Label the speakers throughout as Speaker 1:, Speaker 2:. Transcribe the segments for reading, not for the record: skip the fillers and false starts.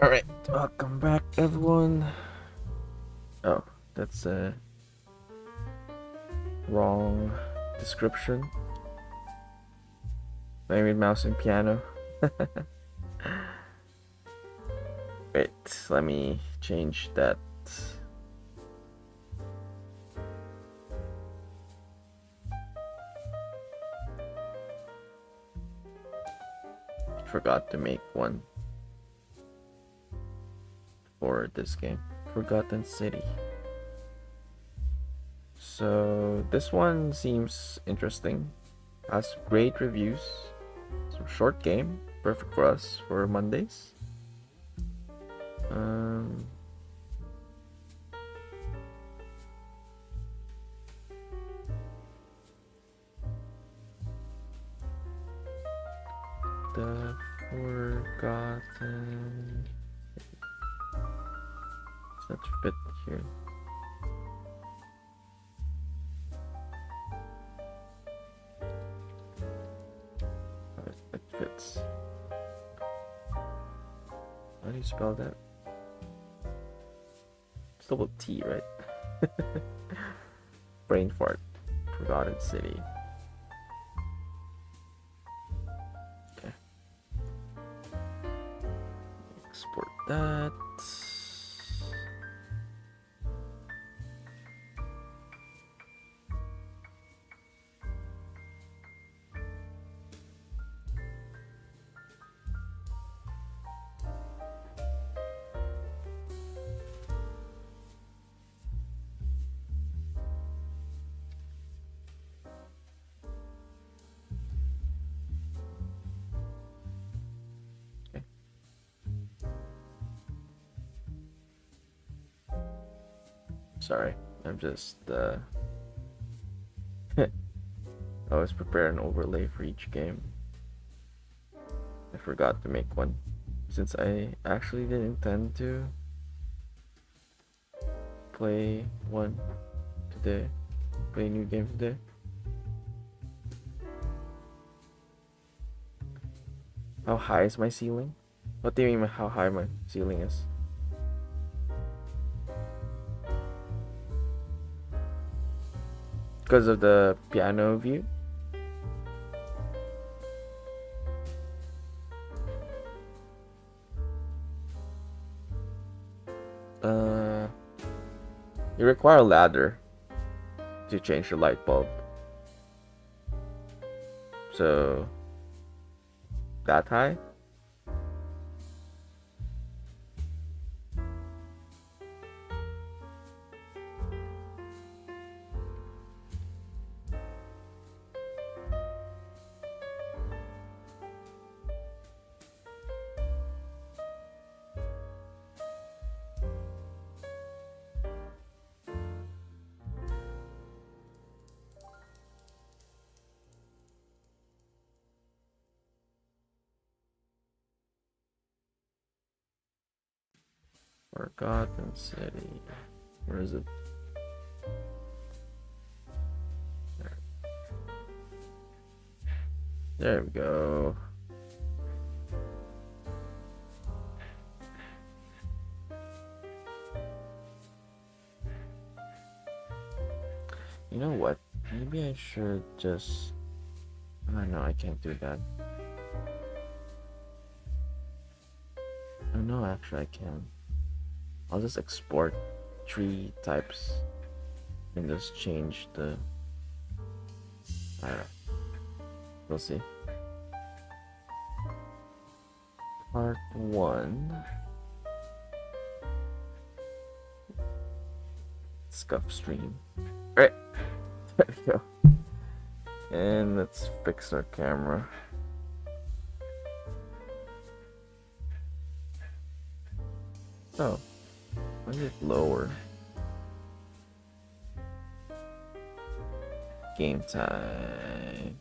Speaker 1: Alright, welcome back everyone. Oh, that's a wrong description. I read mouse and piano. Wait, let me change that. Forgot to make one for this game. Forgotten City. So this one seems interesting. Has great reviews. Some short game, perfect for us for Mondays. Um, the Forgotten. Does that fit here? It fits. How do you spell that? It's double T, right? Brain fart. Forgotten City. Okay. Export that. Okay. Sorry, I'm just I always prepare an overlay for each game. I forgot to make one since I actually didn't intend to play one today. Play a new game today. How high is my ceiling? What do you mean by how high my ceiling is? Because of the piano view? You require a ladder to change the light bulb. So, that high? Forgotten City. Where is it? There we go. You know what? Maybe I should just... Oh, no, I can't do that. Oh, no, actually I can. I'll just export tree types and just change the... Alright. We'll see. Part 1. Scuff stream. Alright. There we go. And let's fix our camera. Oh. Why is it lower? Game time.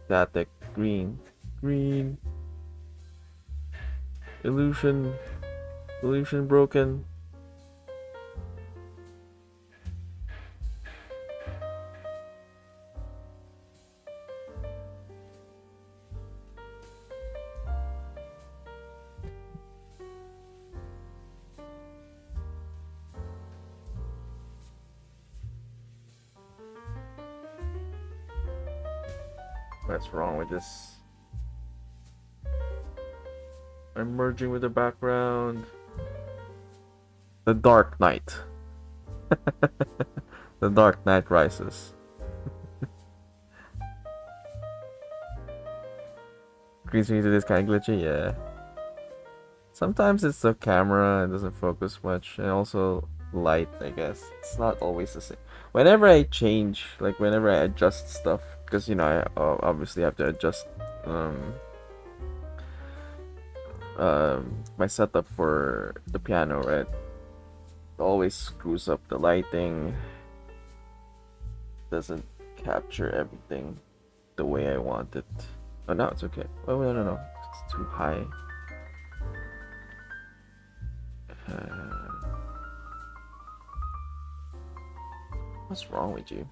Speaker 1: Static. Green. Green. Illusion. Illusion broken. What's wrong with this? I'm merging with the background. The Dark Knight. The Dark Knight Rises. Green screen to this kind of glitchy, yeah. Sometimes it's the camera and doesn't focus much, and also light, I guess. It's not always the same. Whenever I change, like whenever I adjust stuff, because you know I obviously have to adjust my setup for the piano, right? It always screws up the lighting. Doesn't capture everything the way I want it. Oh no, it's okay. Oh no, it's too high. What's wrong with you?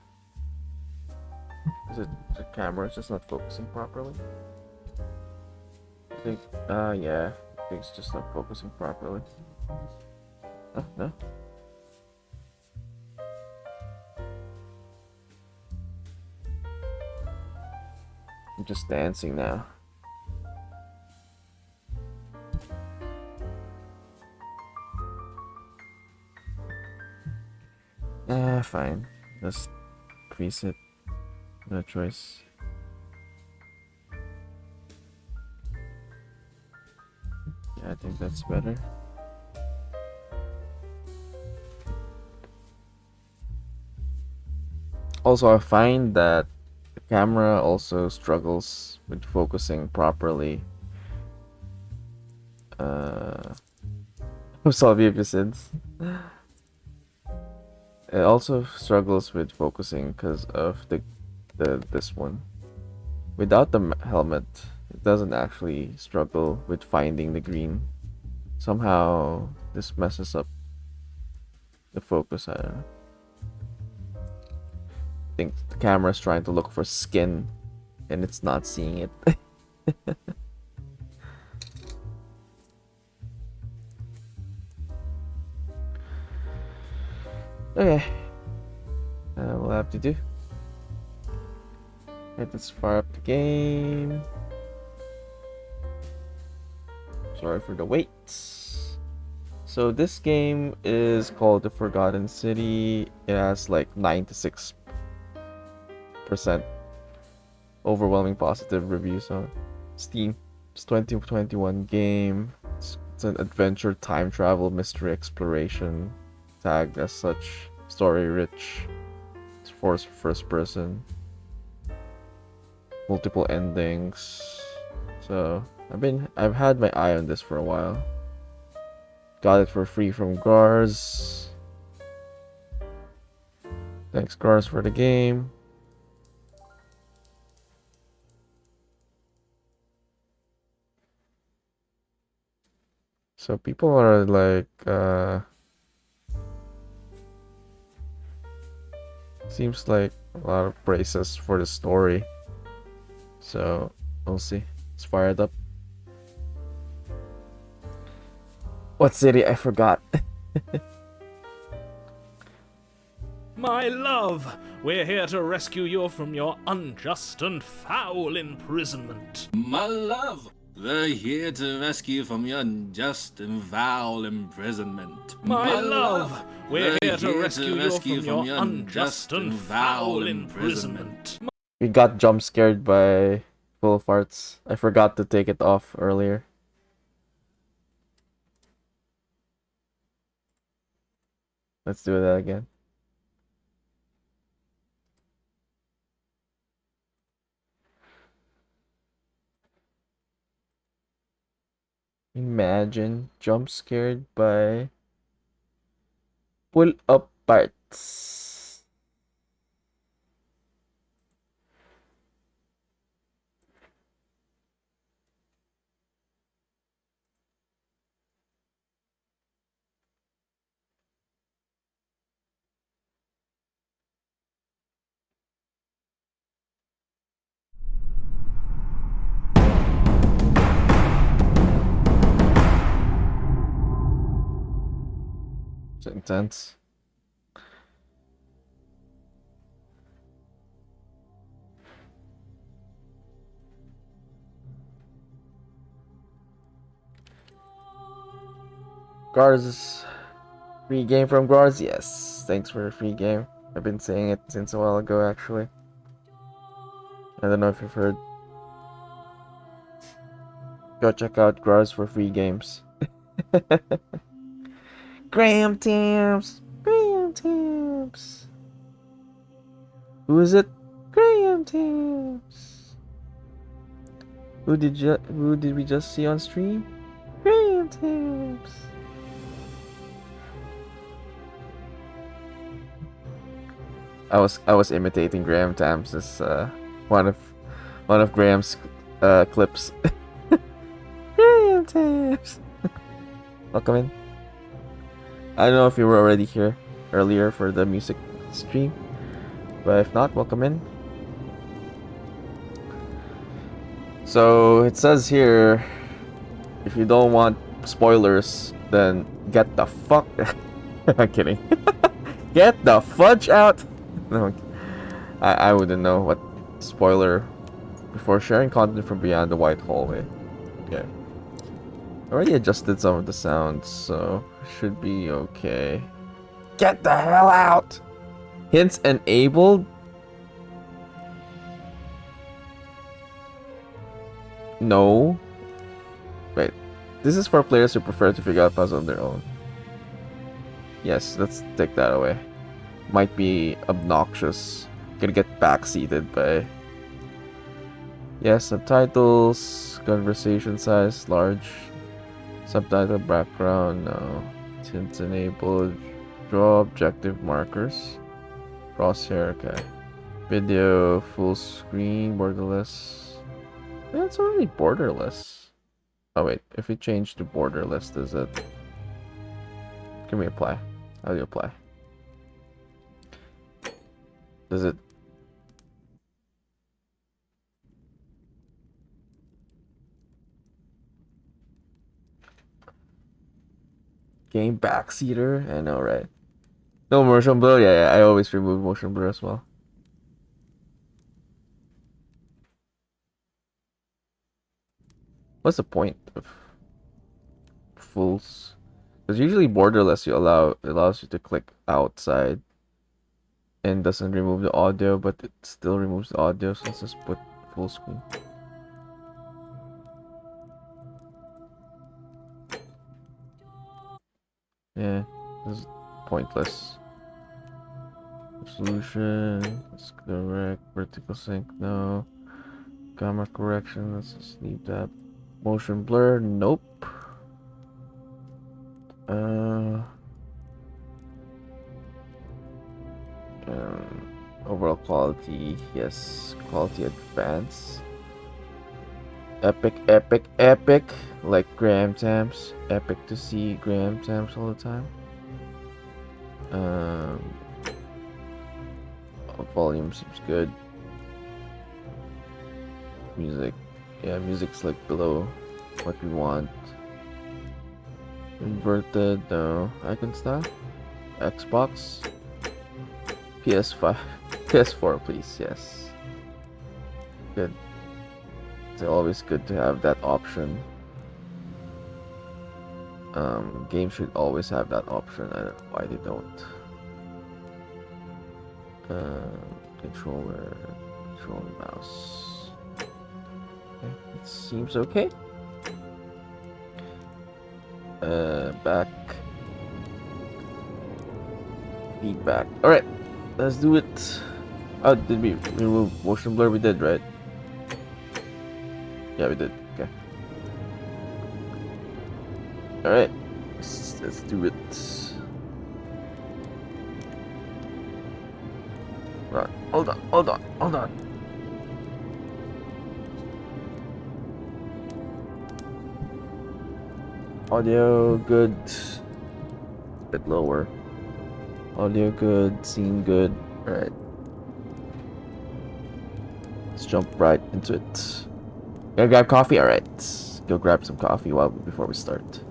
Speaker 1: Is it the camera just not focusing properly? I think, yeah, I think it's just not focusing properly. Oh, no? I'm just dancing now. Fine. Just increase it. No choice. Yeah, I think that's better. Also, I find that the camera also struggles with focusing properly. Salvificins. It also struggles with focusing because of this one. Without the helmet, it doesn't actually struggle with finding the green. Somehow, this messes up the focus. I don't know. I think the camera's trying to look for skin, and it's not seeing it. Okay, we'll have to do. Right, let's fire up the game. Sorry for the wait. So this game is called The Forgotten City. It has like 96% overwhelming positive reviews on Steam. It's 2021 game. It's an adventure, time travel, mystery exploration, tagged as such. Story rich. It's first person. Multiple endings. So I've had my eye on this for a while. Got it for free from Gars. Thanks Gars for the game. So people are like seems like a lot of praises for the story. So we'll see. It's fired up. What city? I forgot.
Speaker 2: My love, we're here to rescue you from your unjust and foul imprisonment.
Speaker 3: My love, we're here to rescue you from your unjust and foul imprisonment.
Speaker 2: My love, we're here to rescue you from your unjust and foul imprisonment.
Speaker 1: We got jump scared by full of farts. I forgot to take it off earlier. Let's do that again. Imagine jump scared by pull up parts. It's intense. Gars, free game from Gars. Yes, thanks for the free game. I've been saying it since a while ago, actually. I don't know if you've heard. Go check out Gars for free games. Graham Tamps! Graham Tamps! Who is it? Graham Tamps! Who did we just see on stream? Graham Tamps! I was imitating Graham Tamps as one of Graham's clips. Graham Tamps! Welcome in. I don't know if you were already here earlier for the music stream, but if not, welcome in. So it says here, if you don't want spoilers, then get the fuck. I'm kidding. Get the fudge out. No, I wouldn't know what spoiler before sharing content from beyond the white hallway. Okay. Already adjusted some of the sounds, so should be okay. Get the hell out! Hints enabled? No. Wait. This is for players who prefer to figure out puzzles on their own. Yes, let's take that away. Might be obnoxious. Gonna get backseated by... Yes, subtitles, conversation size, large. Subtitle background, no. Tints enabled. Draw objective markers. Crosshair, okay. Video, full screen, borderless. Yeah, it's already borderless. Oh wait, if we change to borderless, does it... Can we apply? How do you apply? Does it... Game backseater? I know, right? No motion blur? Yeah, I always remove motion blur as well. What's the point of fulls? Because usually borderless allows you to click outside and doesn't remove the audio, but it still removes the audio, so let's just put full screen. Yeah, this is pointless. Resolution, let's correct. Vertical sync, no. Camera correction, let's just leave that. Motion blur, nope. Overall quality, yes. Quality advance. Epic, epic, epic. Like Graham Tamps. Epic to see Graham Tamps all the time. Volume seems good. Music, yeah, music's like below what we want. Inverted, no. Icon style. Xbox. PS5. PS4, please, yes. Good. It's always good to have that option. Games should always have that option. I don't know why they don't. Controller, mouse. Okay, it seems okay. Back. Feedback. Alright, let's do it. Oh, did we remove motion blur? We did, right? Yeah, we did. Okay. Alright, let's do it. Right, hold on. Audio good. Bit lower. Audio good, scene good. Alright. Let's jump right into it. Gonna grab coffee? Alright. Go grab some coffee before we start.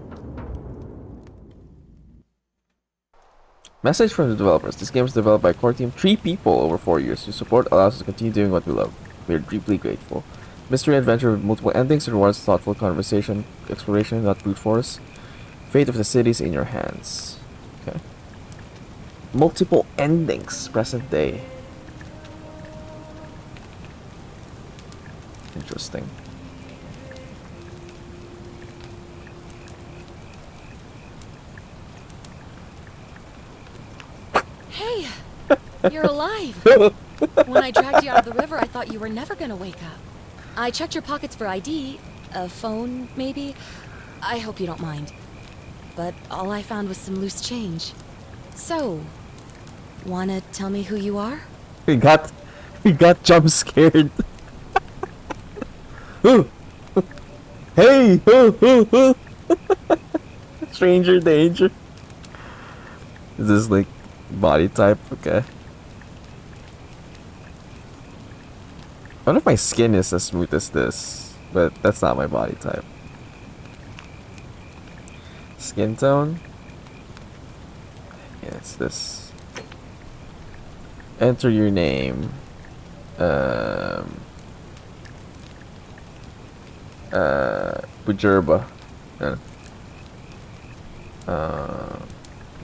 Speaker 1: Message from the developers. This game is developed by a core team, 3 people over 4 years. Your support allows us to continue doing what we love. We are deeply grateful. Mystery adventure with multiple endings and rewards thoughtful conversation, exploration, not brute force. Fate of the cities in your hands. Okay. Multiple endings, present day. Interesting.
Speaker 4: Hey, you're alive. When I dragged you out of the river, I thought you were never gonna wake up. I checked your pockets for ID, a phone, maybe. I hope you don't mind. But all I found was some loose change. So, wanna tell me who you are?
Speaker 1: We got jump scared. Ooh. Hey! Stranger danger. Is this like body type? Okay. I wonder if my skin is as smooth as this, but that's not my body type. Skin tone? Yeah, it's this. Enter your name. Bujerba.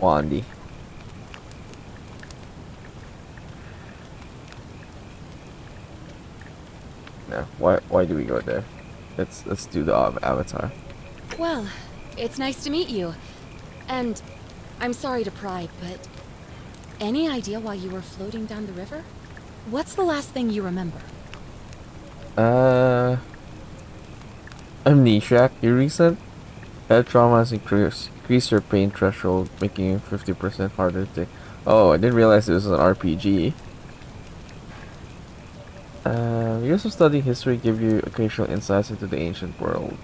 Speaker 1: Wandy. No, why do we go there? Let's do the avatar.
Speaker 4: Well, it's nice to meet you. And I'm sorry to pry, but any idea why you were floating down the river? What's the last thing you remember?
Speaker 1: Amnesiac. You recent head trauma has increased your pain threshold, making you 50% harder to take. Oh, I didn't realize this was an RPG. Years of studying history give you occasional insights into the ancient world.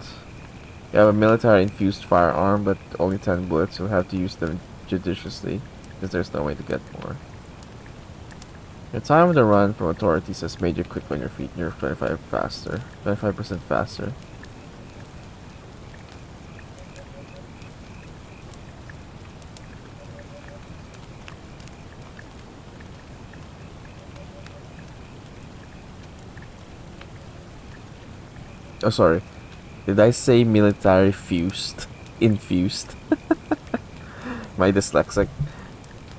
Speaker 1: You have a military-infused firearm, but only 10 bullets. You'll have to use them judiciously, because there's no way to get more. Your time on the run from authorities has made you quick on your feet. You're 25% faster. Oh, sorry. Did I say military fused? Infused. My dyslexic.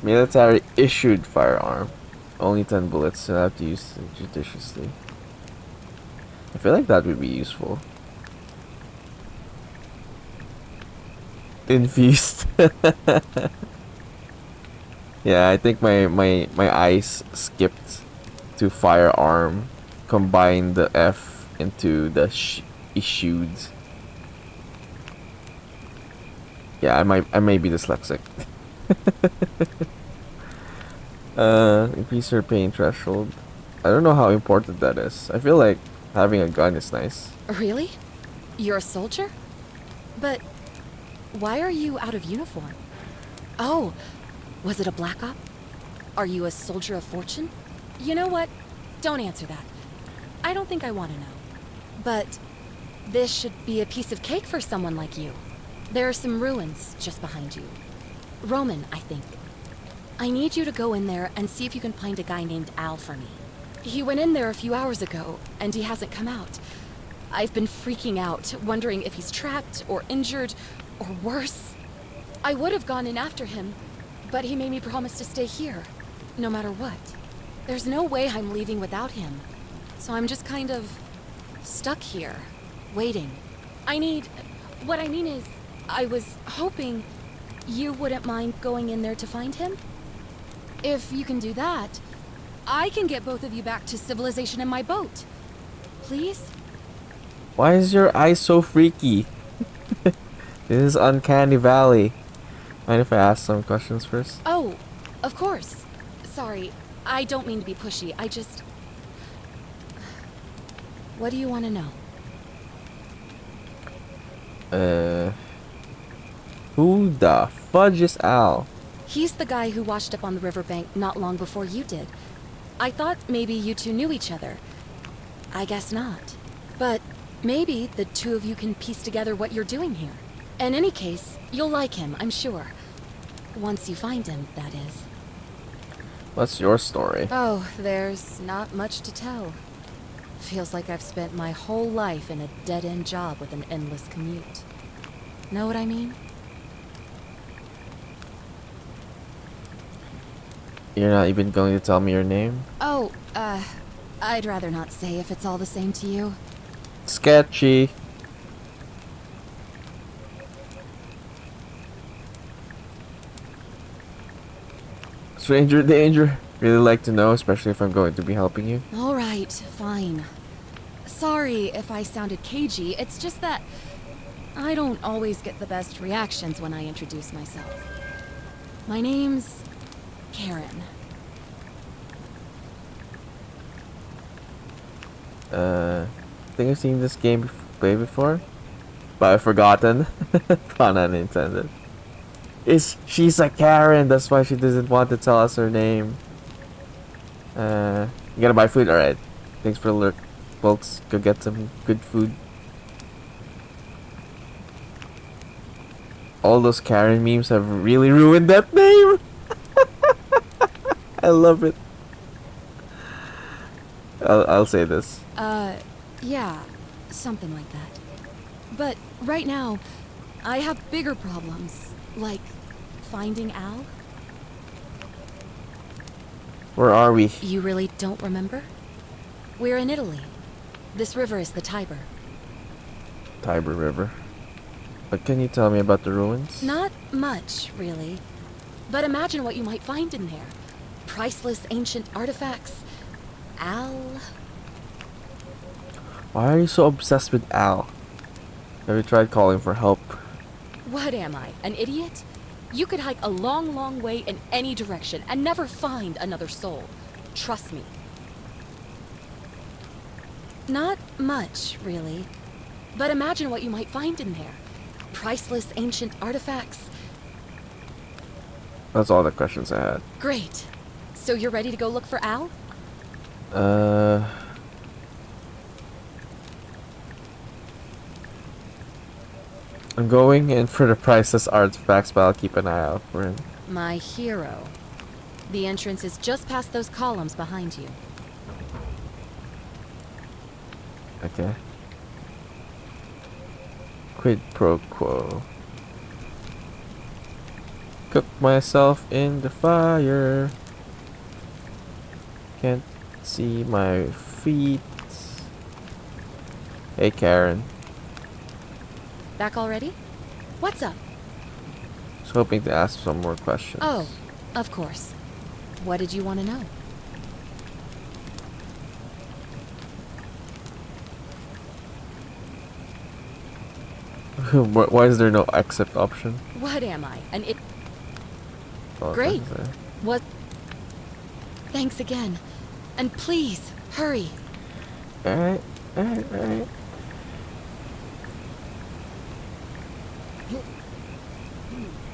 Speaker 1: Military issued firearm. Only 10 bullets, so I have to use it judiciously. I feel like that would be useful. Infused. Yeah, I think my eyes skipped to firearm, combined the F into the issued. Yeah, I may be dyslexic. Increase your pain threshold. I don't know how important that is. I feel like having a gun is nice.
Speaker 4: Really? You're a soldier? But why are you out of uniform? Oh, was it a black op? Are you a soldier of fortune? You know what? Don't answer that. I don't think I want to know. But this should be a piece of cake for someone like you. There are some ruins just behind you. Roman, I think. I need you to go in there and see if you can find a guy named Al for me. He went in there a few hours ago, and he hasn't come out. I've been freaking out, wondering if he's trapped or injured, or worse. I would have gone in after him, but he made me promise to stay here, no matter what. There's no way I'm leaving without him. So I'm just kind of stuck here, waiting. What I mean is, I was hoping you wouldn't mind going in there to find him. If you can do that, I can get both of you back to civilization in my boat. Please?
Speaker 1: Why is your eye so freaky? This is Uncanny Valley. Mind if I ask some questions first?
Speaker 4: Oh, of course. Sorry, I don't mean to be pushy. I just... What do you want to know?
Speaker 1: Who the fudge is Al?
Speaker 4: He's the guy who washed up on the riverbank not long before you did. I thought maybe you two knew each other. I guess not. But maybe the two of you can piece together what you're doing here. In any case, you'll like him, I'm sure. Once you find him, that is.
Speaker 1: What's your story?
Speaker 4: Oh, there's not much to tell. Feels like I've spent my whole life in a dead-end job with an endless commute. Know what I mean?
Speaker 1: You're not even going to tell me your name?
Speaker 4: Oh, I'd rather not say if it's all the same to you.
Speaker 1: Sketchy. Stranger danger. Really like to know, especially if I'm going to be helping you.
Speaker 4: Alright, fine. Sorry if I sounded cagey, it's just that I don't always get the best reactions when I introduce myself. My name's Karen.
Speaker 1: I think I've seen this game play before, but I've forgotten. Pun unintended. She's a Karen, that's why she doesn't want to tell us her name. You gotta buy food? Alright. Thanks for the lurk, folks. Go get some good food. All those Karen memes have really ruined that name. I love it. I'll say this.
Speaker 4: Yeah, something like that. But right now, I have bigger problems, like finding Al.
Speaker 1: Where are we?
Speaker 4: You really don't remember? We're in Italy. This river is the Tiber.
Speaker 1: Tiber River. But can you tell me about the ruins?
Speaker 4: Not much, really. But imagine what you might find in there. Priceless ancient artifacts. Al.
Speaker 1: Why are you so obsessed with Al? Have you tried calling for help?
Speaker 4: What am I, an idiot? You could hike a long, long way in any direction and never find another soul. Trust me. Not much, really. But imagine what you might find in there. Priceless ancient artifacts.
Speaker 1: That's all the questions I had.
Speaker 4: Great. So you're ready to go look for Al?
Speaker 1: I'm going in for the priceless artifacts, but I'll keep an eye out for him.
Speaker 4: My hero. The entrance is just past those columns behind you.
Speaker 1: Okay. Quid pro quo. Cook myself in the fire. Can't see my feet. Hey Karen.
Speaker 4: Back already? What's up?
Speaker 1: Was hoping to ask some more questions.
Speaker 4: Oh, of course. What did you want to know?
Speaker 1: Why is there no exit option?
Speaker 4: What am I?
Speaker 1: Oh,
Speaker 4: Great.
Speaker 1: that's there.
Speaker 4: What? Thanks again. And please, hurry.
Speaker 1: Alright.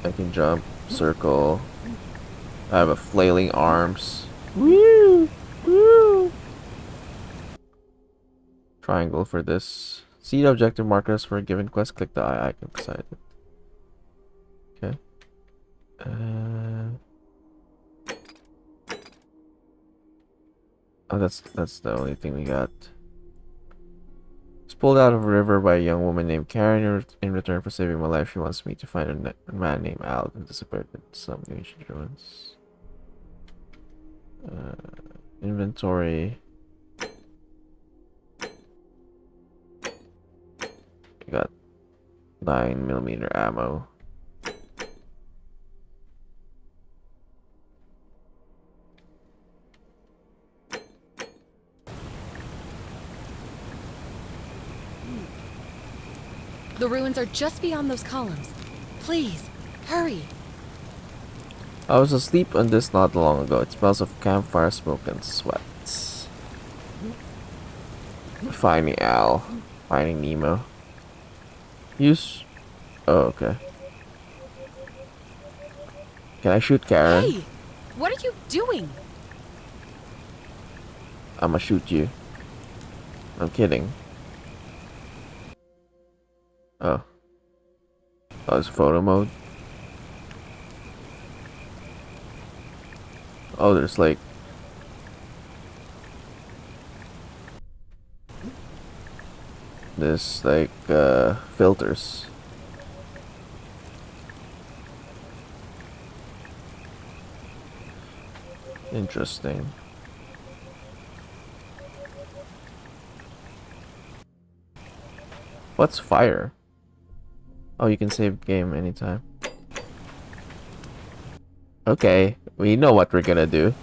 Speaker 1: I can jump, circle. I have a flailing arms. Woo! Woo! Triangle for this. See the objective markers for a given quest. Click the eye icon beside it. Okay. Oh, that's the only thing we got. Was pulled out of a river by a young woman named Karen. In return for saving my life, she wants me to find a man named Al who disappeared in some ancient ruins. Inventory. We got 9mm ammo.
Speaker 4: The ruins are just beyond those columns. Please, hurry.
Speaker 1: I was asleep on this not long ago. It smells of campfire smoke and sweat. Finding Al. Finding Nemo. Use... Oh, okay. Can I shoot Karen?
Speaker 4: Hey, what are you doing?
Speaker 1: I'ma shoot you. I'm kidding. Oh. Oh, it's photo mode? Oh, there's like... There's like, filters. Interesting. What's fire? Oh, you can save game anytime. Okay, we know what we're gonna do.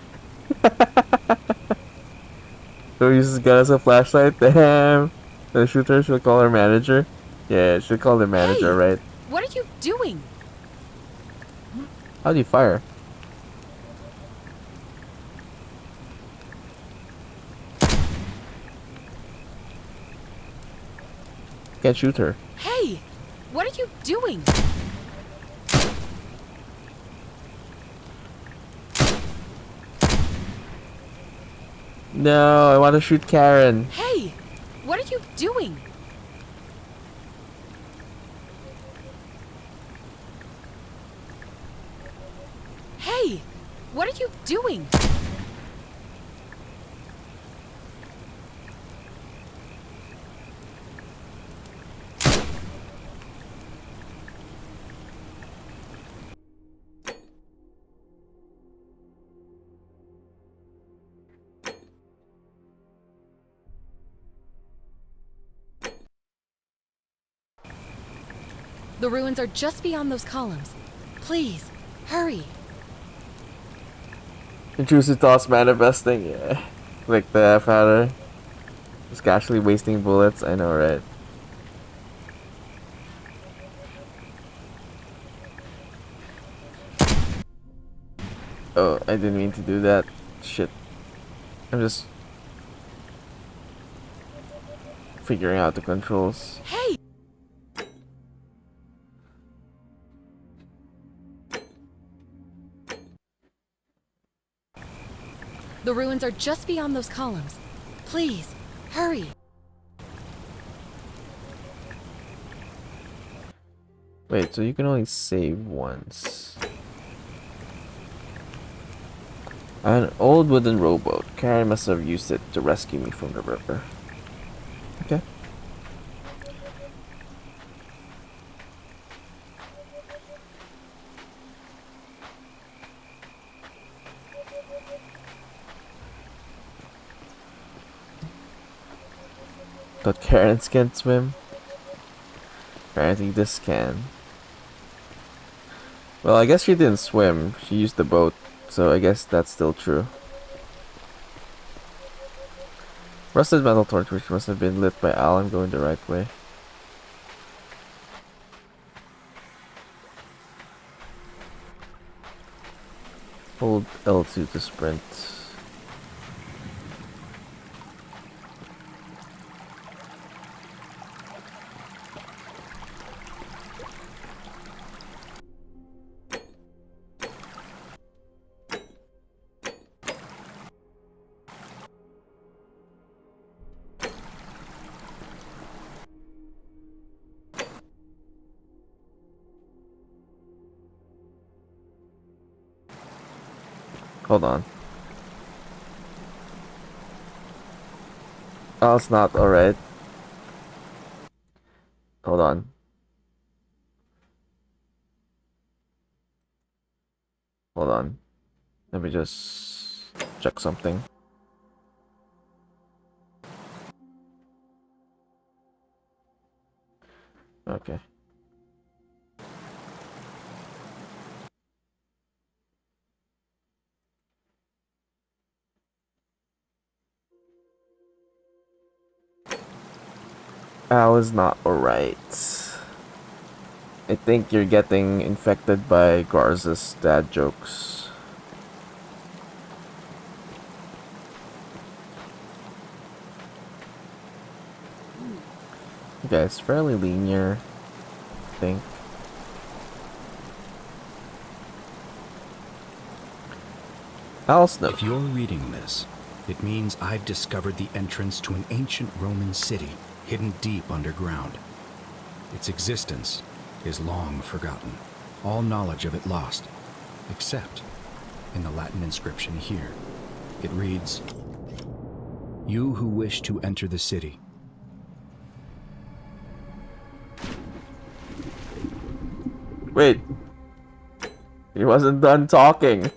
Speaker 1: So we just got us a flashlight. Damn. The shooter should call our manager. Yeah, should call the manager,
Speaker 4: Hey!
Speaker 1: right?
Speaker 4: What are you doing?
Speaker 1: How do you fire? Can't shoot her.
Speaker 4: Hey! What are you doing?
Speaker 1: No, I want to shoot Karen.
Speaker 4: Hey! What are you doing? Hey! What are you doing? The ruins are just beyond those columns. Please, hurry.
Speaker 1: Intrusive thoughts manifesting. Yeah. Like the F at her. Just casually wasting bullets. I know, right? Oh, I didn't mean to do that. Shit. I'm just figuring out the controls.
Speaker 4: Hey! The ruins are just beyond those columns. Please, hurry.
Speaker 1: Wait, so you can only save once. An old wooden rowboat. Karen must have used it to rescue me from the river. Okay. But Karens can't swim. Apparently this can. Well, I guess she didn't swim. She used the boat. So I guess that's still true. Rusted metal torch which must have been lit by Alan going the right way. Hold L2 to sprint. Hold on. Oh, it's not alright. Hold on. Hold on. Let me just check something. Okay. Al is not alright. I think you're getting infected by Garza's dad jokes. Okay, it's fairly linear, I think. Al's note.
Speaker 5: If you're reading this, it means I've discovered the entrance to an ancient Roman city hidden deep underground. Its existence is long forgotten, all knowledge of it lost, except in the Latin inscription here. It reads, "You who wish to enter the city."
Speaker 1: Wait. He wasn't done talking.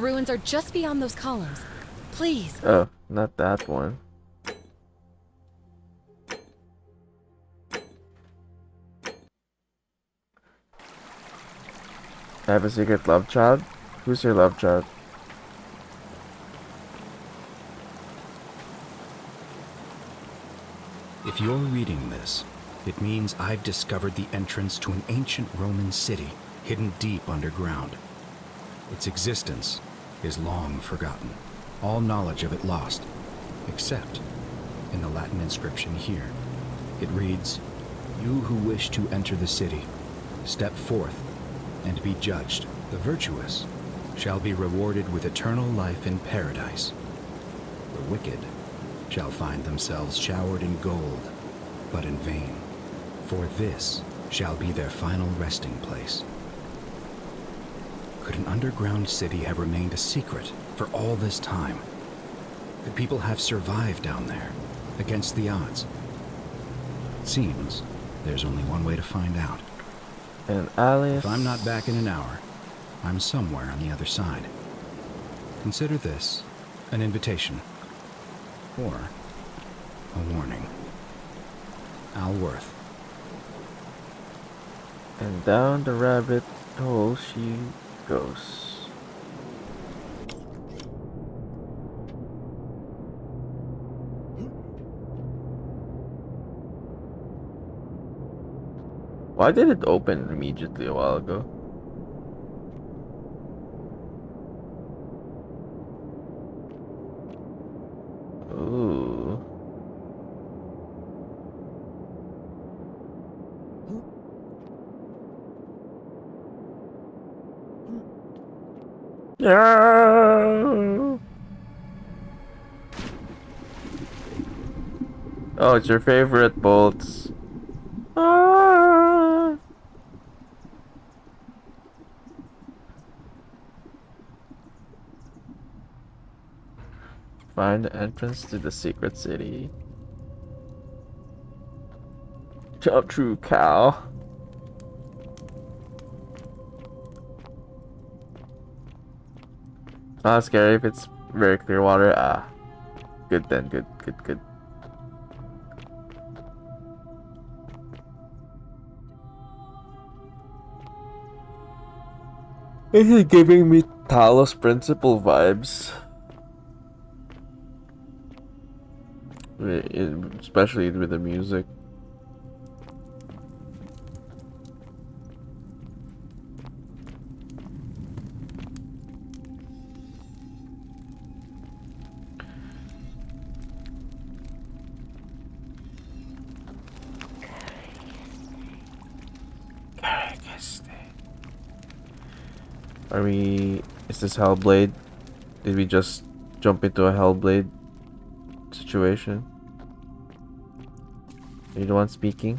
Speaker 4: ruins are just beyond those columns. Please.
Speaker 1: Oh, not that one. I have a secret love child? Who's your love child?
Speaker 5: If you're reading this, it means I've discovered the entrance to an ancient Roman city hidden deep underground. Its existence is long forgotten, all knowledge of it lost, except in the Latin inscription here. It reads, "You who wish to enter the city, step forth and be judged. The virtuous shall be rewarded with eternal life in paradise. The wicked shall find themselves showered in gold, but in vain, for this shall be their final resting place." Could an underground city have remained a secret for all this time? Could people have survived down there, against the odds? It seems there's only one way to find out.
Speaker 1: And Alice...
Speaker 5: If I'm not back in an hour, I'm somewhere on the other side. Consider this an invitation, or a warning. Alworth.
Speaker 1: And down the rabbit hole she goes. Why did it open immediately a while ago? Ooh. Yeah. Oh, it's your favorite bolts. Ah. Find the entrance to the secret city. Jump through, cow. Not scary if it's very clear water. Ah, good then. Good, good, good. This is giving me Talos Principle vibes. Especially with the music. Are we... Is this Hellblade? Did we just jump into a Hellblade situation? Are you the one speaking?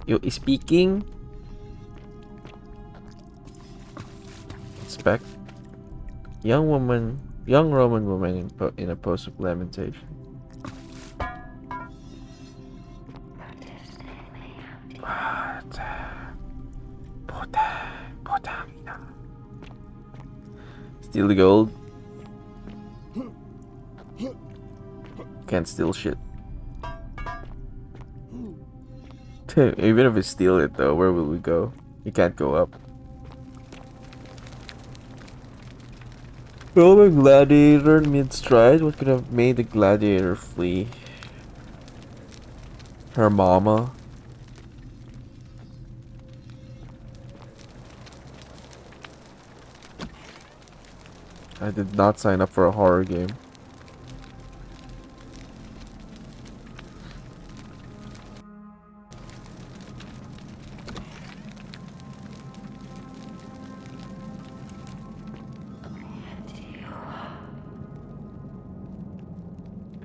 Speaker 1: You speaking? Inspect. Young Roman woman in a pose of lamentation. Steal the gold. Can't steal shit. Even if we steal it though, where will we go? You can't go up. Roman gladiator mid-stride? What could have made the gladiator flee? Her mama? I did not sign up for a horror game.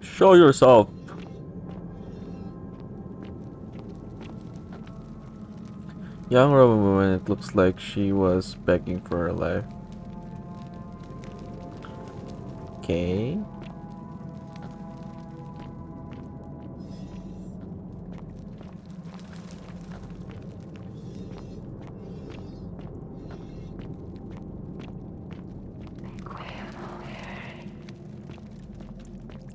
Speaker 1: Show yourself. Young Roman woman, it looks like she was begging for her life. Okay.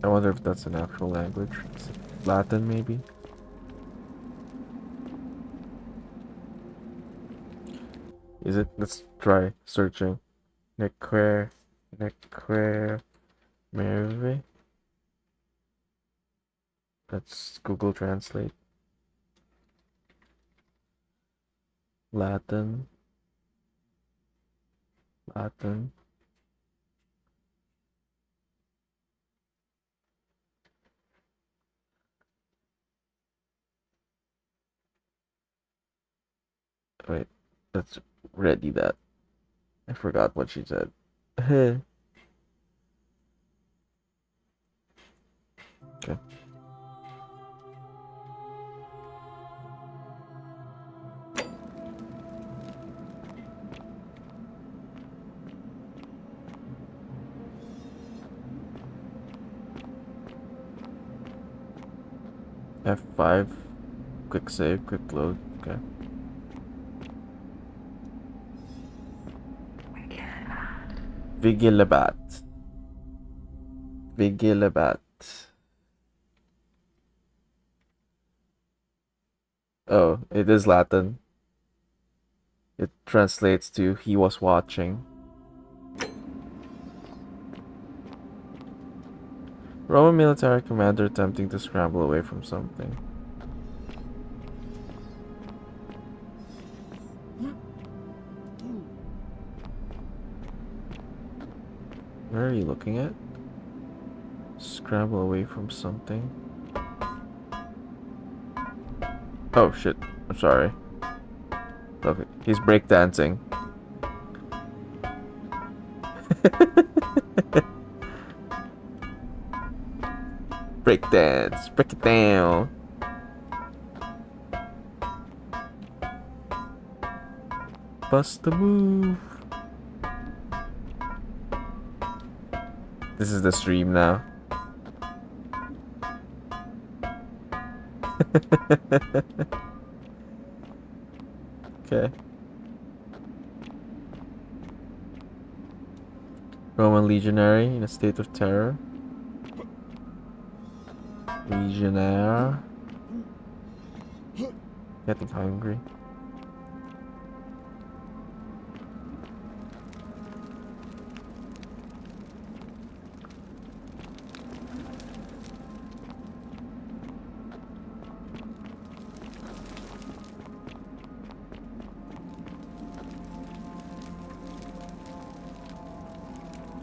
Speaker 1: I wonder if that's an actual language. Is it Latin, maybe? Is it? Let's try searching. Nequer Merve. Let's Google Translate. Latin. Latin. Wait, let's ready that. I forgot what she said. Okay. F5. Quick save, quick load. Okay. Vigilabat. Vigilabat. Oh, it is Latin. It translates to he was watching. Roman military commander attempting to scramble away from something. Where are you looking at? Scramble away from something. Oh shit, I'm sorry. Look, he's breakdancing. Breakdance, break it down. Bust the move. This is the stream now. Okay. Roman legionary in a state of terror. Legionnaire. Getting hungry.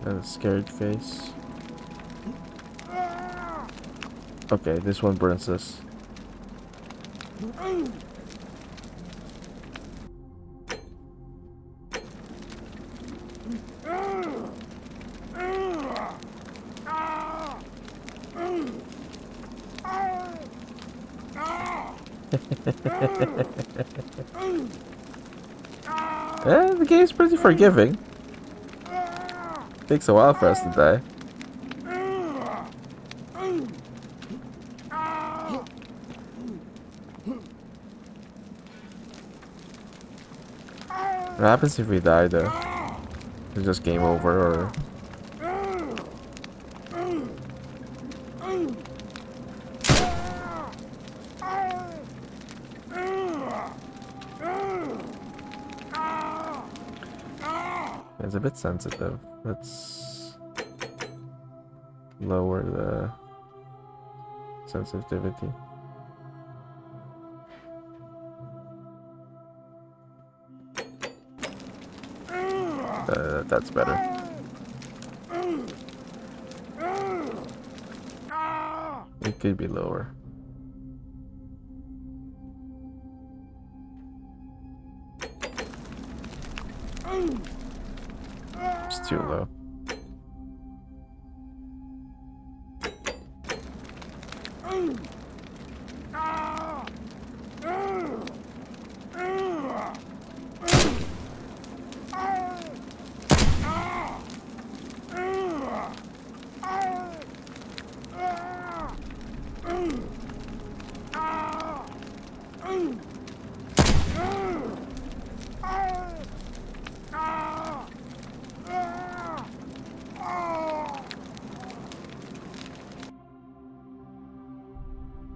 Speaker 1: A scared face. Okay, this one burns us. The game's pretty forgiving. Takes a while for us to die. What happens if we die though? It's just game over or... It's a bit sensitive. Let's lower the sensitivity. That's better. It could be lower. It's too low.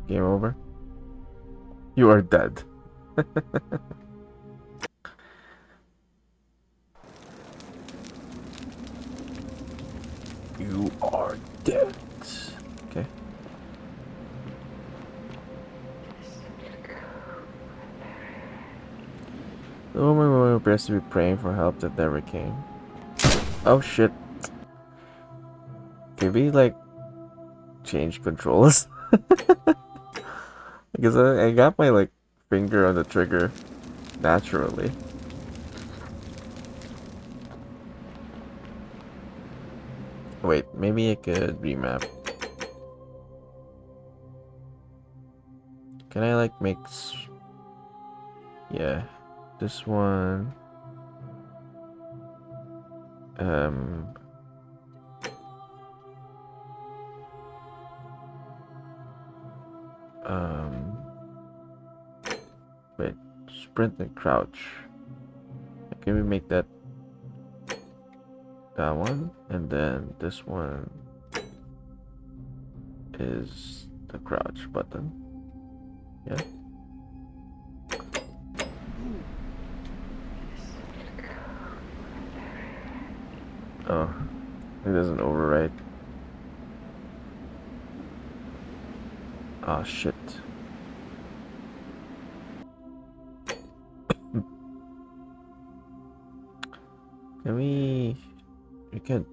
Speaker 1: Game over. You are dead. You are dead. Okay. The woman appears to be praying for help that never came. Oh shit. Can we like change controls? Because I got my like finger on the trigger naturally. Wait, maybe I could remap. Can I like make yeah, this one um um wait, sprint and crouch. Can we make that one? And then this one is the crouch button. Yeah. Oh, it doesn't override. Oh shit. Can we can't.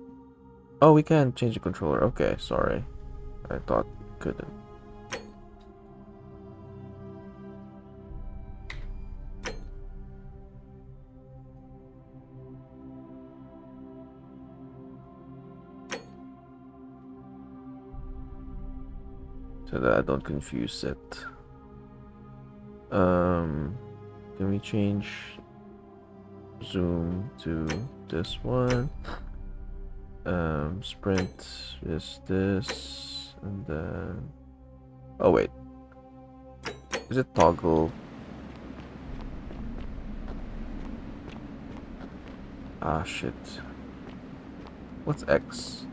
Speaker 1: Oh, we can change the controller. Okay, sorry. I thought we couldn't. So that I don't confuse it. Can we change zoom to this one? Sprint is this, and then oh wait, is it toggle? Ah shit. What's X?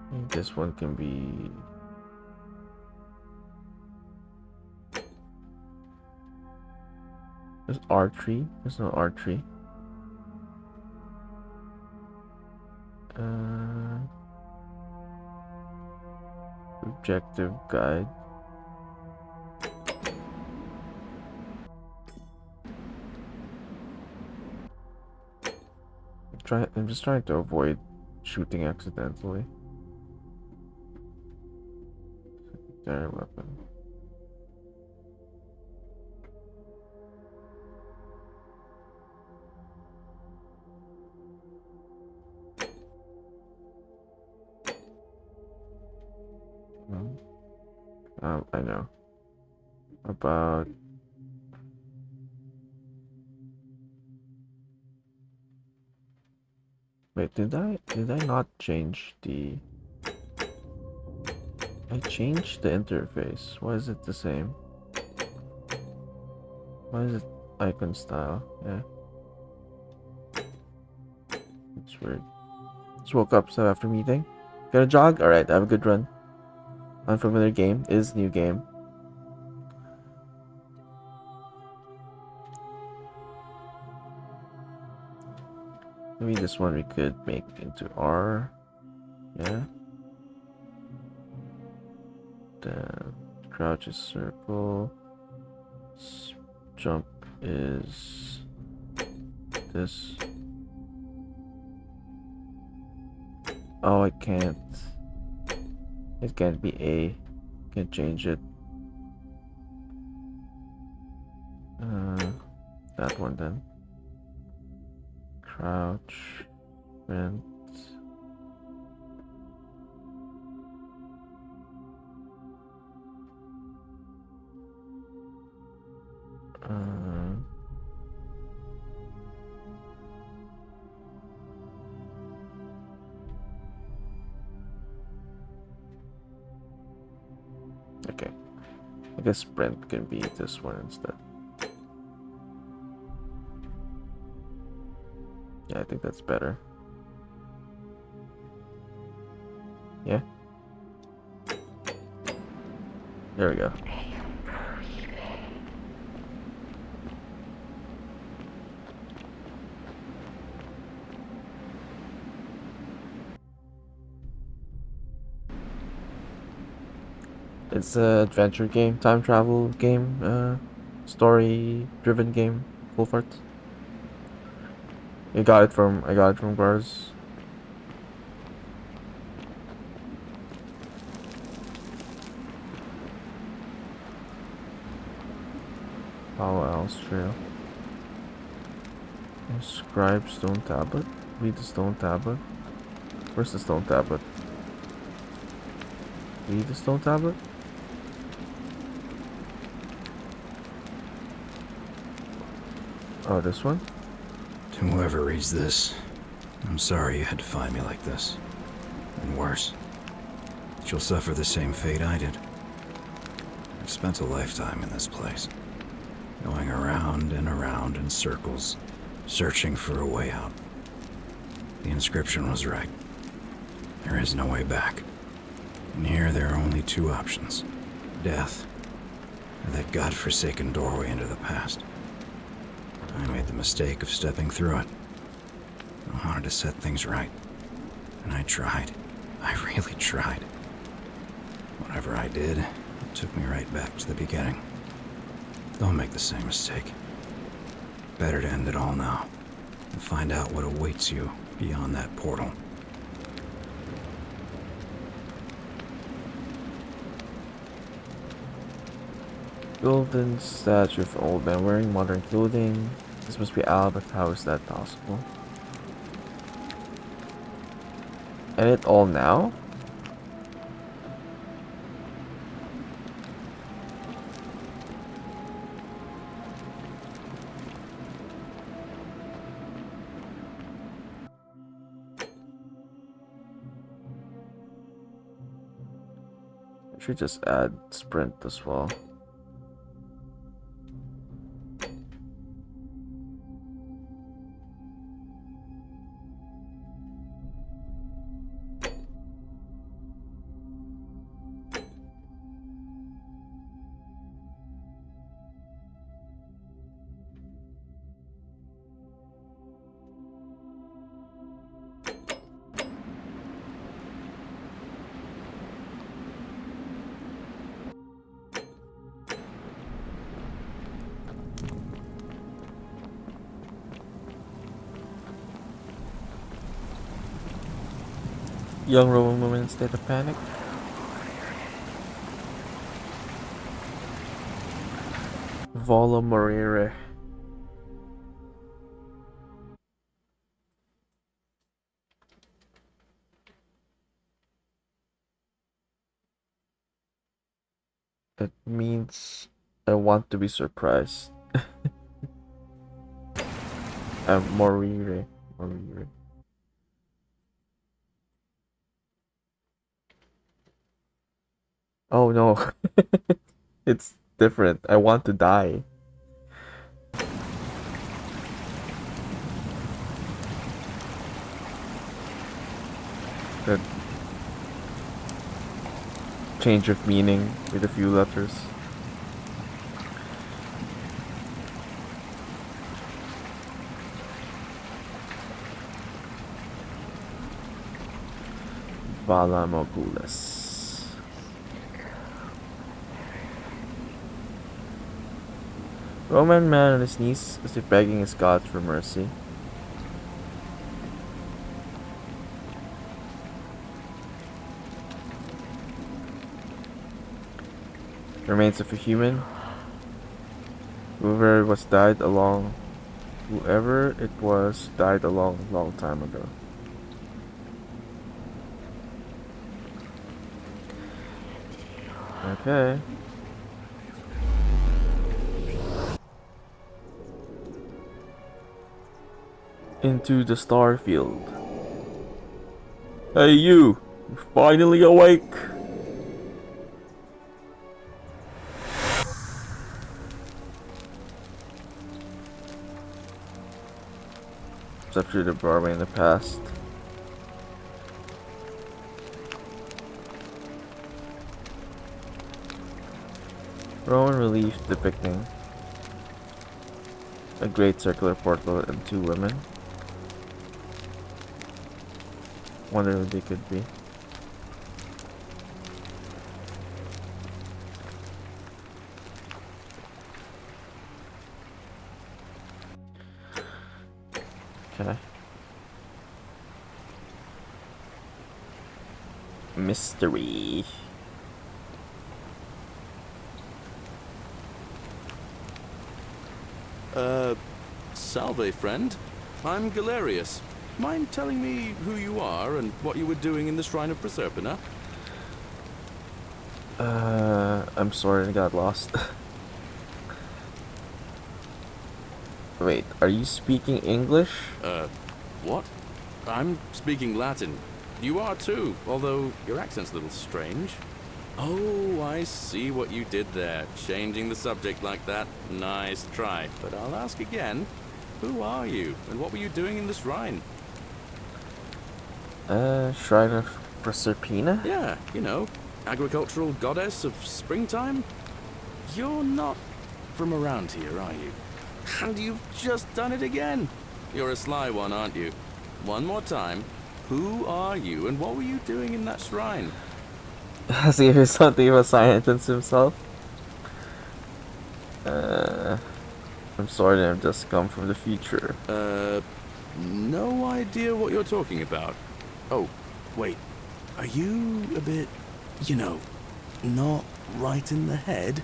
Speaker 1: I think this one can be. There's R3. There's no R3. Objective guide. I'm just trying to avoid shooting accidentally. Secondary weapon. I know. About wait, did I not change the I changed the interface. Why is it the same? Why is it icon style? Yeah. It's weird. Just woke up so after meeting. Gonna jog? Alright, have a good run. Unfamiliar game is new game. Maybe this one we could make into R. Yeah. Then crouch is circle. Jump is this. Oh, I can't. It can't be A. Can't change it. That one then. Crouch. Sprint. Okay. I guess sprint can be this one instead. Yeah, I think that's better. Yeah. There we go. It's a adventure game, time travel game, story-driven game, full fart. I got it from Gars. How else trail? Inscribe stone tablet. Read the stone tablet. Where's the stone tablet? Read the stone tablet. Oh, this one?
Speaker 5: To whoever reads this, I'm sorry you had to find me like this. And worse, that you'll suffer the same fate I did. I've spent a lifetime in this place, going around and around in circles, searching for a way out. The inscription was right. There is no way back. And here there are only two options: death, or that godforsaken doorway into the past. I made the mistake of stepping through it. I wanted to set things right. And I tried. I really tried. Whatever I did, it took me right back to the beginning. Don't make the same mistake. Better to end it all now and find out what awaits you beyond that portal.
Speaker 1: Golden statue of old man wearing modern clothing. This must be Albert. How is that possible? And it all now? I should just add sprint as well. Young Roman woman in state of panic. Vola Morire. It means I want to be surprised. Morire. Morire. Oh no. It's different. I want to die. That change of meaning with a few letters. Valamogulis. Roman man on his knees as if begging his god for mercy. Remains of a human. Whoever it was died a long long time ago. Okay. Into the star field. Hey you! You're finally awake! step through the doorway in the past. Roman relief depicting a great circular portal and two women. Wonder who they could be. Okay. Mystery.
Speaker 6: Salve, friend. I'm Galerius. Mind telling me who you are and what you were doing in the Shrine of Proserpina?
Speaker 1: I'm sorry, I got lost. Wait, are you speaking English?
Speaker 6: What? I'm speaking Latin. You are too, although your accent's a little strange. Oh, I see what you did there. Changing the subject like that. Nice try. But I'll ask again. Who are you, and what were you doing in the shrine?
Speaker 1: Shrine of Proserpina?
Speaker 6: Yeah, you know, agricultural goddess of springtime? You're not from around here, are you? And you've just done it again. You're a sly one, aren't you? One more time. Who are you, and what were you doing in that shrine?
Speaker 1: Has he heard something of a scientist himself? I'm sorry that I've just come from the future.
Speaker 6: No idea what you're talking about. Oh, wait. Are you a bit, you know, not right in the head?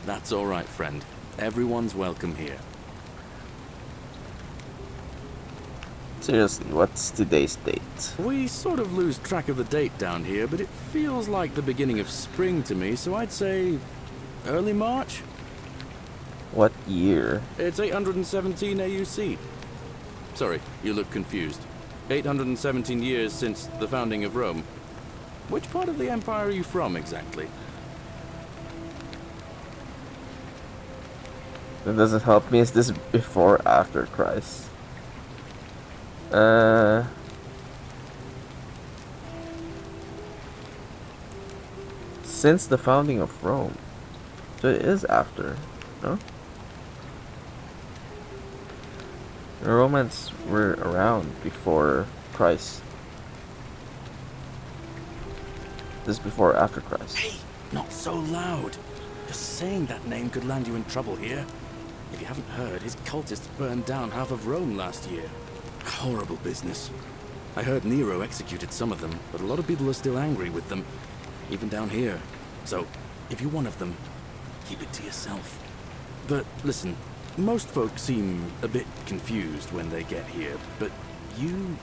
Speaker 6: That's all right, friend. Everyone's welcome here.
Speaker 1: Seriously, what's today's date?
Speaker 6: We sort of lose track of the date down here, but it feels like the beginning of spring to me, so I'd say early March?
Speaker 1: What year?
Speaker 6: It's 817 AUC. Sorry, you look confused. 817 years since the founding of Rome. Which part of the empire are you from, exactly?
Speaker 1: That doesn't help me. Is this before or after Christ? Since the founding of Rome. So it is after, no? The Romans were around before Christ. This is before or after Christ?
Speaker 6: Hey, not so loud. Just saying that name could land you in trouble here. If you haven't heard, his cultists burned down half of Rome last year. Horrible business. I heard Nero executed some of them, but a lot of people are still angry with them, even down here. So, if you're one of them, keep it to yourself. But listen, most folks seem a bit confused when they get here, but you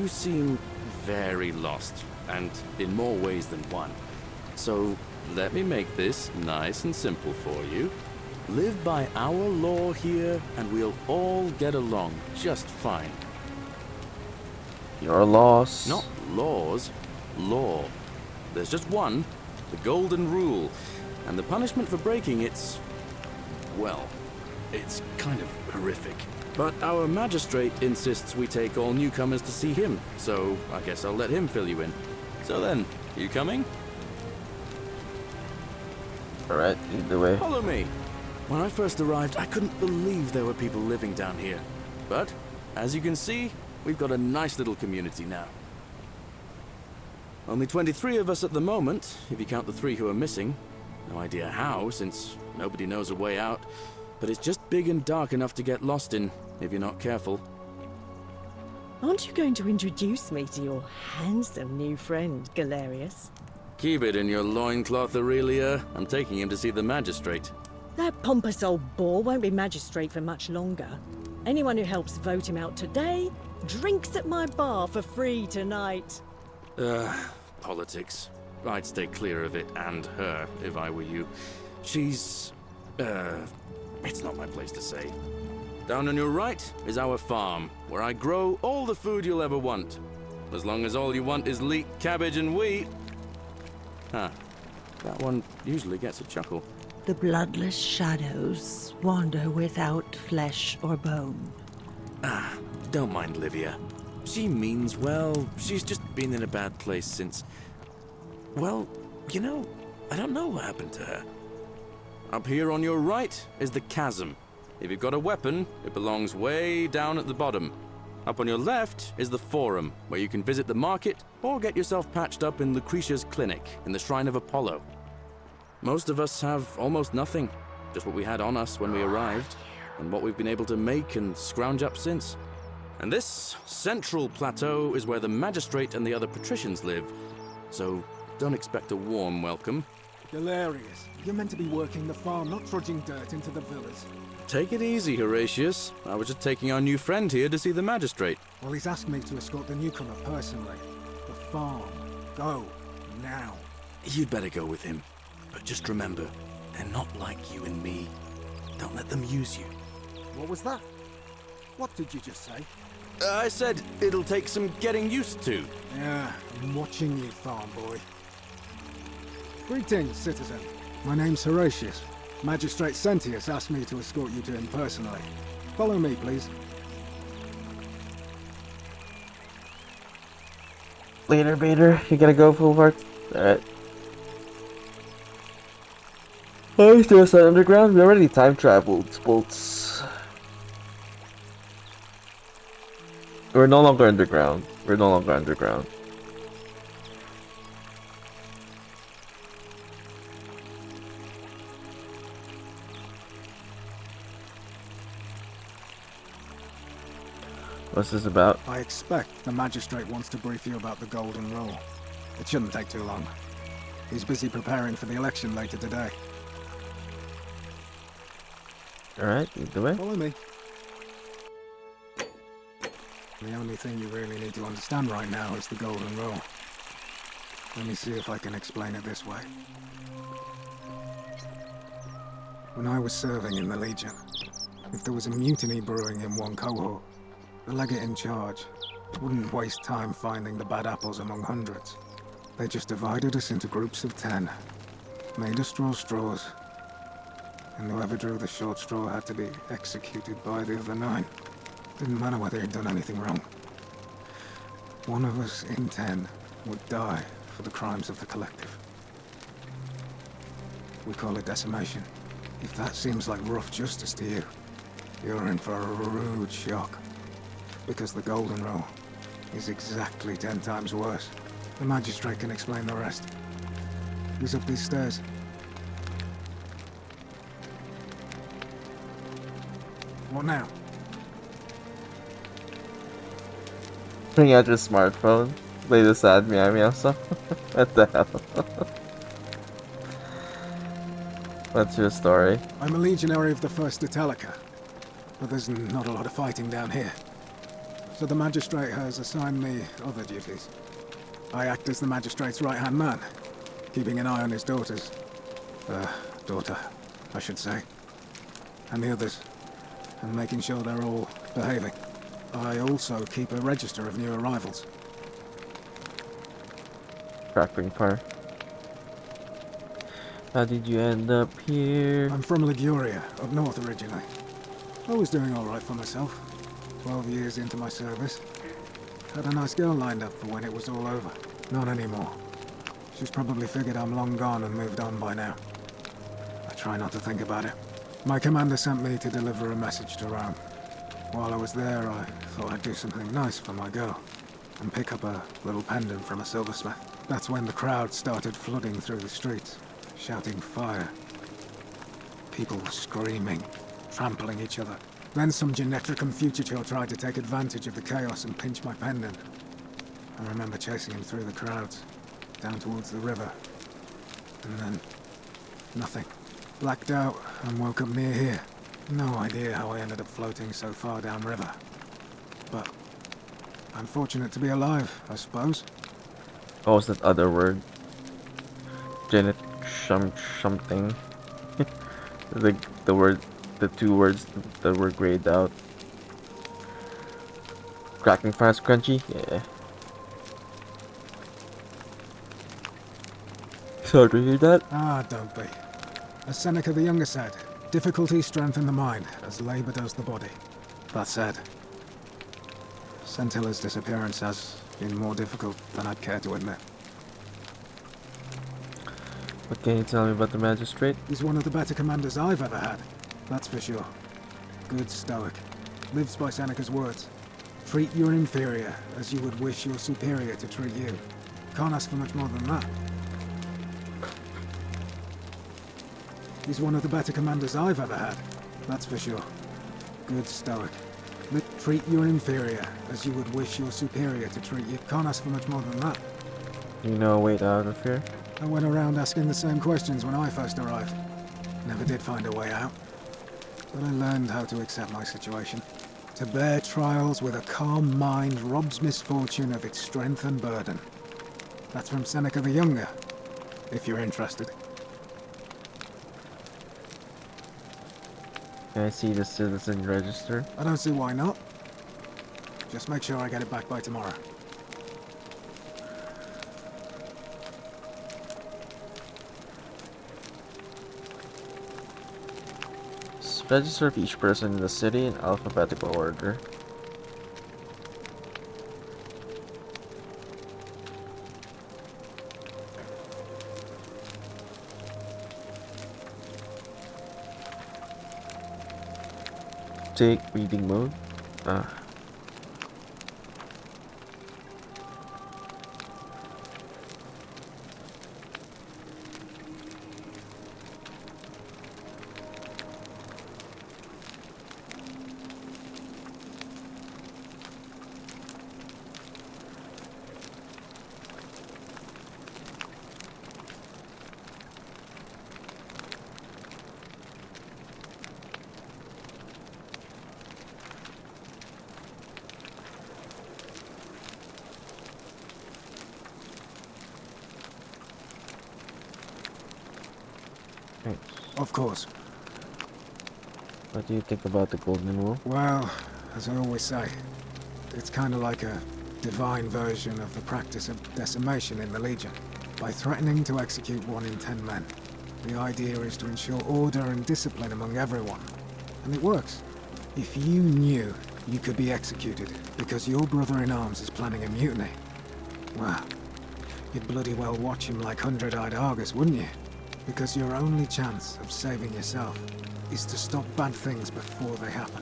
Speaker 6: seem very lost, and in more ways than one. So, let me make this nice and simple for you. Live by our law here, and we'll all get along just fine.
Speaker 1: Your loss.
Speaker 6: Not laws, law. There's just one, the golden rule, and the punishment for breaking it's, well, it's kind of horrific. But our magistrate insists we take all newcomers to see him, so I guess I'll let him fill you in. So then, you coming?
Speaker 1: Alright, either way.
Speaker 6: Follow me. When I first arrived, I couldn't believe there were people living down here. But, as you can see, we've got a nice little community now. Only 23 of us at the moment, if you count the 3 who are missing. No idea how, since nobody knows a way out. But it's just big and dark enough to get lost in, if you're not careful.
Speaker 7: Aren't you going to introduce me to your handsome new friend, Galerius?
Speaker 6: Keep it in your loincloth, Aurelia. I'm taking him to see the magistrate.
Speaker 7: That pompous old bore won't be magistrate for much longer. Anyone who helps vote him out today drinks at my bar for free tonight.
Speaker 6: Politics. I'd stay clear of it and her, if I were you. She's... it's not my place to say. Down on your right is our farm, where I grow all the food you'll ever want. As long as all you want is leek, cabbage, and wheat. Huh. That one usually gets a chuckle.
Speaker 8: The bloodless shadows wander without flesh or bone.
Speaker 6: Don't mind Livia. She means well. She's just been in a bad place since... Well, you know, I don't know what happened to her. Up here on your right is the chasm. If you've got a weapon, it belongs way down at the bottom. Up on your left is the forum, where you can visit the market or get yourself patched up in Lucretia's clinic in the Shrine of Apollo. Most of us have almost nothing, just what we had on us when we arrived, and what we've been able to make and scrounge up since. And this central plateau is where the magistrate and the other patricians live, so don't expect a warm welcome.
Speaker 8: Hilarious. You're meant to be working the farm, not trudging dirt into the villas.
Speaker 6: Take it easy, Horatius. I was just taking our new friend here to see the magistrate.
Speaker 8: Well, he's asked me to escort the newcomer personally. The farm. Go. Now.
Speaker 6: You'd better go with him. But just remember, they're not like you and me. Don't let them use you.
Speaker 8: What was that? What did you just say?
Speaker 6: I said it'll take some getting used to.
Speaker 8: Yeah, I'm watching you, farm boy. Greetings, citizen. My name's Horatius. Magistrate Sentius asked me to escort you to him personally. Follow me, please.
Speaker 1: Later, Bader. You gotta go full part. Alright. Oh, he's still outside underground? We already time traveled, Spolts. We're no longer underground. We're no longer underground. What's this about?
Speaker 8: I expect the magistrate wants to brief you about the Golden Rule. It shouldn't take too long. He's busy preparing for the election later today.
Speaker 1: Alright, either way.
Speaker 8: Follow me. The only thing you really need to understand right now is the Golden Rule. Let me see if I can explain it this way. When I was serving in the Legion, if there was a mutiny brewing in one cohort, the legate in charge wouldn't waste time finding the bad apples among hundreds. They just divided us into groups of 10, made us draw straws, and whoever drew the short straw had to be executed by the other 9. Didn't matter whether he'd done anything wrong. One of us in 10 would die for the crimes of the collective. We call it decimation. If that seems like rough justice to you, you're in for a rude shock. Because the Golden Rule is exactly 10 times worse. The magistrate can explain the rest. He's up these stairs. What now?
Speaker 1: Bring out your smartphone. Play the sad meow meow song. What the hell? What's your story?
Speaker 8: I'm a legionary of the 1st Italica, but there's not a lot of fighting down here. So the magistrate has assigned me other duties. I act as the magistrate's right-hand man, keeping an eye on his daughters. Daughter, I should say. And the others, and making sure they're all behaving. I also keep a register of new arrivals.
Speaker 1: Crackling part. How did you end up here?
Speaker 8: I'm from Liguria, up north originally. I was doing alright for myself. 12 years into my service. Had a nice girl lined up for when it was all over. Not anymore. She's probably figured I'm long gone and moved on by now. I try not to think about it. My commander sent me to deliver a message to Rome. While I was there, I thought I'd do something nice for my girl. And pick up a little pendant from a silversmith. That's when the crowd started flooding through the streets, shouting fire. People screaming, trampling each other. Then some Genetricum fugitor tried to take advantage of the chaos and pinch my pendant. I remember chasing him through the crowds, down towards the river. And then, nothing. Blacked out and woke up near here. No idea how I ended up floating so far downriver. But I'm fortunate to be alive, I suppose.
Speaker 1: What was that other word? Janet something. the 2 words that were grayed out. Cracking fast crunchy? Yeah. Sorry to hear that.
Speaker 8: Ah, don't be. As Seneca the Younger said, difficulty strengthens the mind, as labor does the body. That said, Sentilla's disappearance has been more difficult than I'd care to admit.
Speaker 1: What can you tell me about the magistrate?
Speaker 8: He's one of the better commanders I've ever had, that's for sure. Good stoic. Lives by Seneca's words. Treat your inferior as you would wish your superior to treat you. Can't ask for much more than that. He's one of the better commanders I've ever had, that's for sure. Good stoic. Treat your inferior as you would wish your superior to treat you. Can't ask for much more than that.
Speaker 1: You know a way out of here?
Speaker 8: I went around asking the same questions when I first arrived. Never did find a way out. But I learned how to accept my situation. To bear trials with a calm mind robs misfortune of its strength and burden. That's from Seneca the Younger, if you're interested.
Speaker 1: Can I see the citizen register?
Speaker 8: I don't see why not. Just make sure I get it back by tomorrow.
Speaker 1: Register of each person in the city in alphabetical order. Take reading mode. Thanks.
Speaker 8: Of course.
Speaker 1: What do you think about the golden rule?
Speaker 8: Well, as I always say, it's kind of like a divine version of the practice of decimation in the Legion. By threatening to execute 1 in 10 men, the idea is to ensure order and discipline among everyone. And it works. If you knew you could be executed because your brother-in-arms is planning a mutiny, well, you'd bloody well watch him like hundred-eyed Argus, wouldn't you? Because your only chance of saving yourself is to stop bad things before they happen.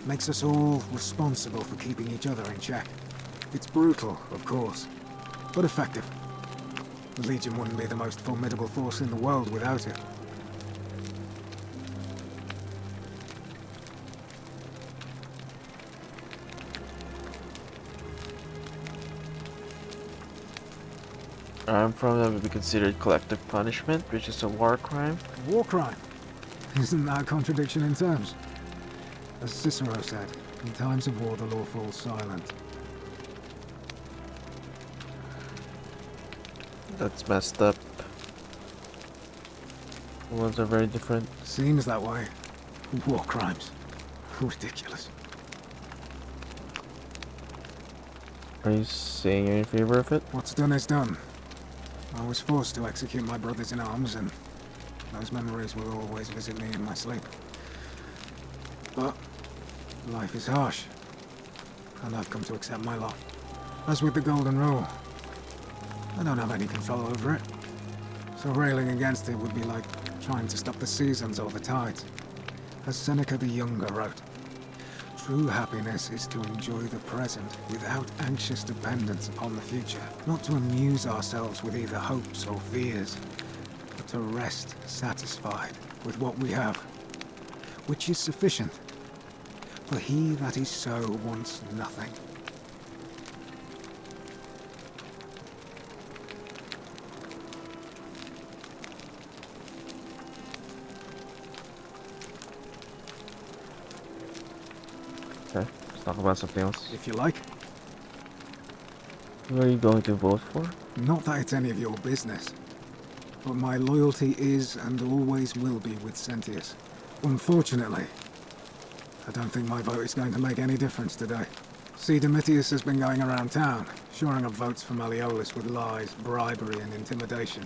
Speaker 8: Makes us all responsible for keeping each other in check. It's brutal, of course, but effective. The Legion wouldn't be the most formidable force in the world without it.
Speaker 1: Armed from them would be considered collective punishment, which is a war crime.
Speaker 8: War crime? Isn't that a contradiction in terms? As Cicero said, in times of war the law falls silent.
Speaker 1: That's messed up. The ones are very different.
Speaker 8: Seems that way. War crimes. Ridiculous.
Speaker 1: Are you saying you're in favor of it?
Speaker 8: What's done is done. I was forced to execute my brothers in arms, and those memories will always visit me in my sleep. But life is harsh, and I've come to accept my lot. As with the Golden Rule, I don't have any control over it, so railing against it would be like trying to stop the seasons or the tides. As Seneca the Younger wrote, true happiness is to enjoy the present without anxious dependence upon the future, not to amuse ourselves with either hopes or fears, but to rest satisfied with what we have, which is sufficient. For he that is so wants nothing.
Speaker 1: Okay, let's talk about something else.
Speaker 8: If you like.
Speaker 1: Who are you going to vote for?
Speaker 8: Not that it's any of your business, but my loyalty is and always will be with Sentius. Unfortunately, I don't think my vote is going to make any difference today. See, Domitius has been going around town, shoring up votes for Malleolus with lies, bribery, and intimidation.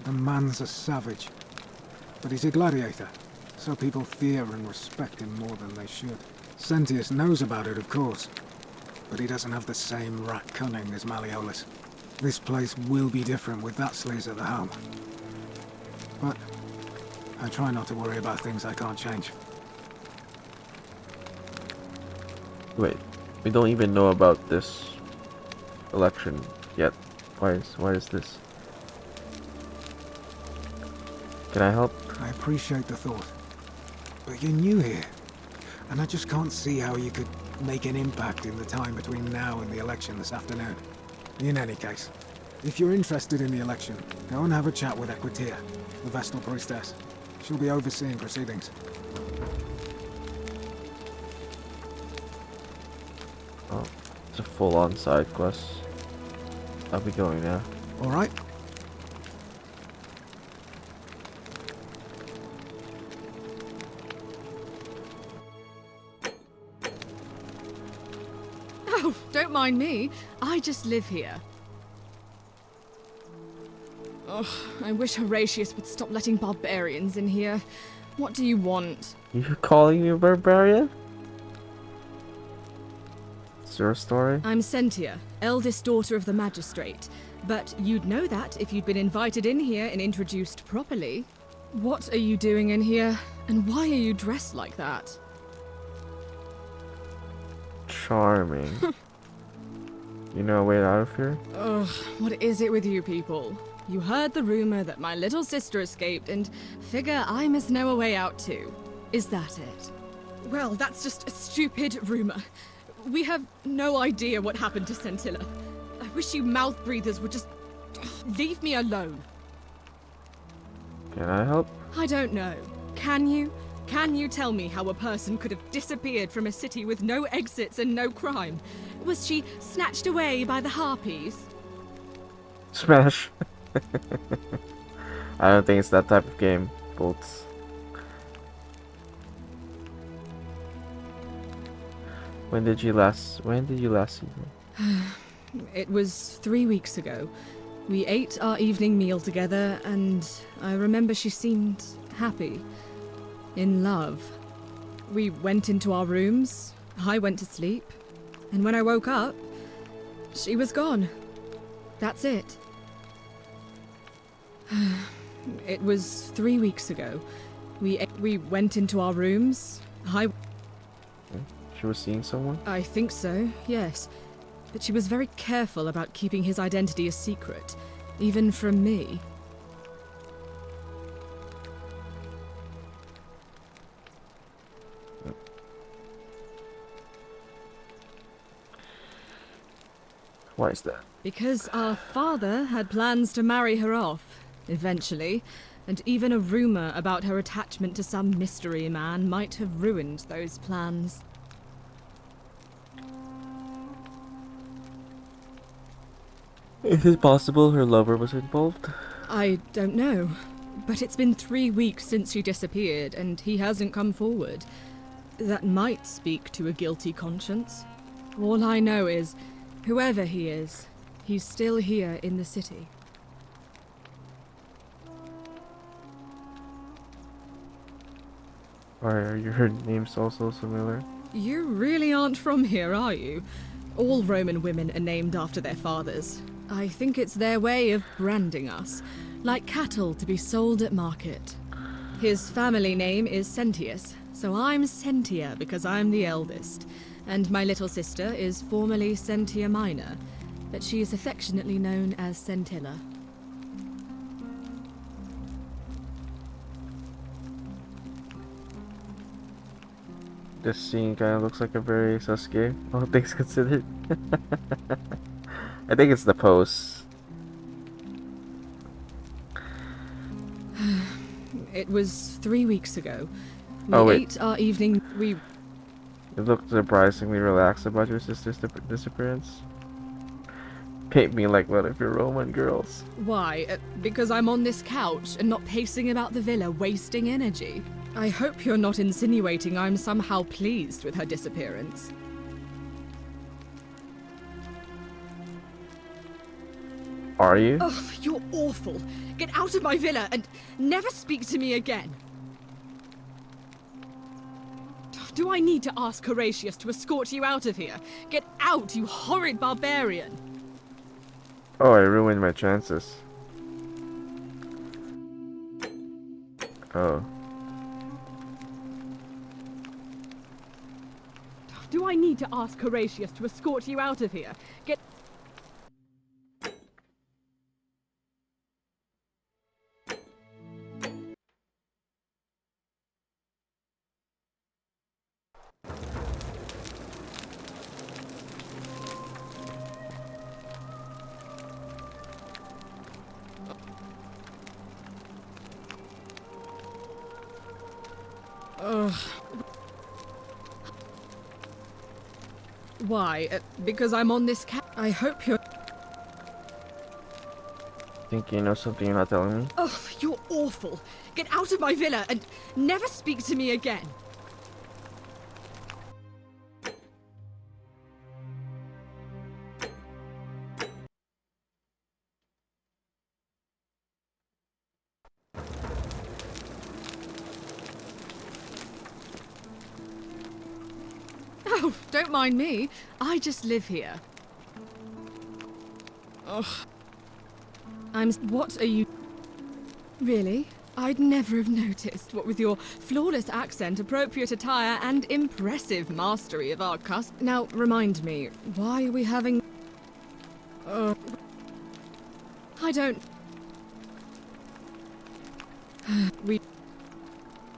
Speaker 8: The man's a savage, but he's a gladiator, so people fear and respect him more than they should. Sentius knows about it, of course, but he doesn't have the same rat cunning as Malleolus. This place will be different with that sleaze at the helm. But I try not to worry about things I can't change.
Speaker 1: Wait, we don't even know about this election yet. Why is this? Can I help?
Speaker 8: I appreciate the thought. But you're new here, and I just can't see how you could make an impact in the time between now and the election this afternoon. In any case, if you're interested in the election, go and have a chat with Equitia, the Vestal Priestess. She'll be overseeing proceedings.
Speaker 1: Oh, it's a full-on side quest. I'll be going now.
Speaker 8: All right?
Speaker 9: Oh, don't mind me. I just live here. Ugh, I wish Horatius would stop letting barbarians in here. What do you want?
Speaker 1: You calling me a barbarian? Is your story?
Speaker 9: I'm Sentia, eldest daughter of the magistrate. But you'd know that if you'd been invited in here and introduced properly. What are you doing in here? And why are you dressed like that?
Speaker 1: Charming. You know a way out of here?
Speaker 9: Ugh, what is it with you people? You heard the rumor that my little sister escaped and figure I must know a way out too. Is that it? Well, that's just a stupid rumor. We have no idea what happened to Scintilla. I wish you mouth breathers would just leave me alone.
Speaker 1: Can I help?
Speaker 9: I don't know. Can you? Can you tell me how a person could have disappeared from a city with no exits and no crime? Was she snatched away by the harpies?
Speaker 1: Smash. I don't think it's that type of game, Bolts. When did you last see her?
Speaker 9: It was 3 weeks ago. We ate our evening meal together, and I remember she seemed happy. In love. We went into our rooms, I went to sleep, and when I woke up, she was gone. That's it. It was 3 weeks ago. We went into our rooms,
Speaker 1: She was seeing someone?
Speaker 9: I think so, yes. But she was very careful about keeping his identity a secret, even from me.
Speaker 1: Why is that?
Speaker 9: Because our father had plans to marry her off, eventually, and even a rumor about her attachment to some mystery man might have ruined those plans.
Speaker 1: Is it possible her lover was involved?
Speaker 9: I don't know, but it's been 3 weeks since she disappeared, and he hasn't come forward. That might speak to a guilty conscience. All I know is, whoever he is, he's still here in the city.
Speaker 1: Why are your names also similar?
Speaker 9: You really aren't from here, are you? All Roman women are named after their fathers. I think it's their way of branding us, like cattle to be sold at market. His family name is Sentius, so I'm Sentia because I'm the eldest, and my little sister is formerly Sentia Minor, but she is affectionately known as Scintilla.
Speaker 1: This scene kind of looks like a very Sasuke, all things considered. I think it's the pose.
Speaker 9: It was 3 weeks ago.
Speaker 1: Oh,
Speaker 9: We
Speaker 1: wait.
Speaker 9: ate our evening...
Speaker 1: You look surprisingly relaxed about your sister's disappearance. Paint me like one of your Roman girls.
Speaker 9: Why? Because I'm on this couch and not pacing about the villa, wasting energy. I hope you're not insinuating I'm somehow pleased with her disappearance.
Speaker 1: Are you?
Speaker 9: Ugh, you're awful. Get out of my villa and never speak to me again. Do Do I need to ask Horatius to escort you out of here? Get out, you horrid barbarian!
Speaker 1: Oh, I ruined my chances. Oh.
Speaker 9: Do I need to ask Horatius to escort you out of here? Get... Why? Because I'm on this I hope you're...
Speaker 1: Think you know something you're not telling me?
Speaker 9: Oh, you're awful. Get out of my villa and never speak to me again. Oh, don't mind me. I just live here. Ugh. What are you... Really? I'd never have noticed, what with your flawless accent, appropriate attire, and impressive mastery of our Now, remind me, why are we having... I don't...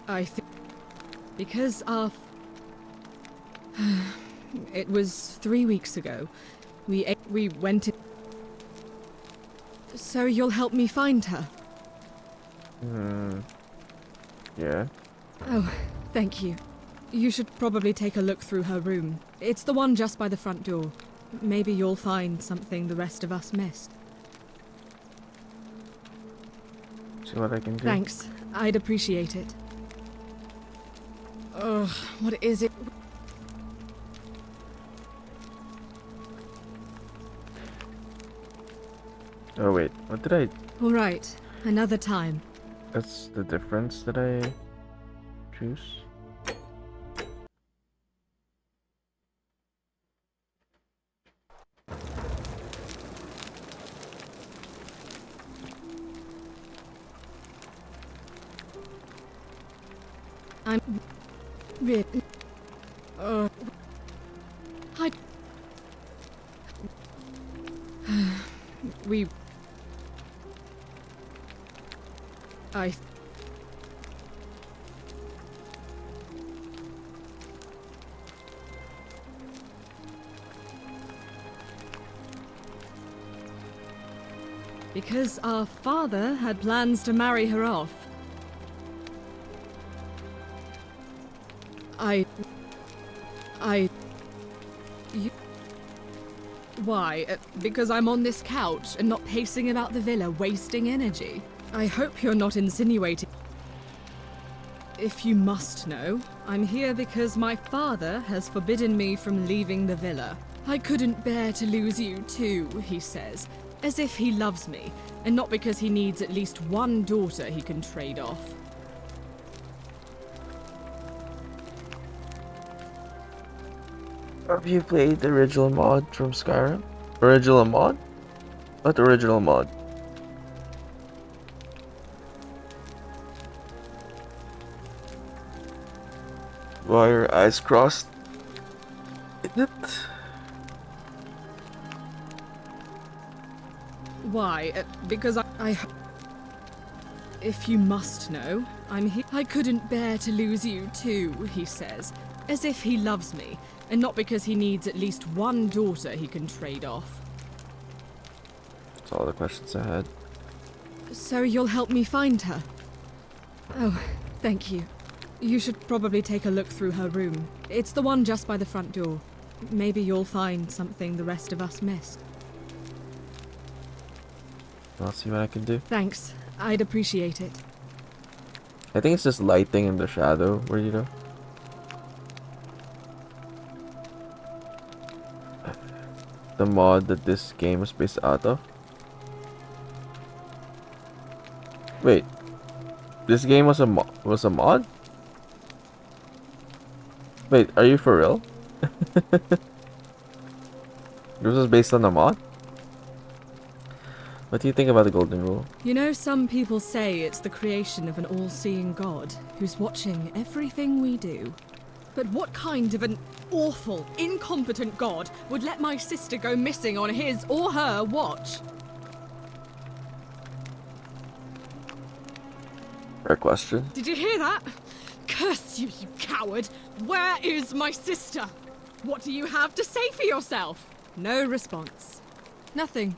Speaker 9: I think... Because our... It was 3 weeks ago. We went in... So you'll help me find her?
Speaker 1: Yeah.
Speaker 9: Oh, thank you. You should probably take a look through her room. It's the one just by the front door. Maybe you'll find something the rest of us missed.
Speaker 1: See what I can do.
Speaker 9: Thanks. I'd appreciate it. Ugh, what is it?
Speaker 1: Oh wait, what did I...
Speaker 9: All right, another time.
Speaker 1: That's the difference that I choose?
Speaker 9: I'm... Really... I... We... I... Because our father had plans to marry her off. Why? Because I'm on this couch and not pacing about the villa, wasting energy. I hope you're not insinuating... If you must know, I'm here because my father has forbidden me from leaving the villa. I couldn't bear to lose you too, he says, as if he loves me, and not because he needs at least one daughter he can trade off.
Speaker 1: Have you played the original mod from Skyrim? Original mod? What original mod? Why are your eyes crossed? Is it?
Speaker 9: Why? Because I... If you must know, I'm here... I couldn't bear to lose you too, he says, as if he loves me, and not because he needs at least one daughter he can trade off.
Speaker 1: That's all the questions I had.
Speaker 9: So you'll help me find her? Oh, thank you. You should probably take a look through her room. It's the one just by the front door. Maybe you'll find something the rest of us missed.
Speaker 1: I'll see what I can do.
Speaker 9: Thanks. I'd appreciate it.
Speaker 1: I think it's just lighting in the shadow, where you know. The mod that this game is based out of. Wait, this game was a mod? Wait, are you for real? This was based on a mod? What do you think about the Golden Rule?
Speaker 9: You know, some people say it's the creation of an all-seeing god who's watching everything we do. But what kind of an awful, incompetent god would let my sister go missing on his or her watch?
Speaker 1: Fair question.
Speaker 9: Did you hear that? Curse you, you coward! Where is my sister? What do you have to say for yourself? No response. Nothing.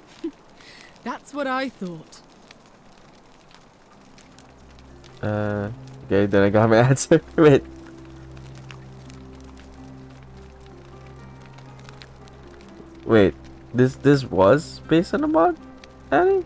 Speaker 9: That's what I thought.
Speaker 1: Okay, then I got my answer. Wait. Wait, this was based on a mod, Annie?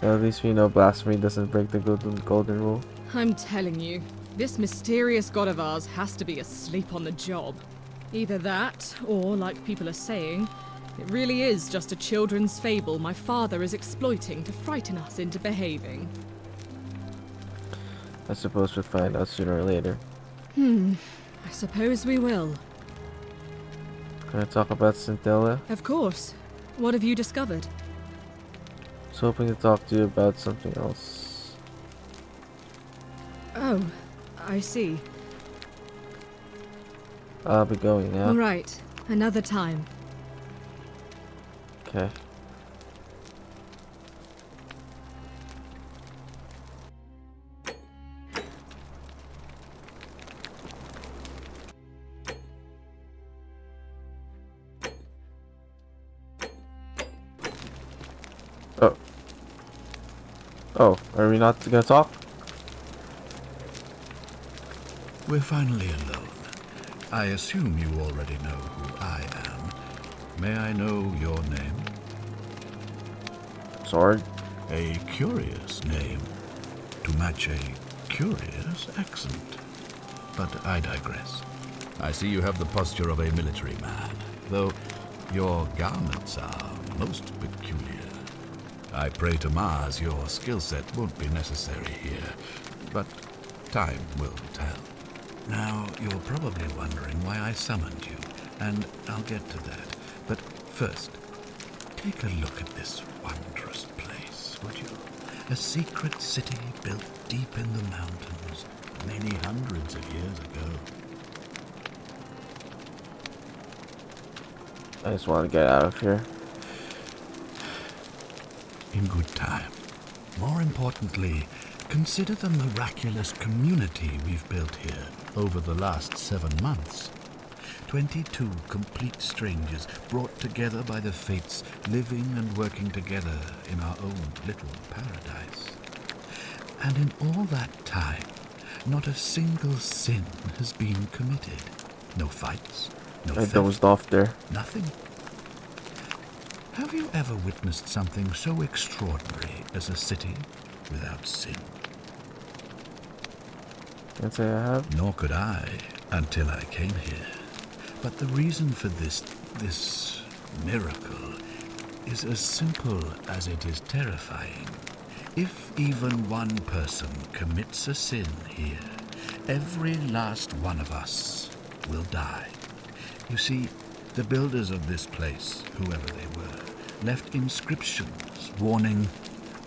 Speaker 1: At least we know blasphemy doesn't break the golden rule.
Speaker 9: I'm telling you, this mysterious god of ours has to be asleep on the job. Either that, or, like people are saying, it really is just a children's fable my father is exploiting to frighten us into behaving.
Speaker 1: I suppose we'll find out sooner or later.
Speaker 9: I suppose we will.
Speaker 1: Can I talk about Scintilla?
Speaker 9: Of course. What have you discovered?
Speaker 1: I was hoping to talk to you about something else.
Speaker 9: Oh, I see.
Speaker 1: I'll be going now.
Speaker 9: All right, another time.
Speaker 1: Okay. Oh. Oh, are we not gonna talk?
Speaker 5: We're finally alone. I assume you already know who I am. May I know your name?
Speaker 1: Sword?
Speaker 5: A curious name to match a curious accent. But I digress. I see you have the posture of a military man, though your garments are most peculiar. I pray to Mars your skill set won't be necessary here, but time will tell. Now, you're probably wondering why I summoned you, and I'll get to that. But first, take a look at this wondrous place, would you? A secret city built deep in the mountains, many hundreds of years ago.
Speaker 1: I just want to get out of here.
Speaker 5: In good time. More importantly, consider the miraculous community we've built here over the last 7 months. 22 complete strangers brought together by the fates, living and working together in our own little paradise. And in all that time, not a single sin has been committed. No fights, no
Speaker 1: I
Speaker 5: theft,
Speaker 1: dozed off there.
Speaker 5: nothing. Have you ever witnessed something so extraordinary as a city without sin?
Speaker 1: Can't say I have.
Speaker 5: Nor could I, until I came here. But the reason for this miracle is as simple as it is terrifying. If even one person commits a sin here, every last one of us will die. You see, the builders of this place, whoever they were, left inscriptions warning,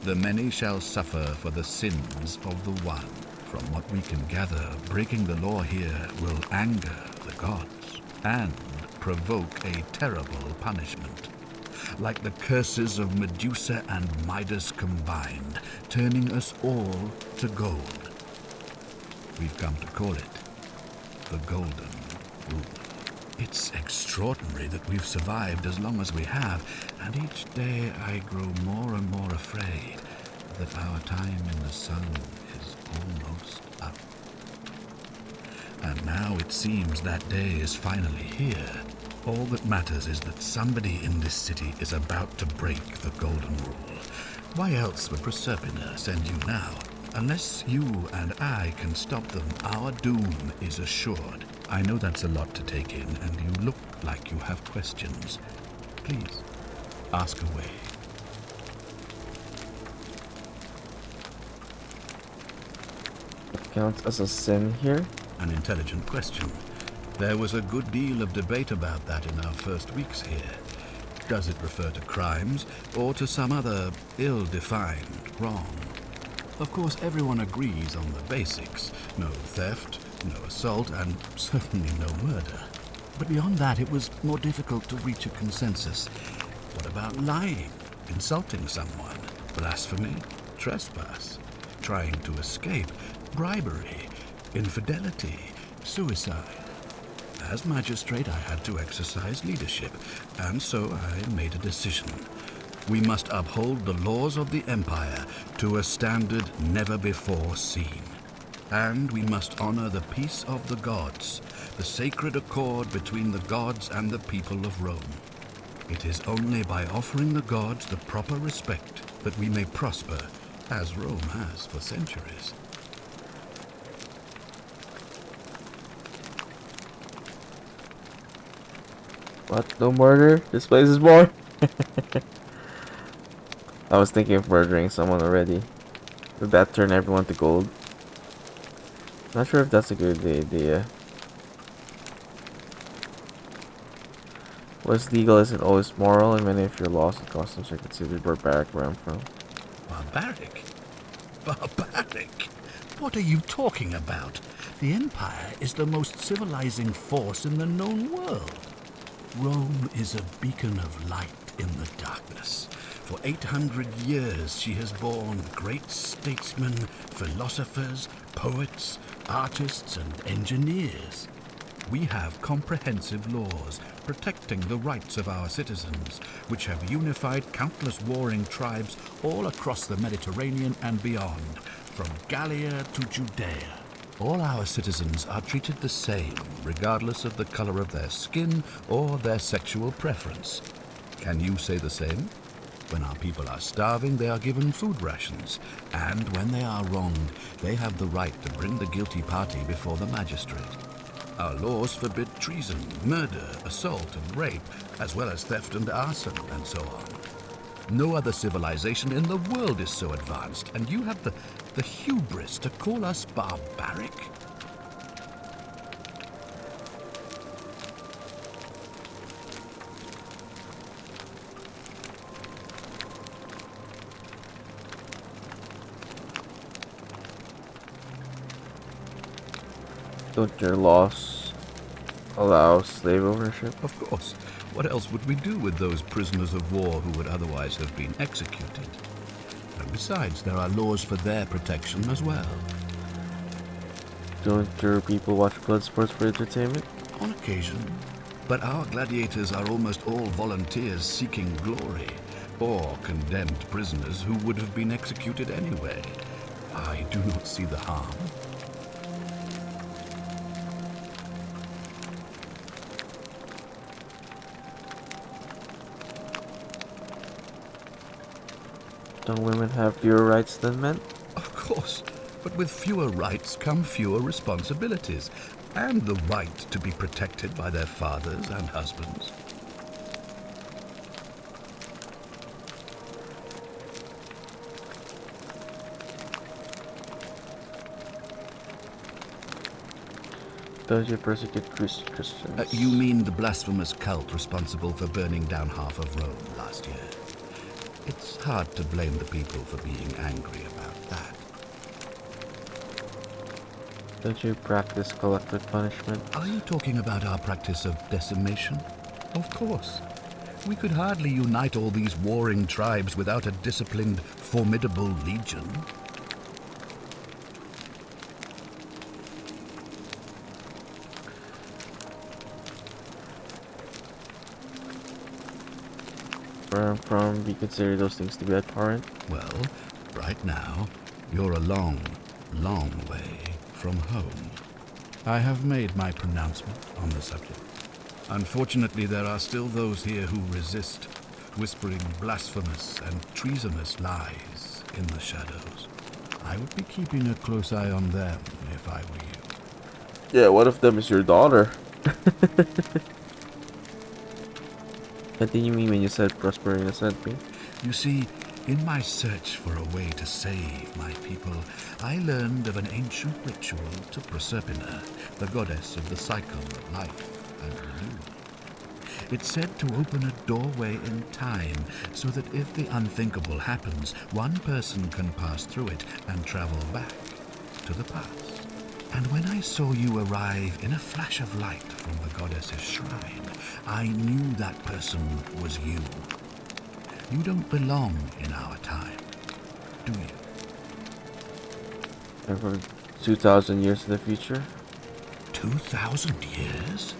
Speaker 5: "The many shall suffer for the sins of the one." From what we can gather, breaking the law here will anger the gods and provoke a terrible punishment. Like the curses of Medusa and Midas combined, turning us all to gold. We've come to call it the Golden Rule. It's extraordinary that we've survived as long as we have, and each day I grow more and more afraid that our time in the sun is almost up. And now it seems that day is finally here. All that matters is that somebody in this city is about to break the Golden Rule. Why else would Proserpina send you now? Unless you and I can stop them, our doom is assured. I know that's a lot to take in, and you look like you have questions. Please, ask away.
Speaker 1: It counts as a sin here?
Speaker 5: An intelligent question. There was a good deal of debate about that in our first weeks here. Does it refer to crimes or to some other ill-defined wrong? Of course, everyone agrees on the basics. No theft, no assault, and certainly no murder. But beyond that, it was more difficult to reach a consensus. What about lying, insulting someone, blasphemy, trespass, trying to escape, bribery, infidelity, suicide? As magistrate, I had to exercise leadership, and so I made a decision. We must uphold the laws of the Empire to a standard never before seen. And we must honor the peace of the gods, the sacred accord between the gods and the people of Rome. It is only by offering the gods the proper respect that we may prosper, as Rome has for centuries.
Speaker 1: What? No murder? This place is more? I was thinking of murdering someone already. Did that turn everyone to gold? Not sure if that's a good idea. What's legal isn't always moral, and many of your laws and customs are considered barbaric where I'm from.
Speaker 5: Barbaric? Barbaric? What are you talking about? The Empire is the most civilizing force in the known world. Rome is a beacon of light in the darkness. For 800 years she has borne great statesmen, philosophers, poets, artists, and engineers. We have comprehensive laws protecting the rights of our citizens, which have unified countless warring tribes all across the Mediterranean and beyond, from Gallia to Judea. All our citizens are treated the same, regardless of the color of their skin or their sexual preference. Can you say the same? When our people are starving, they are given food rations, and when they are wronged, they have the right to bring the guilty party before the magistrate. Our laws forbid treason, murder, assault, and rape, as well as theft and arson, and so on. No other civilization in the world is so advanced, and you have the hubris to call us barbaric?
Speaker 1: Don't your laws allow slave ownership?
Speaker 5: Of course. What else would we do with those prisoners of war who would otherwise have been executed? And besides, there are laws for their protection as well.
Speaker 1: Don't your people watch blood sports for entertainment?
Speaker 5: On occasion. But our gladiators are almost all volunteers seeking glory, or condemned prisoners who would have been executed anyway. I do not see the harm.
Speaker 1: Don't women have fewer rights than men?
Speaker 5: Of course, but with fewer rights come fewer responsibilities, and the right to be protected by their fathers and husbands.
Speaker 1: Don't you persecute Christians?
Speaker 5: You mean the blasphemous cult responsible for burning down half of Rome last year? It's hard to blame the people for being angry about that.
Speaker 1: Don't you practice collective punishment?
Speaker 5: Are you talking about our practice of decimation? Of course. We could hardly unite all these warring tribes without a disciplined, formidable legion.
Speaker 1: Where I'm from, we consider those things to be abhorrent.
Speaker 5: Well, right now, you're a long, long way from home. I have made my pronouncement on the subject. Unfortunately, there are still those here who resist, whispering blasphemous and treasonous lies in the shadows. I would be keeping a close eye on them if I were you.
Speaker 1: Yeah, one of them is your daughter. Continue me when you said Prospering sent me.
Speaker 5: You see, in my search for a way to save my people, I learned of an ancient ritual to Proserpina, the goddess of the cycle of life and renewal. It's said to open a doorway in time, so that if the unthinkable happens, one person can pass through it and travel back to the past. And when I saw you arrive in a flash of light from the goddess's shrine, I knew that person was you. You don't belong in our time, do you?
Speaker 1: And for 2,000 years in the future?
Speaker 5: 2,000 years?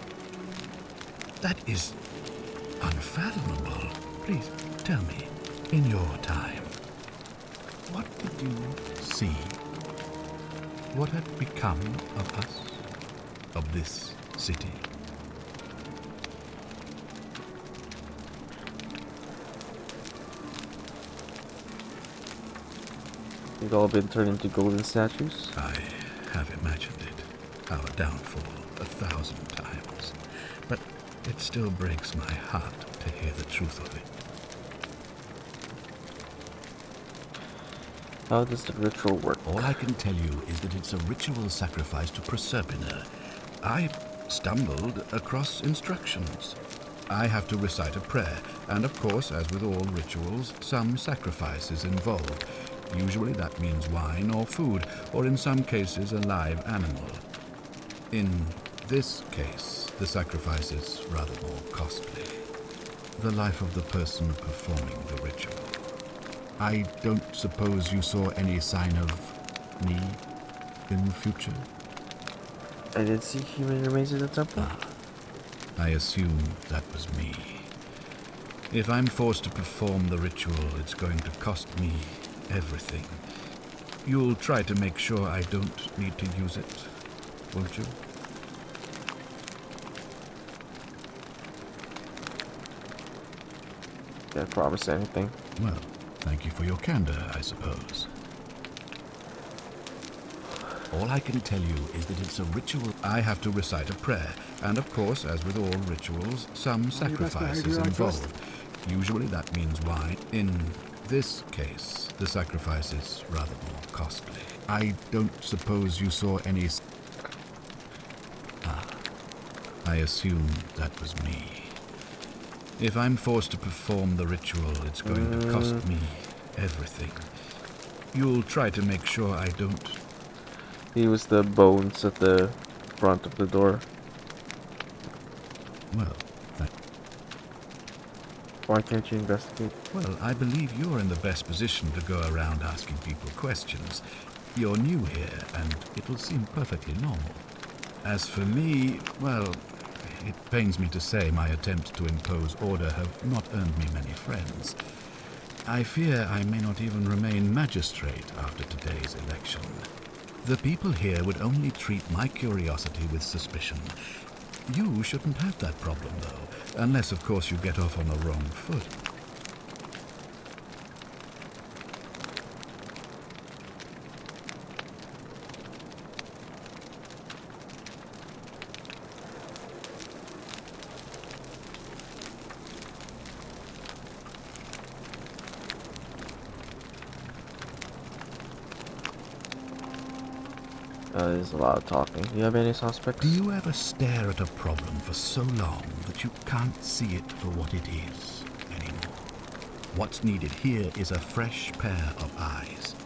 Speaker 5: That is unfathomable. Please tell me, in your time, what did you see? What had become of us, of this city?
Speaker 1: They've all been turned into golden statues?
Speaker 5: I have imagined it, our downfall 1,000 times, but it still breaks my heart to hear the truth of it.
Speaker 1: How does the ritual work?
Speaker 5: All I can tell you is that it's a ritual sacrifice to Proserpina. I stumbled across instructions. I have to recite a prayer, and of course, as with all rituals, some sacrifice is involved. Usually that means wine or food, or in some cases a live animal. In this case, the sacrifice is rather more costly. The life of the person performing the ritual. I don't suppose you saw any sign of me in the future?
Speaker 1: I didn't see human remains in the temple?
Speaker 5: I assume that was me. If I'm forced to perform the ritual, it's going to cost me everything. You'll try to make sure I don't need to use it, won't you?
Speaker 1: Can't promise anything.
Speaker 5: Well, thank you for your candor, I suppose. All I can tell you is that it's a ritual. I have to recite a prayer, and of course, as with all rituals, some sacrifice is involved. Usually that means wine. In this case, the sacrifice is rather more costly. I don't suppose you saw any... I assume that was me. If I'm forced to perform the ritual, it's going to cost me everything. You'll try to make sure I don't...
Speaker 1: He was the bones at the front of the door.
Speaker 5: Well,
Speaker 1: why can't you investigate?
Speaker 5: Well, I believe you're in the best position to go around asking people questions. You're new here, and it'll seem perfectly normal. As for me, well, it pains me to say my attempts to impose order have not earned me many friends. I fear I may not even remain magistrate after today's election. The people here would only treat my curiosity with suspicion. You shouldn't have that problem, though, unless, of course, you get off on the wrong foot.
Speaker 1: There's a lot of talking. Do you have any suspects?
Speaker 5: Do you ever stare at a problem for so long that you can't see it for what it is anymore? What's needed here is a fresh pair of eyes.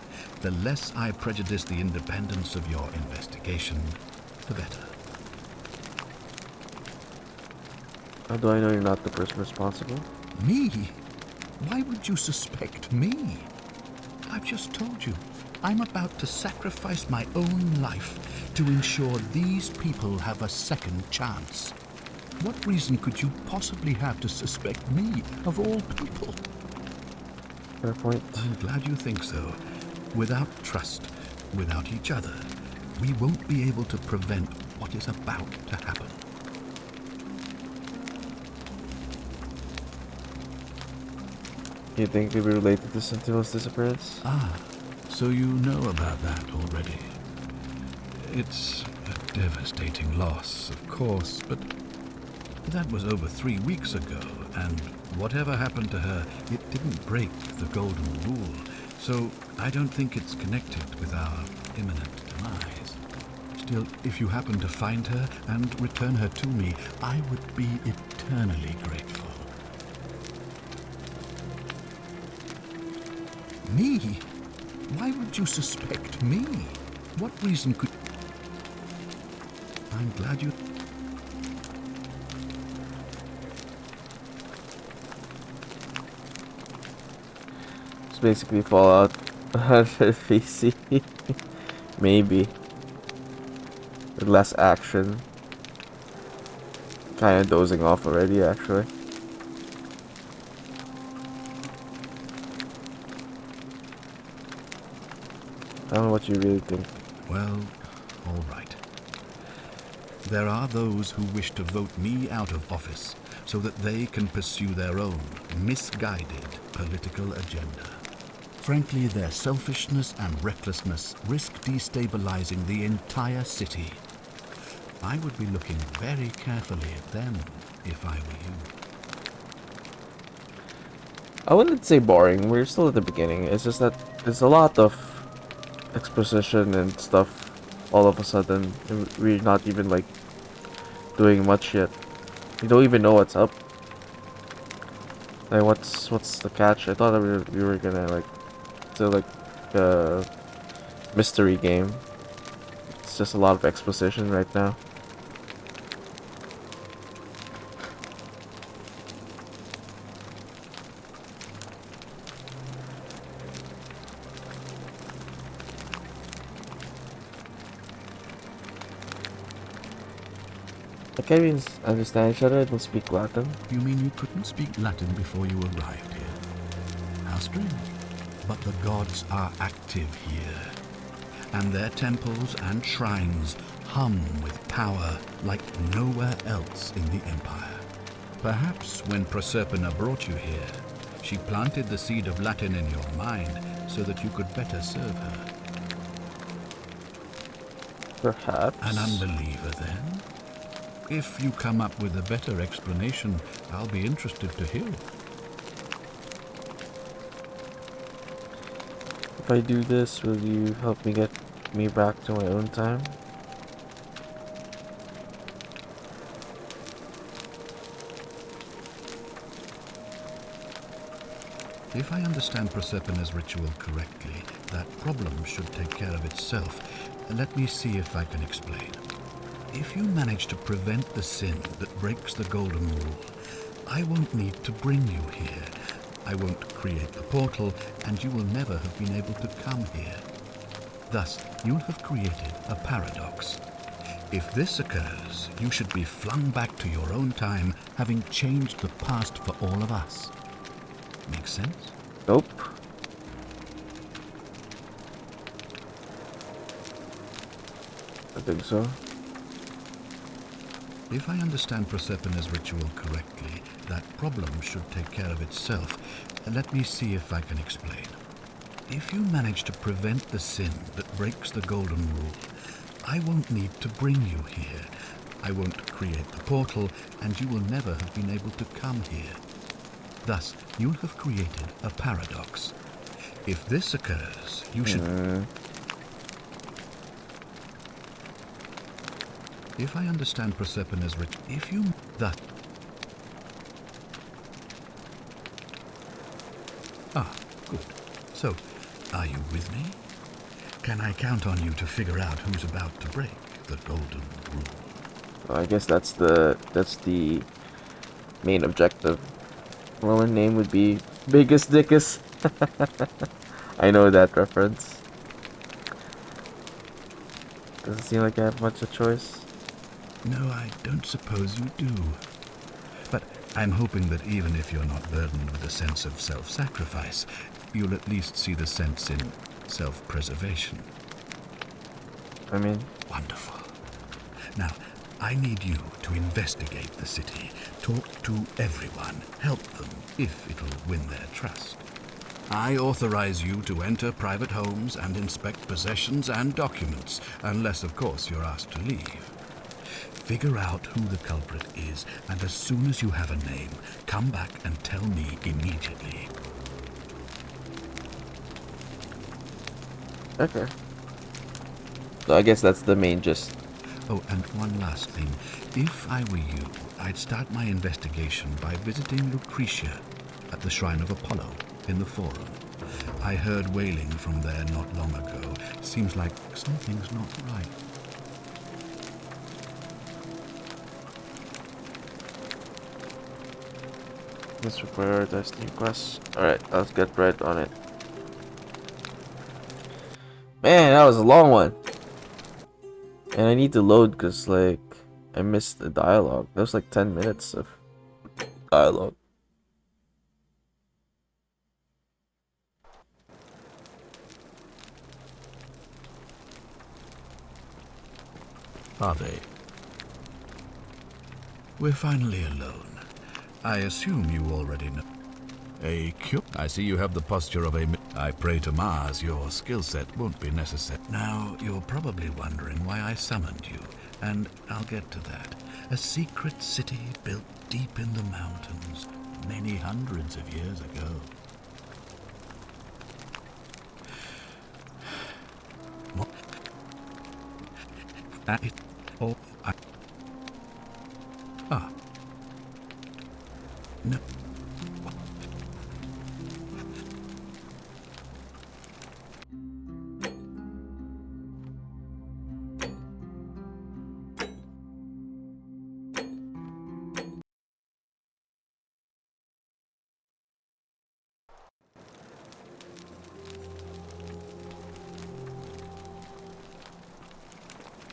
Speaker 5: The less I prejudice the independence of your investigation, the better.
Speaker 1: How do I know you're not the person responsible?
Speaker 5: Me? Why would you suspect me? I've just told you. I'm about to sacrifice my own life to ensure these people have a second chance. What reason could you possibly have to suspect me, of all people?
Speaker 1: Fair point.
Speaker 5: I'm glad you think so. Without trust, without each other, we won't be able to prevent what is about to happen.
Speaker 1: Do you think we be related to Sentinel's disappearance?
Speaker 5: Ah, So you know about that already. It's a devastating loss, of course, but that was over 3 weeks ago, and whatever happened to her, it didn't break the golden rule, so I don't think it's connected with our imminent demise. Still, if you happen to find her and return her to me, I would be eternally grateful. Me? Why would you suspect me? What reason could... I'm glad you...
Speaker 1: It's basically Fallout PC. Maybe. With less action. Kinda dozing off already, actually. I don't know what you really think.
Speaker 5: Well, all right. There are those who wish to vote me out of office so that they can pursue their own misguided political agenda. Frankly, their selfishness and recklessness risk destabilizing the entire city. I would be looking very carefully at them if I were you.
Speaker 1: I wouldn't say boring. We're still at the beginning. It's just that there's a lot of exposition and stuff all of a sudden. We're not even like doing much yet. We don't even know what's up. Like what's the catch? I thought that we were gonna like do like a mystery game. It's just a lot of exposition right now. I can't even understand each other. I don't speak Latin.
Speaker 5: You mean you couldn't speak Latin before you arrived here? How strange. But the gods are active here, and their temples and shrines hum with power like nowhere else in the Empire. Perhaps when Proserpina brought you here, she planted the seed of Latin in your mind so that you could better serve her.
Speaker 1: Perhaps.
Speaker 5: An unbeliever, then? If you come up with a better explanation, I'll be interested to hear it.
Speaker 1: If I do this, will you help me get me back to my own time?
Speaker 5: If I understand Proserpina's ritual correctly, that problem should take care of itself. Let me see if I can explain. If you manage to prevent the sin that breaks the golden rule, I won't need to bring you here. I won't create the portal, and you will never have been able to come here. Thus, you'll have created a paradox. If this occurs, you should be flung back to your own time, having changed the past for all of us. Make sense?
Speaker 1: Nope. I think so.
Speaker 5: If I understand Proserpina's ritual correctly, that problem should take care of itself. Let me see if I can explain. If you manage to prevent the sin that breaks the golden rule, I won't need to bring you here. I won't create the portal, and you will never have been able to come here. Thus, you'll have created a paradox. If this occurs, you should... If I understand Proserpina's ritual, if you... That... Ah, good. So, are you with me? Can I count on you to figure out who's about to break the golden rule?
Speaker 1: Well, I guess that's the main objective. Roman name would be Biggest Dickus. I know that reference. Doesn't seem like I have much of a choice.
Speaker 5: No, I don't suppose you do. But I'm hoping that even if you're not burdened with a sense of self-sacrifice, you'll at least see the sense in self-preservation.
Speaker 1: I mean...
Speaker 5: Wonderful. Now, I need you to investigate the city, talk to everyone, help them if it'll win their trust. I authorize you to enter private homes and inspect possessions and documents, unless, of course, you're asked to leave. Figure out who the culprit is, and as soon as you have a name, come back and tell me immediately.
Speaker 1: Okay. So I guess that's the main gist.
Speaker 5: Oh, and one last thing. If I were you, I'd start my investigation by visiting Lucretia at the Shrine of Apollo in the Forum. I heard wailing from there not long ago. Seems like something's not right.
Speaker 1: Let's prioritize new quests. Alright, let's get right on it. Man, that was a long one. And I need to load because, like, I missed the dialogue. That was like 10 minutes of dialogue.
Speaker 5: Are they? We're finally alone. I assume you already know. A cure? I see you have the posture of a... I pray to Mars your skill set won't be necessary. Now, you're probably wondering why I summoned you, and I'll get to that. A secret city built deep in the mountains, many hundreds of years ago. What? No.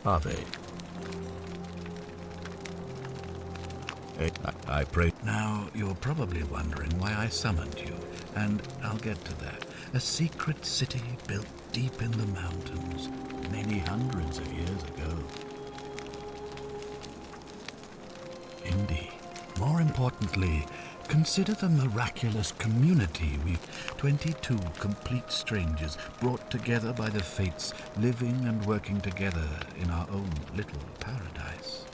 Speaker 5: Are they? I pray. Now, you're probably wondering why I summoned you, and I'll get to that. A secret city built deep in the mountains, many hundreds of years ago. Indeed. More importantly, consider the miraculous community we've 22 complete strangers brought together by the fates, living and working together in our own little paradise.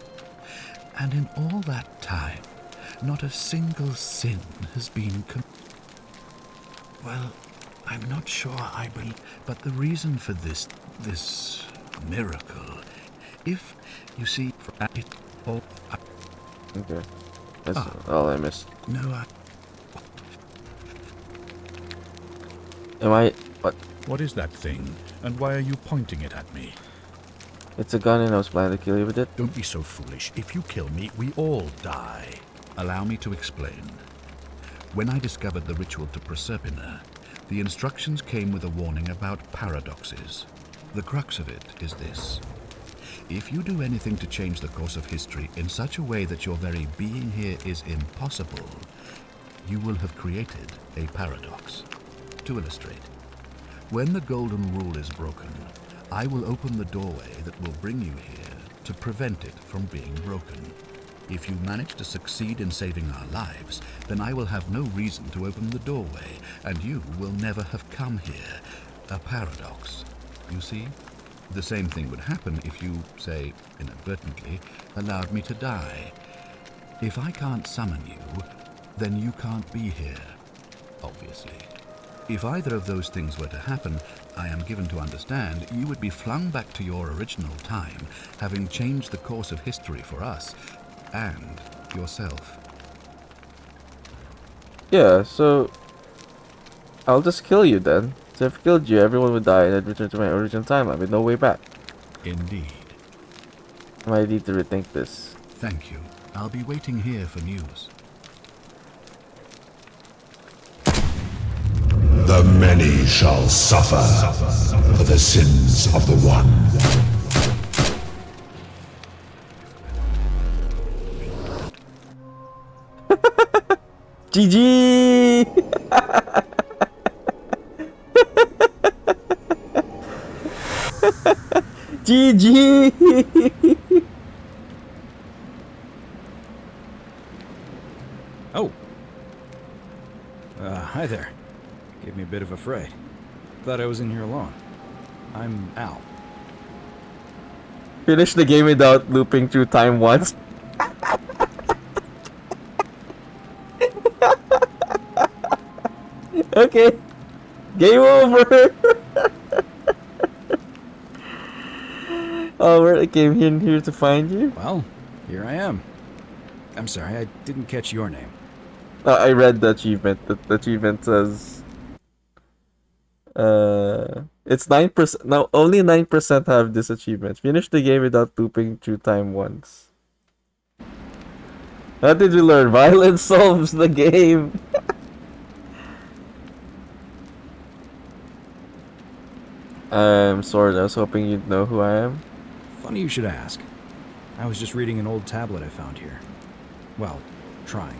Speaker 5: And in all that time, not a single sin has been Well, I'm not sure I believe, but the reason for this miracle, if you see, it all.
Speaker 1: Okay. That's all I missed.
Speaker 5: No,
Speaker 1: Am I... What?
Speaker 5: What is that thing, and why are you pointing it at me?
Speaker 1: It's a gun and I was planning to kill you with it.
Speaker 5: Don't be so foolish. If you kill me, we all die. Allow me to explain. When I discovered the ritual to Proserpina, the instructions came with a warning about paradoxes. The crux of it is this. If you do anything to change the course of history in such a way that your very being here is impossible, you will have created a paradox. To illustrate, when the golden rule is broken, I will open the doorway that will bring you here to prevent it from being broken. If you manage to succeed in saving our lives, then I will have no reason to open the doorway, and you will never have come here. A paradox, you see? The same thing would happen if you, say, inadvertently, allowed me to die. If I can't summon you, then you can't be here, obviously. If either of those things were to happen, I am given to understand you would be flung back to your original time, having changed the course of history for us and yourself.
Speaker 1: Yeah, so... I'll just kill you then. So if I killed you, everyone would die and I'd return to my original timeline with no way back.
Speaker 5: Indeed.
Speaker 1: I might need to rethink this.
Speaker 5: Thank you. I'll be waiting here for news.
Speaker 10: The many shall suffer for the sins of the one.
Speaker 1: GG! GG!
Speaker 5: Oh. Hi there. Gave me a bit of a fright. Thought I was in here alone. I'm Al.
Speaker 1: Finish the game without looping through time once. Okay. Game over. Oh, I came in here to find you.
Speaker 5: Well, here I am. I'm sorry, I didn't catch your name.
Speaker 1: I read the achievement. The achievement says, it's 9%. Now only 9% have this achievement. Finish the game without looping through time once. How did we learn? Violence solves the game. I'm sorry. I was hoping you'd know who I am.
Speaker 5: Funny you should ask. I was just reading an old tablet I found here. Well, trying.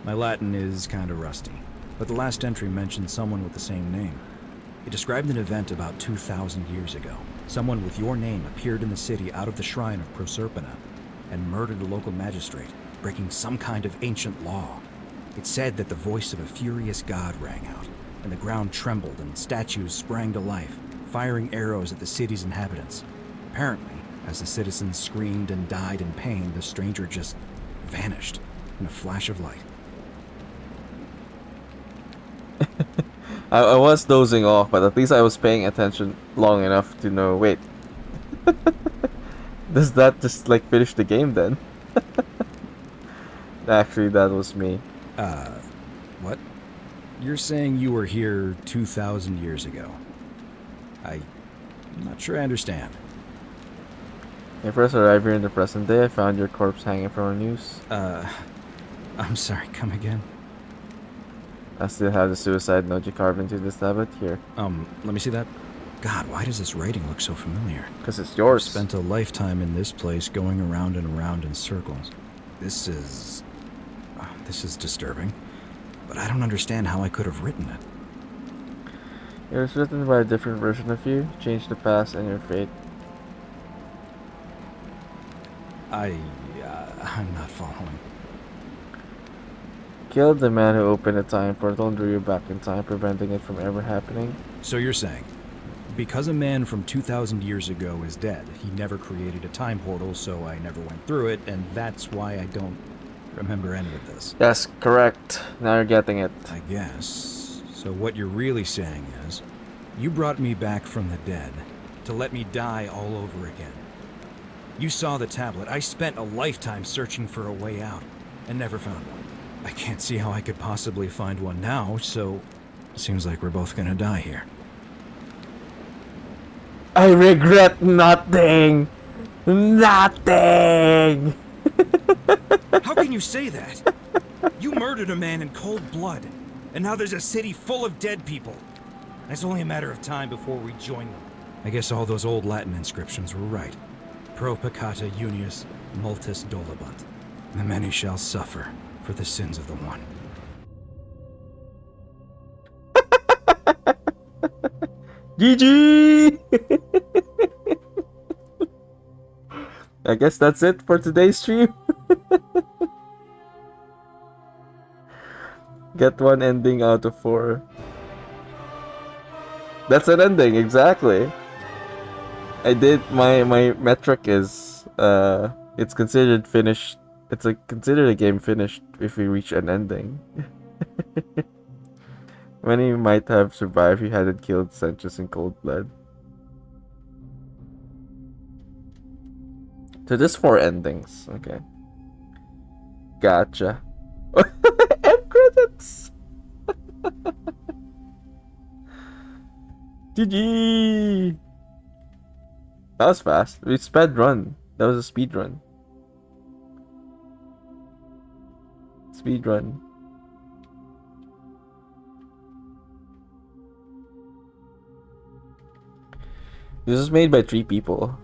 Speaker 5: My Latin is kinda rusty, but the last entry mentioned someone with the same name. It described an event about 2,000 years ago. Someone with your name appeared in the city out of the shrine of Proserpina and murdered a local magistrate, breaking some kind of ancient law. It said that the voice of a furious god rang out, and the ground trembled and statues sprang to life, firing arrows at the city's inhabitants. Apparently, as the citizens screamed and died in pain, the stranger just vanished in a flash of light.
Speaker 1: I was dozing off, but at least I was paying attention long enough to know, wait. Does that just like finish the game then? Actually, that was me.
Speaker 5: What? You're saying you were here 2,000 years ago? I'm not sure I understand.
Speaker 1: When I first arrived here in the present day, I found your corpse hanging from a noose.
Speaker 5: I'm sorry, come again?
Speaker 1: I still have the suicide note you carved into this tablet here.
Speaker 5: Let me see that. God, why does this writing look so familiar?
Speaker 1: Because it's yours.
Speaker 5: Spent a lifetime in this place going around and around in circles. This is disturbing. But I don't understand how I could have written it.
Speaker 1: It was written by a different version of you. Change the past and your fate.
Speaker 5: I'm not following.
Speaker 1: Killed the man who opened a time portal and drew you back in time, preventing it from ever happening.
Speaker 5: So you're saying, because a man from 2,000 years ago is dead, he never created a time portal, so I never went through it, and that's why I don't remember any of this.
Speaker 1: Yes, correct. Now you're getting it.
Speaker 5: I guess. So what you're really saying is, you brought me back from the dead to let me die all over again. You saw the tablet. I spent a lifetime searching for a way out, and never found one. I can't see how I could possibly find one now, so it seems like we're both gonna die here.
Speaker 1: I regret nothing. Nothing.
Speaker 5: How can you say that? You murdered a man in cold blood, and now there's a city full of dead people. And it's only a matter of time before we join them. I guess all those old Latin inscriptions were right. Pro peccata unius multis dolabunt. The many shall suffer for the sins of the one.
Speaker 1: GG! I guess that's it for today's stream. Get one ending out of 4. That's an ending, exactly. I did my metric is it's considered finished. It's considered a game finished if we reach an ending. Many might have survived if you hadn't killed Sanchez in cold blood. So just 4 endings, okay. Gotcha. End credits. GG. That was fast. We sped run. That was a speed run. Speed run. This is made by 3 people.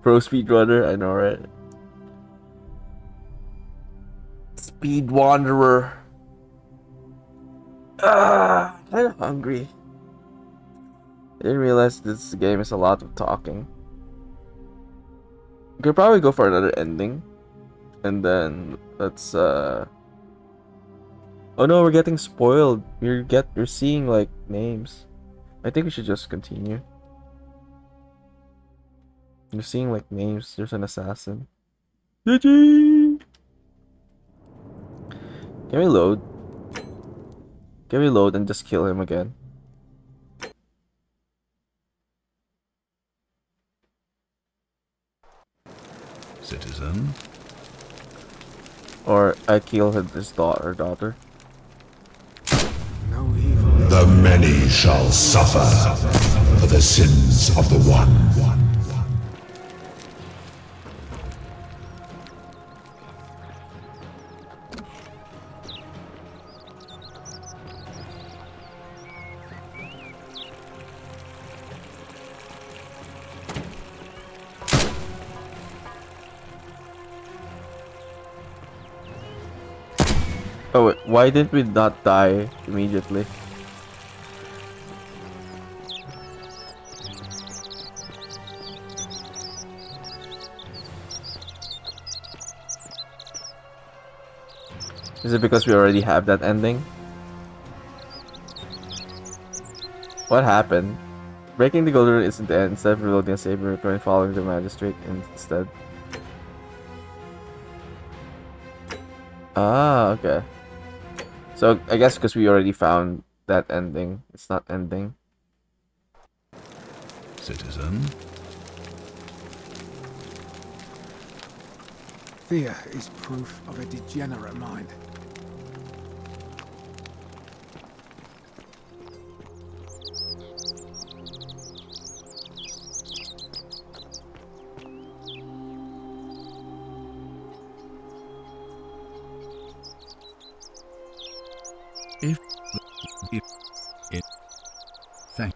Speaker 1: Pro speedrunner, I know, right? Speed wanderer. I'm kind of hungry. I didn't realize this game is a lot of talking. We could probably go for another ending, and then let's Oh no, we're getting spoiled. We're seeing like names. I think we should just continue. You're seeing like names. There's an assassin. GG! Can we load? Can we load and just kill him again?
Speaker 10: Citizen.
Speaker 1: Or I kill his daughter.
Speaker 8: No evil.
Speaker 10: The many shall suffer for the sins of the one.
Speaker 1: Oh wait, why did we not die immediately? Is it because we already have that ending? What happened? Breaking the golden rule isn't the end. Instead of reloading a save, return following the magistrate instead. Ah, okay. So I guess because we already found that ending, it's not ending.
Speaker 10: Citizen.
Speaker 8: Fear is proof of a degenerate mind.
Speaker 10: Thank.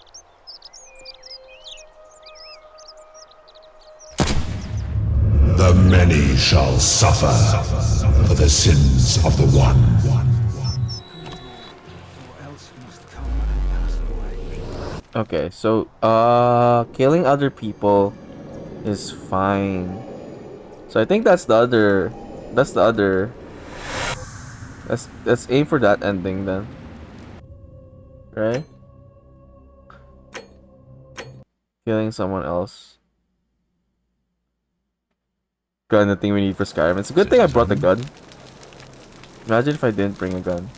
Speaker 10: The many shall suffer for the sins of the one.
Speaker 8: Or else must come and pass away.
Speaker 1: Okay, so killing other people is fine. So I think that's the other. Let's aim for that ending then. Right? Killing someone else. Gun, the thing we need for Skyrim. It's a good thing I brought the gun. Imagine if I didn't bring a gun.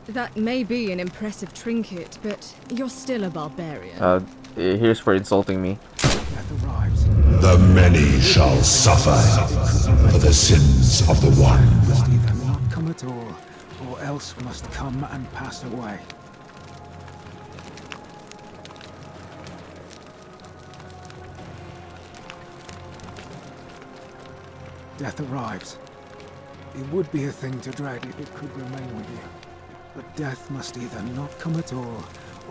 Speaker 9: That may be an impressive trinket, but you're still a barbarian.
Speaker 1: Here's for insulting me.
Speaker 8: Death arrives.
Speaker 10: The many shall suffer for the sins of the one.
Speaker 8: Must either not come at all, or else must come and pass away. Death arrives. It would be a thing to dread if it could remain with you. But death must either not come at all,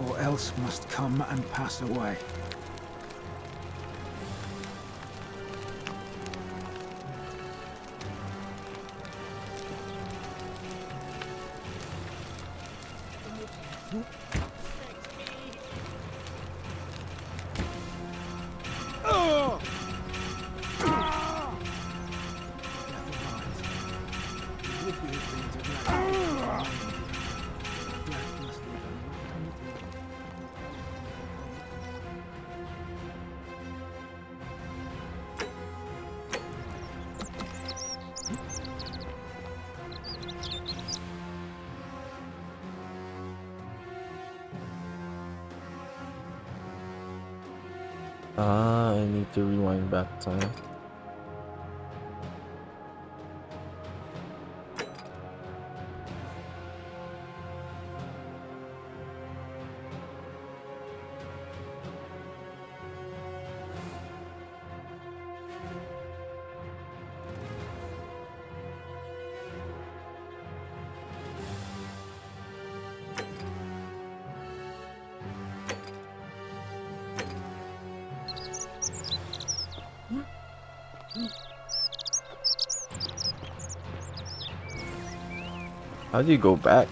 Speaker 8: or else must come and pass away.
Speaker 1: I need to rewind back time. How do you go back?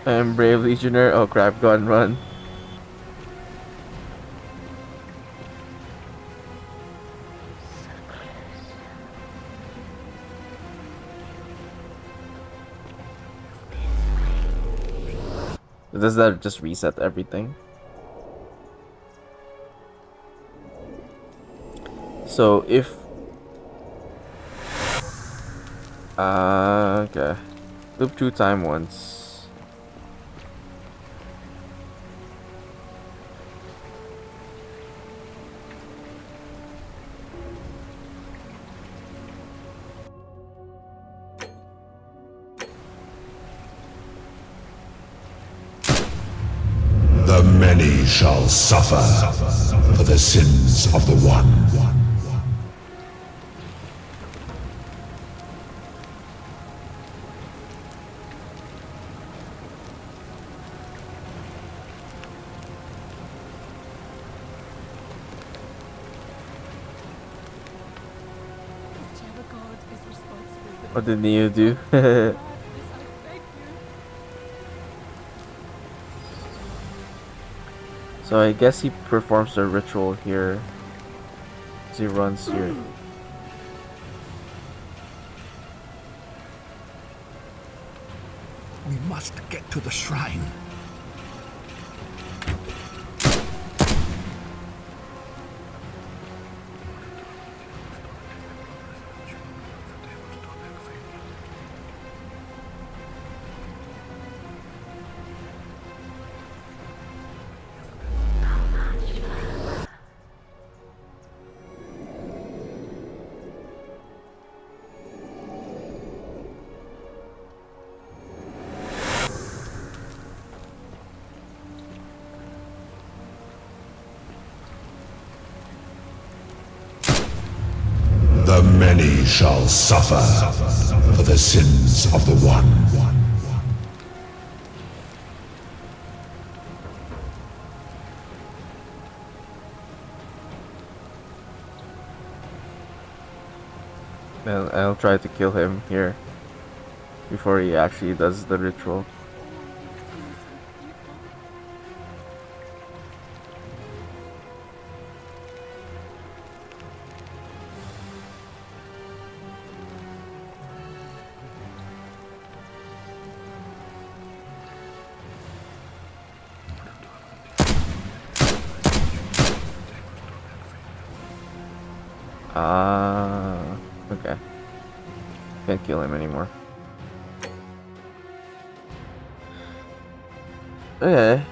Speaker 1: I am brave legionnaire. Oh crap, go and run. Does that just reset everything? So if okay. Loop 2 time once.
Speaker 10: The many shall suffer for the sins of the one.
Speaker 1: What did Neo do? So I guess he performs the ritual here as he runs here.
Speaker 5: We must get to the shrine.
Speaker 10: The many shall suffer for the sins of the one.
Speaker 1: I'll try to kill him here before he actually does the ritual. Okay. Can't kill him anymore. Okay.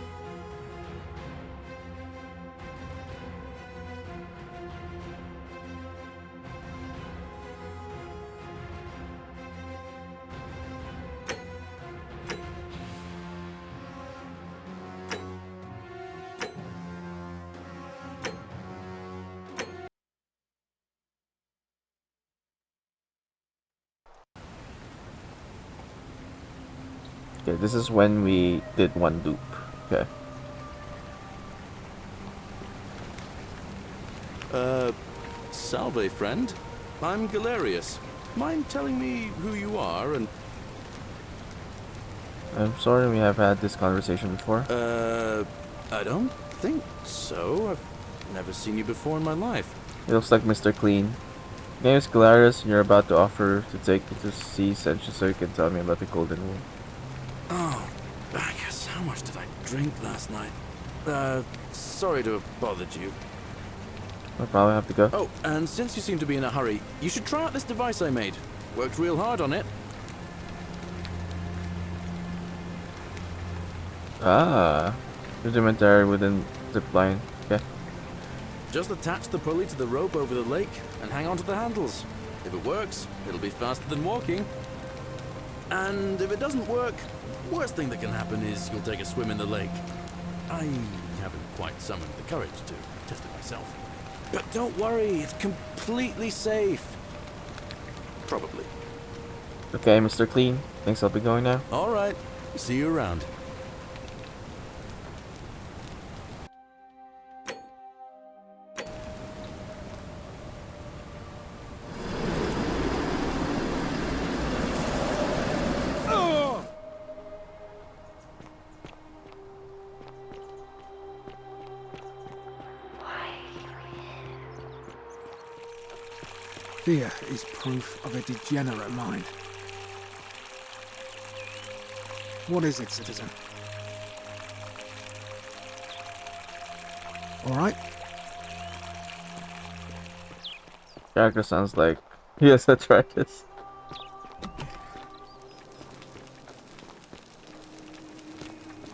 Speaker 1: Okay, this is when we did one loop. Okay.
Speaker 6: Salve, friend. I'm Galerius. Mind telling me who you are and...
Speaker 1: I'm sorry we have had this conversation before.
Speaker 6: I don't think so. I've never seen you before in my life.
Speaker 1: He looks like Mr. Clean. My name is Galarius, and you're about to offer to take me to see Sencha so you can tell me about the Golden Rule.
Speaker 6: Oh, Bacchus, how much did I drink last night? Sorry to have bothered you.
Speaker 1: I'll probably have to go.
Speaker 6: Oh, and since you seem to be in a hurry, you should try out this device I made. Worked real hard on it.
Speaker 1: Ah, rudimentary wooden zip line. Okay.
Speaker 6: Just attach the pulley to the rope over the lake and hang on to the handles. If it works, it'll be faster than walking. And if it doesn't work, worst thing that can happen is you'll take a swim in the lake. I haven't quite summoned the courage to test it myself. But don't worry, it's completely safe. Probably.
Speaker 1: Okay, Mr. Clean. Thanks, I'll be going now.
Speaker 6: All right. See you around.
Speaker 8: Fear is proof of a degenerate mind. What is it, citizen? All right?
Speaker 1: Character sounds like he has arthritis.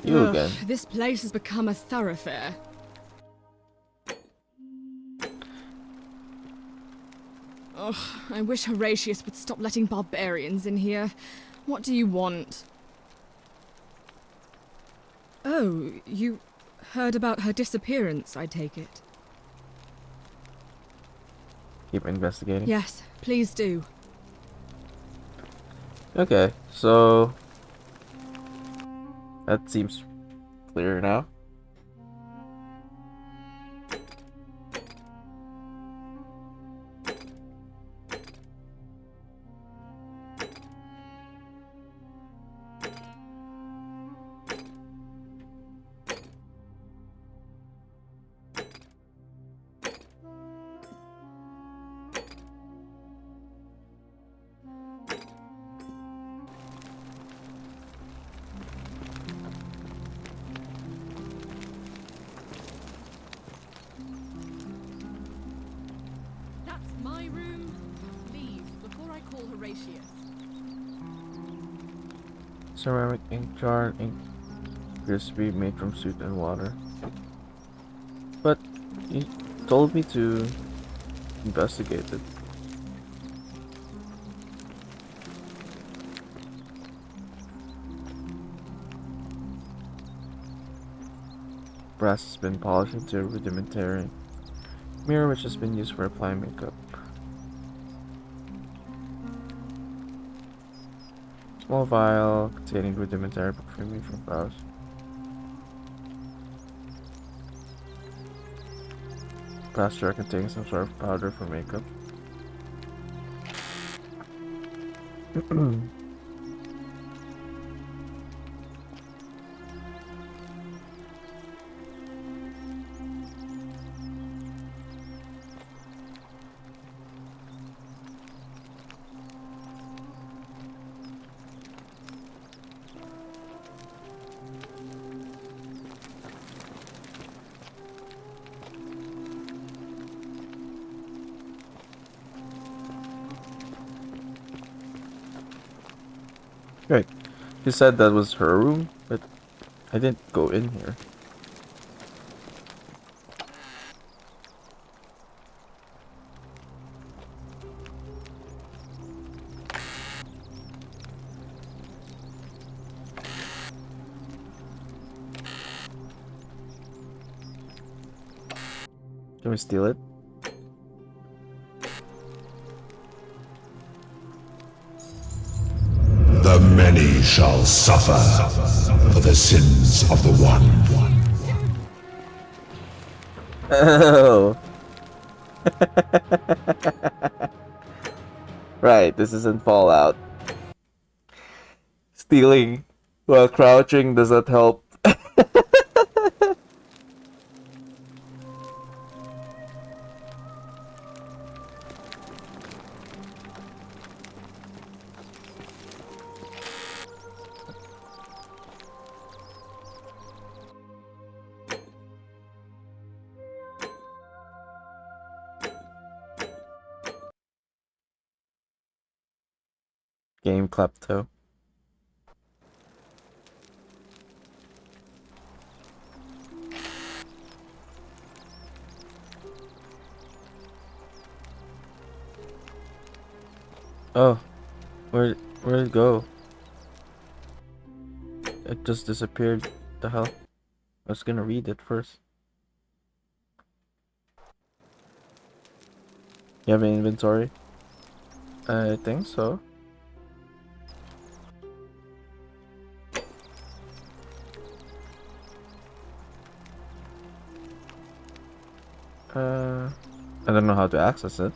Speaker 1: You again.
Speaker 9: This place has become a thoroughfare. Ugh, I wish Horatius would stop letting barbarians in here. What do you want? Oh, you heard about her disappearance, I take it.
Speaker 1: Keep investigating.
Speaker 9: Yes, please do.
Speaker 1: Okay, so that seems clear now.
Speaker 9: That's my room. Leave before I call Horatius.
Speaker 1: Ceramic ink jar, ink crispy, made from soot and water. But he told me to investigate it. Brass has been polished into a rudimentary mirror which has been used for applying makeup. Small vial containing rudimentary perfume from flowers. Brass jar containing some sort of powder for makeup. Right. She said that was her room, but I didn't go in here. Can we steal it?
Speaker 10: The many shall suffer for the sins of the one.
Speaker 1: Oh. Right, this isn't Fallout. Stealing while crouching does not help. Game klepto. Oh, where'd it go? It just disappeared. The hell? I was gonna read it first. You have an inventory? I think so. I don't know how to access it.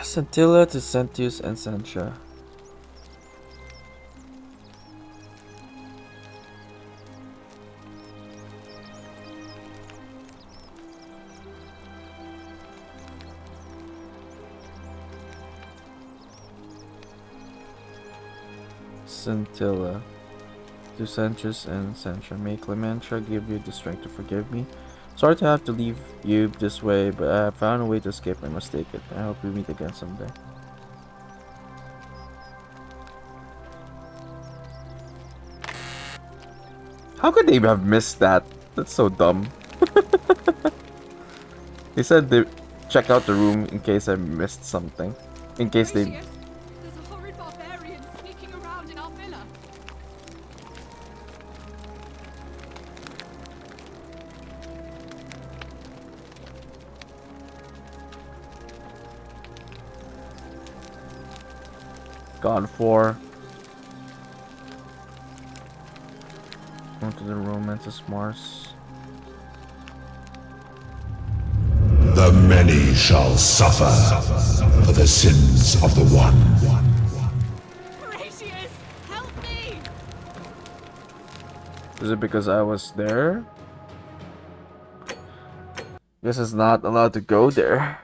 Speaker 1: Scintilla to Centius and Sentia. Scintilla. To Sanchez and Sancha, may Clementia give you the strength to forgive me. Sorry to have to leave you this way, but I have found a way to escape my mistake. I hope we meet again someday. How could they have missed that? That's so dumb. They said they check out the room in case I missed something. In case they...
Speaker 9: There's a horrid barbarian sneaking around in our villa.
Speaker 1: Gone for. Going to the romances Mars.
Speaker 10: The many shall suffer for the sins of the one.
Speaker 9: Horatius, help me!
Speaker 1: Is it because I was there? Guess it's not allowed to go there.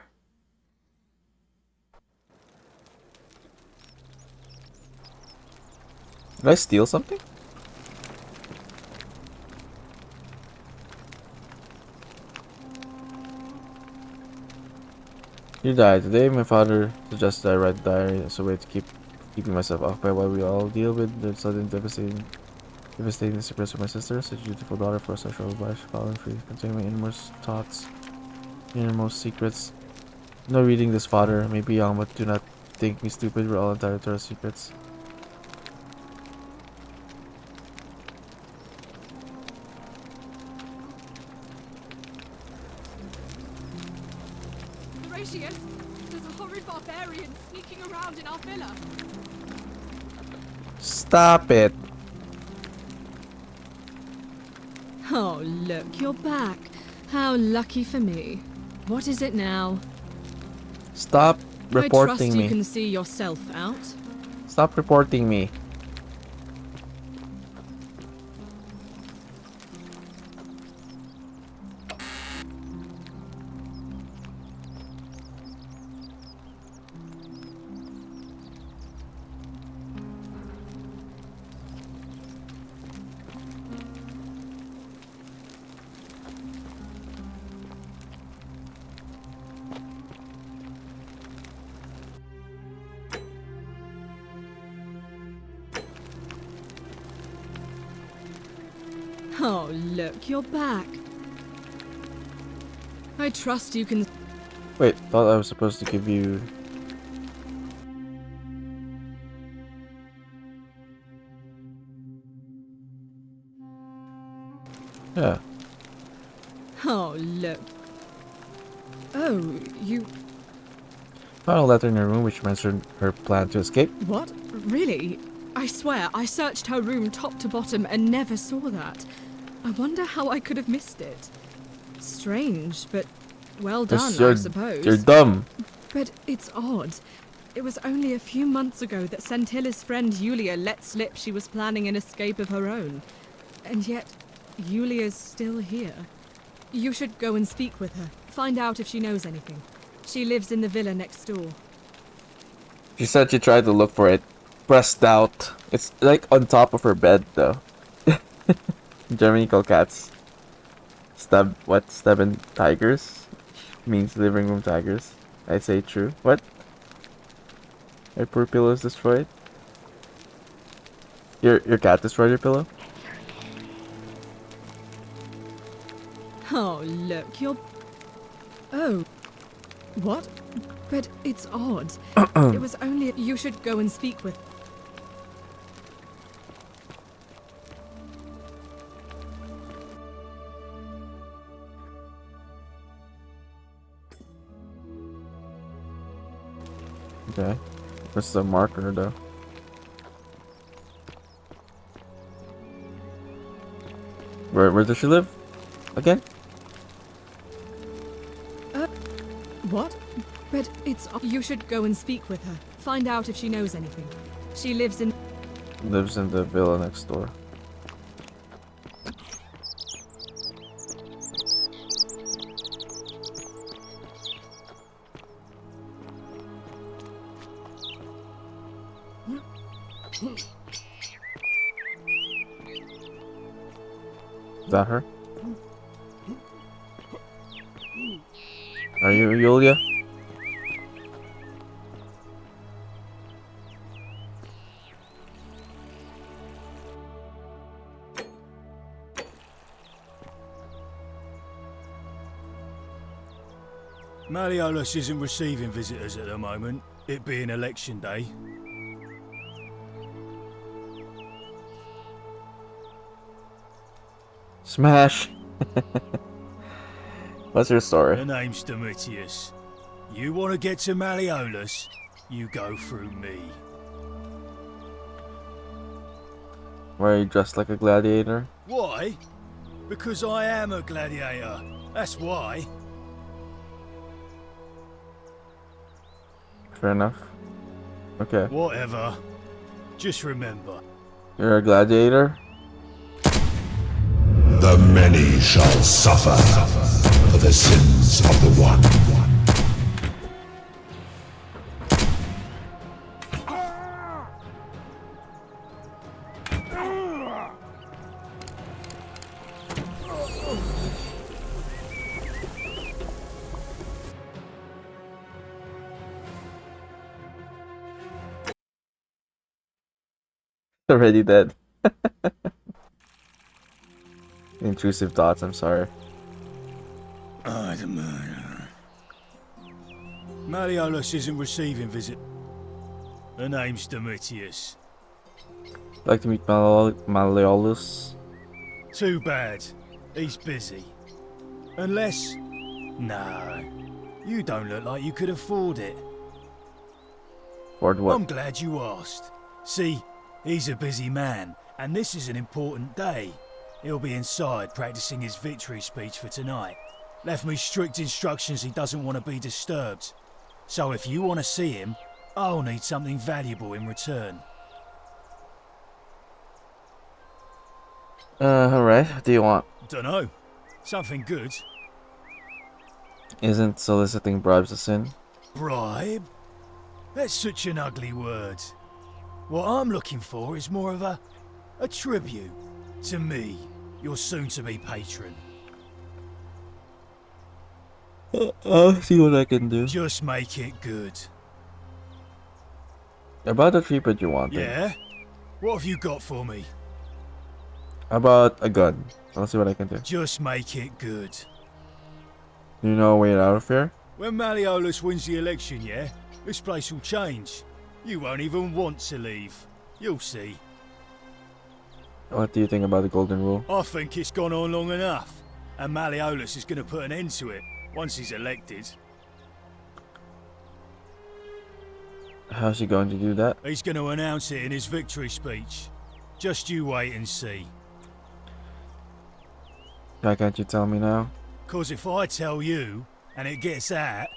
Speaker 1: Did I steal something? You died. Today my father suggested I write a diary as a way to keeping myself occupied while we all deal with the sudden devastating secrets of my sister, such a dutiful daughter for a sexual life, following free, containing my innermost thoughts, innermost secrets. No reading this, father. Maybe young, but do not think me stupid. We're all entitled to our secrets.
Speaker 9: Horatius, there's a horrid barbarian sneaking around in our villa.
Speaker 1: Stop it.
Speaker 9: Oh, look, you're back. How lucky for me. What is it now?
Speaker 1: Stop
Speaker 9: I trust
Speaker 1: reporting
Speaker 9: you
Speaker 1: me.
Speaker 9: can see yourself out.
Speaker 1: Stop reporting me.
Speaker 9: Oh, look, you're back. I trust you can...
Speaker 1: Wait, thought I was supposed to give you... Yeah.
Speaker 9: Oh, look. Oh, you...
Speaker 1: Found a letter in her room which mentioned her plan to escape.
Speaker 9: What? Really? I swear, I searched her room top to bottom and never saw that. I wonder how I could have missed it. Strange, but well done, I suppose.
Speaker 1: You're dumb.
Speaker 9: But it's odd. It was only a few months ago that Scintilla's friend Yulia let slip she was planning an escape of her own. And yet, Yulia's still here. You should go and speak with her. Find out if she knows anything. She lives in the villa next door.
Speaker 1: She said she tried to look for it. Pressed out. It's like on top of her bed though. In Germany called cats. Stabbing tigers? Means living room tigers. I say true. What? Your poor pillow is destroyed? Your cat destroyed your pillow?
Speaker 9: Oh, look, you're... Oh. What? But it's odd. It was only... You should go and speak with...
Speaker 1: Okay. What's the marker though? Where does she live? Again?
Speaker 9: What? But it's... You should go and speak with her. Find out if she knows anything. She lives in...
Speaker 1: Lives in the villa next door. that her? Are you Yulia?
Speaker 11: Malleolus isn't receiving visitors at the moment, it being election day.
Speaker 1: Smash! What's your story?
Speaker 11: Her name's Domitius. You want to get to Malleolus, you go through me.
Speaker 1: Why are you dressed like a gladiator?
Speaker 11: Why? Because I am a gladiator. That's why.
Speaker 1: Fair enough. Okay.
Speaker 11: Whatever. Just remember.
Speaker 1: You're a gladiator?
Speaker 10: The many shall suffer for the sins of the one.
Speaker 1: Already dead. Intrusive thoughts, I'm sorry.
Speaker 11: Ah, the murder. Malleolus isn't receiving visit. Her name's Domitius.
Speaker 1: Like to meet Malleolus?
Speaker 11: Too bad. He's busy. Unless... No. You don't look like you could afford it.
Speaker 1: Afford what?
Speaker 11: I'm glad you asked. See, he's a busy man, and this is an important day. He'll be inside practicing his victory speech for tonight. Left me strict instructions he doesn't want to be disturbed. So if you want to see him, I'll need something valuable in return.
Speaker 1: Alright, what do you want?
Speaker 11: Dunno. Something good.
Speaker 1: Isn't soliciting bribes a sin?
Speaker 11: Bribe? That's such an ugly word. What I'm looking for is more of a tribute to me, your soon-to-be patron.
Speaker 1: I'll see what I can do.
Speaker 11: Just make it good.
Speaker 1: About the treatment you want.
Speaker 11: Yeah? What have you got for me?
Speaker 1: About a gun. I'll see what I can do.
Speaker 11: Just make it good.
Speaker 1: You know a way out of here?
Speaker 11: When Malleolus wins the election, yeah? This place will change. You won't even want to leave. You'll see.
Speaker 1: What do you think about the golden rule?
Speaker 11: I think it's gone on long enough. And Malleolus is going to put an end to it once he's elected.
Speaker 1: How's he going to do that?
Speaker 11: He's going to announce it in his victory speech. Just you wait and see.
Speaker 1: Why can't you tell me now?
Speaker 11: 'Cause if I tell you, and it gets out,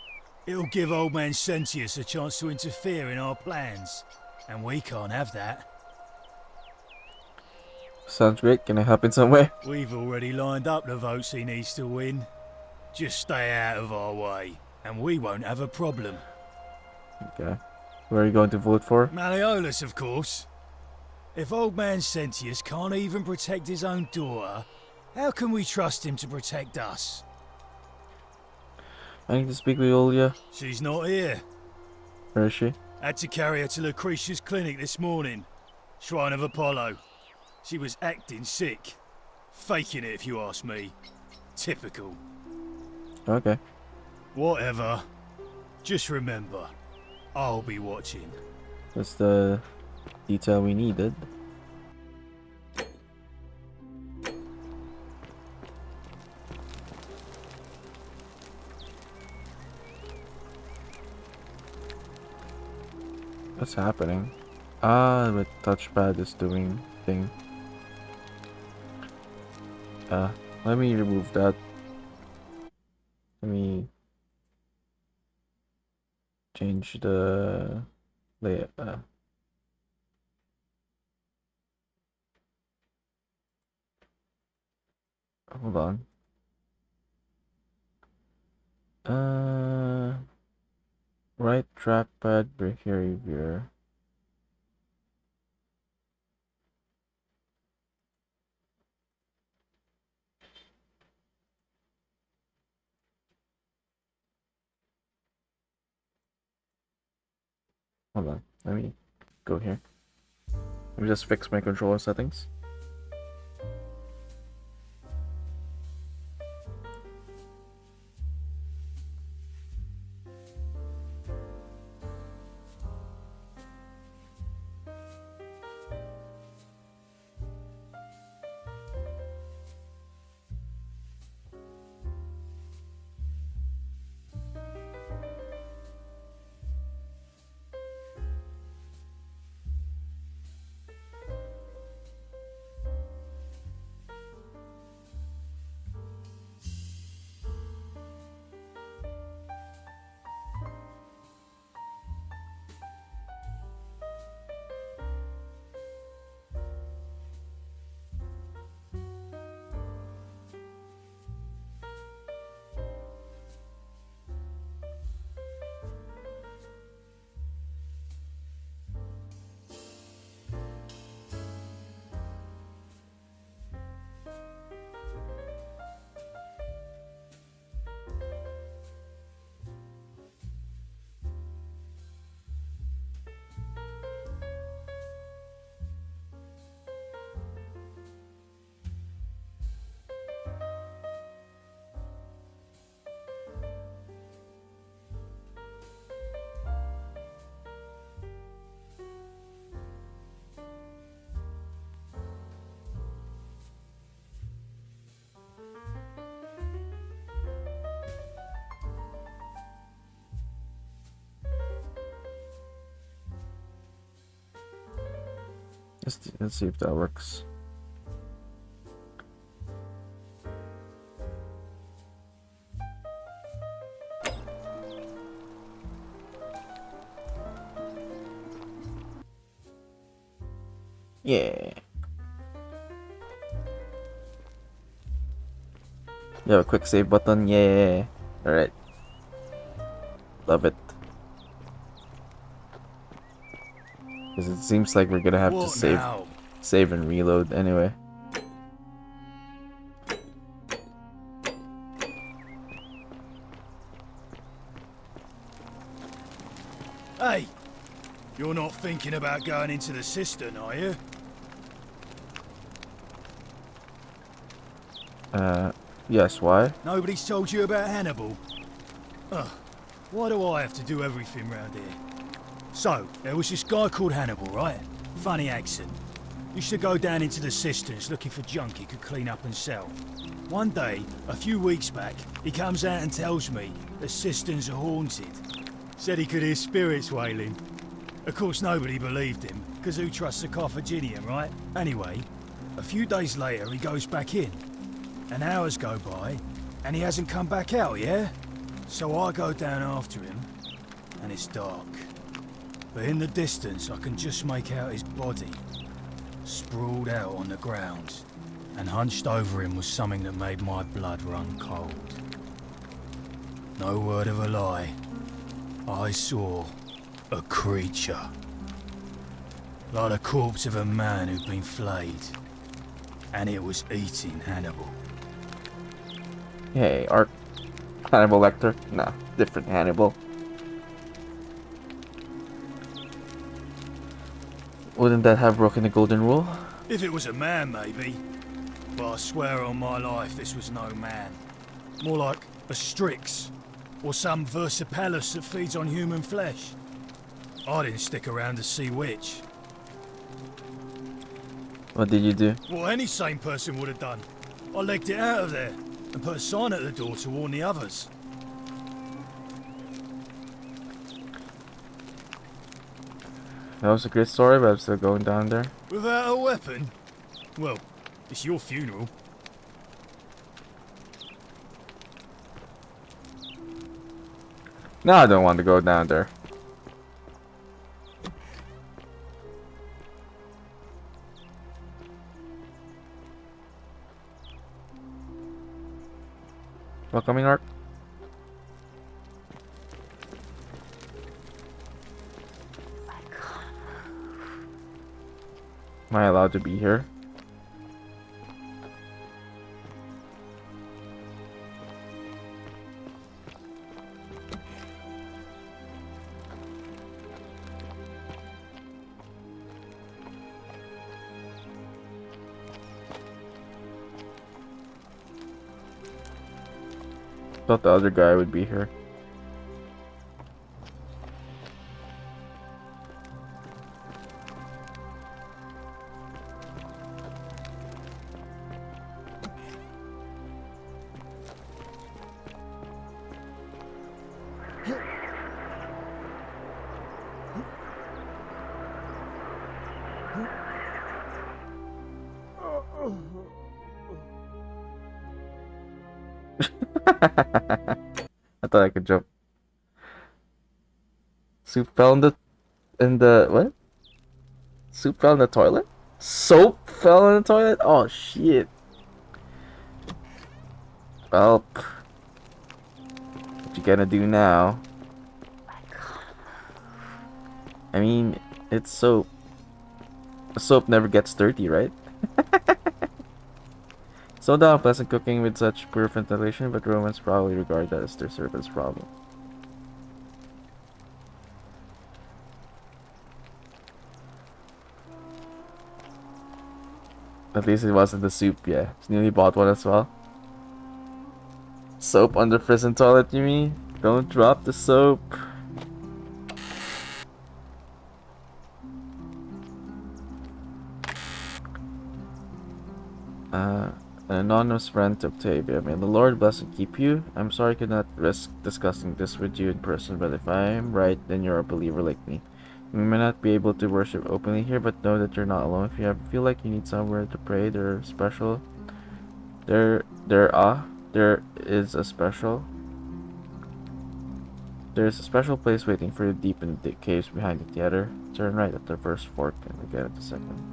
Speaker 11: it'll give old man Sentius a chance to interfere in our plans. And we can't have that.
Speaker 1: Sounds great. Can I help in some way?
Speaker 11: We've already lined up the votes he needs to win. Just stay out of our way, and we won't have a problem.
Speaker 1: Okay. Who are you going to vote for?
Speaker 11: Malleolus, of course. If old man Sentius can't even protect his own daughter, how can we trust him to protect us?
Speaker 1: I need to speak with Yulia.
Speaker 11: She's not here.
Speaker 1: Where is she?
Speaker 11: Had to carry her to Lucretia's clinic this morning. Shrine of Apollo. She was acting sick. Faking it, if you ask me. Typical.
Speaker 1: Okay.
Speaker 11: Whatever. Just remember, I'll be watching.
Speaker 1: That's the detail we needed. What's happening? Ah, the touchpad is doing thing. Let me remove that. Let me change the layout. Hold on. Right trackpad behavior. Hold on. Let me go here. Let me just fix my controller settings. Let's see if that works. Yeah. You have a quick save button? Yeah. Alright. Love it. Because it seems like we're gonna have to save and reload anyway.
Speaker 11: Hey! You're not thinking about going into the cistern, are you?
Speaker 1: Yes, why?
Speaker 11: Nobody's told you about Hannibal? Ugh, why do I have to do everything round here? So, there was this guy called Hannibal, right? Funny accent. Used to go down into the cisterns looking for junk he could clean up and sell. One day, a few weeks back, he comes out and tells me the cisterns are haunted. Said he could hear spirits wailing. Of course, nobody believed him, because who trusts a Carthaginian, right? Anyway, a few days later, he goes back in. And hours go by, and he hasn't come back out, yeah? So I go down after him, and it's dark. But in the distance, I can just make out his body, sprawled out on the ground. And hunched over him was something that made my blood run cold. No word of a lie. I saw a creature. Like the corpse of a man who'd been flayed. And it was eating Hannibal.
Speaker 1: Hey, Art. Hannibal Lecter? Nah, different Hannibal. Wouldn't that have broken the golden rule?
Speaker 11: If it was a man, maybe. But I swear on my life this was no man. More like a Strix. Or some Versipelus that feeds on human flesh. I didn't stick around to see which.
Speaker 1: What did you do?
Speaker 11: What any sane person would have done. I legged it out of there and put a sign at the door to warn the others.
Speaker 1: That was a great story, but I'm still going down there.
Speaker 11: Without a weapon? Well, it's your funeral.
Speaker 1: No, I don't want to go down there. Welcoming Art. Am I allowed to be here? Thought the other guy would be here. I thought I could jump. Soup fell in the what? Soup fell in the toilet? Soap fell in the toilet? Oh shit. Well, what you gonna do now? I mean, it's soap. Soap never gets dirty, right? So the unpleasant cooking with such poor ventilation, but Romans probably regard that as their servant's problem. At least it wasn't the soup, yeah. Nearly bought one as well. Soap on the prison toilet, you mean? Don't drop the soap. An anonymous friend to Octavia. May the Lord bless and keep you. I'm sorry I could not risk discussing this with you in person, but if I am right, then you're a believer like me. We may not be able to worship openly here, but know that you're not alone. If you ever feel like you need somewhere to pray, there is a special place waiting for you deep in the caves behind the theater. Turn right at the first fork and again at the second.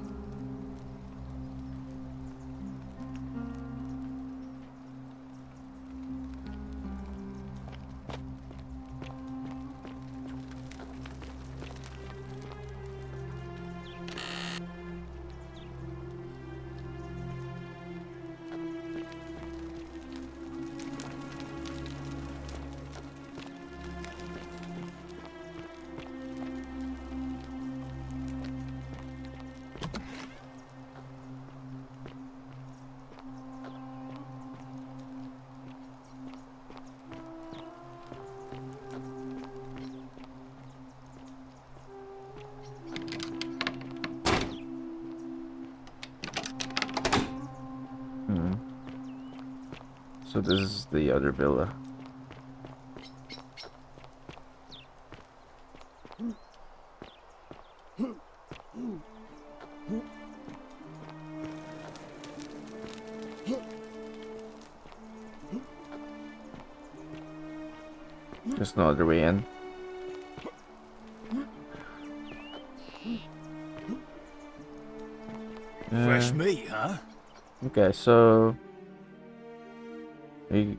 Speaker 1: So this is the other villa. There's no other way in.
Speaker 11: Fresh meat, huh?
Speaker 1: Okay, so we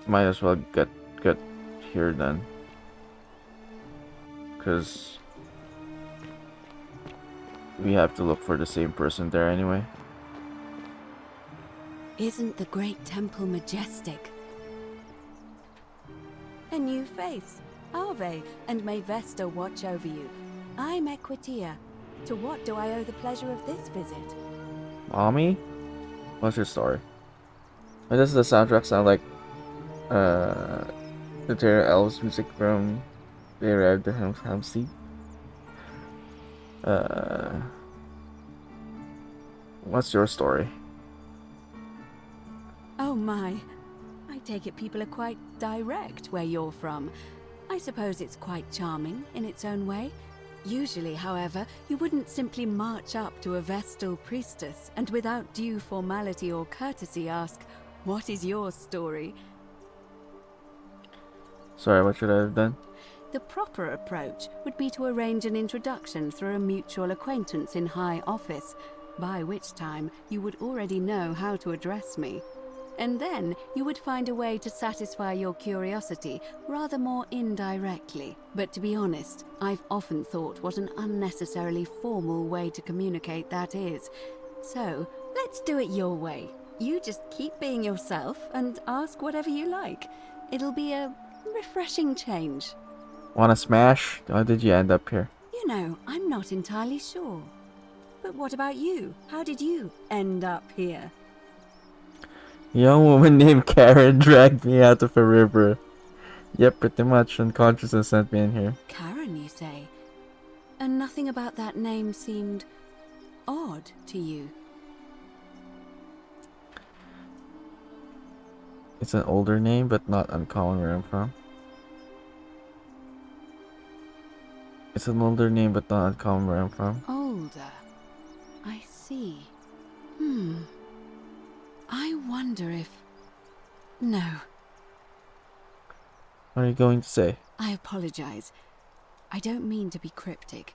Speaker 1: might as well get here then, because we have to look for the same person there anyway.
Speaker 12: Isn't the great temple majestic? A new face. Ave, and may Vesta watch over you. I'm Equitia. To what do I owe the pleasure of this visit?
Speaker 1: Mommy? What's your story? Why does the soundtrack sound like the Terra Elves music from They Arrived at Helm's what's your story?
Speaker 12: Oh my. I take it people are quite direct where you're from. I suppose it's quite charming in its own way. Usually, however, you wouldn't simply march up to a Vestal priestess and without due formality or courtesy ask, "What is your story?"
Speaker 1: Sorry, what should I have done?
Speaker 12: The proper approach would be to arrange an introduction through a mutual acquaintance in high office, by which time you would already know how to address me. And then you would find a way to satisfy your curiosity rather more indirectly. But to be honest, I've often thought what an unnecessarily formal way to communicate that is. So, let's do it your way. You just keep being yourself and ask whatever you like. It'll be a refreshing change.
Speaker 1: Wanna smash? How did you end up here?
Speaker 12: You know, I'm not entirely sure. But what about you? How did you end up here?
Speaker 1: Young woman named Karen dragged me out of a river. Yep, pretty much unconscious and sent me in here.
Speaker 12: Karen, you say? And nothing about that name seemed odd to you?
Speaker 1: It's an older name, but not uncommon where I'm from. It's an older name, but not uncommon where I'm from.
Speaker 12: Older. I see. I wonder if... No.
Speaker 1: What are you going to say?
Speaker 12: I apologize. I don't mean to be cryptic.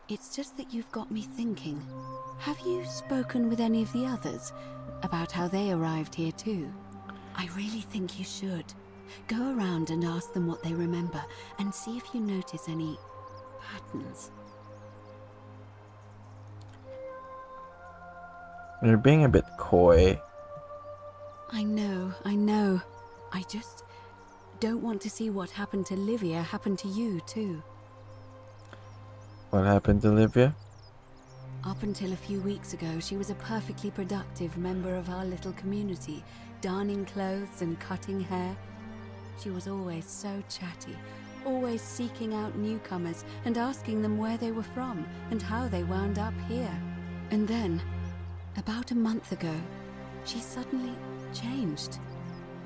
Speaker 12: It's just that you've got me thinking. Have you spoken with any of the others about how they arrived here too? I really think you should. Go around and ask them what they remember and see if you notice any patterns.
Speaker 1: You're being a bit coy.
Speaker 12: I know. I just don't want to see what happened to Livia happen to you too.
Speaker 1: What happened to Livia?
Speaker 12: Up until a few weeks ago, she was a perfectly productive member of our little community, darning clothes and cutting hair. She was always so chatty, always seeking out newcomers and asking them where they were from and how they wound up here. And then, about a month ago, she suddenly changed.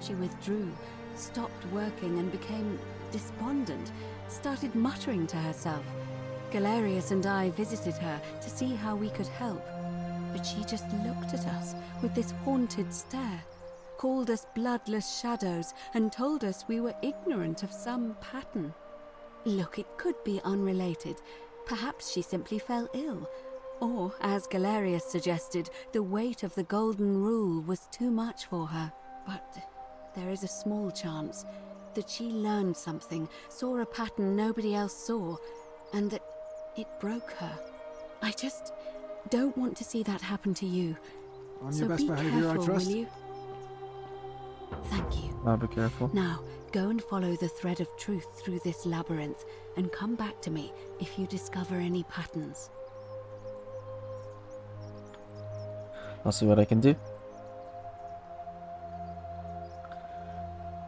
Speaker 12: She withdrew, stopped working and became despondent, started muttering to herself. Galerius and I visited her to see how we could help, but she just looked at us with this haunted stare, called us bloodless shadows, and told us we were ignorant of some pattern. Look, it could be unrelated. Perhaps she simply fell ill, or, as Galerius suggested, the weight of the golden rule was too much for her. But there is a small chance that she learned something, saw a pattern nobody else saw, and that it broke her. I just don't want to see that happen to you.
Speaker 8: On
Speaker 12: So
Speaker 8: your best
Speaker 12: be
Speaker 8: behavior,
Speaker 12: careful,
Speaker 8: I trust.
Speaker 12: will you? Thank you.
Speaker 1: I'll be careful.
Speaker 12: Now, go and follow the thread of truth through this labyrinth, and come back to me if you discover any patterns.
Speaker 1: I'll see what I can do.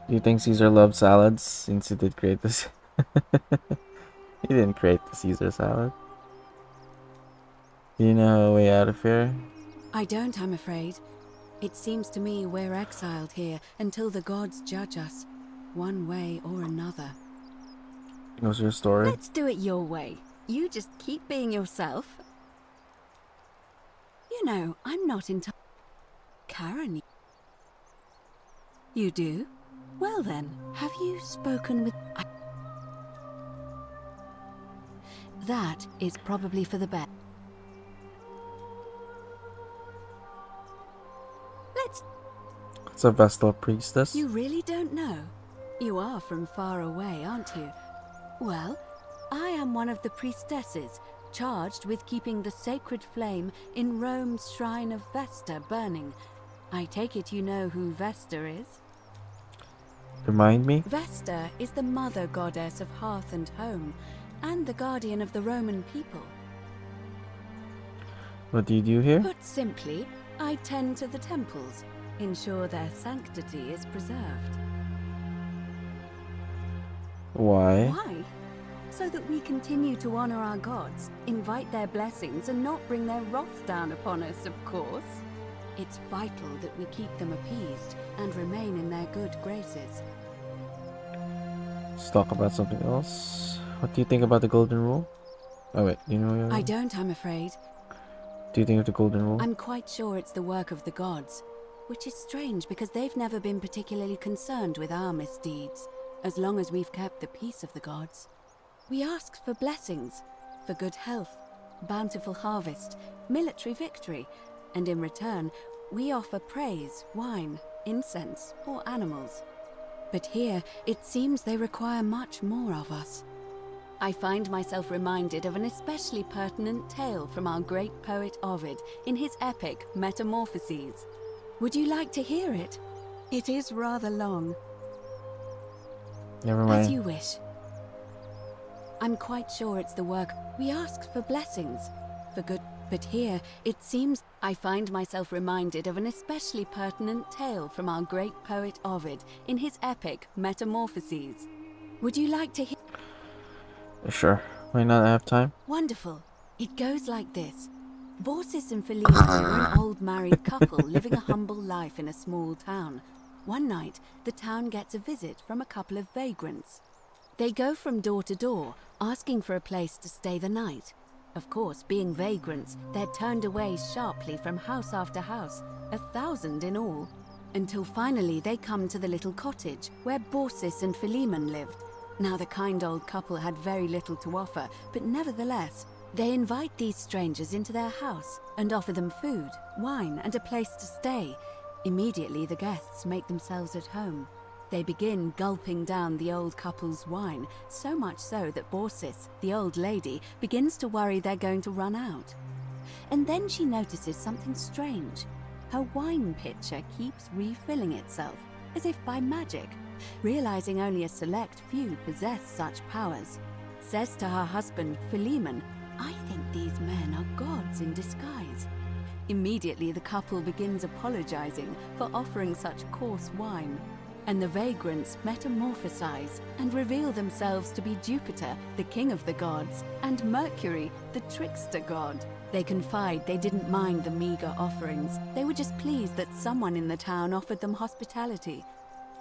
Speaker 1: Do you think Caesar loved salads since he did create this? He didn't create the Caesar salad. Do you know a way out of here?
Speaker 12: I don't, I'm afraid. It seems to me we're exiled here until the gods judge us, one way or another.
Speaker 1: What's your story?
Speaker 12: Let's do it your way. You just keep being yourself. You know, I'm not into... Karen. You do? Well then, have you spoken with... That is probably for the best. Let's...
Speaker 1: It's a Vestal priestess.
Speaker 12: You really don't know? You are from far away, aren't you? Well, I am one of the priestesses, charged with keeping the sacred flame in Rome's shrine of Vesta burning. I take it you know who Vesta is?
Speaker 1: Remind me?
Speaker 12: Vesta is the mother goddess of hearth and home, and the guardian of the Roman people.
Speaker 1: What do you do here?
Speaker 12: Put simply, I tend to the temples, ensure their sanctity is preserved.
Speaker 1: Why?
Speaker 12: Why? So that we continue to honor our gods, invite their blessings, and not bring their wrath down upon us, of course. It's vital that we keep them appeased and remain in their good graces.
Speaker 1: Let's talk about something else. What do you think about the Golden Rule? Oh wait, do you know?
Speaker 12: I don't, I'm afraid.
Speaker 1: Do you think of the Golden Rule?
Speaker 12: I'm quite sure it's the work of the gods, which is strange because they've never been particularly concerned with our misdeeds, as long as we've kept the peace of the gods. We ask for blessings, for good health, bountiful harvest, military victory, and in return, we offer praise, wine, incense, or animals. But here, it seems they require much more of us. I find myself reminded of an especially pertinent tale from our great poet Ovid in his epic Metamorphoses. Would you like to hear it? It is rather long.
Speaker 1: Never mind.
Speaker 12: As you wish. I'm quite sure it's the work. We ask for blessings, for good. But here, it seems I find myself reminded of an especially pertinent tale from our great poet Ovid in his epic Metamorphoses. Would you like to hear?
Speaker 1: Sure. Why not? I have time.
Speaker 12: Wonderful. It goes like this. Baucis and Philemon were an old married couple living a humble life in a small town. One night, the town gets a visit from a couple of vagrants. They go from door to door, asking for a place to stay the night. Of course, being vagrants, they're turned away sharply from house after house, 1,000 in all, until finally they come to the little cottage where Baucis and Philemon lived. Now, the kind old couple had very little to offer, but nevertheless, they invite these strangers into their house and offer them food, wine, and a place to stay. Immediately, the guests make themselves at home. They begin gulping down the old couple's wine, so much so that Baucis, the old lady, begins to worry they're going to run out. And then she notices something strange. Her wine pitcher keeps refilling itself, as if by magic. Realizing only a select few possess such powers, says to her husband, Philemon, "I think these men are gods in disguise." Immediately, the couple begins apologizing for offering such coarse wine, and the vagrants metamorphosize and reveal themselves to be Jupiter, the king of the gods, and Mercury, the trickster god. They confide they didn't mind the meager offerings. They were just pleased that someone in the town offered them hospitality.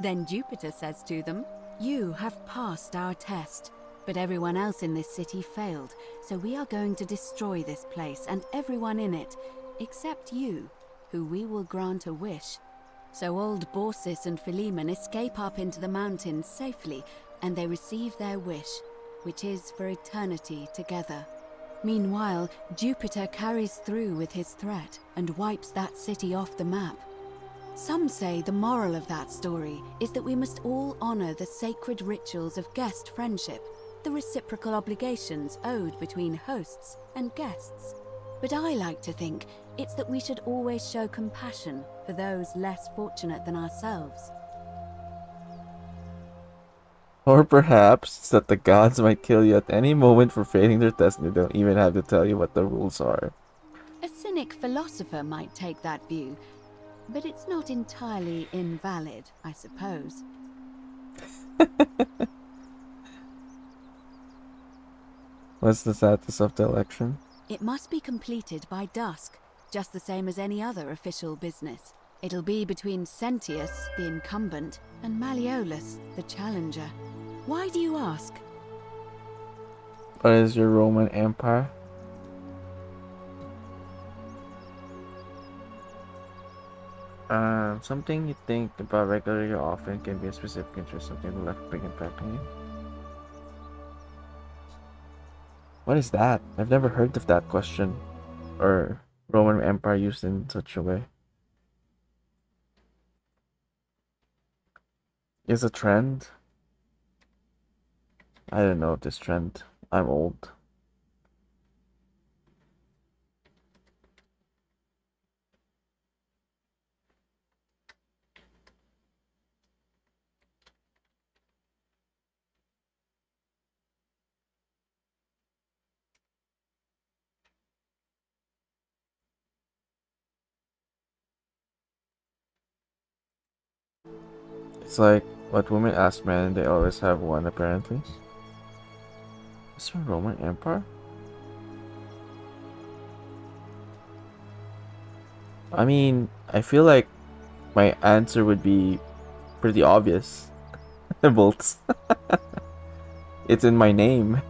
Speaker 12: Then Jupiter says to them, "You have passed our test, but everyone else in this city failed, so we are going to destroy this place and everyone in it, except you, who we will grant a wish." So old Baucis and Philemon escape up into the mountains safely, and they receive their wish, which is for eternity together. Meanwhile, Jupiter carries through with his threat and wipes that city off the map. Some say the moral of that story is that we must all honor the sacred rituals of guest friendship, the reciprocal obligations owed between hosts and guests. But I like to think it's that we should always show compassion for those less fortunate than ourselves.
Speaker 1: Or perhaps it's that the gods might kill you at any moment for failing their test and they don't even have to tell you what the rules are.
Speaker 12: A cynic philosopher might take that view, but it's not entirely invalid, I suppose.
Speaker 1: What's the status of the election?
Speaker 12: It must be completed by dusk, just the same as any other official business. It'll be between Sentius, the incumbent, and Malleolus, the challenger. Why do you ask?
Speaker 1: What is your Roman Empire? Something you think about regularly or often can be a specific interest, something that left a big impact on you. What is that? I've never heard of that question, or Roman Empire used in such a way. Is a trend? I don't know this trend. I'm old. It's like what women ask men, they always have one apparently. Is there a Roman Empire? I mean, I feel like my answer would be pretty obvious. Bolts. It's in my name.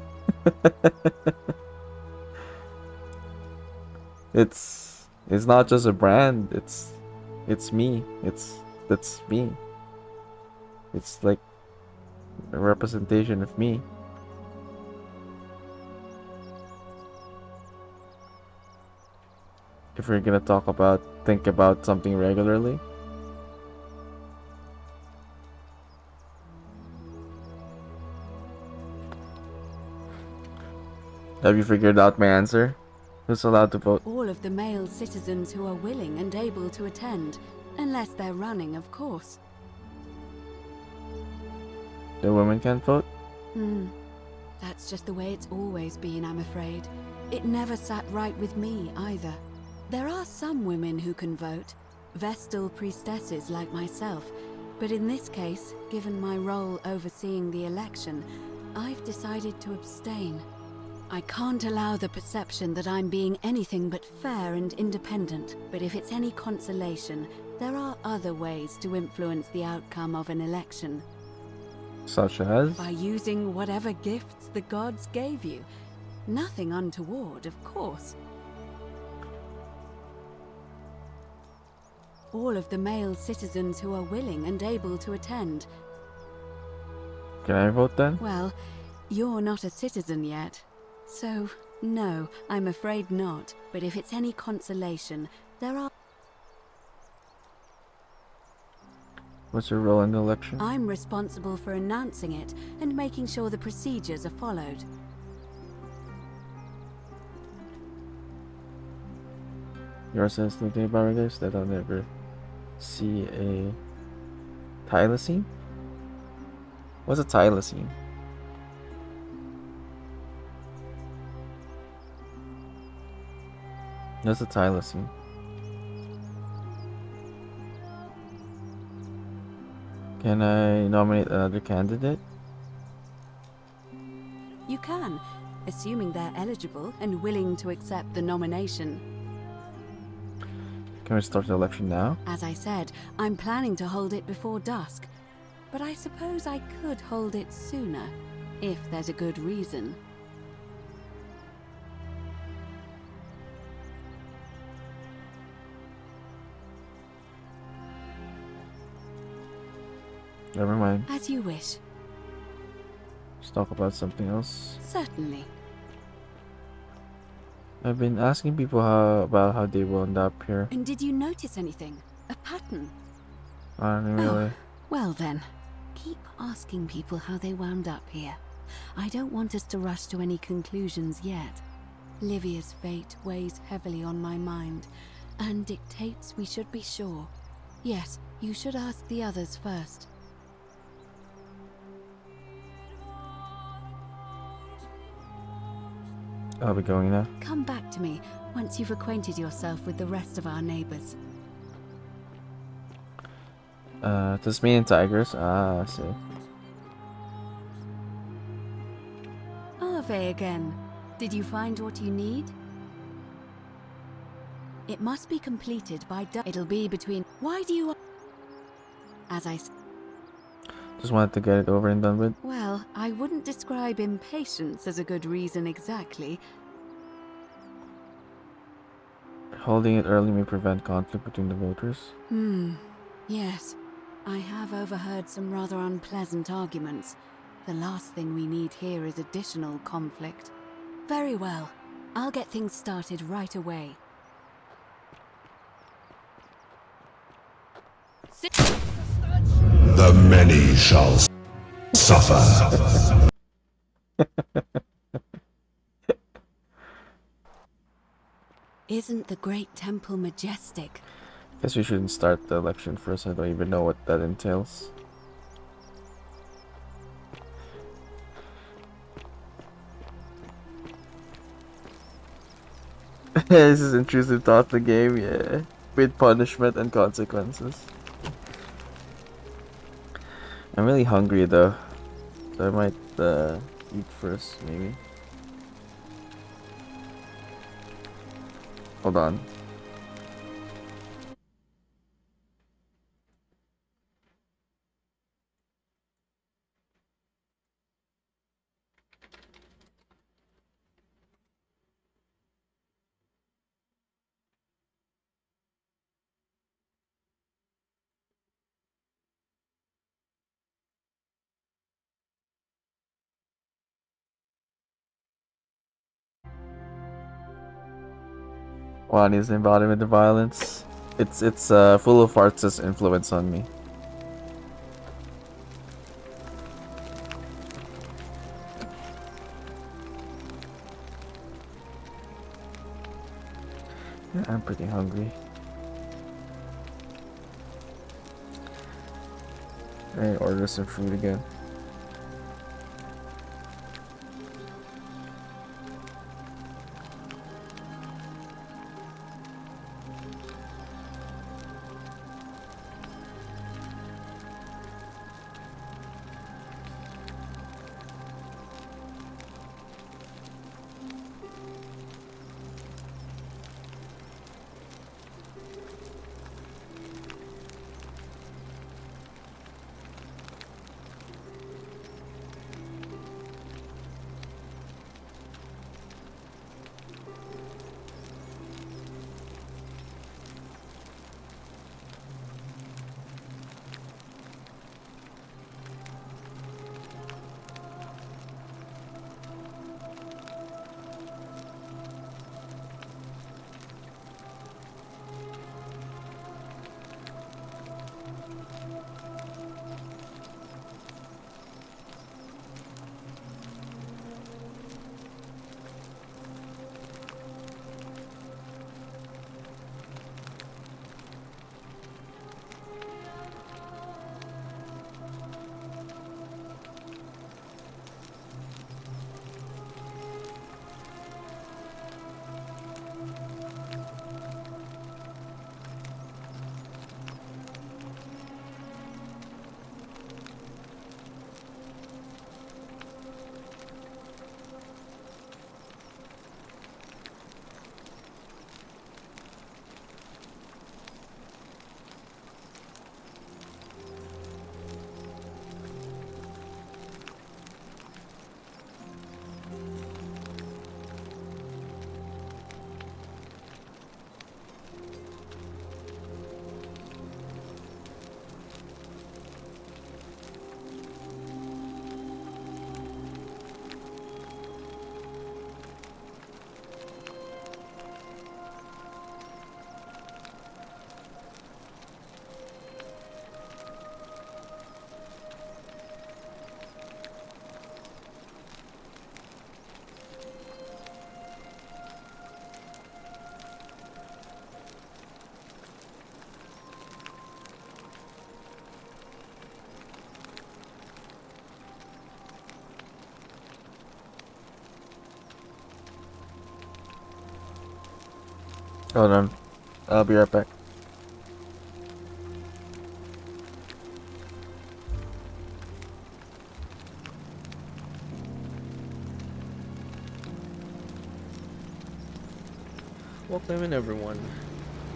Speaker 1: It's not just a brand, it's me. That's me. It's like a representation of me. If we're gonna think about something regularly. Have you figured out my answer? Who's allowed to vote?
Speaker 12: All of the male citizens who are willing and able to attend, unless they're running, of course.
Speaker 1: The women can't vote?
Speaker 12: That's just the way it's always been, I'm afraid. It never sat right with me either. There are some women who can vote, Vestal priestesses like myself, but in this case, given my role overseeing the election, I've decided to abstain. I can't allow the perception that I'm being anything but fair and independent, but if it's any consolation, there are other ways to influence the outcome of an election.
Speaker 1: Such as?
Speaker 12: By using whatever gifts the gods gave you. Nothing untoward, of course. All of the male citizens who are willing and able to attend.
Speaker 1: Can I vote then?
Speaker 12: Well, you're not a citizen yet. So, no, I'm afraid not. But if it's any consolation, there are...
Speaker 1: What's your role in the election?
Speaker 12: I'm responsible for announcing it and making sure the procedures are followed.
Speaker 1: Yours says something about this that I'll never see a thylacine? What's a thylacine? What's a thylacine? Can I nominate another candidate?
Speaker 12: You can, assuming they're eligible and willing to accept the nomination.
Speaker 1: Can we start the election now?
Speaker 12: As I said, I'm planning to hold it before dusk. But I suppose I could hold it sooner, if there's a good reason.
Speaker 1: Never mind.
Speaker 12: As you wish.
Speaker 1: Let's talk about something else.
Speaker 12: Certainly.
Speaker 1: I've been asking people about how they wound up here.
Speaker 12: And did you notice anything? A pattern?
Speaker 1: I don't really.
Speaker 12: Oh, well then, keep asking people how they wound up here. I don't want us to rush to any conclusions yet. Livia's fate weighs heavily on my mind, and dictates we should be sure. Yes, you should ask the others first.
Speaker 1: I'll be going now.
Speaker 12: Come back to me once you've acquainted yourself with the rest of our neighbors.
Speaker 1: Tasmanian tigers. Ah, I see.
Speaker 12: Ave again. Did you find what you need? It must be completed by it'll be between... Why do you... As I...
Speaker 1: Just wanted to get it over and done with.
Speaker 12: Well, I wouldn't describe impatience as a good reason exactly.
Speaker 1: Holding it early may prevent conflict between the voters.
Speaker 12: Yes. I have overheard some rather unpleasant arguments. The last thing we need here is additional conflict. Very well. I'll get things started right away.
Speaker 10: The many shall suffer.
Speaker 12: Isn't the great temple majestic?
Speaker 1: Guess we shouldn't start the election first. I don't even know what that entails. This is intrusive thought the game, yeah. With punishment and consequences. I'm really hungry though. So I might eat first, maybe. Hold on. Juan is the embodiment of violence. It's full of Art's influence on me. Yeah, I'm pretty hungry. I order some food again. Hold on. I'll be right back. Welcome in everyone,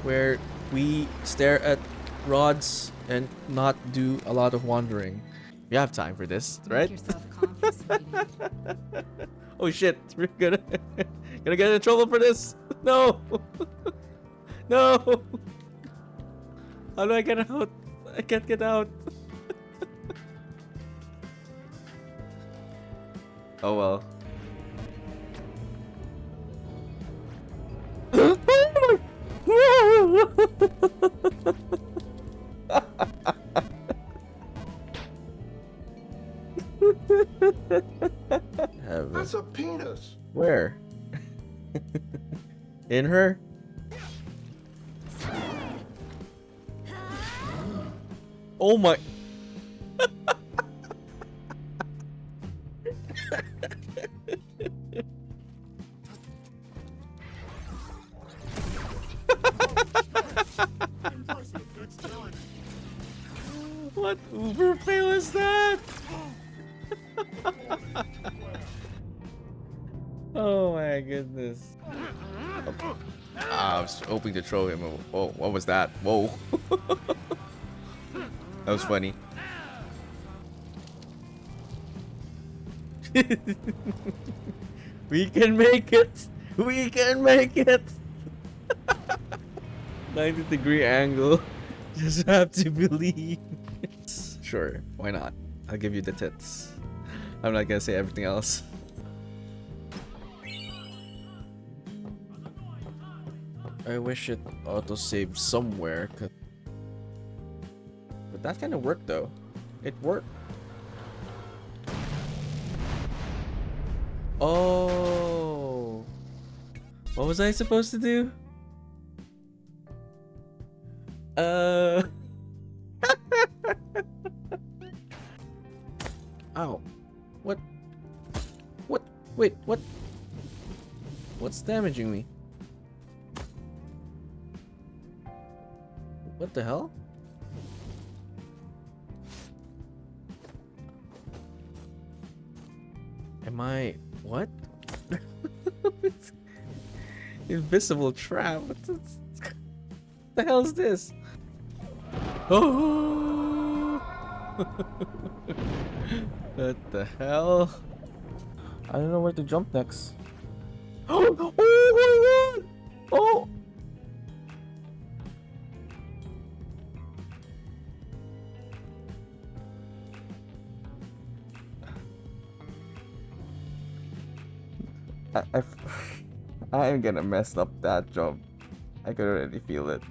Speaker 1: where we stare at rods and not do a lot of wandering. We have time for this, right? Oh shit, we're gonna get in trouble for this. No. No. How do I get out? I can't get out. Oh well.
Speaker 10: That's a penis.
Speaker 1: Where? In her? Oh my. What uber fail is that? Oh my goodness. I was hoping to throw him. Oh, what was that? Whoa. That was funny. We can make it. We can make it. 90-degree angle. Just have to believe. Sure, why not? I'll give you the tits. I'm not gonna say everything else. I wish it auto-saved somewhere, but that kind of worked though. It worked. Oh, what was I supposed to do? Ow. What? What? Wait, what? What's damaging me? What the hell? Am I... what? Invisible trap? What the hell is this? Oh! What the hell? I don't know where to jump next. Oh my god! Oh! I am gonna mess up that jump. I could already feel it.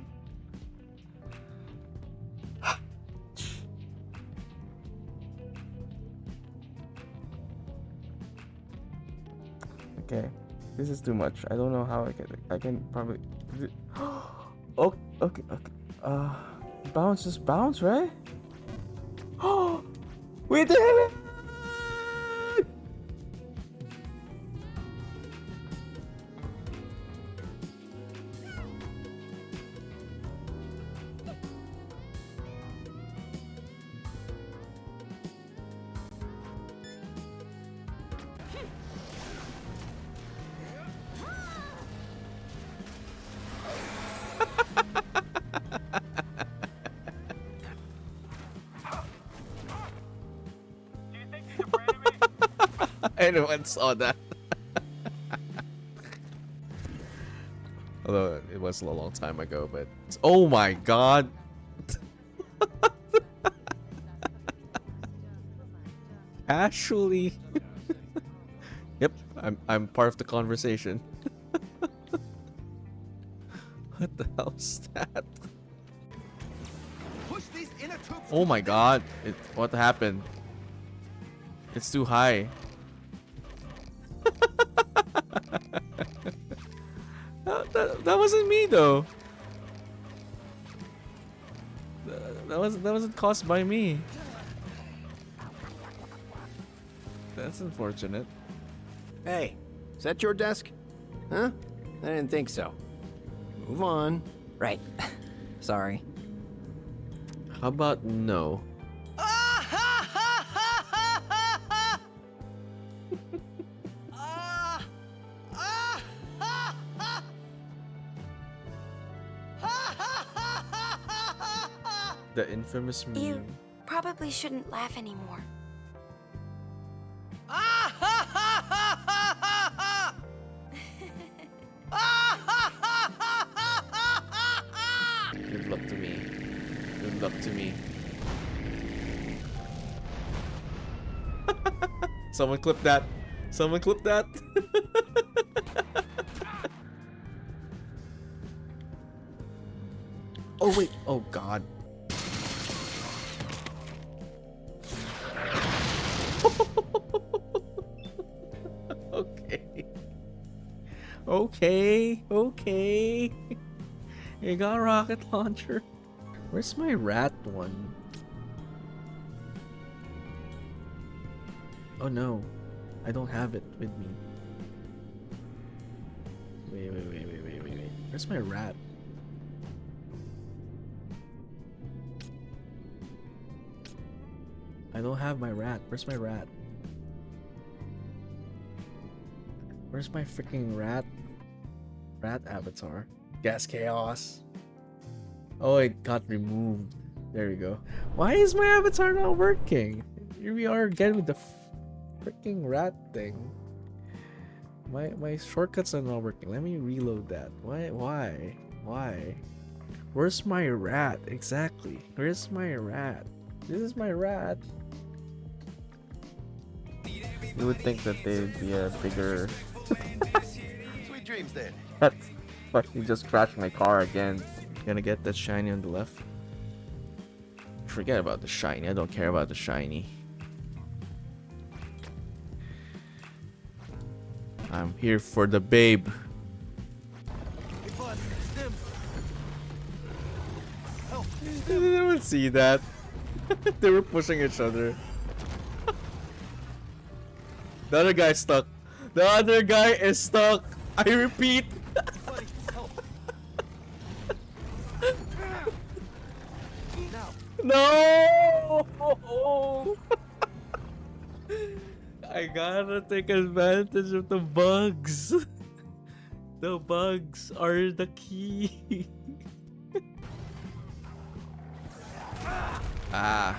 Speaker 1: Okay, this is too much. I don't know how I can probably. Oh, okay. Bounce, just bounce, right? Oh, we did it! Anyone saw that? Although it was a long time ago, but oh my god! Actually, yep, I'm part of the conversation. What the hell is that? Oh my god! What happened? It's too high. That wasn't me though. That wasn't caused by me. That's unfortunate.
Speaker 13: Hey, is that your desk? Huh? I didn't think so. Move on.
Speaker 14: Right. Sorry.
Speaker 1: How about no? The infamous meme.
Speaker 15: You probably shouldn't laugh anymore.
Speaker 1: Good luck to me. Good luck to me. Someone clip that. Someone clip that. Oh wait. Oh god. Okay. Okay. Okay. You got a rocket launcher. Where's my rat one? Oh no. I don't have it with me. Wait. Where's my rat? I don't have my rat. Where's my rat? Where's my freaking rat? Rat avatar. Gas chaos. Oh, it got removed. There we go. Why is my avatar not working? Here we are again with the freaking rat thing. My shortcuts are not working. Let me reload that. Why? Where's my rat? Exactly. Where's my rat? This is my rat. You would think that they'd be a bigger.
Speaker 13: Sweet dreams then.
Speaker 1: Fuck, you just crashed my car again. Gonna get that shiny on the left. Forget about the shiny. I don't care about the shiny. I'm here for the babe. They didn't see that. They were pushing each other. The other guy's stuck. The other guy is stuck. I repeat. No! I gotta take advantage of the bugs. The bugs are the key. Ah.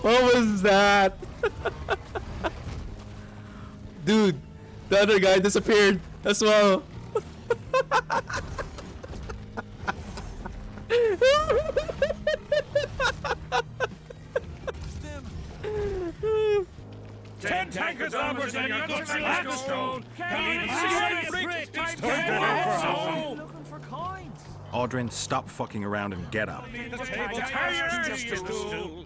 Speaker 1: What was that? Dude, the other guy disappeared as well.
Speaker 16: 10 tankers armors and your guts are like stone. Can't even see your bricks. It's time to looking for coins.
Speaker 5: Aldrin, stop fucking around and get up.
Speaker 16: The table tires just a stool.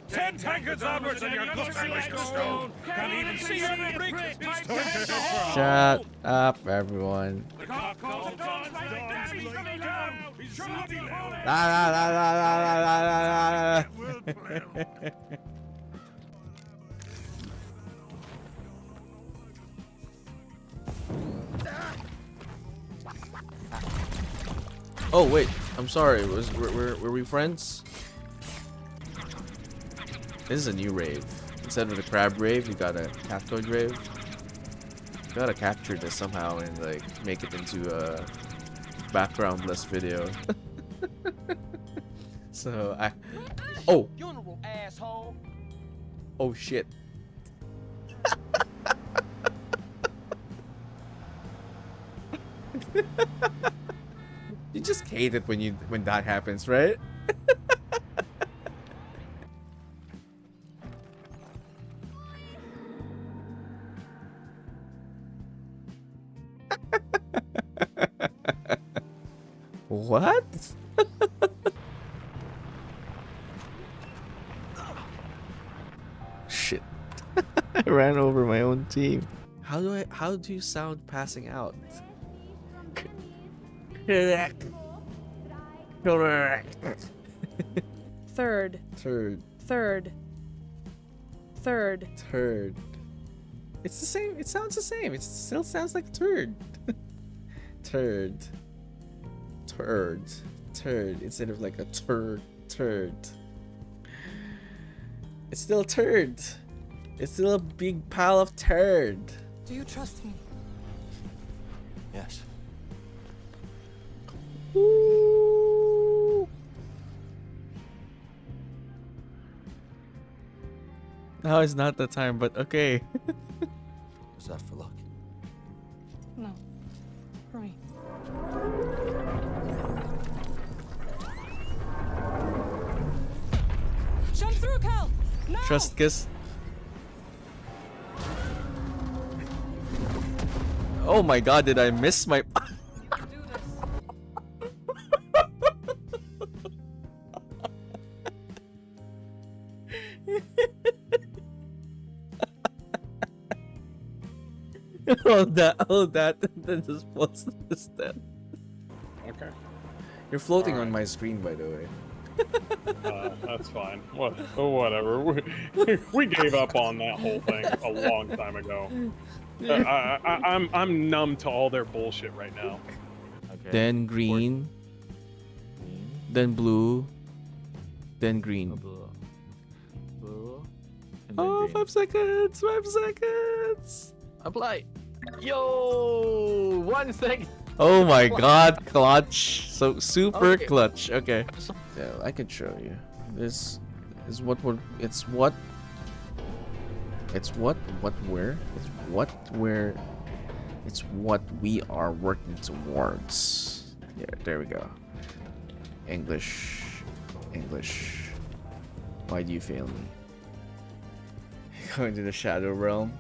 Speaker 16: 10 tankers armors and your guts are like stone. Can't even see your bricks. It's time to
Speaker 1: Shut up, everyone.
Speaker 16: The cop calls the dogs like that. He's coming down. He's shooting loud.
Speaker 1: La la la la la la la la. Oh wait, I'm sorry. Were we friends? This is a new rave. Instead of the crab rave, you got a cactoid rave. You gotta capture this somehow and like make it into a backgroundless video. So I. Oh.
Speaker 16: Funeral, asshole.
Speaker 1: Oh shit. You just hate it when that happens, right? What? Shit. I ran over my own team. How do you sound passing out? Correct.
Speaker 9: Third.
Speaker 1: Turd.
Speaker 9: Third. Third.
Speaker 1: Turd. It's the same. It sounds the same. It still sounds like turd. Turd. Turd. Turd. Instead of like a turd. Turd. It's still turd. It's still a big pile of turd.
Speaker 17: Do you trust me?
Speaker 13: Yes.
Speaker 1: Ooh. Now is not the time, but okay.
Speaker 13: Was that for luck?
Speaker 17: No. Hurry. Jump through, Cal! No!
Speaker 1: Trust kiss. Oh my god, did I miss my... Hold that, and then just post this then.
Speaker 18: Okay.
Speaker 1: You're floating on my screen, by the way.
Speaker 18: That's fine. Whatever. We gave up on that whole thing a long time ago. I'm numb to all their bullshit right now.
Speaker 1: Okay. Then green. Then blue. Then green.
Speaker 19: Blue.
Speaker 1: Oh, 5 seconds! 5 seconds!
Speaker 19: Apply. Yo, 1 second.
Speaker 1: Oh my god, clutch. So super
Speaker 19: Okay.
Speaker 1: clutch. Okay. Yeah, I can show you. This is what we're it's what we are working towards. Yeah, there we go. English. Why do you fail me? Going to the shadow realm.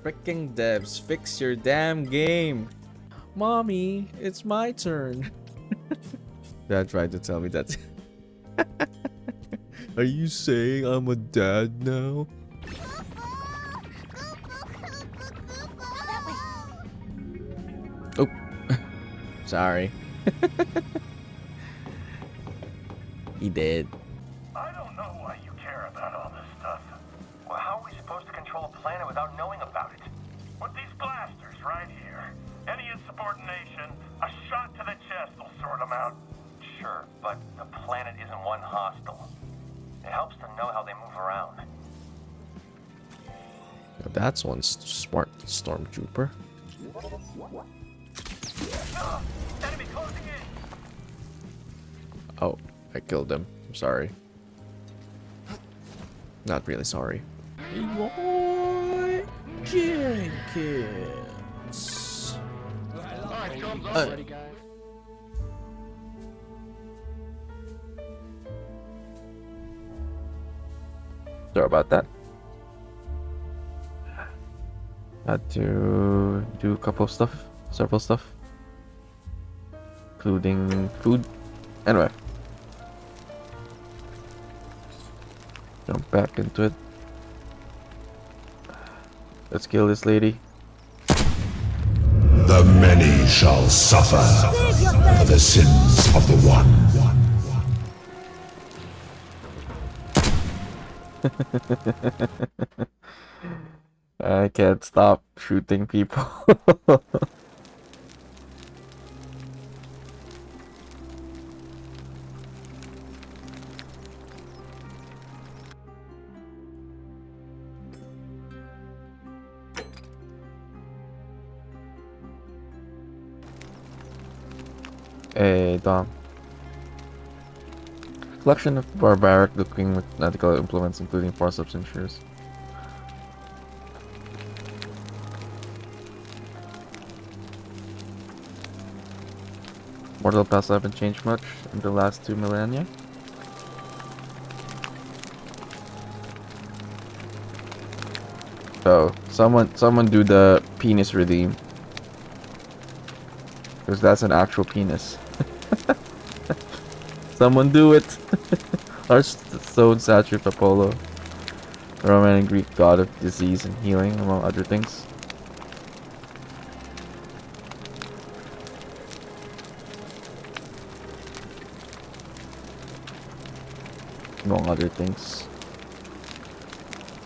Speaker 1: Fricking devs, fix your damn game. Mommy, it's my turn. Dad tried to tell me that. Are you saying I'm a dad now? Oh, sorry. He did.
Speaker 16: I don't know why you care about all this stuff. Well, how are we supposed to control a planet without knowing about it? With these blasters right here, any insubordination, a shot to the chest will sort them out. Sure, but the planet isn't one hostile. It helps to know how they move around.
Speaker 1: That's one smart stormtrooper.
Speaker 16: Enemy closing in.
Speaker 1: Oh, I killed him. I'm sorry. Not really sorry. Boy Jenkins. Sorry about that. Had to do a couple of stuff, several stuff, including food. Anyway, jump back into it. Let's kill this lady.
Speaker 10: The many shall suffer for the sins of the one.
Speaker 1: I can't stop shooting people. Hey, Dom. Collection of barbaric looking mechanical implements, including forceps and shears. Mortal Pass haven't changed much in the last 2 millennia. So someone do the penis redeem, because that's an actual penis. Someone do it. Large stone statue of Apollo, Roman and Greek god of disease and healing, among other things. Among other things.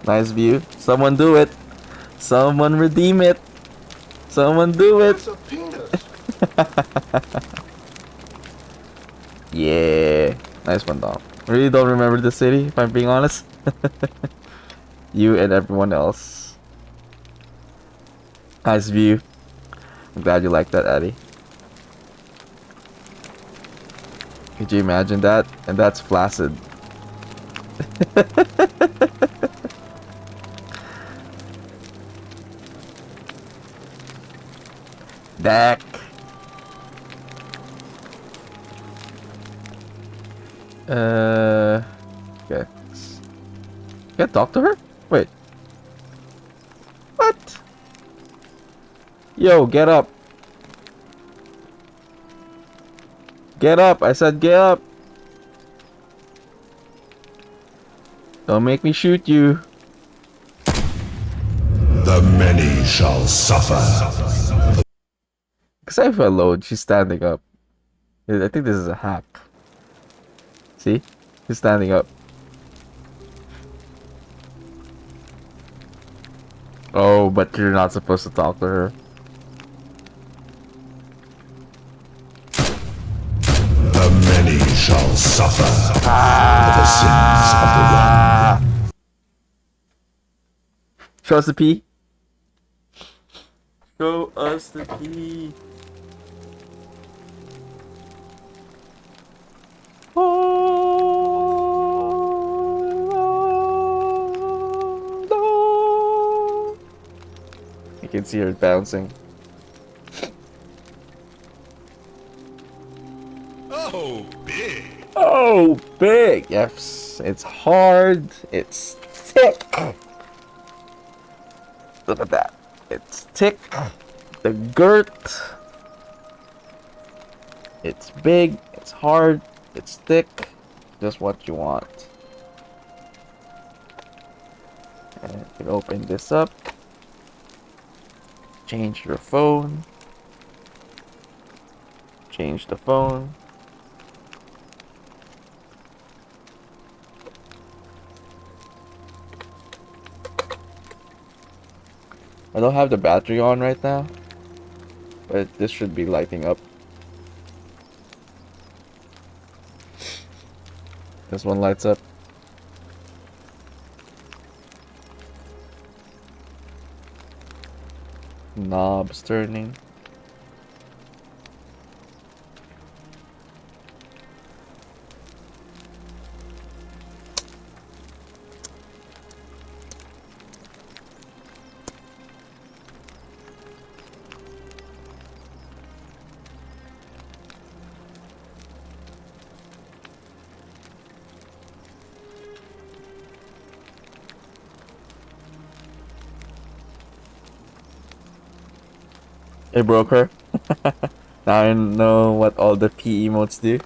Speaker 1: Nice view. Someone do it. Someone redeem it. Someone do it.
Speaker 20: It's a penis.
Speaker 1: Yeah. Nice one, Dom. I really don't remember the city, if I'm being honest. You and everyone else. Nice view. I'm glad you like that, Addy. Could you imagine that? And that's flaccid. Dak. Okay. Can't talk to her? Wait. What? Yo, get up. Get up. I said get up. Don't make me shoot you.
Speaker 10: The many shall suffer.
Speaker 1: Because if I load, she's standing up. I think this is a hack. See? She's standing up. Oh, but you're not supposed to talk to her.
Speaker 10: The many shall suffer for the sins of the one.
Speaker 1: Show us the P. Show us the P. You can see her bouncing.
Speaker 10: Oh, big.
Speaker 1: Oh, big. Yes, it's hard. It's thick. Look at that. It's thick. The girt. It's big. It's hard. It's thick. Just what you want. And you can open this up. Change your phone. Change the phone. I don't have the battery on right now, but this should be lighting up. This one lights up. Knobs turning. It broke her. Now I know what all the P emotes do.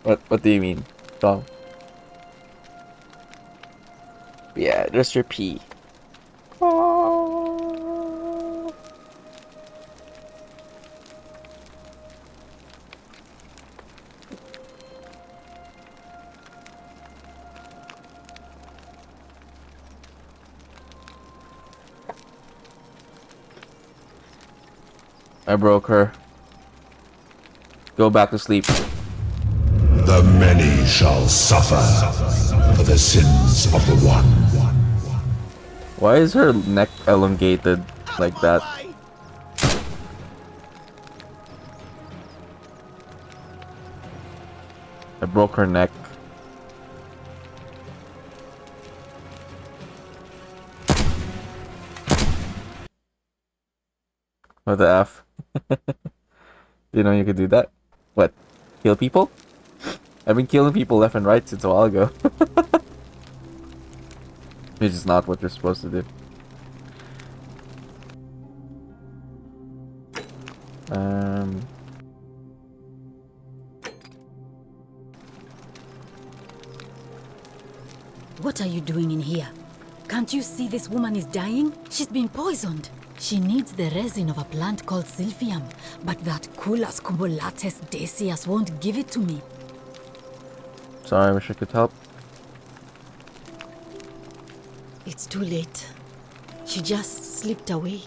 Speaker 1: What do you mean, Tom? Yeah, just your P. I broke her. Go back to sleep.
Speaker 10: The many shall suffer for the sins of the one.
Speaker 1: Why is her neck elongated like that? I broke her neck. What the F? You know you could do that? What? Kill people? I've been killing people left and right since a while ago. Which is not what you're supposed to do.
Speaker 21: What are you doing in here? Can't you see this woman is dying? She's been poisoned. She needs the resin of a plant called Silphium, but that Culus cumbulatus decius won't give it to me.
Speaker 1: Sorry, I wish I could help.
Speaker 21: It's too late. She just slipped away.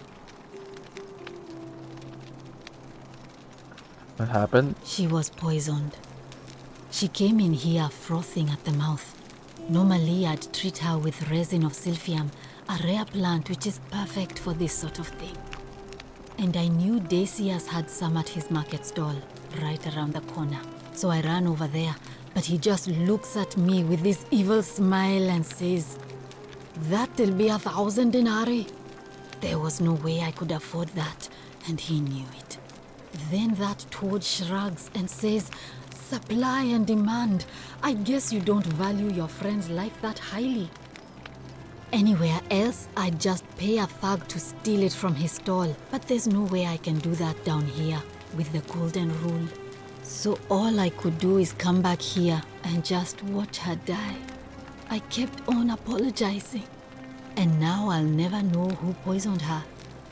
Speaker 1: What happened?
Speaker 21: She was poisoned. She came in here frothing at the mouth. Normally, I'd treat her with resin of silphium, a rare plant which is perfect for this sort of thing. And I knew Decius had some at his market stall, right around the corner. So I ran over there, but he just looks at me with this evil smile and says, "That'll be 1,000 denarii." There was no way I could afford that, and he knew it. Then that toad shrugs and says, "Supply and demand. I guess you don't value your friend's life that highly." Anywhere else, I'd just pay a thug to steal it from his stall. But there's no way I can do that down here with the golden rule. So all I could do is come back here and just watch her die. I kept on apologizing. And now I'll never know who poisoned her,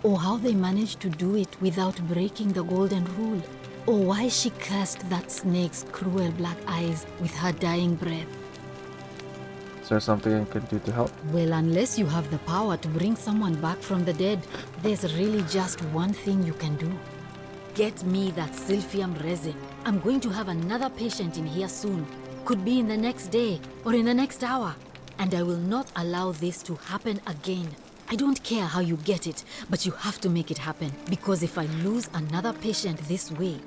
Speaker 21: or how they managed to do it without breaking the golden rule, or why she cursed that snake's cruel black eyes with her dying breath.
Speaker 1: Is there something I can do to help?
Speaker 21: Well, unless you have the power to bring someone back from the dead, there's really just one thing you can do. Get me that silphium resin. I'm going to have another patient in here soon. Could be in the next day or in the next hour. And I will not allow this to happen again. I don't care how you get it, but you have to make it happen. Because if I lose another patient this way,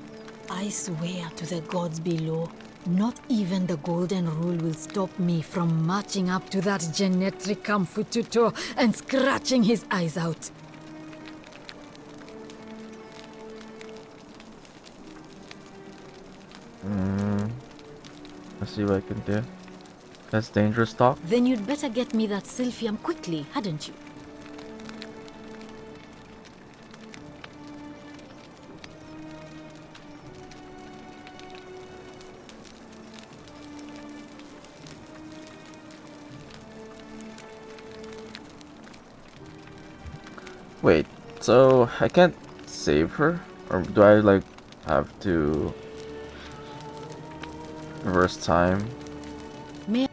Speaker 21: I swear to the gods below, not even the golden rule will stop me from marching up to that genetricum fututo and scratching his eyes out.
Speaker 1: Let's see what I can do. That's dangerous talk.
Speaker 21: Then you'd better get me that silphium quickly, hadn't you?
Speaker 1: Wait, so I can't save her? Or do I like have to reverse time?
Speaker 21: May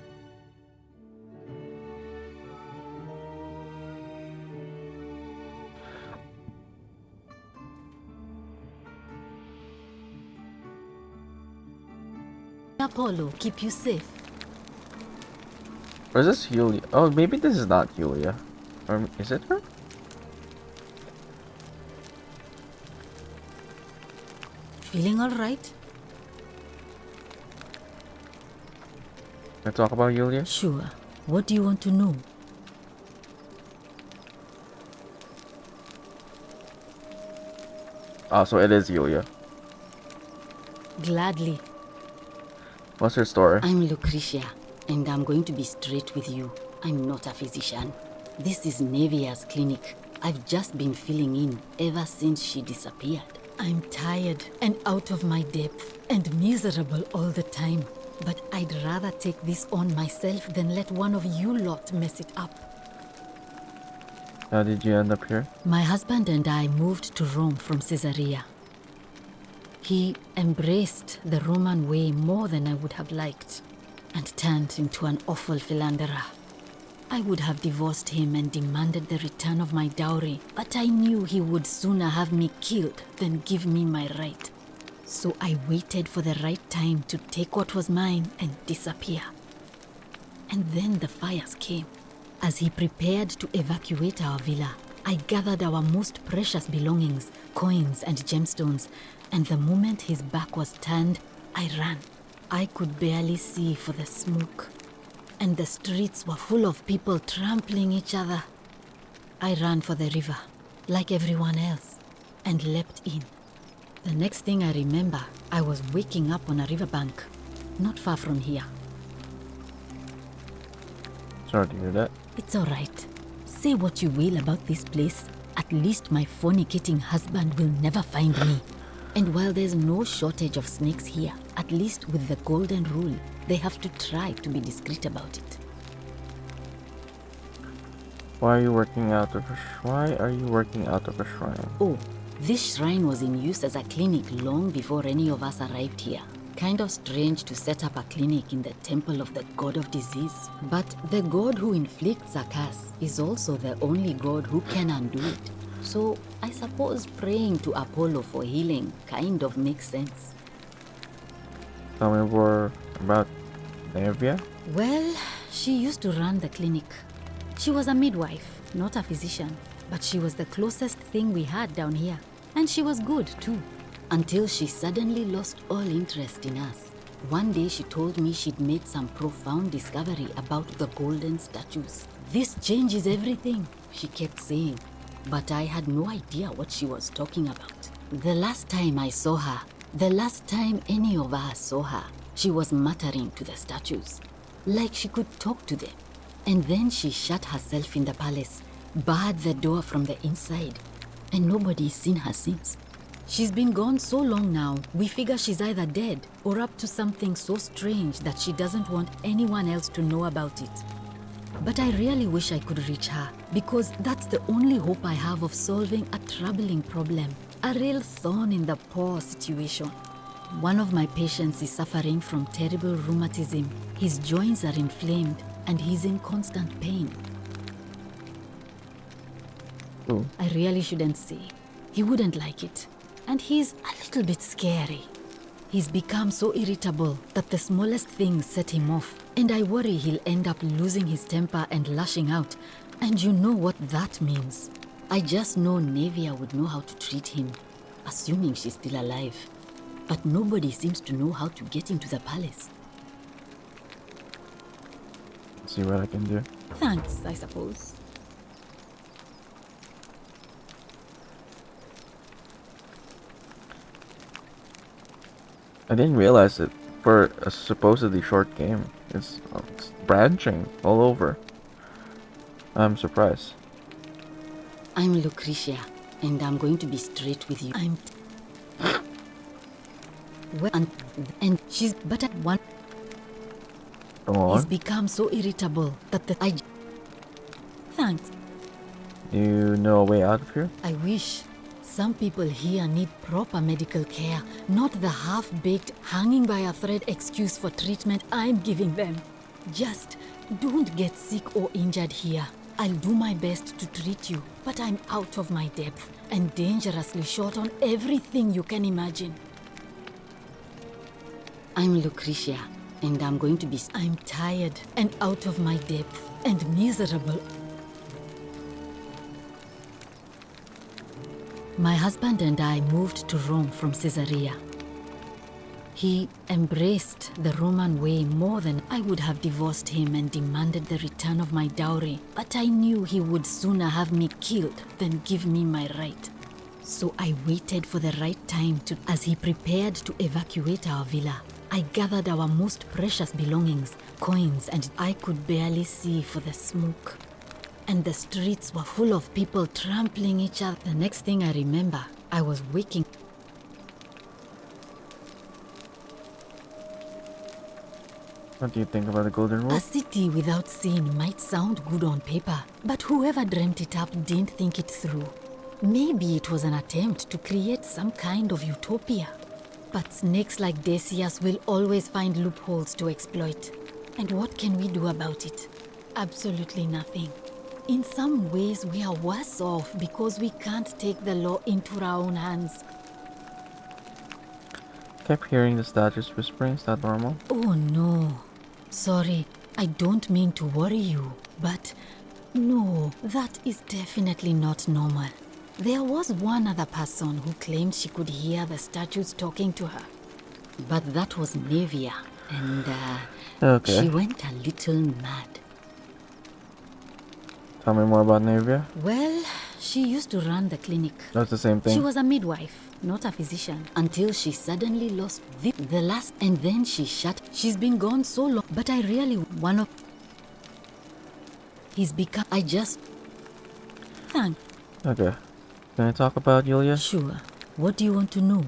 Speaker 21: Apollo keep you safe?
Speaker 1: Or is this Julia? Oh, maybe this is not Julia. Or is it her?
Speaker 21: Feeling all right?
Speaker 1: Can I talk about Julia?
Speaker 21: Sure. What do you want to know?
Speaker 1: Oh, so it is Julia.
Speaker 21: Gladly.
Speaker 1: What's her story?
Speaker 21: I'm Lucretia, and I'm going to be straight with you. I'm not a physician. This is Nevia's clinic. I've just been filling in ever since she disappeared. I'm tired and out of my depth and miserable all the time. But I'd rather take this on myself than let one of you lot mess it up.
Speaker 1: How did you end up here?
Speaker 21: My husband and I moved to Rome from Caesarea. He embraced the Roman way more than I would have liked and turned into an awful philanderer. I would have divorced him and demanded the return of my dowry, but I knew he would sooner have me killed than give me my right. So I waited for the right time to take what was mine and disappear. And then the fires came. As he prepared to evacuate our villa, I gathered our most precious belongings, coins and gemstones, and the moment his back was turned, I ran. I could barely see for the smoke, and the streets were full of people trampling each other. I ran for the river, like everyone else, and leapt in. The next thing I remember, I was waking up on a riverbank, not far from here.
Speaker 1: Sorry to hear that.
Speaker 21: It's all right. Say what you will about this place. At least my fornicating husband will never find me. And while there's no shortage of snakes here, at least with the golden rule, they have to try to be discreet about it.
Speaker 1: Why are you working out of a shrine?
Speaker 21: Oh, this shrine was in use as a clinic long before any of us arrived here. Kind of strange to set up a clinic in the temple of the god of disease. But the god who inflicts a curse is also the only god who can undo it. So I suppose praying to Apollo for healing kind of makes sense.
Speaker 1: Tell me more about Nevia.
Speaker 21: Well, she used to run the clinic. She was a midwife, not a physician, but she was the closest thing we had down here. And she was good too. Until she suddenly lost all interest in us. One day she told me she'd made some profound discovery about the golden statues. This changes everything, she kept saying. But I had no idea what she was talking about. The last time I saw her, the last time any of us saw her, she was muttering to the statues, like she could talk to them. And then she shut herself in the palace, barred the door from the inside, and nobody's seen her since. She's been gone so long now, we figure she's either dead or up to something so strange that she doesn't want anyone else to know about it. But I really wish I could reach her, because that's the only hope I have of solving a troubling problem, a real thorn in the paw situation. One of my patients is suffering from terrible rheumatism. His joints are inflamed and he's in constant pain.
Speaker 1: Ooh.
Speaker 21: I really shouldn't say. He wouldn't like it. And he's a little bit scary. He's become so irritable that the smallest things set him off. And I worry he'll end up losing his temper and lashing out. And you know what that means. I just know Nevia would know how to treat him, assuming she's still alive. But nobody seems to know how to get into the palace.
Speaker 1: Let's see what I can do.
Speaker 21: Thanks, I suppose.
Speaker 1: I didn't realize it for a supposedly short game. It's branching all over. I'm surprised.
Speaker 21: I'm Lucretia, and I'm going to be straight with you. Well, and she's but at one.
Speaker 1: Go on.
Speaker 21: He's become so irritable that Thanks.
Speaker 1: Do you know a way out of here?
Speaker 21: I wish. Some people here need proper medical care, not the half-baked, hanging by a thread excuse for treatment I'm giving them. Just don't get sick or injured here. I'll do my best to treat you, but I'm out of my depth and dangerously short on everything you can imagine. I'm Lucretia, and I'm going to be... I'm tired and out of my depth and miserable. My husband and I moved to Rome from Caesarea. He embraced the Roman way more than I would have divorced him and demanded the return of my dowry, but I knew he would sooner have me killed than give me my right. So I waited for the right time to, as he prepared to evacuate our villa. I gathered our most precious belongings, coins, and I could barely see for the smoke. And the streets were full of people trampling each other. The next thing I remember, I was waking.
Speaker 1: What do you think about the Golden Rule?
Speaker 21: A city without sin might sound good on paper, but whoever dreamt it up didn't think it through. Maybe it was an attempt to create some kind of utopia. But snakes like Decius will always find loopholes to exploit. And what can we do about it? Absolutely nothing. In some ways, we are worse off because we can't take the law into our own hands.
Speaker 1: Kept hearing the statues whispering. Is that normal?
Speaker 21: Oh no. Sorry, I don't mean to worry you, but no, that is definitely not normal. There was one other person who claimed she could hear the statues talking to her. But that was Nevia, and
Speaker 1: okay.
Speaker 21: She went a little mad.
Speaker 1: Tell me more about Nevia.
Speaker 21: Well, she used to run the clinic.
Speaker 1: That's the same thing.
Speaker 21: She was a midwife, not a physician, until she suddenly lost the last, and then she shut. She's been gone so long, but I really one of. He's become. I just. Thank.
Speaker 1: Okay. Can I talk about Yulia?
Speaker 21: Sure. What do you want to know?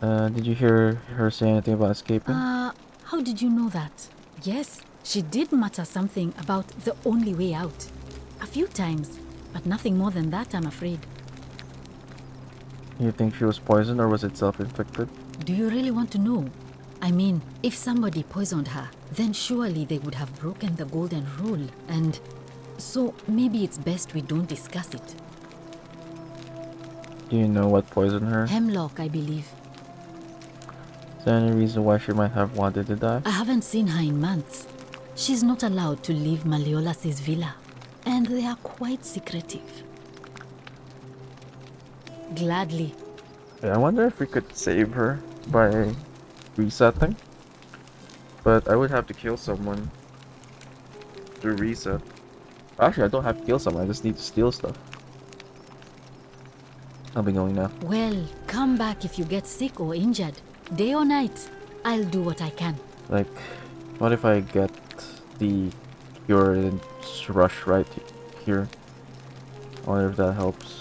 Speaker 1: Did you hear her say anything about escaping?
Speaker 21: How did you know that? Yes, she did mutter something about the only way out. A few times, but nothing more than that, I'm afraid.
Speaker 1: You think she was poisoned or was it self-inflicted?
Speaker 21: Do you really want to know? I mean, if somebody poisoned her, then surely they would have broken the golden rule, and so maybe it's best we don't discuss it.
Speaker 1: Do you know what poisoned her?
Speaker 21: Hemlock, I believe.
Speaker 1: Is there any reason why she might have wanted to die?
Speaker 21: I haven't seen her in months. She's not allowed to leave Malleolas' villa, and they are quite secretive. Gladly.
Speaker 1: Yeah, I wonder if we could save her by resetting. But I would have to kill someone to reset. Actually, I don't have to kill someone, I just need to steal stuff. I'll be going now.
Speaker 21: Well, come back if you get sick or injured. Day or night, I'll do what I can.
Speaker 1: Like, what if I get the cure and just rush right here? I wonder if that helps.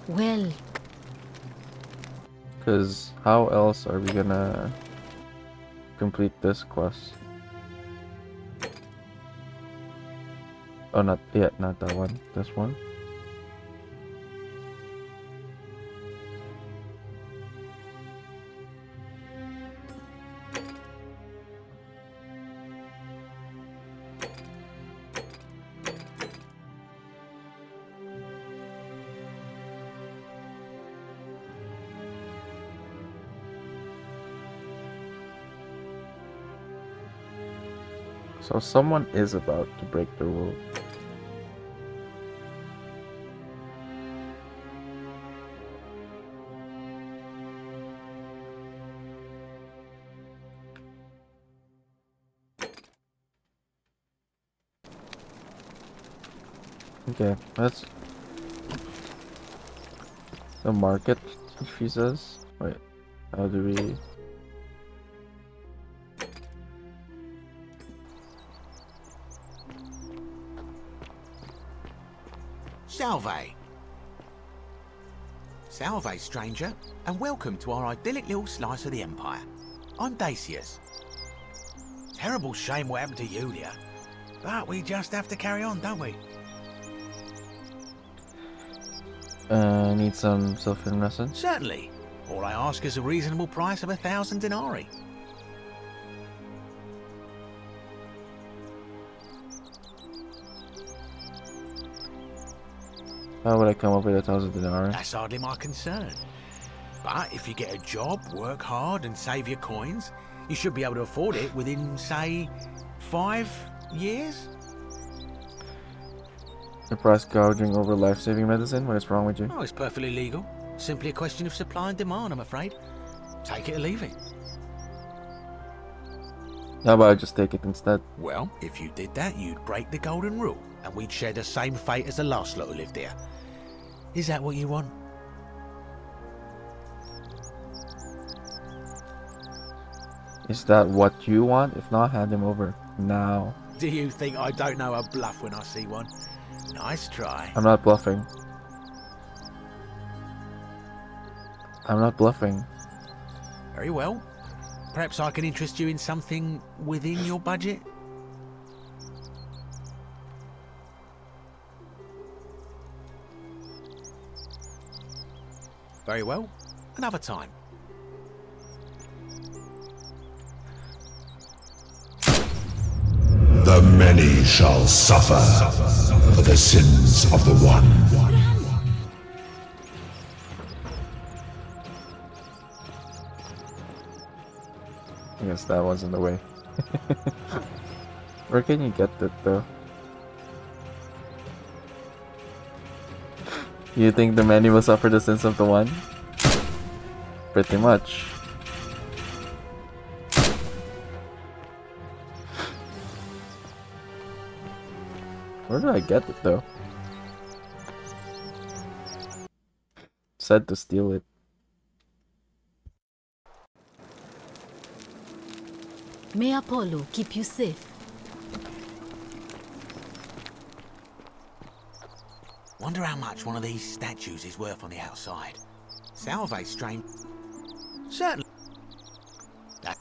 Speaker 21: Well,
Speaker 1: because how else are we gonna complete this quest? Oh, not yet, not that one. This one. So someone is about to break the rule. Okay, that's the market, she says. Wait, how do we...
Speaker 20: Salve! Salve, stranger, and welcome to our idyllic little slice of the Empire. I'm Dacius. Terrible shame what happened to Yulia, but we just have to carry on, don't we?
Speaker 1: Need some Sylvan medicine?
Speaker 20: Certainly. All I ask is a reasonable price of 1,000 denarii.
Speaker 1: How would I come up with 1,000 denarii?
Speaker 20: That's hardly my concern. But if you get a job, work hard and save your coins, you should be able to afford it within, say, 5 years?
Speaker 1: The price gouging over life-saving medicine? What is wrong with you?
Speaker 20: Oh, it's perfectly legal. Simply a question of supply and demand, I'm afraid. Take it or leave it.
Speaker 1: How about I just take it instead?
Speaker 20: Well, if you did that, you'd break the golden rule, and we'd share the same fate as the last lot who lived here. Is that what you want?
Speaker 1: Is that what you want? If not, hand him over now.
Speaker 20: Do you think I don't know a bluff when I see one? Nice try.
Speaker 1: I'm not bluffing. I'm not bluffing.
Speaker 20: Very well. Perhaps I can interest you in something within your budget? Very well. Another time.
Speaker 10: The many shall suffer for the sins of the one.
Speaker 1: I guess that was in the way. Where can you get that though? You think the many will suffer the sins of the one? Pretty much. Where do I get it though? Said to steal it.
Speaker 21: May Apollo keep you safe.
Speaker 20: Wonder how much one of these statues is worth on the outside. Salve, strange. Certainly. That.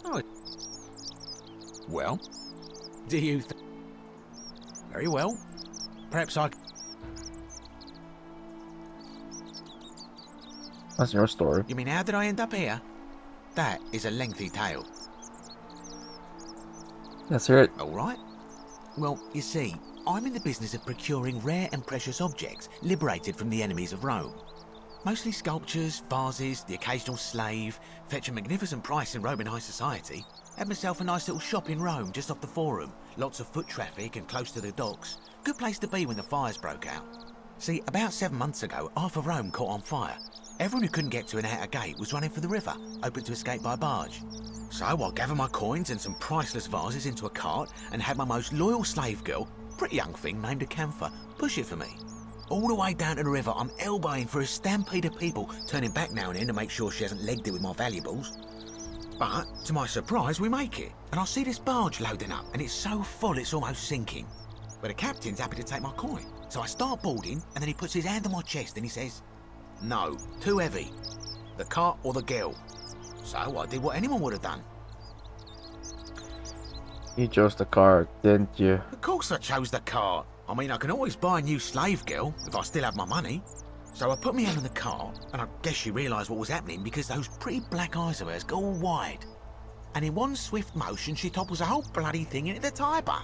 Speaker 20: Oh. Well. Do you? Very well. Perhaps I.
Speaker 1: That's your story.
Speaker 20: You mean how did I end up here? That is a lengthy tale.
Speaker 1: Let's hear it.
Speaker 20: Alright. Well, you see, I'm in the business of procuring rare and precious objects liberated from the enemies of Rome. Mostly sculptures, vases, the occasional slave, fetch a magnificent price in Roman high society. Had myself a nice little shop in Rome just off the Forum. Lots of foot traffic and close to the docks. Good place to be when the fires broke out. See, about 7 months ago, half of Rome caught on fire. Everyone who couldn't get to an outer gate was running for the river, open to escape by barge. So I gathered my coins and some priceless vases into a cart and had my most loyal slave girl, pretty young thing named Acantha, push it for me. All the way down to the river, I'm elbowing for a stampede of people, turning back now and then to make sure she hasn't legged it with my valuables. But, to my surprise, we make it, and I see this barge loading up, and it's so full it's almost sinking. But the captain's happy to take my coin, so I start boarding, and then he puts his hand on my chest and he says, "No, too heavy. The cart or the girl." So I did what anyone would have done.
Speaker 1: You chose the cart, didn't you?
Speaker 20: Of course I chose the cart. I mean, I can always buy a new slave girl if I still have my money. So I put my hand on the cart, and I guess she realised what was happening because those pretty black eyes of hers go all wide. And in one swift motion, she topples the whole bloody thing into the Tiber.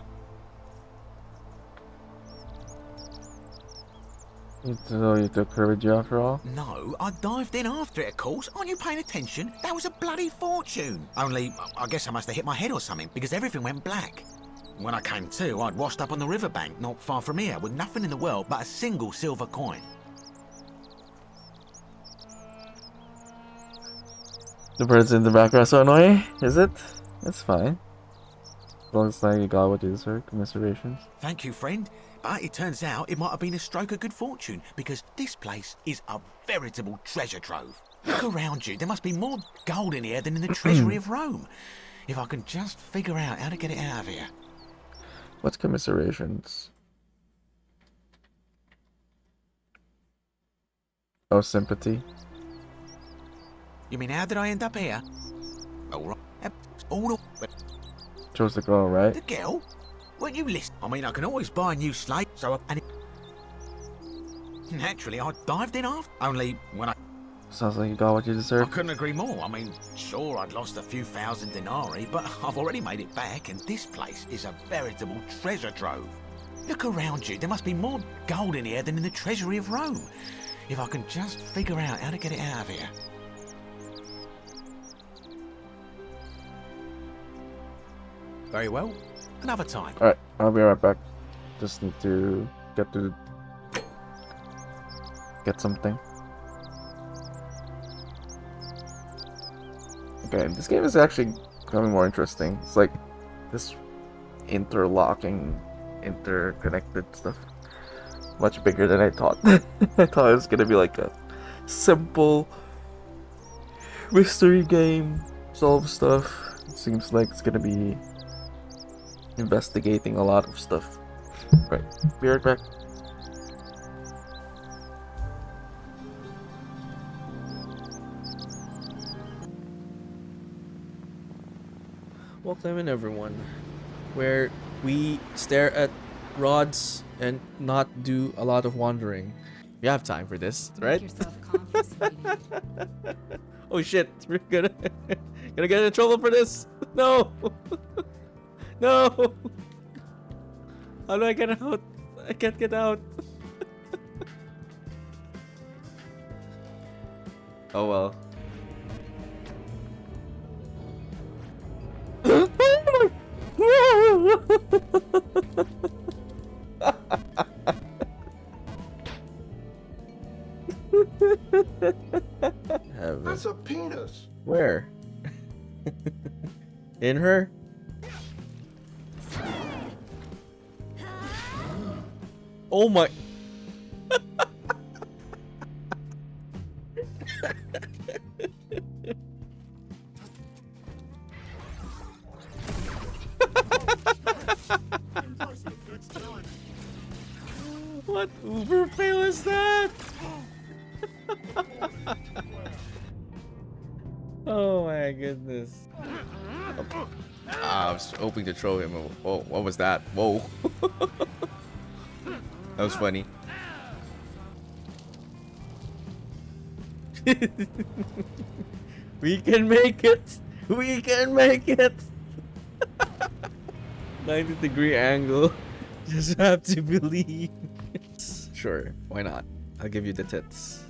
Speaker 1: So you took her with you after all?
Speaker 20: No, I dived in after it, of course. Aren't you paying attention? That was a bloody fortune. Only, I guess I must have hit my head or something because everything went black. When I came to, I'd washed up on the riverbank not far from here with nothing in the world but a single silver coin.
Speaker 1: The birds in the background are so annoying, is it? It's fine. As long as now you got what you deserve, commiserations.
Speaker 20: Thank you, friend. But it turns out it might have been a stroke of good fortune because this place is a veritable treasure trove. Look around you. There must be more gold in here than in the treasury of Rome. If I can just figure out how to get it out of here.
Speaker 1: What's commiserations? Oh, sympathy.
Speaker 20: You mean how did I end up here? All right.
Speaker 1: Chose the girl, right?
Speaker 20: The girl? Weren't you listening? I mean, I can always buy a new slave, so naturally, I dived in after. Only when I...
Speaker 1: Sounds like you got what you deserve.
Speaker 20: I couldn't agree more. I mean, sure, I'd lost a few thousand denarii, but I've already made it back, and this place is a veritable treasure trove. Look around you. There must be more gold in here than in the treasury of Rome. If I can just figure out how to get it out of here. Very well. Another time.
Speaker 1: Alright, I'll be right back. Just need to get something. Okay, this game is actually becoming more interesting. It's like this interlocking, interconnected stuff. Much bigger than I thought. I thought it was gonna be like a simple mystery game, solve stuff. It seems like it's gonna be investigating a lot of stuff. Right, be right back.
Speaker 3: Welcome in, everyone, where we stare at rods and not do a lot of wandering. We have time for this, right? Oh shit, we're gonna get in trouble for this. No. No! How do I get out? I can't get out. Oh well.
Speaker 22: That's a penis.
Speaker 3: Where? In her? Oh my. What uber fail is that? Oh my goodness. I was hoping to throw him. Whoa, what was that? Whoa. That was funny. We can make it. We can make it. 90-degree angle. Just have to believe. Sure, why not? I'll give you the tits.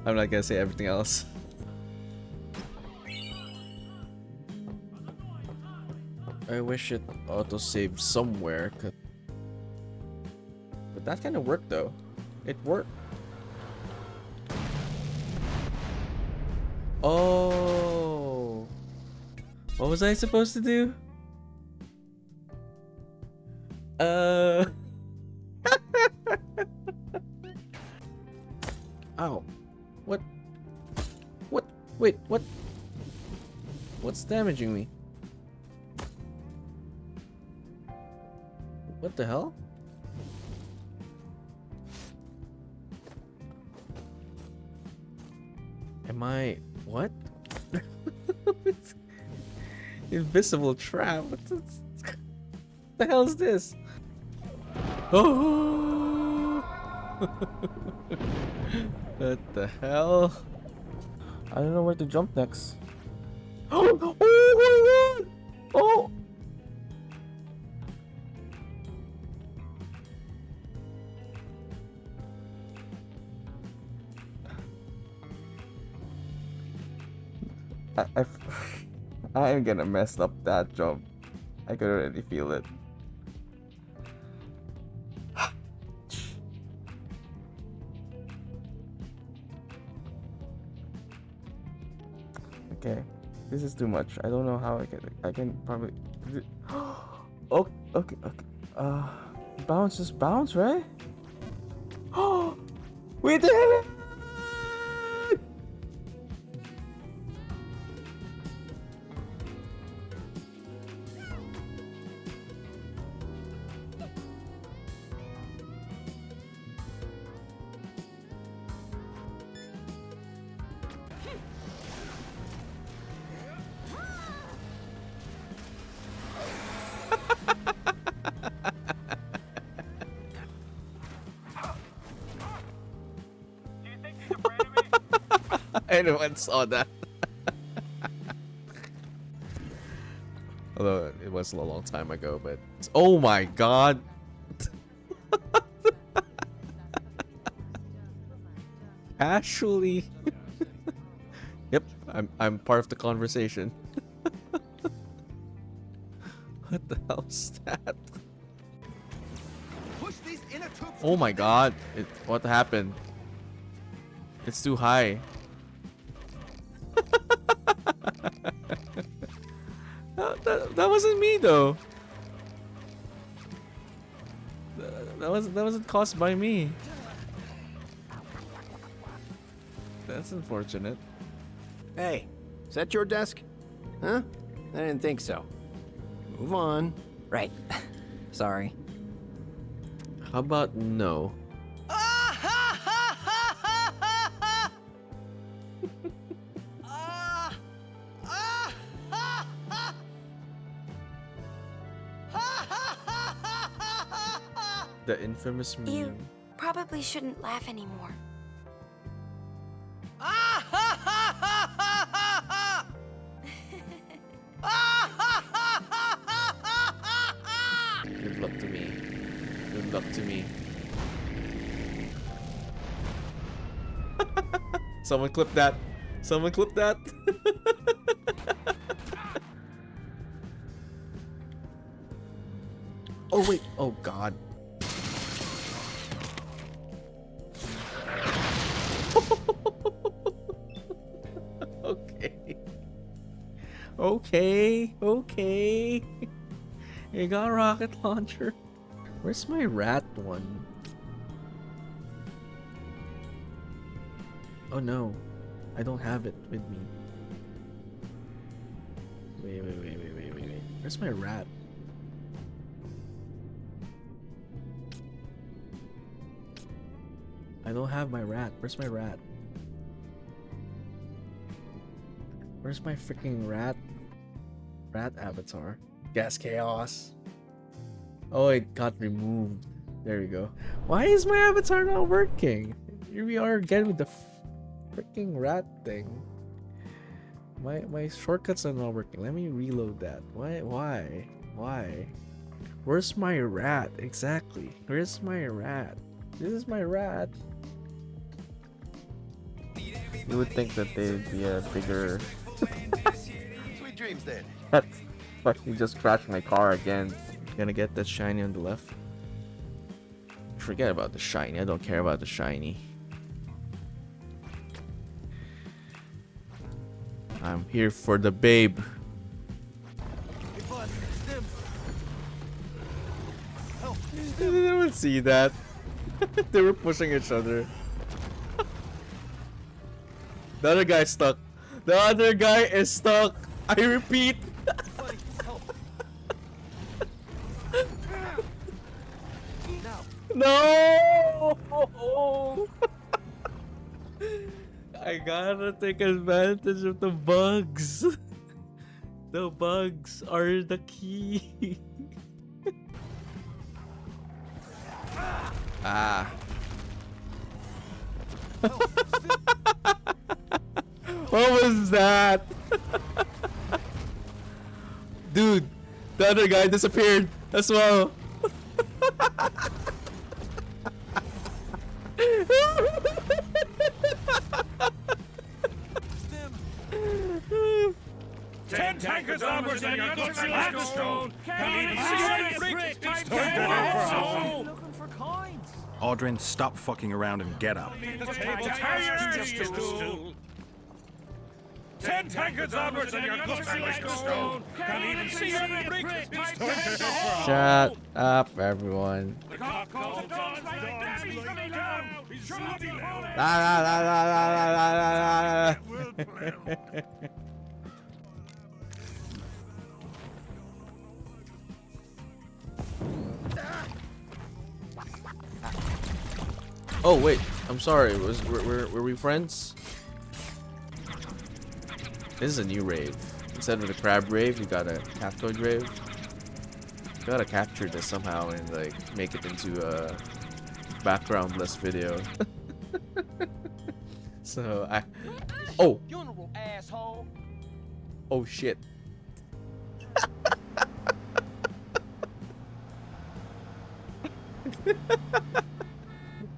Speaker 3: I'm not gonna say everything else. I wish it auto-saved somewhere. But that kind of worked though. It worked. Oh. What was I supposed to do? Ow. What? What? Wait, what? What's damaging me? What the hell? Am I... what? Invisible trap? What the hell is this? Oh! What the hell? I don't know where to jump next. Oh! Oh my god! Oh! I am gonna mess up that jump. I can already feel it. Okay, this is too much. I don't know how I can probably. Oh, okay. Bounce, just bounce, right? Oh, we did it! Anyone saw that? Although it was a long time ago, but oh my god! Actually, yep, I'm part of the conversation. What the hell is that? Oh my god! What happened? It's too high. That wasn't me though. That wasn't caused by me. That's unfortunate.
Speaker 2: Hey, is that your desk? Huh? I didn't think so. Move on.
Speaker 14: Right. Sorry.
Speaker 3: How about no? The infamous meme.
Speaker 15: You probably shouldn't laugh anymore.
Speaker 3: Good luck to me. Good luck to me. Someone clip that. Someone clip that. Oh wait. Oh god. Okay. Okay. You got a rocket launcher. Where's my rat one? Oh no. I don't have it with me. Wait. Where's my rat? I don't have my rat. Where's my rat? Where's my freaking rat? Rat avatar. Gas chaos. Oh, it got removed. There we go. Why is my avatar not working? Here we are again with the
Speaker 1: Freaking rat thing. My shortcuts are not working. Let me reload that. Why? Where's my rat? Exactly. Where's my rat? This is my rat. You would think that they'd be a bigger.
Speaker 2: Sweet dreams then.
Speaker 1: Fuck, you just crashed my car again. Gonna get that shiny on the left. Forget about the shiny. I don't care about the shiny. I'm here for the babe. They didn't see that. They were pushing each other. The other guy's stuck. The other guy is stuck. I repeat. No! I gotta take advantage of the bugs. The bugs are the key. Ah. What was that? Dude, the other guy disappeared as well.
Speaker 16: Ten tankers onwards and your looks like stone. Can even see
Speaker 6: Looking for coins.
Speaker 5: Aldrin, stop fucking around and get up.
Speaker 16: Ten tankers onwards and your looks like stone. Can even see
Speaker 1: Shut up, everyone. La la la la la la la la. Oh wait, I'm sorry. Were we friends? This is a new rave. Instead of the crab rave, you got a captoid rave. You gotta capture this somehow and like make it into a backgroundless video. So I. Oh. Oh shit.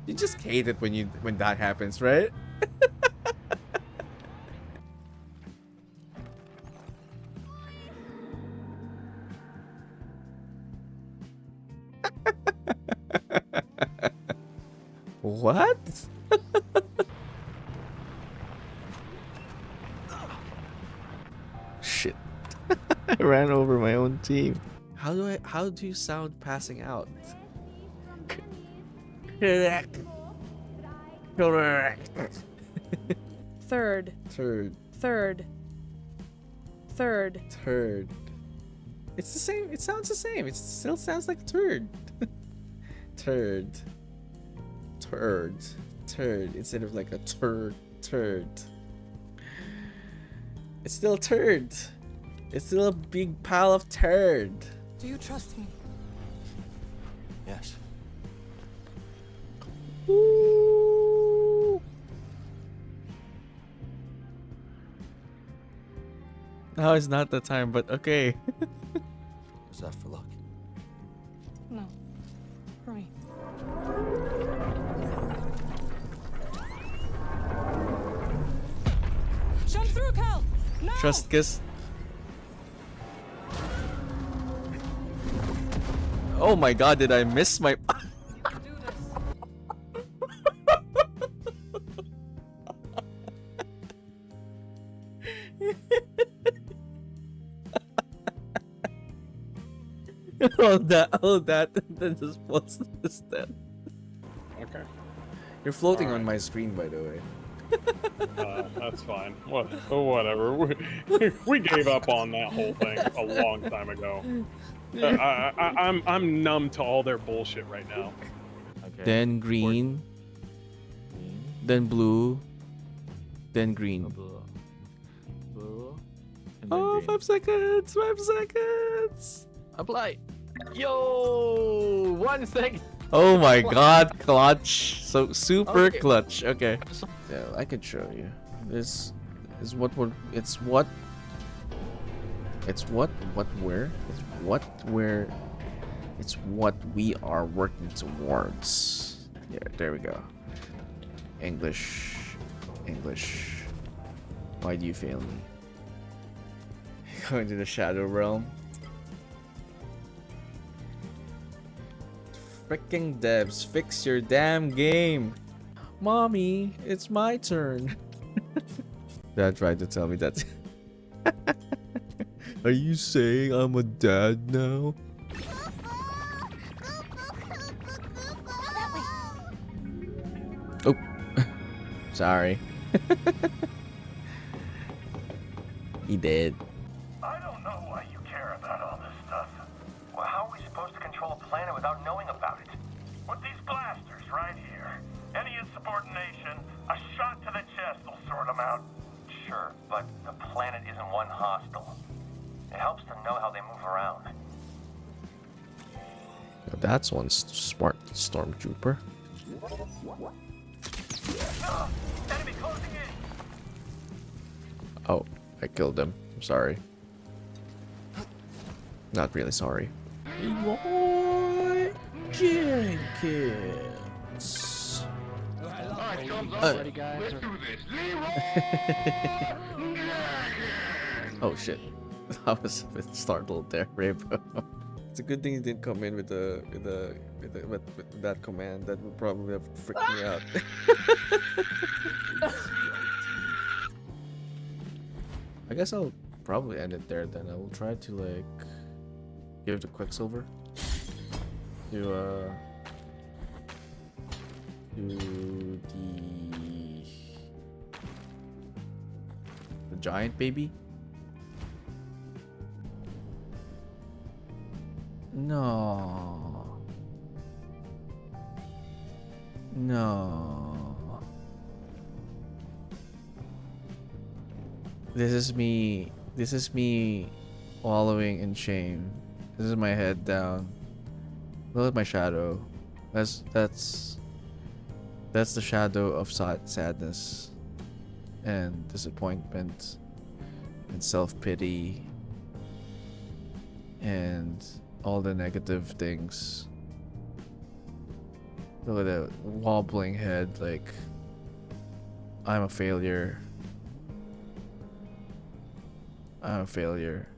Speaker 1: You just hate it when that happens, right? What? Shit. I ran over my own team. How do you sound passing out? Correct.
Speaker 17: Third.
Speaker 1: It's the same. It sounds the same. It still sounds like turd. Turd. Instead of like a turd. It's still turd. It's still a big pile of turd.
Speaker 17: Do you trust me?
Speaker 13: Yes.
Speaker 1: Ooh. Now is not the time, but okay.
Speaker 13: Was that for luck?
Speaker 17: No. Hurry. Jump through, Cal! Now!
Speaker 1: Trust kiss. Oh my god, did I miss my... Hold that, and then just post this then.
Speaker 18: Okay.
Speaker 1: You're floating on my screen, by the way.
Speaker 18: That's fine. Whatever. We gave up on that whole thing a long time ago. I'm numb to all their bullshit right now.
Speaker 1: Okay. Then green. Then blue. Then green.
Speaker 19: Blue.
Speaker 1: Oh, 5 seconds! 5 seconds!
Speaker 19: Apply. Yo, 1 second.
Speaker 1: Oh my god, clutch. So super
Speaker 19: Okay.
Speaker 1: clutch. Okay.
Speaker 19: I'm so
Speaker 1: Yeah, I could show you. This is what we're. It's what. It's what we're. It's what we're. It's what we are working towards. Yeah, there we go. English. Why do you fail me? Going to the Shadow Realm. Fricking devs, fix your damn game. Mommy, it's my turn. Dad tried to tell me that. Are you saying I'm a dad now? Oh, sorry. He did.
Speaker 16: I don't know why you care about all this stuff. Well, how are we supposed to control a planet without knowing about it? With these blasters right here. Any insubordination, a shot to the chest will sort them out. Sure, but the planet isn't one hostile. It helps to know how they move around.
Speaker 1: That's one smart stormtrooper.
Speaker 16: Enemy closing in.
Speaker 1: Oh, I killed him. I'm sorry. Not really sorry.
Speaker 3: Leroy Jenkins.
Speaker 16: Ready, guys. Let's do this.
Speaker 1: Oh shit. I was a bit startled there, Rainbow. It's a good thing you didn't come in with that command. That would probably have freaked me out. I guess I'll probably end it there then. I will try to like give the Quicksilver to the giant baby. No. This is me wallowing in shame. This is my head down. Look at my shadow. That's the shadow of sadness and disappointment and self-pity and all the negative things. Look at that wobbling head, like I'm a failure. I'm a failure.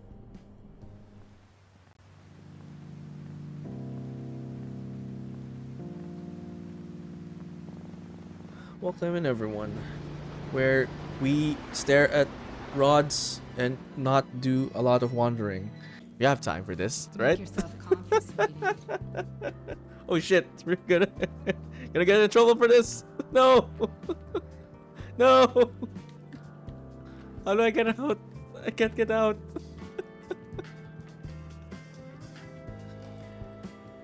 Speaker 1: Welcome in everyone, where we stare at rods and not do a lot of wandering. We have time for this, right? Oh shit, we're gonna get in trouble for this. No. No. How do I get out? I can't get out.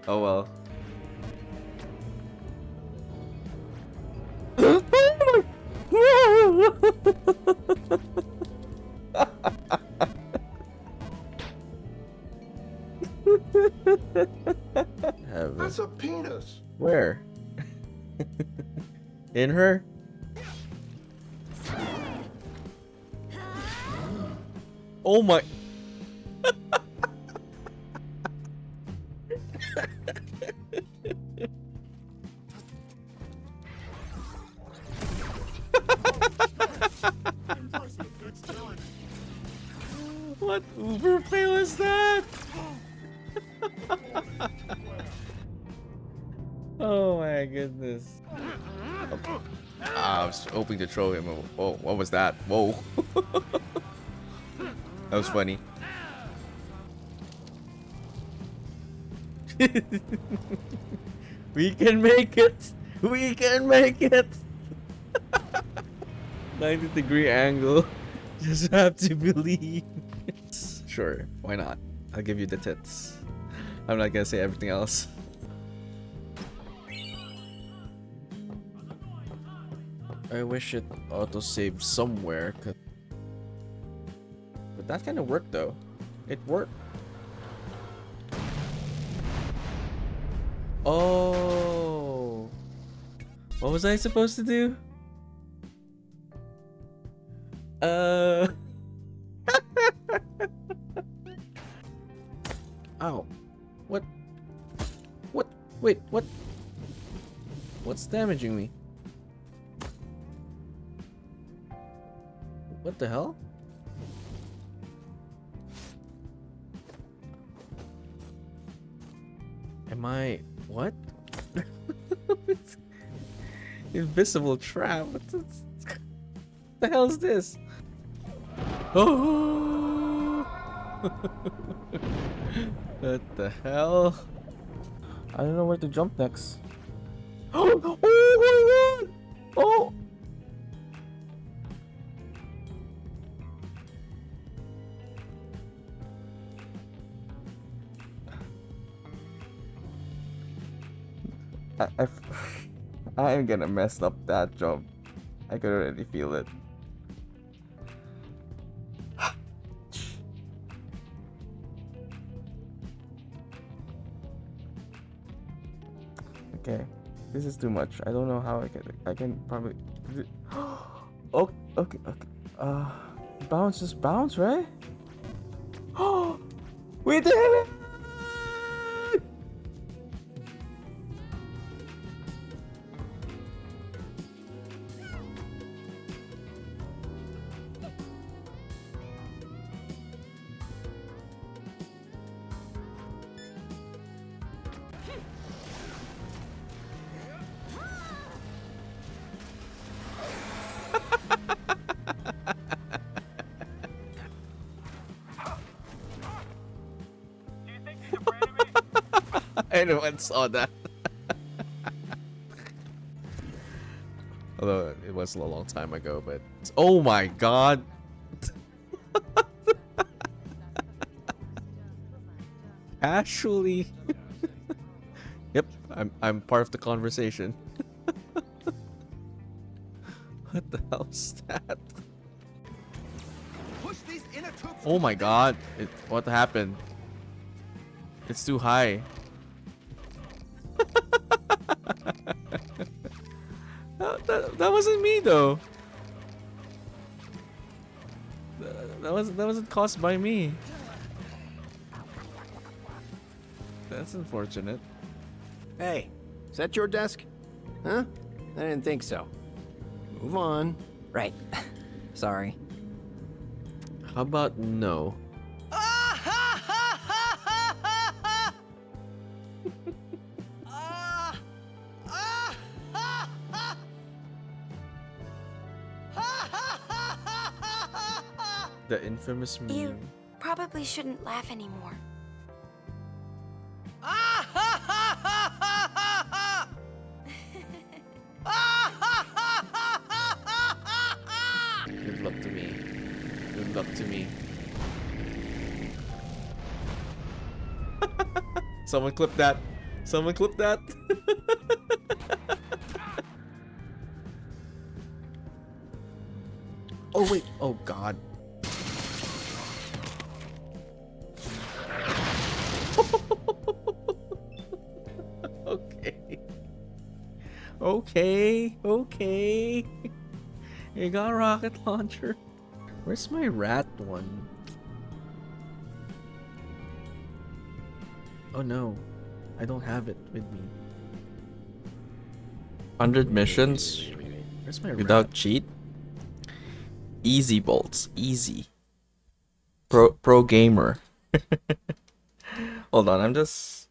Speaker 1: Oh well.
Speaker 22: That's a penis.
Speaker 1: Where? In her? Oh my. What uber fail is that? Oh my goodness. I was hoping to throw him. Oh, what was that? Whoa. That was funny. We can make it. We can make it. 90-degree angle. Just have to believe. Sure, why not? I'll give you the tits. I'm not gonna say everything else. I wish it auto-saved somewhere, but that kind of worked though. It worked. Oh, what was I supposed to do? Ow. What? What? Wait, what? What's damaging me? What the hell? Am I... what? Invisible trap? What the hell is this? Oh! What the hell? I don't know where to jump next. Oh! Oh my god! Oh! I I am gonna mess up that jump. I can already feel it. Okay, this is too much. I don't know how I can probably. Oh, okay, okay. Bounce, just bounce, right? Oh, we did it! Anyone saw that? Although it was a long time ago, but oh my god! Actually, yep, I'm part of the conversation. What the hell is that? Oh my god! What happened? It's too high. That wasn't me though. That wasn't caused by me. That's unfortunate.
Speaker 2: Hey, is that your desk? Huh? I didn't think so. Move on.
Speaker 14: Right. Sorry.
Speaker 1: How about no? The infamous meme.
Speaker 15: You probably shouldn't laugh anymore.
Speaker 1: Good luck to me. Good luck to me. Someone clip that. Someone clip that. Oh wait. Oh god. Okay. Okay. Okay. You got a rocket launcher. Where's my rat one? Oh no. I don't have it with me. 100 missions
Speaker 3: Where's my
Speaker 1: without
Speaker 3: rat?
Speaker 1: cheat. Easy bolts. Easy. Pro gamer. Hold on, I'm just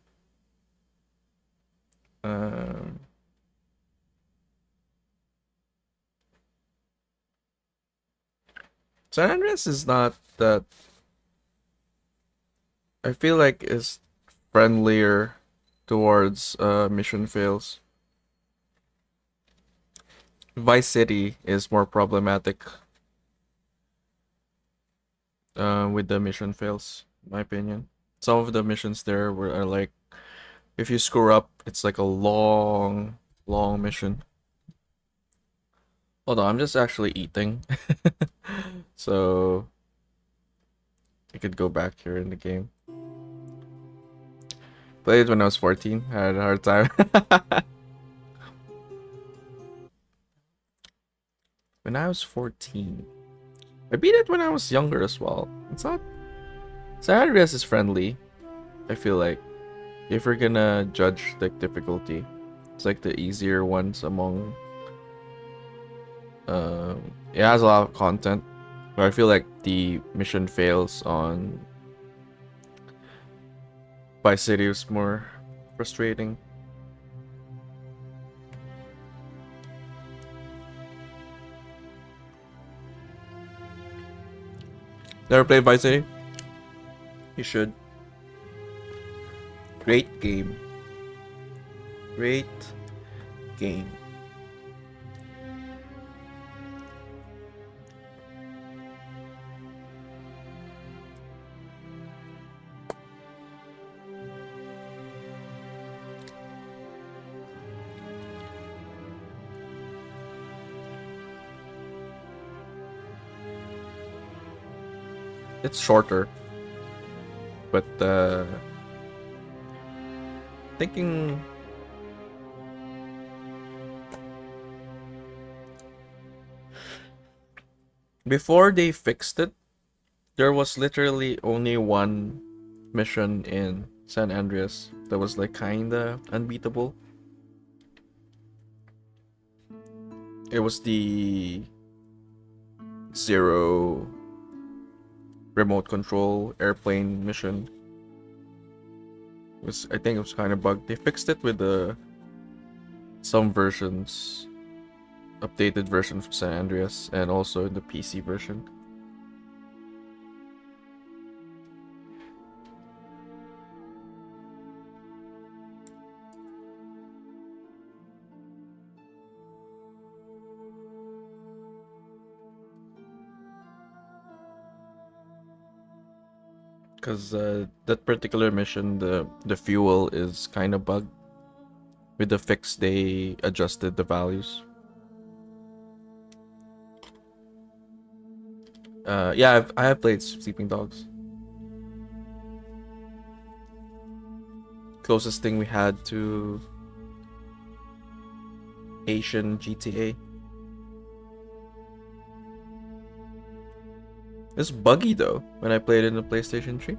Speaker 1: San Andreas is not that, I feel like is friendlier towards mission fails. Vice City is more problematic with the mission fails, in my opinion. Some of the missions there are like, if you screw up, it's like a long mission. Hold on, I'm just actually eating. So I could go back here in the game. Played when I was 14. Had a hard time. When I was 14. I beat it when I was younger as well. It's not. San Andreas is friendly. I feel like if we're gonna judge the difficulty, it's like the easier ones among. It has a lot of content, but I feel like the mission fails on Vice City was more frustrating. Never played Vice City? You should. Great game. Great game. It's shorter, but thinking before they fixed it, there was literally only one mission in San Andreas that was like kinda unbeatable. It was the Zero remote control airplane mission. I think it was kind of bugged. They fixed it with some versions, updated version of San Andreas, and also the PC version. Because that particular mission, the fuel is kind of bugged. With the fix, they adjusted the values. Yeah, I have played Sleeping Dogs. Closest thing we had to Asian GTA. It's buggy though when I played it in the PlayStation 3.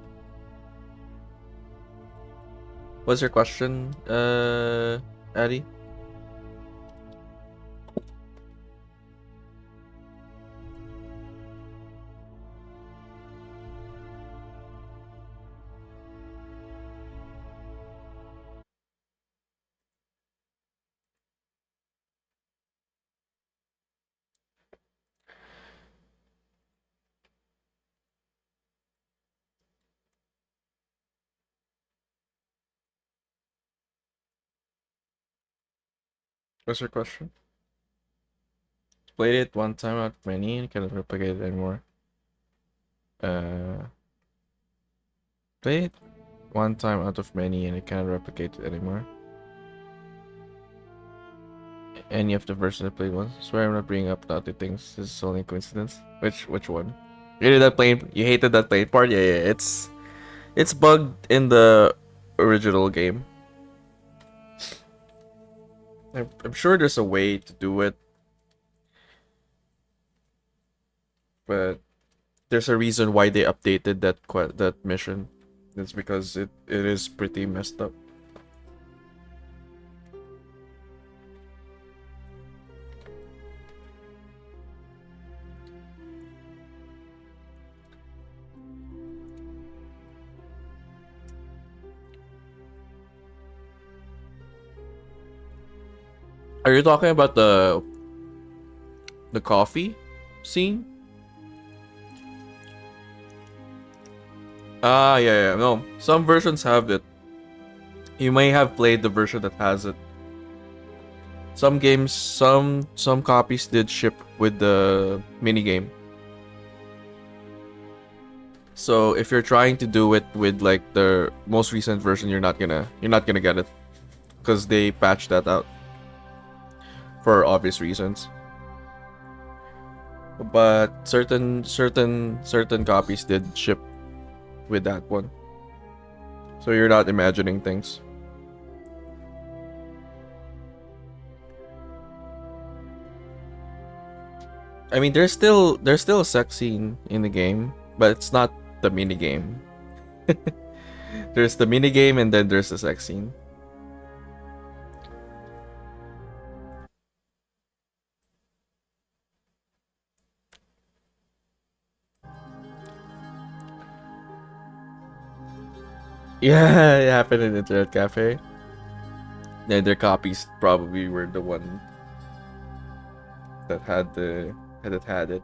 Speaker 1: What's your question, Addy? What's your question? Played it one time out of many and cannot replicate it anymore. Played it one time out of many and it cannot replicate it anymore. Any of the versions I played once. Swear I'm not bringing up the other things. This is only a coincidence. Which one? You hated that plane. You hated that plane part. Yeah. It's bugged in the original game. I'm sure there's a way to do it, but there's a reason why they updated that mission. It's because it is pretty messed up. Are you talking about the coffee scene? Ah, yeah. No, some versions have it. You may have played the version that has it. Some games, some copies did ship with the minigame. So if you're trying to do it with like the most recent version, you're not gonna get it, because they patched that out for obvious reasons. But certain copies did ship with that one, so you're not imagining things. I mean, there's still a sex scene in the game, but it's not the mini game. There's the mini game and then there's the sex scene. Yeah, it happened in Internet Cafe. Yeah, their copies probably were the one that had it.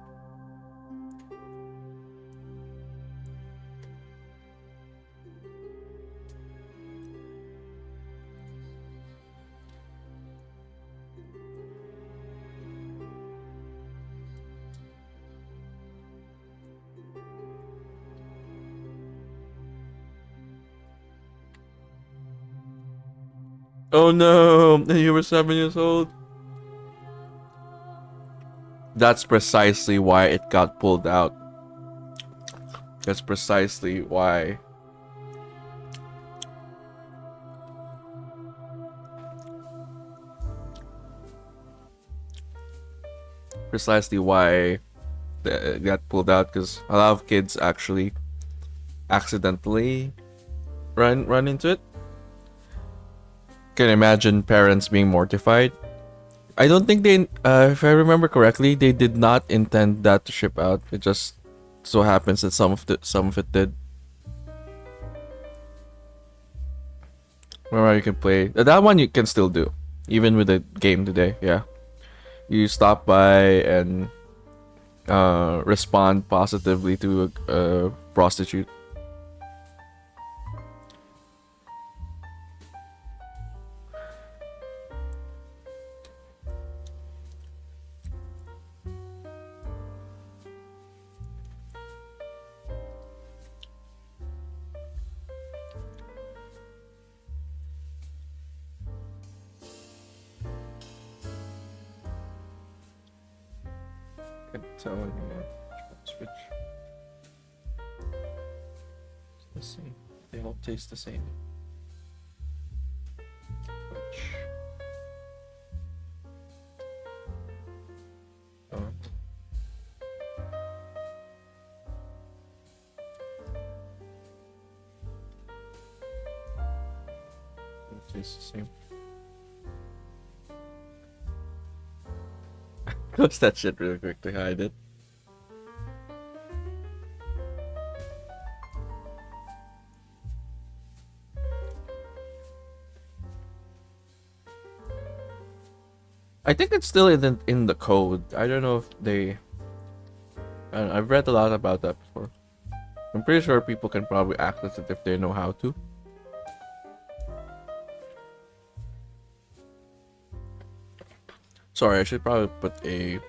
Speaker 1: Oh no, you were 7 years old. That's precisely why it got pulled out. That's precisely why. Precisely why it got pulled out, because a lot of kids actually accidentally run into it. Can imagine parents being mortified. I don't think they, if I remember correctly, they did not intend that to ship out. It just so happens that some of it did. Remember, you can play that one. You can still do, even with the game today. Yeah, you stop by and respond positively to a prostitute. Can't tell anymore. Switch. It's the same. They all taste the same. Switch. Oh. It tastes the same. Close that shit real quick to hide it. I think it's still in the code. I don't know if they. I've read a lot about that before. I'm pretty sure people can probably access it if they know how to. Sorry, I should probably put a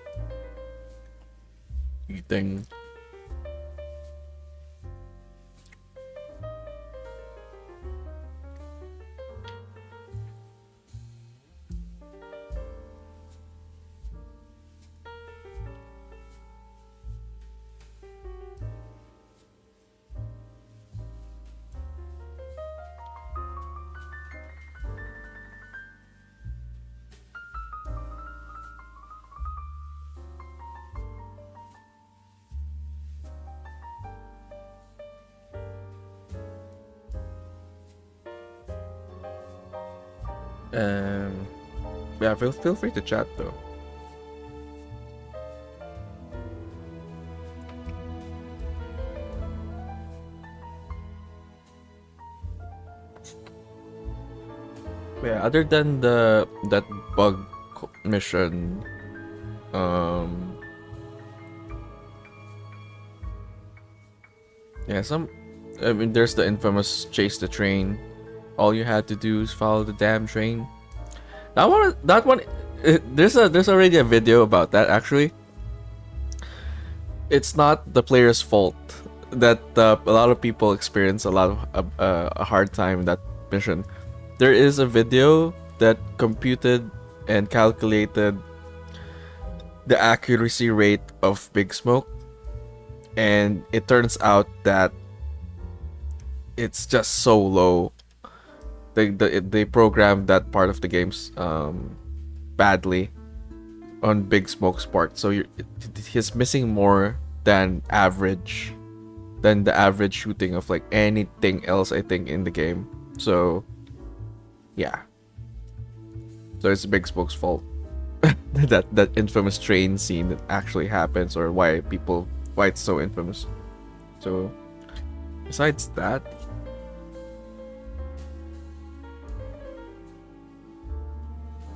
Speaker 1: thing. Yeah, feel free to chat though. Yeah, other than that bug mission, yeah, I mean, there's the infamous chase the train. All you had to do is follow the damn train. That one, there's already a video about that actually. It's not the player's fault that a lot of people experience a lot of a hard time in that mission. There is a video that computed and calculated the accuracy rate of Big Smoke, and it turns out that it's just so low. They programmed that part of the games badly. on Big Smoke's part. So he's missing more than the average shooting of like anything else I think in the game. So yeah. So it's Big Smoke's fault. that infamous train scene that actually happens, or why it's so infamous. So besides that,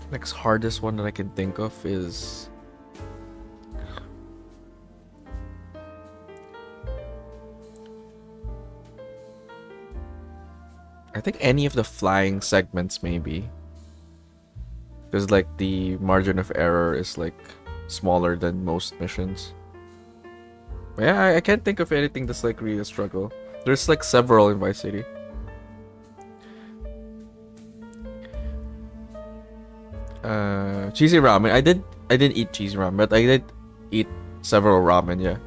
Speaker 1: next hardest one that I can think of is I think any of the flying segments maybe. Because like the margin of error is like smaller than most missions. But yeah, I can't think of anything that's like really a struggle. There's like several in Vice City. Cheesy ramen. I didn't eat cheesy ramen, but I did eat several ramen, yeah.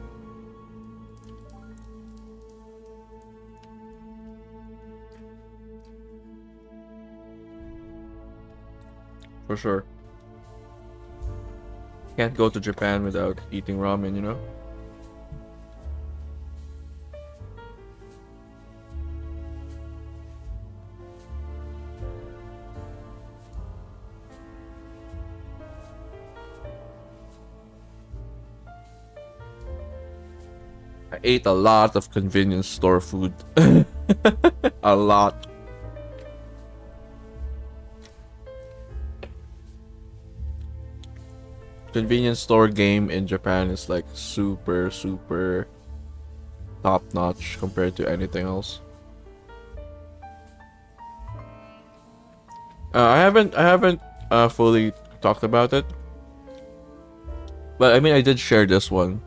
Speaker 1: For sure. Can't go to Japan without eating ramen, you know? I ate a lot of convenience store food. A lot. Convenience store game in Japan is like super top notch compared to anything else. I haven't fully talked about it, but I mean I did share this one.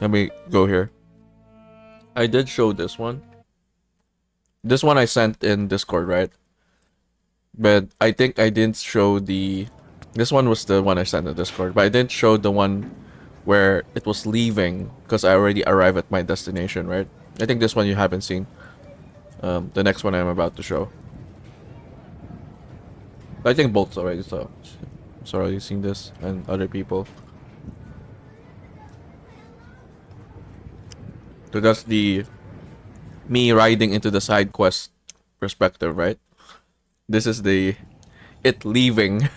Speaker 1: Let me go here. I did show this one. This one I sent in Discord, right? But I think I didn't show this one was the one I sent in Discord, but I didn't show the one where it was leaving because I already arrived at my destination, right? I think this one you haven't seen. The next one I'm about to show. I think both already saw. So already seen this and other people. So that's the me riding into the side quest perspective, right? This is the it leaving.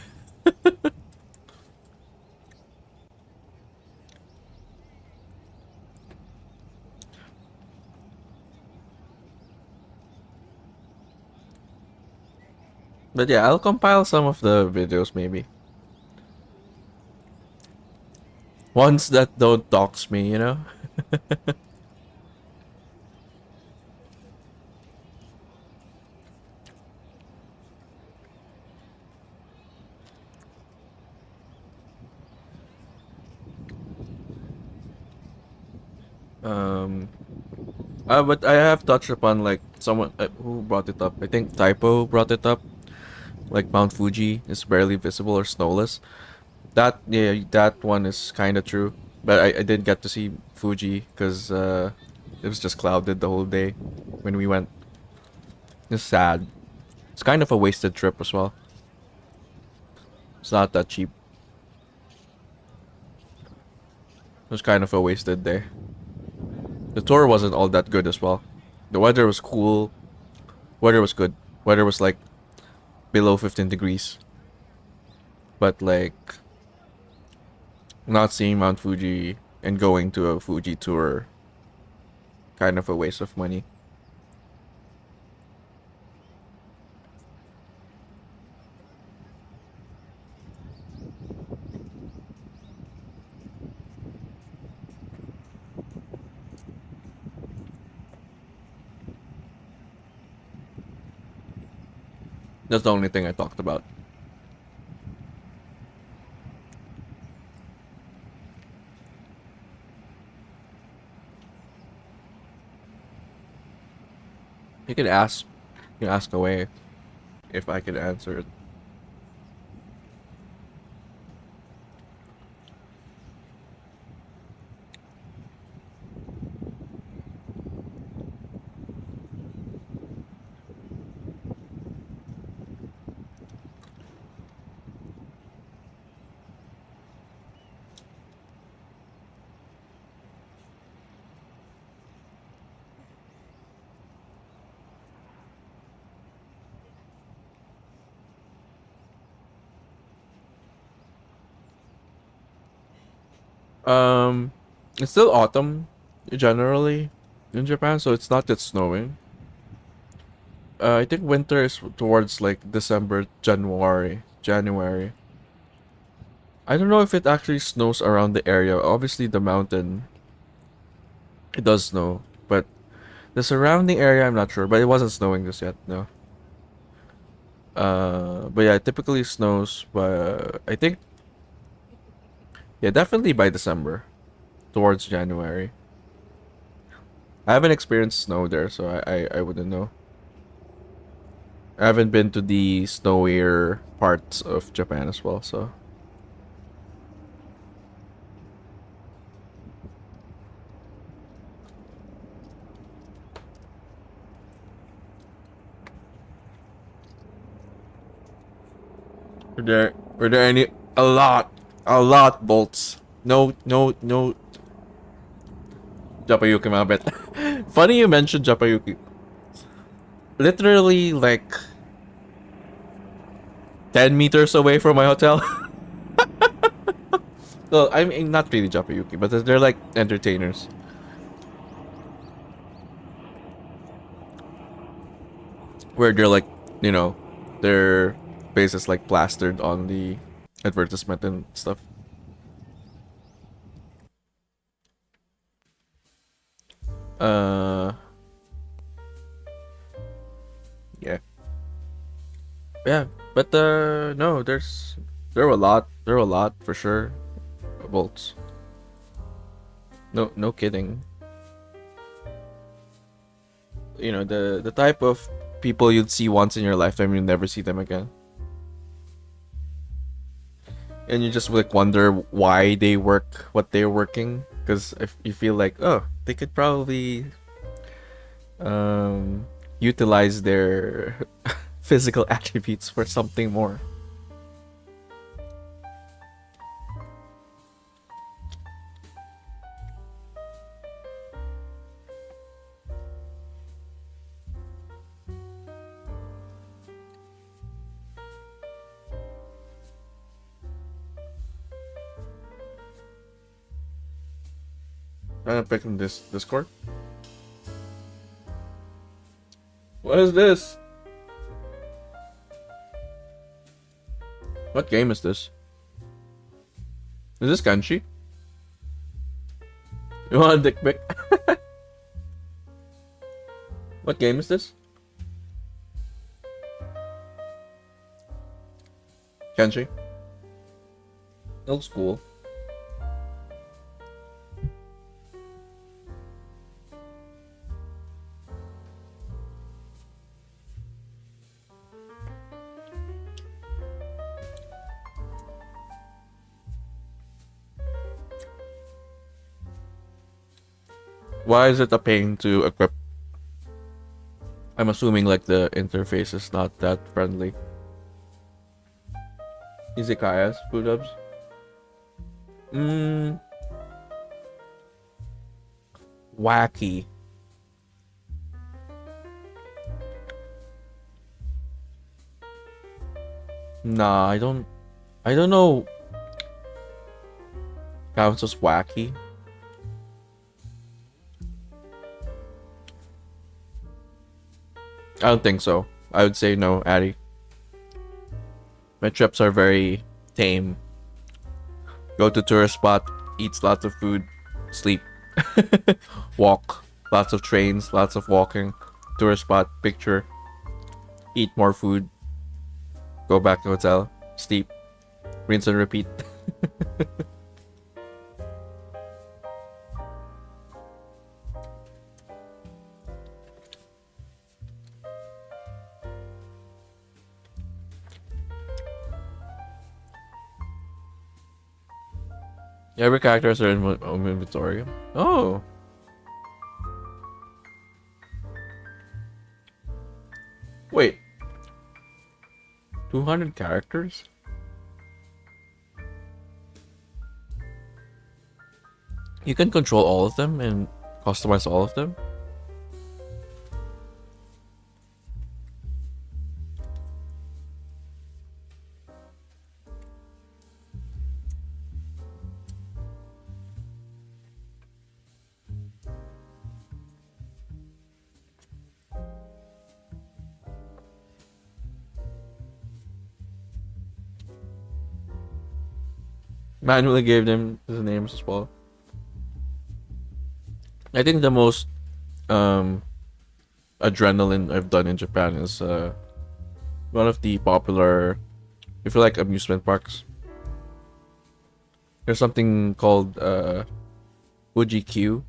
Speaker 1: But yeah, I'll compile some of the videos maybe. Ones that don't dox me, you know? um but I have touched upon like someone who brought it up. I think Typo brought it up. Like Mount Fuji is barely visible or snowless. That yeah, that one is kind of true. But I didn't get to see Fuji because it was just clouded the whole day when we went. It's sad. It's kind of a wasted trip as well. It's not that cheap. It was kind of a wasted day. The tour wasn't all that good as well. The weather was cool. Weather was good. Weather was like below 15 degrees. But like not seeing Mount Fuji and going to a Fuji tour, kind of a waste of money. That's the only thing I talked about. You can ask away if I could answer it. Um, it's still autumn generally in Japan, so it's not yet snowing. I think winter is towards like December, January. I don't know if it actually snows around the area. Obviously, the mountain it does snow, but the surrounding area I'm not sure. But it wasn't snowing just yet. No. But yeah, it typically snows. But I think yeah, definitely by December, towards January. I haven't experienced snow there, so I wouldn't know. I haven't been to the snowier parts of Japan as well, so. Were there any a lot bolts? No Japayuki Mabet. Funny you mentioned Japayuki. Literally like 10 meters away from my hotel. Well, I mean not really Japayuki, but they're like entertainers. Where they're like, you know, their faces like plastered on the advertisement and stuff. Uh yeah. Yeah, but no, there were a lot for sure. Bolts. No kidding. You know, the type of people you'd see once in your lifetime, you'll never see them again. And you just like wonder why they work what they're working, because if you feel like, oh, they could probably um utilize their physical attributes for something more. I'm gonna pick from this Discord. What is this? What game is this? Is this Kanchi? You want a dick pic? What game is this? Kanchi? Looks cool. Why is it a pain to equip? I'm assuming like the interface is not that friendly. Izakayas, food dubs. Wacky. Nah, I don't know. Counts as wacky. I don't think so. I would say no, Addy. My trips are very tame. Go to tourist spot, eat lots of food, sleep, walk, lots of trains, lots of walking, tourist spot, picture, eat more food, go back to hotel, sleep, rinse and repeat. Every character has their own inventory. Oh. Wait. 200 characters? You can control all of them and customize all of them? Manually gave them the names as well. I think the most adrenaline I've done in Japan is one of the popular, if you like amusement parks. There's something called Fuji Q,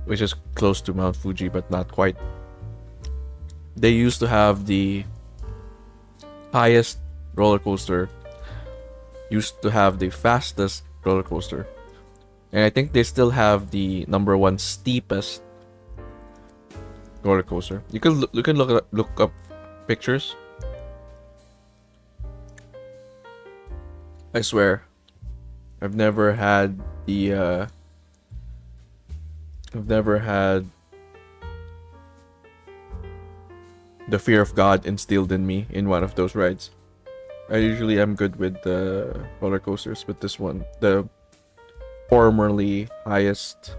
Speaker 1: which is close to Mount Fuji but not quite. They used to have the highest roller coaster, used to have the fastest roller coaster, and I think they still have the number one steepest roller coaster. You can look up pictures. I swear, I've never had the fear of God instilled in me in one of those rides. I usually am good with the roller coasters, but this one, the formerly highest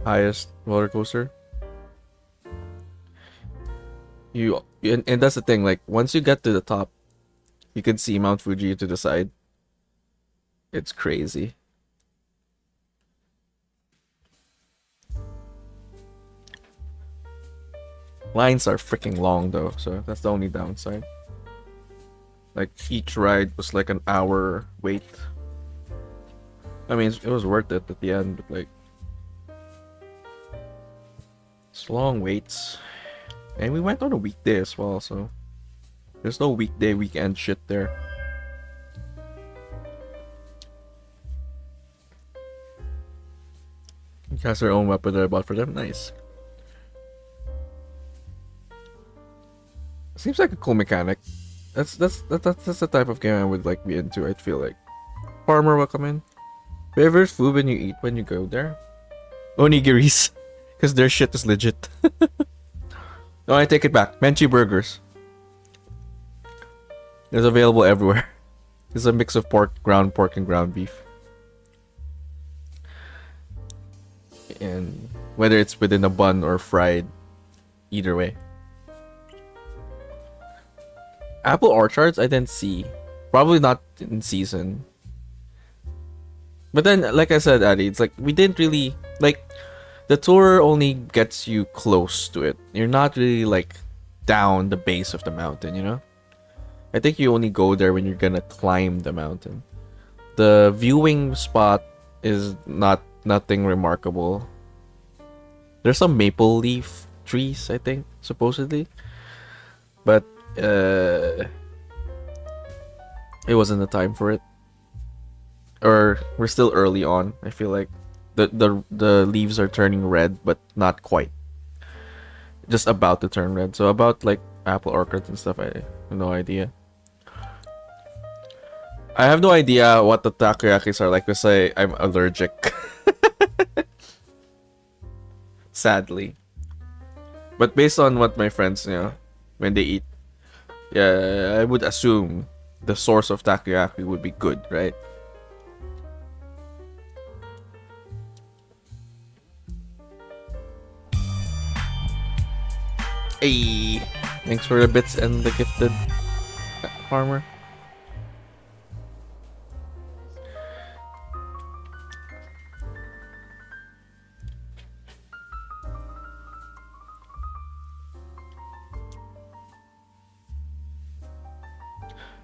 Speaker 1: roller coaster, and that's the thing, like once you get to the top, you can see Mount Fuji to the side. It's crazy. Lines are freaking long though, so that's the only downside. Like each ride was like an hour wait. I mean, it was worth it at the end, but like it's long waits. And we went on a weekday as well, so there's no weekday weekend shit there. It has their own weapon that I bought for them. Nice. Seems like a cool mechanic. That's the type of game I would like be into. I'd feel like. Farmer, welcome in. Favorite food when you eat when you go there? Onigiris, because their shit is legit. No, I take it back. Menchi burgers. It's available everywhere. It's a mix of ground pork, and ground beef. And whether it's within a bun or fried, either way. Apple orchards, I didn't see. Probably not in season. But then, like I said, Addy, it's like we didn't really like. The tour only gets you close to it. You're not really like down the base of the mountain, you know? I think you only go there when you're gonna climb the mountain. The viewing spot is nothing remarkable. There's some maple leaf trees, I think, supposedly. But it wasn't the time for it. Or we're still early on, I feel like. The leaves are turning red, but not quite. Just about to turn red. So about like apple orchards and stuff, I have no idea. I have no idea what the takoyakis are like because I'm allergic. Sadly. But based on what my friends, when they eat, yeah, I would assume the source of takoyaki would be good, right? Hey, thanks for the bits and the gifted farmer.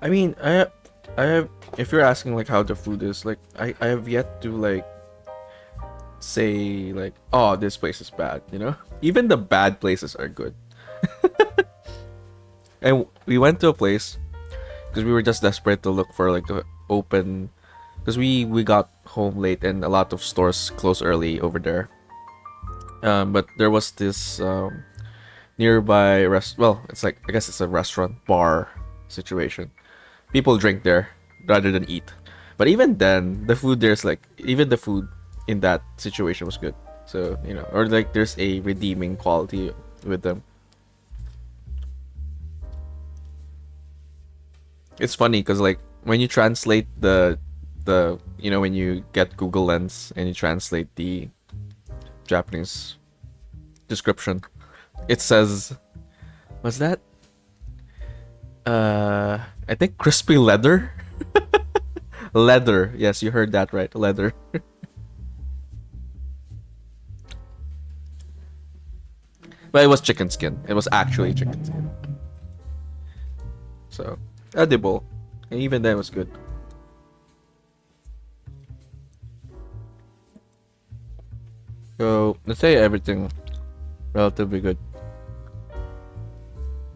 Speaker 1: I mean, I have. If you're asking like how the food is, like I have yet to like say like, oh, this place is bad. You know, even the bad places are good. And we went to a place because we were just desperate to look for like a open, because we got home late and a lot of stores close early over there. But there was this nearby well, it's like, I guess it's a restaurant bar situation. People drink there rather than eat. But even then, the food there's like, even the food in that situation was good. So, or like there's a redeeming quality with them. It's funny because like when you translate the when you get Google Lens and you translate the Japanese description, it says, what's that? I think crispy leather. Leather. Yes, you heard that right. Leather. But it was chicken skin. It was actually chicken skin. So, edible. And even then it was good. So, let's say everything relatively good.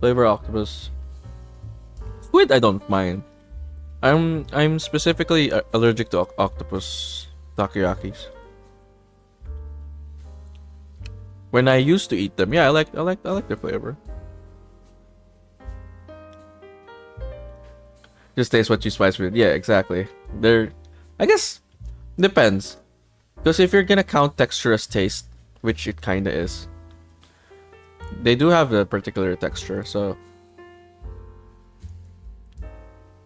Speaker 1: Flavor octopus. Squid I don't mind. I'm specifically allergic to octopus takoyakis. When I used to eat them, yeah, I like the flavor. Just taste what you spice with. Yeah, exactly. I guess depends. Because if you're gonna count texture as taste, which it kinda is, they do have a particular texture, so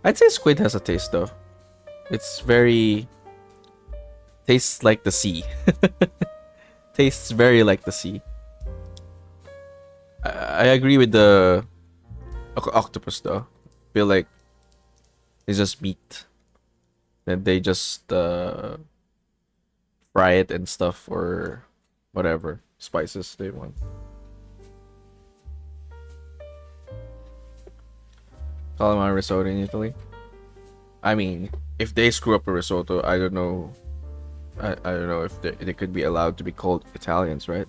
Speaker 1: I'd say squid has a taste though. It's very tastes like the sea. Tastes very like the sea. I agree with the octopus though. Feel like it's just meat. And they just fry it and stuff or whatever spices they want. Calamari risotto in Italy. I mean, if they screw up a risotto, I don't know. I don't know if they could be allowed to be called Italians, right?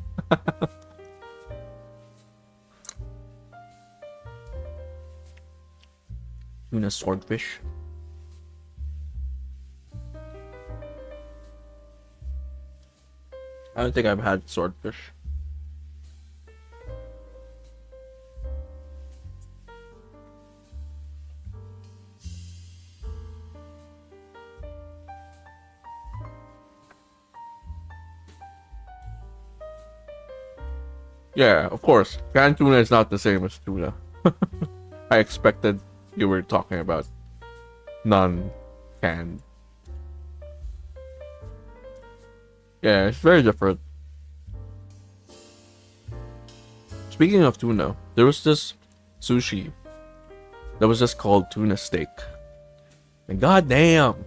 Speaker 1: Tuna swordfish. I don't think I've had swordfish. Yeah, of course. Canned tuna is not the same as tuna. I expected you were talking about non-canned. Yeah, it's very different. Speaking of tuna, there was this sushi that was just called tuna steak. And goddamn,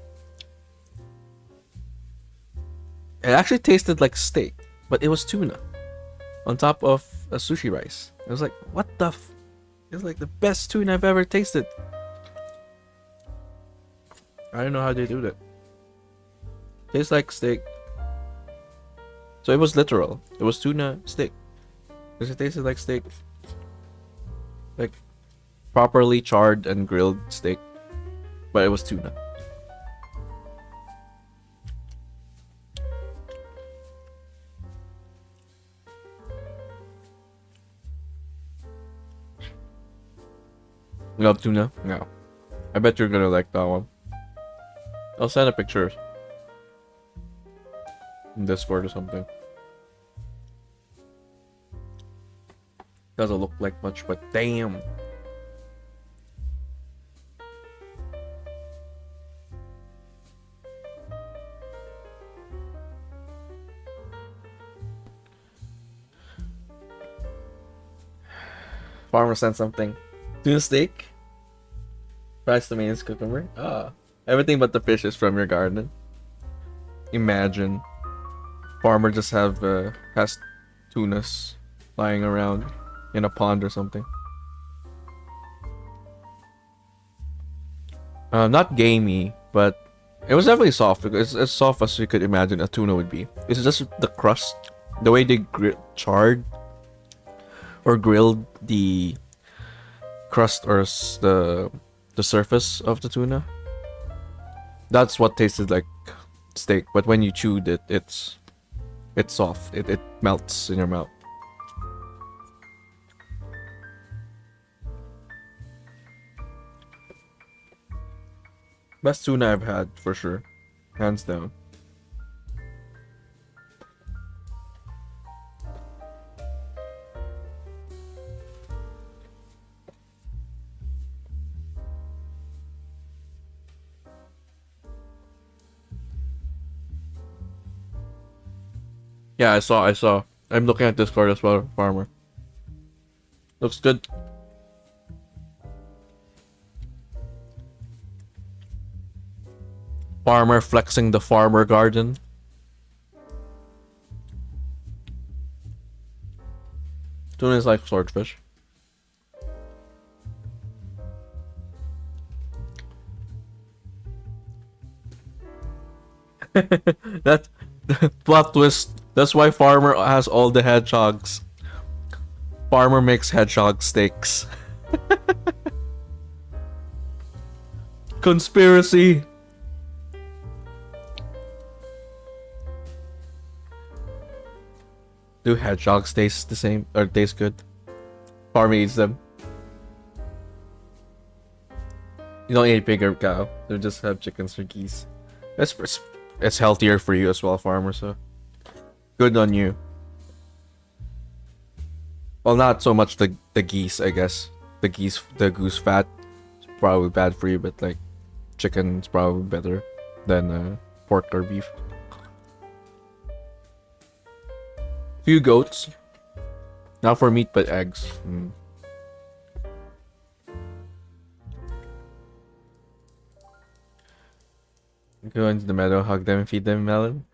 Speaker 1: it actually tasted like steak, but it was tuna on top of a sushi rice. I was like, what the f? It's like the best tuna I've ever tasted. I don't know how they do that. Tastes like steak. So it was literal. It was tuna steak. Because it tasted like steak. Like properly charred and grilled steak. But it was tuna. You love tuna? No. I bet you're gonna like that one. I'll send a picture in Discord or something. Doesn't look like much, but damn. Farmer sent something. Tuna steak, rice, tomatoes, cucumber. Ah, everything but the fish is from your garden. Imagine, farmer just has tunas lying around in a pond or something. Not gamey, but it was definitely soft. It's as soft as you could imagine a tuna would be. It's just the crust, the way they charred or grilled the crust or the surface of the tuna. That's what tasted like steak, but when you chewed it, it's soft. It melts in your mouth. Best tuna I've had for sure, hands down. Yeah, I saw. I'm looking at Discord as well, farmer. Looks good. Farmer flexing the farmer garden. Tuna is like swordfish. That plot twist. That's why Farmer has all the hedgehogs. Farmer makes hedgehog steaks. Conspiracy. Do hedgehogs taste the same or taste good? Farmer eats them. You don't eat pig or cow. They just have chickens or geese. It's healthier for you as well, Farmer. So good on you. Well, not so much the geese, I guess. The goose fat is probably bad for you, but like chicken's probably better than pork or beef. Few goats. Not for meat, but eggs. Go into the meadow, hug them, and feed them melon.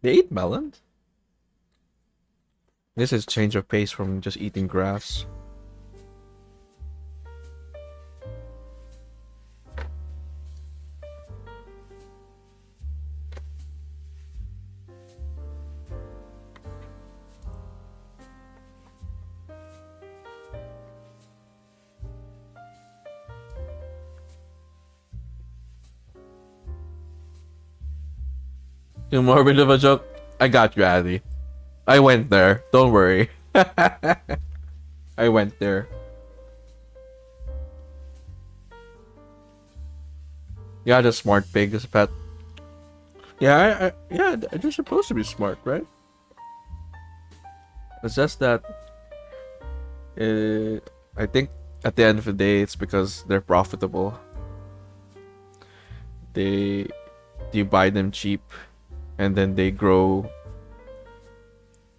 Speaker 1: They eat melons? This is change of pace from just eating grass. Too morbid of a joke? I got you, Addy. I went there. Don't worry. I went there. Yeah, the smart pig is a pet. Yeah, yeah, they're supposed to be smart, right? It's just that I think at the end of the day, it's because they're profitable. You buy them cheap, and then they grow.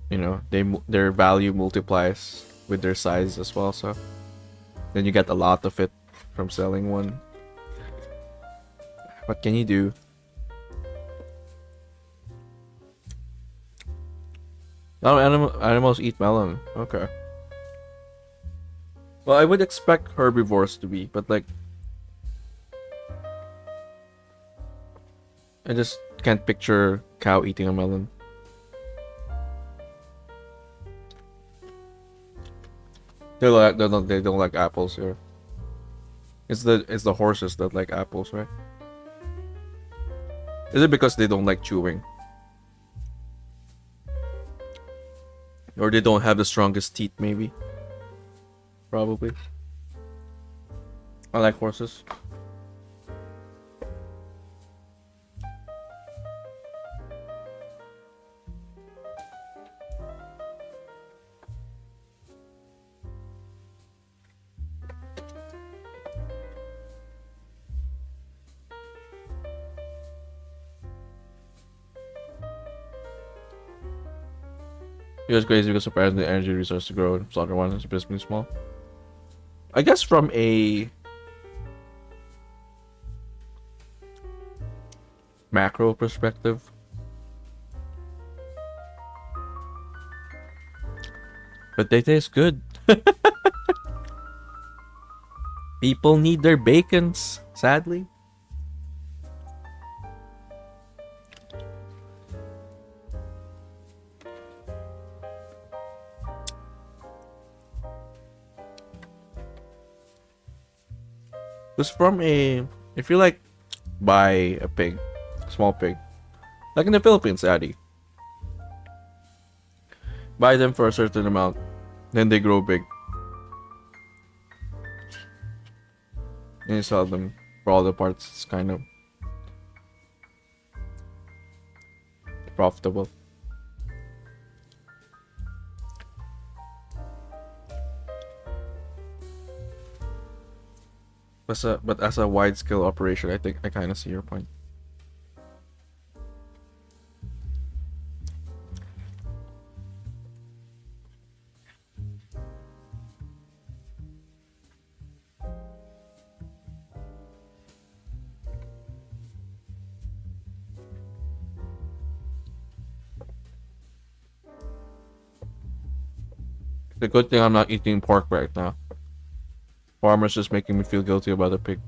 Speaker 1: You know, their value multiplies with their size as well. So then you get a lot of it from selling one. What can you do? Oh, animals eat melon. Okay. Well, I would expect herbivores to be, but like, I just can't picture cow eating a melon. They don't like apples here. It's the horses that like apples, right? Is it because they don't like chewing? Or they don't have the strongest teeth, maybe? Probably. I like horses. It was crazy because apparently the energy resource to grow in Slaughter 1 is basically small. I guess from a macro perspective, but they taste good. People need their bacons, sadly. Just from a, if you like buy a pig, small pig, like in the Philippines, Addy, buy them for a certain amount, then they grow big, and you sell them for all the parts. It's kind of profitable. But as a wide scale operation, I think I kind of see your point.
Speaker 3: a good thing I'm not eating pork right now. Farmer's just making me feel guilty about the pig.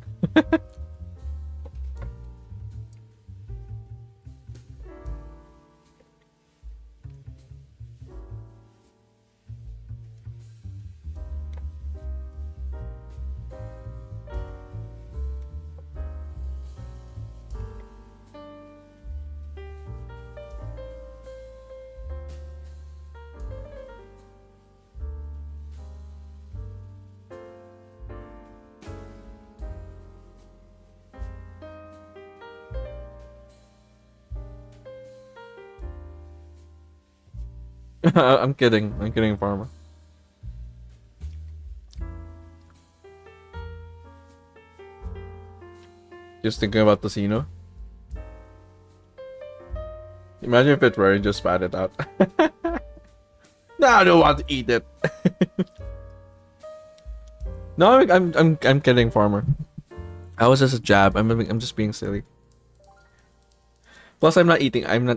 Speaker 3: I'm kidding. I'm kidding, Farmer. Just thinking about the Sino. Imagine if it were and just spat it out. No, I don't want to eat it. No, I'm kidding, Farmer. I was just a jab. I'm just being silly. Plus, I'm not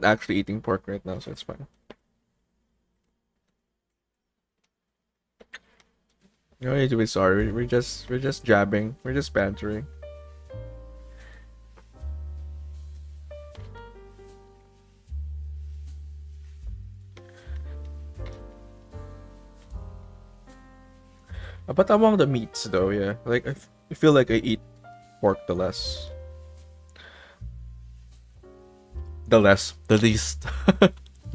Speaker 3: actually eating pork right now, so it's fine. You don't need to be sorry. We're just jabbing. We're just bantering. But among the meats, though, yeah, like I feel like I eat pork the least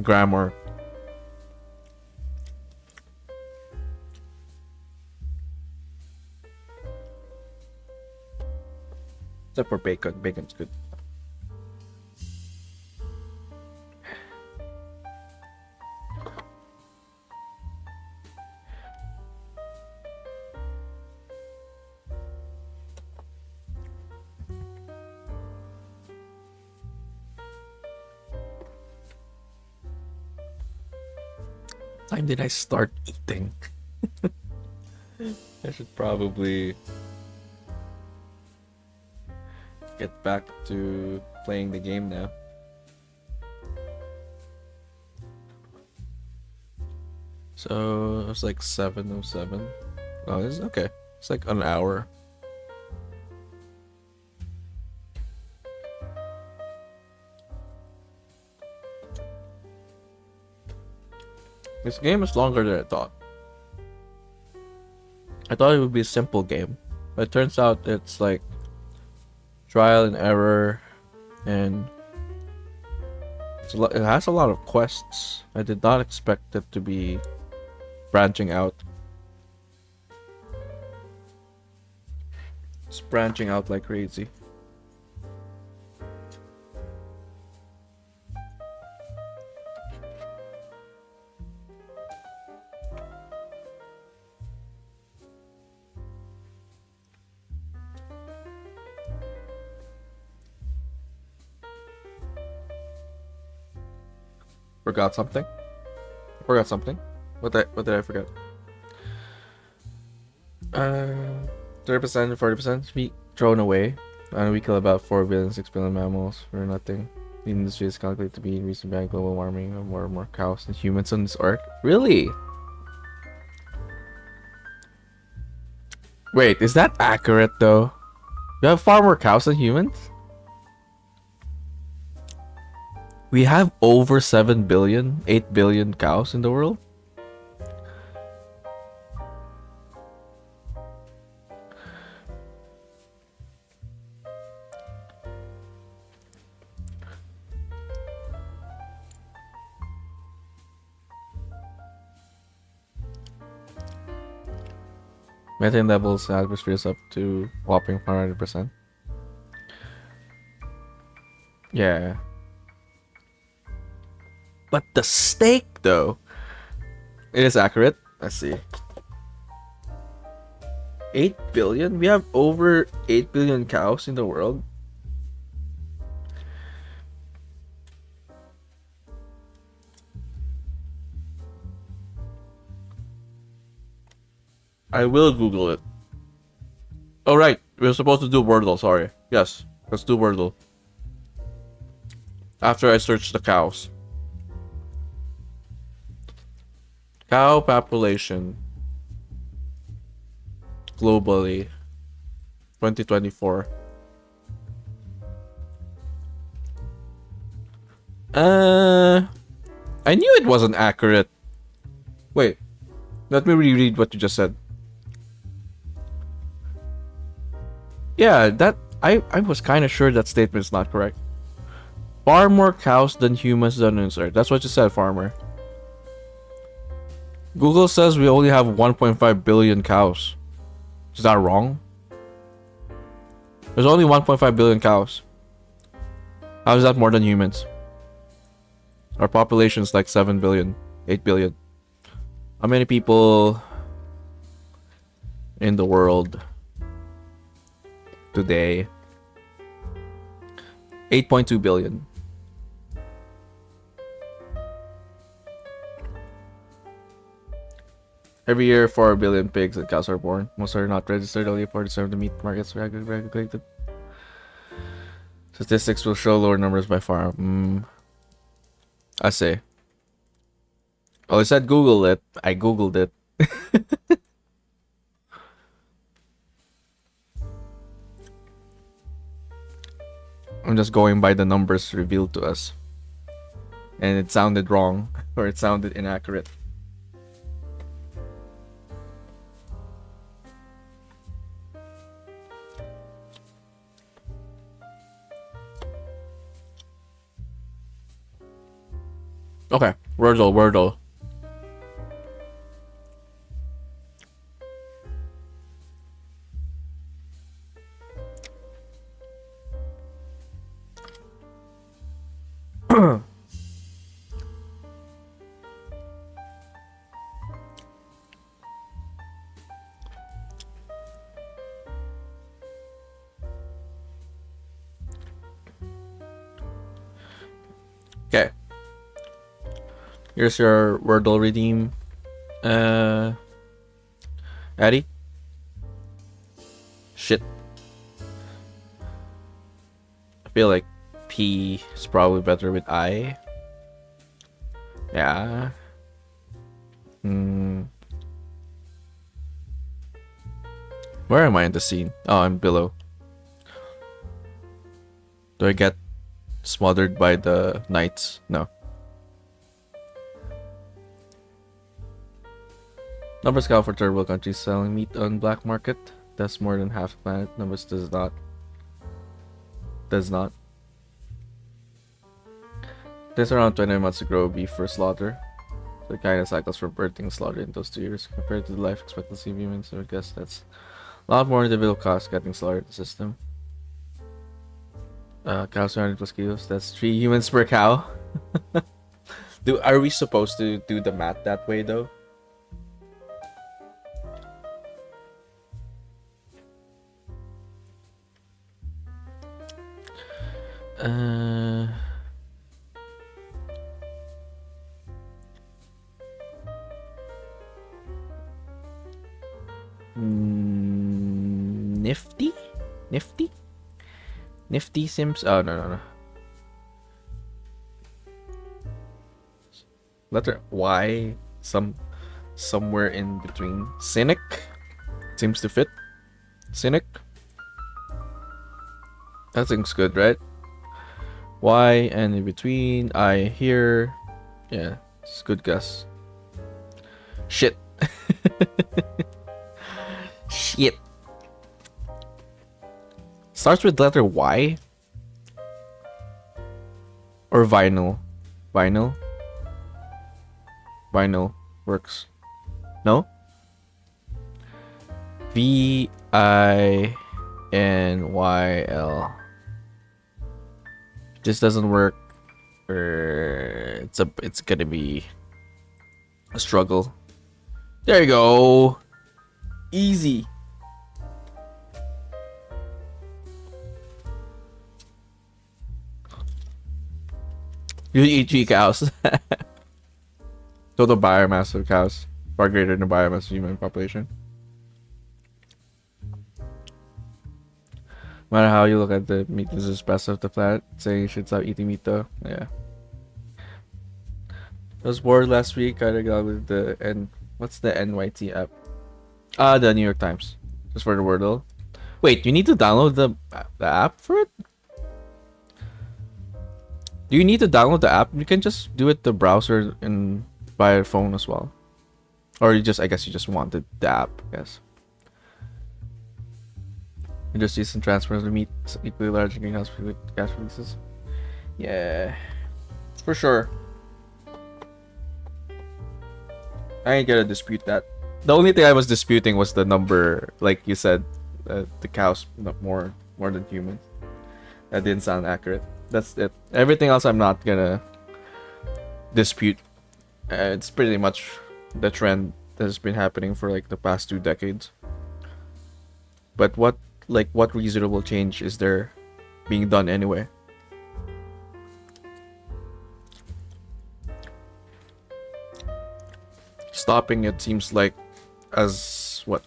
Speaker 3: grammar. Except for bacon. Bacon's good. Time did I start eating? I should probably get back to playing the game now. So it was like 7:07. Oh, it's okay. It's like an hour. This game is longer than I thought. I thought it would be a simple game, but it turns out it's like trial and error, and it has a lot of quests. I did not expect it to be branching out. It's branching out like crazy. Forgot something? Forgot something? What did I forget? 30%, 40% we thrown away. And we kill about 4 billion, 6 billion mammals for nothing. The industry is calculated to be reason by global warming of more and more cows and humans on this arc. Really? Wait, is that accurate though? You have far more cows than humans? We have over 7 billion, 8 billion cows in the world? Methane levels in the atmosphere is up to whopping 100%. Yeah. But the steak, though, it is accurate. Let's see. 8 billion? We have over 8 billion cows in the world. I will Google it. Oh, right. We're supposed to do Wordle, sorry. Yes, let's do Wordle. After I search the cows.
Speaker 1: Cow population globally 2024. I knew it wasn't accurate. Wait, let me reread what you just said. Yeah, that I was kind of sure that statement is not correct. Far more cows than humans on this earth. That's what you said, farmer. Google says we only have 1.5 billion cows. Is that wrong? There's only 1.5 billion cows. How is that more than humans? Our population is like 7 billion, 8 billion. How many people in the world today? 8.2 billion. Every year, 4 billion pigs and cows are born. Most are not registered, only for the meat markets regulated. Statistics will show lower numbers by far. I say. Well, I said Google it. I Googled it. I'm just going by the numbers revealed to us. And it sounded wrong, or it sounded inaccurate. Okay, Wordle. Okay. Here's your Wordle redeem. Addy? Shit. I feel like P is probably better with I. Yeah. Where am I in the scene? Oh, I'm below. Do I get smothered by the knights? No. Numbers count for third world countries selling meat on black market. That's more than half the planet. Numbers does not. Takes around 20 months to grow beef for slaughter. The kind of cycles for birthing and slaughter in those 2 years. Compared to the life expectancy of humans, so I guess that's a lot more individual cost getting slaughtered in the system. Cows 200 plus kilos. That's 3 humans per cow. Are we supposed to do the math that way though? Nifty Sims. Oh no. Letter Y. Somewhere in between. Cynic seems to fit. Cynic. That seems good, right? Y and in between. I here. Yeah, it's a good guess. Shit. Shit. Starts with letter Y. Or vinyl. Vinyl works. No? VINYL. This doesn't work. It's gonna be a struggle. There you go. Easy. You eat 3 cows. Total biomass of cows far greater than the biomass of human population. No matter how you look at the meat, this is best of the planet. Saying you should stop eating meat though. Yeah.
Speaker 3: I was bored last week. I got with the what's the NYT app? The New York Times. Just for the Wordle. Wait, you need to download the app for it? Do you need to download the app? You can just do it the browser and by phone as well. Or I guess you just wanted the app, I guess. Industries and transfers to meet equally large greenhouse gas releases. Yeah, for sure. I ain't gonna dispute that. The only thing I was disputing was the number, like you said, the cows more than humans. That didn't sound accurate. That's it. Everything else I'm not gonna dispute. It's pretty much the trend that has been happening for like the past 2 decades. But what reasonable change is there being done anyway? Stopping it seems like as what?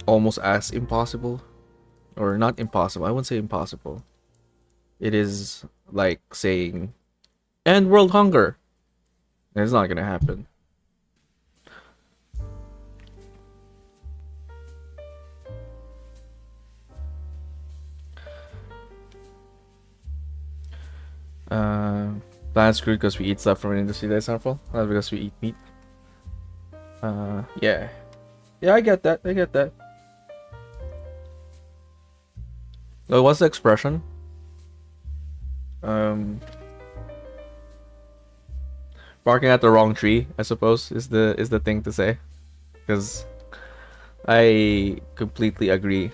Speaker 3: Almost as impossible. Or not impossible. I wouldn't say impossible. It is like saying end world hunger. It's not gonna happen. Planet screwed because we eat stuff from an industry that's harmful, not because we eat meat. Yeah. Yeah, I get that. What's the expression? Barking at the wrong tree, I suppose, is the thing to say. Because I completely agree.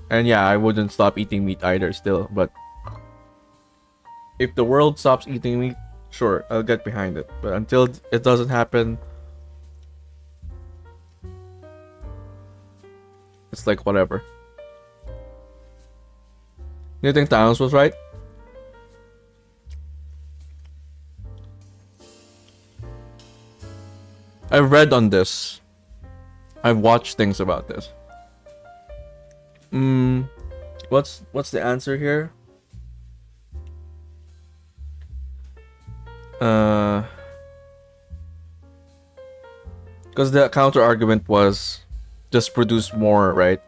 Speaker 3: And yeah, I wouldn't stop eating meat either still, but if the world stops eating meat, sure, I'll get behind it. But until it doesn't happen, it's like whatever. Do you think Thanos was right? I've read on this. I've watched things about this. What's the answer here? Because the counter argument was just produce more, right?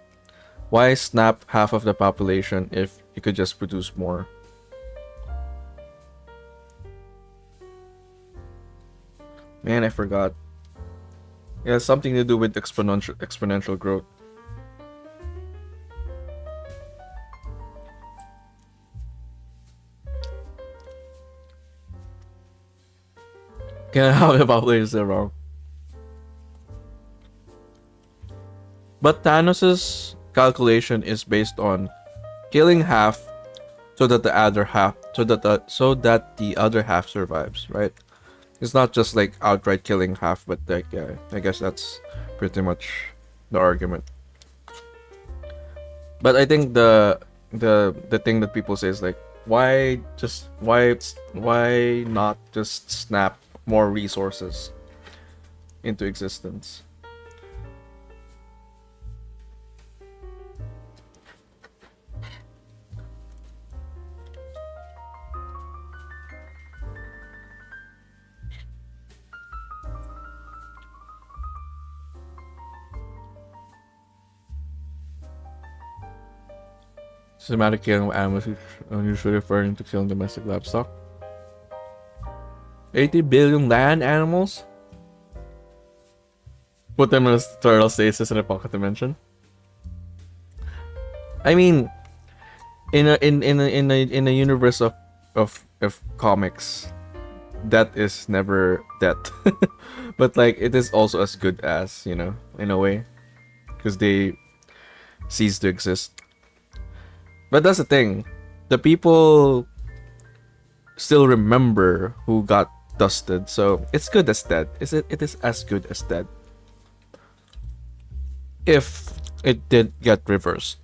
Speaker 3: Why snap half of the population if you could just produce more? Man, I forgot. It has something to do with exponential growth. Can't how the population is wrong. But Thanos's calculation is based on killing half so that the other half the other half survives, right? It's not just like outright killing half, but like yeah, I guess that's pretty much the argument. But I think the thing that people say is like, why not just snap more resources into existence? Systematic killing of animals is usually referring to killing domestic livestock. 80 billion land animals? Put them in a turtle stasis in a pocket dimension. I mean, in a universe of comics, death is never death. But like it is also as good as, you know, in a way, because they cease to exist. But that's the thing, the people still remember who got dusted, so it's good as dead. It is as good as dead if it did get reversed.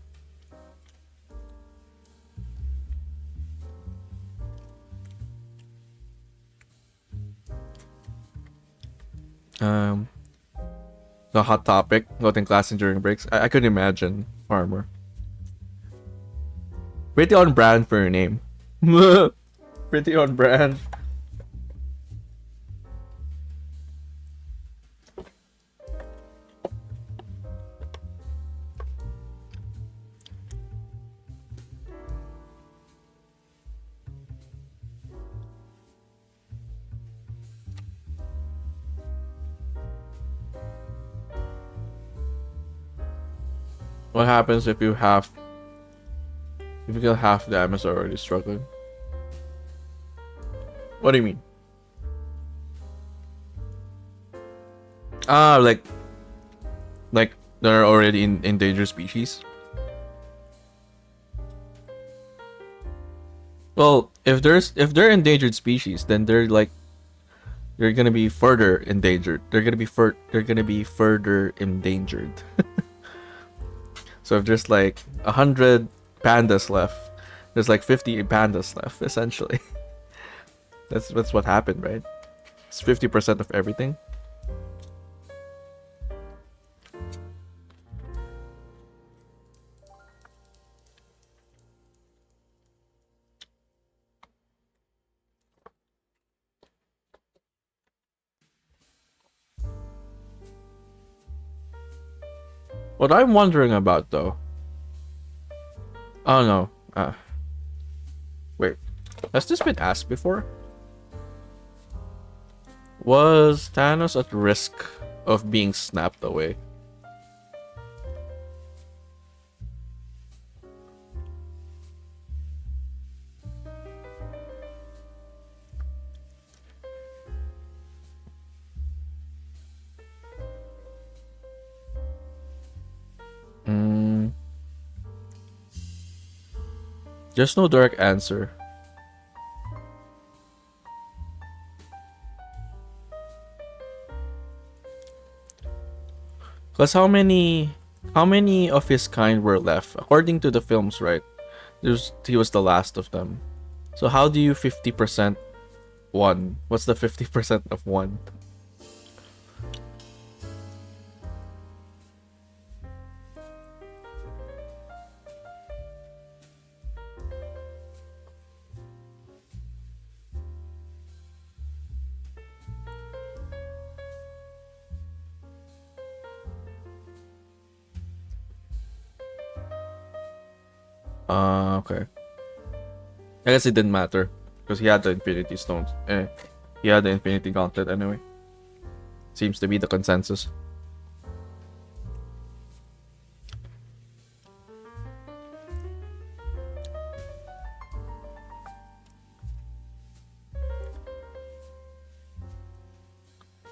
Speaker 1: The hot topic, noting classing during breaks. I could imagine farmer. Pretty on brand for your name. Pretty on brand. What happens if you kill half the MS already struggling? What do you mean? Ah, like they're already in endangered species. Well, if they're endangered species, then they're gonna be further endangered. They're gonna be further endangered. So if there's like 100 pandas left, there's like 50 pandas left, essentially. That's what happened, right? It's 50% of everything. What I'm wondering about though. Oh no. Wait. Has this been asked before? Was Thanos at risk of being snapped away? There's no direct answer. Because how many of his kind were left? According to the films, right? He was the last of them. So how do you 50% one? What's the 50% of one? Okay. I guess it didn't matter because he had the Infinity Stones. He had the Infinity Gauntlet anyway. Seems to be the consensus.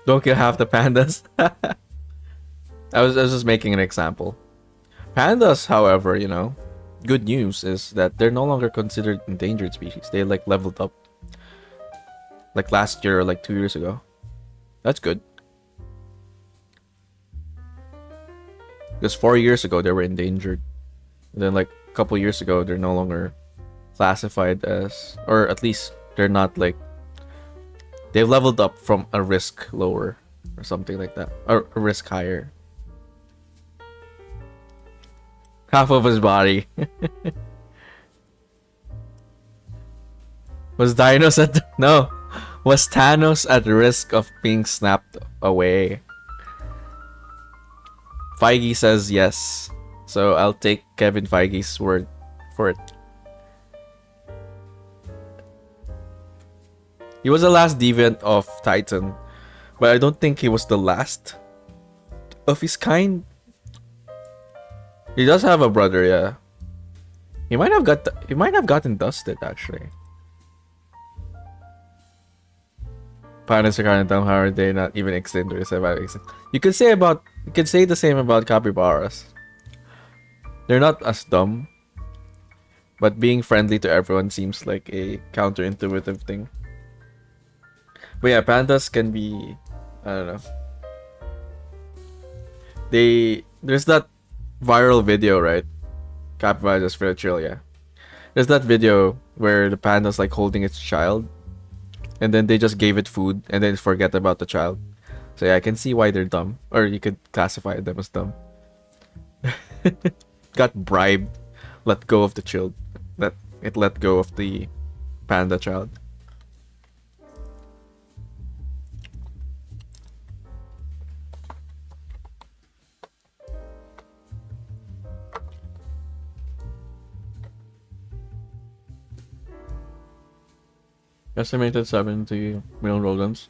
Speaker 1: Don't kill half the pandas. I was just making an example. Pandas, however, good news is that they're no longer considered endangered species. They leveled up like last year or like 2 years ago. That's good. Because 4 years ago they were endangered. And then like a couple years ago they're no longer classified as, or at least they're not they've leveled up from a risk lower or something like that. Or a risk higher. Half of his body. Was Thanos at risk of being snapped away? Feige says yes. So I'll take Kevin Feige's word for it. He was the last deviant of Titan, but I don't think he was the last of his kind. He does have a brother, yeah. He might have gotten dusted actually. Pandas are kind of dumb. How are they not even extinct or surviving? You could say the same about capybaras. They're not as dumb, but being friendly to everyone seems like a counterintuitive thing. But yeah, pandas can be, I don't know. There's that viral video, right? Capybara just for chill, yeah. There's that video where the panda's holding its child, and then they just gave it food and then forget about the child. So yeah, I can see why they're dumb, or you could classify them as dumb. Got bribed, let go of the child, let go of the panda child. Estimated 70 million rodents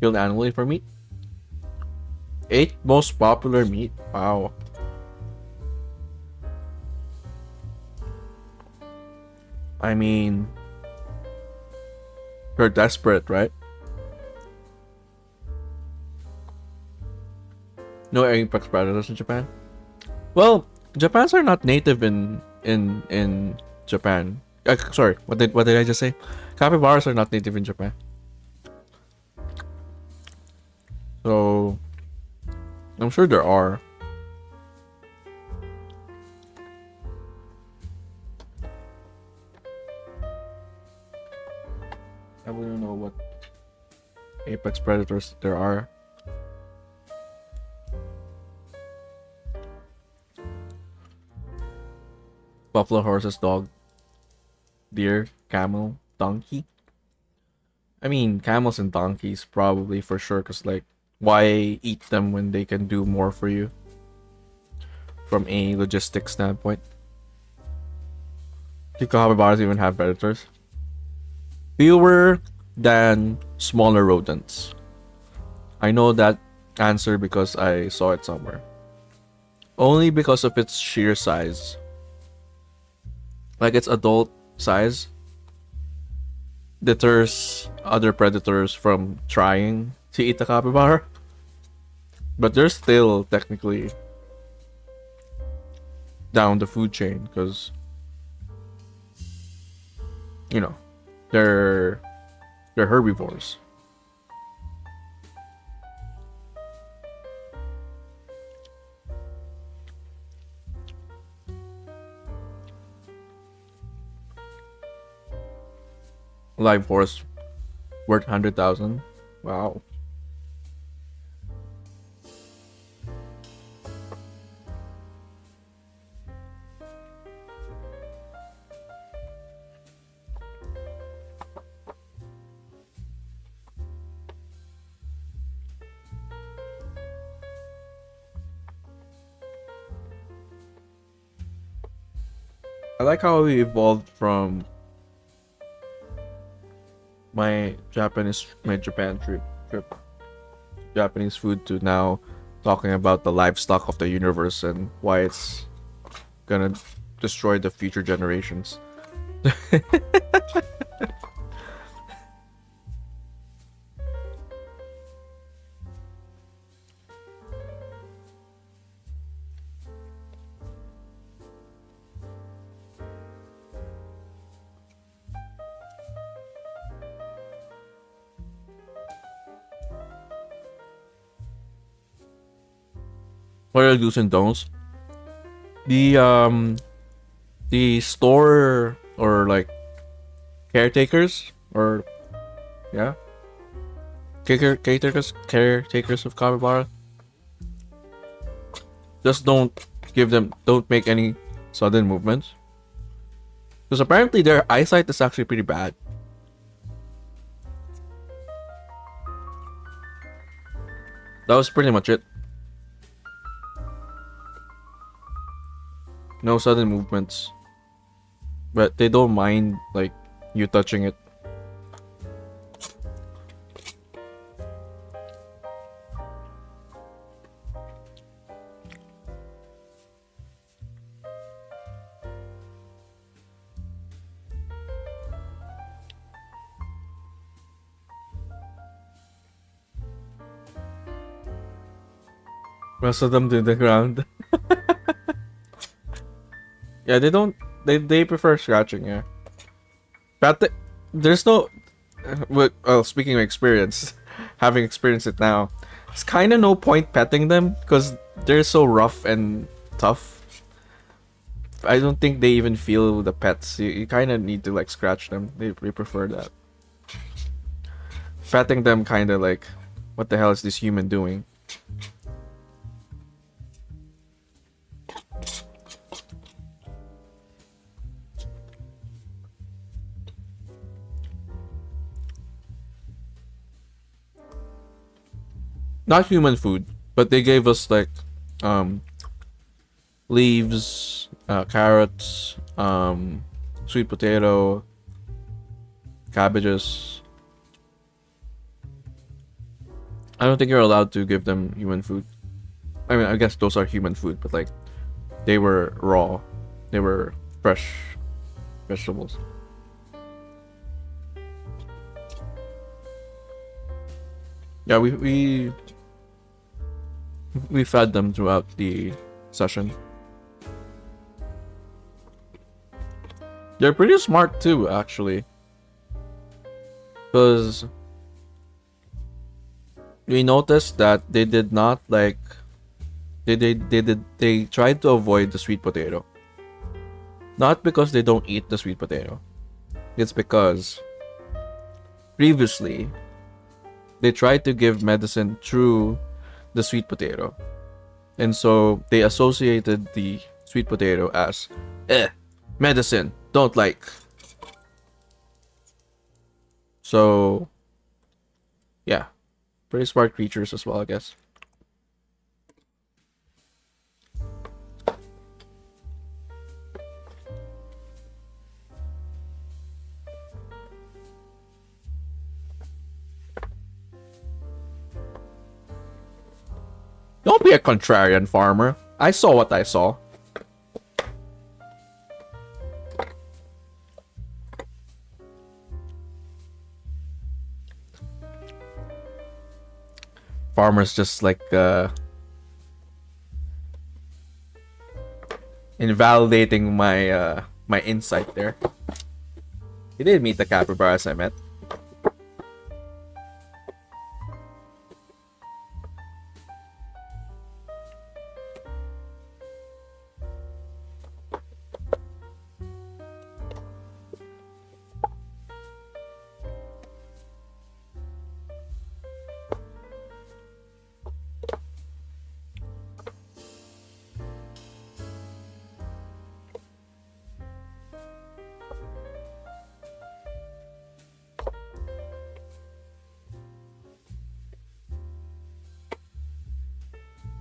Speaker 1: killed annually for meat. 8th most popular meat. Wow. I mean, they're desperate, right? No apex predators in Japan. Well, Japans are not native in Japan. Sorry, what did I just say? Capybaras are not native in Japan. So I'm sure there are. I wouldn't know what apex predators there are. Buffalo, horses, dog, deer, camel, donkey. I mean, camels and donkeys probably for sure, because like, why eat them when they can do more for you from a logistics standpoint? Do capybaras even have predators? Fewer than smaller rodents. I know that answer because I saw it somewhere. Only because of its sheer size. Like its adult size deters other predators from trying to eat the capybara. But they're still technically down the food chain because, you know, they're herbivores. Live horse worth 100,000. Wow. I like how we evolved from my Japan trip Japanese food to now talking about the livestock of the universe and why it's gonna destroy the future generations. What are the do's and don'ts? The store or like caretakers or yeah, caretakers of capybara, just don't make any sudden movements, because apparently their eyesight is actually pretty bad. That was pretty much it. No sudden movements. But they don't mind like you touching it. Wrestle them to the ground. Yeah, they don't. They prefer scratching. Yeah, but there's no. Well, speaking of experience, having experienced it now, it's kind of no point petting them because they're so rough and tough. I don't think they even feel the pets. You kind of need to like scratch them. They prefer that. Petting them kind of like What the hell is this human doing? Not human food, but they gave us like leaves, carrots, sweet potato, cabbages. I don't think you're allowed to give them human food. I mean, I guess those are human food, but like they were raw. They were fresh vegetables. Yeah, we fed them throughout the session. They're pretty smart too, actually. Because we noticed that they did not like they tried to avoid the sweet potato. Not because they don't eat the sweet potato. It's because previously they tried to give medicine through the sweet potato. And so they associated the sweet potato as medicine, don't like. So yeah, pretty smart creatures as well, I guess. Don't be a contrarian, farmer. I saw what I saw. Farmer's just like invalidating my my insight there. He did meet the capybaras I met.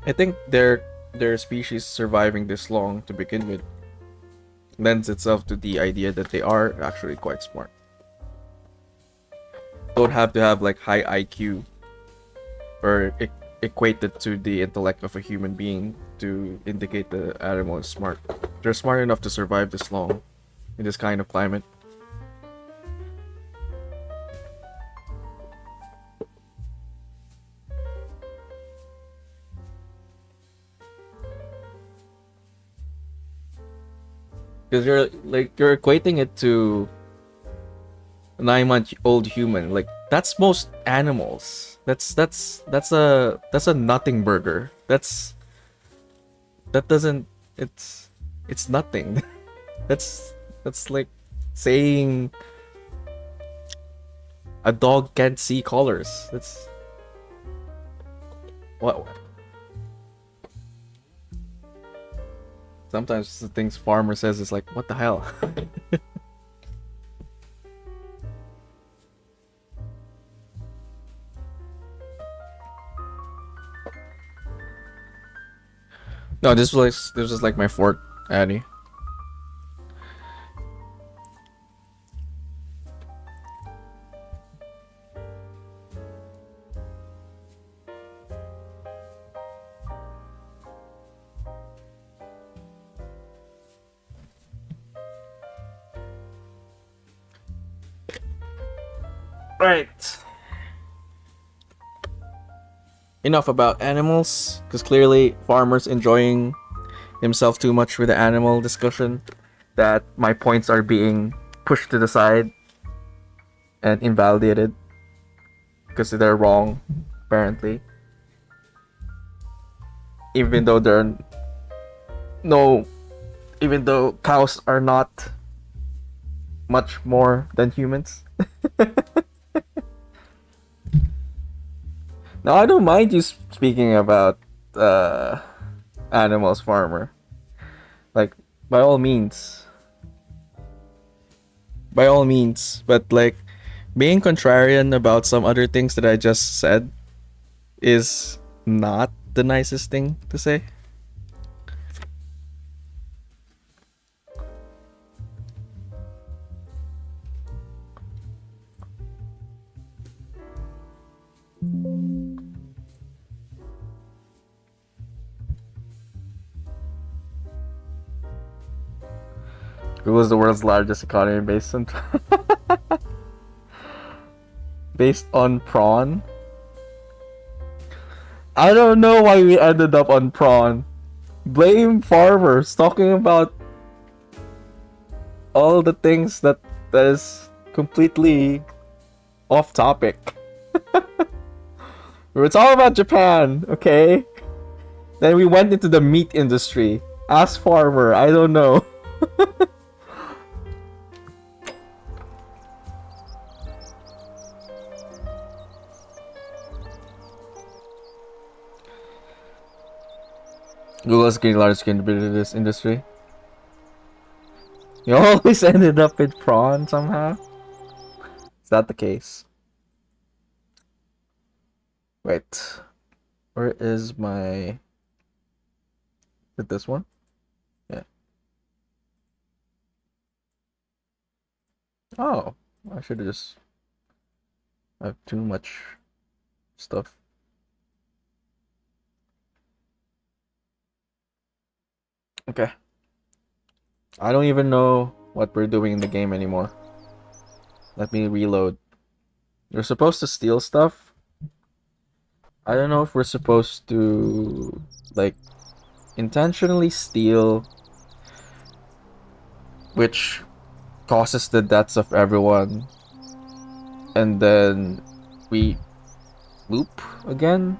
Speaker 1: I think their species surviving this long to begin with lends itself to the idea that they are actually quite smart. Don't have to have like high IQ or equate it to the intellect of a human being to indicate the animal is smart. They're smart enough to survive this long in this kind of climate. Because you're equating it to a 9-month-old human. Like that's most animals. That's a nothing burger. That doesn't it's nothing. that's like saying a dog can't see colors. That's what. Sometimes the things farmer says is like, what the hell? No, this was like my fort, Addy. Right. Enough about animals, because clearly farmer's enjoying himself too much with the animal discussion that my points are being pushed to the side and invalidated because they're wrong, apparently. Even though even though cows are not much more than humans.
Speaker 3: Now I don't mind you speaking about animals, farmer. Like, by all means. By all means. But like, being contrarian about some other things that I just said is not the nicest thing to say. Google is the world's largest economy based on prawn. I don't know why we ended up on prawn. Blame farmers talking about all the things that is completely off topic. We were talking about Japan, okay? Then we went into the meat industry. Ask farmer, I don't know. Google's getting large contributor to this industry. You always ended up with prawn somehow? Is that the case? Wait. Where is my... Is it this one? Yeah. Oh. I should have just... I have too much stuff. Okay. I don't even know what we're doing in the game anymore. Let me reload. You're supposed to steal stuff. I don't know if we're supposed to, like, intentionally steal, which causes the deaths of everyone, and then we loop again.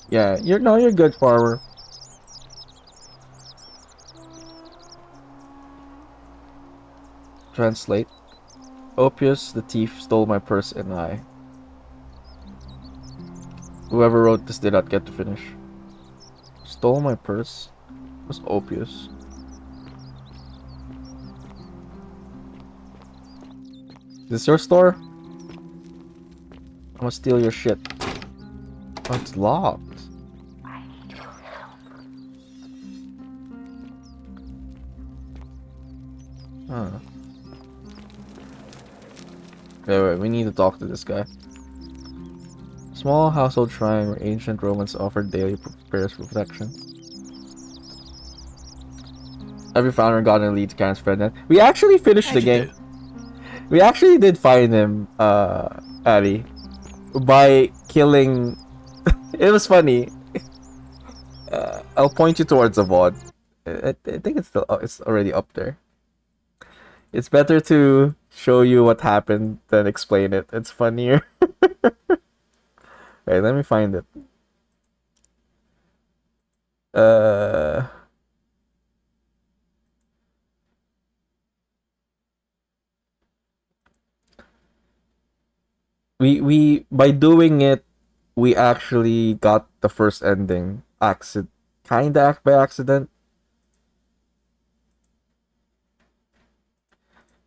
Speaker 3: Yeah, you're good, farmer. Translate. Opius, the thief, stole my purse and I. Whoever wrote this did not get to finish. Stole my purse? What's Opius? Is this your store? I'm gonna steal your shit. Oh, it's locked. Huh. Wait, we need to talk to this guy. Small household shrine where ancient Romans offered daily prayers for protection. Every founder got an elite can't spread that. We actually finished the game. We actually did find him, Addy, by killing. It was funny. I'll point you towards the VOD. I think it's still it's already up there. It's better to show you what happened than explain it. It's funnier. Wait, let me find it. We by doing it, we actually got the first ending. Kinda by accident.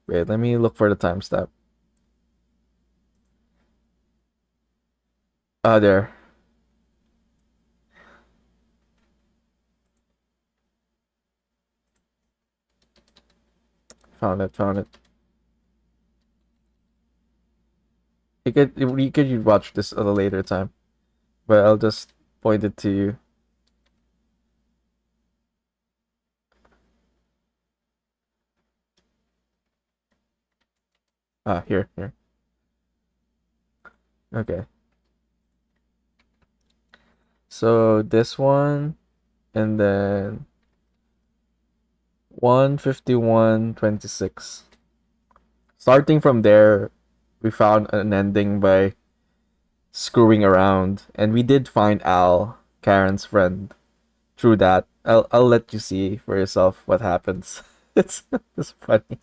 Speaker 3: Wait, let me look for the timestamp. Ah, there. Found it. You could watch this at a later time, but I'll just point it to you. Ah, here. Okay. So this one, and then 151:26. Starting from there, we found an ending by screwing around, and we did find Al
Speaker 1: Karen's friend through that. I'll let you see for yourself what happens. It's funny.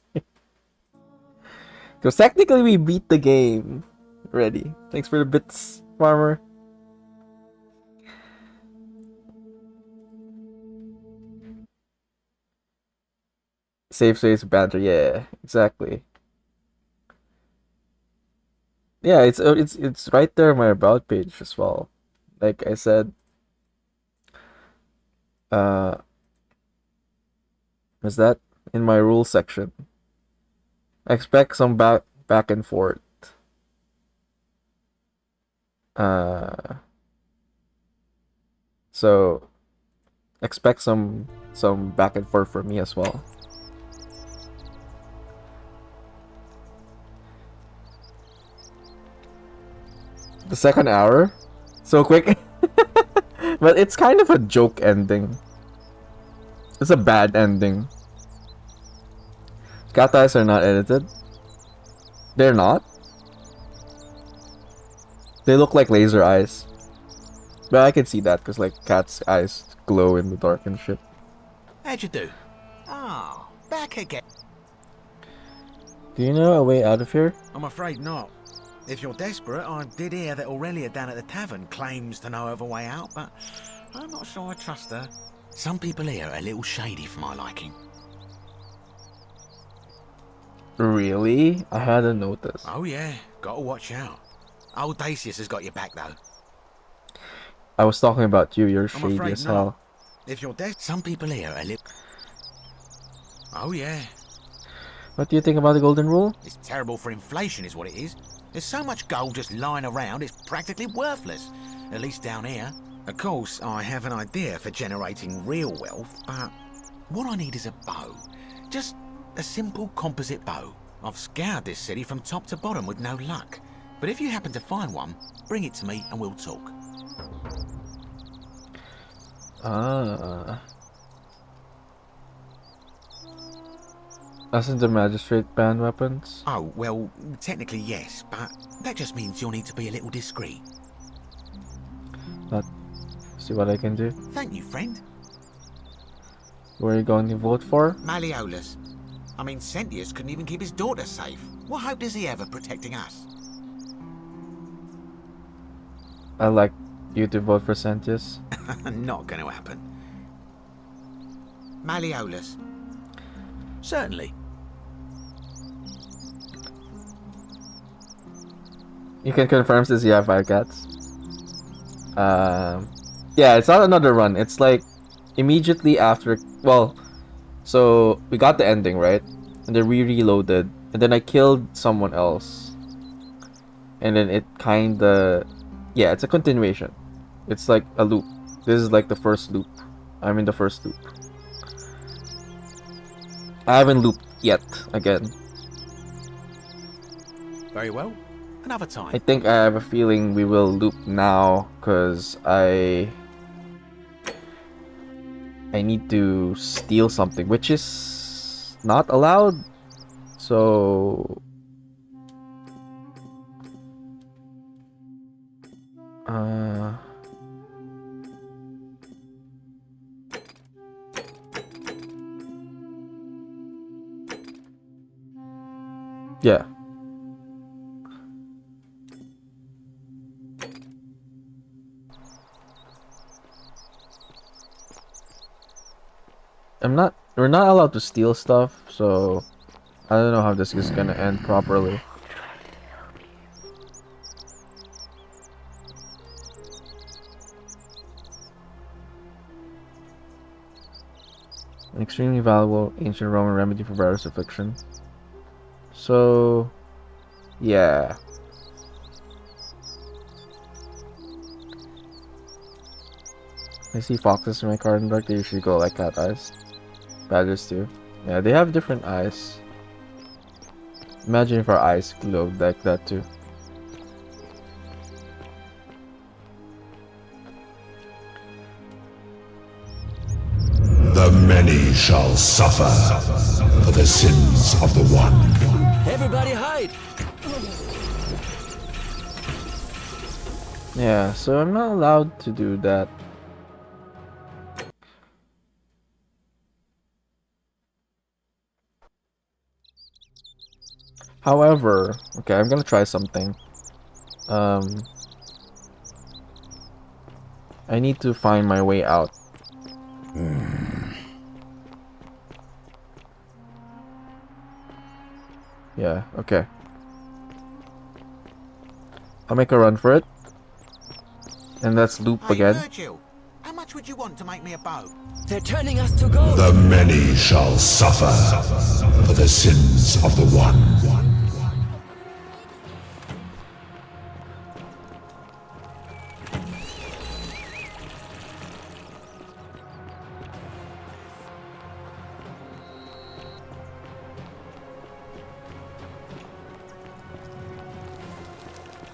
Speaker 1: Because technically we beat the game already. Thanks for the bits, farmer. Safe space banter, yeah, exactly. Yeah, it's right there on my about page as well. Like I said, uh, is that in my rules section? Expect some back and forth. Uh, so expect some back and forth from me as well. The second hour, so quick, but it's kind of a joke ending. It's a bad ending. Cat eyes are not edited. They're not. They look like laser eyes. But I can see that because like cat's eyes glow in the dark and shit.
Speaker 20: How'd you do? Oh, back again.
Speaker 1: Do you know a way out of here?
Speaker 20: I'm afraid not. If you're desperate, I did hear that Aurelia down at the tavern claims to know of a way out, but I'm not sure I trust her. Some people here are a little shady for my liking.
Speaker 1: Really? I hadn't noticed.
Speaker 20: Oh yeah, gotta watch out. Old Dacius has got your back though.
Speaker 1: I was talking about you. You're
Speaker 20: I'm
Speaker 1: shady
Speaker 20: afraid
Speaker 1: as
Speaker 20: not.
Speaker 1: hell.
Speaker 20: If you're some people here are a little... Oh yeah.
Speaker 1: What do you think about the golden rule?
Speaker 20: It's terrible for inflation is what it is. There's so much gold just lying around, it's practically worthless. At least down here. Of course, I have an idea for generating real wealth, but what I need is a bow. Just a simple composite bow. I've scoured this city from top to bottom with no luck. But if you happen to find one, bring it to me and we'll talk.
Speaker 1: Doesn't the magistrate ban weapons?
Speaker 20: Oh, well, technically yes, but that just means you'll need to be a little discreet.
Speaker 1: Let's see what I can do.
Speaker 20: Thank you, friend.
Speaker 1: Who are you going to vote for?
Speaker 20: Malleolus. I mean, Sentius couldn't even keep his daughter safe. What hope does he have of protecting us?
Speaker 1: I'd like you to vote for Sentius.
Speaker 20: Not going to happen. Malleolus. Certainly.
Speaker 1: You can confirm since you have 5 cats. Yeah, it's not another run. It's like immediately after. Well, so we got the ending right, and then we reloaded, and then I killed someone else, and then it kinda, yeah, it's a continuation. It's like a loop. This is like the first loop. I'm in the first loop. I haven't looped yet again.
Speaker 20: Very well. Another time.
Speaker 1: I think I have a feeling we will loop now because I need to steal something, which is not allowed. So yeah. We're not allowed to steal stuff, so I don't know how this is gonna end properly. An extremely valuable ancient Roman remedy for virus affliction. So, yeah. I see foxes in my garden dark. They usually go like cat eyes. Badgers too. Yeah, they have different eyes. Imagine if our eyes glowed like that too.
Speaker 10: The many shall suffer for the sins of the one.
Speaker 6: Everybody hide!
Speaker 1: Yeah, so I'm not allowed to do that. However, okay, I'm gonna try something. I need to find my way out. Yeah, okay. I'll make a run for it. And let's loop
Speaker 20: Hey,
Speaker 1: again.
Speaker 20: Virgil, how much would you want to make me a boat?
Speaker 4: They're turning us to gold.
Speaker 10: The many shall suffer for the sins of the one.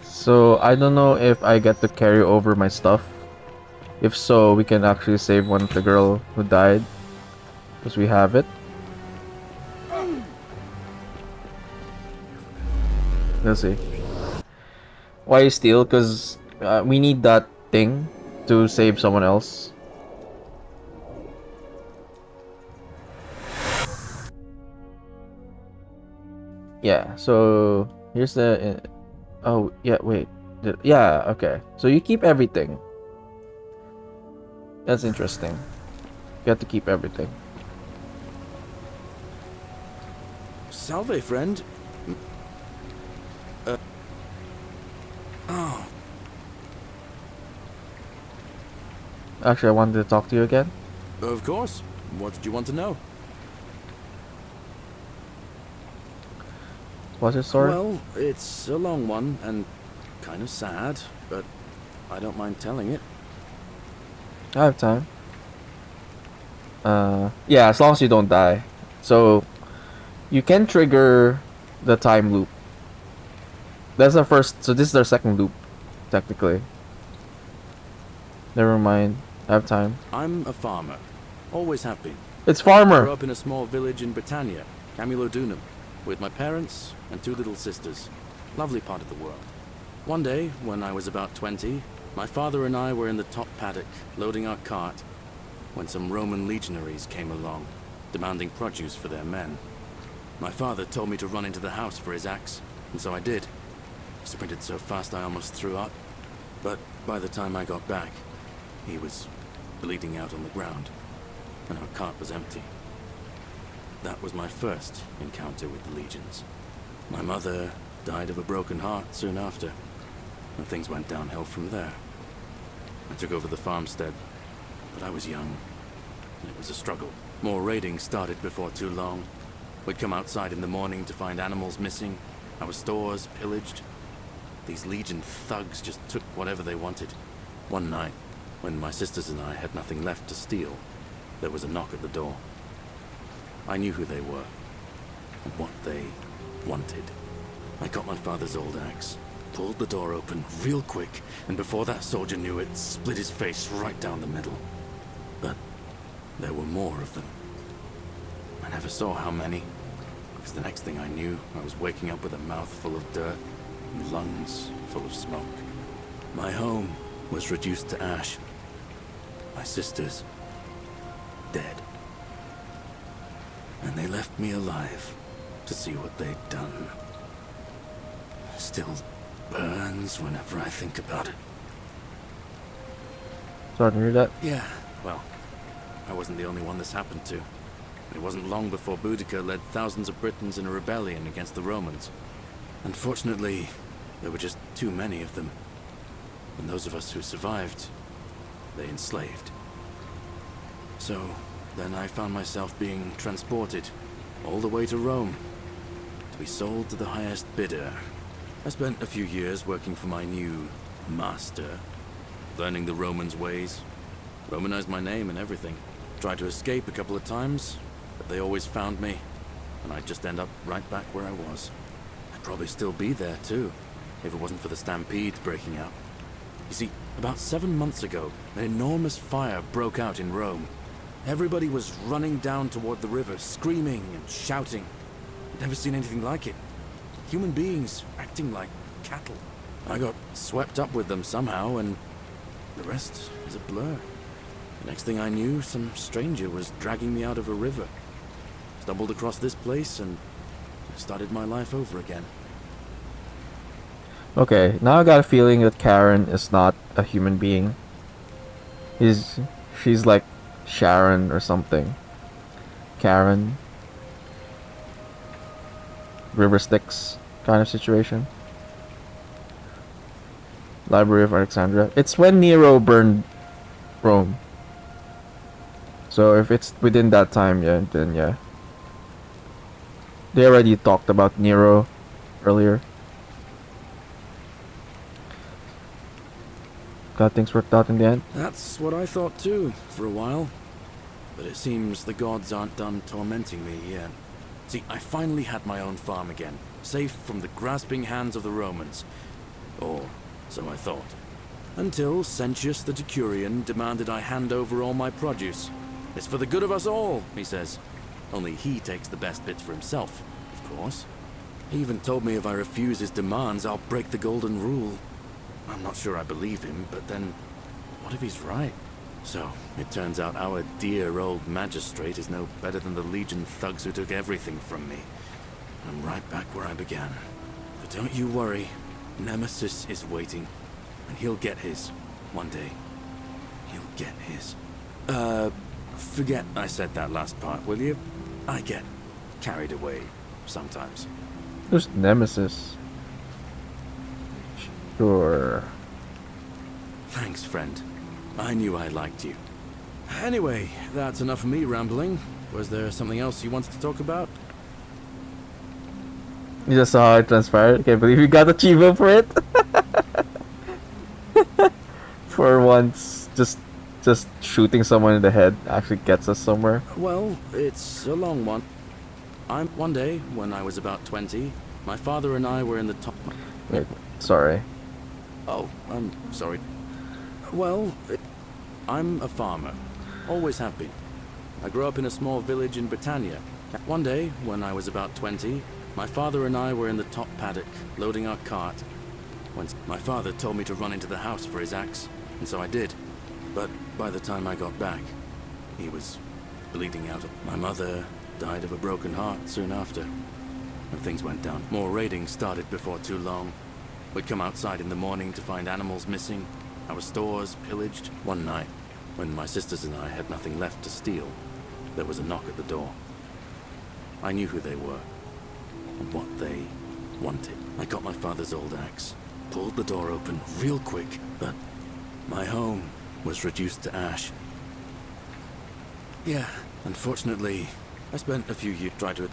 Speaker 1: So I don't know if I get to carry over my stuff. If so, we can actually save one of the girl who died. Because we have it. Let's see. Why steal? Because we need that thing to save someone else. Yeah, so here's the... oh, yeah, wait. Yeah, okay. So you keep everything. That's interesting. You have to keep everything.
Speaker 6: Salve, friend. Oh.
Speaker 1: Actually, I wanted to talk to you again.
Speaker 6: Of course. What did you want to know?
Speaker 1: What's your story?
Speaker 6: Well, it's a long one and kind of sad, but I don't mind telling it.
Speaker 1: I have time. Yeah, as long as you don't die. So, you can trigger the time loop. That's our first, so this is our second loop, technically. Never mind, I have time.
Speaker 6: I'm a farmer. Always have been.
Speaker 1: It's farmer!
Speaker 6: Grew up in a small village in Britannia, Camulodunum, with my parents and 2 little sisters. Lovely part of the world. One day, when I was about 20, my father and I were in the top paddock, loading our cart, when some Roman legionaries came along, demanding produce for their men. My father told me to run into the house for his axe, and so I did. I sprinted so fast I almost threw up, but by the time I got back, he was bleeding out on the ground, and our cart was empty. That was my first encounter with the legions. My mother died of a broken heart soon after, and things went downhill from there. I took over the farmstead, but I was young, and it was a struggle. More raiding started before too long. We'd come outside in the morning to find animals missing, our stores pillaged. These Legion thugs just took whatever they wanted. One night, when my sisters and I had nothing left to steal, there was a knock at the door. I knew who they were, and what they wanted. I got my father's old axe, pulled the door open real quick, and before that soldier knew it, split his face right down the middle. But there were more of them. I never saw how many, because the next thing I knew, I was waking up with a mouth full of dirt and lungs full of smoke. My home was reduced to ash. My sisters, dead. And they left me alive to see what they'd done. Still burns whenever I think about it.
Speaker 1: Sorry to hear that.
Speaker 6: Yeah, well, I wasn't the only one this happened to. It wasn't long before Boudica led thousands of Britons in a rebellion against the Romans. Unfortunately, there were just too many of them. And those of us who survived, they enslaved. So, then I found myself being transported all the way to Rome to be sold to the highest bidder. I spent a few years working for my new master, learning the Romans' ways, Romanized my name and everything. Tried to escape a couple of times, but they always found me, and I'd just end up right back where I was. I'd probably still be there too, if it wasn't for the stampedes breaking out. You see, about 7 months ago, an enormous fire broke out in Rome. Everybody was running down toward the river, screaming and shouting. I'd never seen anything like it. Human beings acting like cattle. I got swept up with them somehow, and the rest is a blur. The next thing I knew, some stranger was dragging me out of a river. Stumbled across this place, and started my life over again.
Speaker 1: Okay, now I got a feeling that Karen is not a human being. She's like Sharon or something. Karen. River Styx kind of situation. Library of Alexandria. It's when Nero burned Rome. So if it's within that time, yeah, then yeah. They already talked about Nero earlier. Got things worked out in the end.
Speaker 6: That's what I thought too, for a while. But it seems the gods aren't done tormenting me yet. See, I finally had my own farm again, safe from the grasping hands of the Romans. Or so I thought. Until Sentius the Decurion demanded I hand over all my produce. It's for the good of us all, he says. Only he takes the best bits for himself, of course. He even told me if I refuse his demands, I'll break the golden rule. I'm not sure I believe him, but then, what if he's right? So, it turns out our dear old magistrate is no better than the Legion thugs who took everything from me. I'm right back where I began. But don't you worry, Nemesis is waiting. And he'll get his, one day. He'll get his. Forget I said that last part, will you? I get carried away, sometimes.
Speaker 1: There's Nemesis. Sure.
Speaker 6: Thanks, friend. I knew I liked you. Anyway, that's enough of me rambling. Was there something else you wanted to talk about?
Speaker 1: You just saw how it transpired. Can't believe you got achievement for it. For once, just shooting someone in the head actually gets us somewhere.
Speaker 6: Well, it's a long one. One day, when I was about 20, my father and I were in the top...
Speaker 1: Wait, sorry.
Speaker 6: Oh, I'm sorry. Well, I'm a farmer. Always have been. I grew up in a small village in Britannia. One day, when I was about 20, my father and I were in the top paddock, loading our cart. When my father told me to run into the house for his axe, and so I did. But by the time I got back, he was bleeding out. My mother died of a broken heart soon after. When things went down, more raiding started before too long. We'd come outside in the morning to find animals missing, our stores pillaged. One night, when my sisters and I had nothing left to steal, there was a knock at the door. I knew who they were, and what they wanted. I got my father's old axe, pulled the door open real quick, but my home was reduced to ash. Yeah, unfortunately, I spent a few years trying to...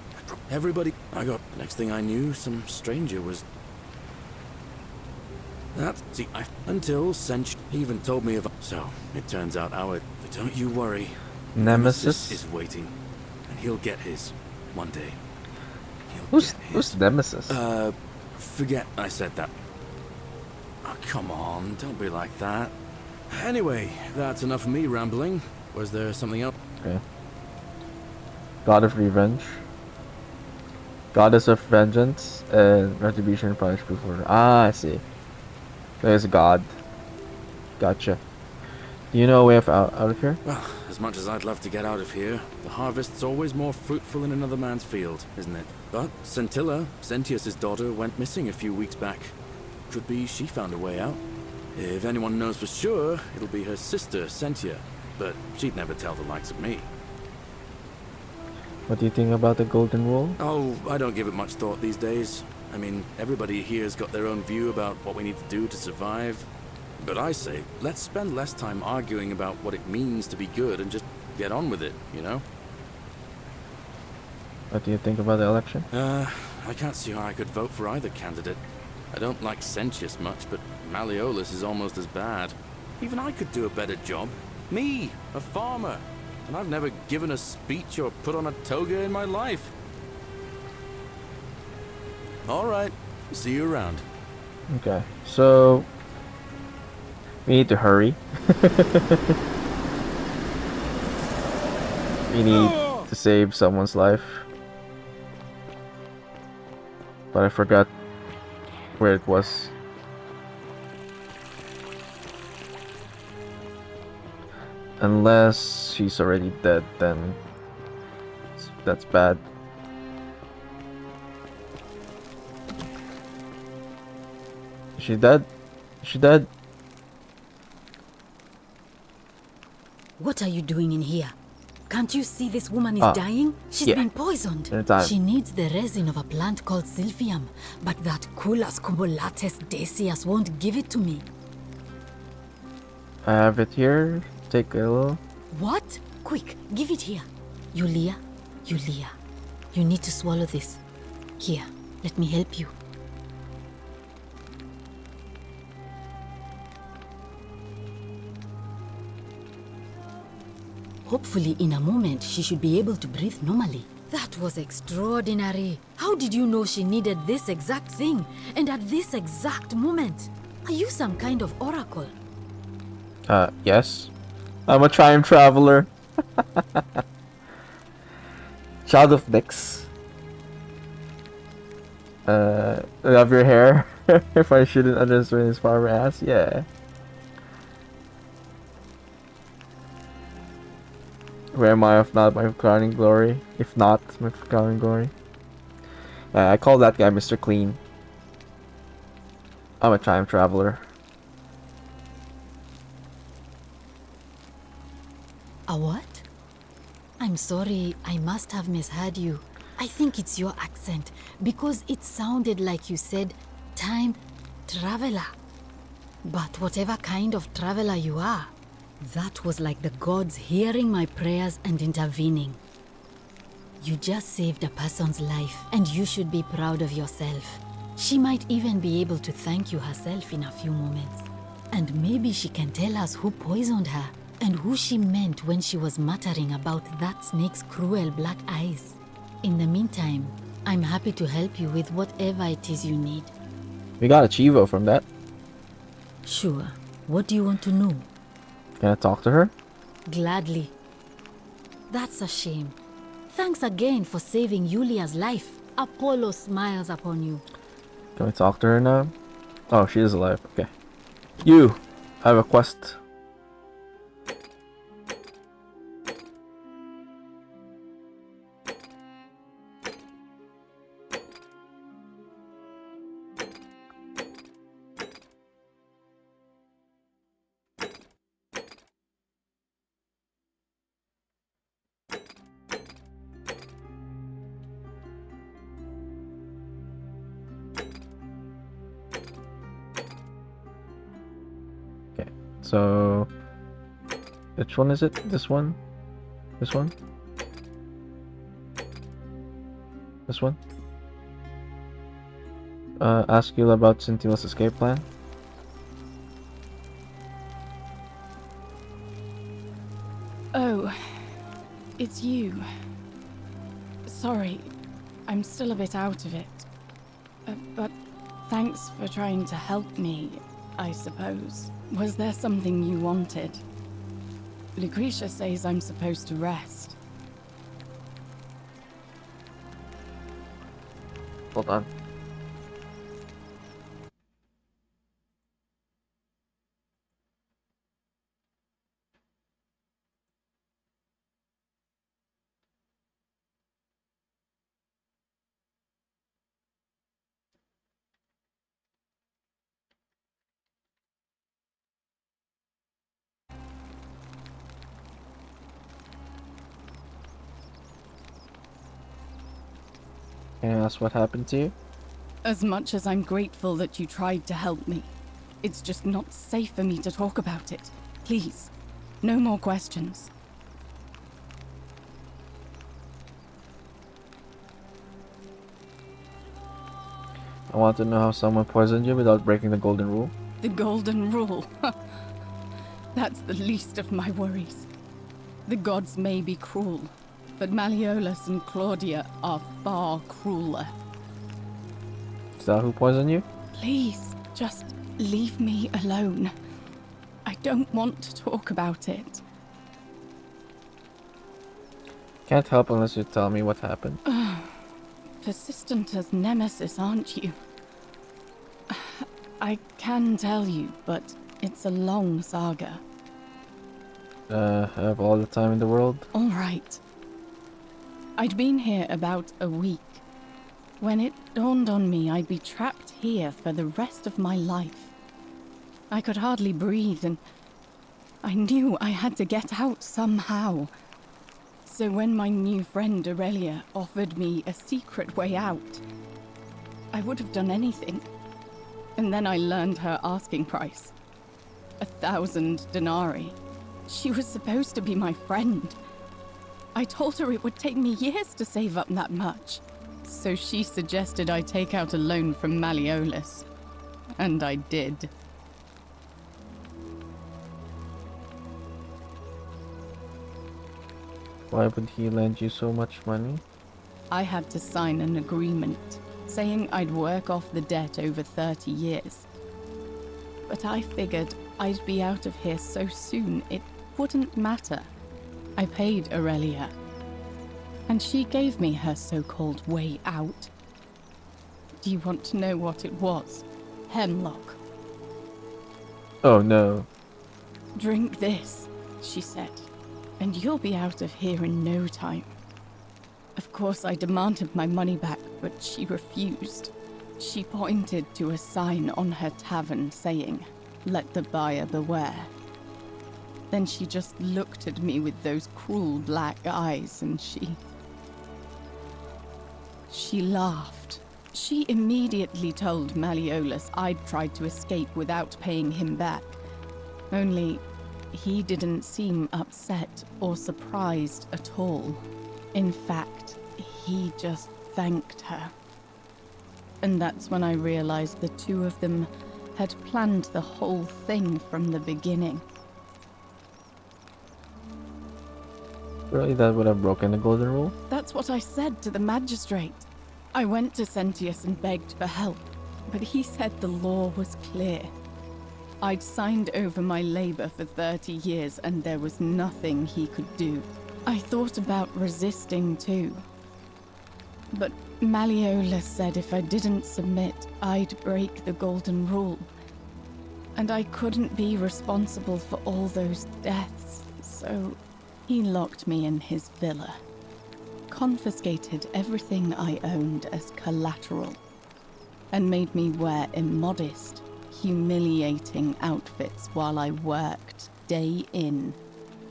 Speaker 6: Everybody I got. Next thing I knew, some stranger was... Until Sench even told me of... So, it turns out our... But don't you worry.
Speaker 1: Nemesis
Speaker 6: is waiting. And he'll get his. One day.
Speaker 1: Who's Nemesis?
Speaker 6: Forget I said that. Oh, come on. Don't be like that. Anyway, that's enough of me rambling. Was there something else?
Speaker 1: Okay. God of Revenge. Goddess of Vengeance and Retribution punished before. Ah, I see. There's God. Gotcha. Do you know a way out of here?
Speaker 6: Well, as much as I'd love to get out of here, the harvest's always more fruitful in another man's field, isn't it? But Scintilla, Sentius's daughter, went missing a few weeks back. Could be she found a way out. If anyone knows for sure, it'll be her sister, Sentia. But she'd never tell the likes of me.
Speaker 1: What do you think about the Golden Rule?
Speaker 6: Oh, I don't give it much thought these days. I mean, everybody here's got their own view about what we need to do to survive. But I say, let's spend less time arguing about what it means to be good and just get on with it, you know?
Speaker 1: What do you think about the election?
Speaker 6: I can't see how I could vote for either candidate. I don't like Sentius much, but Malleolus is almost as bad. Even I could do a better job. Me, a farmer. And I've never given a speech or put on a toga in my life. Alright, see you around.
Speaker 1: Okay, so... we need to hurry. We need to save someone's life. But I forgot where it was. Unless she's already dead, then that's bad. She dead? She dead?
Speaker 21: What are you doing in here? Can't you see this woman is
Speaker 1: Ah,
Speaker 21: dying? She's
Speaker 1: yeah.
Speaker 21: been poisoned.
Speaker 1: Anytime.
Speaker 21: She needs the resin of a plant called Sylphium, but that Culus cubulatus decius won't give it to me.
Speaker 1: I have it here. Take a little.
Speaker 21: What? Quick, give it here. Yulia, you need to swallow this. Here, let me help you. Hopefully, in a moment, she should be able to breathe normally. That was extraordinary. How did you know she needed this exact thing, and at this exact moment? Are you some kind of oracle?
Speaker 1: Yes. I'm a time traveler. Child of Nyx. Love your hair. If I shouldn't understand his farmer ass, yeah. Where am I if not my crowning glory? If not my crowning glory. I call that guy Mr. Clean. I'm a time traveler.
Speaker 21: A what? I'm sorry, I must have misheard you. I think it's your accent, because it sounded like you said time traveler. But whatever kind of traveler you are, that was like the gods hearing my prayers and intervening. You just saved a person's life, and you should be proud of yourself. She might even be able to thank you herself in a few moments. And maybe she can tell us who poisoned her, and who she meant when she was muttering about that snake's cruel black eyes. In the meantime, I'm happy to help you with whatever it is you need.
Speaker 1: We got a Chivo from that.
Speaker 21: Sure. What do you want to know?
Speaker 1: Can I talk to her?
Speaker 21: Gladly. That's a shame. Thanks again for saving Yulia's life. Apollo smiles upon you.
Speaker 1: Can we talk to her now? Oh, she is alive. Okay. You! I have a quest. So, which one is it? This one? This one? This one? Ask you about Scintilla's escape plan?
Speaker 7: Oh, it's you. Sorry, I'm still a bit out of it. But thanks for trying to help me, I suppose. Was there something you wanted? Lucretia says I'm supposed to rest.
Speaker 1: Hold on. Can I ask what happened to you?
Speaker 7: As much as I'm grateful that you tried to help me, it's just not safe for me to talk about it. Please, no more questions.
Speaker 1: I want to know how someone poisoned you without breaking the golden rule.
Speaker 7: The golden rule. That's the least of my worries. The gods may be cruel, but Malleolus and Claudia are far crueler.
Speaker 1: Is that who poisoned you?
Speaker 7: Please, just leave me alone. I don't want to talk about it.
Speaker 1: Can't help unless you tell me what happened.
Speaker 7: Persistent as Nemesis, aren't you? I can tell you, but it's a long saga.
Speaker 1: I have all the time in the world.
Speaker 7: All right. I'd been here about a week. When it dawned on me I'd be trapped here for the rest of my life, I could hardly breathe, and I knew I had to get out somehow. So when my new friend Aurelia offered me a secret way out, I would have done anything. And then I learned her asking price. 1,000 denarii. She was supposed to be my friend. I told her it would take me years to save up that much. So she suggested I take out a loan from Malleolus. And I did.
Speaker 1: Why would he lend you so much money?
Speaker 7: I had to sign an agreement saying I'd work off the debt over 30 years. But I figured I'd be out of here so soon it wouldn't matter. I paid Aurelia, and she gave me her so-called way out. Do you want to know what it was? Hemlock.
Speaker 1: Oh no.
Speaker 7: Drink this, she said, and you'll be out of here in no time. Of course, I demanded my money back, but she refused. She pointed to a sign on her tavern saying, "Let the buyer beware." Then she just looked at me with those cruel black eyes, and she laughed. She immediately told Malleolus I'd tried to escape without paying him back. Only, he didn't seem upset or surprised at all. In fact, he just thanked her. And that's when I realized the two of them had planned the whole thing from the beginning.
Speaker 1: Really, that would have broken the golden rule?
Speaker 7: That's what I said to the magistrate. I went to Sentius and begged for help, but he said the law was clear. I'd signed over my labor for 30 years and there was nothing he could do. I thought about resisting too. But Malleolus said if I didn't submit, I'd break the golden rule. And I couldn't be responsible for all those deaths, so he locked me in his villa. Confiscated everything I owned as collateral, and made me wear immodest, humiliating outfits while I worked day in,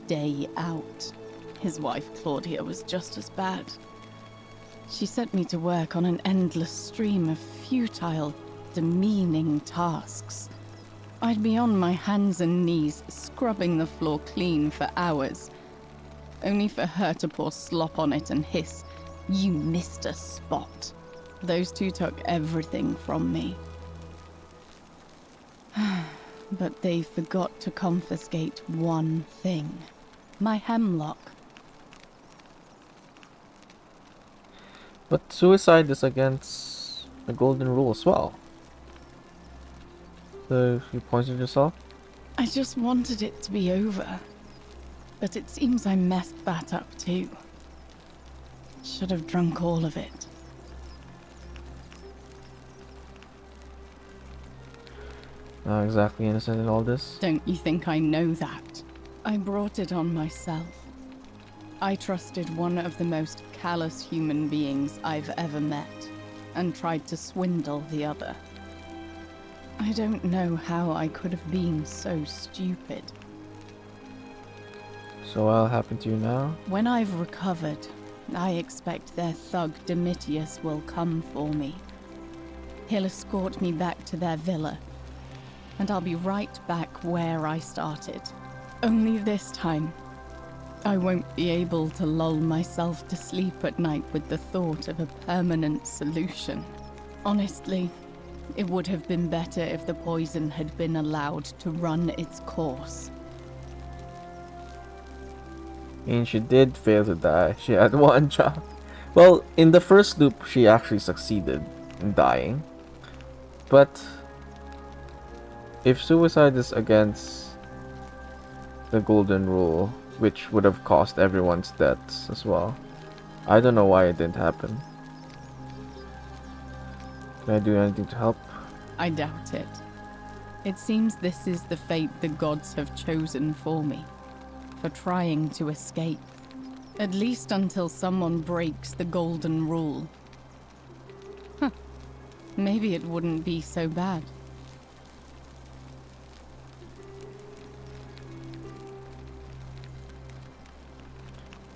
Speaker 7: day out. His wife, Claudia, was just as bad. She set me to work on an endless stream of futile, demeaning tasks. I'd be on my hands and knees, scrubbing the floor clean for hours, only for her to pour slop on it and hiss, "You missed a spot." Those two took everything from me. But they forgot to confiscate one thing. My hemlock.
Speaker 1: But suicide is against the golden rule as well. So you poisoned yourself?
Speaker 7: I just wanted it to be over. But it seems I messed that up too. Should have drunk all of it.
Speaker 1: Not exactly innocent in all this.
Speaker 7: Don't you think I know that? I brought it on myself. I trusted one of the most callous human beings I've ever met, and tried to swindle the other. I don't know how I could have been so stupid.
Speaker 1: So what'll happen to you now?
Speaker 7: When I've recovered, I expect their thug Domitius will come for me. He'll escort me back to their villa, and I'll be right back where I started. Only this time, I won't be able to lull myself to sleep at night with the thought of a permanent solution. Honestly, it would have been better if the poison had been allowed to run its course.
Speaker 1: I mean, she did fail to die. She had one job. Well, in the first loop, she actually succeeded in dying. But if suicide is against the golden rule, which would have cost everyone's deaths as well, I don't know why it didn't happen. Can I do anything to help?
Speaker 7: I doubt it. It seems this is the fate the gods have chosen for me, for trying to escape. At least until someone breaks the golden rule. maybe it wouldn't be so bad.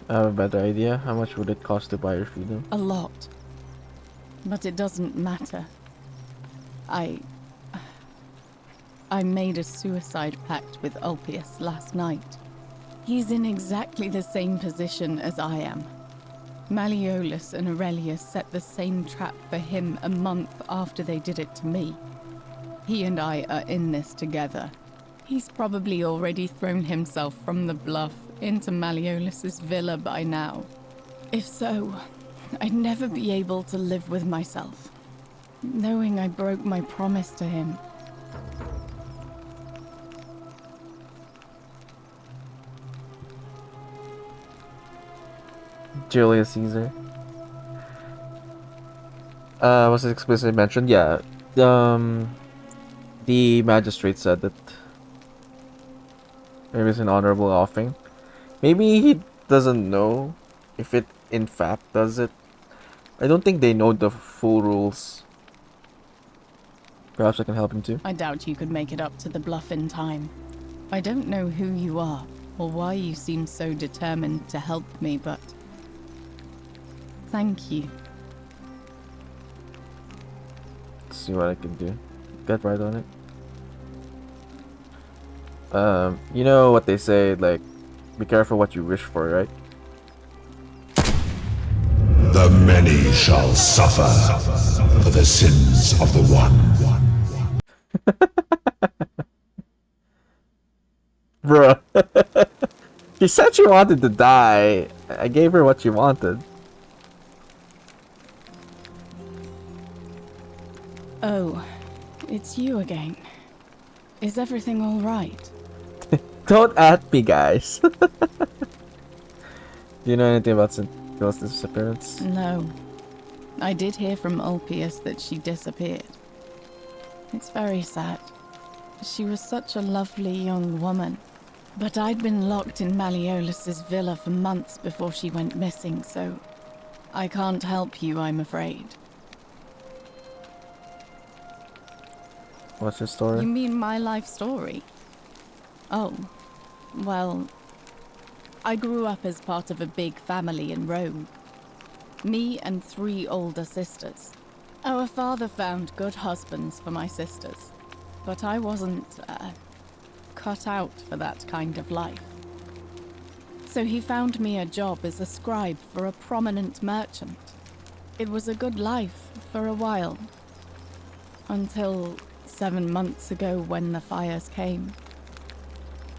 Speaker 1: I have a better idea. How much would it cost to buy your freedom?
Speaker 7: A lot. But it doesn't matter. I made a suicide pact with Ulpius last night. He's in exactly the same position as I am. Malleolus and Aurelius set the same trap for him a month after they did it to me. He and I are in this together. He's probably already thrown himself from the bluff into Malleolus's villa by now. If so, I'd never be able to live with myself, knowing I broke my promise to him.
Speaker 1: Julius Caesar. Was it explicitly mentioned? Yeah. The magistrate said that maybe it's an honorable offering. Maybe he doesn't know if it in fact does it. I don't think they know the full rules. Perhaps I can help him too.
Speaker 7: I doubt you could make it up to the bluff in time. I don't know who you are, or why you seem so determined to help me, but thank you.
Speaker 1: Let's see what I can do. Get right on it. You know what they say, like, be careful what you wish for, right?
Speaker 10: The many shall suffer for the sins of the one.
Speaker 1: Bruh. She said she wanted to die. I gave her what she wanted.
Speaker 7: Oh, it's you again. Is everything all right?
Speaker 1: Don't at me, guys. Do you know anything about Cynthilla's disappearance?
Speaker 7: No. I did hear from Ulpius that she disappeared. It's very sad. She was such a lovely young woman. But I'd been locked in Malleolus's villa for months before she went missing, so I can't help you, I'm afraid.
Speaker 1: What's your story?
Speaker 7: You mean my life story? Oh, well, I grew up as part of a big family in Rome. Me and 3 older sisters. Our father found good husbands for my sisters, but I wasn't, cut out for that kind of life. So he found me a job as a scribe for a prominent merchant. It was a good life for a while, until 7 months ago when the fires came.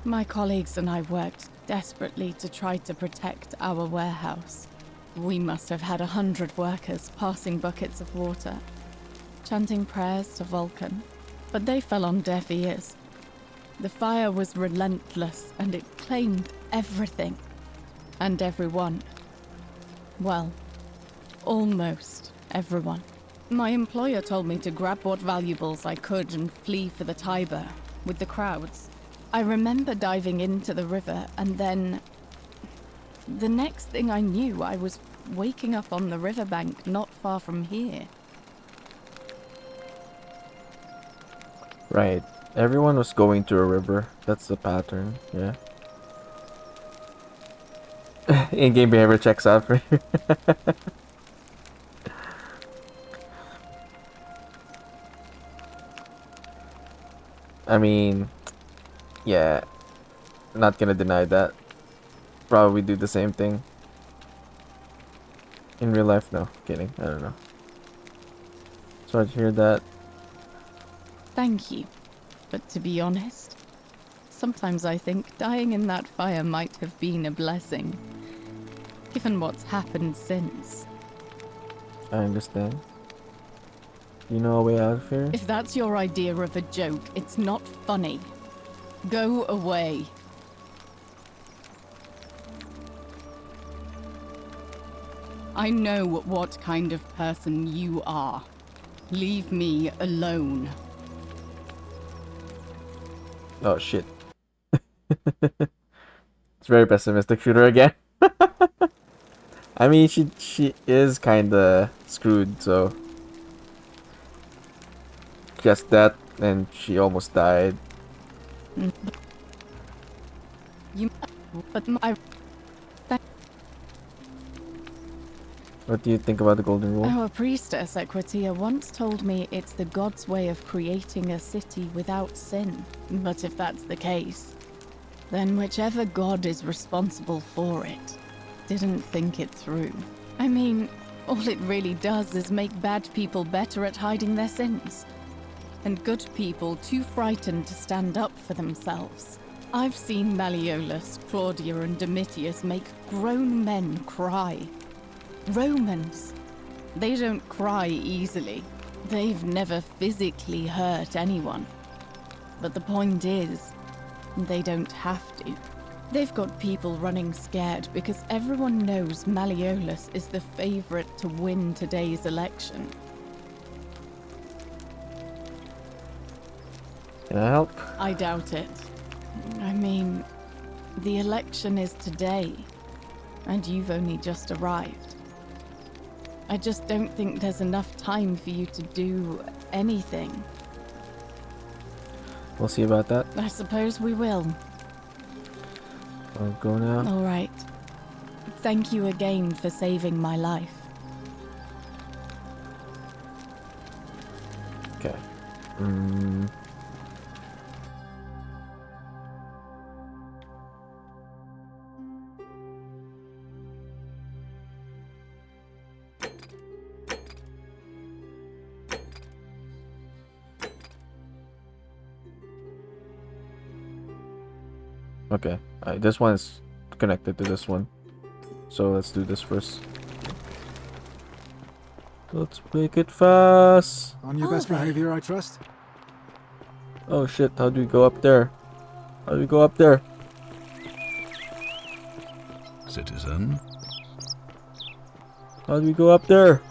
Speaker 7: My colleagues and I worked desperately to try to protect our warehouse. We must have had 100 workers passing buckets of water, chanting prayers to Vulcan, but they fell on deaf ears. The fire was relentless and it claimed everything and everyone. Well, almost everyone. My employer told me to grab what valuables I could and flee for the Tiber with the crowds. I remember diving into the river and then the next thing I knew, I was waking up on the riverbank not far from here.
Speaker 1: Right. Everyone was going to a river. That's the pattern, yeah. In-game behavior checks out for you. I mean, yeah, not gonna deny that. Probably do the same thing. In real life, no. Kidding, I don't know. Sorry to hear that.
Speaker 7: Thank you. But to be honest, sometimes I think dying in that fire might have been a blessing, given what's happened since.
Speaker 1: I understand. You know a way out of here?
Speaker 7: If that's your idea of a joke, it's not funny. Go away. I know what kind of person you are. Leave me alone.
Speaker 1: Oh shit. It's very pessimistic shooter again. I mean, she is kinda screwed, so guessed that, and she almost died.
Speaker 7: But
Speaker 1: What do you think about the Golden Rule?
Speaker 7: our priestess Equitia once told me it's the god's way of creating a city without sin. But if that's the case, then whichever god is responsible for it didn't think it through. I mean, all it really does is make bad people better at hiding their sins, and good people too frightened to stand up for themselves. I've seen Malleolus, Claudia, and Domitius make grown men cry. Romans, they don't cry easily. They've never physically hurt anyone. But the point is, they don't have to. They've got people running scared because everyone knows Malleolus is the favorite to win today's election.
Speaker 1: Can I help?
Speaker 7: I doubt it. I mean, the election is today, and you've only just arrived. I just don't think there's enough time for you to do anything.
Speaker 1: We'll see about that.
Speaker 7: I suppose we will.
Speaker 1: I'll go now.
Speaker 7: All right. Thank you again for saving my life.
Speaker 1: Okay. Okay, this one is connected to this one, so let's do this first. Let's make it fast.
Speaker 8: On your best behavior, I trust.
Speaker 1: Oh shit, how do we go up there? How do we go up there?
Speaker 5: Citizen?
Speaker 1: How do we go up there?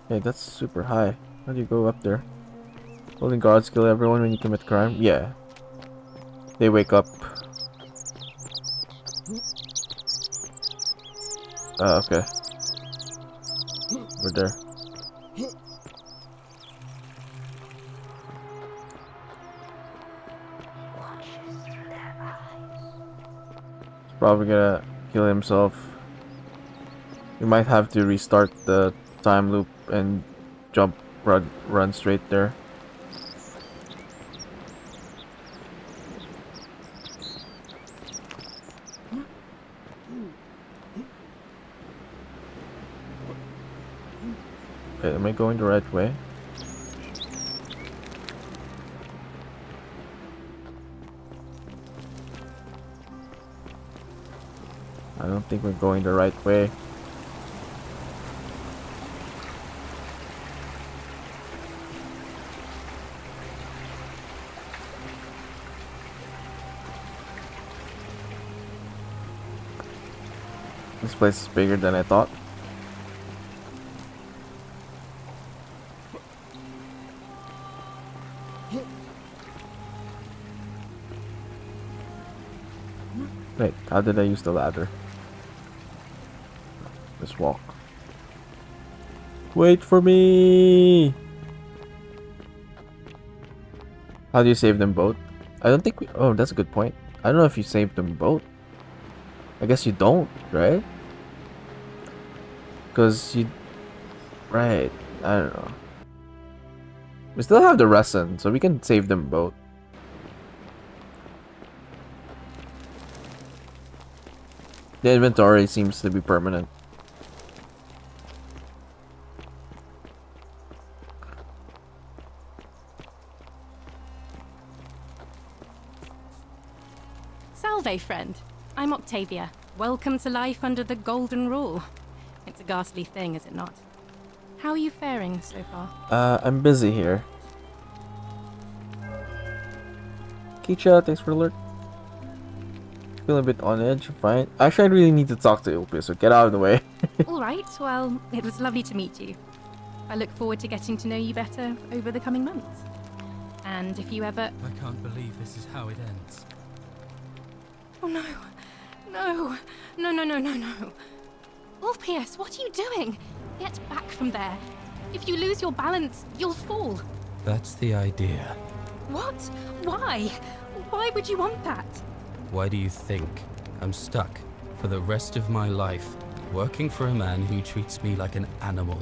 Speaker 1: Hey, that's super high. How do you go up there? Holding guards kill everyone when you commit crime? Yeah. They wake up. Okay. We're there. He's probably gonna kill himself. We might have to restart the time loop and run straight there. Okay, am I going the right way? I don't think we're going the right way. This place is bigger than I thought. Wait, how did I use the ladder? Let's walk. Wait for me! How do you save them both? I don't think we... Oh, that's a good point. I don't know if you saved them both. I guess you don't, right? Because you... Right. I don't know. We still have the resin, so we can save them both. The inventory seems to be permanent.
Speaker 11: Salve, friend. I'm Octavia. Welcome to life under the Golden Rule. It's a ghastly thing, is it not? How are you faring so far?
Speaker 1: I'm busy here. Kicha, thanks for the alert. Feeling a bit on edge, fine. Actually, I really need to talk to Ilpia, so get out of the way.
Speaker 11: All right, well, it was lovely to meet you. I look forward to getting to know you better over the coming months. And if you ever...
Speaker 23: I can't believe this is how it ends.
Speaker 11: Oh no. No. No, no, no, no, no. Ulpius, what are you doing? Get back from there. If you lose your balance, you'll fall.
Speaker 23: That's the idea.
Speaker 11: What? Why? Why would you want that?
Speaker 23: Why do you think I'm stuck for the rest of my life working for a man who treats me like an animal?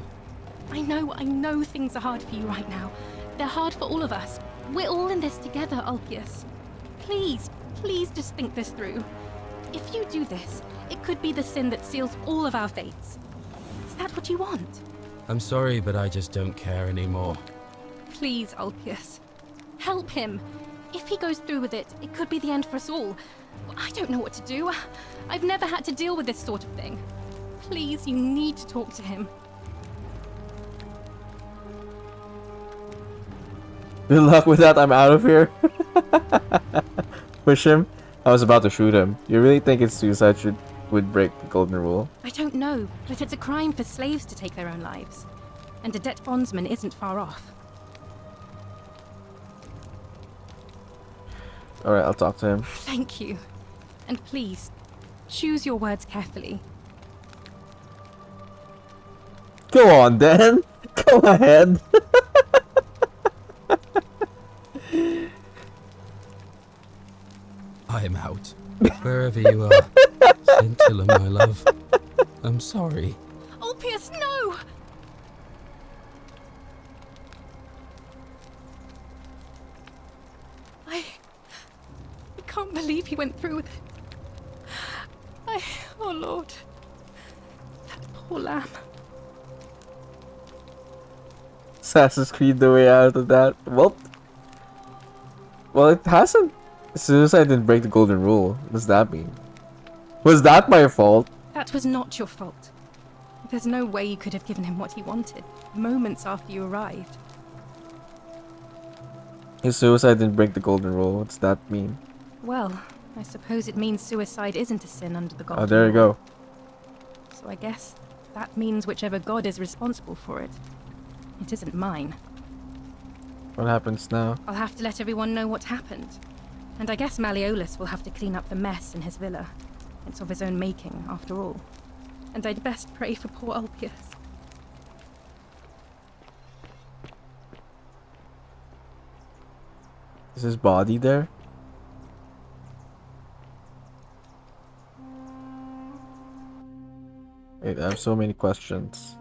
Speaker 11: I know things are hard for you right now. They're hard for all of us. We're all in this together, Ulpius. Please just think this through. If you do this, it could be the sin that seals all of our fates. Is that what you want?
Speaker 23: I'm sorry, but I just don't care anymore.
Speaker 11: Please, Ulpius. Help him. If he goes through with it, it could be the end for us all. I don't know what to do. I've never had to deal with this sort of thing. Please, you need to talk to him.
Speaker 1: Good luck with that, I'm out of here. Push him? I was about to shoot him. You really think it's suicide would break the golden rule?
Speaker 11: I don't know, but it's a crime for slaves to take their own lives. And a debt bondsman isn't far off.
Speaker 1: Alright, I'll talk to him.
Speaker 11: Thank you. And please, choose your words carefully.
Speaker 1: Go on, Dan. Go ahead.
Speaker 23: I'm out. Wherever you are. Scintilla, my love. I'm sorry.
Speaker 11: Ulpius, no! I can't believe he went through with it. Oh Lord. That poor lamb.
Speaker 1: Assassin's Creed the way out of that. Well, it hasn't. Suicide didn't break the golden rule. What does that mean? Was that my fault?
Speaker 11: That was not your fault. There's no way you could have given him what he wanted, moments after you arrived.
Speaker 1: If suicide didn't break the golden rule, what's that mean?
Speaker 11: Well, I suppose it means suicide isn't a sin under the golden
Speaker 1: Oh, there you go.
Speaker 11: So I guess that means whichever god is responsible for it. It isn't mine.
Speaker 1: What happens now?
Speaker 11: I'll have to let everyone know what happened. And I guess Malleolus will have to clean up the mess in his villa. It's of his own making, after all. And I'd best pray for poor Ulpius.
Speaker 1: Is his body there? Wait, I have so many questions.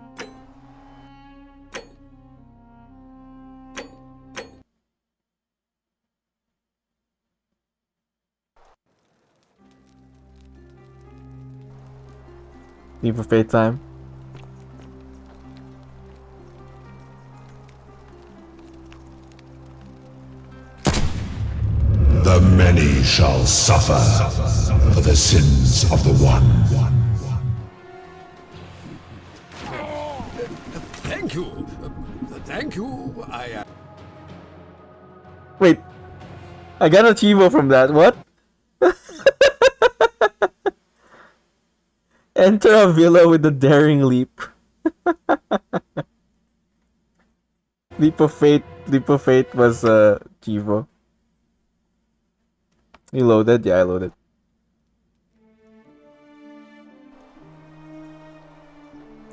Speaker 1: Leap of faith time.
Speaker 10: The many shall suffer for the sins of the one.
Speaker 8: Thank you. Thank you.
Speaker 1: Wait, I got a Chivo from that. What? Enter a villa with a daring leap. Leap of Fate was Chivo. You loaded? Yeah, I loaded.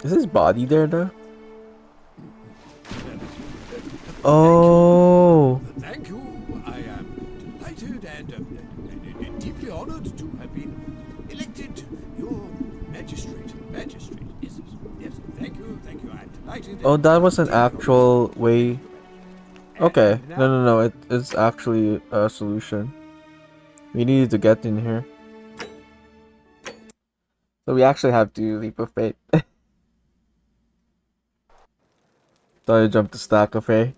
Speaker 1: Is his body there though? Oh.
Speaker 8: Thank you. I am delighted and deeply honored to have been elected your magistrate. Yes. Thank you. I'm delighted.
Speaker 1: Oh, that was an actual way. Okay. No. It's actually a solution. We needed to get in here. So we actually have to leap of fate. Thought I jumped the stack of hay.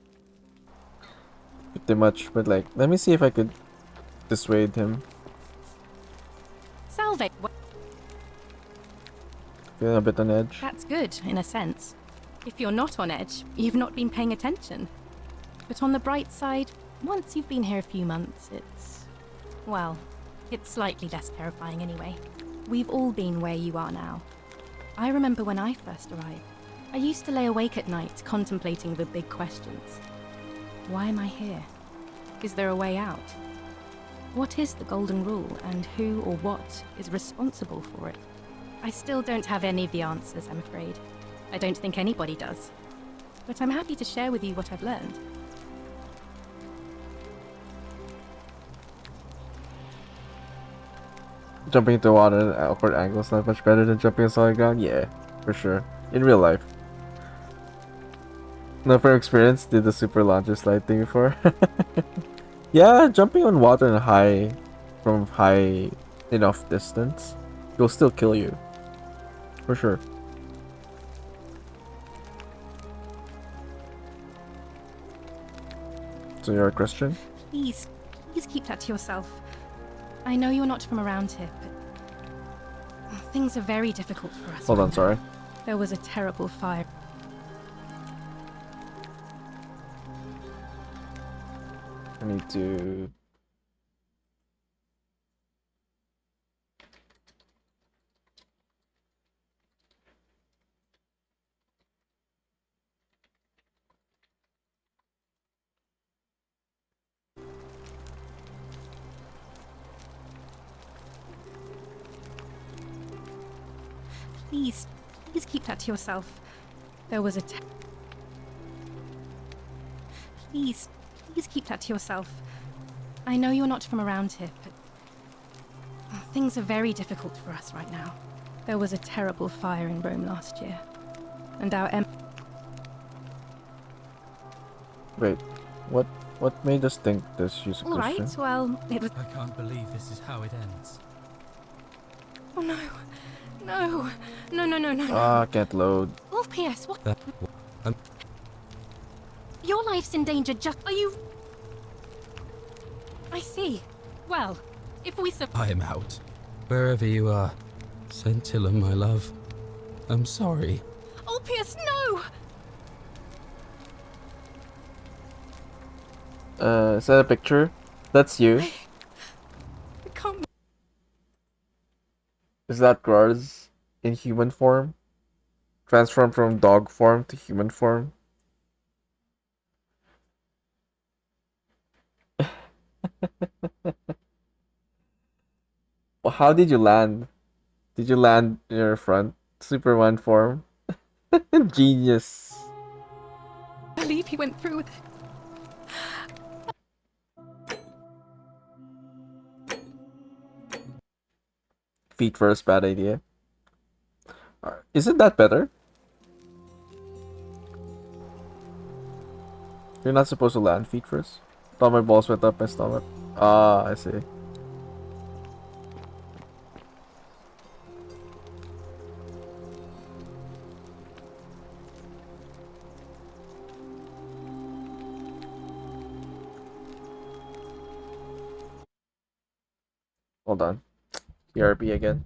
Speaker 1: Pretty much, but like, let me see if I could dissuade him.
Speaker 11: Salve.
Speaker 1: Feeling a bit on edge.
Speaker 11: That's good, in a sense. If you're not on edge, you've not been paying attention. But on the bright side, once you've been here a few months, well, it's slightly less terrifying anyway. We've all been where you are now. I remember when I first arrived. I used to lay awake at night contemplating the big questions. Why am I here? Is there a way out? What is the Golden Rule, and who or what is responsible for it? I still don't have any of the answers, I'm afraid. I don't think anybody does. But I'm happy to share with you what I've learned.
Speaker 1: Jumping into water at awkward angles not much better than jumping on solid ground? Yeah, for sure. In real life. No, for experience, did the super launcher slide thing before? Yeah, jumping on water from high enough distance will still kill you. For sure. So you're a Christian?
Speaker 11: Please keep that to yourself. I know you're not from around here, but things are very difficult for us.
Speaker 1: Hold on, sorry.
Speaker 11: There was a terrible fire.
Speaker 1: I need to...
Speaker 11: Please keep that to yourself. There was a Please keep that to yourself. I know you're not from around here, but things are very difficult for us right now. There was a terrible fire in Rome last year, and our
Speaker 1: Wait, what made us think that she's a Christian?
Speaker 11: All right, well, it was...
Speaker 23: I can't believe this is how it ends.
Speaker 11: Oh no. No.
Speaker 1: Ah, can't load.
Speaker 11: Oh, P.S. What?
Speaker 23: That,
Speaker 11: Your life's in danger just... Are you... I see. Well, if we
Speaker 23: I am out. Wherever you are. Scintilla, my love. I'm sorry.
Speaker 11: Oh, P.S. No!
Speaker 1: Is that a picture? That's you.
Speaker 11: I can't...
Speaker 1: Is that Grars in human form? Transformed from dog form to human form? Well, how did you land? Did you land in your front Superman form? Genius.
Speaker 11: I believe he went through with it.
Speaker 1: Feet first, bad idea. Isn't that better? You're not supposed to land feet first. Thought my balls went up my stomach. Ah, I see. Hold on. BRB again.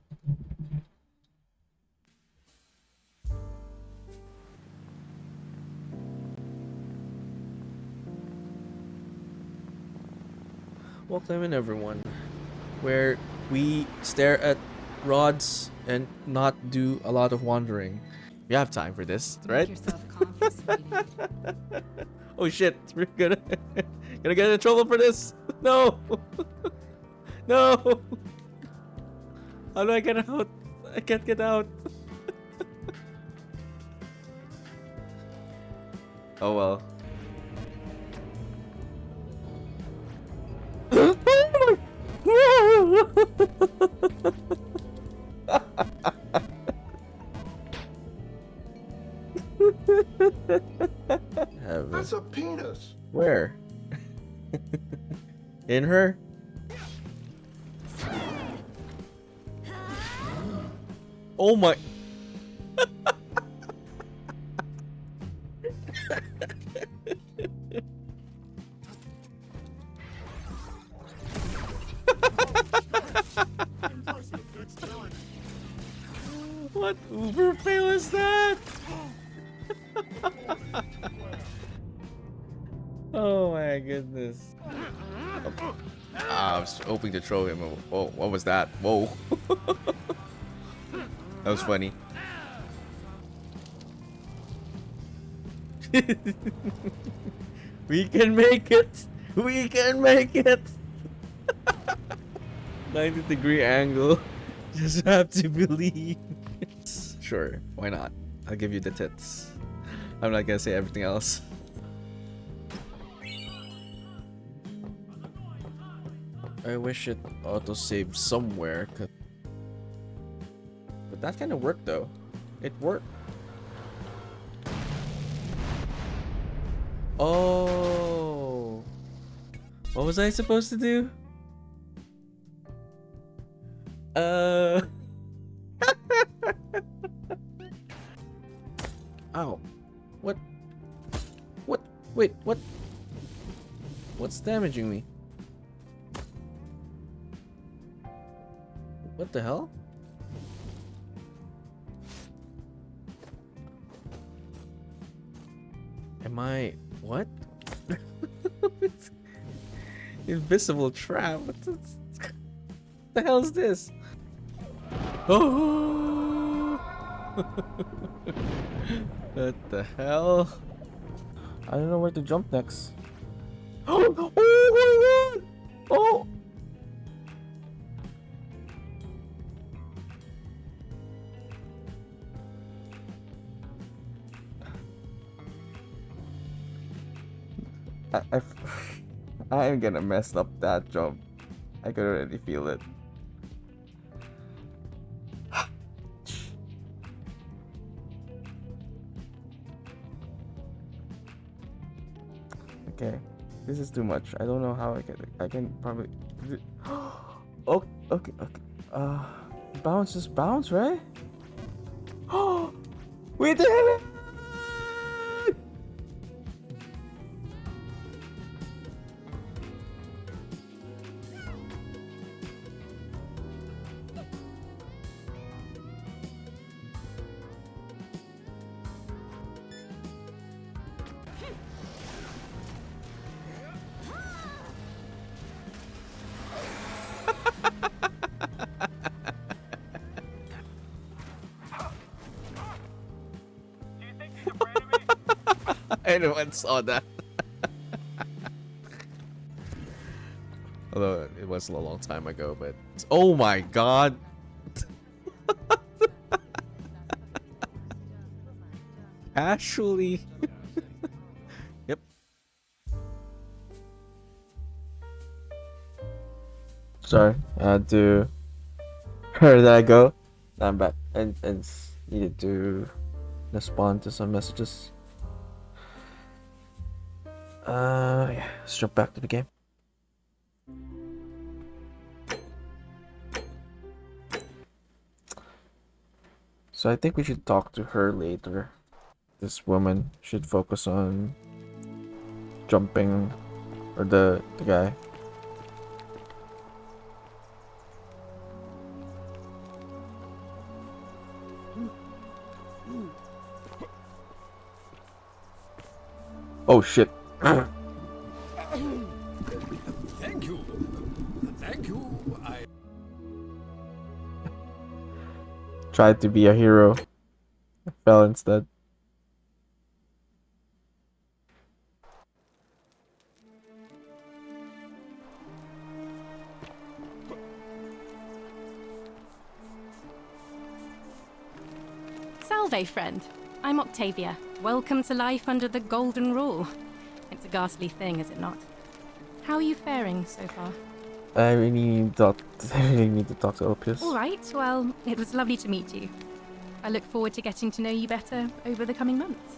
Speaker 1: Welcome in everyone, where we stare at rods and not do a lot of wandering. We have time for this, right? Oh shit, we're gonna get in trouble for this. No. No. How do I get out? I can't get out. Oh well.
Speaker 22: That's a penis.
Speaker 1: Where? In her? Oh my. What uber fail is that? Oh my goodness. I was hoping to throw him. Oh, what was that? Whoa. That was funny. We can make it. We can make it. 90-degree angle. Just have to believe. Sure, why not? I'll give you the tits. I'm not gonna say everything else. I wish it auto-saved somewhere, but that kind of worked though. It worked. Oh, what was I supposed to do? Ow. What? What? Wait, what? What's damaging me? What the hell? Am I... what? Invisible trap? What the hell is this? Oh! What the hell? I don't know where to jump next. Oh my god! Oh! I am gonna mess up that jump. I could already feel it. Okay, this is too much. I don't know how I can probably. Oh, okay. Bounce, just bounce, right? Oh, we did it! Anyone saw that? Although it was a long time ago, but oh my god! Actually, yep. Sorry, I had to. Where did I go? I'm back and needed to respond to some messages. Yeah, let's jump back to the game. So I think we should talk to her later. This woman should focus on jumping, or the guy. Oh shit.
Speaker 8: Thank you. Thank you. I
Speaker 1: Tried to be a hero. Fell instead.
Speaker 11: Salve, friend. I'm Octavia. Welcome to life under the Golden Rule. It's a ghastly thing, is it not? How are you faring so far?
Speaker 1: I really need to talk to Opus.
Speaker 11: All right, well, it was lovely to meet you. I look forward to getting to know you better over the coming months.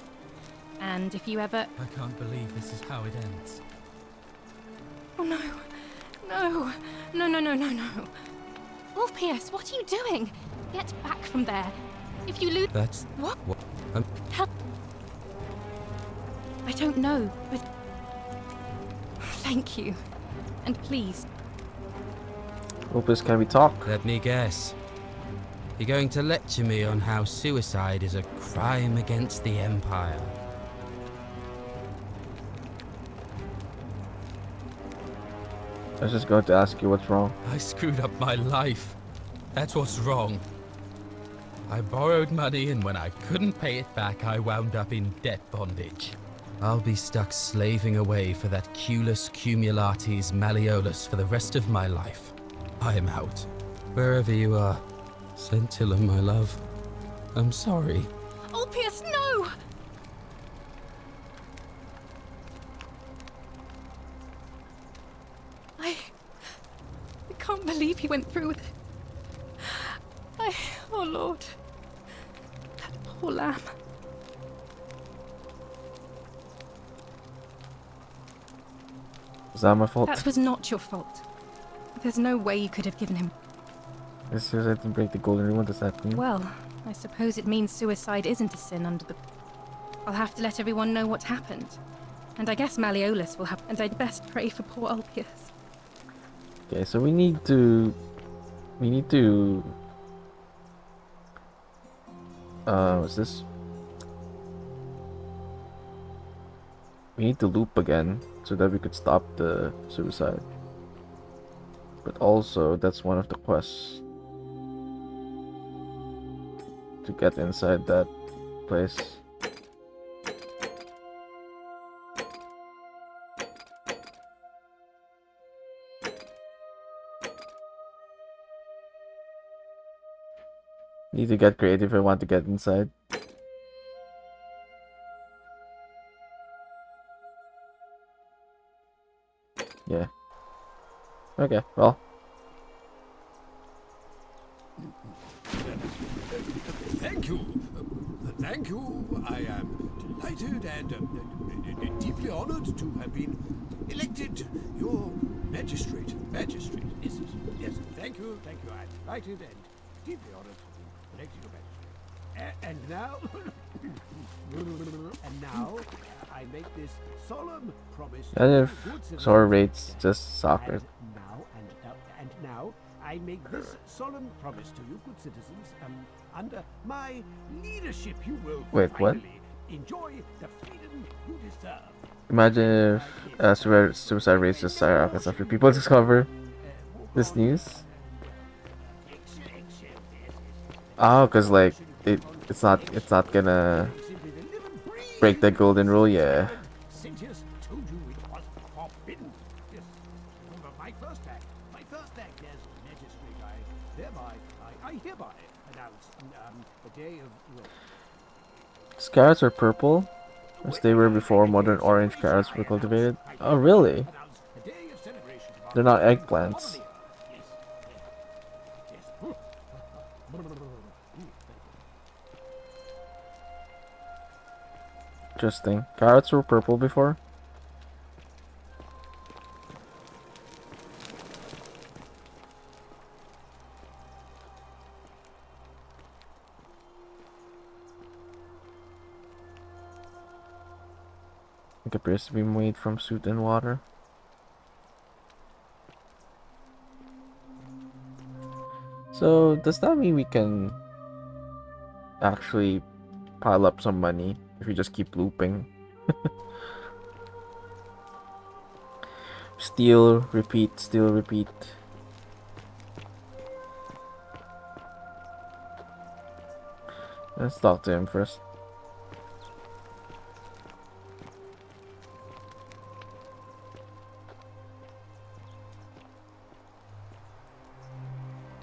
Speaker 11: And if you ever...
Speaker 23: I can't believe this is how it ends.
Speaker 11: Oh no. No. No, no, no, no, no. Orpheus, what are you doing? Get back from there. If you lose...
Speaker 23: That's...
Speaker 11: What?
Speaker 23: I'm...
Speaker 11: Help. I don't know, but... Thank you. And please...
Speaker 1: Opus, can we talk?
Speaker 23: Let me guess. You're going to lecture me on how suicide is a crime against the Empire.
Speaker 1: I was just going to ask you what's wrong.
Speaker 23: I screwed up my life. That's what's wrong. I borrowed money, and when I couldn't pay it back, I wound up in debt bondage. I'll be stuck slaving away for that Culus Cumulatis Malleolus for the rest of my life. I'm out. Wherever you are, Scintilla, my love. I'm sorry.
Speaker 11: Ulpius, no! I can't believe he went through with it. Oh Lord. That poor lamb.
Speaker 1: Is that my fault?
Speaker 11: That was not your fault. There's no way you could have given him.
Speaker 1: As soon as I didn't break the golden rule, what does that mean?
Speaker 11: Well, I suppose it means suicide isn't a sin under the... I'll have to let everyone know what happened. And I guess Malleolus will have... And I'd best pray for poor Ulpius.
Speaker 1: Okay, so we need to... what's this? We need to loop again so that we could stop the suicide. But also, that's one of the quests. To get inside that place. Need to get creative if I want to get inside. Yeah. Okay, well.
Speaker 8: Thank you. Thank you. I am delighted and deeply honored to have been elected your magistrate. Magistrate. Yes, yes. Thank you. Thank you. I'm delighted and deeply honored to be elected your magistrate. And now, I make this solemn promise.
Speaker 1: And if Sora rates just soccer.
Speaker 8: And now, I make this solemn promise to you, good citizens. Under my leadership, you will finally enjoy the freedom you deserve.
Speaker 1: Imagine if suicide rates just skyrockets after people discover this news. Oh, cause like it's not gonna break the golden rule, yeah.
Speaker 8: Sentius told you it was forbidden. Yes, remember my first act as magistrate. I hereby announce a day of...
Speaker 1: These carrots are purple, as they were before modern orange carrots were cultivated. Oh, really? They're not eggplants. Interesting. Carrots were purple before? It appears to be made from soot and water. So, does that mean we can actually pile up some money if we just keep looping? Steal, repeat, steal, repeat. Let's talk to him first.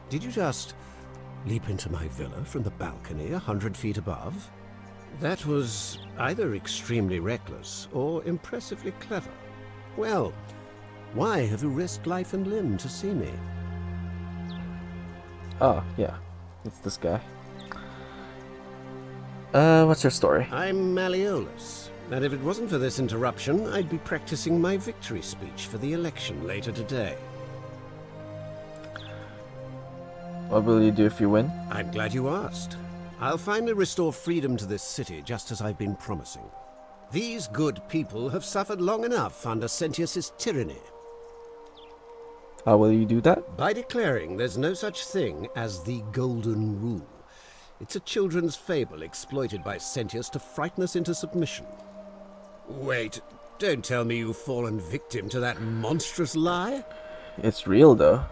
Speaker 2: Did you just leap into my villa from the balcony 100 feet above? That was either extremely reckless or impressively clever. Well, why have you risked life and limb to see me?
Speaker 1: Oh, yeah. It's this guy. What's your story?
Speaker 2: I'm Malleolus, and if it wasn't for this interruption, I'd be practicing my victory speech for the election later today.
Speaker 1: What will you do if you win?
Speaker 2: I'm glad you asked. I'll finally restore freedom to this city, just as I've been promising. These good people have suffered long enough under Sentius's tyranny.
Speaker 1: How will you do that?
Speaker 2: By declaring there's no such thing as the Golden Rule. It's a children's fable exploited by Sentius to frighten us into submission. Wait, don't tell me you've fallen victim to that monstrous lie?
Speaker 1: It's real, though.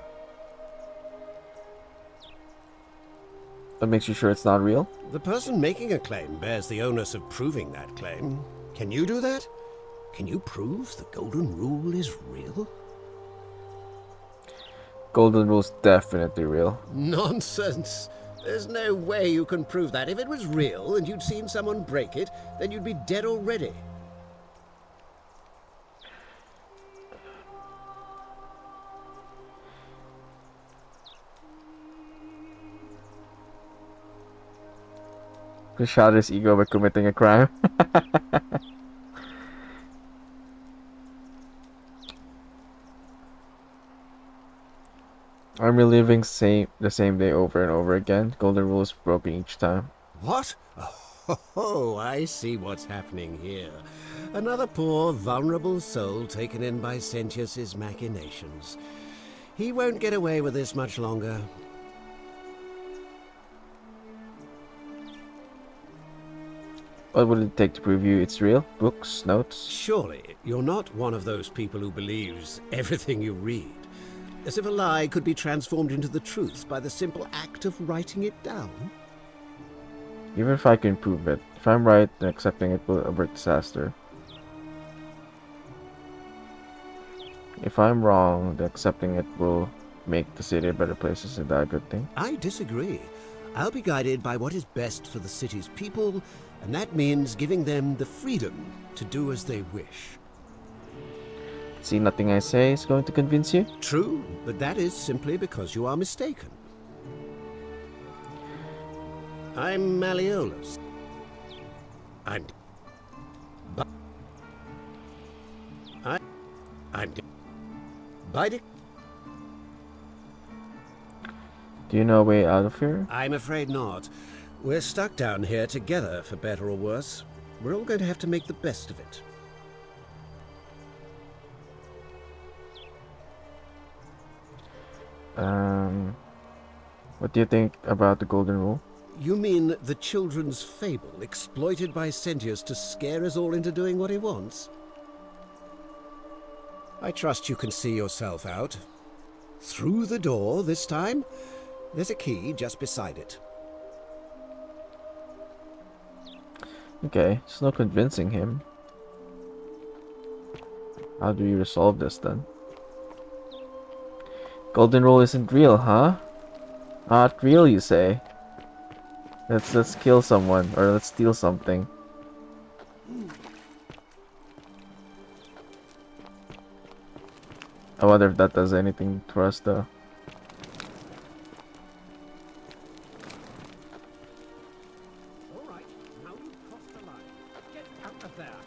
Speaker 1: What makes you sure it's not real?
Speaker 2: The person making a claim bears the onus of proving that claim. Can you do that? Can you prove the Golden Rule is real?
Speaker 1: Golden Rule's definitely real.
Speaker 2: Nonsense! There's no way you can prove that. If it was real and you'd seen someone break it, then you'd be dead already.
Speaker 1: To shatter his ego by committing a crime. I'm reliving the same day over and over again. Golden rule is broken each time.
Speaker 2: What? Oh, I see what's happening here. Another poor, vulnerable soul taken in by Sentius's machinations. He won't get away with this much longer.
Speaker 1: What would it take to prove you it's real? Books? Notes?
Speaker 2: Surely, you're not one of those people who believes everything you read. As if a lie could be transformed into the truth by the simple act of writing it down.
Speaker 1: Even if I can prove it, if I'm right, then accepting it will avert disaster. If I'm wrong, then accepting it will make the city a better place. Isn't that a good thing?
Speaker 2: I disagree. I'll be guided by what is best for the city's people, and that means giving them the freedom to do as they wish.
Speaker 1: See, nothing I say is going to convince you?
Speaker 2: True, but that is simply because you are mistaken. I'm Malleolus. I'm Bidec.
Speaker 1: Do you know a way out of here?
Speaker 2: I'm afraid not. We're stuck down here together, for better or worse. We're all going to have to make the best of it.
Speaker 1: What do you think about the Golden Rule?
Speaker 2: You mean the children's fable exploited by Sentius to scare us all into doing what he wants? I trust you can see yourself out. Through the door this time? There's a key just beside it.
Speaker 1: Okay, there's no convincing him. How do we resolve this then? Golden Rule isn't real, huh? Not real, you say? Let's kill someone, or let's steal something. I wonder if that does anything for us though.
Speaker 2: Alright, now you've crossed the line. Get out of there.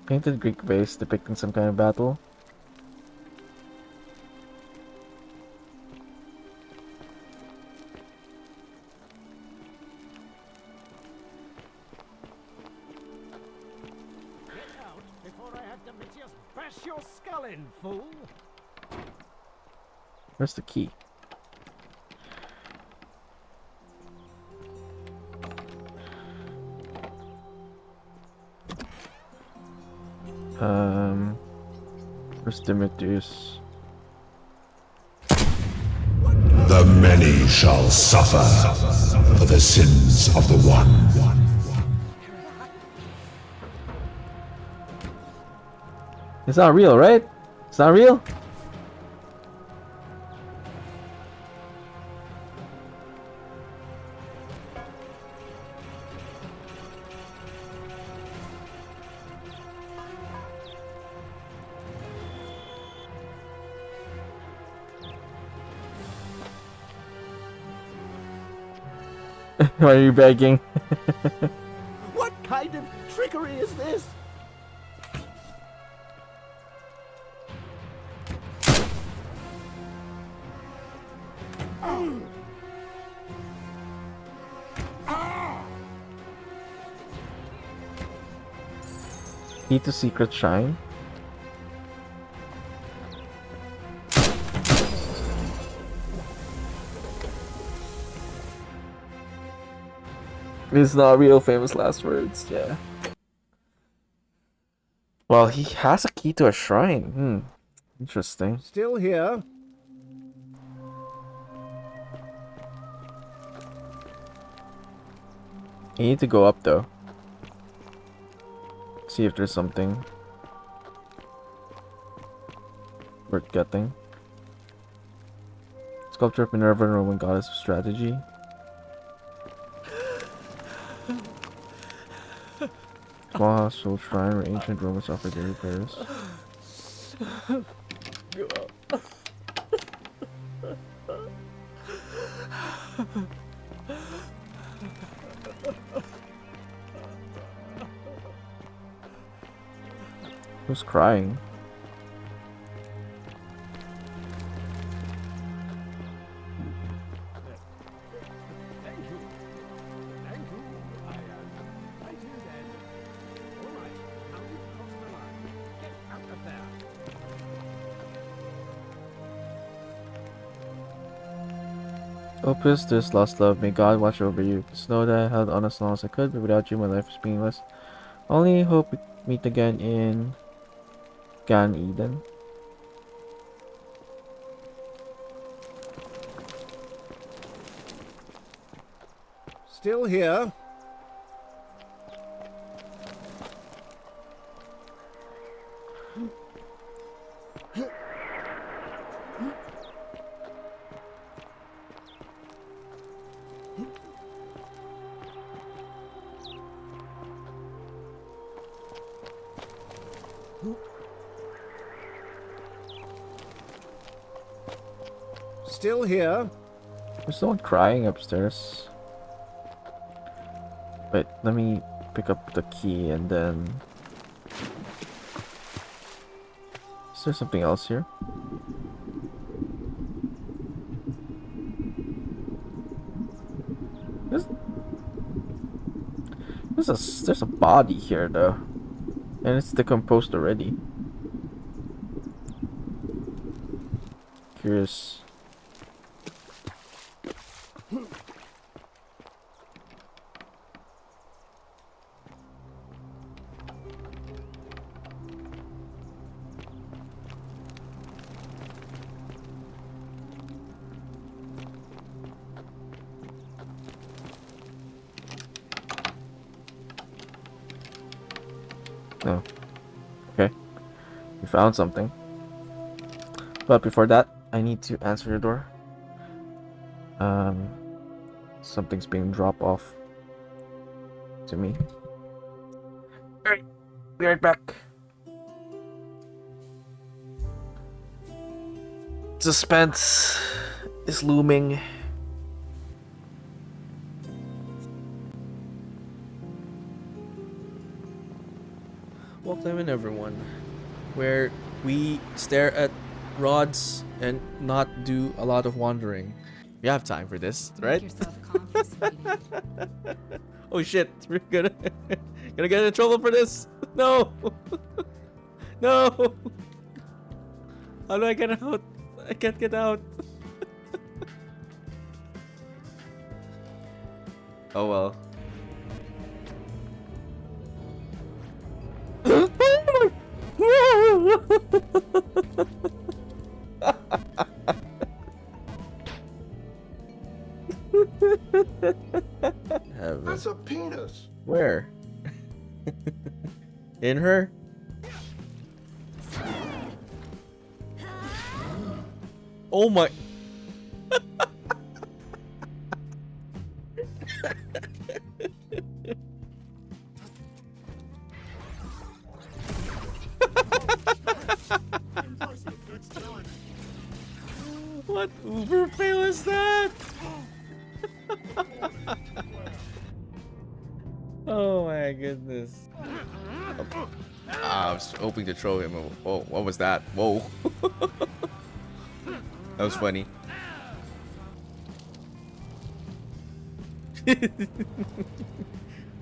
Speaker 1: Painted Greek vase depicting some kind of battle.
Speaker 2: Get out before I have Domitius bash your skull in, fool!
Speaker 1: Where's the key? Where's Demetrius?
Speaker 10: The many shall suffer for the sins of the one.
Speaker 1: It's not real, right? It's not real? Why are you begging?
Speaker 2: What kind of trickery is this?
Speaker 1: Key to Secret Shrine? It's not real, famous last words, yeah. Well, he has a key to a shrine. Interesting.
Speaker 2: Still here.
Speaker 1: You need to go up though. See if there's something. worth getting. Sculpture of Minerva, Roman goddess of strategy. Small household shrine where ancient Romans offered their repairs. Who's crying? Opus, this lost love, may God watch over you. Just know that I held on as long as I could, but without you my life is meaningless. Only hope we meet again in Gan Eden.
Speaker 2: Still here. Still here.
Speaker 1: There's someone crying upstairs. Wait, let me pick up the key and then... Is there something else here? There's a body here though. And it's decomposed already. Curious. No. Okay. We found something. But before that, I need to answer your door. Something's being dropped off to me. Alright, be right back. Suspense is looming. Welcome in everyone, where we stare at rods and not do a lot of wandering. We have time for this, right? Oh shit, we're gonna get in trouble for this. No. No. How do I get out? I can't get out. Oh well.
Speaker 22: That's a penis.
Speaker 1: Where? In her? Oh my. What uber fail is that? Oh my goodness. I was hoping to throw him. Whoa, what was that? Whoa. That was funny.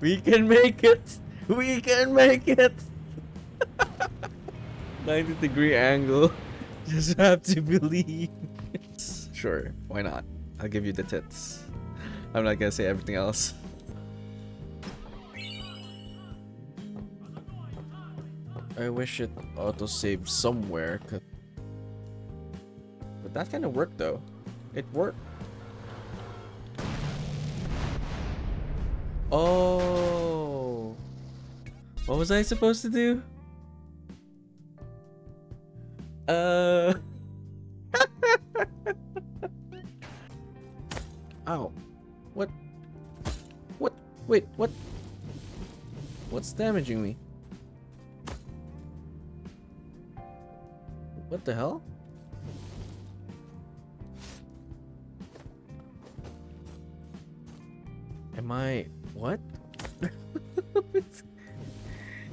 Speaker 1: We can make it. We can make it. 90-degree angle. Just have to believe. Sure, why not? I'll give you the tits. I'm not gonna say everything else. I wish it auto-saved somewhere, but that kind of worked though. It worked. Oh, what was I supposed to do? Ow. What? What? Wait, what? What's damaging me? What the hell? Am I... what?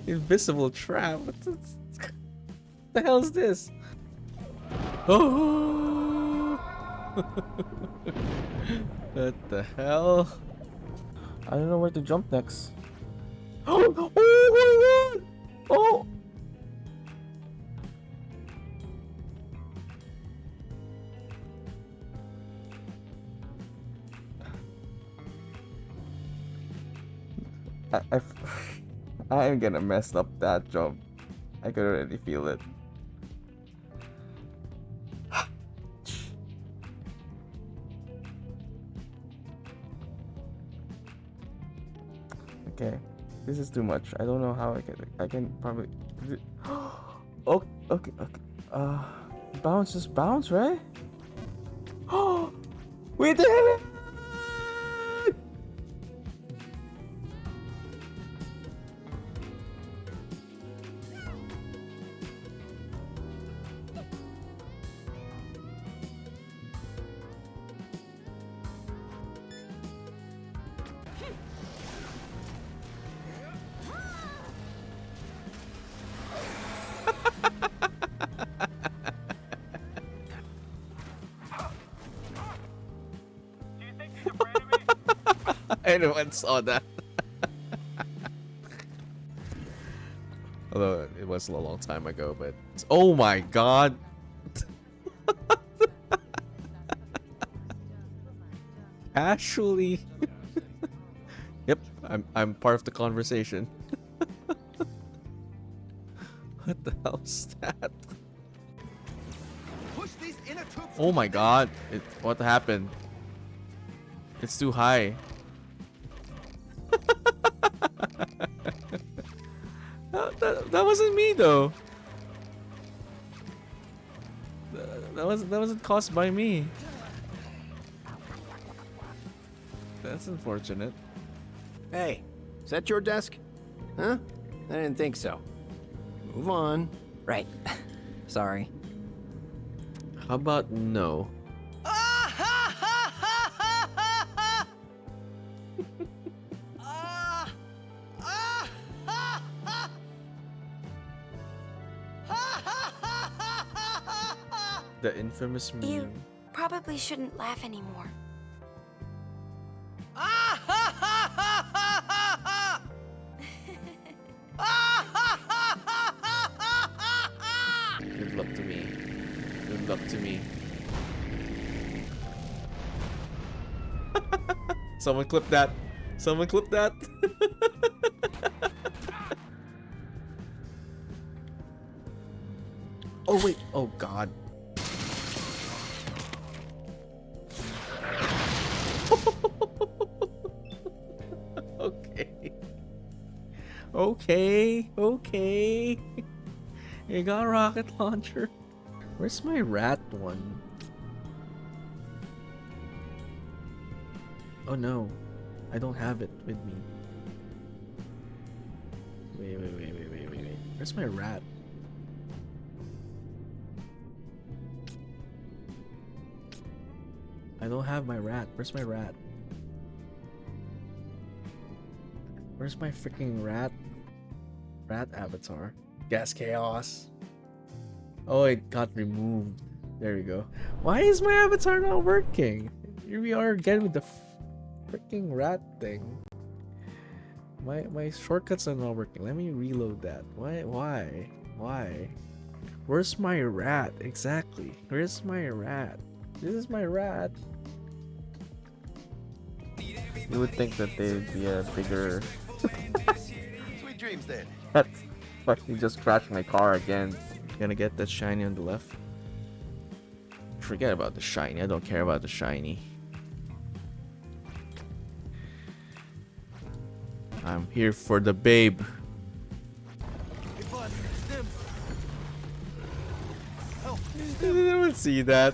Speaker 1: Invisible trap? What the hell is this? Oh! What the hell? I don't know where to jump next. Oh! Oh my god! Oh! I am gonna mess up that jump. I can already feel it. Okay, this is too much. I don't know how I can probably. Oh, okay, okay. Bounce, just bounce, right? Oh, we did it! Anyone saw that? Although it was a long time ago, but oh my god! Actually, yep, I'm part of the conversation. What the hell is that? Oh my god! What happened? It's too high. That wasn't me though. That wasn't caused by me. That's unfortunate.
Speaker 2: Hey, is that your desk? Huh? I didn't think so. Move on.
Speaker 14: Right. Sorry.
Speaker 1: How about no? The infamous meme.
Speaker 15: You probably shouldn't laugh anymore.
Speaker 1: Good luck to me. Good luck to me. Someone clip that. Someone clip that. Oh wait. Oh god. Okay. Okay. Okay. You got a rocket launcher. Where's my rat one? Oh no. I don't have it with me. Wait. Where's my rat? I don't have my rat. Where's my rat? Where's my freaking rat? Rat avatar. Gas chaos. Oh, it got removed. There we go. Why is my avatar not working? Here we are again with the freaking rat thing. My shortcuts are not working. Let me reload that. Why? Where's my rat? Exactly. Where's my rat? This is my rat. You would think that they'd be a bigger.
Speaker 9: Sweet dreams then.
Speaker 1: That's fucking just crashed my car again. Gonna get that shiny on the left. Forget about the shiny. I don't care about the shiny. I'm here for the babe.
Speaker 9: Hey, bud, Stim.
Speaker 1: didn't see that.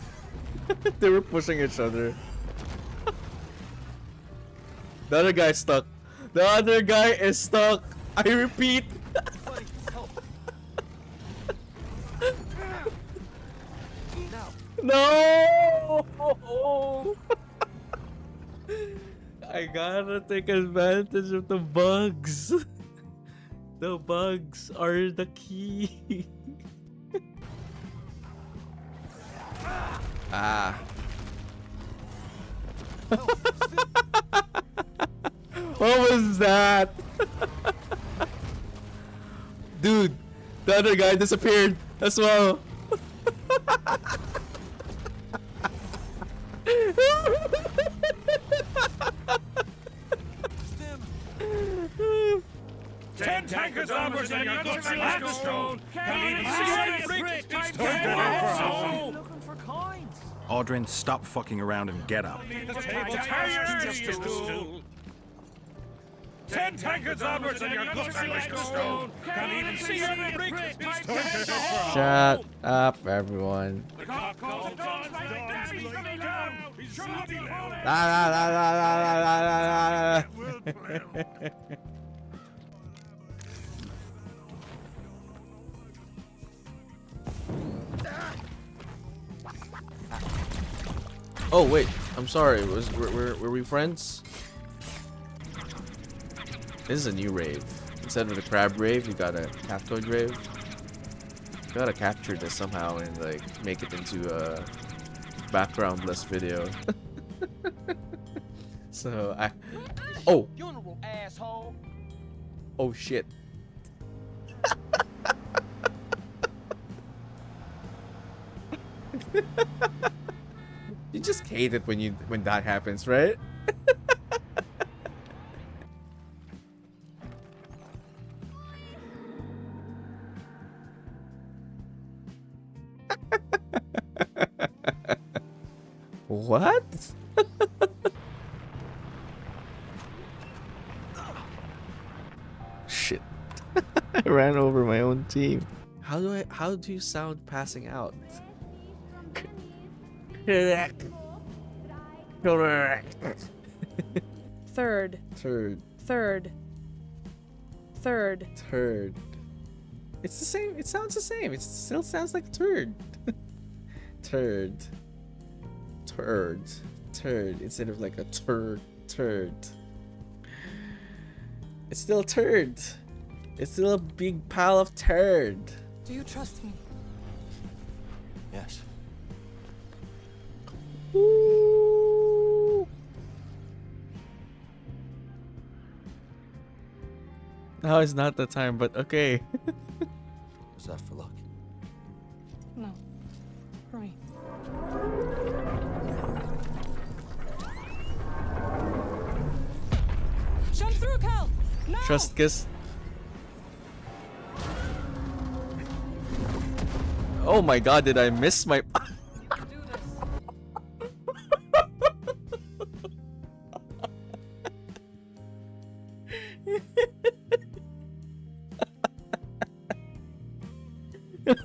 Speaker 1: They were pushing each other. The other guy's stuck. The other guy is stuck. I repeat. No! I gotta take advantage of the bugs. The bugs are the key. Ah. What was that? Dude, the other guy disappeared as well.
Speaker 16: Ten tankers armored and your guts like stone. Can't even see it. It's time to looking for coins.
Speaker 5: Aldrin, stop fucking around and get up.
Speaker 16: The table tires just a stool. 10 tankers armored and your guts like stone. Can't even see it. It's time to
Speaker 1: Shut up, everyone. La la la la la la la la. Oh wait, I'm sorry. Were we friends? This is a new rave. Instead of the crab rave, you got a captoid rave. You gotta capture this somehow and like make it into a backgroundless video. So I. Oh. Oh shit. You just hate it when that happens, right? What? Shit. I ran over my own team. How do you sound passing out? Correct. Correct.
Speaker 12: Third.
Speaker 1: Third.
Speaker 12: Third. Third.
Speaker 1: Third. It's the same. It sounds the same. It still sounds like turd. Turd. Turd. Turd. Instead of like a turd. Turd. It's still turd. It's still a big pile of turd.
Speaker 12: Do you trust me?
Speaker 9: Yes.
Speaker 1: Ooh. Now is not the time, but okay.
Speaker 9: Was that for luck?
Speaker 12: No. Hurry. Jump through, Cal! No!
Speaker 1: Trust kiss. Oh my god, did I miss my...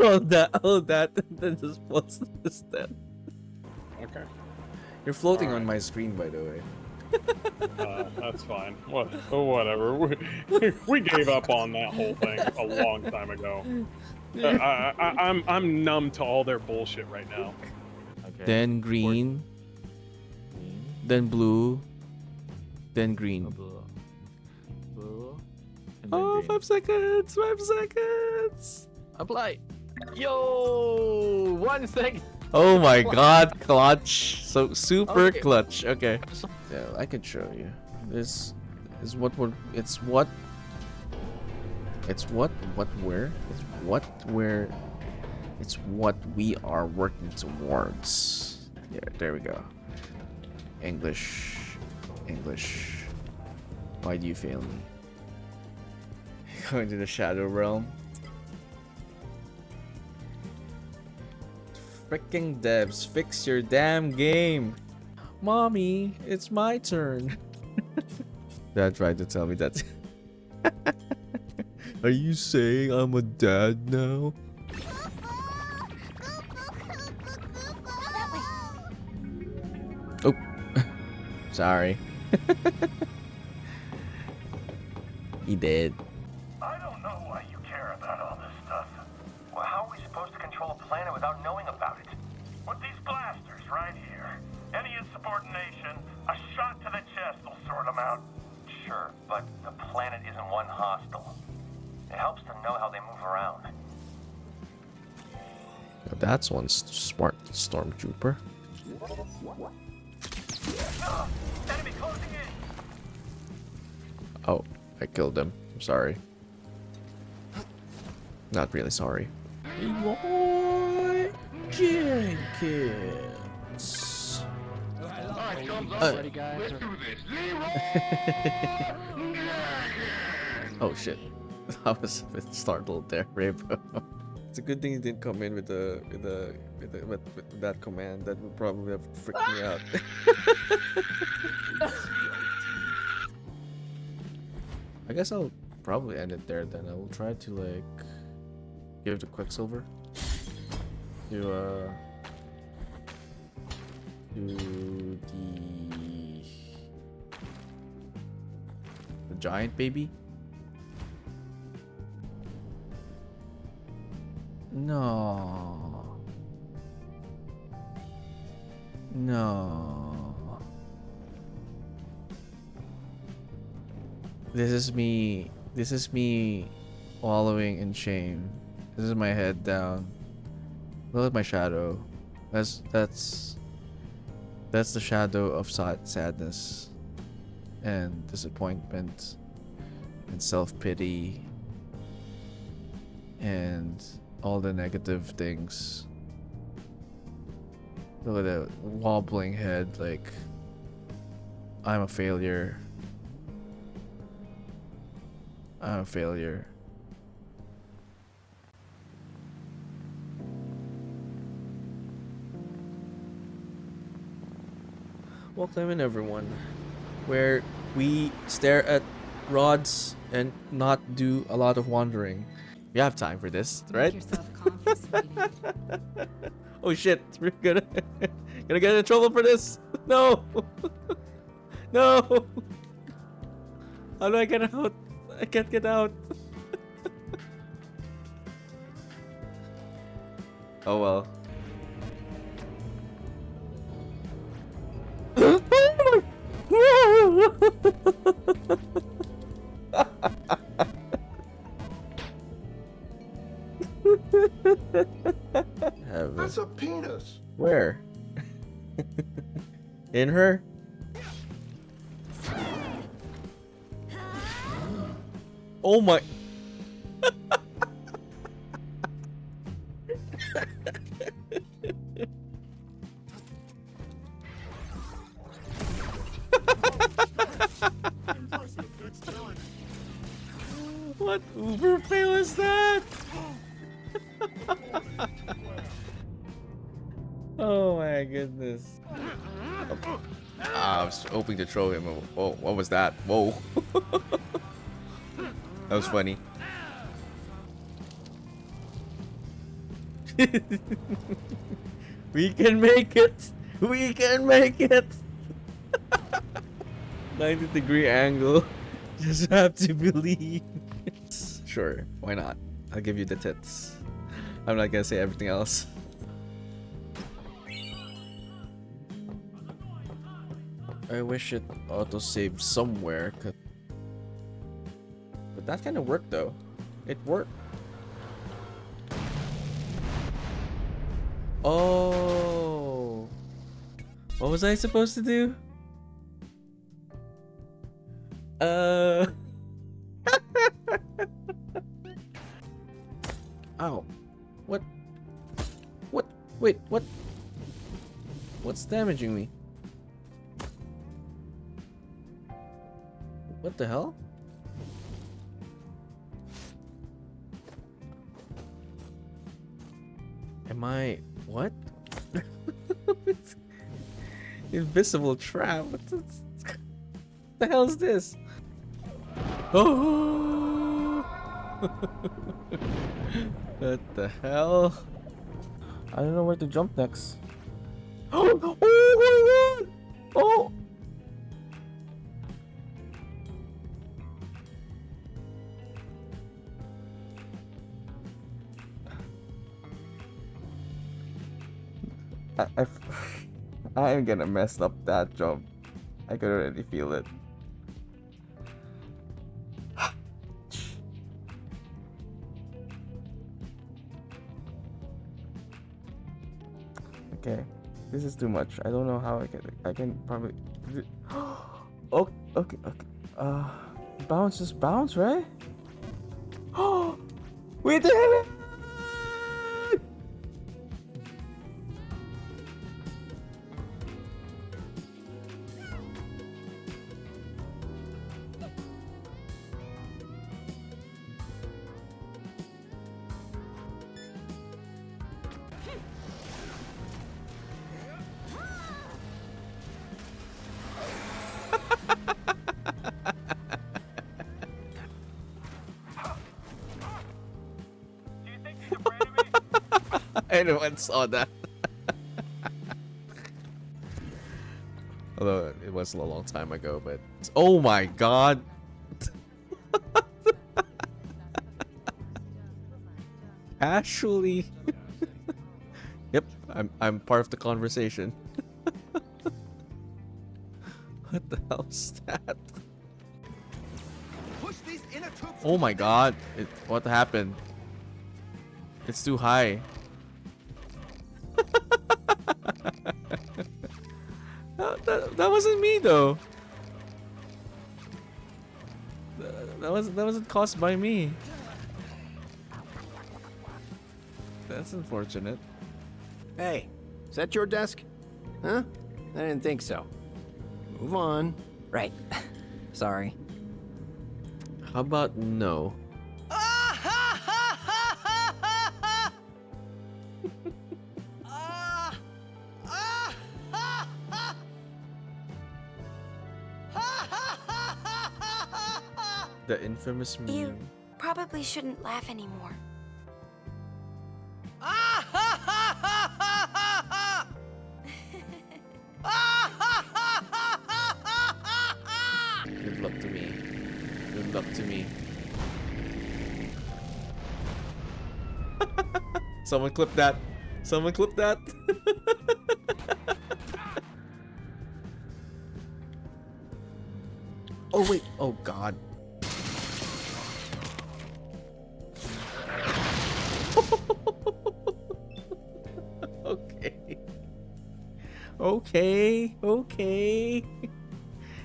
Speaker 1: Hold that, then just post this then.
Speaker 18: Okay.
Speaker 1: You're floating on my screen, by the way.
Speaker 18: That's fine. Whatever. We gave up on that whole thing a long time ago. I'm numb to all their bullshit right now.
Speaker 1: Okay. Then green. Then blue. Then green.
Speaker 19: Blue.
Speaker 1: Oh, 5 seconds! 5 seconds!
Speaker 19: Apply. Yo, 1 second.
Speaker 1: Oh my god, clutch. So super
Speaker 19: Okay.
Speaker 1: clutch. Okay. Yeah, I can show you. This is what we're it's what we are working towards. Yeah, there we go. English. Why do you fail me? Going to the shadow realm. Fricking devs, fix your damn game. Mommy, it's my turn. Dad tried to tell me that. Are you saying I'm a dad now? Sorry. He did.
Speaker 16: I don't know why you care about all this stuff. Well, how are we supposed to control a planet without knowing about it? With these blasters right here. Any insubordination, a shot to the chest will sort them out. Sure, but the planet isn't one hostile. It helps to know how they move around.
Speaker 1: That's one smart stormtrooper.
Speaker 16: Enemy closing in.
Speaker 1: Oh, I killed him. I'm sorry. Not really sorry.
Speaker 3: Leroy Jenkins.
Speaker 19: Ready, guys?
Speaker 3: Let's do this.
Speaker 1: Oh shit. I was a bit startled there, Rainbow. It's a good thing you didn't come in with that command. That would probably have freaked me out. I guess I'll probably end it there then. I will try to like give the Quicksilver to the giant baby. No. No. This is me wallowing in shame. This is my head down. Look at my shadow. That's the shadow of sadness and disappointment and self-pity and all the negative things. Look at that wobbling head, like I'm a failure. I'm a failure. Welcome in everyone, where we stare at rods and not do a lot of wandering. We have time for this, right? Oh shit, we're gonna get in trouble for this. No. No. How do I get out? I can't get out. Oh well.
Speaker 22: That's a penis.
Speaker 1: Where? In her? Oh my. What uber fail is that? Oh my goodness. I was hoping to throw him. Oh, what was that? Whoa. That was funny. We can make it. We can make it. 90-degree angle. Just have to believe. Sure, why not? I'll give you the tits. I'm not gonna say everything else. I wish it auto-saved somewhere, but that kind of worked though. It worked. Oh, what was I supposed to do? Ow. What? What? Wait, what? What's damaging me? What the hell? Am I... what? Invisible trap? What the hell is this? Oh! What the hell? I don't know where to jump next. Oh! Oh my god! Oh! I am gonna mess up that jump. I could already feel it. Okay, this is too much. I don't know how I can probably. Oh, okay. Bounce, just bounce, right? Oh, we did it! Anyone saw that? Although it was a long time ago, but oh my god! Actually, yep, I'm part of the conversation. What the hell's that? Oh my god! What happened? It's too high. That wasn't me though. That wasn't caused by me. That's unfortunate.
Speaker 2: Hey, is that your desk? Huh? I didn't think so. Move on.
Speaker 14: Right. Sorry.
Speaker 1: How about no? The infamous meme.
Speaker 15: You probably shouldn't laugh anymore.
Speaker 1: Good luck to me. Good luck to me. Someone clip that. Someone clip that. Oh wait. Oh god. Okay. Okay.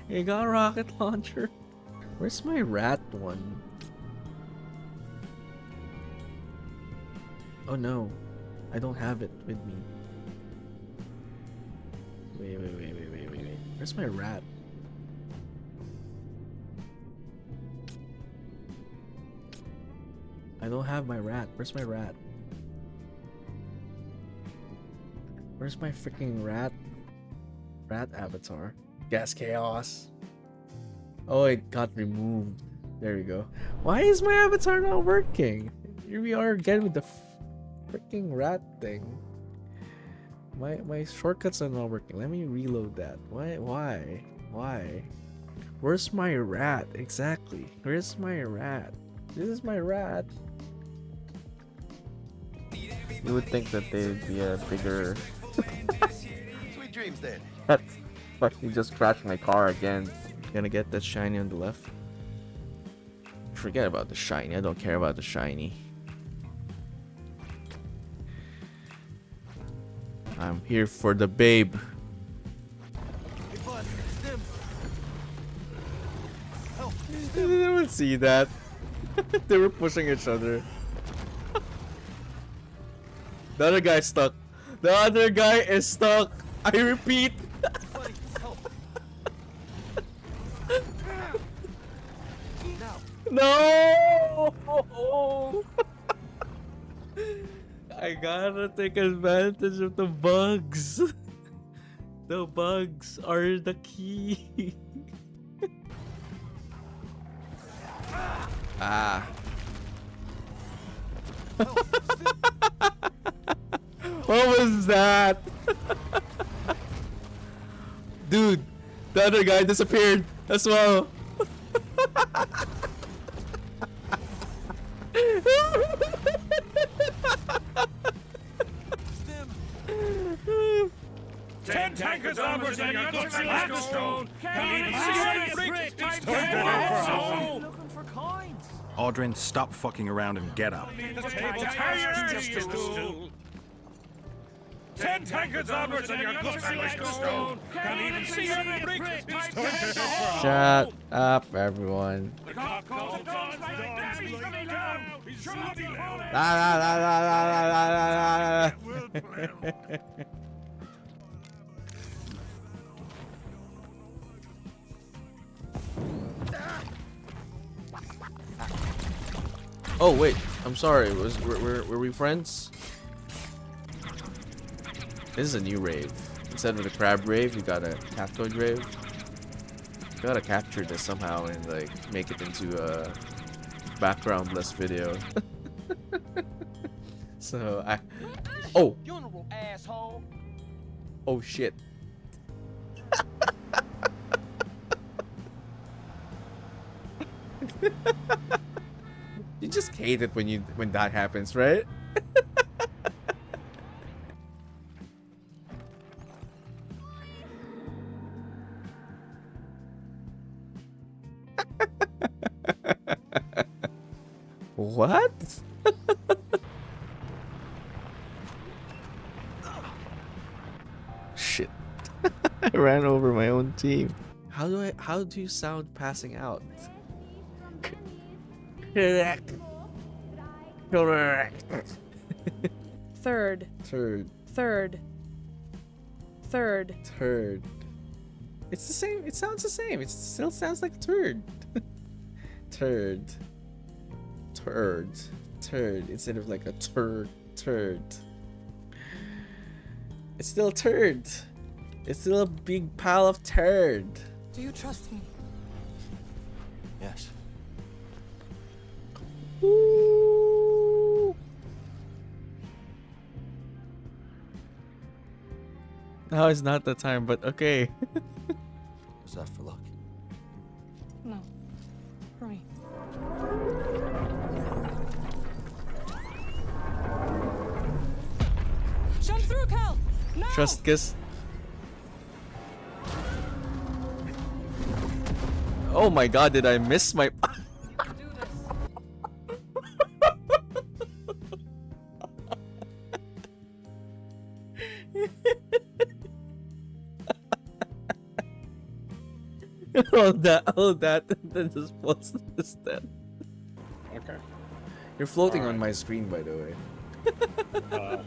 Speaker 1: You got a rocket launcher. Where's my rat one? Oh no. I don't have it with me. Wait. Where's my rat? I don't have my rat. Where's my rat? Where's my freaking rat? Rat avatar. Gas chaos. Oh, it got removed. There we go. Why is my avatar not working? Here we are again with the freaking rat thing. My shortcuts are not working. Let me reload that. Why? Where's my rat? Exactly. Where's my rat? This is my rat. You would think that they'd be a bigger.
Speaker 9: Sweet dreams then.
Speaker 1: Fuck, you just crashed my car again. Gonna get that shiny on the left. Forget about the shiny. I don't care about the shiny. I'm here for the babe. Did anyone see that? They were pushing each other. The other guy's stuck. The other guy is stuck. I repeat. No! I gotta take advantage of the bugs. The bugs are the key. Ah. What was that? Dude, the other guy disappeared as well.
Speaker 16: tankers onwards and your guts are like stone. Can't even see any bricks. It's time to go.
Speaker 12: Looking for coins.
Speaker 5: Aldrin, stop fucking around and get up.
Speaker 16: The table tires just a stool. 10 tankers onwards and your guts are like stone. Can't even see any bricks. It's time to go.
Speaker 1: Shut up, everyone.
Speaker 16: The cock calls the dogs like that. He's running down. He's bloody loud.
Speaker 1: La la la la la la la la. Oh wait, I'm sorry. Were we friends? This is a new rave. Instead of the crab rave, you got a cactoid rave. You gotta capture this somehow and like make it into a backgroundless video. So I. Oh. Oh shit. You just hate it when that happens, right? What? Shit. I ran over my own team. How do you sound passing out? Correct. Correct.
Speaker 12: Third.
Speaker 1: Turd.
Speaker 12: Third. Third.
Speaker 1: Turd. It's the same. It sounds the same. It still sounds like turd. Turd. Turd. Turd. Instead of like a turd. Turd. It's still turd. It's still a big pile of turd.
Speaker 12: Do you trust me?
Speaker 9: Yes.
Speaker 1: Ooh. Now is not the time, but okay.
Speaker 9: Was that for luck?
Speaker 12: No. For me. Jump through, Cal! No!
Speaker 1: Trust kiss. Oh my god, did I miss my... Hold that, and then just post this then.
Speaker 18: Okay.
Speaker 1: You're floating on my screen, by the way.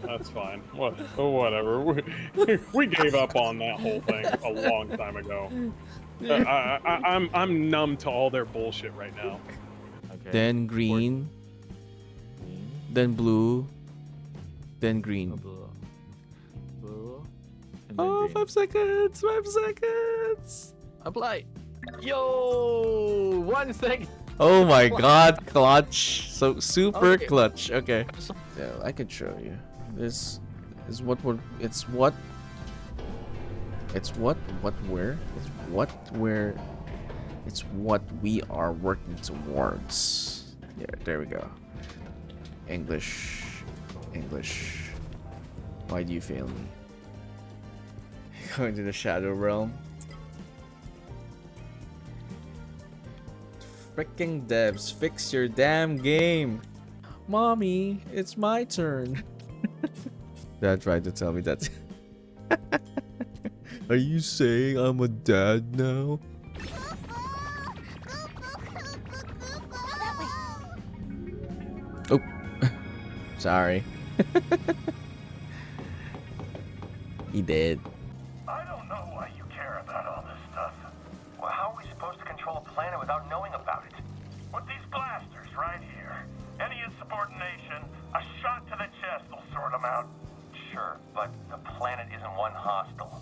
Speaker 18: That's fine. Whatever. We gave up on that whole thing a long time ago. I'm numb to all their bullshit right now.
Speaker 1: Okay. Then green. Then blue. Then green.
Speaker 3: Blue.
Speaker 1: Oh, 5 seconds! 5 seconds!
Speaker 3: Apply. Yo, 1 second.
Speaker 1: Oh my god, clutch. So super
Speaker 3: Okay.
Speaker 1: clutch. Okay. Yeah, I could show you. This is what we're it's what we are working towards. Yeah, there we go. English. Why do you fail me? Going to the shadow realm. Fricking devs, fix your damn game. Mommy, it's my turn. Dad tried to tell me that. Are you saying I'm a dad now? Oh, sorry. He did.
Speaker 16: I don't know why you care about all this stuff. Well, how are we supposed to control a planet without knowing about it? With these blasters right here. Any insubordination, a shot to the chest will sort them out. Sure, but the planet isn't one hostile.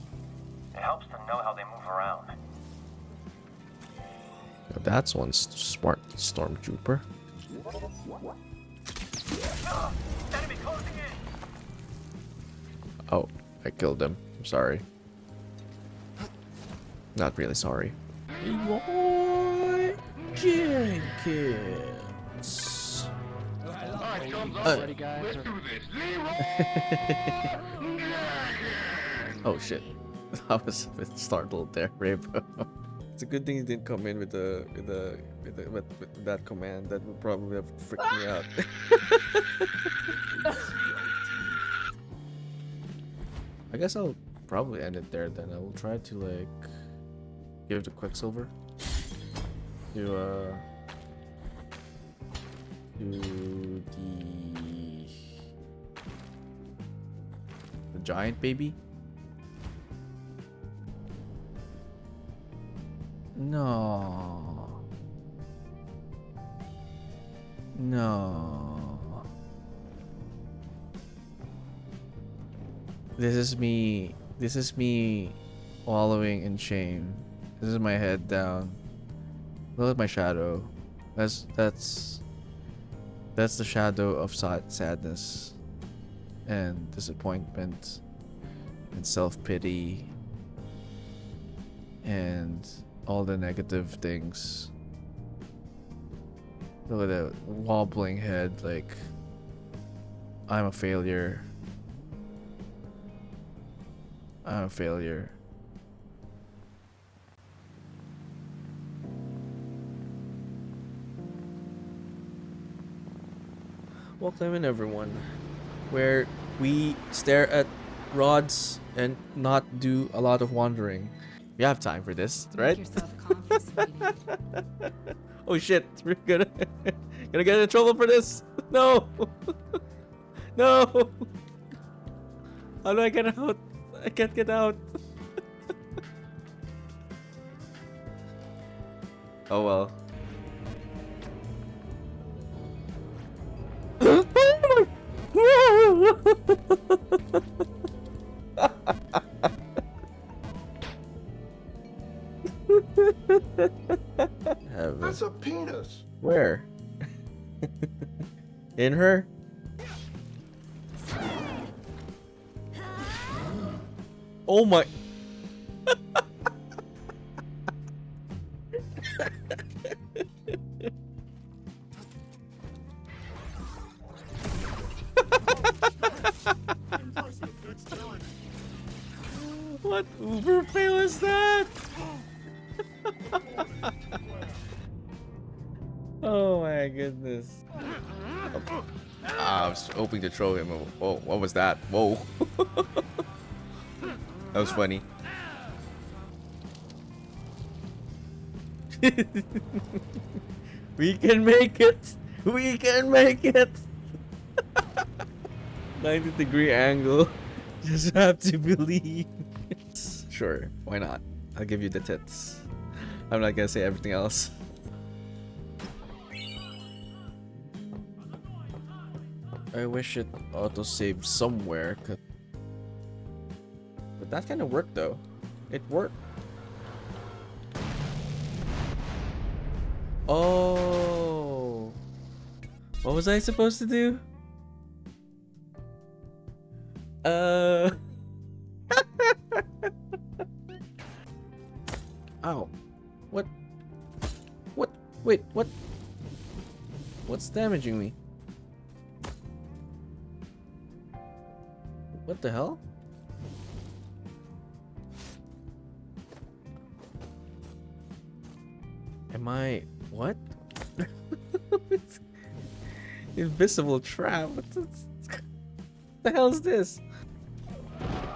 Speaker 16: It helps to know how they move around.
Speaker 1: That's one smart stormtrooper.
Speaker 16: Enemy closing in!
Speaker 1: Oh, I killed him. I'm sorry. Not really sorry.
Speaker 3: Leroy Jenkins.
Speaker 19: Alright, thumbs up. Ready, guys? Let's do this.
Speaker 1: Oh shit. I was a bit startled there, Rainbow. It's a good thing you didn't come in with that command. That would probably have freaked me out. I guess I'll probably end it there then. I will try to like give the Quicksilver to the giant baby. No. No. This is me wallowing in shame. This is my head down. Look at my shadow. That's the shadow of sadness and disappointment and self-pity and all the negative things. Look at that wobbling head, like I'm a failure. I'm a failure. Welcome in everyone, where we stare at rods and not do a lot of wandering. We have time for this, right? Oh shit, we're gonna get in trouble for this. No. No. How do I get out? I can't get out. Oh well.
Speaker 22: That's a penis.
Speaker 1: Where? In her? Oh my. What uber fail is that? Oh my goodness. I was hoping to throw him. Oh, what was that? Whoa. That was funny. We can make it. We can make it. 90-degree angle. Just have to believe. Sure, why not? I'll give you the tits. I'm not gonna say everything else. I wish it auto-saved somewhere. But that kind of worked though. It worked. Oh. What was I supposed to do? Ow. What? What? Wait, what? What's damaging me? What the hell? Am I... what? Invisible trap? What the hell is this?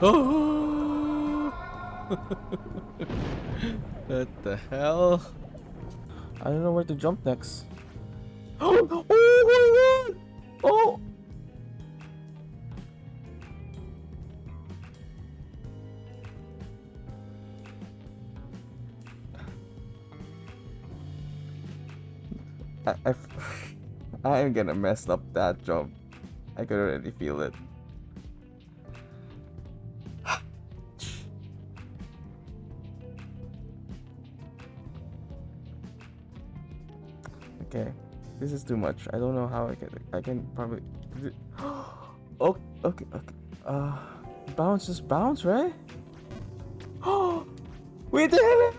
Speaker 1: Oh! What the hell? I don't know where to jump next. Oh! Oh my god! Oh! I'm gonna mess up that jump. I could already feel it. Okay, this is too much. I don't know how I can probably. Oh, okay. Bounce, just bounce, right? Oh, we did it!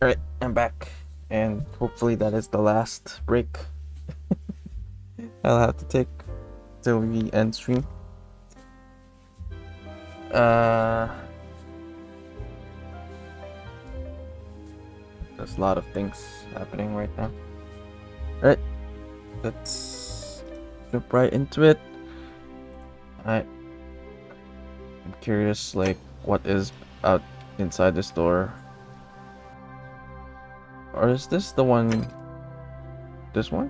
Speaker 1: Alright, I'm back. And hopefully that is the last break I'll have to take till we end stream. There's a lot of things happening right now. Alright, let's jump right into it. I'm curious, like, what is out inside the store? Or is this the one? This one?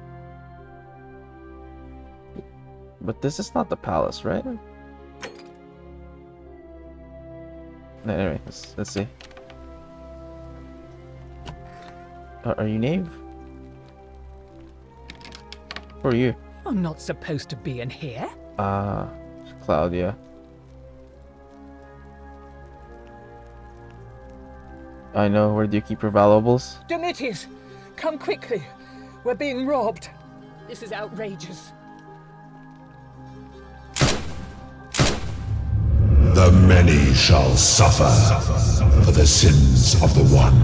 Speaker 1: But this is not the palace, right? Anyway, let's see. Are you Knave? Who are you?
Speaker 13: I'm not supposed to be in here.
Speaker 1: Claudia. I know. Where do you keep your valuables?
Speaker 13: Demetrius, come quickly. We're being robbed. This is outrageous.
Speaker 10: The many shall suffer for the sins of the one.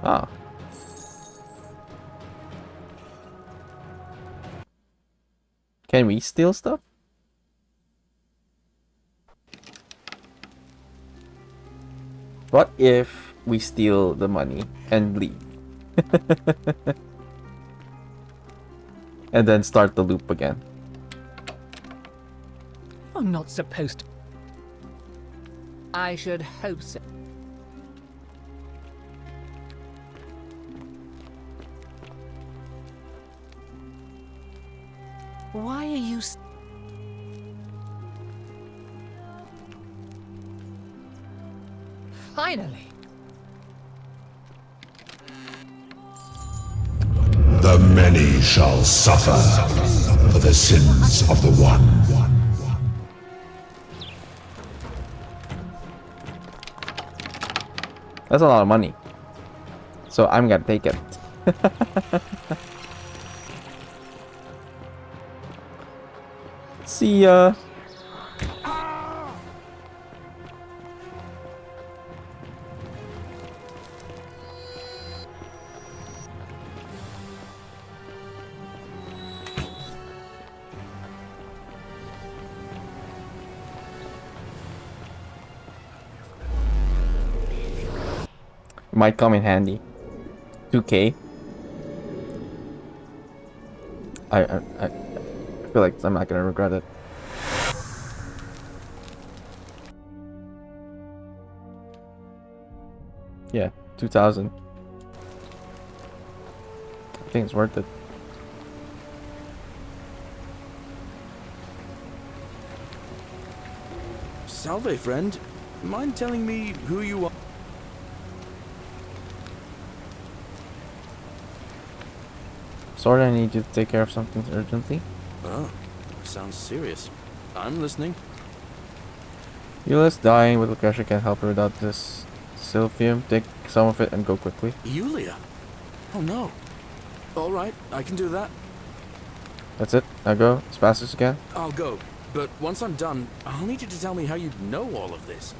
Speaker 1: Ah. Can we steal stuff? What if we steal the money and leave? And then start the loop again.
Speaker 13: I'm not supposed to. I should hope so. Why are you... Finally!
Speaker 10: The many shall suffer for the sins of the one.
Speaker 1: That's a lot of money. So I'm gonna take it. See ya. Might come in handy. 2K. I feel like I'm not gonna regret it. Yeah, 2,000. I think it's worth it.
Speaker 6: Salve, friend. Mind telling me who you are?
Speaker 1: Sorry, I need you to take care of something urgently.
Speaker 6: Oh, sounds serious. I'm listening.
Speaker 1: Eula's dying, but Lucretia can't help her without this silphium. Take some of it and go quickly.
Speaker 6: Yulia? Oh no. Alright, I can do that.
Speaker 1: That's it. Now go as fast as you can.
Speaker 6: I'll go. But once I'm done, I'll need you to tell me how you know all of this.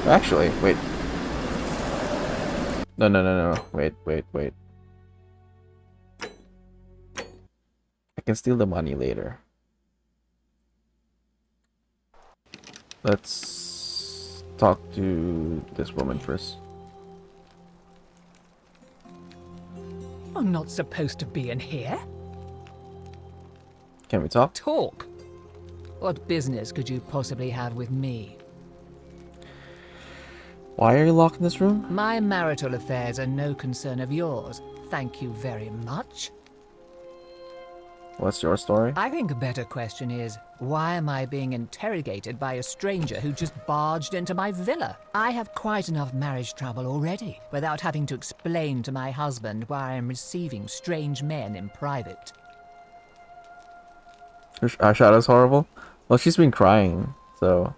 Speaker 1: Actually, wait. No. Wait. I can steal the money later. Let's talk to this woman first.
Speaker 13: I'm not supposed to be in here.
Speaker 1: Can we talk?
Speaker 13: Talk? What business could you possibly have with me?
Speaker 1: Why are you locked in this room?
Speaker 13: My marital affairs are no concern of yours. Thank you very much.
Speaker 1: What's your story?
Speaker 13: I think a better question is, why am I being interrogated by a stranger who just barged into my villa? I have quite enough marriage trouble already, without having to explain to my husband why I am receiving strange men in private.
Speaker 1: Her eyeshadow's horrible? Well, she's been crying, so...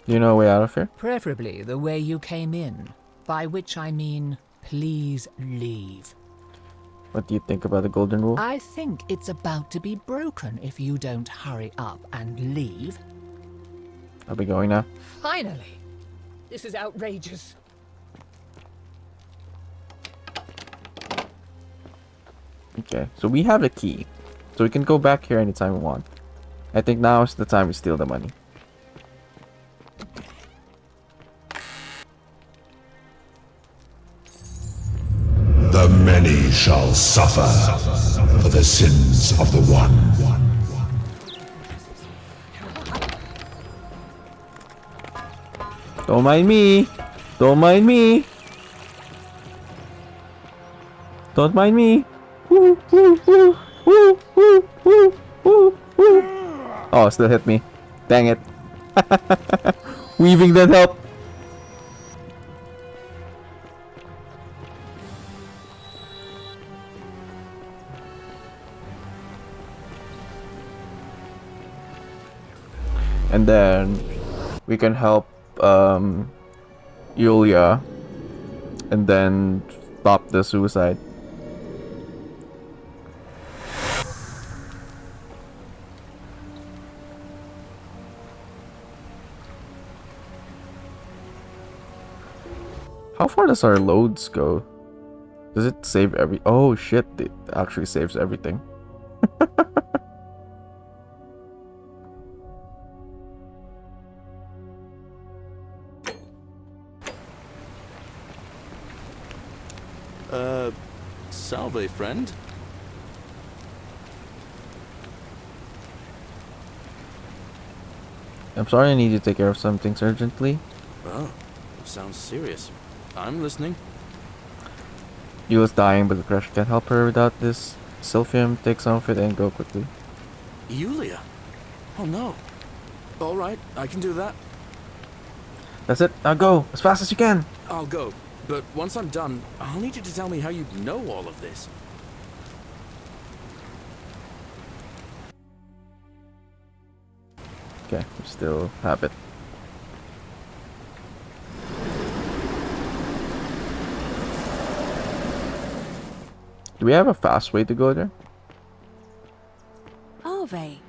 Speaker 1: Do you know a way out of here?
Speaker 13: Preferably the way you came in, by which I mean, please leave.
Speaker 1: What do you think about the golden rule?
Speaker 13: I think it's about to be broken if you don't hurry up and leave.
Speaker 1: I'll be going now.
Speaker 13: Finally! This is outrageous.
Speaker 1: Okay, so we have the key. So we can go back here anytime we want. I think now is the time we steal the money.
Speaker 10: The many shall suffer for the sins of the one.
Speaker 1: Don't mind me. Don't mind me. Don't mind me. Woo, woo, woo, woo, woo, woo, woo, woo. Oh, it still hit me. Dang it. Weaving didn't help. And then we can help Yulia and then stop the suicide. How far does our loads go? Does it save every... Oh shit, it actually saves everything.
Speaker 6: Salve, friend.
Speaker 1: I'm sorry, I need you to take care of some things urgently.
Speaker 6: Oh, sounds serious. I'm listening.
Speaker 1: Yulia's dying, but the crush can't help her without this. Sylphium, take some of it and go quickly.
Speaker 6: Yulia? Oh no. Alright, I can do that.
Speaker 1: That's it, now go, as fast as you can.
Speaker 6: I'll go. But once I'm done, I'll need you to tell me how you know all of this.
Speaker 1: Okay, we still have it. Do we have a fast way to go there?
Speaker 15: Ove.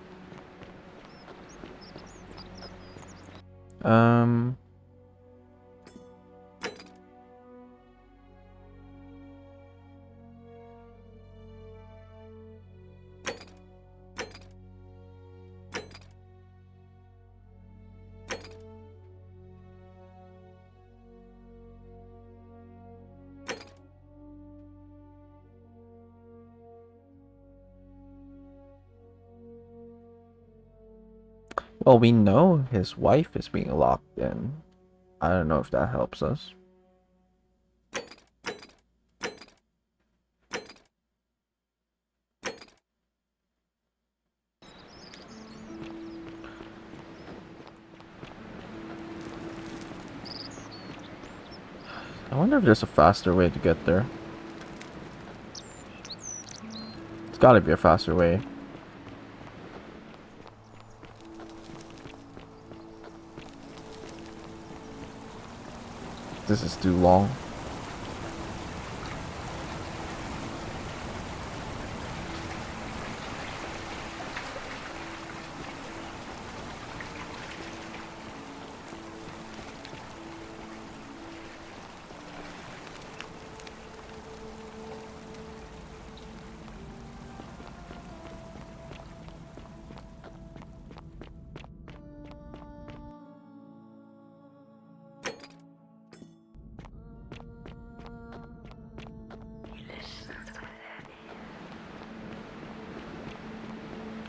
Speaker 1: Well, we know his wife is being locked in. I don't know if that helps us. I wonder if there's a faster way to get there. It's gotta be a faster way. This is too long.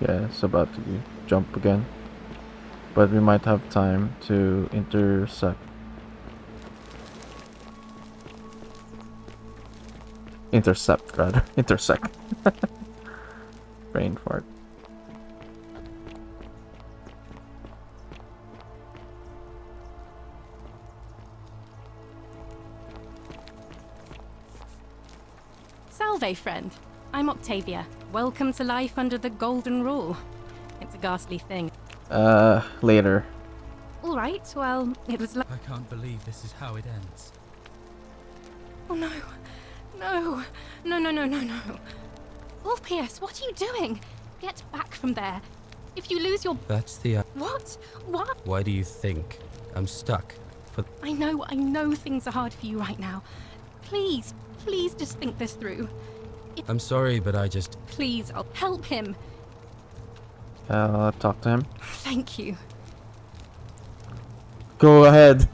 Speaker 1: Yeah, it's about to jump again. But we might have time to intersect. Intercept, rather. Intersect. Brain fart.
Speaker 11: Salve, friend. I'm Octavia. Welcome to life under the Golden Rule. It's a ghastly thing.
Speaker 1: Later.
Speaker 11: All right, well, it was
Speaker 23: I can't believe this is how it ends.
Speaker 11: Oh no. No. No, no, no, no, no. Ulpius, what are you doing? Get back from there. If you lose your...
Speaker 23: That's the...
Speaker 11: What? What?
Speaker 23: Why do you think I'm stuck for...
Speaker 11: I know things are hard for you right now. Please, please just think this through.
Speaker 23: I'm sorry, but I just...
Speaker 11: Please, I'll help him.
Speaker 1: Talk to him.
Speaker 11: Thank you.
Speaker 1: Go ahead.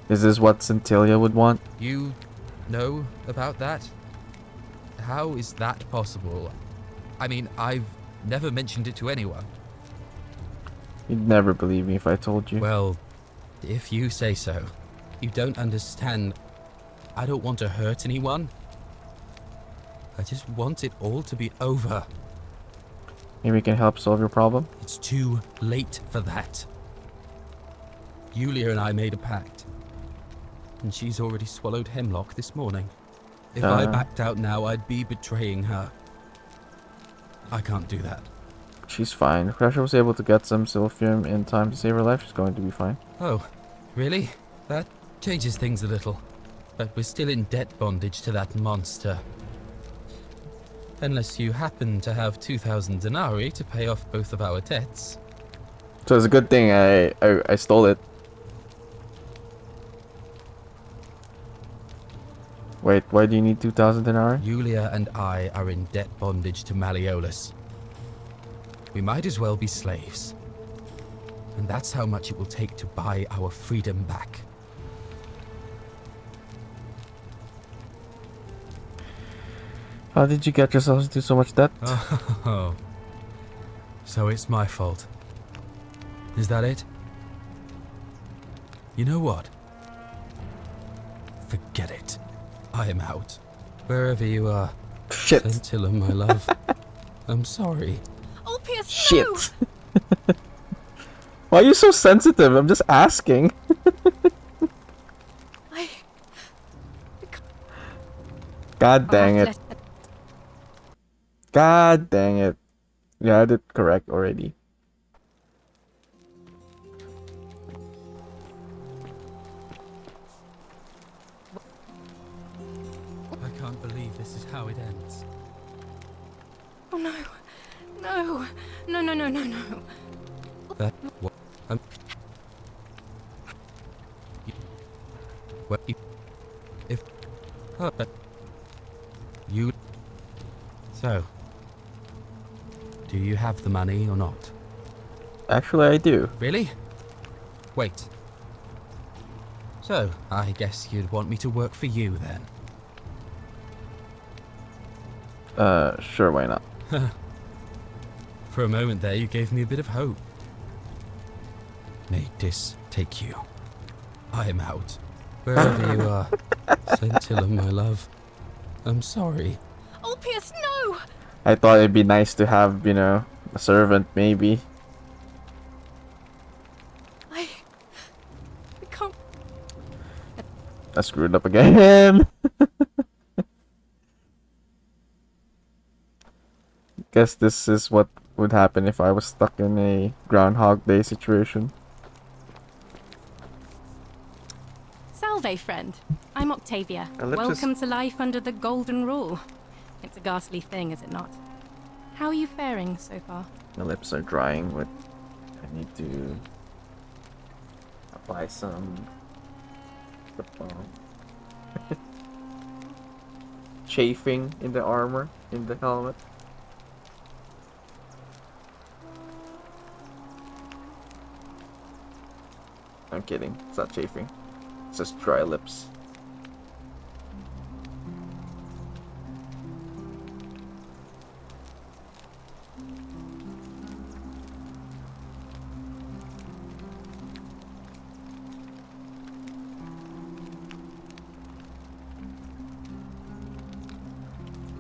Speaker 1: Is this what Centillia would want?
Speaker 23: You know about that? How is that possible? I mean, I've never mentioned it to anyone.
Speaker 1: You'd never believe me if I told you.
Speaker 23: Well, if you say so. You don't understand. I don't want to hurt anyone. I just want it all to be over.
Speaker 1: Maybe we can help solve your problem?
Speaker 23: It's too late for that. Yulia and I made a pact. And she's already swallowed hemlock this morning. If I backed out now, I'd be betraying her. I can't do that.
Speaker 1: She's fine. If Crusher was able to get some silphium in time to save her life, she's going to be fine.
Speaker 23: Oh, really? That changes things a little. But we're still in debt bondage to that monster. Unless you happen to have 2,000 denarii to pay off both of our debts.
Speaker 1: So it's a good thing I stole it. Wait, why do you need 2,000 denarii?
Speaker 23: Yulia and I are in debt bondage to Malleolus. We might as well be slaves. And that's how much it will take to buy our freedom back.
Speaker 1: How did you get yourselves into so much debt?
Speaker 23: Oh. So it's my fault. Is that it? You know what? Forget it. I am out. Wherever you are.
Speaker 1: Shit.
Speaker 23: Scintilla, my love. I'm sorry.
Speaker 11: Ulpius,
Speaker 1: Shit. Why are you so sensitive? I'm just asking. God dang it. God dang it. You had it correct already.
Speaker 23: I can't believe this is how it ends.
Speaker 11: Oh no. No. No, no, no, no, no.
Speaker 23: That what well, if but you so do you have the money or not?
Speaker 1: Actually, I do.
Speaker 23: Really? Wait. So, I guess you'd want me to work for you then.
Speaker 1: Sure, why not?
Speaker 23: For a moment there, you gave me a bit of hope. May this take you. I am out. Wherever you are. Scintilla, my love. I'm sorry.
Speaker 11: Ulpius, no!
Speaker 1: I thought it'd be nice to have, you know, a servant, maybe.
Speaker 11: I can't...
Speaker 1: I screwed up again. Guess this is what would happen if I was stuck in a Groundhog Day situation.
Speaker 11: Salve, friend. I'm Octavia.
Speaker 1: Ellipsis.
Speaker 11: Welcome to life under the Golden Rule. It's a ghastly thing, is it not? How are you faring so far?
Speaker 1: My lips are drying with... I need to... apply some... lip balm. Chafing in the armor, in the helmet. I'm kidding, it's not chafing. It's just dry lips.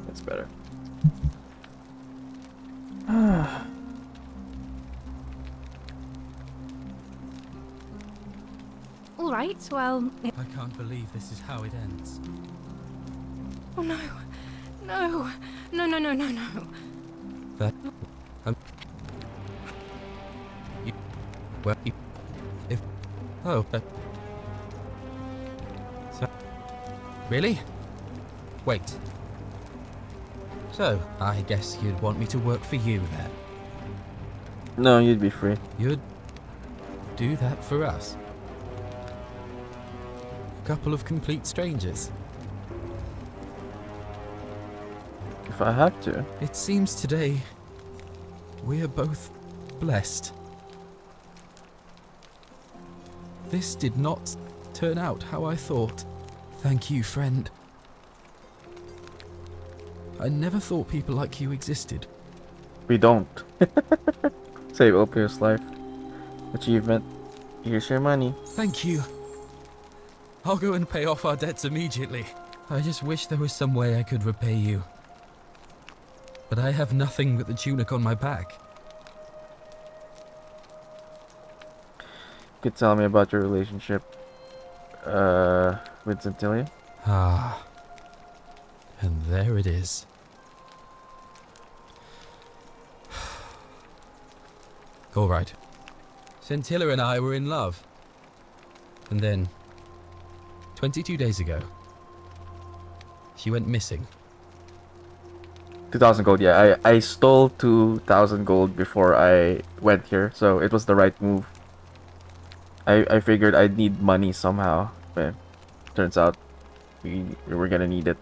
Speaker 1: That's better.
Speaker 11: All right, well...
Speaker 23: I can't believe this is how it ends.
Speaker 11: Oh no. No. No, no, no, no, no.
Speaker 23: That... You, well, if... Oh, but... So, really? Wait. So, I guess you'd want me to work for you then?
Speaker 1: No, you'd be free.
Speaker 23: You'd do that for us? A couple of complete strangers?
Speaker 1: If I have to.
Speaker 23: It seems today we're both blessed. This did not turn out how I thought. Thank you, friend. I never thought people like you existed.
Speaker 1: We don't. Save Opio's life. Achievement. Here's your money.
Speaker 23: Thank you. I'll go and pay off our debts immediately. I just wish there was some way I could repay you. But I have nothing but the tunic on my back.
Speaker 1: Could tell me about your relationship with Zentilia?
Speaker 23: Ah. And there it is. All right. Scintilla and I were in love. And then, 22 days ago, she went missing.
Speaker 1: 2,000 gold, yeah. I stole 2,000 gold before I went here, so it was the right move. I figured I'd need money somehow, but turns out we were gonna need it.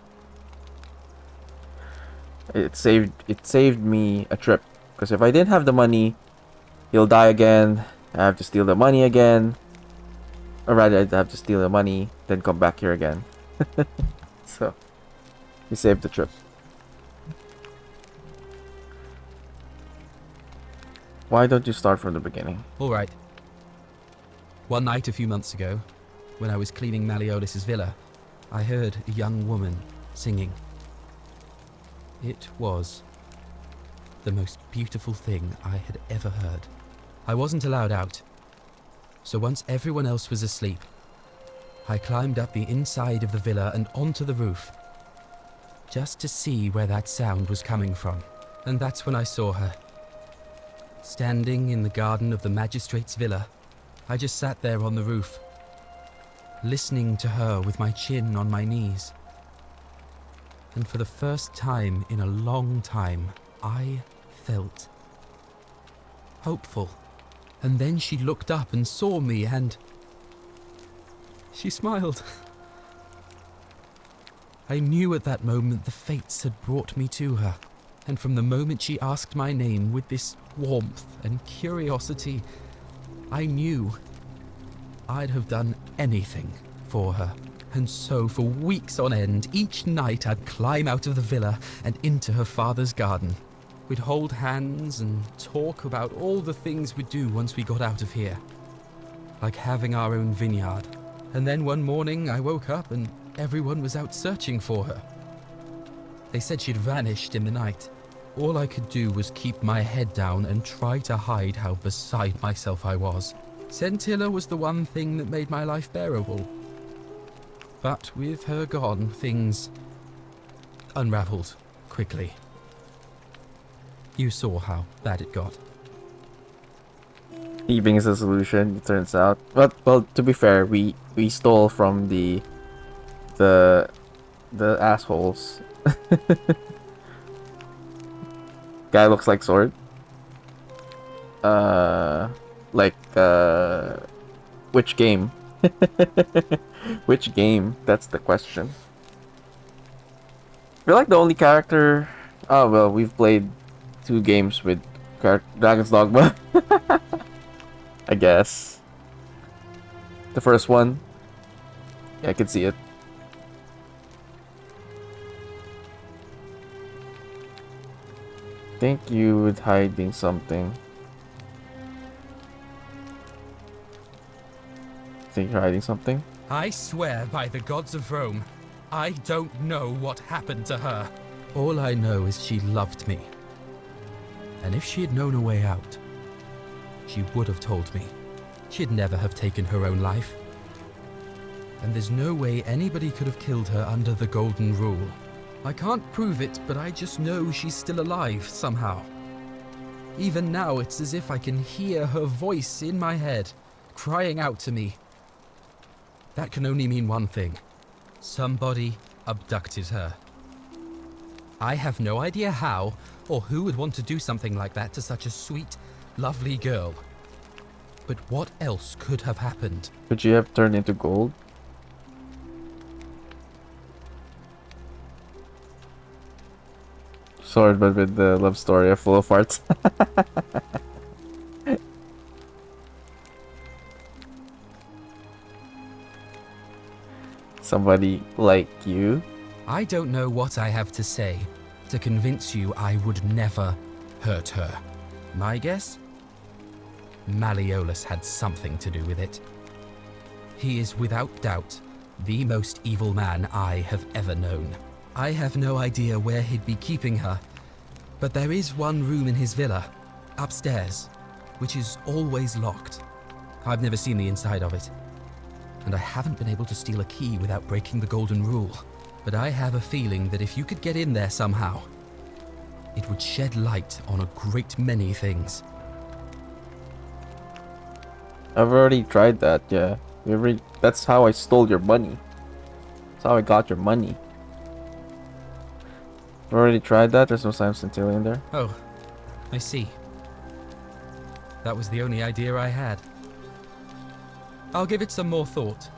Speaker 1: It saved me a trip, because if I didn't have the money, he'll die again. I have to steal the money again. Or rather, I'd have to steal the money, then come back here again. So, we saved the trip. Why don't you start from the beginning?
Speaker 23: All right. One night a few months ago, when I was cleaning Malleolis's villa, I heard a young woman singing. It was the most beautiful thing I had ever heard. I wasn't allowed out, so once everyone else was asleep, I climbed up the inside of the villa and onto the roof, just to see where that sound was coming from. And that's when I saw her. Standing in the garden of the magistrate's villa, I just sat there on the roof, listening to her with my chin on my knees. And for the first time in a long time, I felt hopeful. And then she looked up and saw me and she smiled. I knew at that moment the fates had brought me to her. And from the moment she asked my name with this warmth and curiosity, I knew I'd have done anything for her. And so for weeks on end, each night I'd climb out of the villa and into her father's garden. We'd hold hands and talk about all the things we'd do once we got out of here. Like having our own vineyard. And then one morning I woke up and everyone was out searching for her. They said she'd vanished in the night. All I could do was keep my head down and try to hide how beside myself I was. Scintilla was the one thing that made my life bearable. But with her gone, things unraveled quickly. You saw how bad it got.
Speaker 1: Thieving is the solution, it turns out. But well, to be fair, we stole from the assholes. Guy looks like Sword. Which game? Which game? That's the question. I feel like the only character... Oh, well, we've played 2 games with Dragon's Dogma. I guess. The first one. Yeah, I can see it. Think you would hiding something. Think you're hiding something?
Speaker 23: I swear by the gods of Rome, I don't know what happened to her. All I know is she loved me. And if she had known a way out, she would have told me. She'd never have taken her own life. And there's no way anybody could have killed her under the Golden Rule. I can't prove it, but I just know she's still alive somehow. Even now, it's as if I can hear her voice in my head, crying out to me. That can only mean one thing. Somebody abducted her. I have no idea how or who would want to do something like that to such a sweet, lovely girl. But what else could have happened?
Speaker 1: Could you have turned into gold? Sorry, but with the love story full of farts. Somebody like you?
Speaker 23: I don't know what I have to say to convince you I would never hurt her. My guess? Malleolus had something to do with it. He is without doubt the most evil man I have ever known. I have no idea where he'd be keeping her, but there is one room in his villa, upstairs, which is always locked. I've never seen the inside of it, and I haven't been able to steal a key without breaking the golden rule. But I have a feeling that if you could get in there somehow, it would shed light on a great many things.
Speaker 1: I've already tried that, yeah. That's how I stole your money. That's how I got your money. I've already tried that, there's no sign of Centillion there.
Speaker 23: Oh, I see. That was the only idea I had. I'll give it some more thought.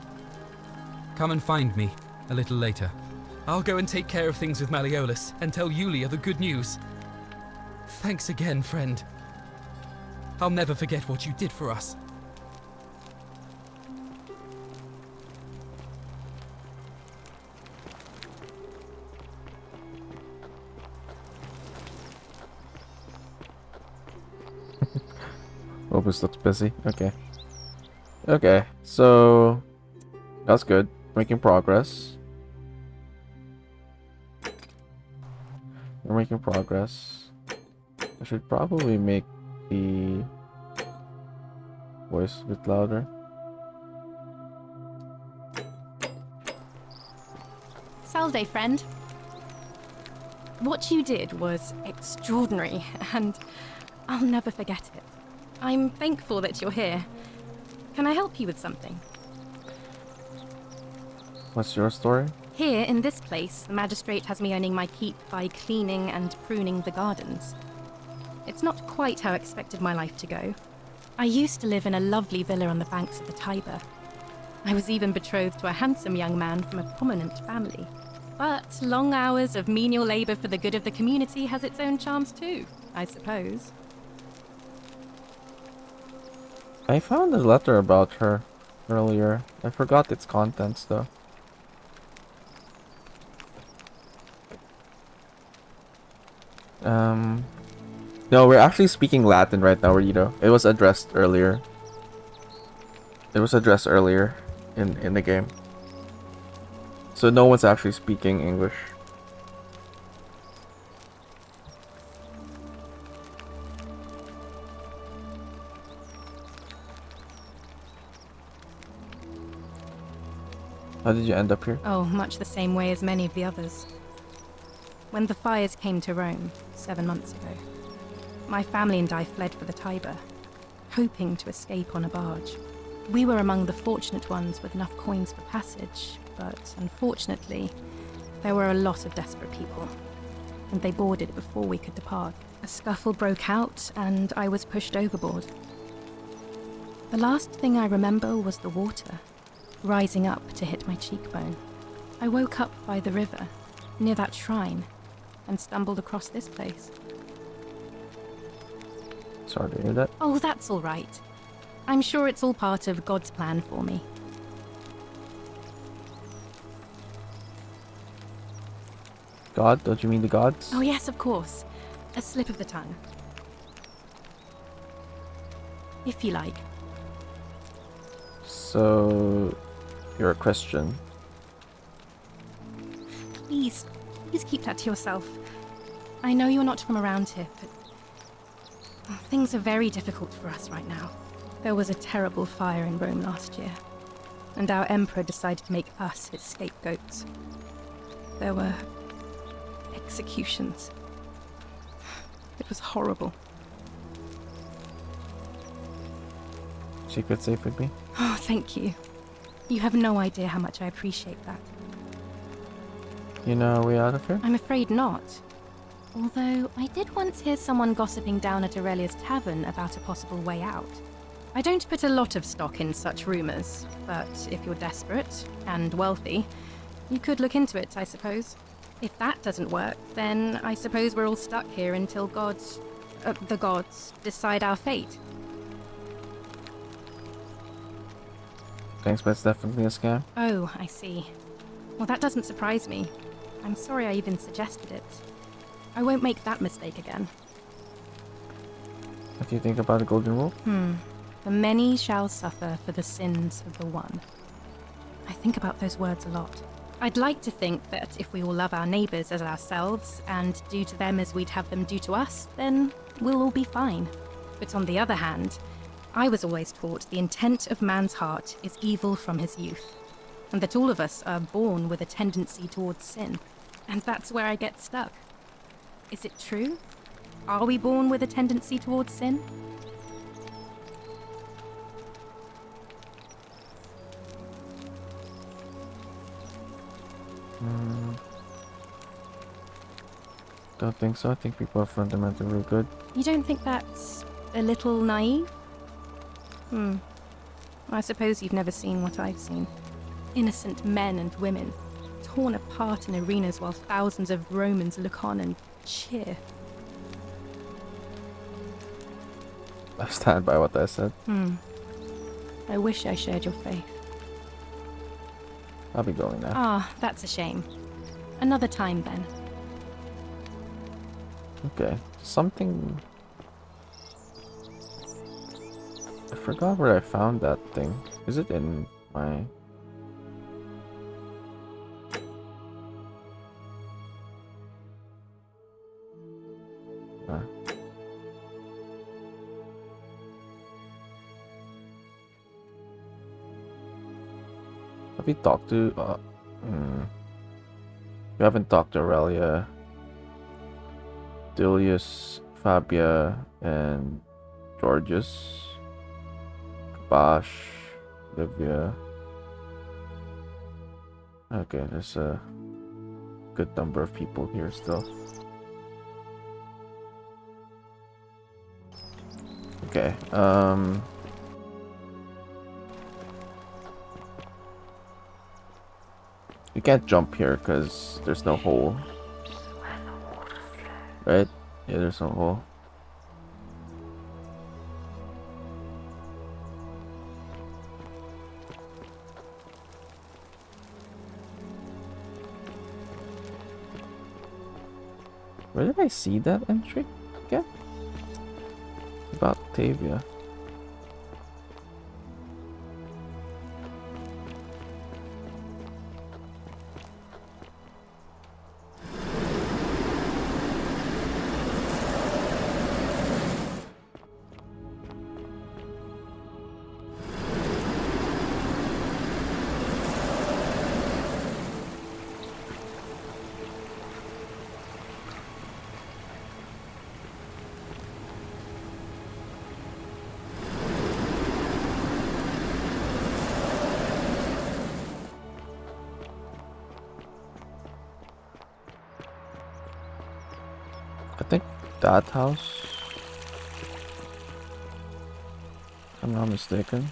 Speaker 23: Come and find me a little later. I'll go and take care of things with Malleolus and tell Yulia the good news. Thanks again, friend. I'll never forget what you did for us.
Speaker 1: Opus looks busy. Okay. Okay, so that's good. Making progress. We're making progress. I should probably make the voice a bit louder.
Speaker 11: Salve, friend. What you did was extraordinary, and I'll never forget it. I'm thankful that you're here. Can I help you with something?
Speaker 1: What's your story?
Speaker 11: Here, in this place, the magistrate has me earning my keep by cleaning and pruning the gardens. It's not quite how I expected my life to go. I used to live in a lovely villa on the banks of the Tiber. I was even betrothed to a handsome young man from a prominent family. But long hours of menial labor for the good of the community has its own charms too, I suppose.
Speaker 1: I found a letter about her earlier. I forgot its contents though. No, we're actually speaking Latin right now, Rito. It was addressed earlier. It was addressed earlier in the game. So no one's actually speaking English. How did you end up here?
Speaker 11: Oh, much the same way as many of the others. When the fires came to Rome 7 months ago, my family and I fled for the Tiber, hoping to escape on a barge. We were among the fortunate ones with enough coins for passage, but unfortunately, there were a lot of desperate people, and they boarded before we could depart. A scuffle broke out, and I was pushed overboard. The last thing I remember was the water, rising up to hit my cheekbone. I woke up by the river, near that shrine, and stumbled across this place.
Speaker 1: Sorry to hear that.
Speaker 11: Oh, that's all right. I'm sure it's all part of God's plan for me.
Speaker 1: God? Don't you mean the gods?
Speaker 11: Oh yes, of course. A slip of the tongue. If you like.
Speaker 1: So, you're a Christian.
Speaker 11: Please keep that to yourself. I know you're not from around here, but things are very difficult for us right now. There was a terrible fire in Rome last year, and our emperor decided to make us his scapegoats. There were executions. It was horrible.
Speaker 1: Secret safe with me?
Speaker 11: Oh, thank you. You have no idea how much I appreciate that.
Speaker 1: You know a way out of here?
Speaker 11: I'm afraid not. Although, I did once hear someone gossiping down at Aurelia's tavern about a possible way out. I don't put a lot of stock in such rumours, but if you're desperate and wealthy, you could look into it, I suppose. If that doesn't work, then I suppose we're all stuck here until the gods decide our fate.
Speaker 1: Thanks, but it's definitely a scam.
Speaker 11: Oh, I see. Well, that doesn't surprise me. I'm sorry I even suggested it. I won't make that mistake again.
Speaker 1: What do you think about the golden rule?
Speaker 11: The many shall suffer for the sins of the one. I think about those words a lot. I'd like to think that if we all love our neighbours as ourselves and do to them as we'd have them do to us, then we'll all be fine. But on the other hand, I was always taught the intent of man's heart is evil from his youth, and that all of us are born with a tendency towards sin. And that's where I get stuck. Is it true? Are we born with a tendency towards sin?
Speaker 1: Don't think so. I think people are fundamentally good.
Speaker 11: You don't think that's a little naive? I suppose you've never seen what I've seen. Innocent men and women, torn apart in arenas while thousands of Romans look on and cheer.
Speaker 1: I stand by what I said.
Speaker 11: I wish I shared your faith.
Speaker 1: I'll be going now.
Speaker 11: Ah, that's a shame. Another time then.
Speaker 1: Okay. Something... I forgot where I found that thing. Is it in my... Have you talked to... You haven't talked to Aurelia, Dilius, Fabia, and Georgius, Kabash, Livia. Okay, there's a good number of people here still. Okay, you can't jump here because there's no hole. Right? Yeah, there's no hole. Where did I see that entry again? About Tavia. I think that house, if I'm not mistaken.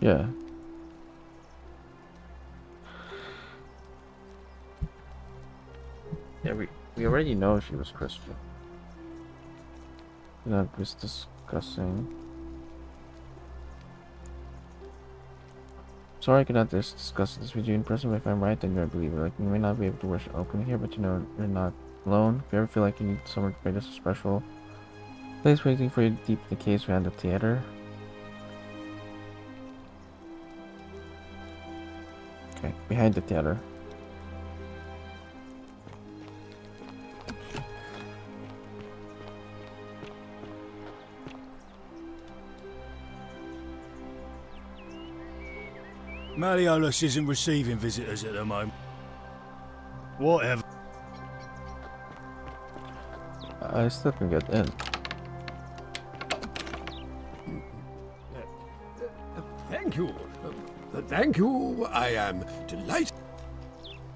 Speaker 1: Yeah. Yeah, we already know she was Christian. That was discussing. Sorry I cannot discuss this with you in person, but if I'm right, then you're a believer. Like, you may not be able to worship openly here, but you know you're not alone. If you ever feel like you need someone to make this a special place waiting for you deep in the caves behind the theater. Okay, behind the theater.
Speaker 4: Malleolus isn't receiving visitors at the moment. Whatever.
Speaker 1: I still can get in.
Speaker 8: thank you. Thank you. I am delighted.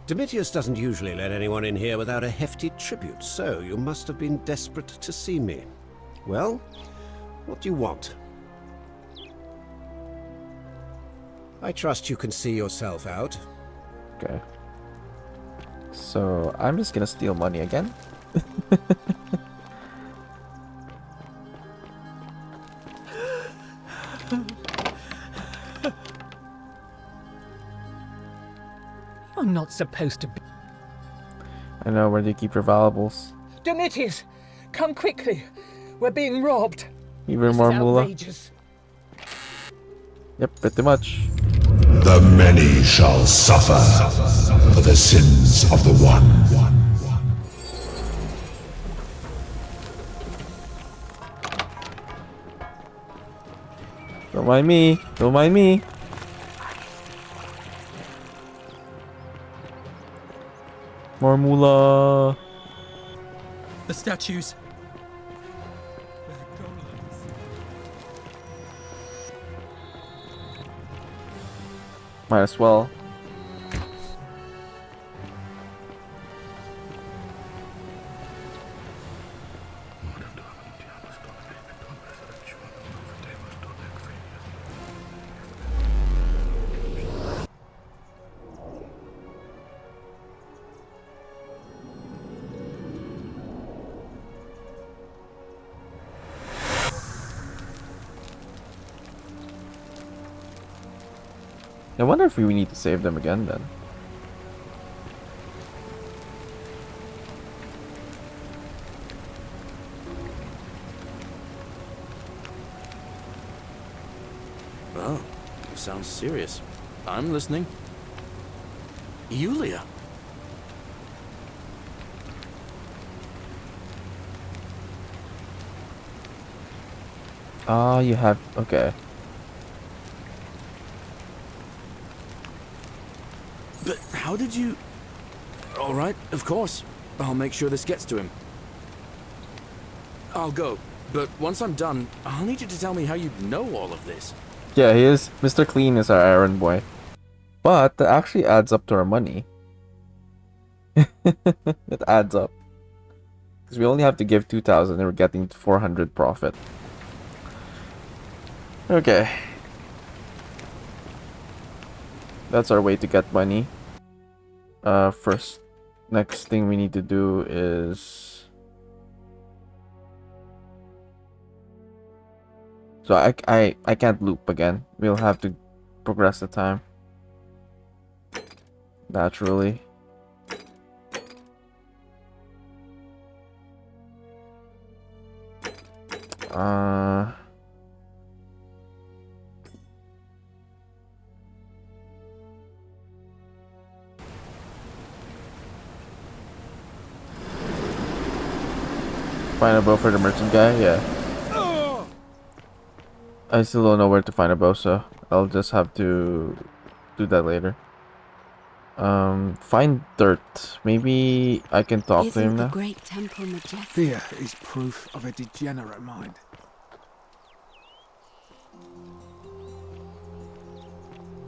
Speaker 2: Domitius doesn't usually let anyone in here without a hefty tribute, so you must have been desperate to see me. Well, what do you want? I trust you can see yourself out.
Speaker 1: Okay. So I'm just gonna steal money again.
Speaker 13: You're not supposed to be.
Speaker 1: I know, where do you keep your valuables?
Speaker 13: Domitius, come quickly. We're being robbed.
Speaker 1: Even
Speaker 13: This
Speaker 1: more
Speaker 13: is
Speaker 1: moolah?
Speaker 13: outrageous.
Speaker 1: Yep, pretty much.
Speaker 10: The many shall suffer for the sins of the one.
Speaker 1: Don't mind me. Don't mind me. More moolah.
Speaker 23: The statues.
Speaker 1: Might as well. I wonder if we need to save them again then.
Speaker 6: Oh, sounds serious. I'm listening. Yulia.
Speaker 1: Ah, you have... okay.
Speaker 6: But how did you... All right, of course. I'll make sure this gets to him. I'll go, but once I'm done, I'll need you to tell me how you know all of this.
Speaker 1: Yeah, he is. Mr. Clean is our errand boy. But that actually adds up to our money. It adds up. Because we only have to give 2,000 and we're getting 400 profit. Okay. That's our way to get money. First, next thing we need to do is... So I can't loop again. We'll have to progress the time. Naturally. Find a bow for the merchant guy? Yeah. I still don't know where to find a bow, so I'll just have to do that later. Find dirt. Maybe I can talk to him
Speaker 17: Isn't the
Speaker 1: now.
Speaker 17: great temple majestic?
Speaker 8: Fear is proof of a degenerate mind.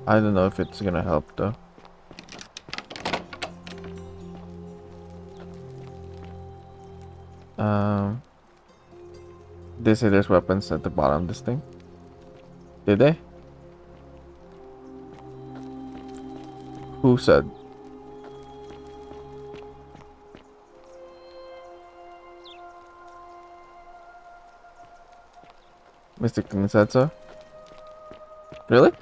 Speaker 1: I don't know if it's gonna help though. They say there's weapons at the bottom of this thing. Did they? Who said? Mr. King said so? Really?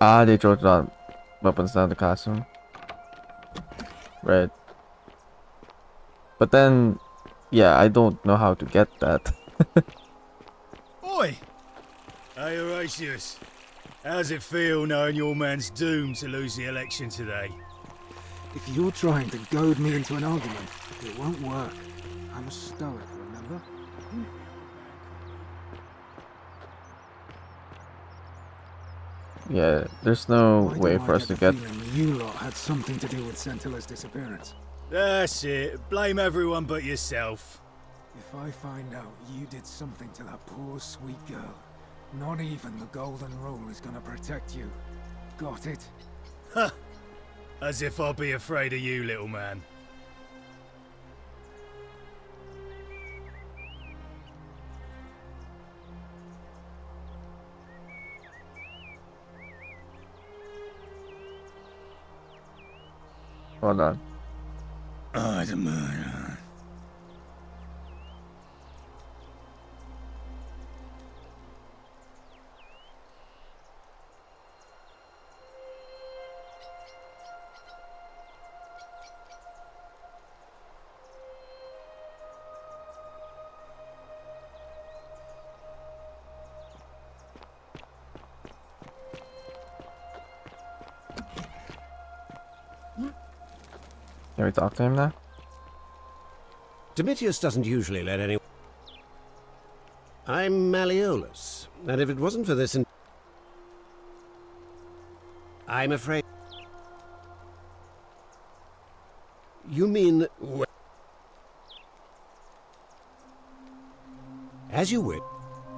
Speaker 1: Ah, they throw down weapons down the classroom. Right. But then, yeah, I don't know how to get that.
Speaker 4: Oi! Hey, Horatius. How's it feel knowing your man's doomed to lose the election today?
Speaker 8: If you're trying to goad me into an argument, it won't work. I'm a stoic, remember?
Speaker 1: Yeah, there's no
Speaker 8: Why
Speaker 1: way
Speaker 8: do
Speaker 1: for
Speaker 8: I
Speaker 1: us to
Speaker 8: the
Speaker 1: get...
Speaker 8: feeling you lot had something to do with Centilla's disappearance?
Speaker 4: That's it. Blame everyone but yourself.
Speaker 17: If I find out you did something to that poor sweet girl, not even the Golden Rule is gonna protect you. Got it?
Speaker 4: Ha! As if I'll be afraid of you, little man.
Speaker 1: Hold on.
Speaker 4: Oh, the murder.
Speaker 1: Can we talk to him now?
Speaker 2: Domitius doesn't usually let anyone... I'm Malleolus, and if it wasn't for this... I'm afraid... You mean... As you wish.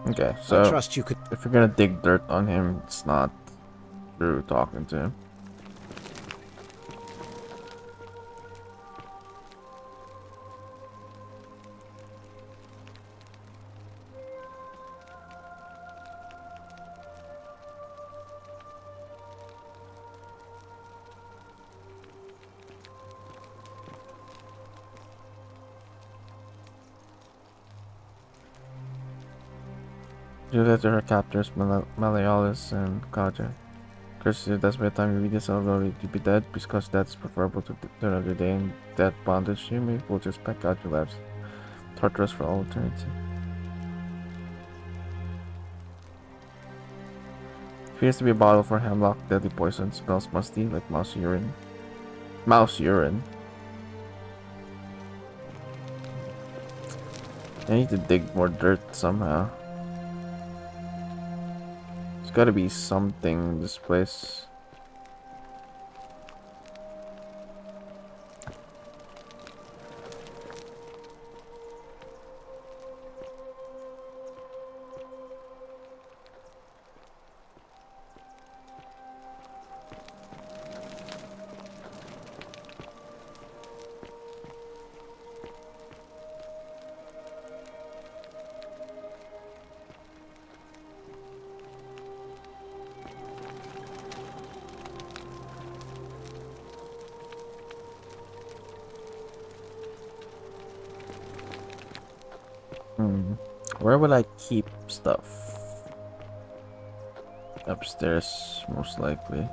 Speaker 1: Okay, so
Speaker 2: I trust you could...
Speaker 1: if you're gonna dig dirt on him, it's not through talking to him. You led to her captors, Malleolus and Kaja. Curses, that's by the time you read this, although you'd be dead, because that's preferable to another day in death bondage. You may will just peck out your lives. Torture us for all eternity. Appears to be a bottle for hemlock, deadly poison, smells musty like mouse urine. Mouse urine. I need to dig more dirt somehow. There's gotta be something in this place. Where would I keep stuff? Upstairs, most likely.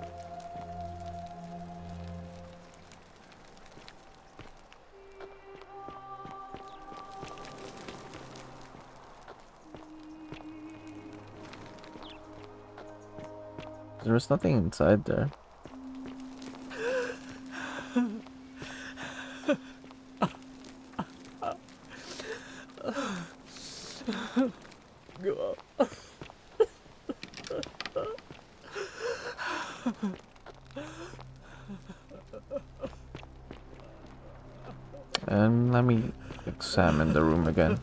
Speaker 1: There was nothing inside there. And let me examine the room again.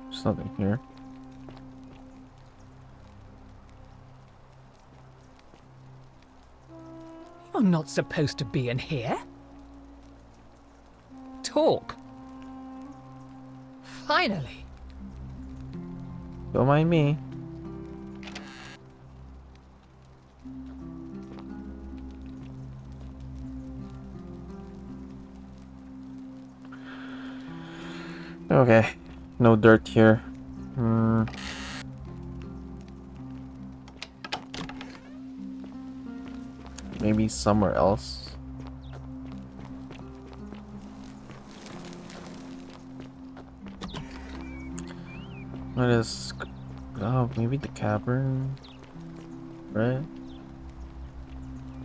Speaker 1: There's nothing here.
Speaker 13: You're not supposed to be in here. Talk. Finally.
Speaker 1: Don't mind me. Okay, no dirt here. Maybe somewhere else. What is... Oh, maybe the cavern? Right?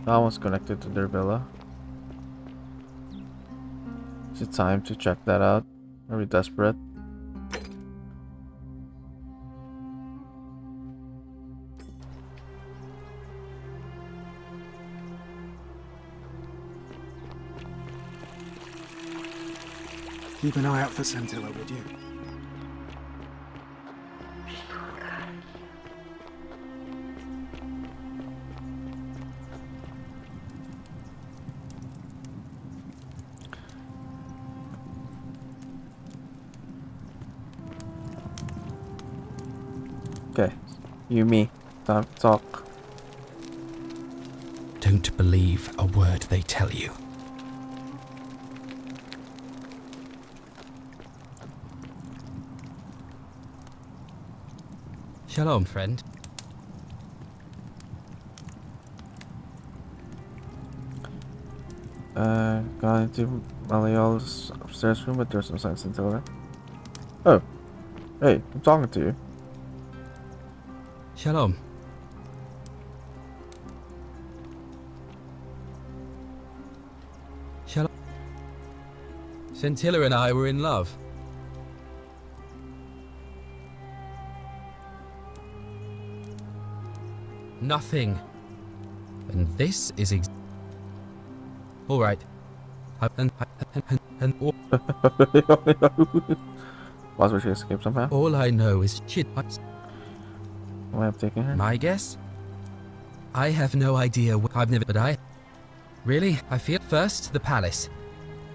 Speaker 1: That one's connected to their villa. Is it time to check that out? Are we desperate?
Speaker 17: Keep an eye out for Santilla, would you?
Speaker 1: Okay, you, me, time to talk.
Speaker 23: Don't believe a word they tell you. Shalom, friend.
Speaker 1: Gone into Maliol's upstairs room, but there's no signs until then. Oh, hey, I'm talking to you.
Speaker 23: Shalom. Shalom. Scintilla and I were in love. Nothing. And this is all right.
Speaker 1: Was she escape somehow?
Speaker 23: All I know is shit.
Speaker 1: Why I'm taking her?
Speaker 23: My guess? I have no idea. I've never. But I. Really? I feel. First, the palace.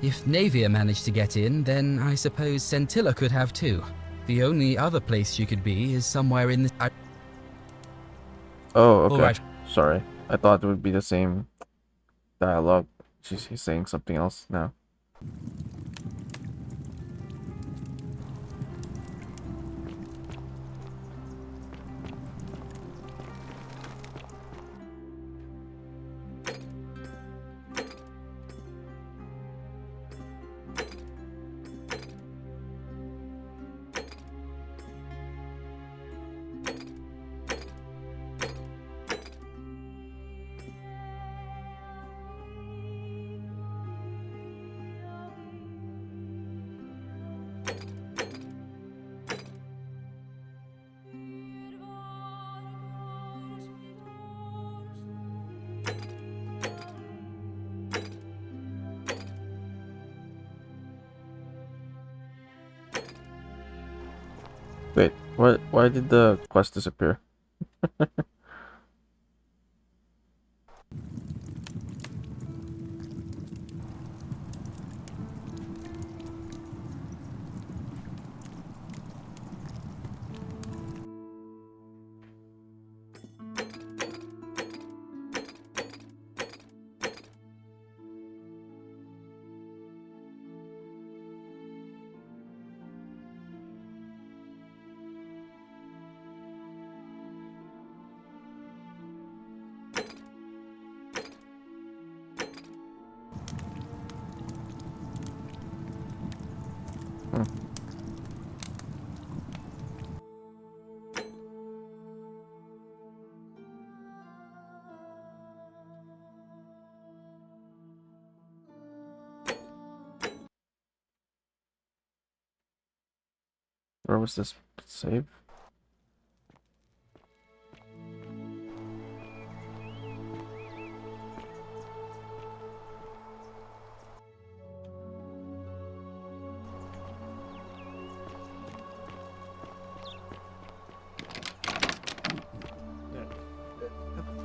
Speaker 23: If Navia managed to get in, then I suppose Scintilla could have too. The only other place she could be is somewhere in the.
Speaker 1: Oh, okay.
Speaker 23: All right.
Speaker 1: Sorry. I thought it would be the same dialogue. He's saying something else now. Wait, why did the quest disappear? Where was this save?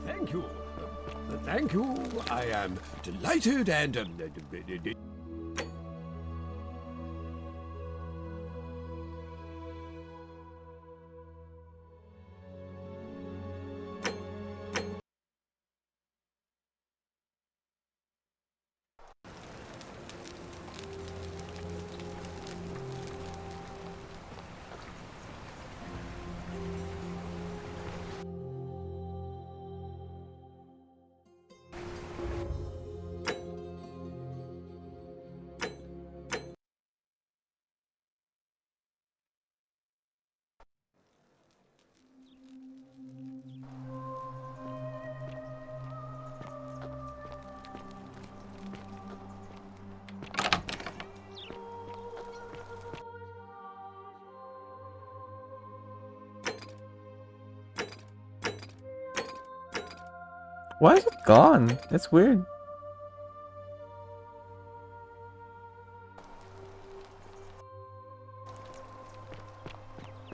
Speaker 8: Thank you. Thank you. I am delighted and...
Speaker 1: Why is it gone? It's weird.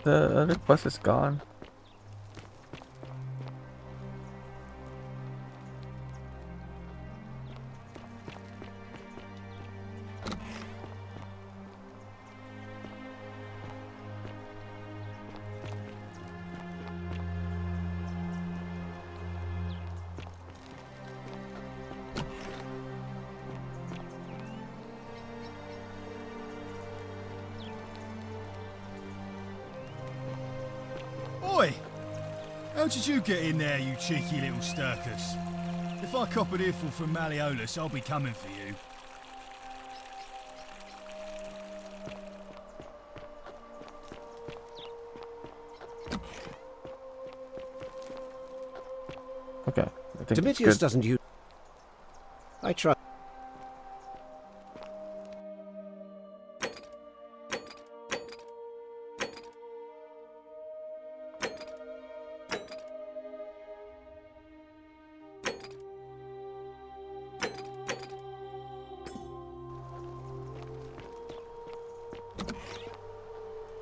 Speaker 1: The other quest is gone.
Speaker 4: Oi! How did you get in there, you cheeky little stirkers? If I cop an earful from Malleolus, I'll be coming for you.
Speaker 1: Okay, I think it's
Speaker 2: Domitius
Speaker 1: good.
Speaker 2: doesn't use. I try.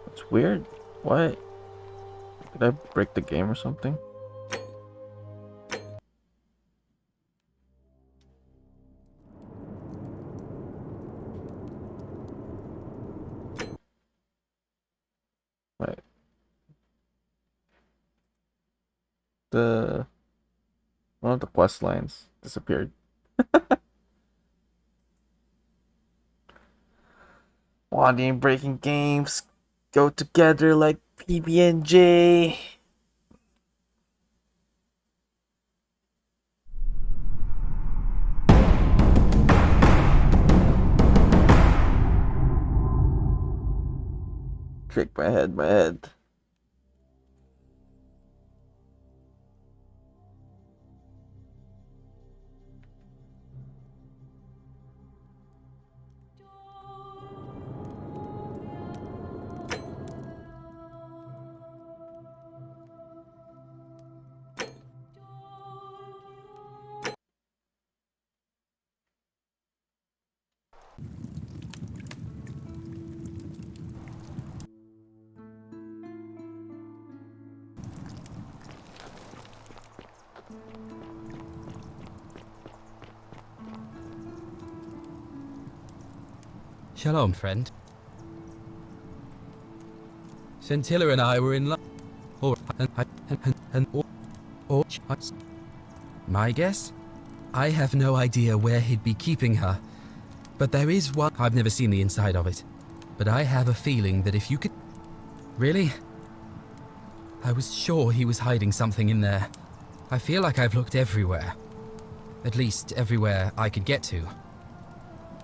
Speaker 1: It's weird. Why? Did I break the game or something? Right. One of the quest lines disappeared. Wandy and breaking games go together like PB&J. Shake my head, my head.
Speaker 23: Shalom, friend. Scintilla and I were in love. My guess? I have no idea where he'd be keeping her. But there is one. I've never seen the inside of it. But I have a feeling that if you could. Really? I was sure he was hiding something in there. I feel like I've looked everywhere. At least everywhere I could get to.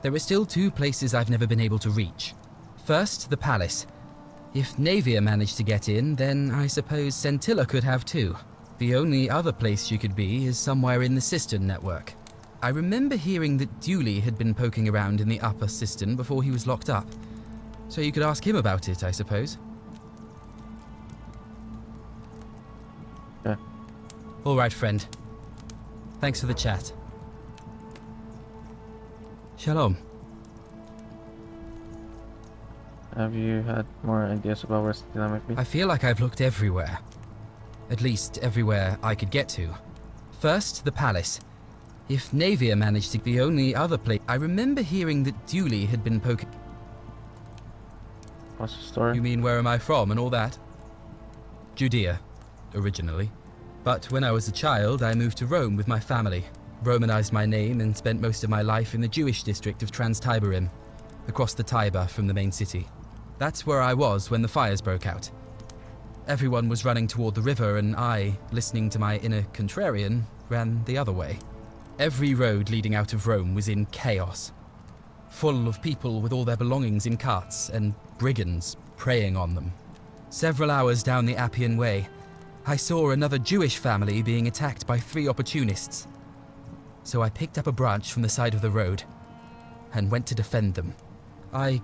Speaker 23: There are still two places I've never been able to reach. First, the palace. If Navia managed to get in, then I suppose Scintilla could have too. The only other place she could be is somewhere in the cistern network. I remember hearing that Dooley had been poking around in the upper cistern before he was locked up. So you could ask him about it, I suppose.
Speaker 1: Yeah.
Speaker 23: All right, friend. Thanks for the chat. Shalom.
Speaker 1: Have you had more ideas about where Scintilla might be?
Speaker 23: I feel like I've looked everywhere. At least everywhere I could get to. First, the palace. If Navia managed to be the only other place. I remember hearing that Dooley had been poking.
Speaker 1: What's the story?
Speaker 23: You mean where am I from and all that? Judea, originally. But when I was a child, I moved to Rome with my family. Romanized my name and spent most of my life in the Jewish district of Trans-Tiberim, across the Tiber from the main city. That's where I was when the fires broke out. Everyone was running toward the river and I, listening to my inner contrarian, ran the other way. Every road leading out of Rome was in chaos, full of people with all their belongings in carts and brigands preying on them. Several hours down the Appian Way, I saw another Jewish family being attacked by 3 opportunists. So I picked up a branch from the side of the road and went to defend them. I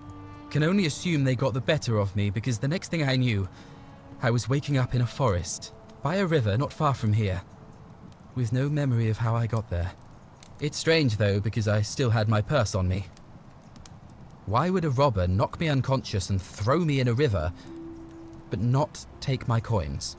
Speaker 23: can only assume they got the better of me because the next thing I knew, I was waking up in a forest, by a river not far from here. with no memory of how I got there. It's strange though, because I still had my purse on me. Why would a robber knock me unconscious and throw me in a river, but not take my coins?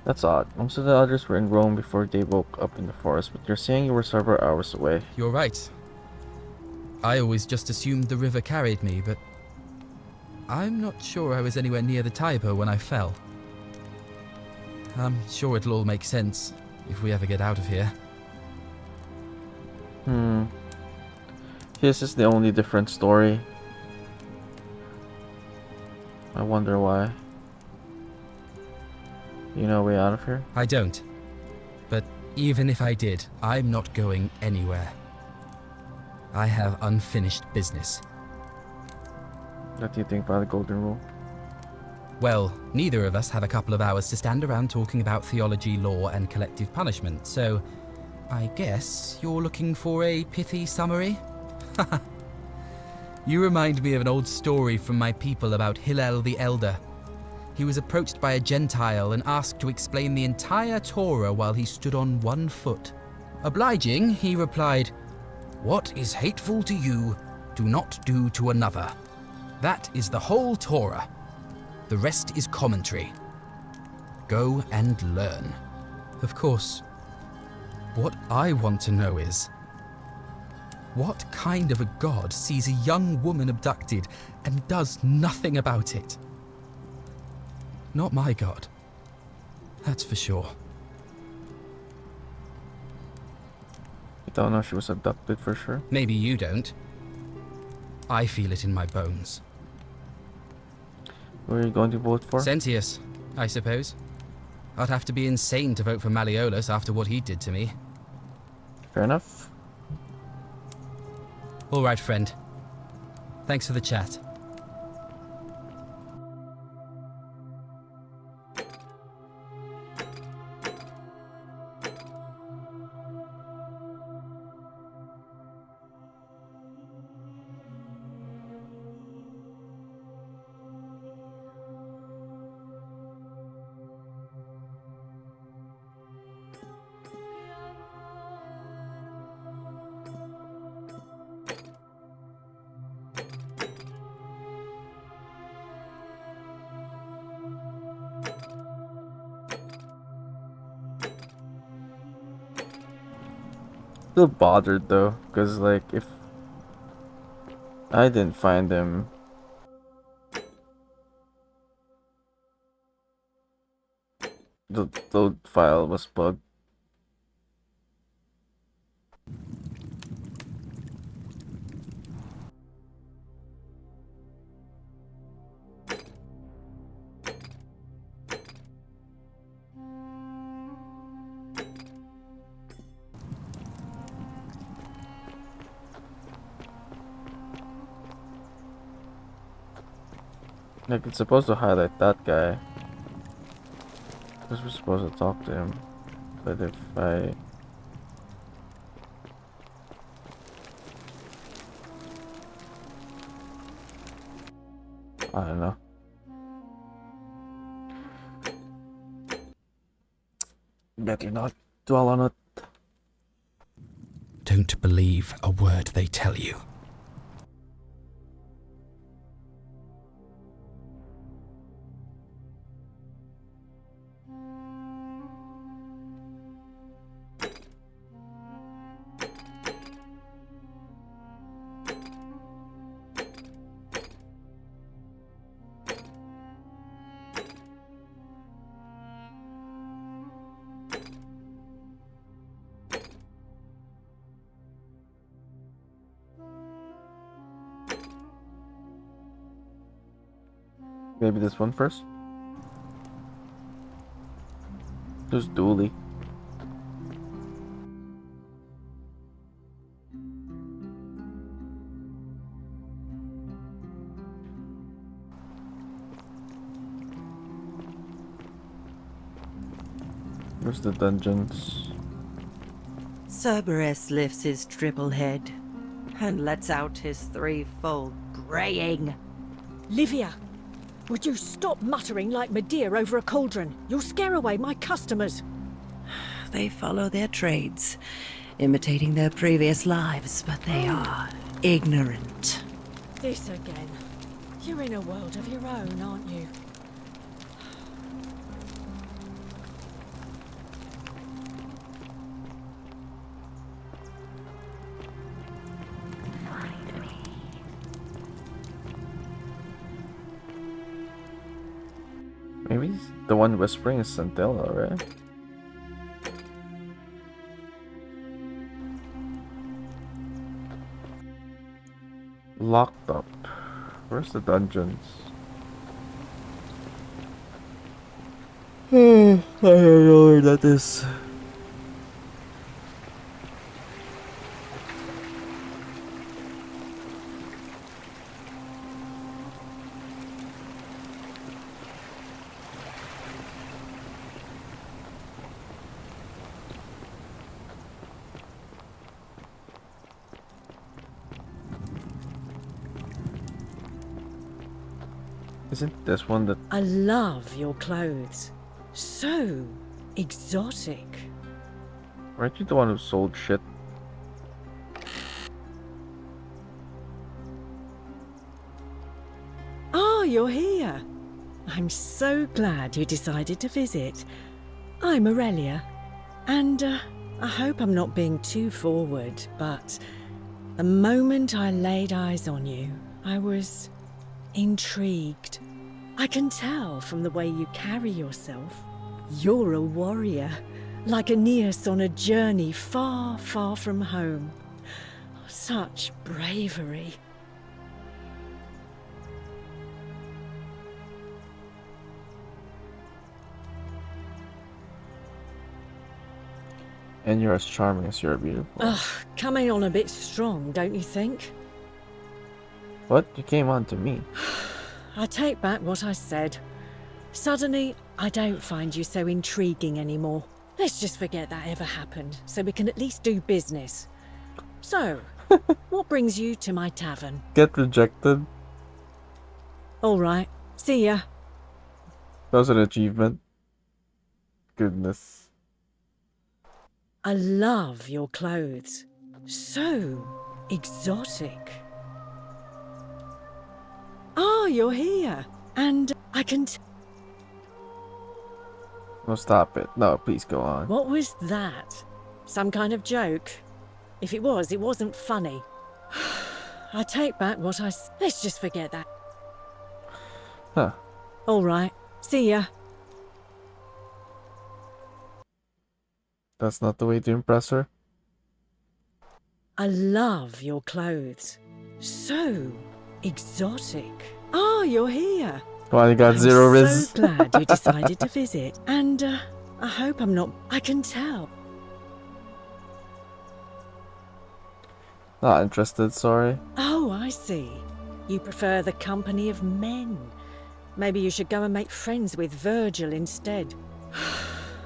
Speaker 1: That's odd. Most of the others were in Rome before they woke up in the forest, but you're saying you were several hours away.
Speaker 23: You're right. I always just assumed the river carried me, but I'm not sure I was anywhere near the Tiber when I fell. I'm sure it'll all make sense if we ever get out of here.
Speaker 1: This is the only different story. I wonder why. You know a way out of here?
Speaker 23: I don't. But even if I did, I'm not going anywhere. I have unfinished business.
Speaker 1: What do you think about the Golden Rule?
Speaker 23: Well, neither of us have a couple of hours to stand around talking about theology, law, and collective punishment, so I guess you're looking for a pithy summary? You remind me of an old story from my people about Hillel the Elder. He was approached by a Gentile and asked to explain the entire Torah while he stood on one foot. Obliging, he replied, "What is hateful to you, do not do to another. That is the whole Torah. The rest is commentary. Go and learn." Of course, what I want to know is, what kind of a god sees a young woman abducted and does nothing about it? Not my god. That's for sure.
Speaker 1: You don't know she was abducted for sure?
Speaker 23: Maybe you don't. I feel it in my bones.
Speaker 1: Who are you going to vote for?
Speaker 23: Sentius, I suppose. I'd have to be insane to vote for Malleolus after what he did to me.
Speaker 1: Fair enough.
Speaker 23: All right, friend. Thanks for the chat.
Speaker 1: Still bothered though, because like if I didn't find him, the load file was bugged. Like it's supposed to highlight that guy, because we're supposed to talk to him. But if I don't know. Better not dwell on it.
Speaker 23: Don't believe a word they tell you.
Speaker 1: Maybe this one first. Just Dooley. Where's the dungeons?
Speaker 7: Cerberus lifts his triple head. and lets out his threefold braying.
Speaker 20: Livia, would you stop muttering like Medea over a cauldron? You'll scare away my customers.
Speaker 7: They follow their trades, imitating their previous lives, but they are ignorant.
Speaker 20: This again. You're in a world of your own, aren't you?
Speaker 1: Maybe the one whispering is Centella, right? Locked up. Where's the dungeons? I don't know where that is. Isn't this one that...
Speaker 20: I love your clothes. So exotic.
Speaker 1: Aren't you the one who sold shit?
Speaker 20: Oh, you're here. I'm so glad you decided to visit. I'm Aurelia, and I hope I'm not being too forward, but the moment I laid eyes on you, I was intrigued. I can tell from the way you carry yourself. You're a warrior, like Aeneas on a journey far, far from home. Such bravery.
Speaker 1: And you're as charming as you're beautiful.
Speaker 20: Ugh, coming on a bit strong, don't you think?
Speaker 1: What? You came on to me.
Speaker 20: I take back what I said. Suddenly, I don't find you so intriguing anymore. Let's just forget that ever happened, so we can at least do business. So, what brings you to my tavern?
Speaker 1: Get rejected.
Speaker 20: All right, see ya.
Speaker 1: That was an achievement. Goodness.
Speaker 20: I love your clothes. So exotic. Oh, you're here. And I can
Speaker 1: No, stop it. No, please go on.
Speaker 20: What was that? Some kind of joke? If it was, it wasn't funny. I take back what I Let's just forget that.
Speaker 1: Huh.
Speaker 20: All right. See ya.
Speaker 1: That's not the way to impress her.
Speaker 20: I love your clothes. So exotic. Oh, you're here.
Speaker 1: Come on, you got zero
Speaker 20: I'm
Speaker 1: riz.
Speaker 20: so glad you decided to visit. And I hope I'm not... I can tell.
Speaker 1: Not interested, sorry.
Speaker 20: Oh, I see. You prefer the company of men. Maybe you should go and make friends with Virgil instead.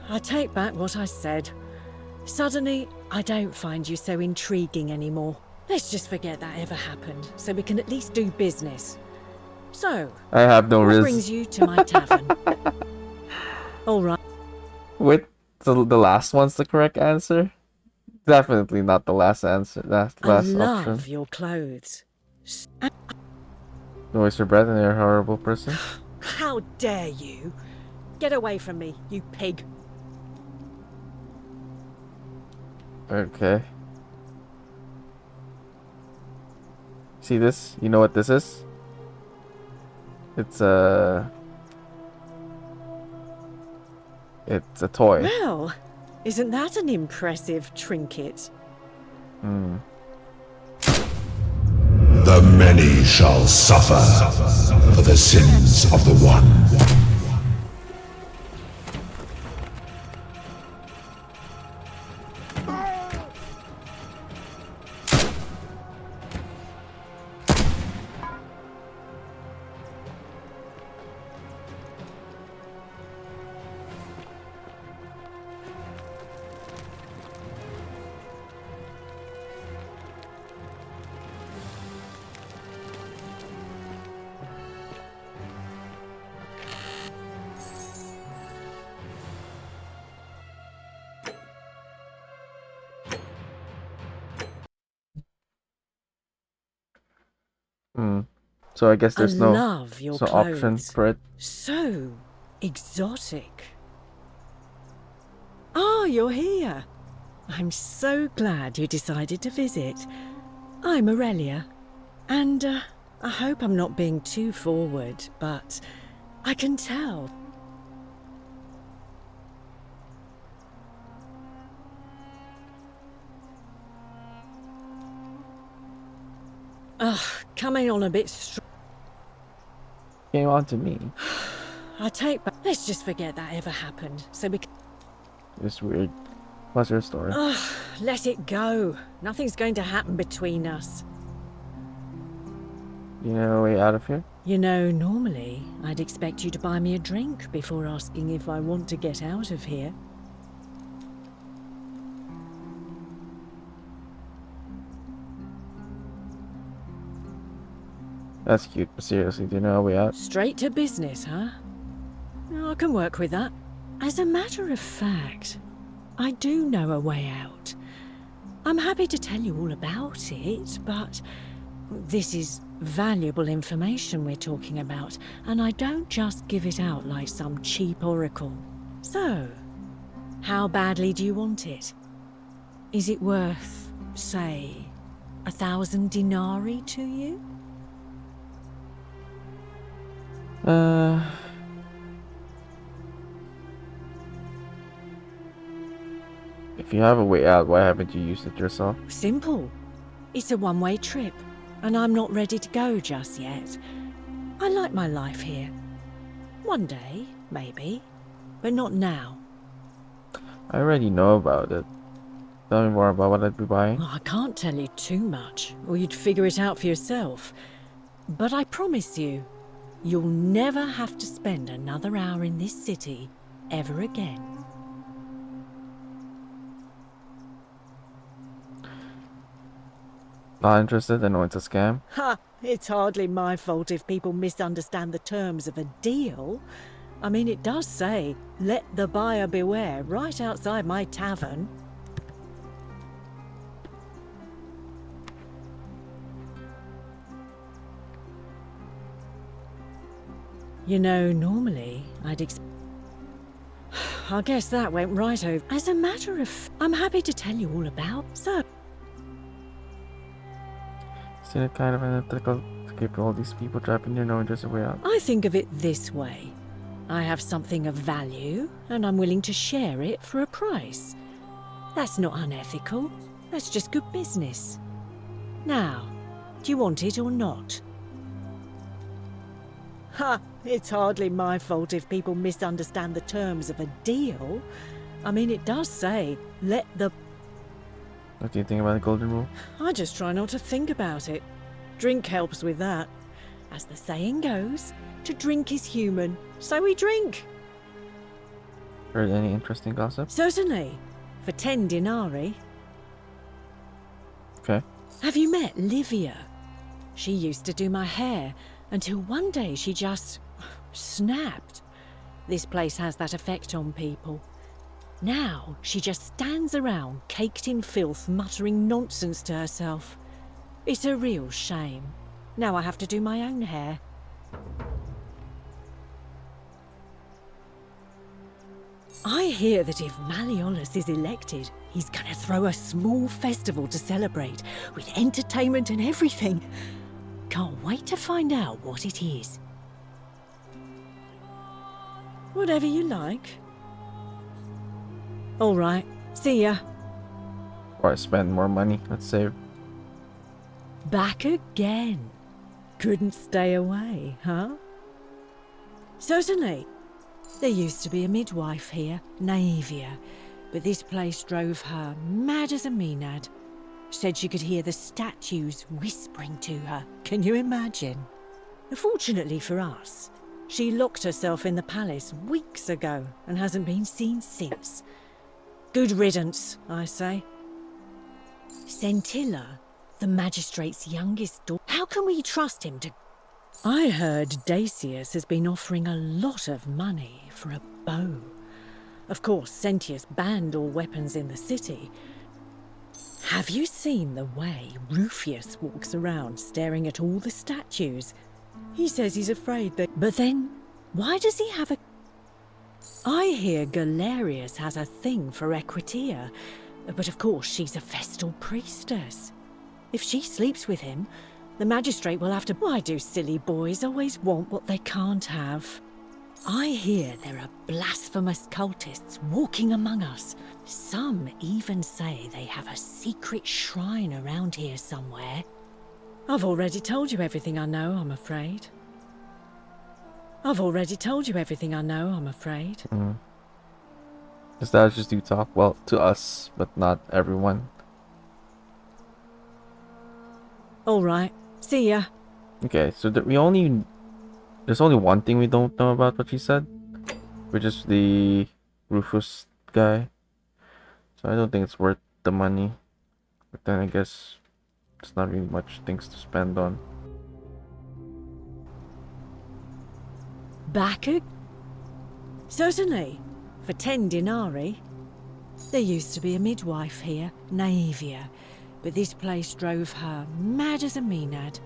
Speaker 20: I take back what I said. Suddenly, I don't find you so intriguing anymore. Let's just forget that ever happened, so we can at least do business. So,
Speaker 1: I have no
Speaker 20: what
Speaker 1: riz.
Speaker 20: brings you to my tavern? All right.
Speaker 1: Wait, the last one's the correct answer? Definitely not the last answer. Last
Speaker 20: I love
Speaker 1: option.
Speaker 20: your clothes.
Speaker 1: Don't waste your breath and you're a horrible person.
Speaker 20: How dare you? Get away from me, you pig.
Speaker 1: Okay. See this? You know what this is? It's a toy.
Speaker 20: Well, isn't that an impressive trinket?
Speaker 1: Hmm.
Speaker 10: The many shall suffer for the sins of the one.
Speaker 1: Hmm. So I guess
Speaker 20: I
Speaker 1: there's no
Speaker 20: love your
Speaker 1: option
Speaker 20: clothes.
Speaker 1: for it.
Speaker 20: So exotic. Ah, you're here. I'm so glad you decided to visit. I'm Aurelia, and I hope I'm not being too forward, but I can tell. Ugh, coming on a bit
Speaker 1: Came on to me.
Speaker 20: I take back. Let's just forget that ever happened, so we can...
Speaker 1: It's weird. What's your story?
Speaker 20: Ugh, let it go. Nothing's going to happen between us.
Speaker 1: You know a way out of here?
Speaker 20: You know, normally, I'd expect you to buy me a drink before asking if I want to get out of here.
Speaker 1: That's cute, but seriously, do you know a way out?
Speaker 20: Straight to business, huh? I can work with that. As a matter of fact, I do know a way out. I'm happy to tell you all about it, but this is valuable information we're talking about, and I don't just give it out like some cheap oracle. So, how badly do you want it? Is it worth, say, 1,000 denarii to you?
Speaker 1: If you have a way out, why haven't you used it yourself?
Speaker 20: Simple. It's a one-way trip, and I'm not ready to go just yet. I like my life here. One day, maybe, but not now.
Speaker 1: I already know about it. Tell me more about what I'd be buying.
Speaker 20: Well, I can't tell you too much, or you'd figure it out for yourself. But I promise you, you'll never have to spend another hour in this city ever again.
Speaker 1: Not interested? I know it's a scam.
Speaker 20: Ha! It's hardly my fault if people misunderstand the terms of a deal. I mean, it does say, let the buyer beware, right outside my tavern. You know, normally, I guess that went right over. As a matter of... I'm happy to tell you all about, so...
Speaker 1: Isn't it kind of unethical to keep all these people trapped in here knowing there's a way out?
Speaker 20: I think of it this way. I have something of value, and I'm willing to share it for a price. That's not unethical. That's just good business. Now, do you want it or not? Ha! It's hardly my fault if people misunderstand the terms of a deal. I mean, it does say, let the...
Speaker 1: What do you think about the golden rule?
Speaker 20: I just try not to think about it. Drink helps with that. As the saying goes, to drink is human, so we drink.
Speaker 1: Heard any interesting gossip?
Speaker 20: Certainly. For 10 denarii.
Speaker 1: Okay.
Speaker 20: Have you met Livia? She used to do my hair, until one day she just snapped. This place has that effect on people. Now she just stands around, caked in filth, muttering nonsense to herself. It's a real shame. Now I have to do my own hair. I hear that if Malleolus is elected, he's gonna throw a small festival to celebrate, with entertainment and everything. Can't wait to find out what it is. Whatever you like. All right, see ya.
Speaker 1: Or I spend more money, let's save.
Speaker 20: Back again. Couldn't stay away, huh? Certainly. There used to be a midwife here, Naevia, but this place drove her mad as a Maenad. Said she could hear the statues whispering to her. Can you imagine? Fortunately for us, she locked herself in the palace weeks ago and hasn't been seen since. Good riddance, I say. Scintilla, the magistrate's youngest daughter. How can we trust him to... I heard Dacius has been offering a lot of money for a bow. Of course, Sentius banned all weapons in the city. Have you seen the way Rufius walks around staring at all the statues? He says he's afraid that... But then, why does he have a... I hear Galerius has a thing for Equitia, but of course she's a Vestal priestess. If she sleeps with him, the magistrate will have to... Why do silly boys always want what they can't have? I hear there are blasphemous cultists walking among us. Some even say they have a secret shrine around here somewhere. I've already told you everything I know, I'm afraid. I've already told you everything I know, I'm afraid.
Speaker 1: The statues do talk, well, to us, but not everyone.
Speaker 20: All right, see ya.
Speaker 1: Okay, so there's only one thing we don't know about what she said, which is the Rufus guy. So I don't think it's worth the money. But then I guess there's not really much things to spend on.
Speaker 20: Back? Certainly, for 10 denarii. There used to be a midwife here, Naevia, but this place drove her mad as a Maenad.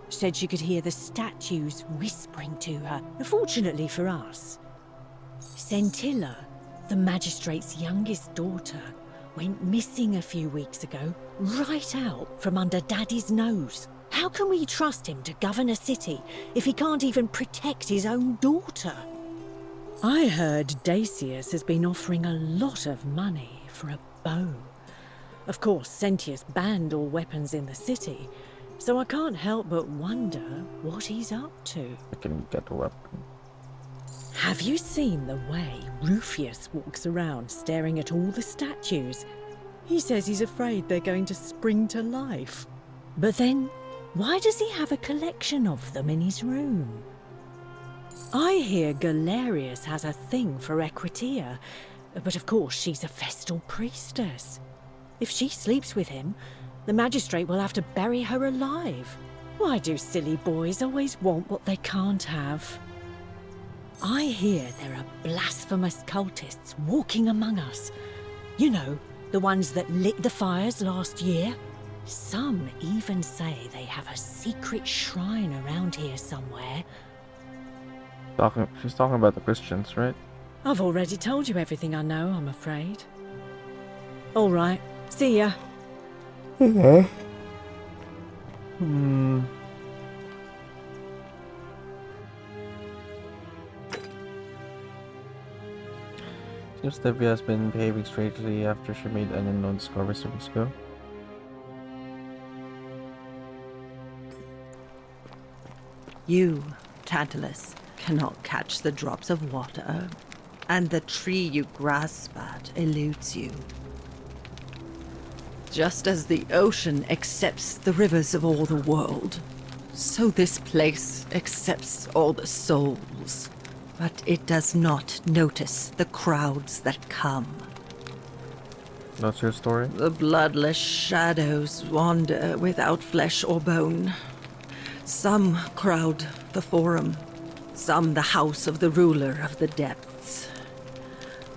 Speaker 20: Said she could hear the statues whispering to her. Fortunately for us, Centilla, the magistrate's youngest daughter, went missing a few weeks ago, right out from under Daddy's nose. How can we trust him to govern a city if he can't even protect his own daughter? I heard Dacius has been offering a lot of money for a bow. Of course, Sentius banned all weapons in the city, so I can't help but wonder what he's up to.
Speaker 1: I can get a weapon.
Speaker 20: Have you seen the way Rufius walks around staring at all the statues? He says he's afraid they're going to spring to life. But then, why does he have a collection of them in his room? I hear Galerius has a thing for Equitia, but of course she's a Vestal priestess. If she sleeps with him, the magistrate will have to bury her alive. Why do silly boys always want what they can't have? I hear there are blasphemous cultists walking among us. You know, the ones that lit the fires last year? Some even say they have a secret shrine around here somewhere.
Speaker 1: She's talking about the Christians, right?
Speaker 20: I've already told you everything I know, I'm afraid. All right, see ya.
Speaker 1: Okay. Seems Stevia has been behaving strangely after she made an unknown discovery some weeks ago.
Speaker 7: You, Tantalus, cannot catch the drops of water, and the tree you grasp at eludes you. Just as the ocean accepts the rivers of all the world, so this place accepts all the souls. But it does not notice the crowds that come.
Speaker 1: That's your story?
Speaker 7: The bloodless shadows wander without flesh or bone. Some crowd the forum, some the house of the ruler of the depths.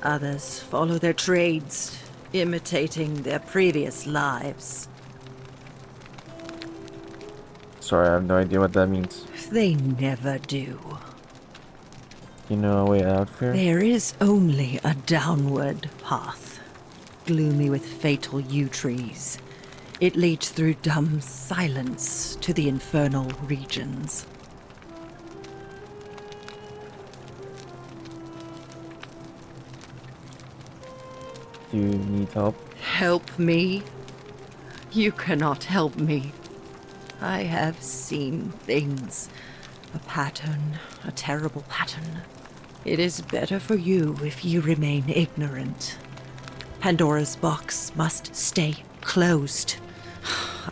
Speaker 7: Others follow their trades, imitating their previous lives.
Speaker 1: Sorry, I have no idea what that means.
Speaker 7: They never do.
Speaker 1: You know a way out here?
Speaker 7: There is only a downward path, gloomy with fatal yew trees. It leads through dumb silence to the infernal regions.
Speaker 1: Do you need help?
Speaker 7: Help me? You cannot help me. I have seen things. A pattern, a terrible pattern. It is better for you if you remain ignorant. Pandora's box must stay closed.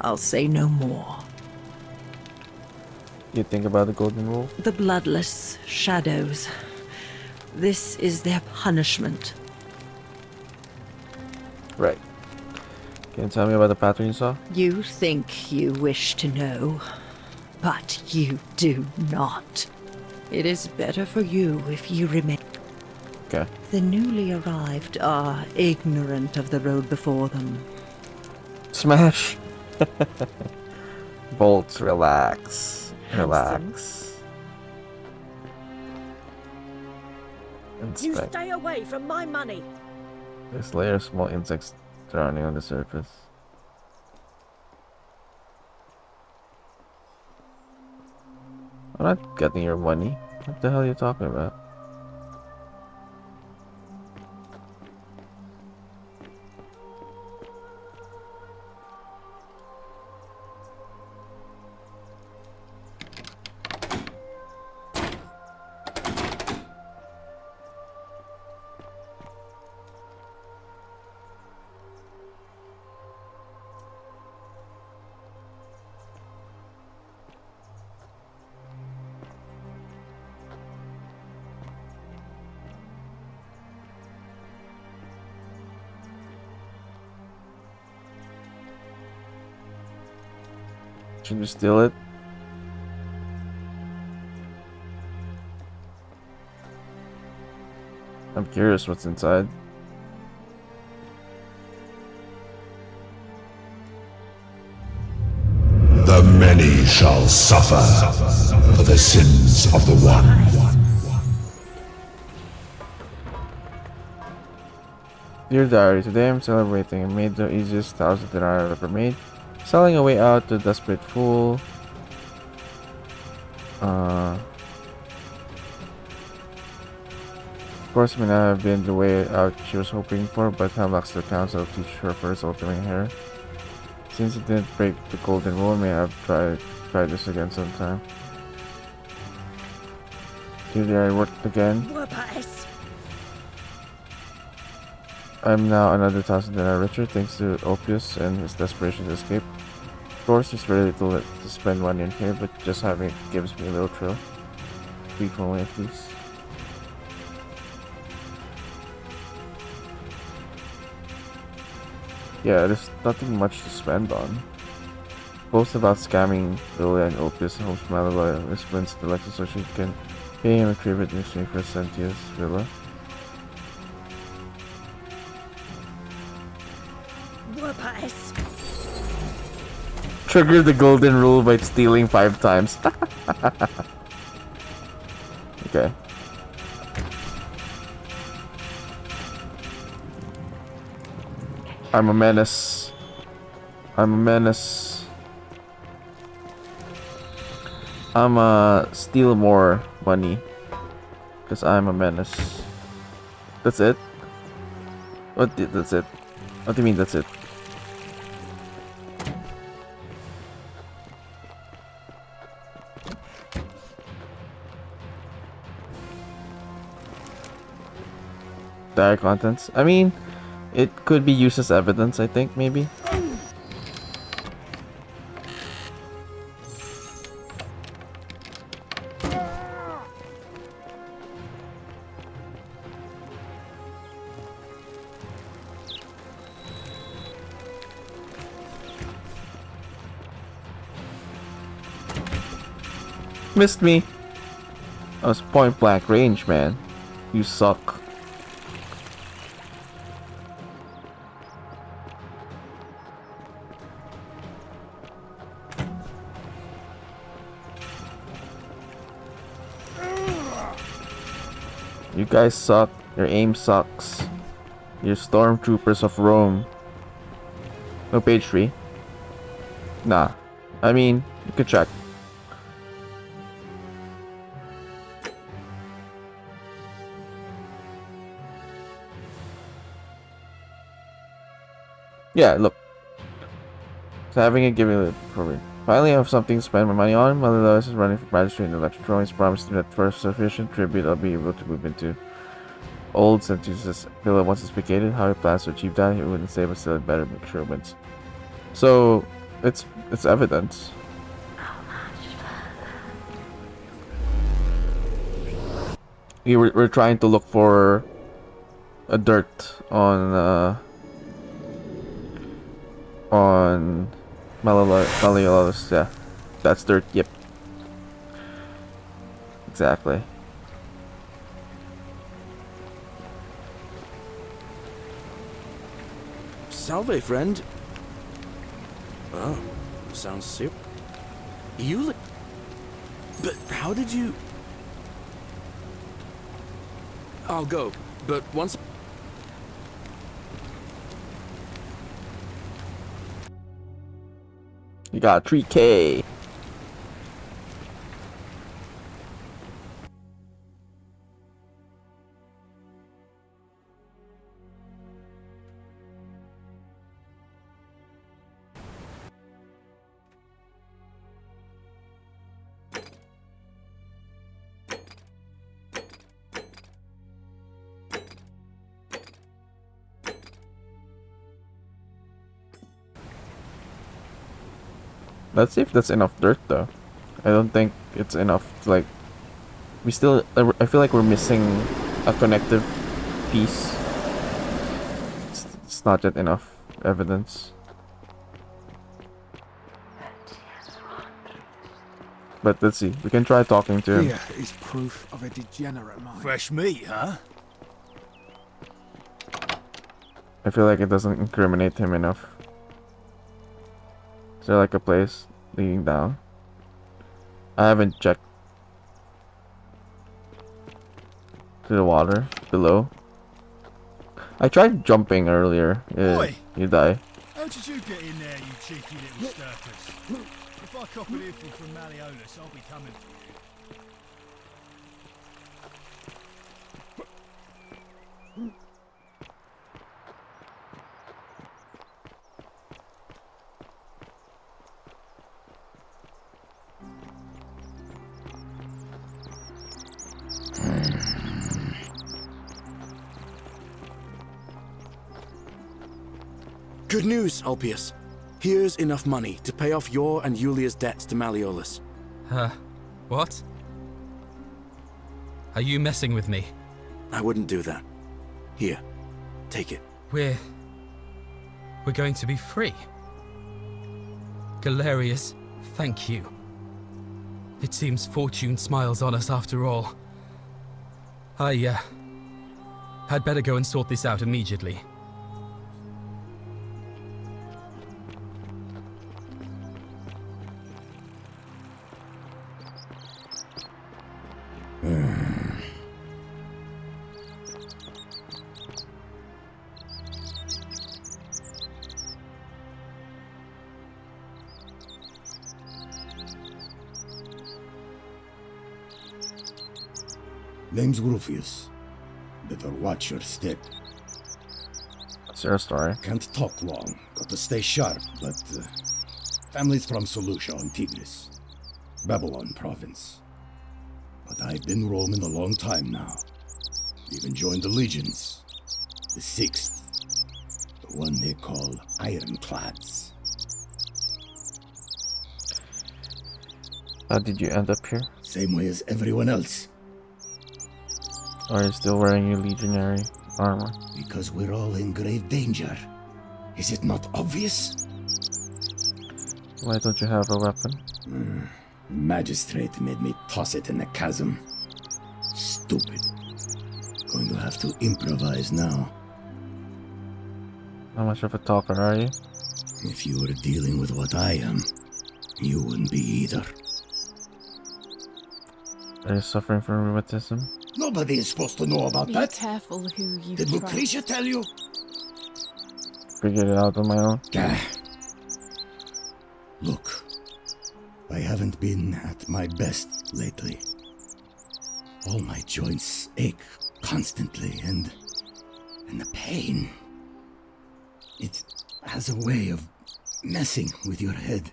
Speaker 7: I'll say no more.
Speaker 1: You think about the golden rule?
Speaker 7: The bloodless shadows. This is their punishment.
Speaker 1: Right. Can you tell me about the pattern you saw?
Speaker 7: You think you wish to know, but you do not. It is better for you if you remain.
Speaker 1: Okay.
Speaker 7: The newly arrived are ignorant of the road before them.
Speaker 1: Smash. Bolts, relax.
Speaker 20: Handsome.
Speaker 1: Relax.
Speaker 20: You
Speaker 1: Inspect.
Speaker 20: stay away from my money.
Speaker 1: There's layer of small insects surrounding on the surface. I'm not getting your money. What the hell are you talking about? Should we steal it? I'm curious what's inside.
Speaker 10: The many shall suffer for the sins of the one.
Speaker 1: Dear Diary, today I'm celebrating. I made the easiest 1,000 dinar I've ever made. Selling a way out to a desperate fool. Of course, may not have been the way out she was hoping for, but Hemlock still counts. I'll teach her first ultimate here. Since it didn't break the golden rule, may I have tried this again sometime. Dear Diary, worked again. I'm now another 1,000 dinar richer thanks to Opus and his desperation to escape. Of course, there's very little to spend money in here, but just having it gives me a little thrill. Speak my way, please. Yeah, there's nothing much to spend on. Post about scamming Lilia and Opus and hopes Malala wins the election so she can pay him a tribute in exchange for Centia's villa. Trigger the golden rule by stealing 5 times. Okay. I'm a menace. I'm a menace. I'ma steal more money. Because I'm a menace. That's it? That's it? What do you mean that's it? Diary contents? I mean, it could be used as evidence, I think, maybe. Missed me. I was point blank range, man. You suck. You guys suck. Your aim sucks. You're stormtroopers of Rome. No, page 3. Nah. I mean, you could check. Yeah, look. So having it giving it for me. Finally, I have something to spend my money on. Mother Lois is running for magistrate in the electric drawings. Promised me that for sufficient tribute, I'll be able to move into old Sentusis villa once it's vacated. How he plans to achieve that, he wouldn't say, but still, it better make sure it wins. So, it's evidence. We're trying to look for a dirt on Malleolus. Yeah, that's dirt. Yep, exactly.
Speaker 6: Salve, friend. Oh, sounds serious. But how did you... I'll go, but once...
Speaker 1: You got 3K. Let's see if that's enough dirt though. I don't think it's enough to, like, we still, I feel like we're missing a connective piece. It's not yet enough evidence. But let's see, we can try talking to him.
Speaker 17: Here is proof of a degenerate mind.
Speaker 4: Fresh meat, huh?
Speaker 1: I feel like it doesn't incriminate him enough. Is there like a place leading down? I haven't checked. To the water below. I tried jumping earlier. You die.
Speaker 4: How did you get in there, you cheeky little stirkers? If I cop an earful from Malleolus, I'll be coming for you.
Speaker 6: Good news, Ulpius. Here's enough money to pay off your and Julia's debts to Malleolus.
Speaker 23: What? Are you messing with me?
Speaker 6: I wouldn't do that. Here, take it.
Speaker 23: We're going to be free. Galerius, thank you. It seems fortune smiles on us after all. I'd better go and sort this out immediately.
Speaker 10: Name's Rufius. Better watch your step.
Speaker 1: What's your story?
Speaker 10: Can't talk long. Got to stay sharp, but... family's from Seleucia on Tigris. Babylon province. But I've been roaming a long time now. Even joined the legions. The 6th. The one they call Ironclads.
Speaker 1: How did you end up here?
Speaker 10: Same way as everyone else.
Speaker 1: Or are you still wearing your legionary armor?
Speaker 10: Because we're all in grave danger. Is it not obvious?
Speaker 1: Why don't you have a weapon?
Speaker 10: Magistrate made me toss it in the chasm. Stupid. Going to have to improvise now.
Speaker 1: How much of a talker are you?
Speaker 10: If you were dealing with what I am, you wouldn't be either.
Speaker 1: Are you suffering from rheumatism?
Speaker 10: Nobody is supposed to know about
Speaker 11: Be
Speaker 10: that.
Speaker 11: careful who you
Speaker 10: Did
Speaker 11: trust.
Speaker 10: Lucretia tell you?
Speaker 1: Figured it out on my own.
Speaker 10: Look, I haven't been at my best lately. All my joints ache constantly, and the pain. It has a way of messing with your head.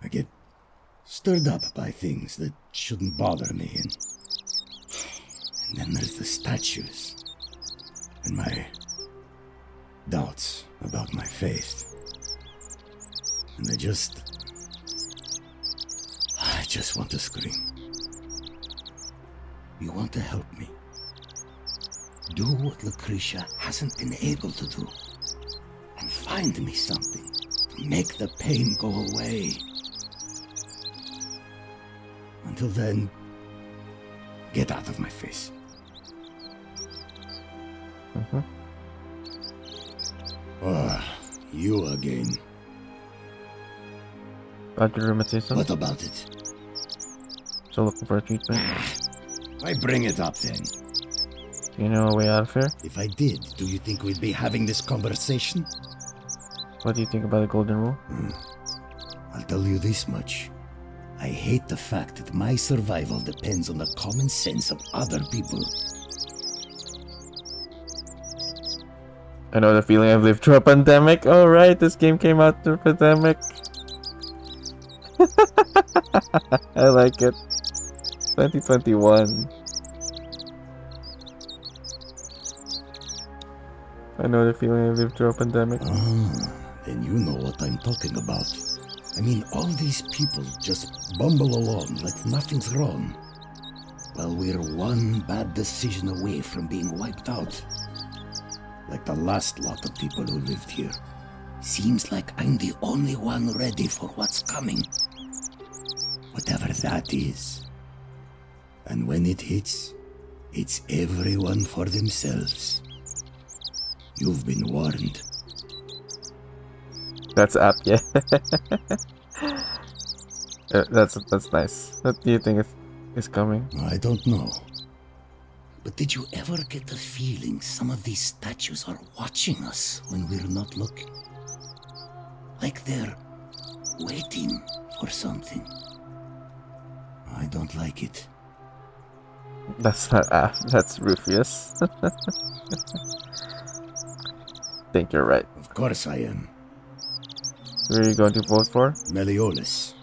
Speaker 10: I get stirred up by things that shouldn't bother me, and then there's the statues, and my doubts about my faith. And I just want to scream. You want to help me? Do what Lucretia hasn't been able to do. And find me something to make the pain go away. Until then, get out of my face.
Speaker 1: Mm-hmm.
Speaker 10: Ah, you again.
Speaker 1: About your rheumatism?
Speaker 10: What about it?
Speaker 1: Still looking for a treatment?
Speaker 10: Why bring it up then?
Speaker 1: Do you know a way out of here?
Speaker 10: If I did, do you think we'd be having this conversation?
Speaker 1: What do you think about the golden rule?
Speaker 10: I'll tell you this much. I hate the fact that my survival depends on the common sense of other people.
Speaker 1: I know the feeling I've lived through a pandemic. Oh right, this game came out through a pandemic. I like it. 2021. I know the feeling I lived through a pandemic.
Speaker 10: Then you know what I'm talking about. I mean, all these people just bumble along like nothing's wrong, while we're one bad decision away from being wiped out. Like the last lot of people who lived here. Seems like I'm the only one ready for what's coming. Whatever that is. And when it hits, it's everyone for themselves. You've been warned.
Speaker 1: That's apt, yeah. That's nice. What do you think is coming?
Speaker 10: I don't know. But did you ever get the feeling some of these statues are watching us when we're not looking? Like they're waiting for something. I don't like it.
Speaker 1: That's not apt. That's Rufus. Think you're right.
Speaker 10: Of course I am.
Speaker 1: Who are you going to vote for?
Speaker 10: Meliodas.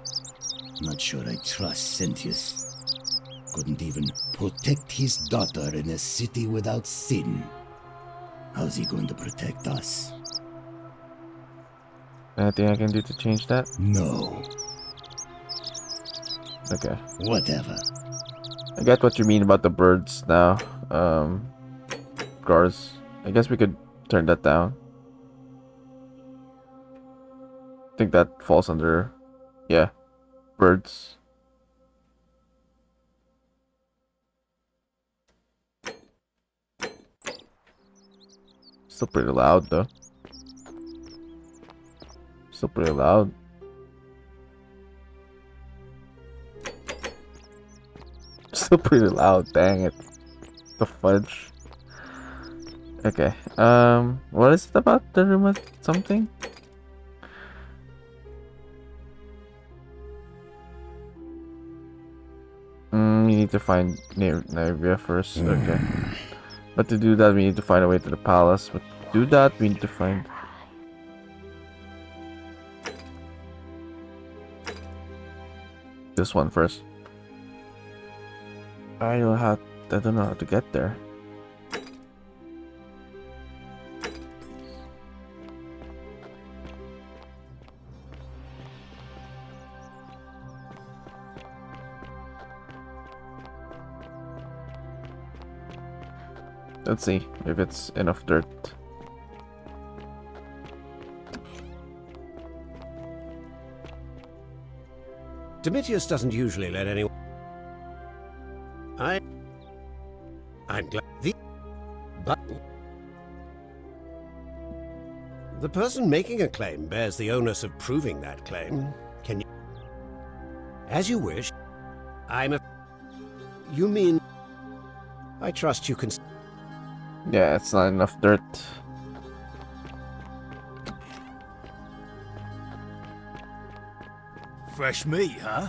Speaker 10: Not sure I trust Sentius. Couldn't even protect his daughter in a city without sin. How's he going to protect us?
Speaker 1: Anything I can do to change that?
Speaker 10: No.
Speaker 1: Okay.
Speaker 10: Whatever.
Speaker 1: I get what you mean about the birds now. Gars. I guess we could turn that down. I think that falls under, yeah, birds. Still pretty loud though. Still pretty loud. Still pretty loud, dang it. The fudge. Okay, what is it about the room with something? We need to find Naivia first, okay. But to do that, we need to find a way to the palace. But to do that, we need to find... this one first. I don't know how to get there. Let's see if it's enough dirt.
Speaker 2: Domitius doesn't usually let anyone... I'm glad but the person making a claim bears the onus of proving that claim. Can you... As you wish. You mean... I trust you can...
Speaker 1: Yeah, it's not enough dirt.
Speaker 4: Fresh meat, huh?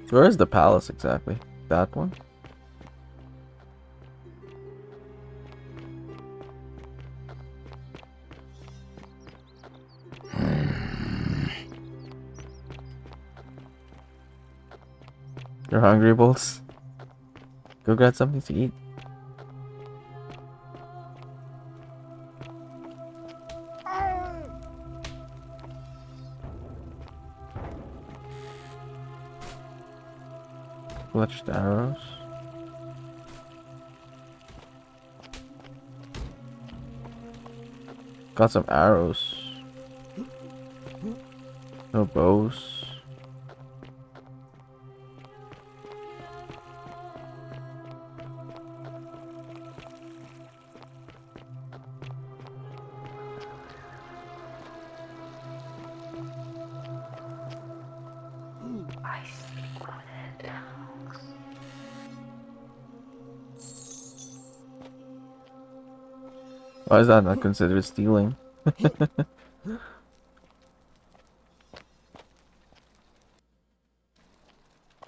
Speaker 1: Where is the palace exactly? That one? You're hungry, Bulls? Go get something to eat. Fletched arrows. Got some arrows. No bows. Why is that not considered stealing?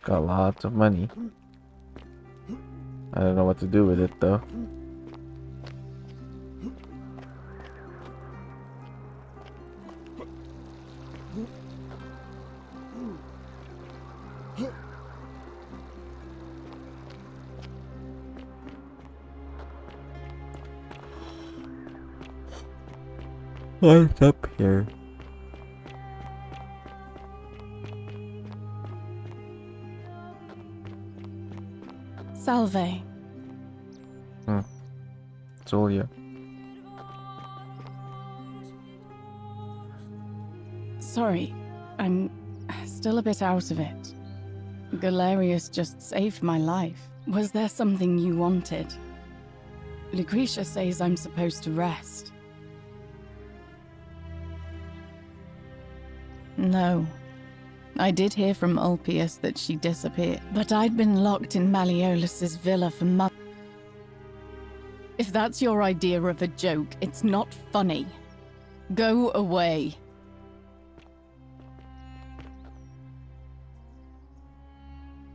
Speaker 1: Got lots of money. I don't know what to do with it though. What's up here?
Speaker 11: Salve.
Speaker 1: Julia.
Speaker 11: Sorry, I'm still a bit out of it. Galerius just saved my life. Was there something you wanted? Lucretia says I'm supposed to rest. No. I did hear from Ulpius that she disappeared, but I'd been locked in Malleolus's villa for months. If that's your idea of a joke, it's not funny. Go away.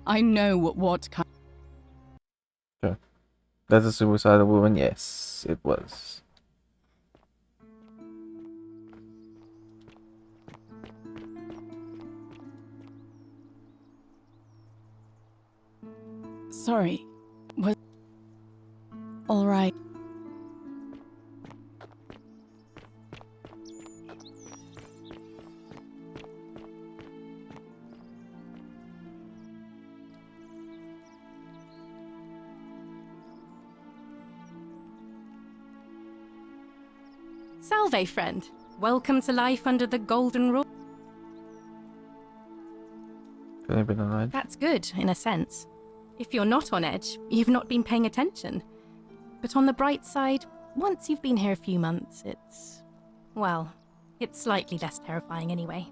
Speaker 11: I know what kind.
Speaker 1: Okay. That's a suicidal woman? Yes, it was.
Speaker 11: Sorry. Was all right. Salve, friend. Welcome to life under the golden rule.
Speaker 1: Feeling a bit on edge?
Speaker 11: That's good, in a sense. If you're not on edge, you've not been paying attention. But on the bright side, once you've been here a few months, well, it's slightly less terrifying anyway.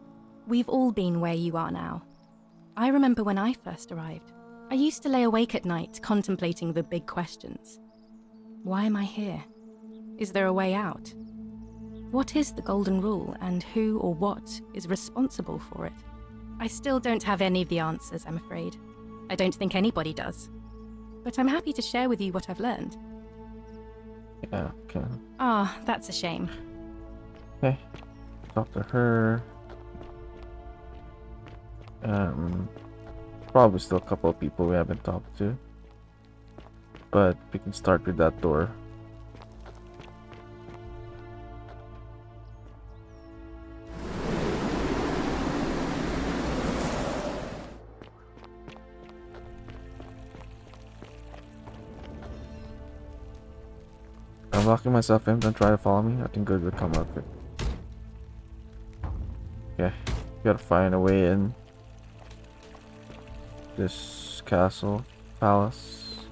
Speaker 11: We've all been where you are now. I remember when I first arrived. I used to lay awake at night contemplating the big questions. Why am I here? Is there a way out? What is the golden rule, and who or what is responsible for it? I still don't have any of the answers, I'm afraid. I don't think anybody does. But I'm happy to share with you what I've learned.
Speaker 1: Yeah, okay.
Speaker 11: Ah, that's a shame.
Speaker 1: Okay. Talk to her. Probably still a couple of people we haven't talked to. But we can start with that door. I'm locking myself in. Don't try to follow me. Nothing good would come out of it. Okay. Gotta find a way in. This castle. Palace.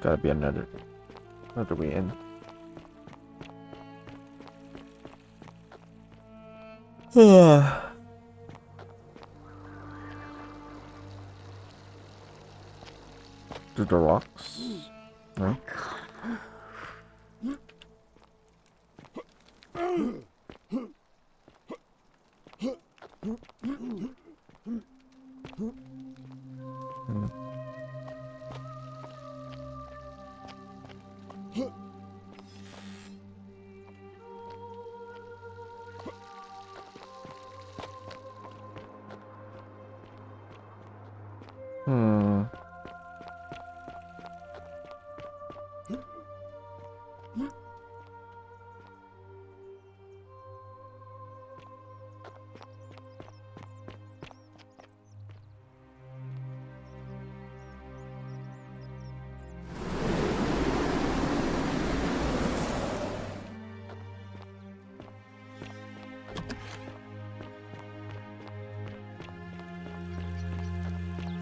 Speaker 1: Gotta be another way in. Through the rocks? No?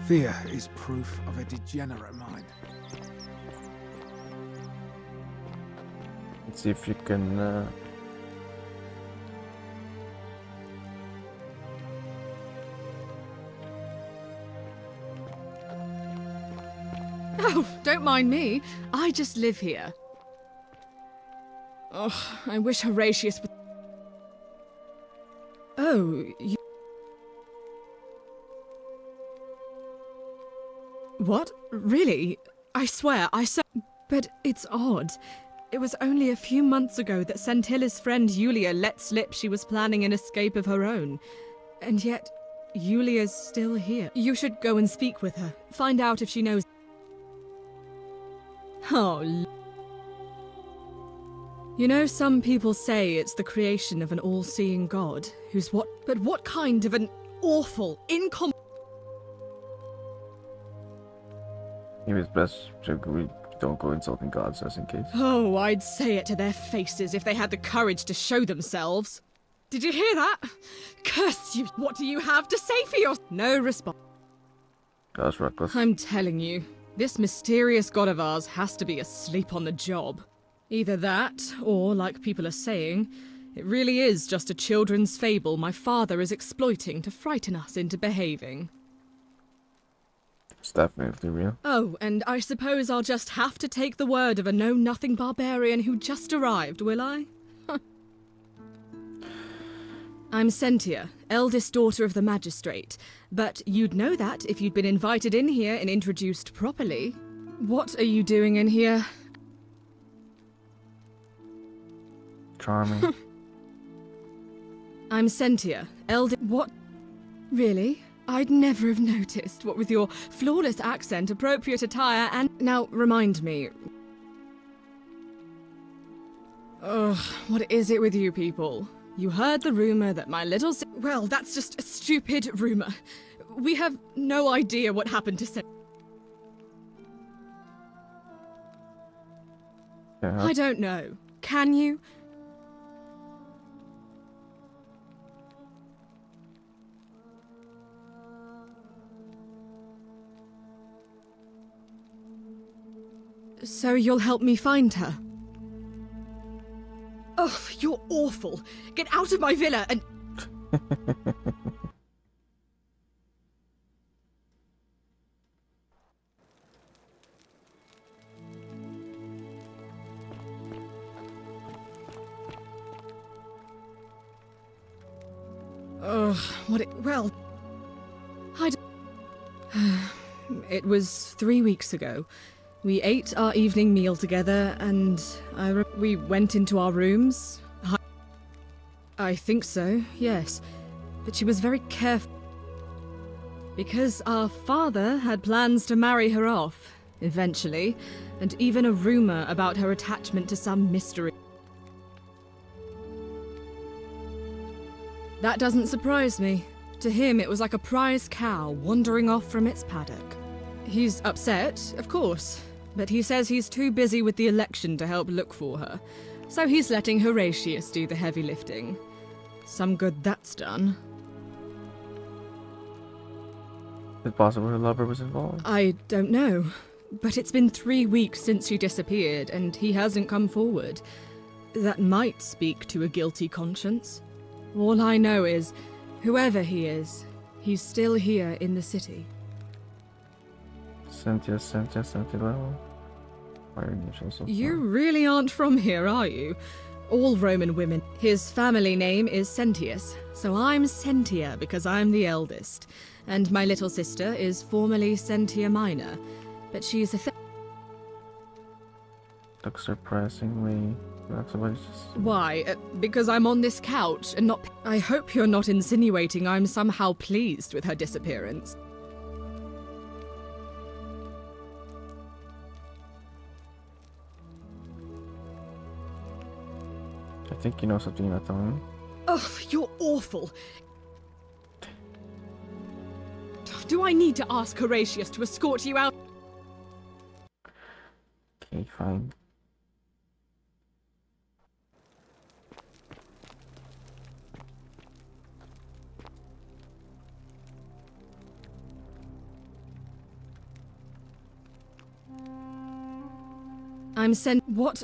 Speaker 17: Fear is proof of a degenerate mind.
Speaker 1: Let's see if you can
Speaker 5: don't mind me. I just live here. Oh, I wish Horatius would... Oh, you... What? Really? I swear, I saw... But it's odd. It was only a few months ago that Centilla's friend Yulia let slip she was planning an escape of her own. And yet, Yulia's still here. You should go and speak with her. Find out if she knows... Oh, you know, some people say it's the creation of an all-seeing God, who's what... But what kind of an awful,
Speaker 1: Maybe it's best we don't go insulting gods just in case.
Speaker 5: Oh, I'd say it to their faces if they had the courage to show themselves. Did you hear that? Curse you! What do you have to say for your... No response.
Speaker 1: That's reckless.
Speaker 5: I'm telling you, this mysterious god of ours has to be asleep on the job. Either that, or, like people are saying, it really is just a children's fable my father is exploiting to frighten us into behaving.
Speaker 1: It's definitely real.
Speaker 5: Oh, and I suppose I'll just have to take the word of a know-nothing barbarian who just arrived, will I? I'm Sentia, eldest daughter of the magistrate, but you'd know that if you'd been invited in here and introduced properly. What are you doing in here?
Speaker 1: Charming.
Speaker 5: I'm Sentia, What? Really? I'd never have noticed, what with your flawless accent, appropriate attire, and... Now, remind me... Ugh, what is it with you people? You heard the rumor that my little Well, that's just a stupid rumor. We have no idea what happened to I don't know. Can you? So you'll help me find her? Ugh, you're awful. Get out of my villa and... Ugh, well... It was 3 weeks ago. We ate our evening meal together, and we went into our rooms. I think so, yes. But she was very careful. Because our father had plans to marry her off, eventually, and even a rumor about her attachment to some mystery. That doesn't surprise me. To him, it was like a prize cow wandering off from its paddock. He's upset, of course, but he says he's too busy with the election to help look for her, so he's letting Horatius do the heavy lifting. Some good that's done.
Speaker 1: Is it possible her lover was involved?
Speaker 5: I don't know, but it's been 3 weeks since she disappeared, and he hasn't come forward. That might speak to a guilty conscience. All I know is, whoever he is, he's still here in the city.
Speaker 1: Sentia. Fire initials so
Speaker 5: You
Speaker 1: far.
Speaker 5: really aren't from here, are you? All Roman women. His family name is Sentius, so I'm Sentia because I'm the eldest. And my little sister is formerly Sentia Minor, but she's a...
Speaker 1: Looks surprisingly...
Speaker 5: Why? Because I'm on this couch and not... I hope you're not insinuating I'm somehow pleased with her disappearance.
Speaker 1: I think you know something you're not telling me.
Speaker 5: Ugh, you're awful. Do I need to ask Horatius to escort you out?
Speaker 1: Okay, fine.
Speaker 5: I'm sent. What?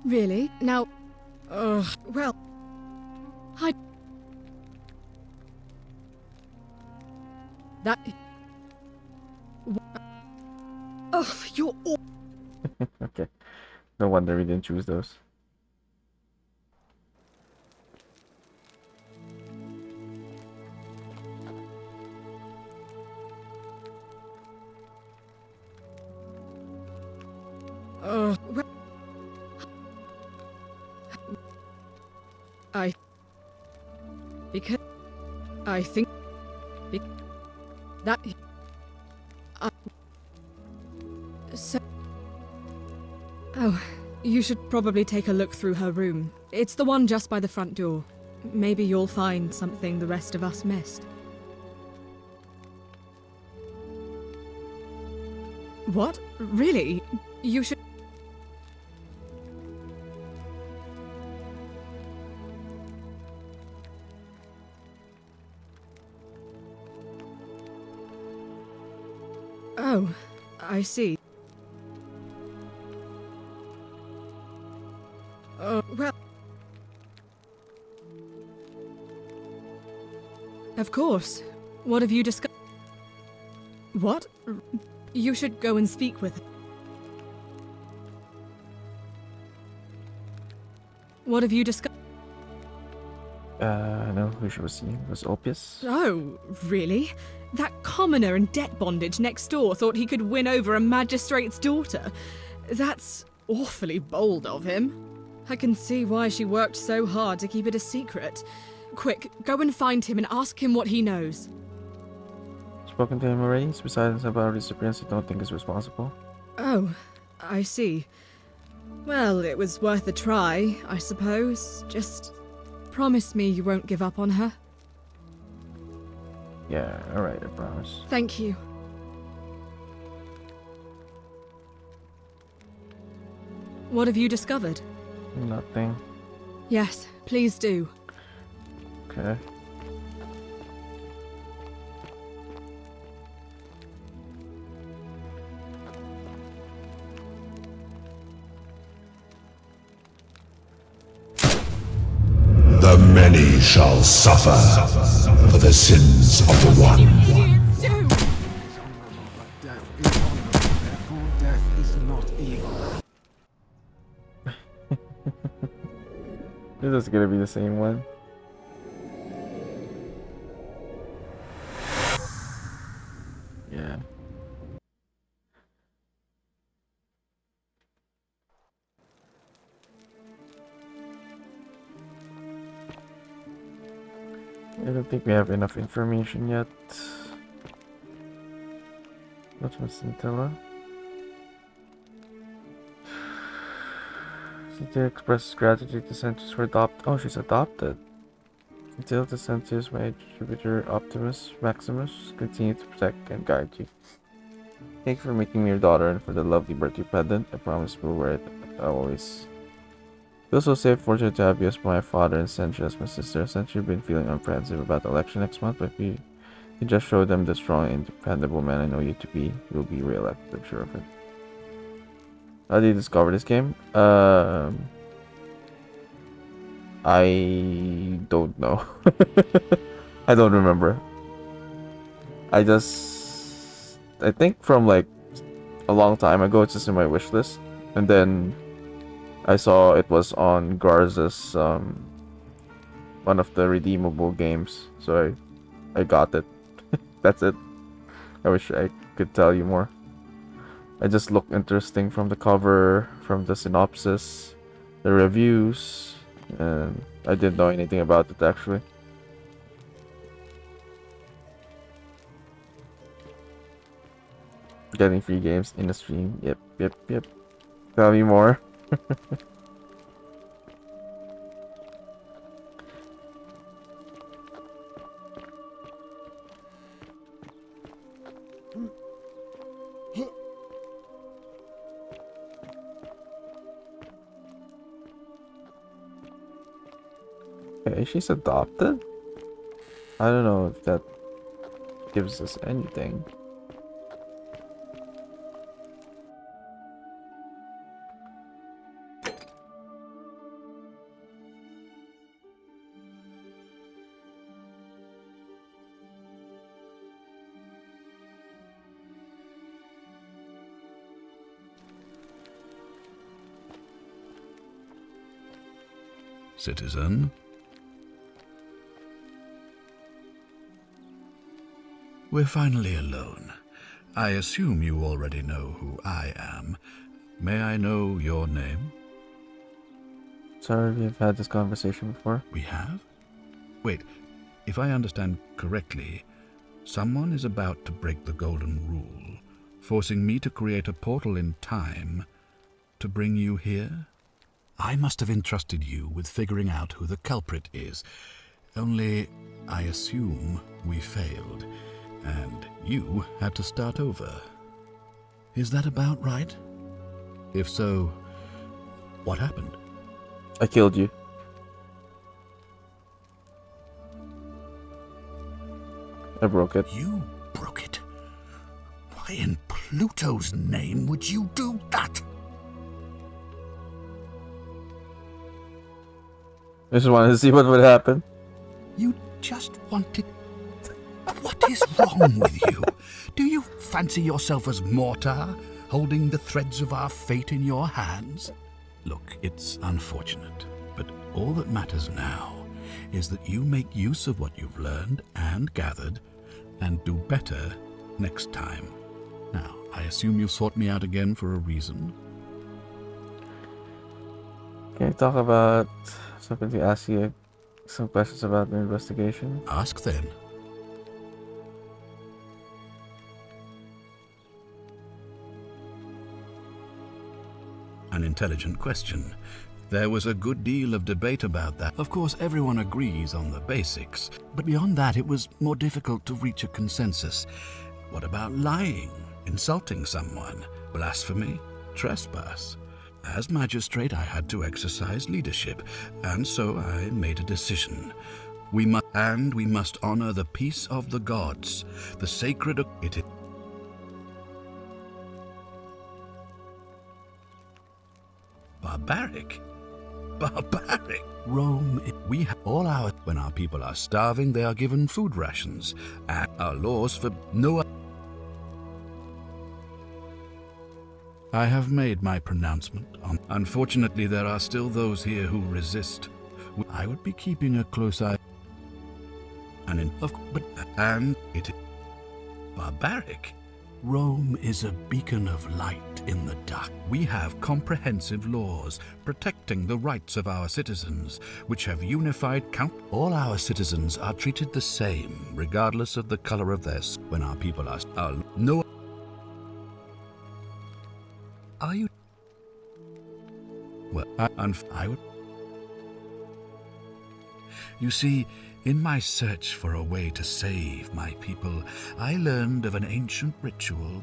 Speaker 5: Really? Now. Ugh. Well. That.
Speaker 1: Okay. No wonder we didn't choose those.
Speaker 5: Well, because I think that so. Oh, you should probably take a look through her room. It's the one just by the front door. Maybe you'll find something the rest of us missed. What? Really? You should. Oh, I see. Well. Of course. What have you discussed? What? You should go and speak with her. What have you discussed?
Speaker 1: No, who she was seeing was Opus.
Speaker 5: Oh, really? That commoner in debt bondage next door thought he could win over a magistrate's daughter. That's awfully bold of him. I can see why she worked so hard to keep it a secret. Quick, go and find him and ask him what he knows.
Speaker 1: Spoken to him already? Besides about his disappearance, I don't think he's responsible.
Speaker 5: Oh, I see. Well, it was worth a try, I suppose. Just promise me you won't give up on her.
Speaker 1: Yeah, alright, I promise.
Speaker 5: Thank you. What have you discovered?
Speaker 1: Nothing.
Speaker 5: Yes, please do.
Speaker 1: Okay.
Speaker 9: The many shall suffer for the sins of the one.
Speaker 17: Death is not evil.
Speaker 1: This is gonna be the same one. Yeah. I don't think we have enough information yet. What's from Scintilla? Scintilla expresses gratitude to Sentius for oh, she's adopted. Until the Sentius, my distributor Optimus Maximus, continue to protect and guide you. Thank you for making me your daughter and for the lovely birthday pendant. I promise we'll wear it always. Feel so safe, fortunate to have you as my father and Sentra as my sister. Since you've been feeling apprehensive about the election next month, but if you just show them the strong and dependable man I know you to be, you'll be re-elected, I'm sure of it. How did you discover this game? I don't know. I don't remember. I think from like a long time ago, it's just in my wish list, and then I saw it was on Garza's one of the redeemable games, so I got it. That's it. I wish I could tell you more. It just looked interesting from the cover, from the synopsis, the reviews, and I didn't know anything about it actually. Getting free games in the stream. Yep. Tell me more. Okay, she's adopted? I don't know if that gives us anything.
Speaker 8: citizen. We're finally alone. I assume you already know who I am. May I know your name?
Speaker 1: Sorry, we've had this conversation before.
Speaker 8: We have? Wait, if I understand correctly, someone is about to break the golden rule, forcing me to create a portal in time to bring you here? I must have entrusted you with figuring out who the culprit is. Only, I assume we failed, and you had to start over. Is that about right? If so, what happened?
Speaker 1: I killed you. I broke it.
Speaker 8: You broke it? Why in Pluto's name would you do that?
Speaker 1: I just wanted to see what would happen.
Speaker 8: You just wanted... What is wrong with you? Do you fancy yourself as mortar, holding the threads of our fate in your hands? Look, it's unfortunate, but all that matters now is that you make use of what you've learned and gathered and do better next time. Now, I assume you sought me out again for a reason?
Speaker 1: Can you talk about something to ask you some questions about the investigation?
Speaker 8: Ask then. An intelligent question. There was a good deal of debate about that. Of course, everyone agrees on the basics, but beyond that it was more difficult to reach a consensus. What about lying, insulting someone, blasphemy, trespass? As magistrate, I had to exercise leadership, and so I made a decision. We must honor the peace of the gods, the sacred... It is... Barbaric. Rome, we have all our... When our people are starving, they are given food rations, and our laws for no... I have made my pronouncement on... Unfortunately, there are still those here who resist. I would be keeping a close eye... And it is... Barbaric. Rome is a beacon of light in the dark. We have comprehensive laws protecting the rights of our citizens, which have unified count. All our citizens are treated the same, regardless of the color of their skin. When our people are no. Are you? Well, I would. You see, in my search for a way to save my people, I learned of an ancient ritual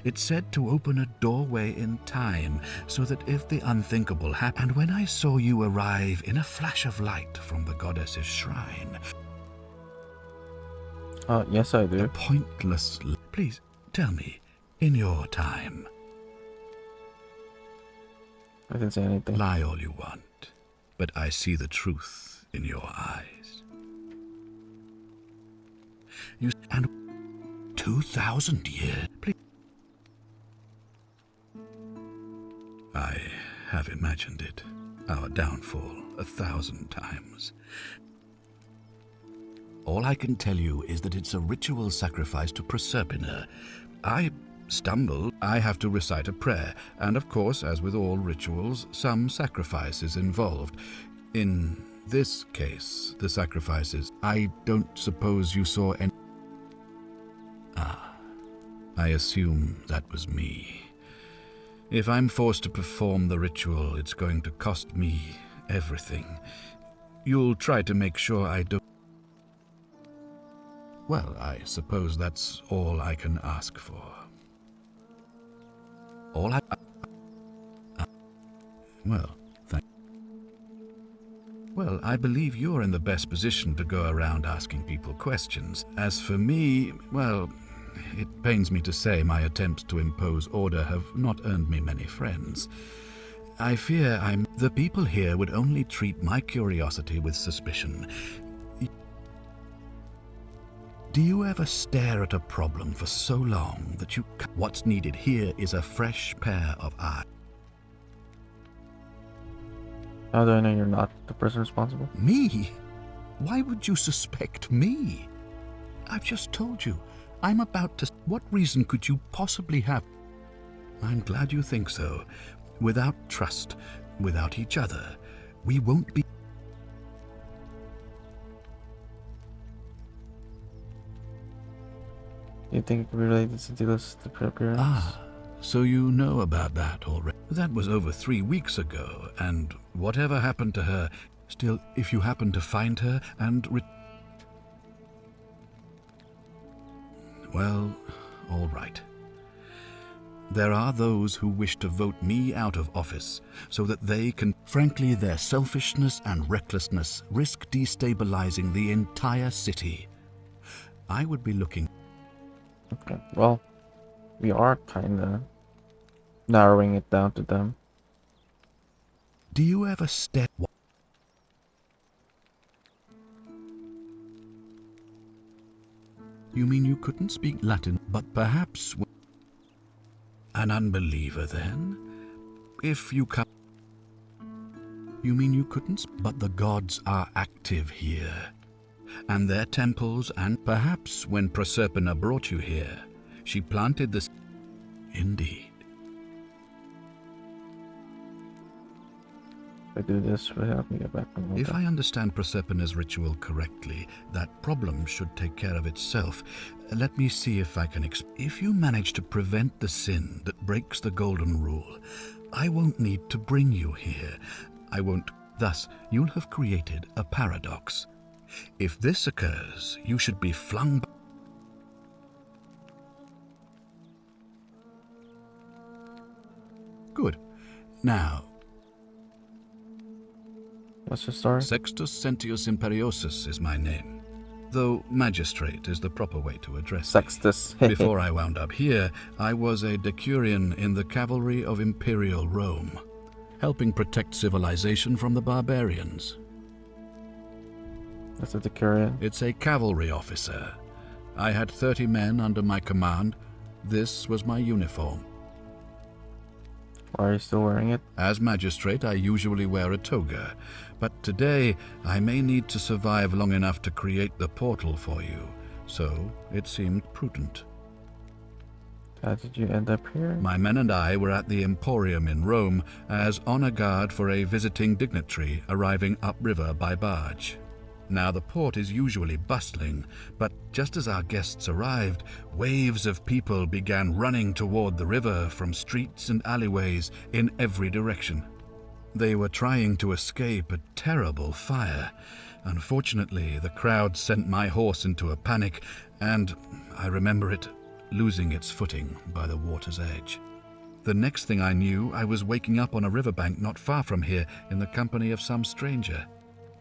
Speaker 8: it's said to open a doorway in time, so that if the unthinkable happened... And when I saw you arrive in a flash of light from the goddess's shrine...
Speaker 1: Yes I do.
Speaker 8: The pointless... Please, tell me, in your time...
Speaker 1: I didn't say anything.
Speaker 8: Lie all you want, but I see the truth in your eyes. And 2,000 years. Please. I have imagined it, our downfall, 1,000 times. All I can tell you is that it's a ritual sacrifice to Proserpina. I stumble, I have to recite a prayer, and of course, as with all rituals, some sacrifice is involved. In this case, the sacrifices... I don't suppose you saw any... I assume that was me. If I'm forced to perform the ritual, it's going to cost me everything. You'll try to make sure I don't... Well, I suppose that's all I can ask for. All I... Well, Well, I believe you're in the best position to go around asking people questions. As for me, well... It pains me to say my attempts to impose order have not earned me many friends. I fear the people here would only treat my curiosity with suspicion. Do you ever stare at a problem for so long that you... What's needed here is a fresh pair of eyes.
Speaker 1: How do I know you're not the person responsible?
Speaker 12: Me? Why would you suspect me? I've just told you. I'm about to... What reason could you possibly have? I'm glad you think so. Without trust, without each other, we won't be...
Speaker 1: Do you think it could be related to Dilla's disappearance?
Speaker 12: Ah, so you know about that already. That was over 3 weeks ago, and whatever happened to her, still, if you happen to find her and... Well, all right. There are those who wish to vote me out of office so that they can... Frankly, their selfishness and recklessness risk destabilizing the entire city. I would be looking...
Speaker 1: Okay, well, we are kinda narrowing it down to them.
Speaker 12: Do you ever step... You mean you couldn't speak Latin, but perhaps... An unbeliever, then? If you come... You mean you couldn't... But the gods are active here. And their temples, and perhaps when Proserpina brought you here, she planted this... Indeed.
Speaker 1: If I do this, will help me get back on
Speaker 12: If I understand Proserpina's ritual correctly, that problem should take care of itself. Let me see if I can If you manage to prevent the sin that breaks the golden rule, I won't need to bring you here. I won't... Thus, you'll have created a paradox. If this occurs, you should be flung... Good. Now...
Speaker 1: What's your story?
Speaker 12: Sextus Sentius Imperiosus is my name, though magistrate is the proper way to address
Speaker 1: Sextus.
Speaker 12: me. Before I wound up here, I was a decurion in the cavalry of Imperial Rome, helping protect civilization from the barbarians.
Speaker 1: That's a decurion.
Speaker 12: It's a cavalry officer. I had 30 men under my command. This was my uniform.
Speaker 1: Why are you still wearing it?
Speaker 12: As magistrate, I usually wear a toga, but today I may need to survive long enough to create the portal for you, so it seemed prudent.
Speaker 1: How did you end up here?
Speaker 12: My men and I were at the Emporium in Rome as honor guard for a visiting dignitary arriving upriver by barge. Now the port is usually bustling, but just as our guests arrived, waves of people began running toward the river from streets and alleyways in every direction. They were trying to escape a terrible fire. Unfortunately, the crowd sent my horse into a panic, and I remember it losing its footing by the water's edge. The next thing I knew, I was waking up on a riverbank not far from here in the company of some stranger.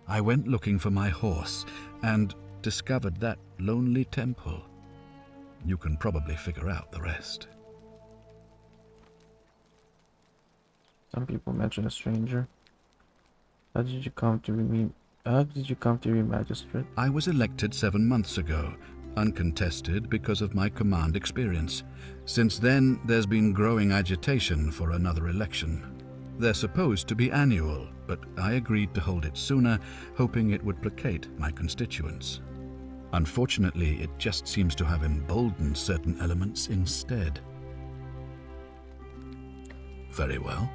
Speaker 12: I went looking for my horse and discovered that lonely temple. You can probably figure out the rest.
Speaker 1: Some people mention a stranger. How did you come to be magistrate?
Speaker 12: I was elected 7 months ago, uncontested because of my command experience. Since then, there's been growing agitation for another election. They're supposed to be annual, but I agreed to hold it sooner, hoping it would placate my constituents. Unfortunately, it just seems to have emboldened certain elements instead. Very well.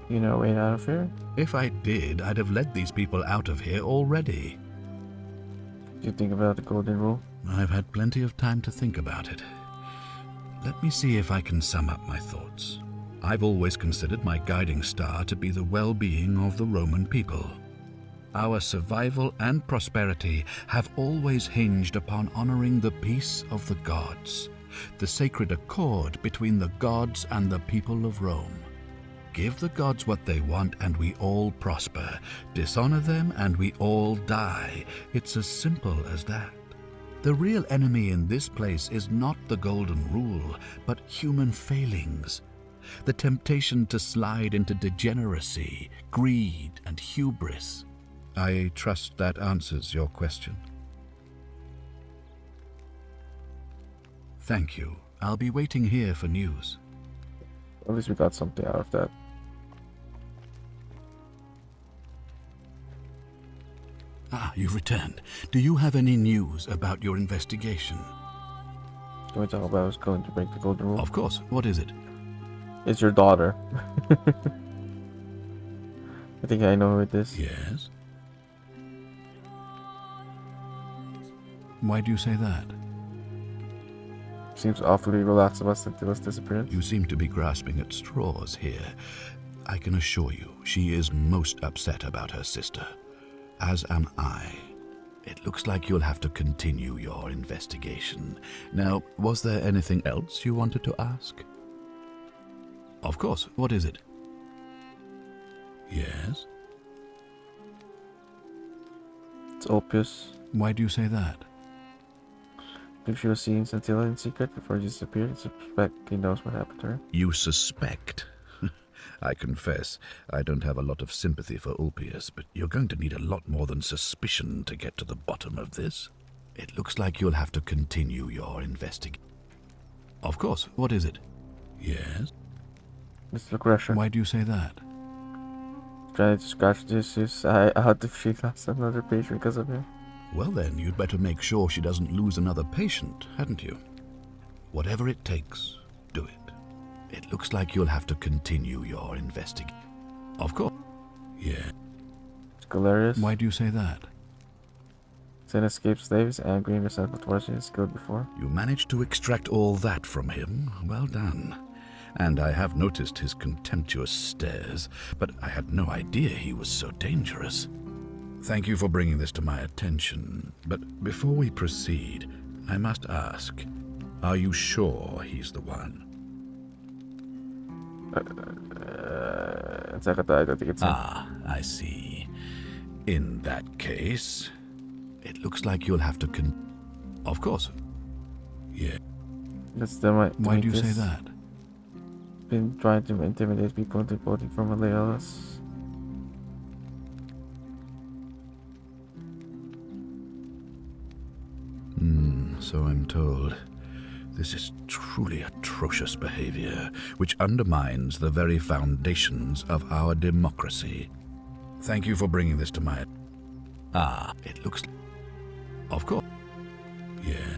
Speaker 1: You know a way out of here?
Speaker 12: If I did, I'd have led these people out of here already.
Speaker 1: Do you think about the golden rule?
Speaker 12: I've had plenty of time to think about it. Let me see if I can sum up my thoughts. I've always considered my guiding star to be the well-being of the Roman people. Our survival and prosperity have always hinged upon honoring the peace of the gods, the sacred accord between the gods and the people of Rome. Give the gods what they want and we all prosper. Dishonor them and we all die. It's as simple as that. The real enemy in this place is not the golden rule, but human failings. The temptation to slide into degeneracy, greed, and hubris. I trust that answers your question. Thank you. I'll be waiting here for news.
Speaker 1: At least we got something out of that.
Speaker 12: Ah, you've returned. Do you have any news about your investigation?
Speaker 1: Can we talk about who's going to break the golden rule?
Speaker 12: Of course. What is it?
Speaker 1: It's your daughter. I think I know who it is.
Speaker 12: Yes? Why do you say that?
Speaker 1: Seems awfully relaxed about Scintilla's disappearance.
Speaker 12: You seem to be grasping at straws here. I can assure you, she is most upset about her sister. As am I. It looks like you'll have to continue your investigation. Now, was there anything else you wanted to ask? Of course. What is it? Yes?
Speaker 1: It's Opus.
Speaker 12: Why do you say that?
Speaker 1: If she was seeing Scintilla in secret before she disappeared, I suspect he knows what happened to her.
Speaker 12: You suspect? I confess, I don't have a lot of sympathy for Ulpius, but you're going to need a lot more than suspicion to get to the bottom of this. It looks like you'll have to continue your investigation. Of course. What is it? Yes?
Speaker 1: Mr. Crusher.
Speaker 12: Why do you say that?
Speaker 1: Trying to scratch this eye out if she lost another patient because of him.
Speaker 12: Well then, you'd better make sure she doesn't lose another patient, hadn't you? Whatever it takes, do it. It looks like you'll have to continue your investigation. Of course. Yeah.
Speaker 1: Scalarius.
Speaker 12: Why do you say that?
Speaker 1: He's an escaped slave, he's angry and resentful towards you, he's killed before.
Speaker 12: You managed to extract all that from him. Well done. And I have noticed his contemptuous stares, but I had no idea he was so dangerous. Thank you for bringing this to my attention, but before we proceed, I must ask, are you sure he's the one?
Speaker 1: I don't think it's him.
Speaker 12: Ah, I see. In that case, it looks like you'll have to Of course. Yeah.
Speaker 1: That's the right.
Speaker 12: Why do you say that?
Speaker 1: Been trying to intimidate people into voting for Maleolus.
Speaker 12: So I'm told. This is truly atrocious behavior, which undermines the very foundations of our democracy. Thank you for bringing this to my... Ah, it looks... Of course. Yeah.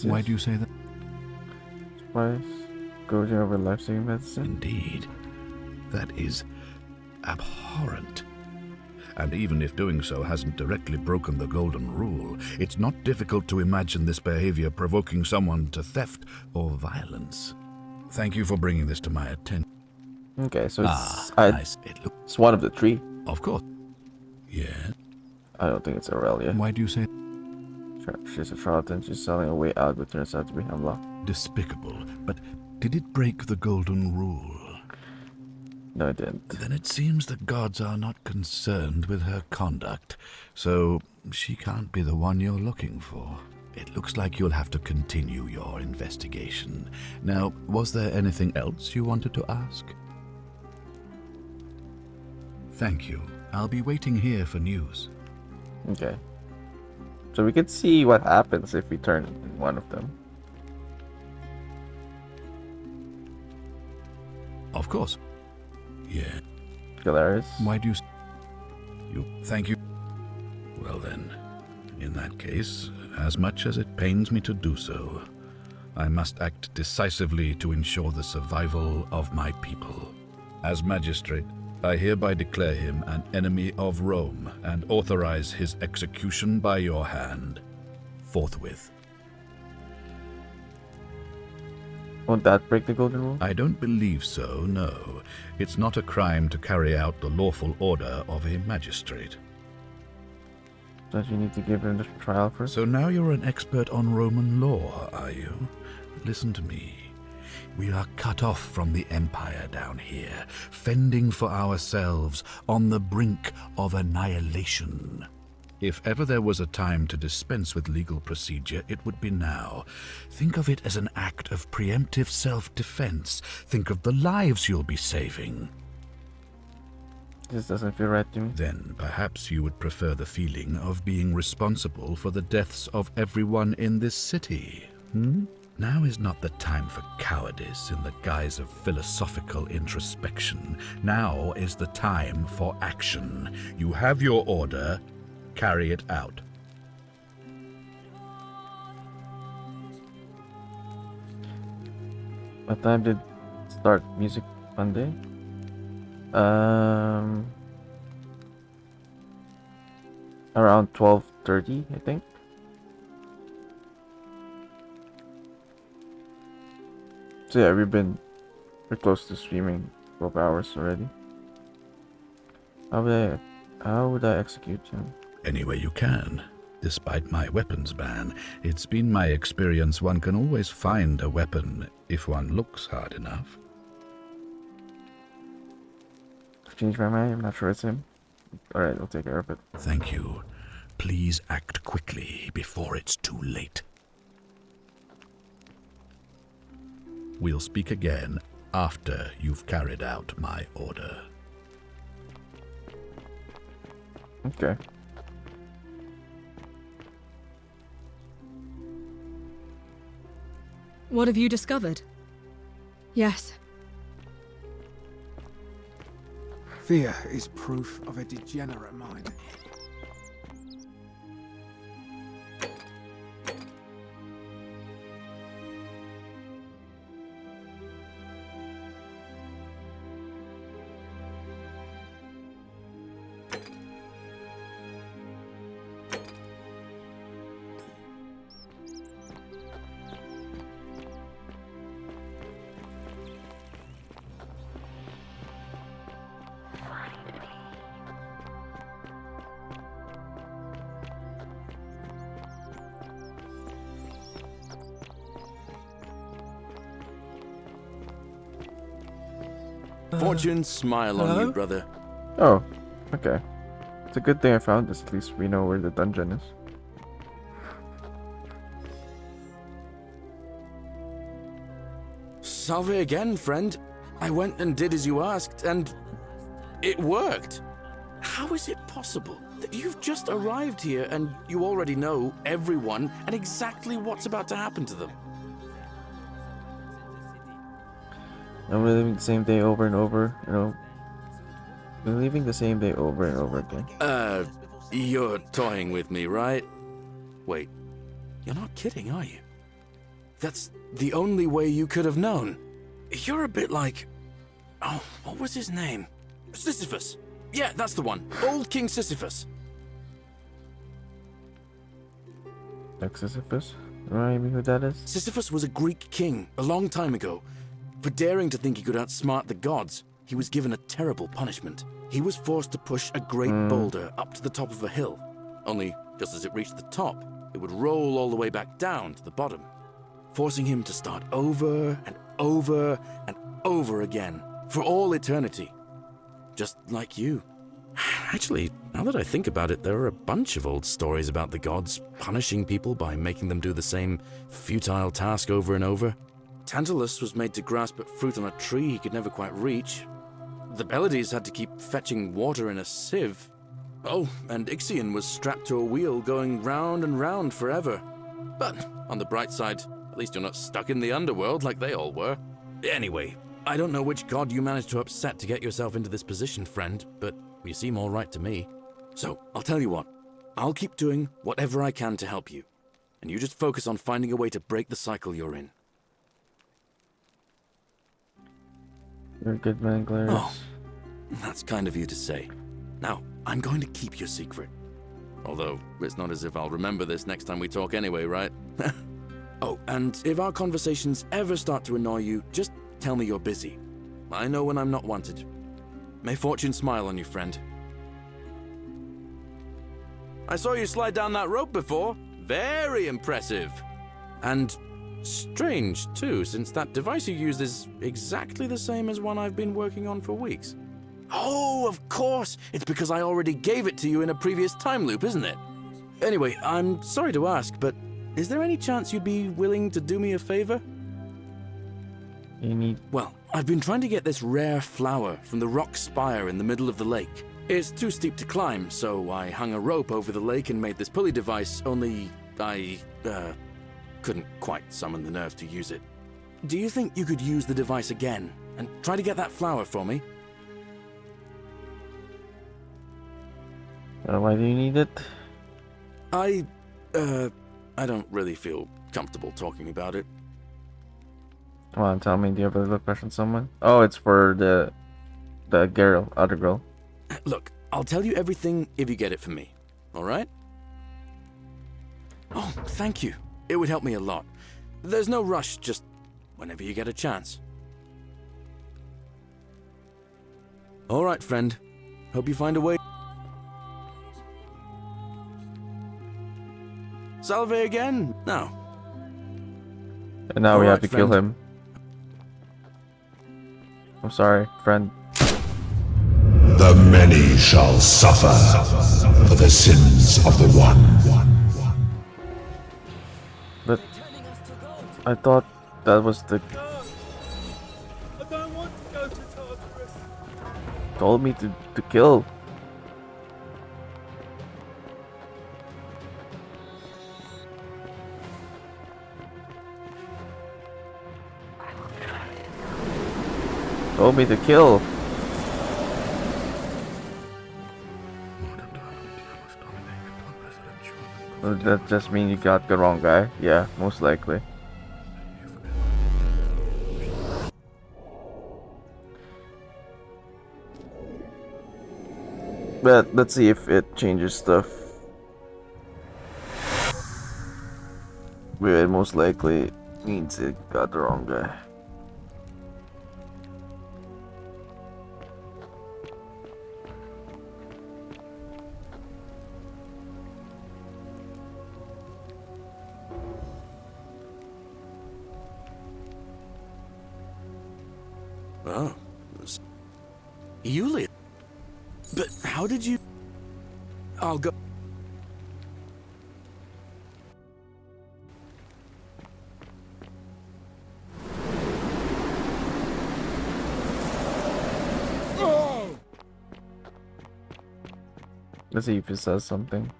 Speaker 12: Why do you say that?
Speaker 1: Spice. Gorging over life-saving medicine.
Speaker 12: Indeed. That is abhorrent. And even if doing so hasn't directly broken the golden rule, it's not difficult to imagine this behavior provoking someone to theft or violence. Thank you for bringing this to my attention.
Speaker 1: Okay, so it's
Speaker 12: nice.
Speaker 1: It's one of the three.
Speaker 12: Of course. Yeah.
Speaker 1: I don't think it's Aurelia.
Speaker 12: Why do you say?
Speaker 1: She's a charlatan. She's selling a way out, but turns out to be hemlock.
Speaker 12: Despicable. But did it break the golden rule?
Speaker 1: No, it didn't.
Speaker 12: Then it seems the gods are not concerned with her conduct, so she can't be the one you're looking for. It looks like you'll have to continue your investigation. Now, was there anything else you wanted to ask? Thank you. I'll be waiting here for news.
Speaker 1: Okay. So we can see what happens if we turn one of them.
Speaker 12: Of course. Yeah.
Speaker 1: Galarius.
Speaker 12: Why do you... Thank you. Well then, in that case, as much as it pains me to do so, I must act decisively to ensure the survival of my people. As magistrate, I hereby declare him an enemy of Rome and authorize his execution by your hand, forthwith.
Speaker 1: Won't that break the golden rule?
Speaker 12: I don't believe so, no. It's not a crime to carry out the lawful order of a magistrate.
Speaker 1: Don't you need to give him the trial first?
Speaker 12: So now you're an expert on Roman law, are you? Listen to me. We are cut off from the empire down here, fending for ourselves on the brink of annihilation. If ever there was a time to dispense with legal procedure, it would be now. Think of it as an act of preemptive self-defense. Think of the lives you'll be saving.
Speaker 1: This doesn't feel right to me.
Speaker 12: Then perhaps you would prefer the feeling of being responsible for the deaths of everyone in this city, Now is not the time for cowardice in the guise of philosophical introspection. Now is the time for action. You have your order. carry it out.
Speaker 1: What time did start music Monday? Around 12:30, I think. So yeah, we're close to streaming 12 hours already. How would I execute him?
Speaker 12: Any way you can. Despite my weapons ban, it's been my experience one can always find a weapon if one looks hard enough.
Speaker 1: I've changed my mind, I'm not sure it's him. Alright, I'll take care of it.
Speaker 12: Thank you. Please act quickly before it's too late. We'll speak again after you've carried out my order.
Speaker 1: Okay.
Speaker 5: What have you discovered? Yes.
Speaker 17: Fear is proof of a degenerate mind.
Speaker 6: Fortune smile on you, brother.
Speaker 1: Oh, okay. It's a good thing I found this, at least we know where the dungeon is.
Speaker 6: Salve again, friend. I went and did as you asked, and it worked. How is it possible that you've just arrived here and you already know everyone and exactly what's about to happen to them?
Speaker 1: I'm reliving the same day over and over, you know. Reliving the same day over and over again.
Speaker 6: You're toying with me, right? Wait, you're not kidding, are you? That's the only way you could have known. You're a bit like... Oh, what was his name? Sisyphus. Yeah, that's the one. Old King Sisyphus.
Speaker 1: Like Sisyphus? Remind me who that is?
Speaker 6: Sisyphus was a Greek king a long time ago. For daring to think he could outsmart the gods, he was given a terrible punishment. He was forced to push a great boulder up to the top of a hill. Only, just as it reached the top, it would roll all the way back down to the bottom, forcing him to start over and over and over again, for all eternity. Just like you. Actually, now that I think about it, there are a bunch of old stories about the gods punishing people by making them do the same futile task over and over. Tantalus was made to grasp at fruit on a tree he could never quite reach. The Pleiades had to keep fetching water in a sieve. Oh, and Ixion was strapped to a wheel going round and round forever. But on the bright side, at least you're not stuck in the underworld like they all were. Anyway, I don't know which god you managed to upset to get yourself into this position, friend, but you seem all right to me. So, I'll tell you what. I'll keep doing whatever I can to help you. And you just focus on finding a way to break the cycle you're in.
Speaker 1: You're a good man, Glarius.
Speaker 6: Oh, that's kind of you to say. Now, I'm going to keep your secret. Although, it's not as if I'll remember this next time we talk anyway, right? Oh, and if our conversations ever start to annoy you, just tell me you're busy. I know when I'm not wanted. May fortune smile on you, friend. I saw you slide down that rope before. Very impressive. And strange, too, since that device you used is exactly the same as one I've been working on for weeks. Oh, of course! It's because I already gave it to you in a previous time loop, isn't it? Anyway, I'm sorry to ask, but is there any chance you'd be willing to do me a favor? Well, I've been trying to get this rare flower from the rock spire in the middle of the lake. It's too steep to climb, so I hung a rope over the lake and made this pulley device, only I, couldn't quite summon the nerve to use it. Do you think you could use the device again and try to get that flower for me?
Speaker 1: Why do you need it?
Speaker 6: I don't really feel comfortable talking about it.
Speaker 1: Come on, tell me, do you have a crush on someone? Oh, it's for the girl, other girl.
Speaker 6: Look, I'll tell you everything if you get it from me, alright? Oh, thank you. It would help me a lot. There's no rush, just whenever you get a chance. Alright, friend. Hope you find a way. Salve again? No.
Speaker 1: And now we have
Speaker 6: Alright,
Speaker 1: to kill
Speaker 6: friend.
Speaker 1: him. I'm sorry, friend.
Speaker 9: The many shall suffer for the sins of the one.
Speaker 1: But I thought that was the
Speaker 14: I don't want to go to Tartarus.
Speaker 1: told me to kill. Told me to kill. Does that just mean you got the wrong guy? Yeah, most likely. But let's see if it changes stuff. But it most likely means it got the wrong guy.
Speaker 6: Oh. Yulia. But how did you... I'll go...
Speaker 1: Let's see if it says something.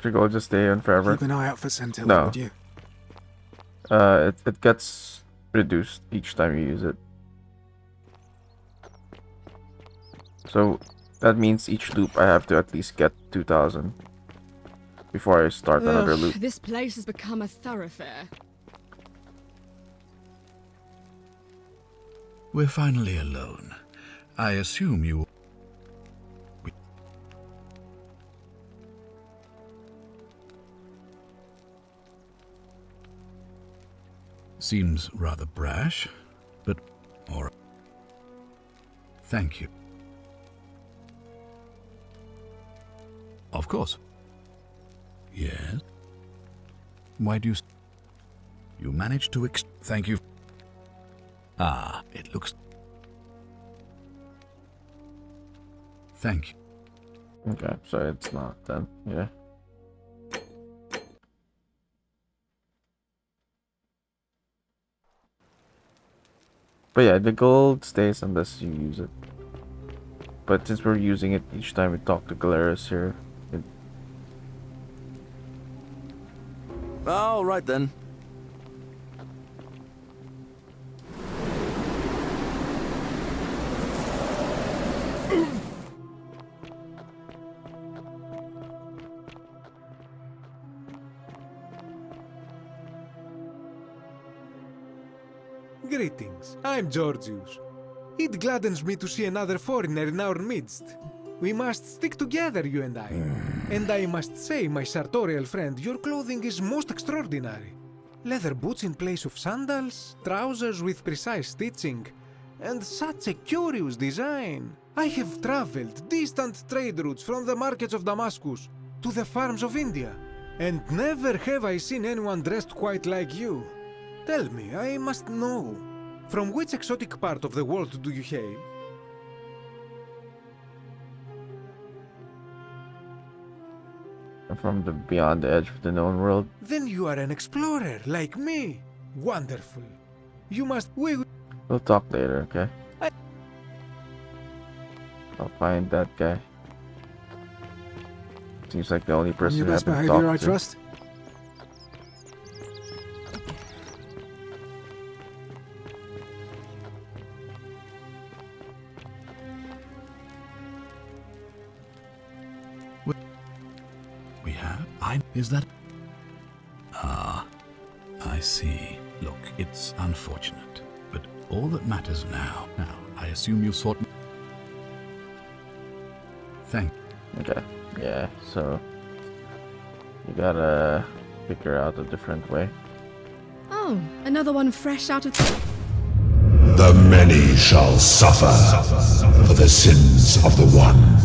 Speaker 1: Should go just stay on forever?
Speaker 17: Keep an eye out for Centilla,
Speaker 1: No.
Speaker 17: would you?
Speaker 1: It gets reduced each time you use it. So that means each loop I have to at least get 2,000 before I start another
Speaker 5: Ugh,
Speaker 1: loop.
Speaker 5: this place has become a thoroughfare.
Speaker 12: We're finally alone. I assume you... Seems rather brash, but alright. Thank you. Of course. Yes? Why do you... You managed to Thank you. Ah, it looks... Thank you.
Speaker 1: Okay, so it's not then, yeah. But yeah, the gold stays unless you use it. But since we're using it each time we talk to Galeris here, it...
Speaker 6: All right then.
Speaker 17: Greetings, I'm Georgius. It gladdens me to see another foreigner in our midst. We must stick together, you and I. And I must say, my sartorial friend, your clothing is most extraordinary. Leather boots in place of sandals, trousers with precise stitching, and such a curious design. I have traveled distant trade routes from the markets of Damascus to the farms of India, and never have I seen anyone dressed quite like you. Tell me, I must know. From which exotic part of the world do you hail?
Speaker 1: from the beyond the edge of the known world.
Speaker 17: Then you are an explorer, like me. Wonderful. You must...
Speaker 1: We'll talk later, okay? I'll find that guy. Seems like the only person
Speaker 17: your
Speaker 1: who
Speaker 17: best
Speaker 1: haven't
Speaker 17: behavior,
Speaker 1: talked
Speaker 17: I
Speaker 1: to.
Speaker 17: trust.
Speaker 12: Is that... Ah, I see. Look, it's unfortunate, but all that matters now... Now, I assume you sought... Thank...
Speaker 1: Okay, yeah, so... You gotta figure out a different way.
Speaker 5: Oh, another one fresh out of...
Speaker 9: The many shall suffer for the sins of the one.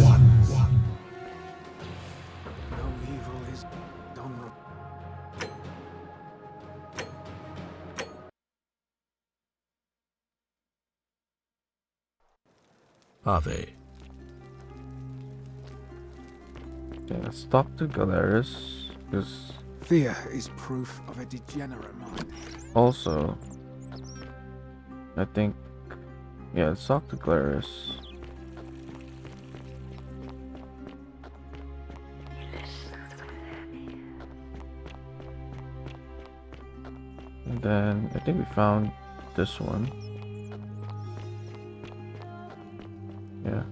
Speaker 12: Are they?
Speaker 1: Okay, let's talk to Galeris, because...
Speaker 16: Fear is proof of a degenerate mind.
Speaker 1: Also, I think... Yeah, let's talk to Galeris. And then, I think we found this one. Yeah.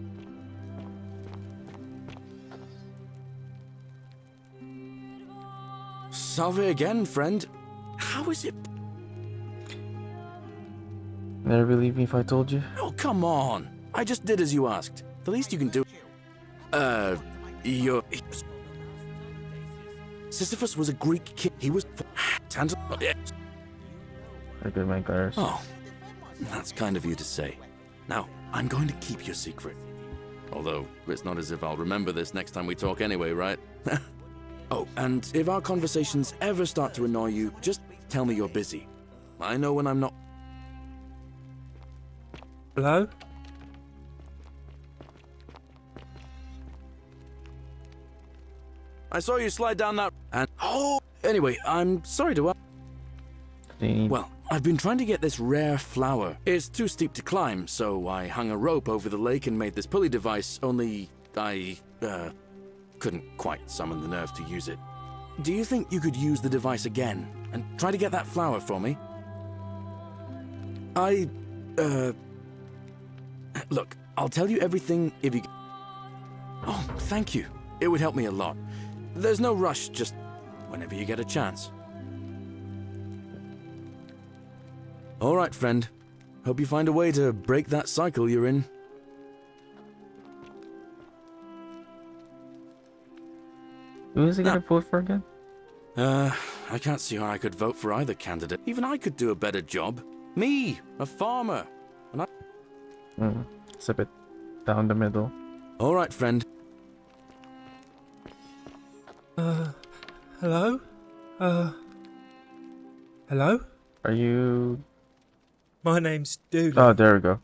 Speaker 6: Salve again, friend. How is it?
Speaker 1: Never believe me if I told you?
Speaker 6: Oh, come on. I just did as you asked. The least you can do... Sisyphus was a Greek king. He was...
Speaker 1: Very good, man, Galeris.
Speaker 6: Oh, that's kind of you to say. Now, I'm going to keep your secret. Although, it's not as if I'll remember this next time we talk anyway, right? Oh, and if our conversations ever start to annoy you, just tell me you're busy. I know when I'm not...
Speaker 14: Hello?
Speaker 6: I saw you slide down that... And... Oh! Anyway, I'm sorry to... Well, I've been trying to get this rare flower. It's too steep to climb, so I hung a rope over the lake and made this pulley device, only I, couldn't quite summon the nerve to use it. Do you think you could use the device again and try to get that flower for me? Look, I'll tell you everything if you... Oh, thank you. It would help me a lot. There's no rush, just whenever you get a chance. All right, friend. Hope you find a way to break that cycle you're in.
Speaker 1: Who is he gonna vote for again?
Speaker 6: I can't see how I could vote for either candidate. Even I could do a better job. Me, a farmer. And I...
Speaker 1: Sip it down the middle.
Speaker 6: All right, friend.
Speaker 14: Hello? Hello?
Speaker 1: Are you...
Speaker 14: My name's Dooley.
Speaker 1: Oh, there we go.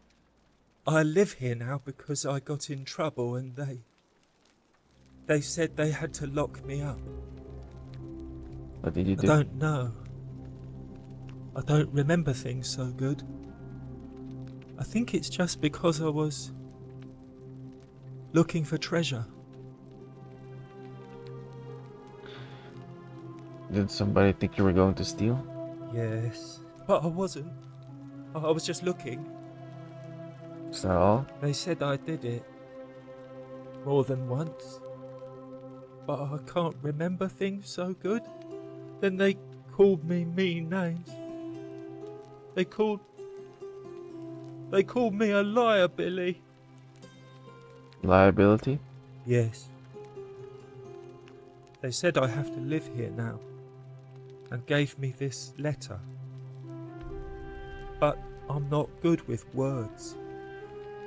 Speaker 14: I live here now because I got in trouble and they said they had to lock me up.
Speaker 1: What did you do?
Speaker 14: I don't know. I don't remember things so good. I think it's just because I was looking for treasure.
Speaker 1: Did somebody think you were going to steal?
Speaker 14: Yes, but I wasn't. I was just looking.
Speaker 1: Is that all?
Speaker 14: They said I did it more than once, but I can't remember things so good. Then they called me mean names. They called me a liar, Billy.
Speaker 1: Liability?
Speaker 14: Yes. They said I have to live here now, and gave me this letter. But I'm not good with words.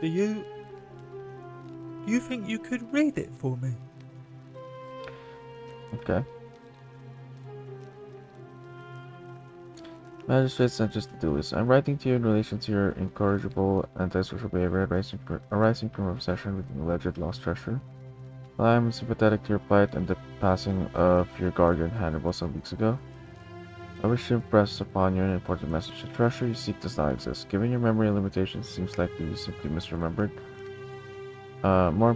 Speaker 14: Do you think you could read it for me?
Speaker 1: Okay. Magistrate sent us to do this. I'm writing to you in relation to your incorrigible antisocial behavior arising from obsession with an alleged lost treasure. While I am sympathetic to your plight and the passing of your guardian Hannibal some weeks ago, I wish to impress upon you an important message. The treasure you seek does not exist. Given your memory limitations, it seems likely you simply misremembered. More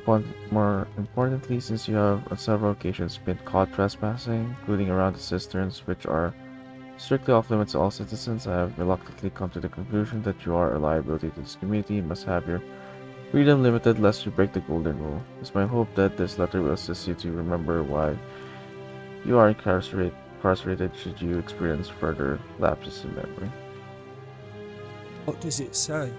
Speaker 1: importantly, since you have on several occasions been caught trespassing, including around the cisterns, which are strictly off limits to all citizens, I have reluctantly come to the conclusion that you are a liability to this community and must have your freedom limited lest you break the golden rule. It's my hope that this letter will assist you to remember why You are incarcerated should you experience further lapses in memory.
Speaker 14: What does it say?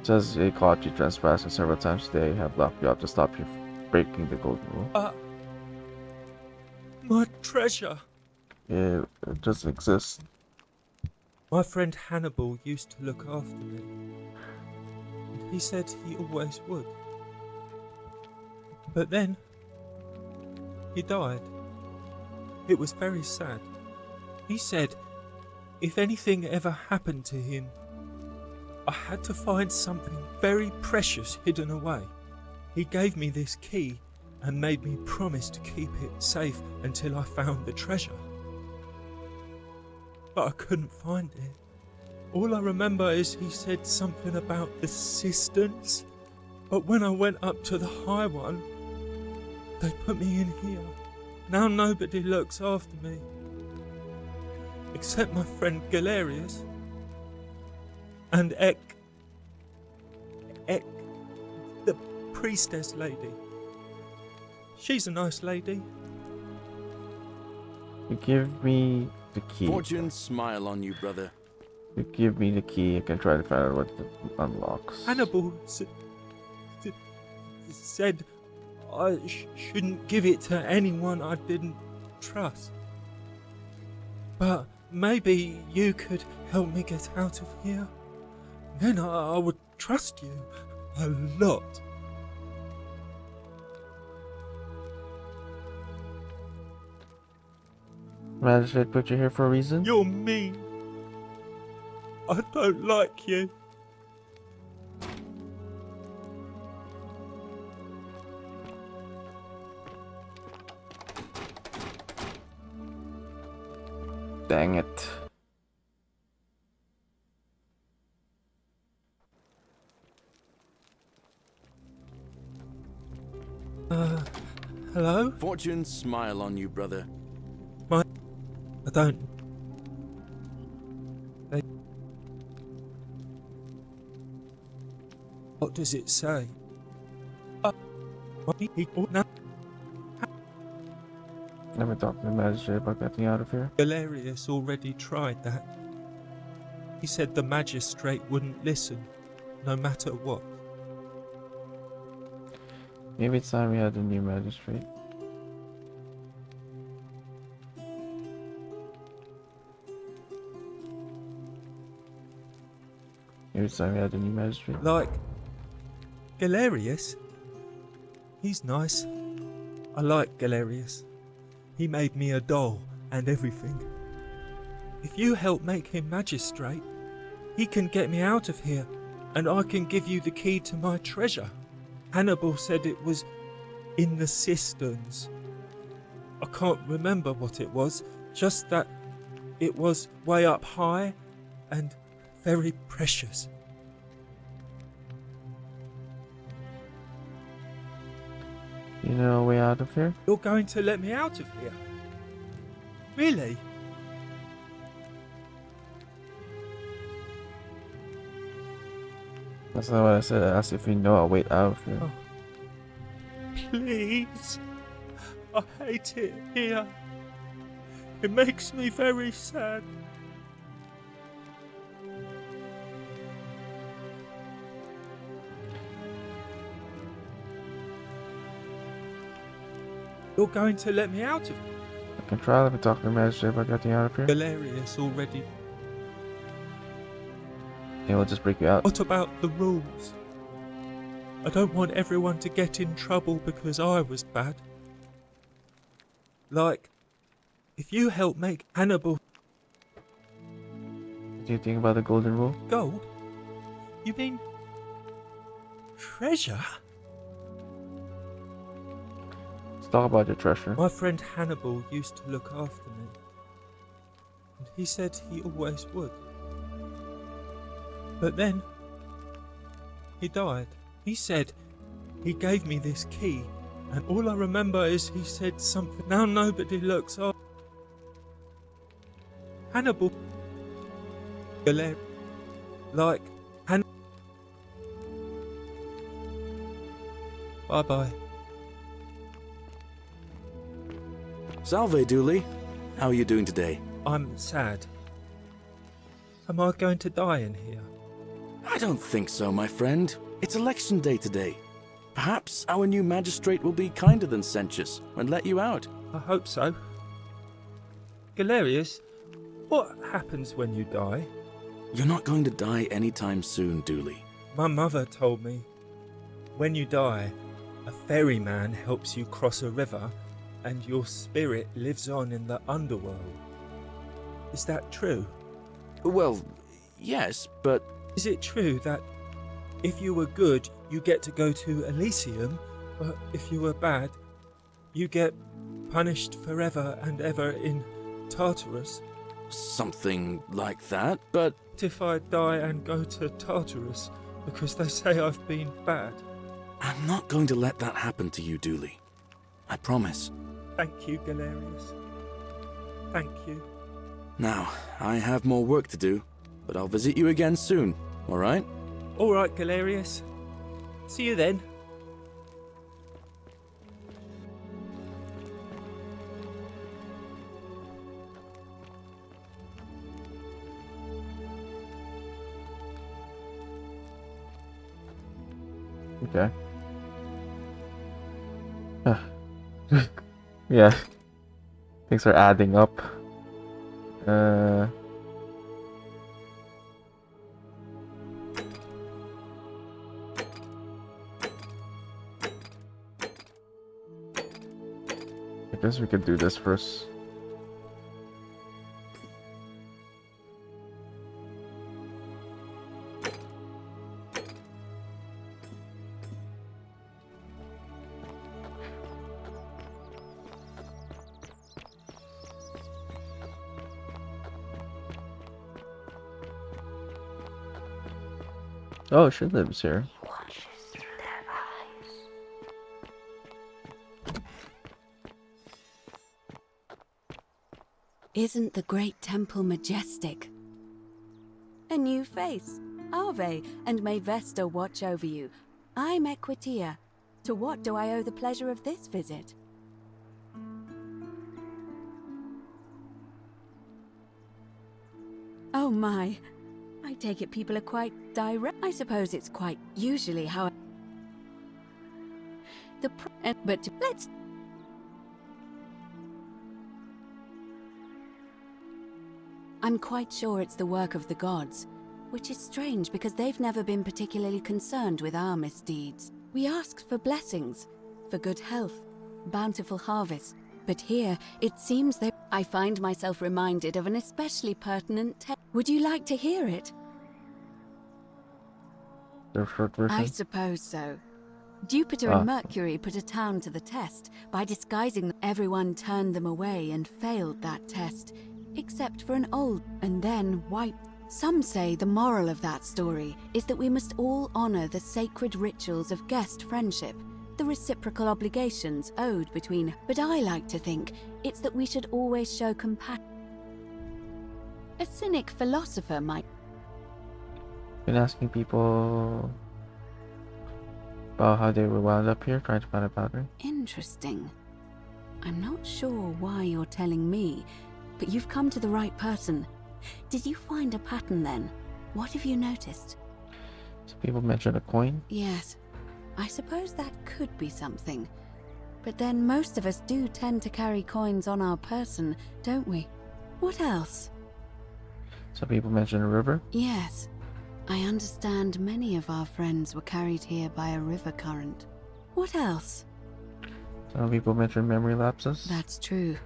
Speaker 1: It says they caught you trespassing several times today, have locked you up to stop you from breaking the golden rule.
Speaker 14: My treasure!
Speaker 1: It doesn't exist.
Speaker 14: My friend Hannibal used to look after me. And he said he always would. But then, he died. It was very sad. He said if anything ever happened to him, I had to find something very precious hidden away. He gave me this key and made me promise to keep it safe until I found the treasure. But I couldn't find it. All I remember is he said something about the cisterns, but when I went up to the high one, they put me in here. Now nobody looks after me, except my friend Galerius and Ek, the priestess lady. She's a nice lady.
Speaker 1: You give me the key.
Speaker 6: Fortune's smile on you, brother.
Speaker 1: You give me the key, I can try to find out what it unlocks.
Speaker 14: Hannibal said I shouldn't give it to anyone I didn't trust. But maybe you could help me get out of here. Then I would trust you a lot.
Speaker 1: Magistrate put you here for a reason?
Speaker 14: You're mean. I don't like you.
Speaker 1: Dang it.
Speaker 14: Hello?
Speaker 6: Fortune's smile on you, brother.
Speaker 14: I don't. What does it say?
Speaker 1: Never talked to the magistrate about getting out of here.
Speaker 14: Galerius already tried that. He said the magistrate wouldn't listen, no matter what.
Speaker 1: Maybe it's time we had a new magistrate. Maybe it's time we had a new magistrate.
Speaker 14: Like Galerius? He's nice. I like Galerius. He made me a doll and everything. If you help make him magistrate, he can get me out of here, and I can give you the key to my treasure. Hannibal said it was in the cisterns. I can't remember what it was, just that it was way up high and very precious.
Speaker 1: You know a way out of here?
Speaker 14: You're going to let me out of here? Really?
Speaker 1: That's not what I said. I asked if you know a way out of here.
Speaker 14: Oh. Please. I hate it here. It makes me very sad. You're going to let me out of it?
Speaker 1: I can try. Let me talk to the magistrate about getting out of here.
Speaker 14: Galerius already.
Speaker 1: He will just break you out.
Speaker 14: What about the rules? I don't want everyone to get in trouble because I was bad. Like, if you help make Hannibal...
Speaker 1: What do you think about the golden rule?
Speaker 14: Gold? You mean... treasure?
Speaker 1: Let's talk about your treasure.
Speaker 14: My friend Hannibal used to look after me. And he said he always would. But then... he died. He said he gave me this key, and all I remember is he said something. Now nobody looks up. Hannibal. Like Bye bye.
Speaker 6: Salve, Dooley. How are you doing today?
Speaker 14: I'm sad. Am I going to die in here?
Speaker 6: I don't think so, my friend. It's election day today. Perhaps our new magistrate will be kinder than Sentius and let you out.
Speaker 14: I hope so. Galerius, what happens when you die?
Speaker 6: You're not going to die anytime soon, Dooley.
Speaker 14: My mother told me, when you die, a ferryman helps you cross a river and your spirit lives on in the underworld. Is that true?
Speaker 6: Well, yes, but...
Speaker 14: Is it true that if you were good, you get to go to Elysium, but if you were bad, you get punished forever and ever in Tartarus?
Speaker 6: Something like that, but...
Speaker 14: What if I die and go to Tartarus because they say I've been bad?
Speaker 6: I'm not going to let that happen to you, Dooley. I promise.
Speaker 14: Thank you, Galerius. Thank you.
Speaker 6: Now, I have more work to do, but I'll visit you again soon, alright?
Speaker 14: Alright, Galerius. See you then.
Speaker 1: Okay. Yeah. Things are adding up. I guess we could do this first. Oh, she lives here.
Speaker 3: Isn't the great temple majestic? A new face. Ave, and may Vesta watch over you. I'm Equitia. To what do I owe the pleasure of this visit? Oh my. I take it people are quite direct. I suppose it's quite usually how but let's... I'm quite sure it's the work of the gods, which is strange because they've never been particularly concerned with our misdeeds. We asked for blessings, for good health, bountiful harvest, but here it seems that I find myself reminded of an especially pertinent tale. Would you like to hear it?
Speaker 1: The short version?
Speaker 3: I suppose so. Jupiter and Mercury put a town to the test by disguising them. Everyone turned them away and failed that test, except for an old, and then wiped. Some say the moral of that story is that we must all honor the sacred rituals of guest friendship, the reciprocal obligations owed between, but I like to think it's that we should always show compassion. A cynic philosopher might...
Speaker 1: Been asking people about how they were wound up here, trying to find a pattern.
Speaker 3: Interesting. I'm not sure why you're telling me, but you've come to the right person. Did you find a pattern then? What have you noticed?
Speaker 1: Some people mentioned a coin.
Speaker 3: Yes, I suppose that could be something. But then most of us do tend to carry coins on our person, don't we? What else?
Speaker 1: Some people mentioned a river.
Speaker 3: Yes, I understand many of our friends were carried here by a river current. What else?
Speaker 1: Some people mentioned memory lapses.
Speaker 3: That's true.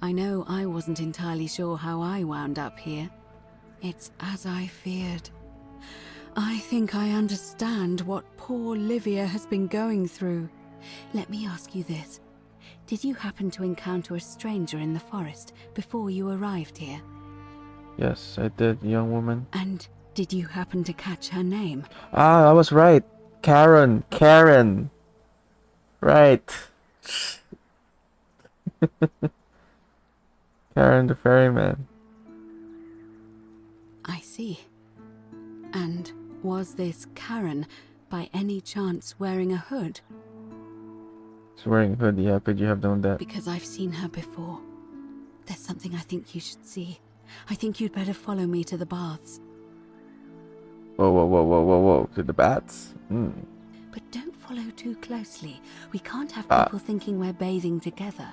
Speaker 3: I know I wasn't entirely sure how I wound up here. It's as I feared. I think I understand what poor Livia has been going through. Let me ask you this. Did you happen to encounter a stranger in the forest before you arrived here?
Speaker 1: Yes, I did, young woman.
Speaker 3: And did you happen to catch her name?
Speaker 1: Ah, I was right. Karen. Karen. Right. Karen the ferryman.
Speaker 3: I see. And was this Karen by any chance wearing a hood?
Speaker 1: She's wearing a hoodie. How could you have known that?
Speaker 3: Because I've seen her before. There's something I think you should see. I think you'd better follow me to the baths.
Speaker 1: Whoa, whoa, whoa, whoa, whoa, whoa. To the bats? Hmm.
Speaker 3: But don't follow too closely. We can't have people thinking we're bathing together.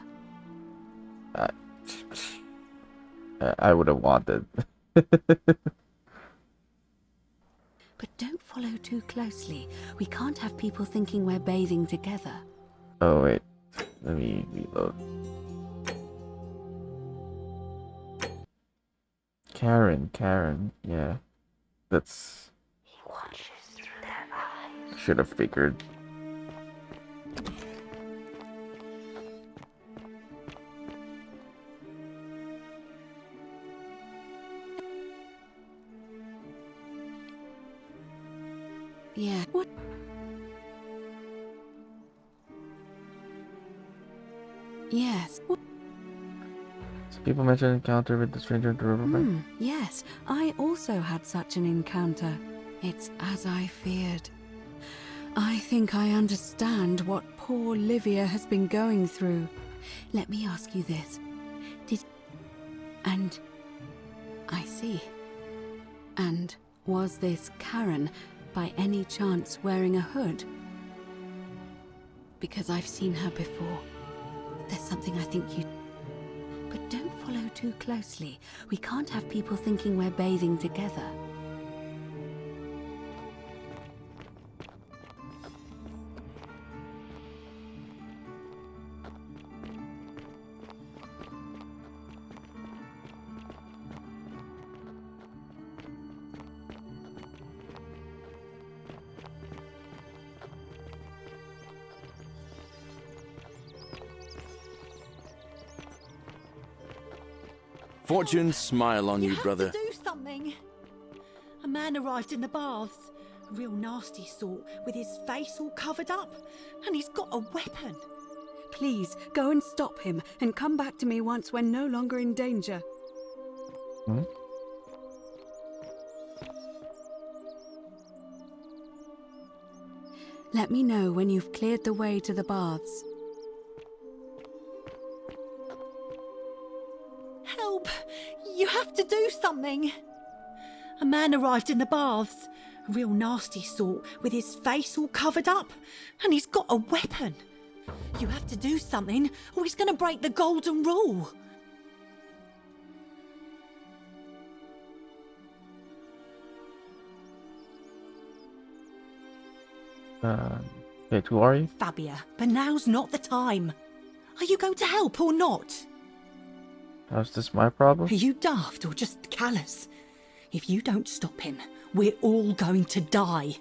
Speaker 1: I would have wanted.
Speaker 3: But don't follow too closely. We can't have people thinking we're bathing together.
Speaker 1: Oh, wait. Let me reload. Karen. Yeah. That's... Should have figured.
Speaker 3: Yeah. What? Yes. What?
Speaker 1: So people mentioned encounter with the stranger at the riverbank.
Speaker 3: Yes, I also had such an encounter. It's as I feared. I think I understand what poor Livia has been going through. Let me ask you this. And I see. And was this Karen by any chance wearing a hood? Because I've seen her before. There's something I think you... But don't follow too closely. We can't have people thinking we're bathing together.
Speaker 6: Fortune smile on you, brother.
Speaker 18: Do something. A man arrived in the baths. A real nasty sort, with his face all covered up. And he's got a weapon.
Speaker 3: Please, go and stop him, and come back to me once we're no longer in danger. Let me know when you've cleared the way to the baths.
Speaker 18: Help! You have to do something. A man arrived in the baths. A real nasty sort, with his face all covered up. And he's got a weapon. You have to do something, or he's going to break the golden rule.
Speaker 1: Wait, who are you?
Speaker 18: Fabia, but now's not the time. Are you going to help or not?
Speaker 1: How's this my problem?
Speaker 18: Are you daft or just callous? If you don't stop him, we're all going to die.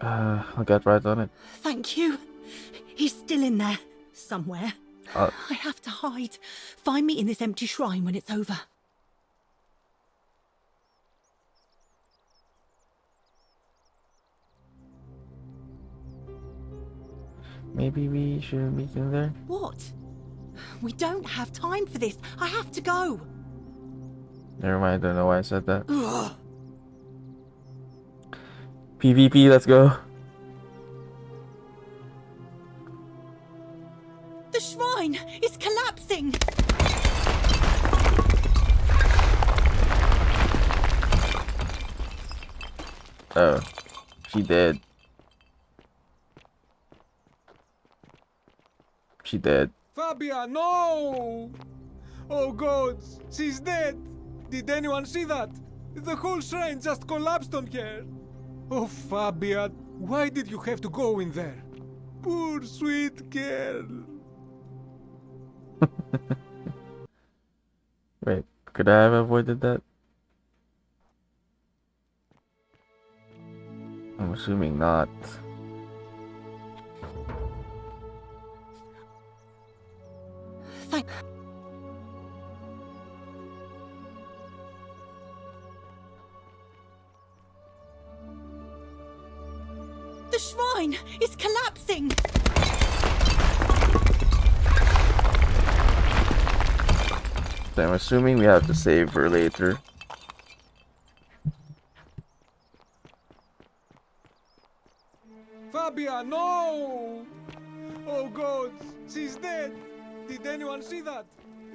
Speaker 1: I'll get right on it.
Speaker 18: Thank you. He's still in there, somewhere. I have to hide. Find me in this empty shrine when it's over.
Speaker 1: Maybe we should meet in there?
Speaker 18: What? We don't have time for this. I have to go.
Speaker 1: Never mind, I don't know why I said that.
Speaker 18: Ugh.
Speaker 1: PvP, let's go.
Speaker 18: The shrine is collapsing.
Speaker 1: Oh, she did. She did.
Speaker 17: Fabia, no! Oh gods, she's dead! Did anyone see that? The whole shrine just collapsed on her! Oh Fabia, why did you have to go in there? Poor sweet girl!
Speaker 1: Wait, could I have avoided that? I'm assuming not.
Speaker 18: Thank. The shrine is collapsing.
Speaker 1: So I'm assuming we have to save her later.
Speaker 17: Fabia, no! Oh God, she's dead! Did anyone see that?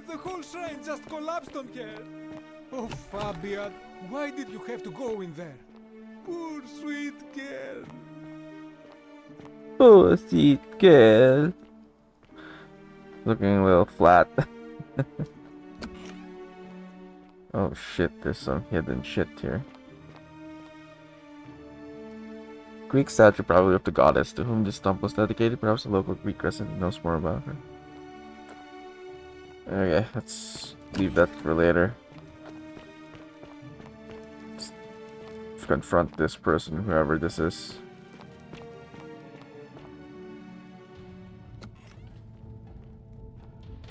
Speaker 17: The whole shrine just collapsed on her! Oh, Fabia, why did you have to go in there? Poor sweet girl!
Speaker 1: Oh, sweet girl. Looking a little flat. Oh shit, there's some hidden shit here. Greek statue probably of the goddess to whom this temple is dedicated. Perhaps a local Greek resident knows more about her. Okay, let's leave that for later. Let's confront this person, whoever this is.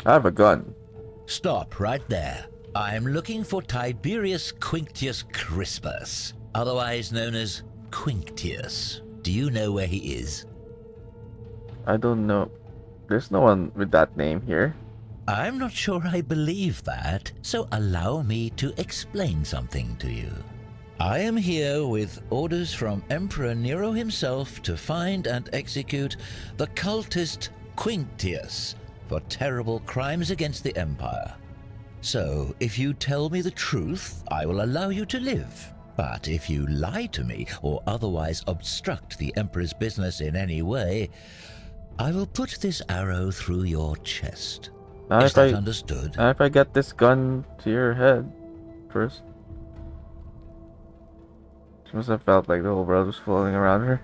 Speaker 1: I have a gun.
Speaker 19: Stop right there. I'm looking for Tiberius Quinctius Crispus, otherwise known as Quinctius. Do you know where he is?
Speaker 1: I don't know. There's no one with that name here.
Speaker 19: I'm not sure I believe that, so allow me to explain something to you. I am here with orders from Emperor Nero himself to find and execute the cultist Quinctius for terrible crimes against the Empire. So, if you tell me the truth, I will allow you to live. But if you lie to me or otherwise obstruct the Emperor's business in any way, I will put this arrow through your chest. Is that understood?
Speaker 1: If I get this gun to your head first. She must have felt like the whole world was falling around her.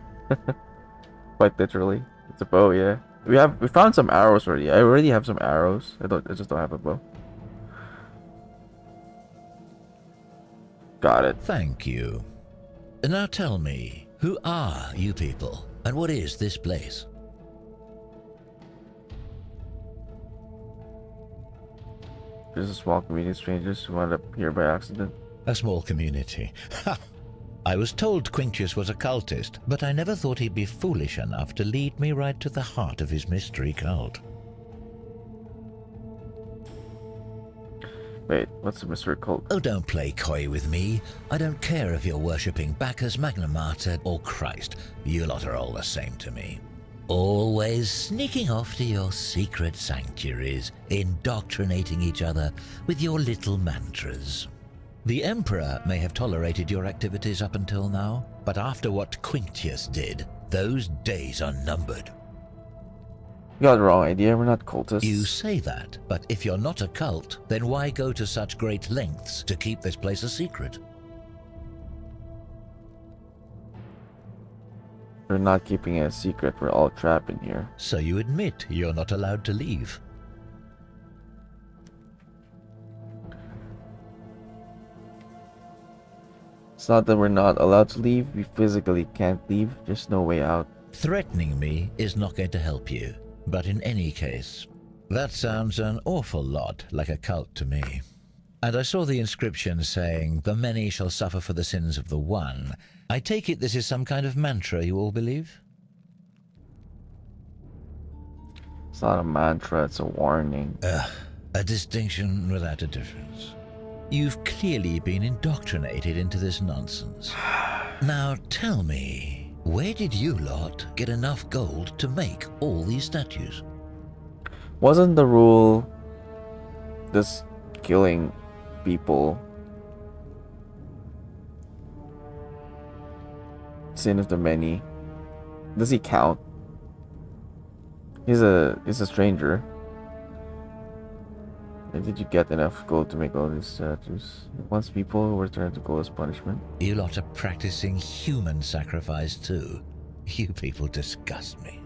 Speaker 1: Quite literally. It's a bow, yeah. We found some arrows already. I already have some arrows. I just don't have a bow. Got it.
Speaker 19: Thank you. Now tell me, who are you people, and what is this place?
Speaker 1: There's a small community of strangers who wound up here by accident.
Speaker 19: A small community. Ha! I was told Quinctius was a cultist, but I never thought he'd be foolish enough to lead me right to the heart of his mystery cult.
Speaker 1: Wait, what's the mystery cult?
Speaker 19: Oh, don't play coy with me. I don't care if you're worshipping Bacchus, Magna Mater, or Christ. You lot are all the same to me. Always sneaking off to your secret sanctuaries, indoctrinating each other with your little mantras. The Emperor may have tolerated your activities up until now, but after what Quinctius did, those days are numbered.
Speaker 1: You got the wrong idea, we're not cultists.
Speaker 19: You say that, but if you're not a cult, then why go to such great lengths to keep this place a secret?
Speaker 1: We're not keeping it a secret, we're all trapped in here.
Speaker 19: So you admit you're not allowed to leave?
Speaker 1: It's not that we're not allowed to leave, we physically can't leave, there's no way out.
Speaker 19: Threatening me is not going to help you. But in any case, that sounds an awful lot like a cult to me. And I saw the inscription saying, "The many shall suffer for the sins of the one." I take it this is some kind of mantra you all believe?
Speaker 1: It's not a mantra, it's a warning.
Speaker 19: A distinction without a difference. You've clearly been indoctrinated into this nonsense. Now tell me, where did you lot get enough gold to make all these statues?
Speaker 1: Wasn't the rule just killing people? Sin of the many. Does he count? He's a stranger. Where did you get enough gold to make all these statues? Once people were turned to gold as punishment.
Speaker 19: You lot are practicing human sacrifice too. You people disgust me.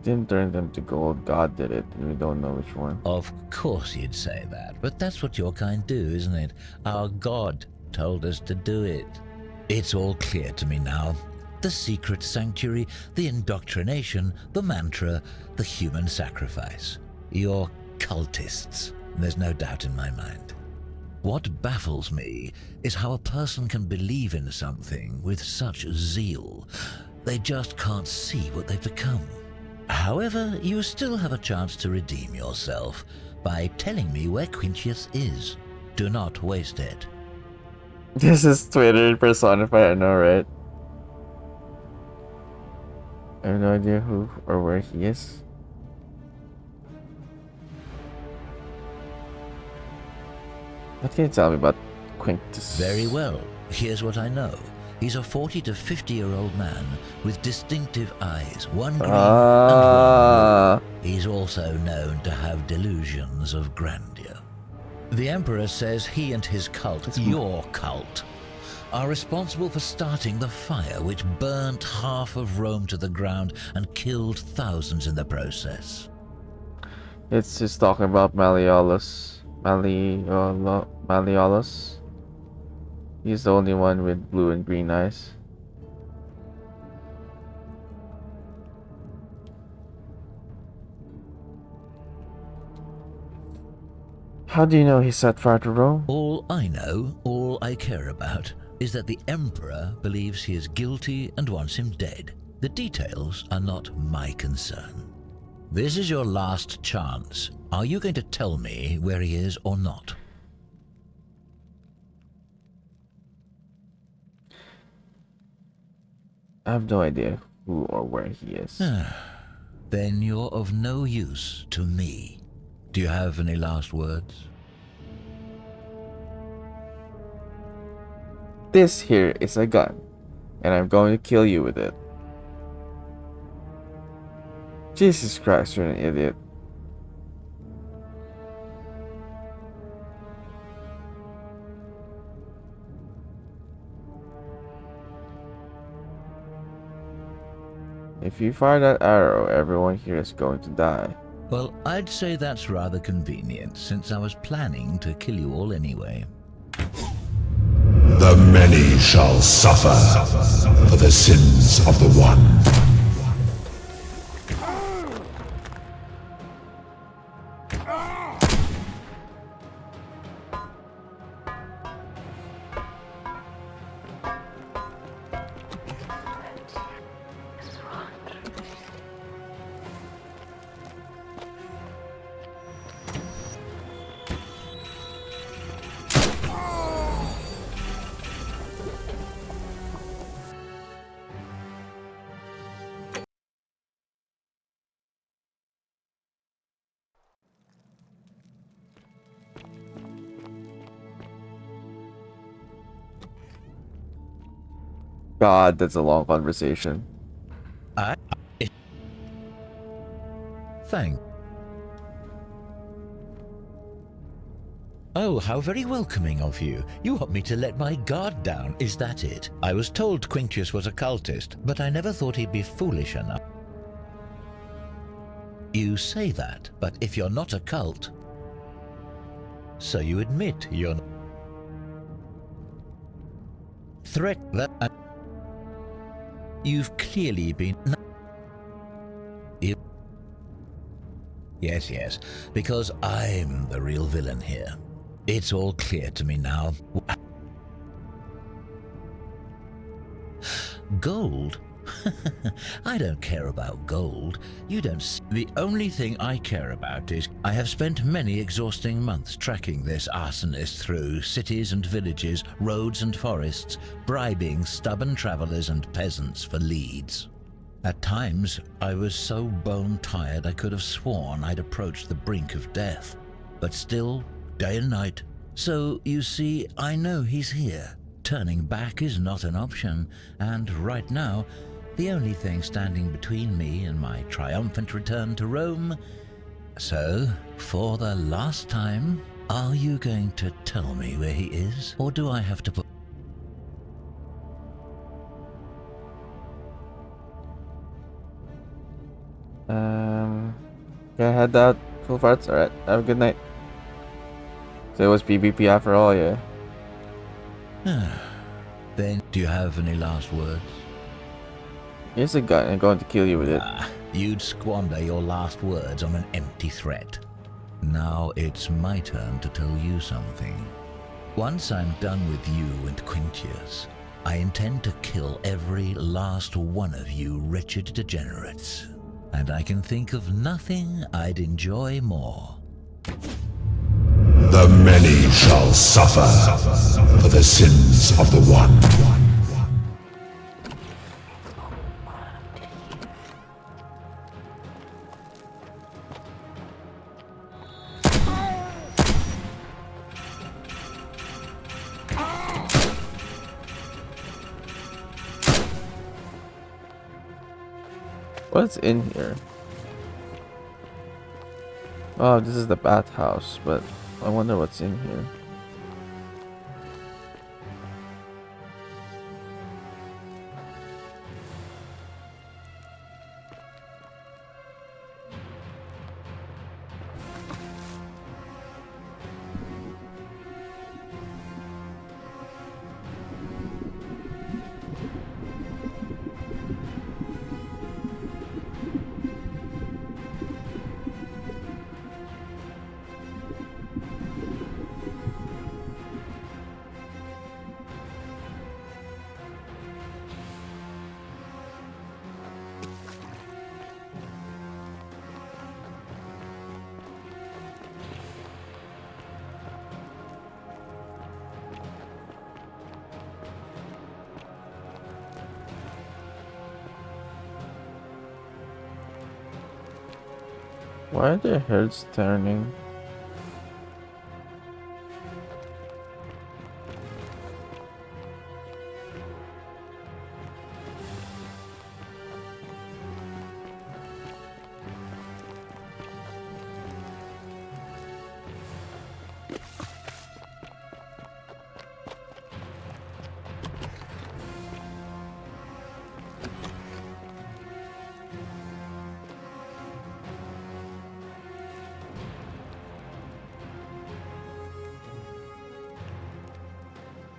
Speaker 1: Didn't turn them to gold, God did it, and we don't know which one.
Speaker 19: Of course you'd say that, but that's what your kind do, isn't it? Our God told us to do it. It's all clear to me now. The secret sanctuary, the indoctrination, the mantra, the human sacrifice. You're cultists, there's no doubt in my mind. What baffles me is how a person can believe in something with such zeal. They just can't see what they've become. However, you still have a chance to redeem yourself by telling me where Quinctius is. Do not waste it.
Speaker 1: This is Twitter personified, I know, right? I have no idea who or where he is. What can you tell me about Quintus?
Speaker 19: Very well. Here's what I know. He's a 40 to 50-year-old man with distinctive eyes, one green and one blue. He's also known to have delusions of grandeur. The Emperor says he and his cult, your cult, are responsible for starting the fire which burnt half of Rome to the ground and killed thousands in the process.
Speaker 1: It's just talking about Malleolus. Malleolus. He's the only one with blue and green eyes. How do you know he set fire to Rome?
Speaker 19: All I know, all I care about, is that the Emperor believes he is guilty and wants him dead. The details are not my concern. This is your last chance. Are you going to tell me where he is or not?
Speaker 1: I have no idea who or where he is.
Speaker 19: Then you're of no use to me. Do you have any last words?
Speaker 1: This here is a gun, and I'm going to kill you with it. Jesus Christ, you're an idiot. If you fire that arrow, everyone here is going to die.
Speaker 19: Well, I'd say that's rather convenient, since I was planning to kill you all anyway.
Speaker 9: The many shall suffer for the sins of the one.
Speaker 1: God, that's a long conversation.
Speaker 19: Thank. Oh, how very welcoming of you. You want me to let my guard down, is that it? I was told Quintius was a cultist, but I never thought he'd be foolish enough. You say that, but if you're not a cult, so you admit you're not. Threat that you've clearly been. Yes, because I'm the real villain here. It's all clear to me now. Gold? I don't care about gold. You don't. The only thing I care about is I have spent many exhausting months tracking this arsonist through cities and villages, roads and forests, bribing stubborn travelers and peasants for leads. At times, I was so bone-tired I could have sworn I'd approached the brink of death. But still, day and night. So, you see, I know he's here. Turning back is not an option, and right now, the only thing standing between me and my triumphant return to Rome. So, for the last time, are you going to tell me where he is, or do I have to put...
Speaker 1: Yeah, head out. Full farts. Alright, have a good night. So it was PvP after all, yeah.
Speaker 19: Then, do you have any last words?
Speaker 1: Here's a gun, I'm going to kill you with it.
Speaker 19: You'd squander your last words on an empty threat. Now it's my turn to tell you something. Once I'm done with you and Quintius, I intend to kill every last one of you wretched degenerates. And I can think of nothing I'd enjoy more.
Speaker 9: The many shall suffer for the sins of the one.
Speaker 1: What's in here? Oh, this is the bathhouse, but I wonder what's in here. Why are their heads turning?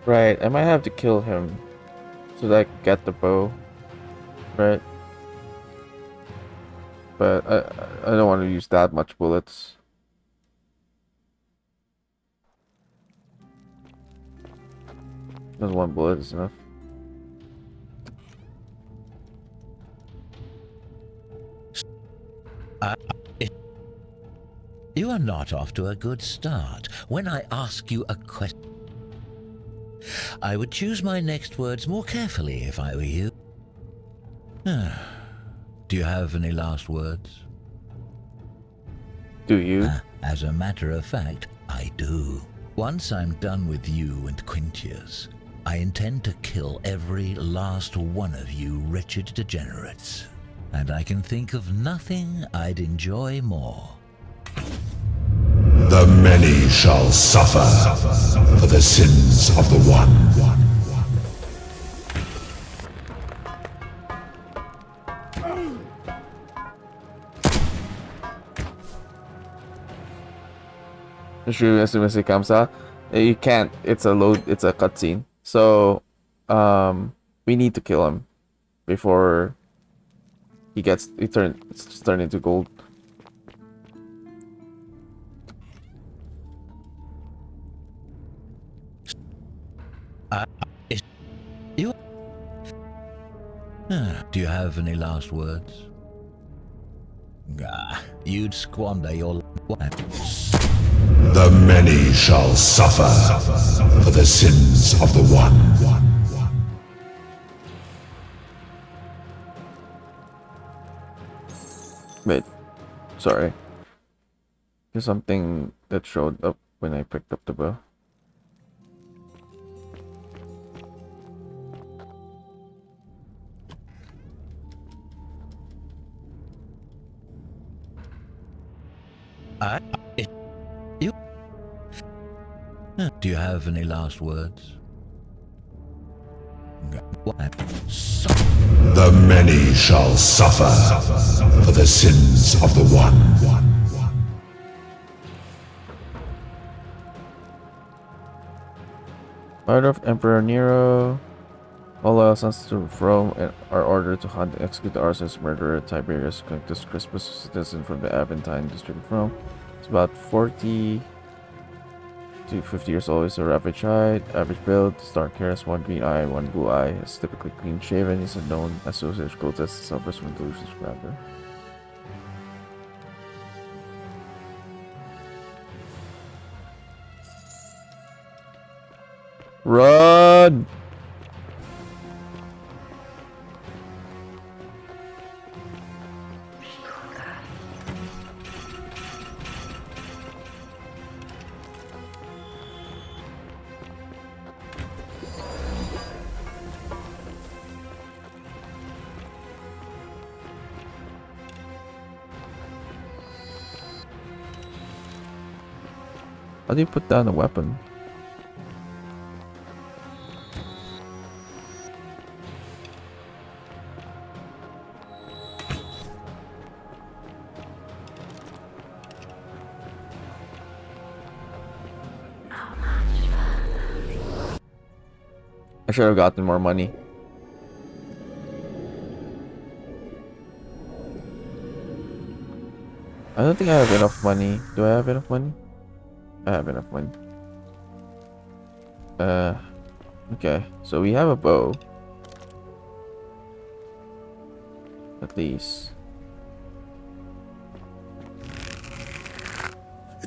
Speaker 1: Right, I might have to kill him so that I can get the bow. Right. But I don't want to use that much bullets. Just one bullet is enough.
Speaker 19: You are not off to a good start. When I ask you a question, I would choose my next words more carefully if I were you. Do you have any last words?
Speaker 1: Do you?
Speaker 19: As a matter of fact, I do. Once I'm done with you and Quintius, I intend to kill every last one of you wretched degenerates. And I can think of nothing I'd enjoy more.
Speaker 9: The many shall suffer for the sins of the one.
Speaker 1: Shoot as soon as it comes out. You can't. It's a cutscene. So, we need to kill him before it's turned into gold.
Speaker 19: Do you have any last words? You'd squander your lives.
Speaker 9: The many shall suffer for the sins of the one.
Speaker 1: Wait, sorry. There's something that showed up when I picked up the bow.
Speaker 19: Do you have any last words?
Speaker 9: The many shall suffer for the sins of the one.
Speaker 1: Order of Emperor Nero. All loyal sons to Rome are ordered to hunt and execute the arsonist murderer Tiberius Quintus Crispus, citizen from the Aventine district of Rome. It's about 40 to 50 years old. Is a average height, average build, dark hair, one green eye, one blue eye. Is typically clean shaven. Is a known associated cultist, suffers from delusions grandeur. Run! How do you put down a weapon? I should have gotten more money. I don't think I have enough money. Do I have enough money? I have enough money. Okay. So we have a bow. At least.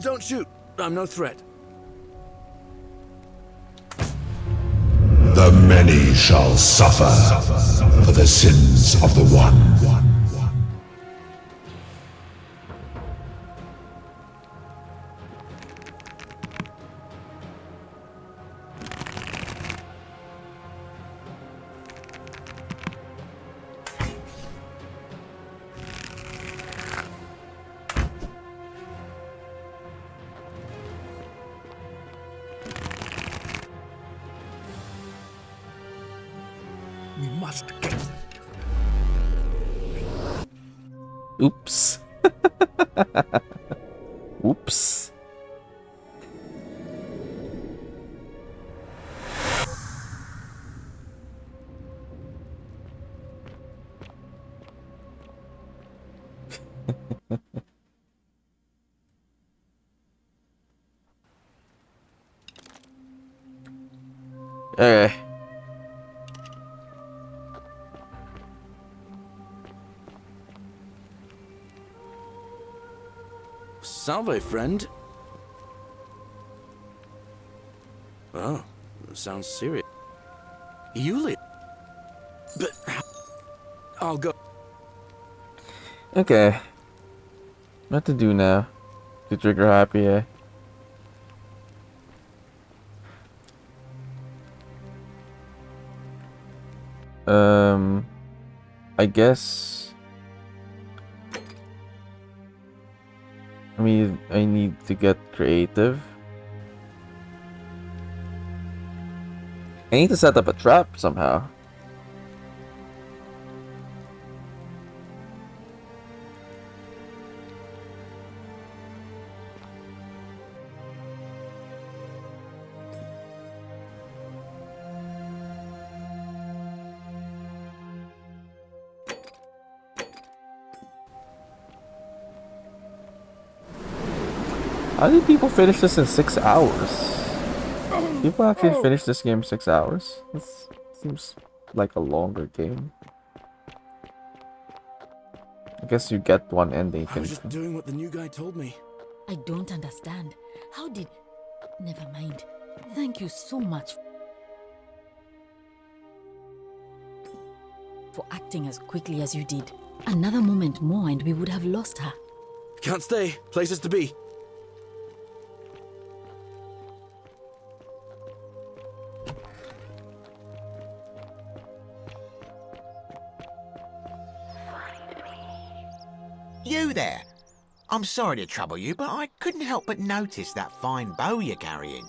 Speaker 6: Don't shoot. I'm no threat.
Speaker 9: The many shall suffer for the sins of the one.
Speaker 6: We must get...
Speaker 1: Oops. Oops. Okay.
Speaker 6: Salve, friend. Oh, sounds serious. You live... But... I'll go...
Speaker 1: Okay. What to do now? To trigger happy, eh? I guess... I mean, I need to get creative. I need to set up a trap somehow. How do people finish this in 6 hours? People actually finish this game in 6 hours? This seems like a longer game. I guess you get one ending.
Speaker 6: I was just doing what the new guy told me.
Speaker 15: I don't understand. How did... Never mind. Thank you so much for acting as quickly as you did. Another moment more and we would have lost her.
Speaker 6: Can't stay. Places to be.
Speaker 21: You there! I'm sorry to trouble you, but I couldn't help but notice that fine bow you're carrying.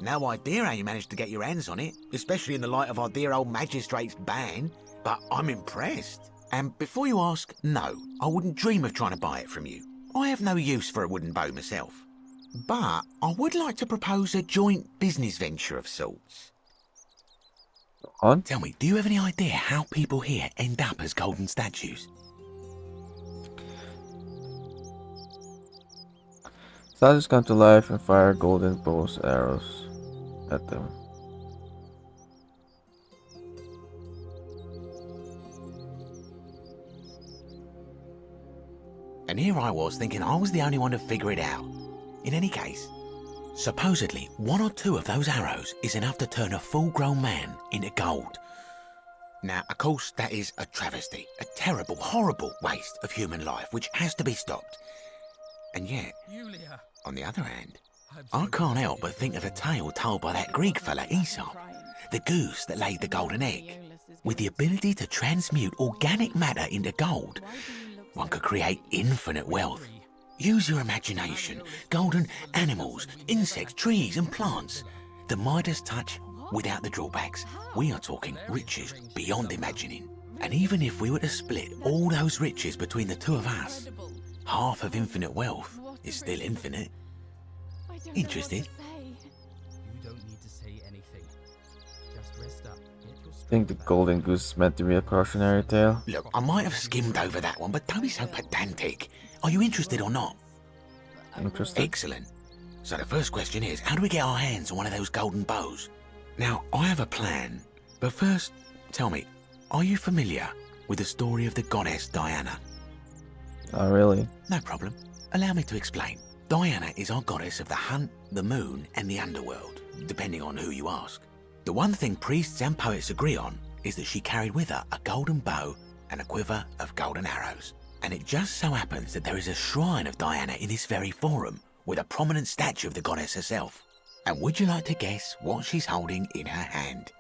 Speaker 21: No idea how you managed to get your hands on it, especially in the light of our dear old magistrate's ban, but I'm impressed. And before you ask, no, I wouldn't dream of trying to buy it from you. I have no use for a wooden bow myself. But I would like to propose a joint business venture of sorts.
Speaker 1: On?
Speaker 21: Tell me, do you have any idea how people here end up as golden statues?
Speaker 1: Statues come to life and fire golden bows arrows at them.
Speaker 21: And here I was thinking I was the only one to figure it out. In any case, Supposedly, 1 or 2 of those arrows is enough to turn a full-grown man into gold. Now, of course, that is a travesty, a terrible, horrible waste of human life, which has to be stopped. And yet, on the other hand, I can't help but think of a tale told by that Greek fella Aesop, the goose that laid the golden egg. With the ability to transmute organic matter into gold, one could create infinite wealth. Use your imagination. Golden animals, insects, trees and plants. The Midas touch without the drawbacks. We are talking riches beyond imagining. And even if we were to split all those riches between the 2 of us, half of infinite wealth is still infinite. Interested?
Speaker 23: You don't need to say anything. Just rest up.
Speaker 1: I think the golden goose is meant to be a cautionary tale.
Speaker 21: Look, I might have skimmed over that one, but don't be so pedantic. Are you interested or not?
Speaker 1: Interested.
Speaker 21: Excellent. So the first question is, how do we get our hands on one of those golden bows? Now, I have a plan, but first, tell me, are you familiar with the story of the goddess Diana?
Speaker 1: Not really.
Speaker 21: No problem. Allow me to explain. Diana is our goddess of the hunt, the moon, and the underworld, depending on who you ask. The one thing priests and poets agree on is that she carried with her a golden bow and a quiver of golden arrows. And it just so happens that there is a shrine of Diana in this very forum, with a prominent statue of the goddess herself. And would you like to guess what she's holding in her hand?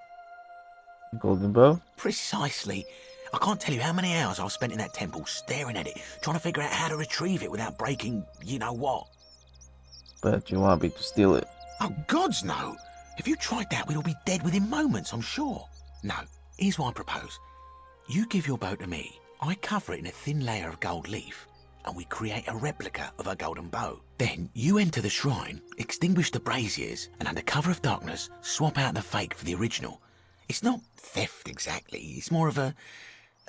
Speaker 1: Golden bow?
Speaker 21: Precisely. I can't tell you how many hours I've spent in that temple staring at it, trying to figure out how to retrieve it without breaking you-know-what.
Speaker 1: But you want me to steal it?
Speaker 21: Oh, gods no! If you tried that, we'd all be dead within moments, I'm sure. No, here's what I propose. You give your bow to me, I cover it in a thin layer of gold leaf, and we create a replica of a golden bow. Then you enter the shrine, extinguish the braziers, and under cover of darkness, swap out the fake for the original. It's not theft exactly, it's more of a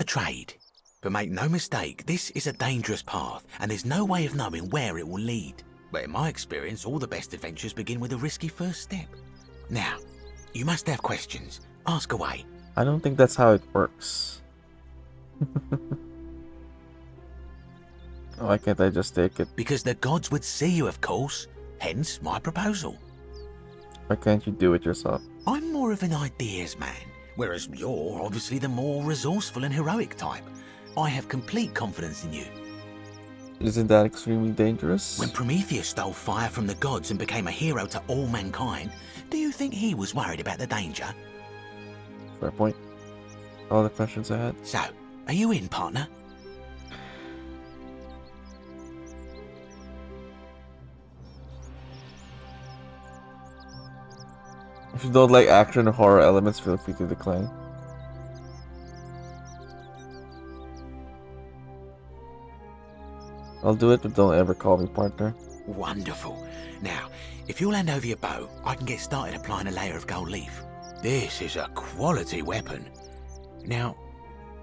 Speaker 21: trade. But make no mistake, this is a dangerous path, and there's no way of knowing where it will lead. But in my experience, all the best adventures begin with a risky first step. Now, you must have questions. Ask away.
Speaker 1: I don't think that's how it works. Why can't I just take it?
Speaker 21: Because the gods would see you, of course. Hence my proposal.
Speaker 1: Why can't you do it yourself?
Speaker 21: I'm more of an ideas man, whereas you're obviously the more resourceful and heroic type. I have complete confidence in you.
Speaker 1: Isn't that extremely dangerous?
Speaker 21: When Prometheus stole fire from the gods and became a hero to all mankind, do you think he was worried about the danger?
Speaker 1: Fair point. All the questions I had.
Speaker 21: So, are you in, partner?
Speaker 1: If you don't like action or horror elements, feel free to decline. I'll do it, but don't ever call me partner.
Speaker 21: Wonderful. Now, if you'll hand over your bow, I can get started applying a layer of gold leaf. This is a quality weapon. Now,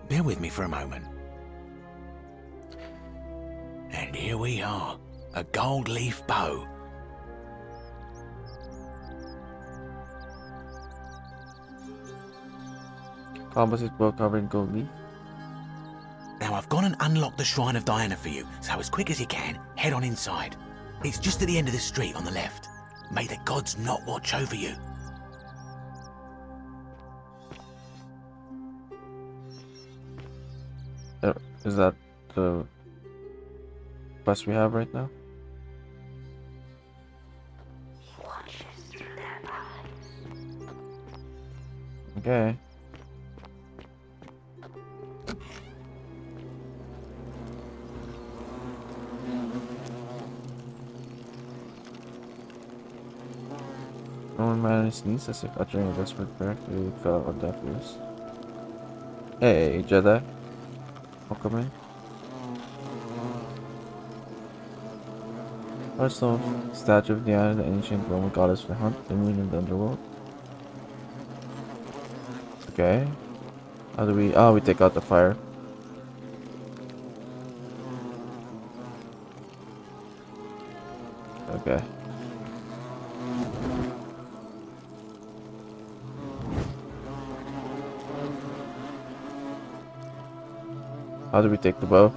Speaker 21: bear with me for a moment. And here we are, a gold leaf bow.
Speaker 1: Composite bow covered in gold leaf.
Speaker 21: Now I've gone and unlocked the Shrine of Diana for you, so as quick as you can, head on inside. It's just at the end of the street on the left. May the gods not watch over you.
Speaker 1: Is that the quest we have right now? Okay. Roman man sneezed as if uttering a desperate prayer. He fell on deaf ears. Hey, Jedi. Welcome in. Hearthstone statue of Diana, the ancient Roman goddess of the hunt, the moon, and the underworld. Okay. How do we... Oh, we take out the fire. Okay. How do we take the bow?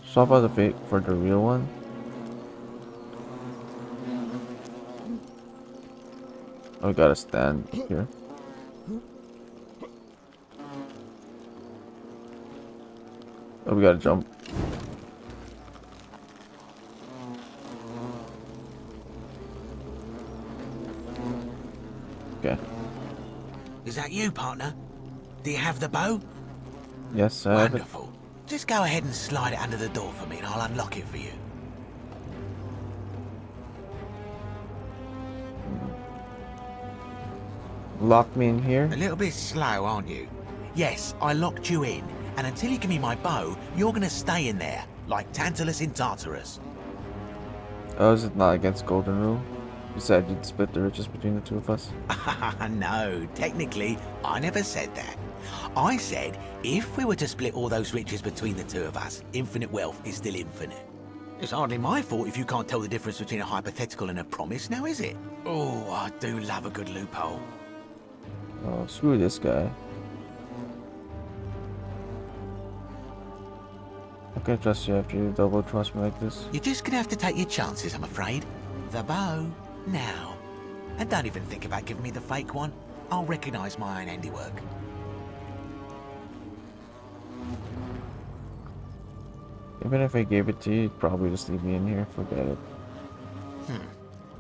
Speaker 1: Swap out the fate for the real one. Oh, we gotta stand here. Oh, we gotta jump. Okay.
Speaker 21: Is that you, partner? Do you have the bow?
Speaker 1: Yes, I have it.
Speaker 21: Wonderful. Just go ahead and slide it under the door for me and I'll unlock it for you.
Speaker 1: Lock me in here?
Speaker 21: A little bit slow, aren't you? Yes, I locked you in, and until you give me my bow, you're gonna stay in there, like Tantalus in Tartarus.
Speaker 1: Oh, is it not against Golden Rule? You said you'd split the riches between the two of us?
Speaker 21: No, technically, I never said that. I said, if we were to split all those riches between the two of us, infinite wealth is still infinite. It's hardly my fault if you can't tell the difference between a hypothetical and a promise, now is it? Oh, I do love a good loophole.
Speaker 1: Oh, screw this guy. I can't trust you after you double trust me like this.
Speaker 21: You're just gonna have to take your chances, I'm afraid. The bow, now. And don't even think about giving me the fake one. I'll recognise my own handiwork.
Speaker 1: Even if I gave it to you, you'd probably just leave me in here. Forget it.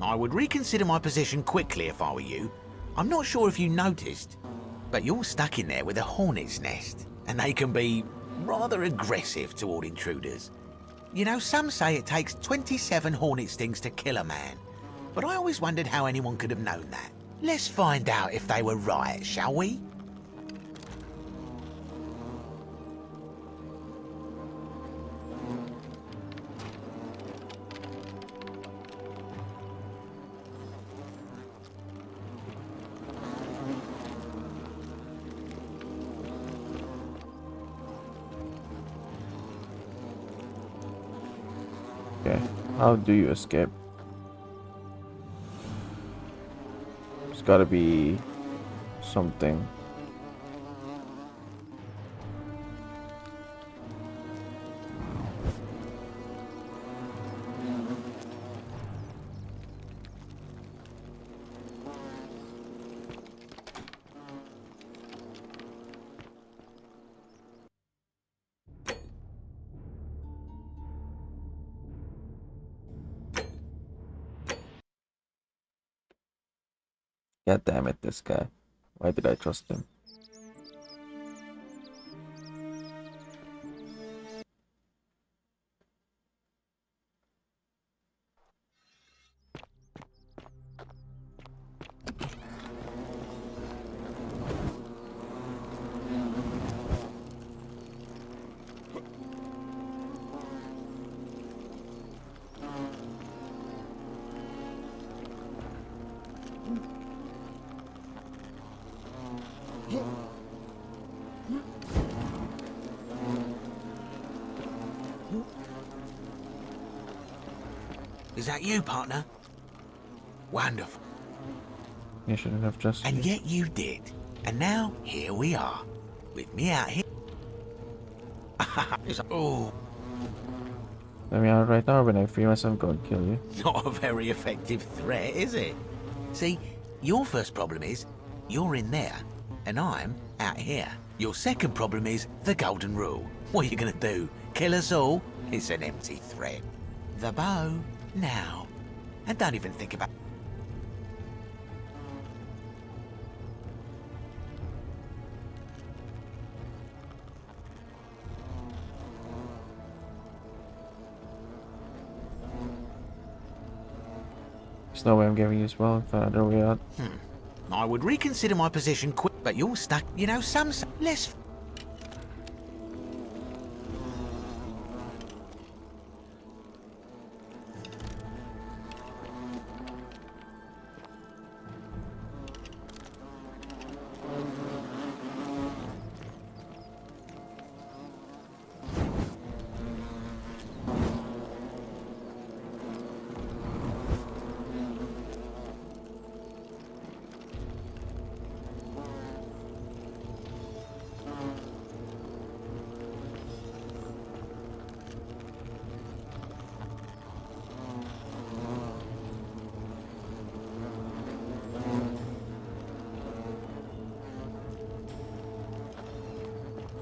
Speaker 21: I would reconsider my position quickly if I were you. I'm not sure if you noticed, but you're stuck in there with a hornet's nest, and they can be rather aggressive toward intruders. You know, some say it takes 27 hornet stings to kill a man, but I always wondered how anyone could have known that. Let's find out if they were right, shall we?
Speaker 1: Okay, how do you escape? There's gotta be something. God damn it, this guy. Why did I trust him?
Speaker 21: Is that you, partner? Wonderful.
Speaker 1: You shouldn't have trusted
Speaker 21: And
Speaker 1: me.
Speaker 21: yet you did. And now, here we are. With me out here. Oh,
Speaker 1: Let me out right now. When I free myself, go and kill you.
Speaker 21: not a very effective threat, is it? See, your first problem is, you're in there, and I'm out here. Your second problem is the golden rule. What are you gonna do? Kill us all? It's an empty threat. The bow, now. And don't even think about...
Speaker 1: There's no way I'm giving you as well. Find another way out.
Speaker 21: I would reconsider my position quick, but you're stuck. You know, some... Less...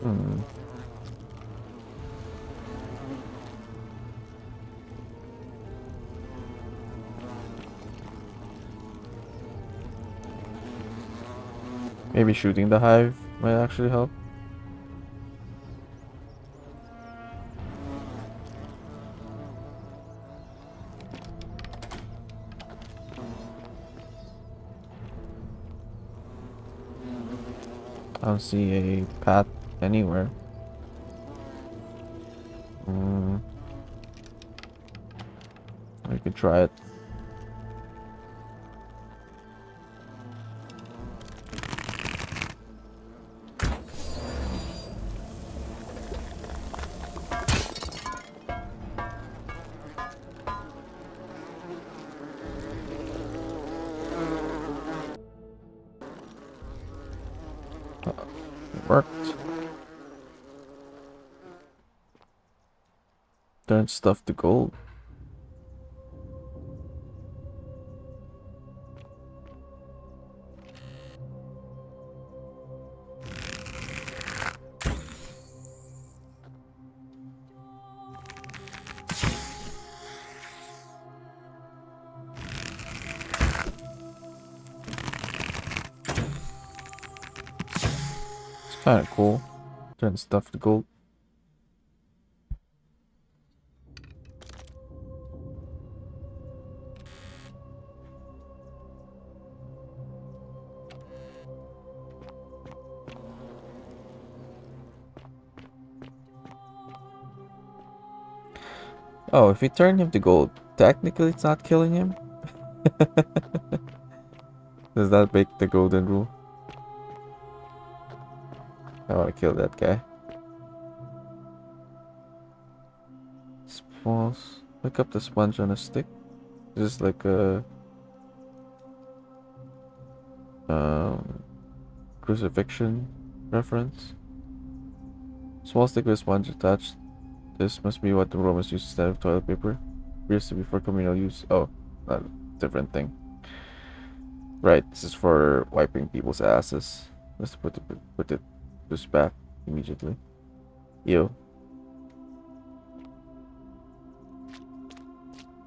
Speaker 1: Hmm. Maybe shooting the hive might actually help. I don't see a path anywhere. I could try it. It worked. Turn stuff to gold. It's kind of cool. Turn stuff to gold. Oh, if we turn him to gold, technically it's not killing him? Does that break the golden rule? I want to kill that guy. Spawns. Pick up the sponge on a stick. This is like a crucifixion reference. Small stick with sponge attached. This must be what the Romans used instead of toilet paper. Previously before communal use. Oh, a different thing. Right, this is for wiping people's asses. Let's put it this back immediately. Ew.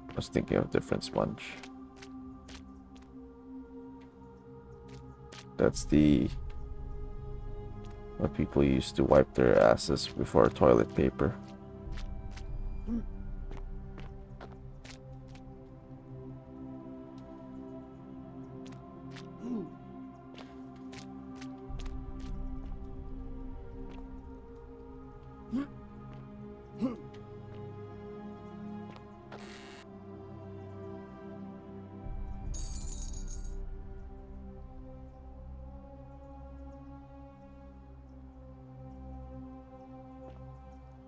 Speaker 1: I was thinking of a different sponge. That's the what people used to wipe their asses before toilet paper.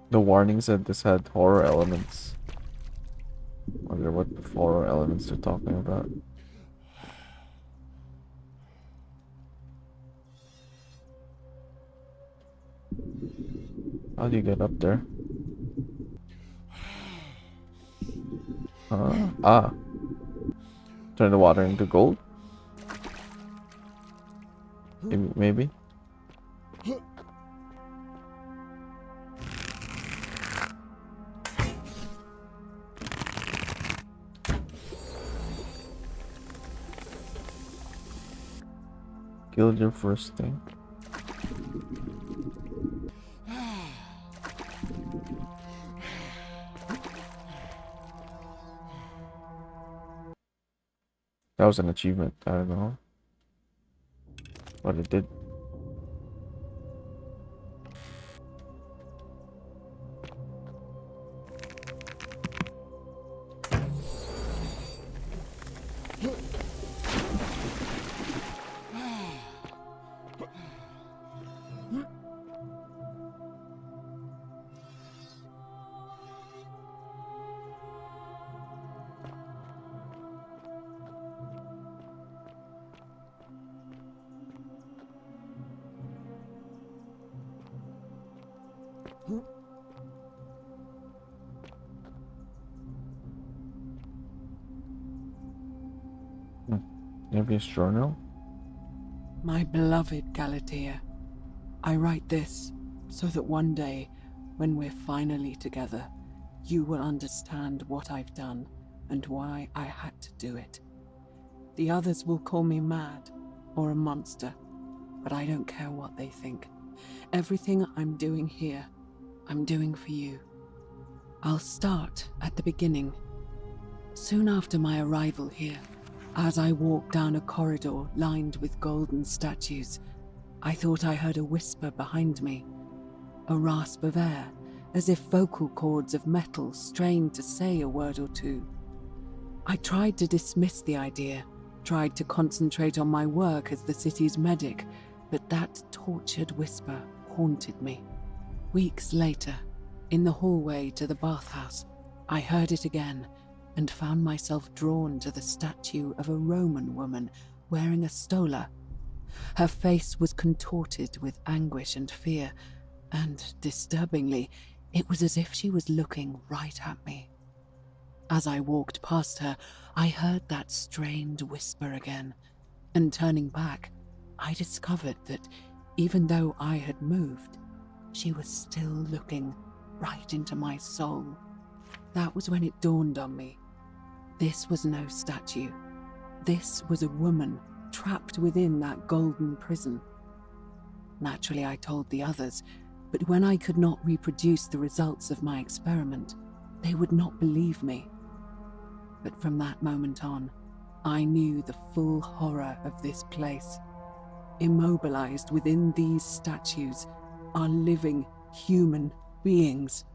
Speaker 1: The warning said this had horror elements. Wonder what the horror elements they're talking about. How do you get up there? Ah. Turn the water into gold? Maybe? Killed your first thing. That was an achievement. I don't know what it did. Maybe a journal?
Speaker 7: My beloved Galatea, I write this so that one day, when we're finally together, you will understand what I've done and why I had to do it. The others will call me mad or a monster, but I don't care what they think. Everything I'm doing here, I'm doing for you. I'll start at the beginning. Soon after my arrival here, as I walked down a corridor lined with golden statues, I thought I heard a whisper behind me, a rasp of air, as if vocal cords of metal strained to say a word or two. I tried to dismiss the idea, tried to concentrate on my work as the city's medic, but that tortured whisper haunted me. Weeks later, in the hallway to the bathhouse, I heard it again and found myself drawn to the statue of a Roman woman wearing a stola. Her face was contorted with anguish and fear, and disturbingly, it was as if she was looking right at me. As I walked past her, I heard that strained whisper again, and turning back, I discovered that even though I had moved, she was still looking right into my soul. That was when it dawned on me. This was no statue. This was a woman trapped within that golden prison. Naturally, I told the others, but when I could not reproduce the results of my experiment, they would not believe me. But from that moment on, I knew the full horror of this place. Immobilized within these statues are living human beings.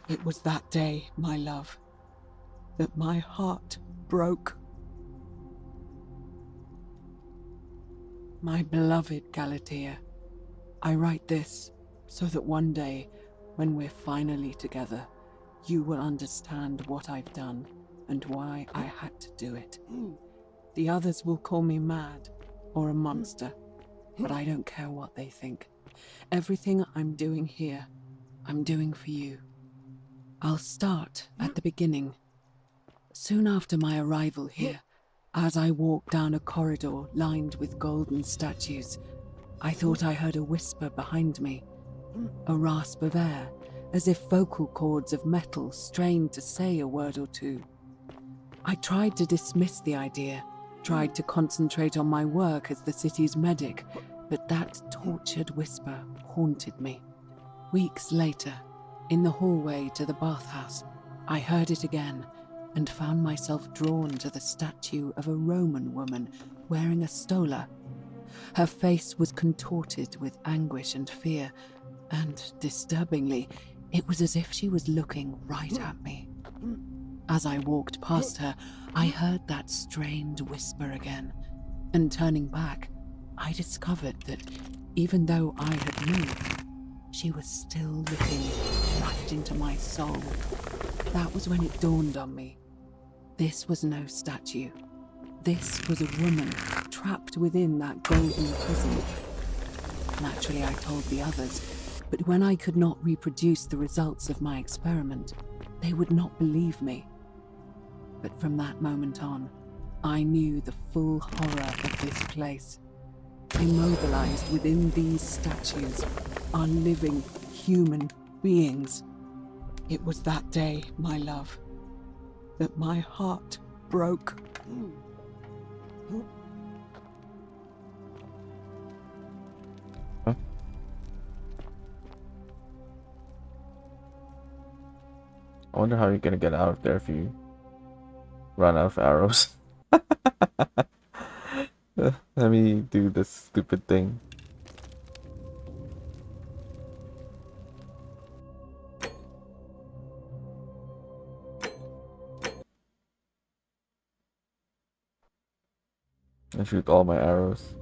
Speaker 7: It was that day, my love, that my heart broke. My beloved Galatea, I write this so that one day, when we're finally together, you will understand what I've done and why I had to do it. The others will call me mad or a monster, but I don't care what they think. Everything I'm doing here, I'm doing for you. I'll start at the beginning. Soon after my arrival here, as I walked down a corridor lined with golden statues, I thought I heard a whisper behind me, a rasp of air, as if vocal cords of metal strained to say a word or two. I tried to dismiss the idea, tried to concentrate on my work as the city's medic, but that tortured whisper haunted me. Weeks later, in the hallway to the bathhouse, I heard it again and found myself drawn to the statue of a Roman woman wearing a stola. Her face was contorted with anguish and fear, and disturbingly, it was as if she was looking right at me. As I walked past her, I heard that strained whisper again, and turning back, I discovered that even though I had moved, she was still looking right into my soul. That was when it dawned on me. This was no statue. This was a woman trapped within that golden prison. Naturally, I told the others, but when I could not reproduce the results of my experiment, they would not believe me. But from that moment on, I knew the full horror of this place. Immobilized within these statues are living human beings. It was that day, my love, that my heart broke.
Speaker 1: I wonder how you're gonna get out of there if you run out of arrows. Let me do this stupid thing. I shoot all my arrows.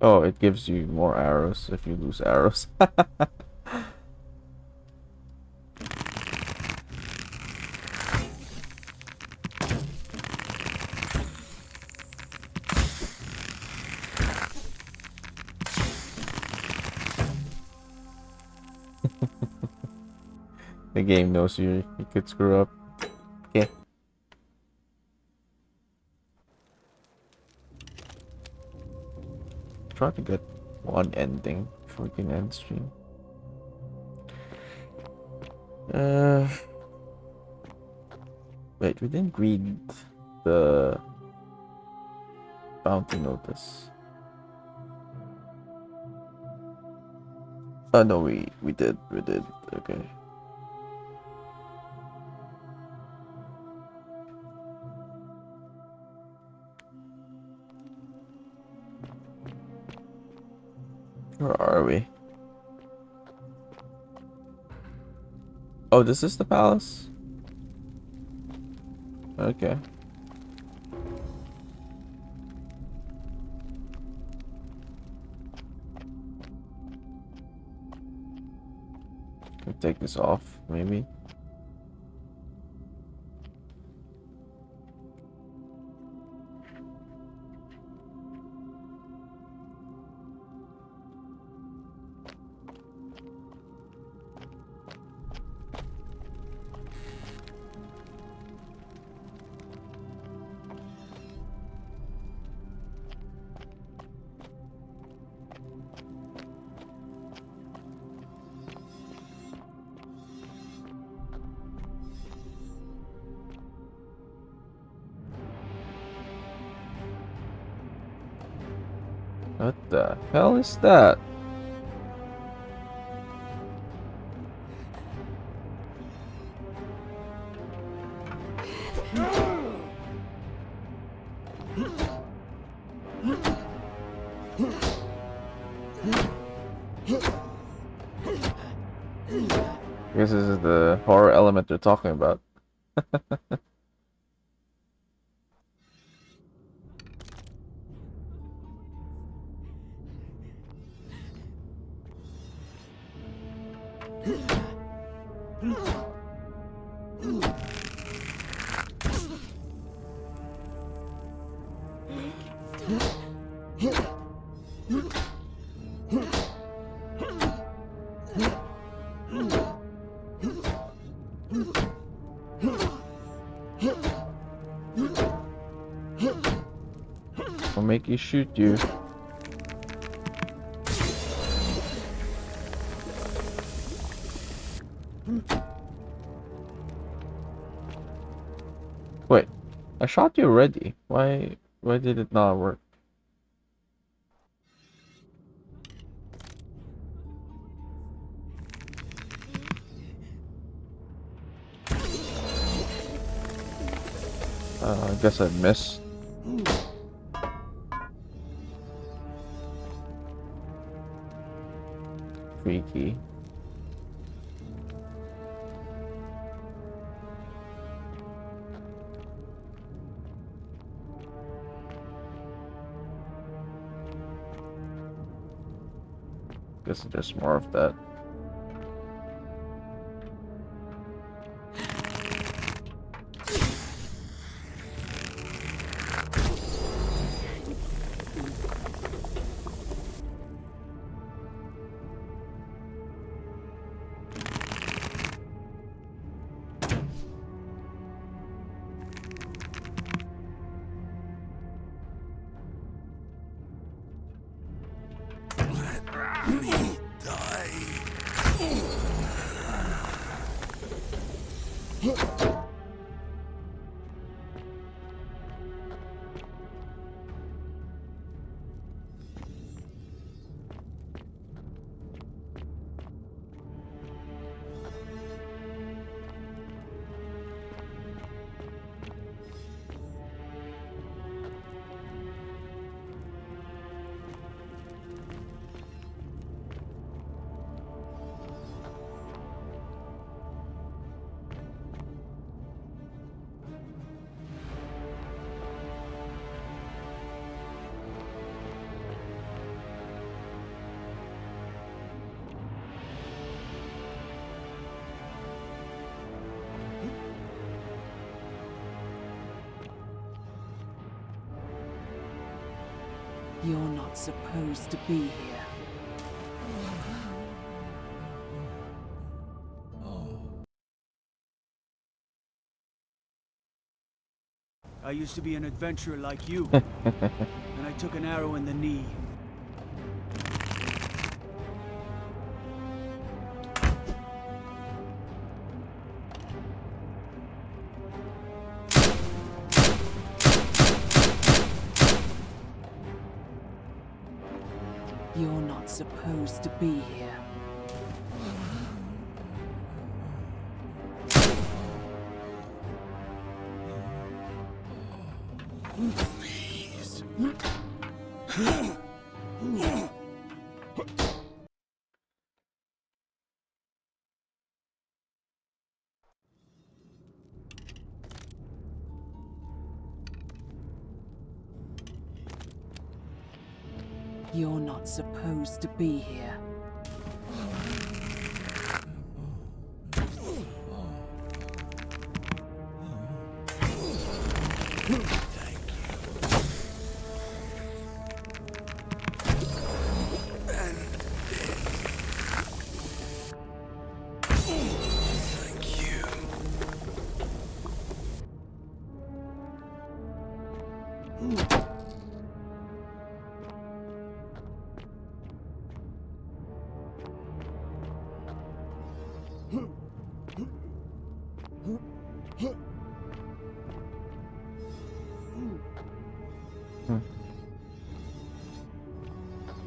Speaker 1: Oh, it gives you more arrows if you lose arrows. The game knows you could screw up. Okay. Try to get one ending before we can end stream. Wait, we didn't read the bounty notice. Oh no, we did. Okay. Where are we? Oh, this is the palace? Okay. Can take this off, maybe? What the hell is that? I guess this is the horror element they're talking about. I'll make you shoot you. Wait, I shot you already. Why did it not work? I guess I missed. Freaky. Guess there's more of that.
Speaker 7: not supposed to be here.
Speaker 13: I used to be an adventurer like you, and I took an arrow in the knee.
Speaker 7: You're not supposed to be here.
Speaker 13: Please.
Speaker 7: You're not supposed to be here.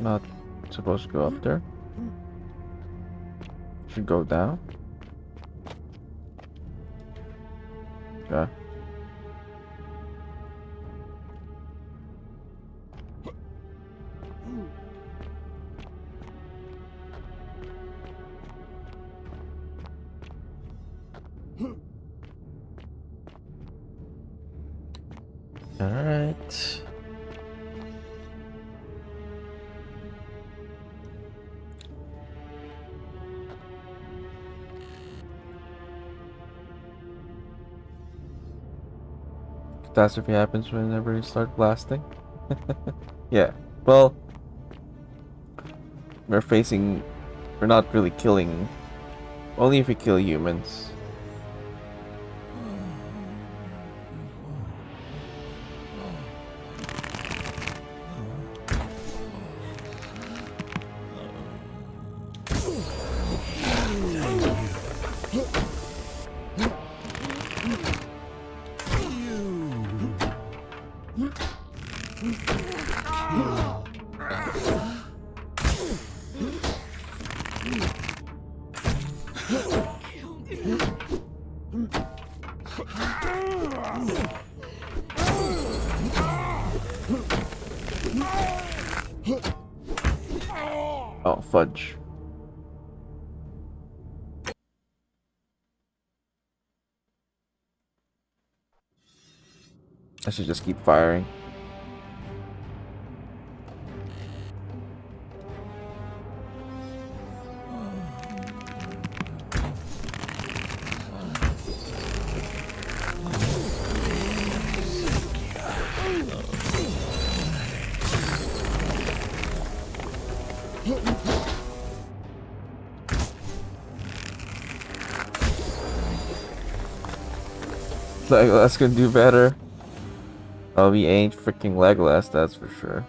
Speaker 1: Not supposed to go up there. Should go down. Okay. All right. Catastrophe happens whenever you start blasting. Yeah. Well, we're not really killing. Only if we kill humans. Oh, fudge. I should just keep firing. Legolas can do better. Oh, we ain't freaking Legolas, that's for sure.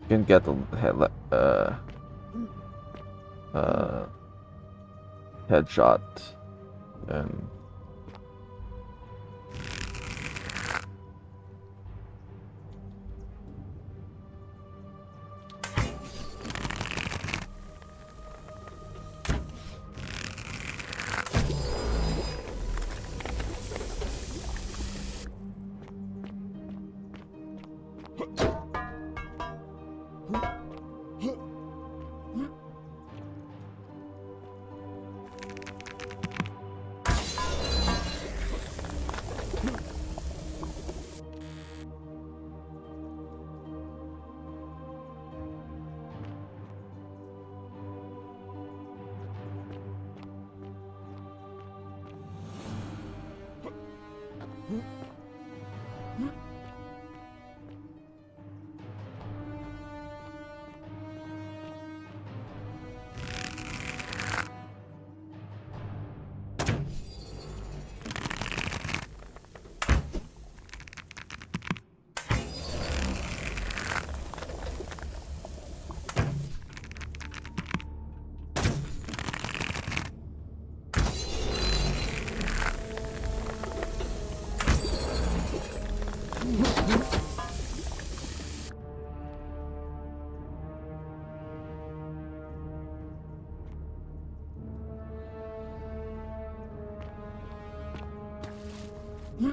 Speaker 1: You can get the headshot and Is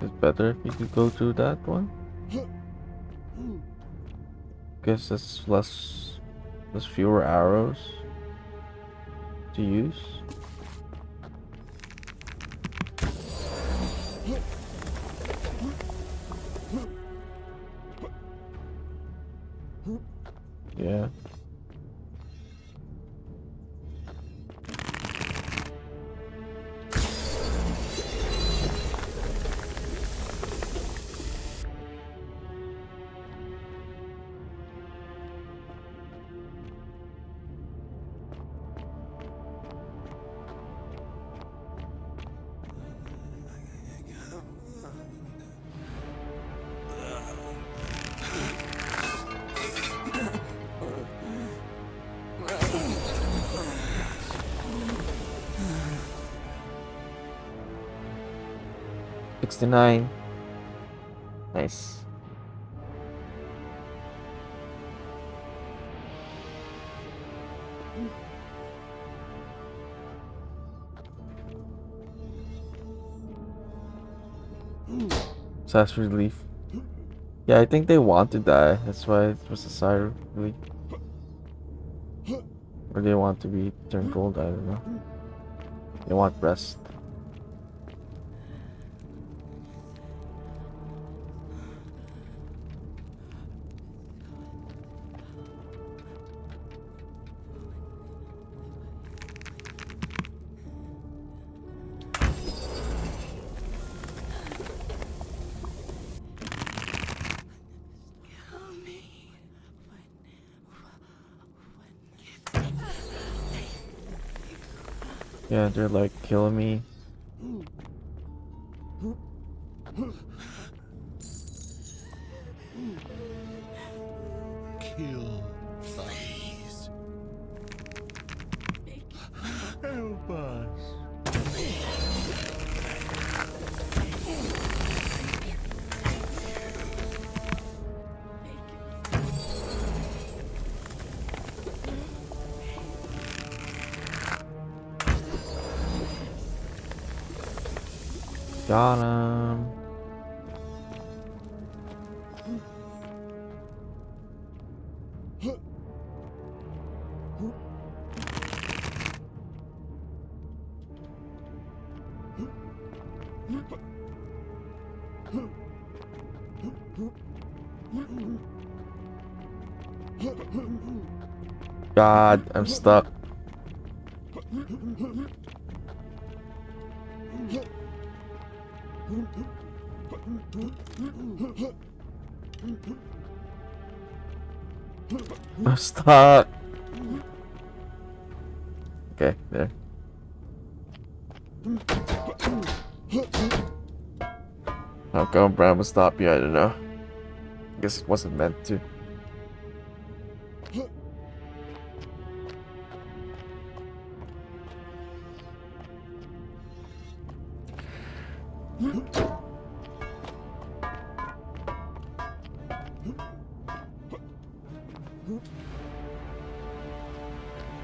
Speaker 1: it better if you could go through that one? Guess that's there's fewer arrows to use. Yeah. $69. Nice. Disaster relief. Yeah, I think they want to die. That's why it was a sigh of relief. Or they want to be turned gold, I don't know. They want rest. Yeah, they're like killing me.
Speaker 9: Kill, please. Help us.
Speaker 1: Got him. God, I'm stuck. I'm stuck. Okay, there. How come Bram will stop you? I don't know. Guess it wasn't meant to.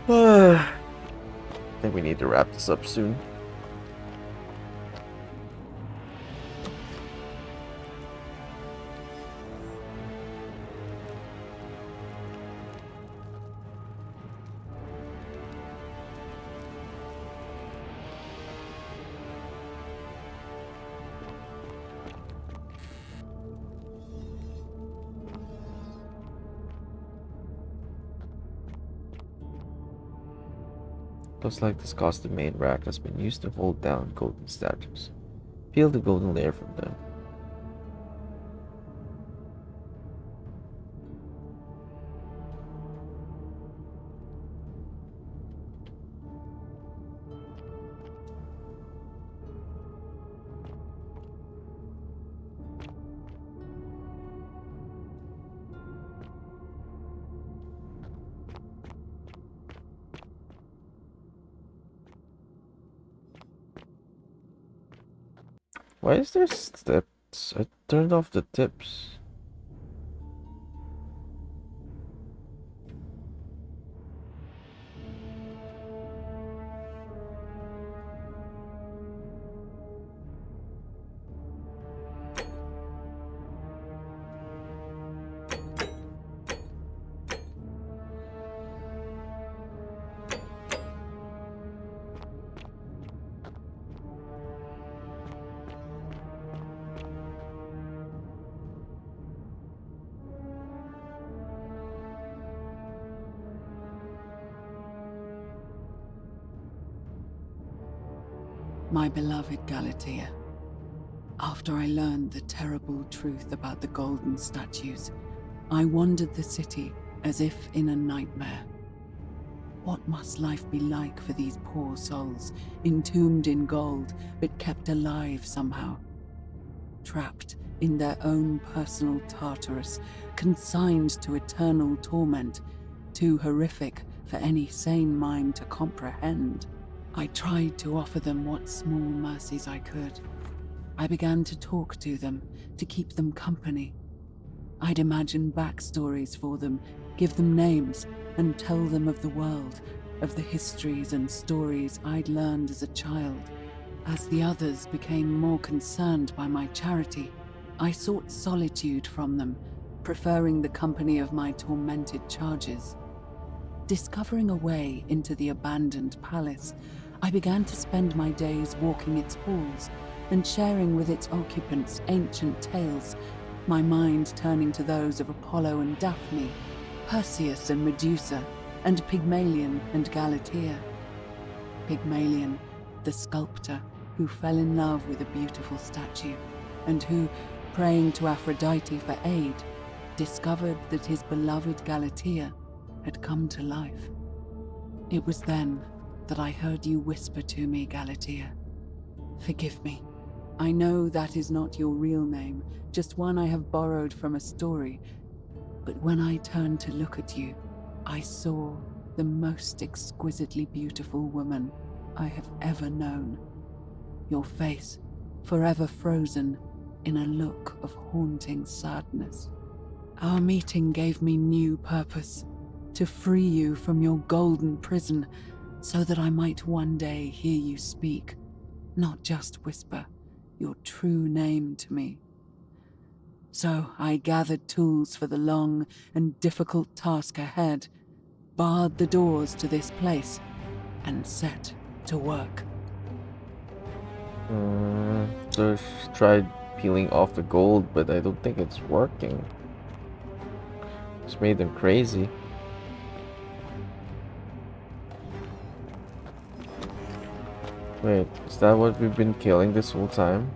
Speaker 1: I think we need to wrap this up soon. Looks like this custom made rack has been used to hold down golden statues. Peel the golden layer from them. Why is there steps? I turned off the tips.
Speaker 7: My beloved Galatea, after I learned the terrible truth about the golden statues, I wandered the city as if in a nightmare. What must life be like for these poor souls, entombed in gold, but kept alive somehow? Trapped in their own personal Tartarus, consigned to eternal torment, too horrific for any sane mind to comprehend. I tried to offer them what small mercies I could. I began to talk to them, to keep them company. I'd imagine backstories for them, give them names, and tell them of the world, of the histories and stories I'd learned as a child. As the others became more concerned by my charity, I sought solitude from them, preferring the company of my tormented charges. Discovering a way into the abandoned palace, I began to spend my days walking its halls and sharing with its occupants ancient tales, my mind turning to those of Apollo and Daphne, Perseus and Medusa, and Pygmalion and Galatea. Pygmalion, the sculptor who fell in love with a beautiful statue, and who, praying to Aphrodite for aid, discovered that his beloved Galatea had come to life. It was then that I heard you whisper to me, Galatea. Forgive me. I know that is not your real name, just one I have borrowed from a story. But when I turned to look at you, I saw the most exquisitely beautiful woman I have ever known. Your face, forever frozen in a look of haunting sadness. Our meeting gave me new purpose, to free you from your golden prison, so that I might one day hear you speak, not just whisper your true name to me. So I gathered tools for the long and difficult task ahead, barred the doors to this place, and set to work.
Speaker 1: So she tried peeling off the gold, but I don't think it's working. It's made them crazy. Wait, is that what we've been killing this whole time?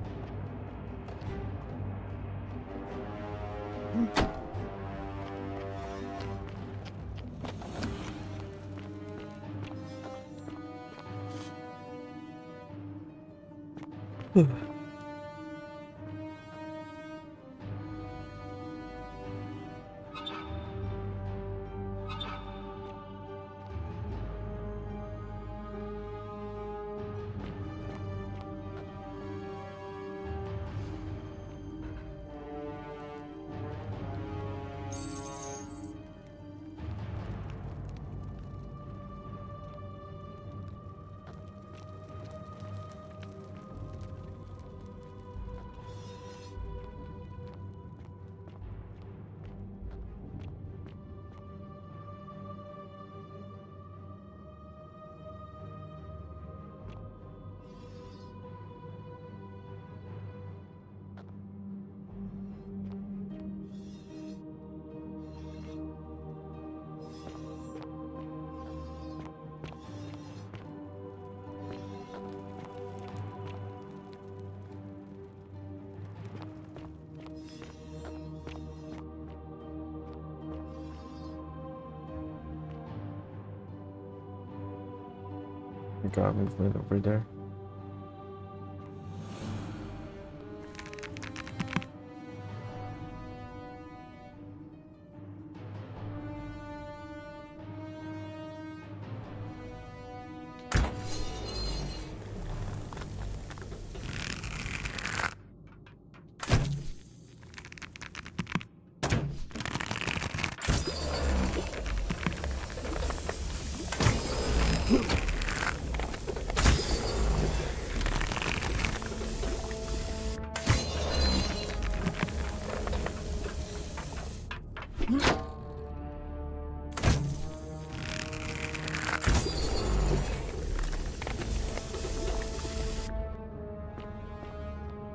Speaker 1: Got movement over there.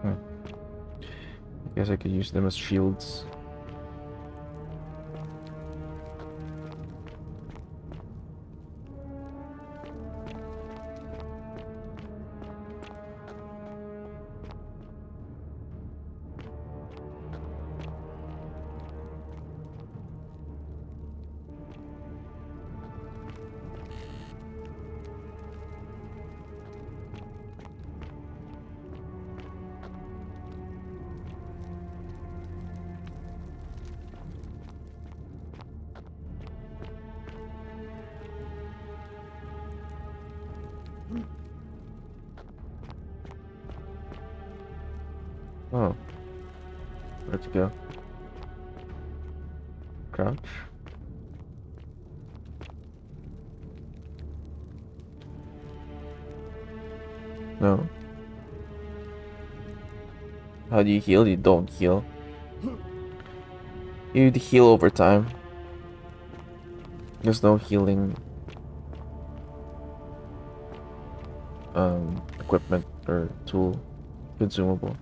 Speaker 1: I guess I could use them as shields. Oh, where'd you go? Crouch? No. How do you heal? You don't heal. You heal over time. There's no healing equipment or tool consumable.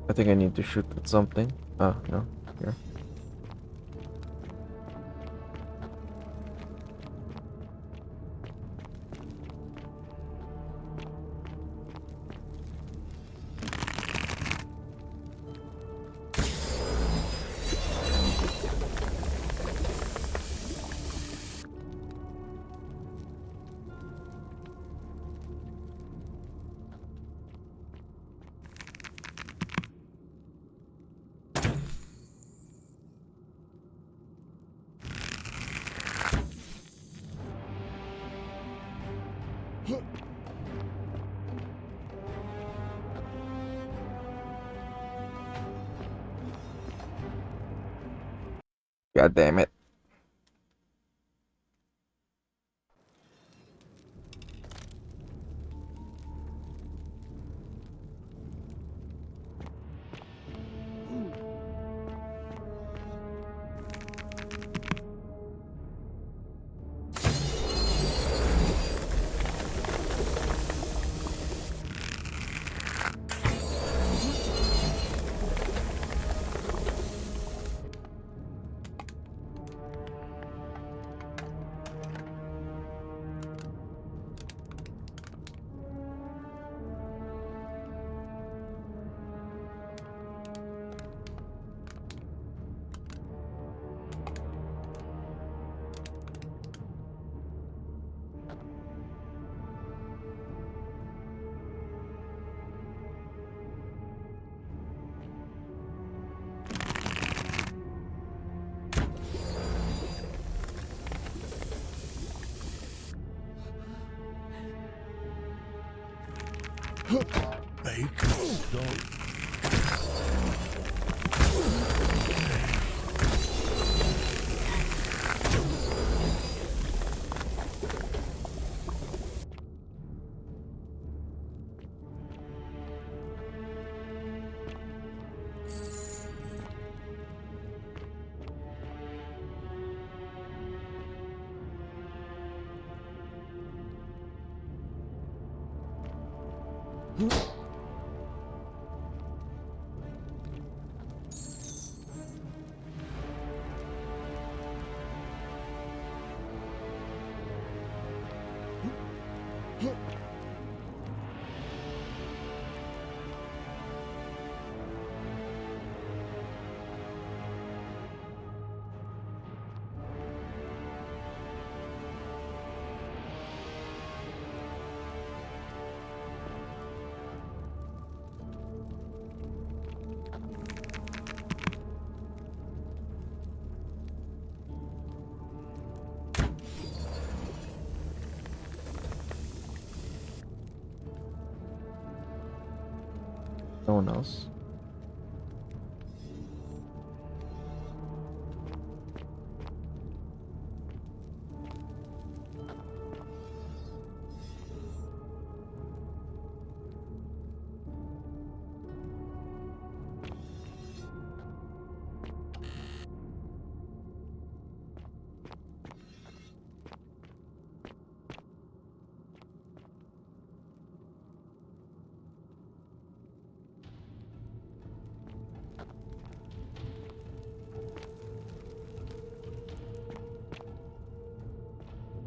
Speaker 1: I think I need to shoot at something. Ah, no. Here. God damn it.
Speaker 9: Make so.
Speaker 1: No one else.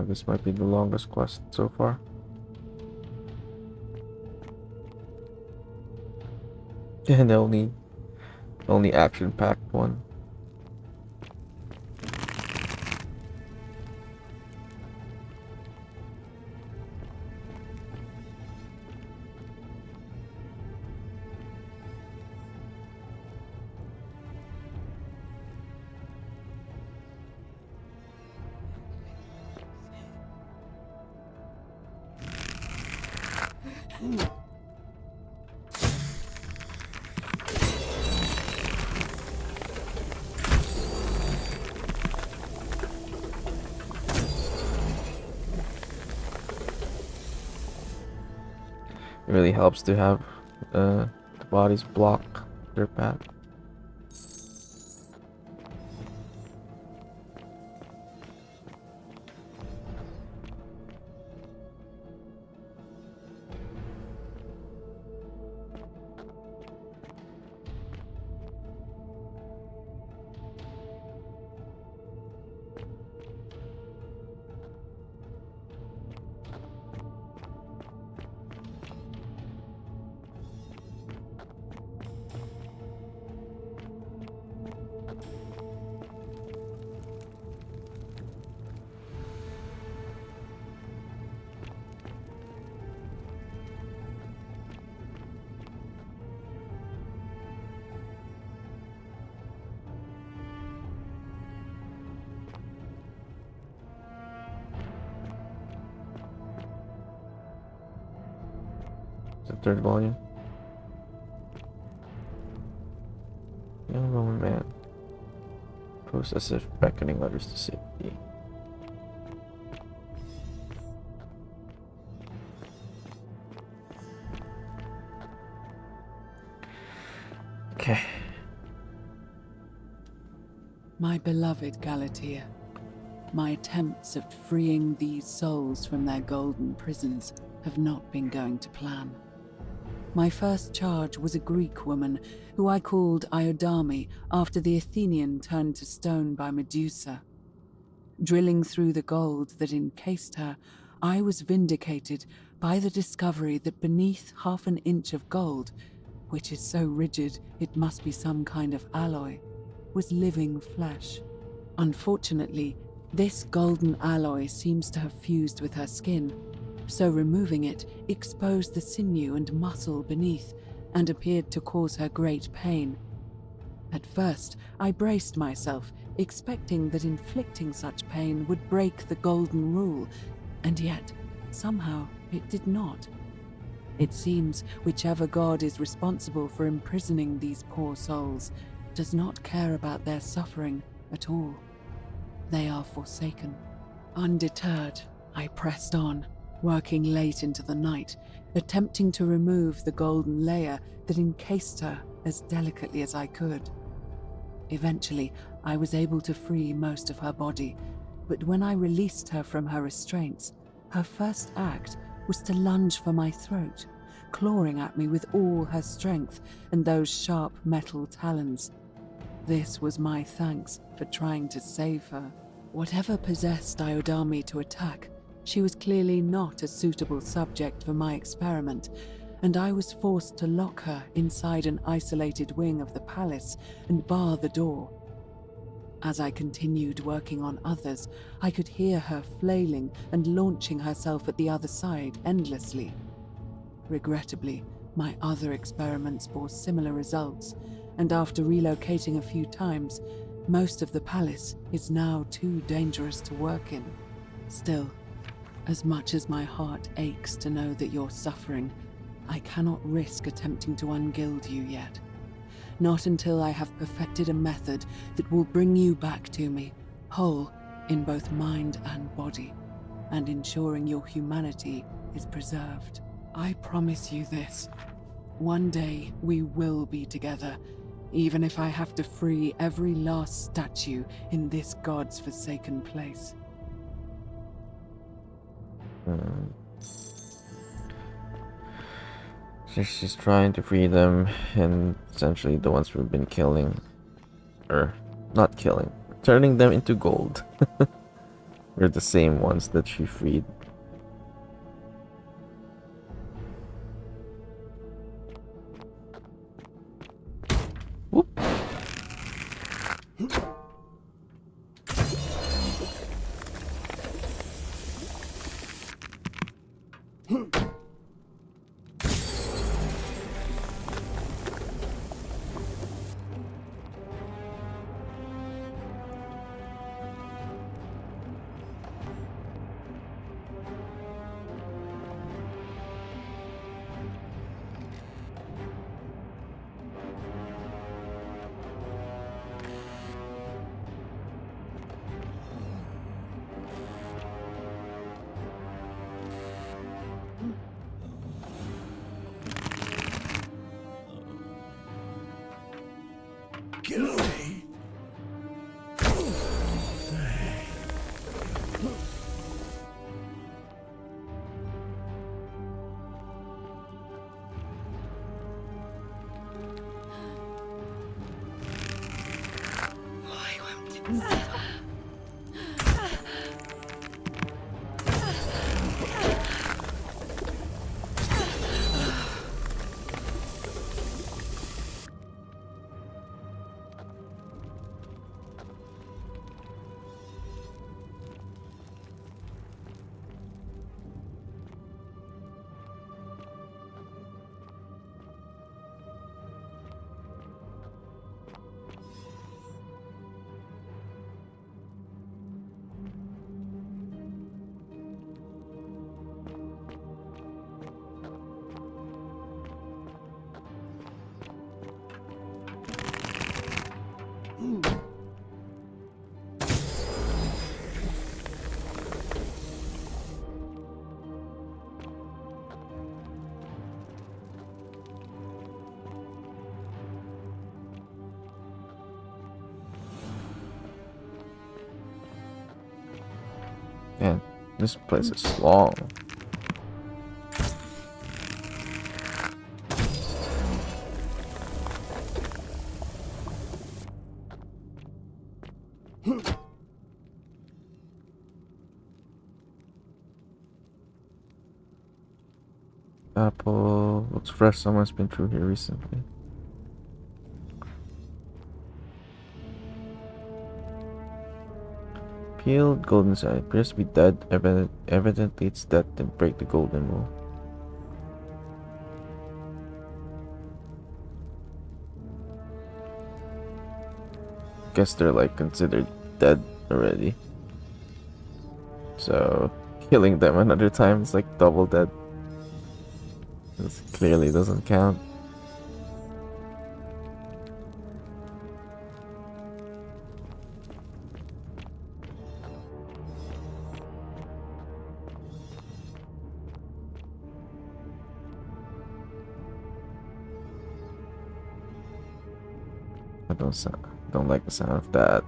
Speaker 1: This might be the longest quest so far. And the only action-packed one. It really helps to have the bodies block their path. The third volume. Young Roman man. Post as if beckoning others to safety. Okay.
Speaker 7: My beloved Galatea, my attempts at freeing these souls from their golden prisons have not been going to plan. My first charge was a Greek woman who I called Iodame after the Athenian turned to stone by Medusa. Drilling through the gold that encased her, I was vindicated by the discovery that beneath half an inch of gold, which is so rigid it must be some kind of alloy, was living flesh. Unfortunately, this golden alloy seems to have fused with her skin, so removing it exposed the sinew and muscle beneath and appeared to cause her great pain. At first, I braced myself, expecting that inflicting such pain would break the golden rule, and yet, somehow, it did not. It seems whichever god is responsible for imprisoning these poor souls does not care about their suffering at all. They are forsaken. Undeterred, I pressed on, working late into the night, attempting to remove the golden layer that encased her as delicately as I could. Eventually, I was able to free most of her body, but when I released her from her restraints, her first act was to lunge for my throat, clawing at me with all her strength and those sharp metal talons. This was my thanks for trying to save her. Whatever possessed Iodame to attack, she was clearly not a suitable subject for my experiment, and I was forced to lock her inside an isolated wing of the palace and bar the door. As I continued working on others, I could hear her flailing and launching herself at the other side endlessly. Regrettably, my other experiments bore similar results, and after relocating a few times, most of the palace is now too dangerous to work in. Still, as much as my heart aches to know that you're suffering, I cannot risk attempting to ungild you yet. Not until I have perfected a method that will bring you back to me, whole in both mind and body, and ensuring your humanity is preserved. I promise you this. One day we will be together, even if I have to free every last statue in this god's forsaken place.
Speaker 1: She's trying to free them, and essentially the ones we've been killing, or not killing, turning them into gold. We're the same ones that she freed. Whoop.
Speaker 8: Kill me.
Speaker 18: Why won't it stop?
Speaker 1: Man, this place is long. Apple looks fresh. Someone's been through here recently. Peeled golden side appears to be dead. Evidently, its death didn't break the golden rule. Guess they're like considered dead already. So killing them another time is like double dead. This clearly doesn't count. Don't like the sound of that.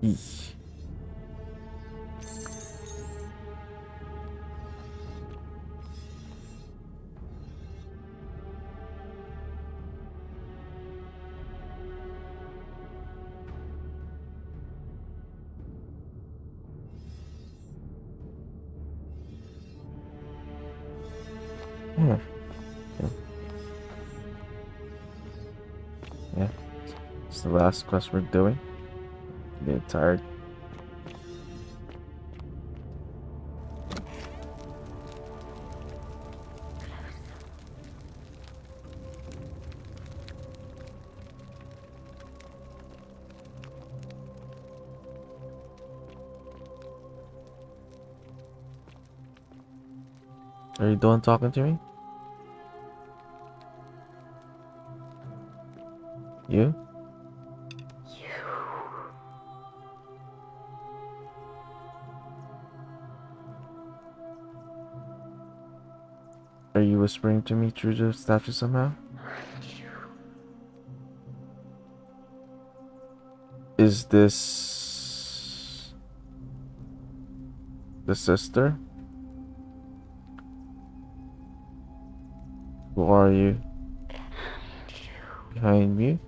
Speaker 1: Eesh. Yeah. Yeah. It's the last quest we're doing. I'm getting tired. Are you done talking to me? You? Are you whispering to me through the statue somehow? Is this the sister? Who are you? Behind me?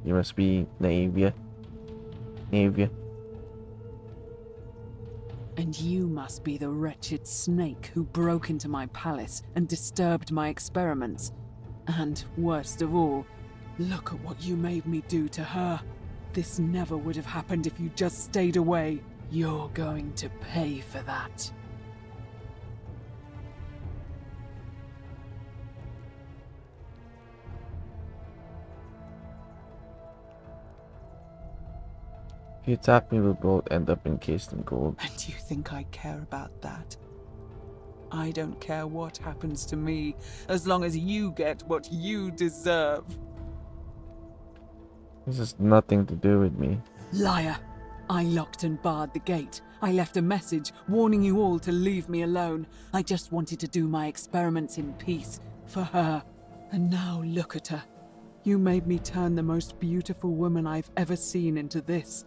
Speaker 1: You must be Naevia. Naevia.
Speaker 7: And you must be the wretched snake who broke into my palace and disturbed my experiments. And worst of all, look at what you made me do to her. This never would have happened if you just stayed away. You're going to pay for that.
Speaker 1: If you attack me, we'll both end up encased in gold.
Speaker 7: And you think I care about that? I don't care what happens to me, as long as you get what you deserve.
Speaker 1: This has nothing to do with me.
Speaker 7: Liar! I locked and barred the gate. I left a message warning you all to leave me alone. I just wanted to do my experiments in peace, for her. And now look at her. You made me turn the most beautiful woman I've ever seen into this.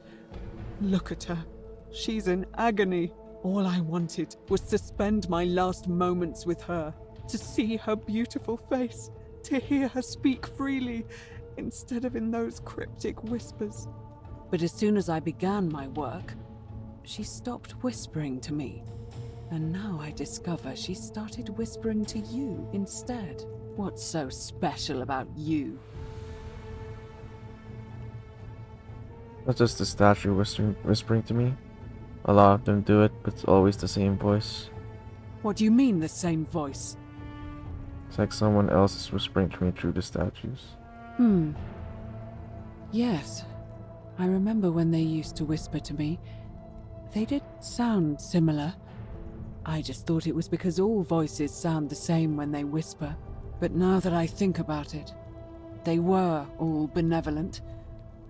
Speaker 7: Look at her. She's in agony. All I wanted was to spend my last moments with her, to see her beautiful face, to hear her speak freely, instead of in those cryptic whispers. But as soon as I began my work, she stopped whispering to me. And now I discover she started whispering to you instead. What's so special about you?
Speaker 1: Not just the statue whispering to me. A lot of them do it, but it's always the same voice.
Speaker 7: What do you mean, the same voice?
Speaker 1: It's like someone else is whispering to me through the statues.
Speaker 7: Yes. I remember when they used to whisper to me. They did sound similar. I just thought it was because all voices sound the same when they whisper. But now that I think about it, they were all benevolent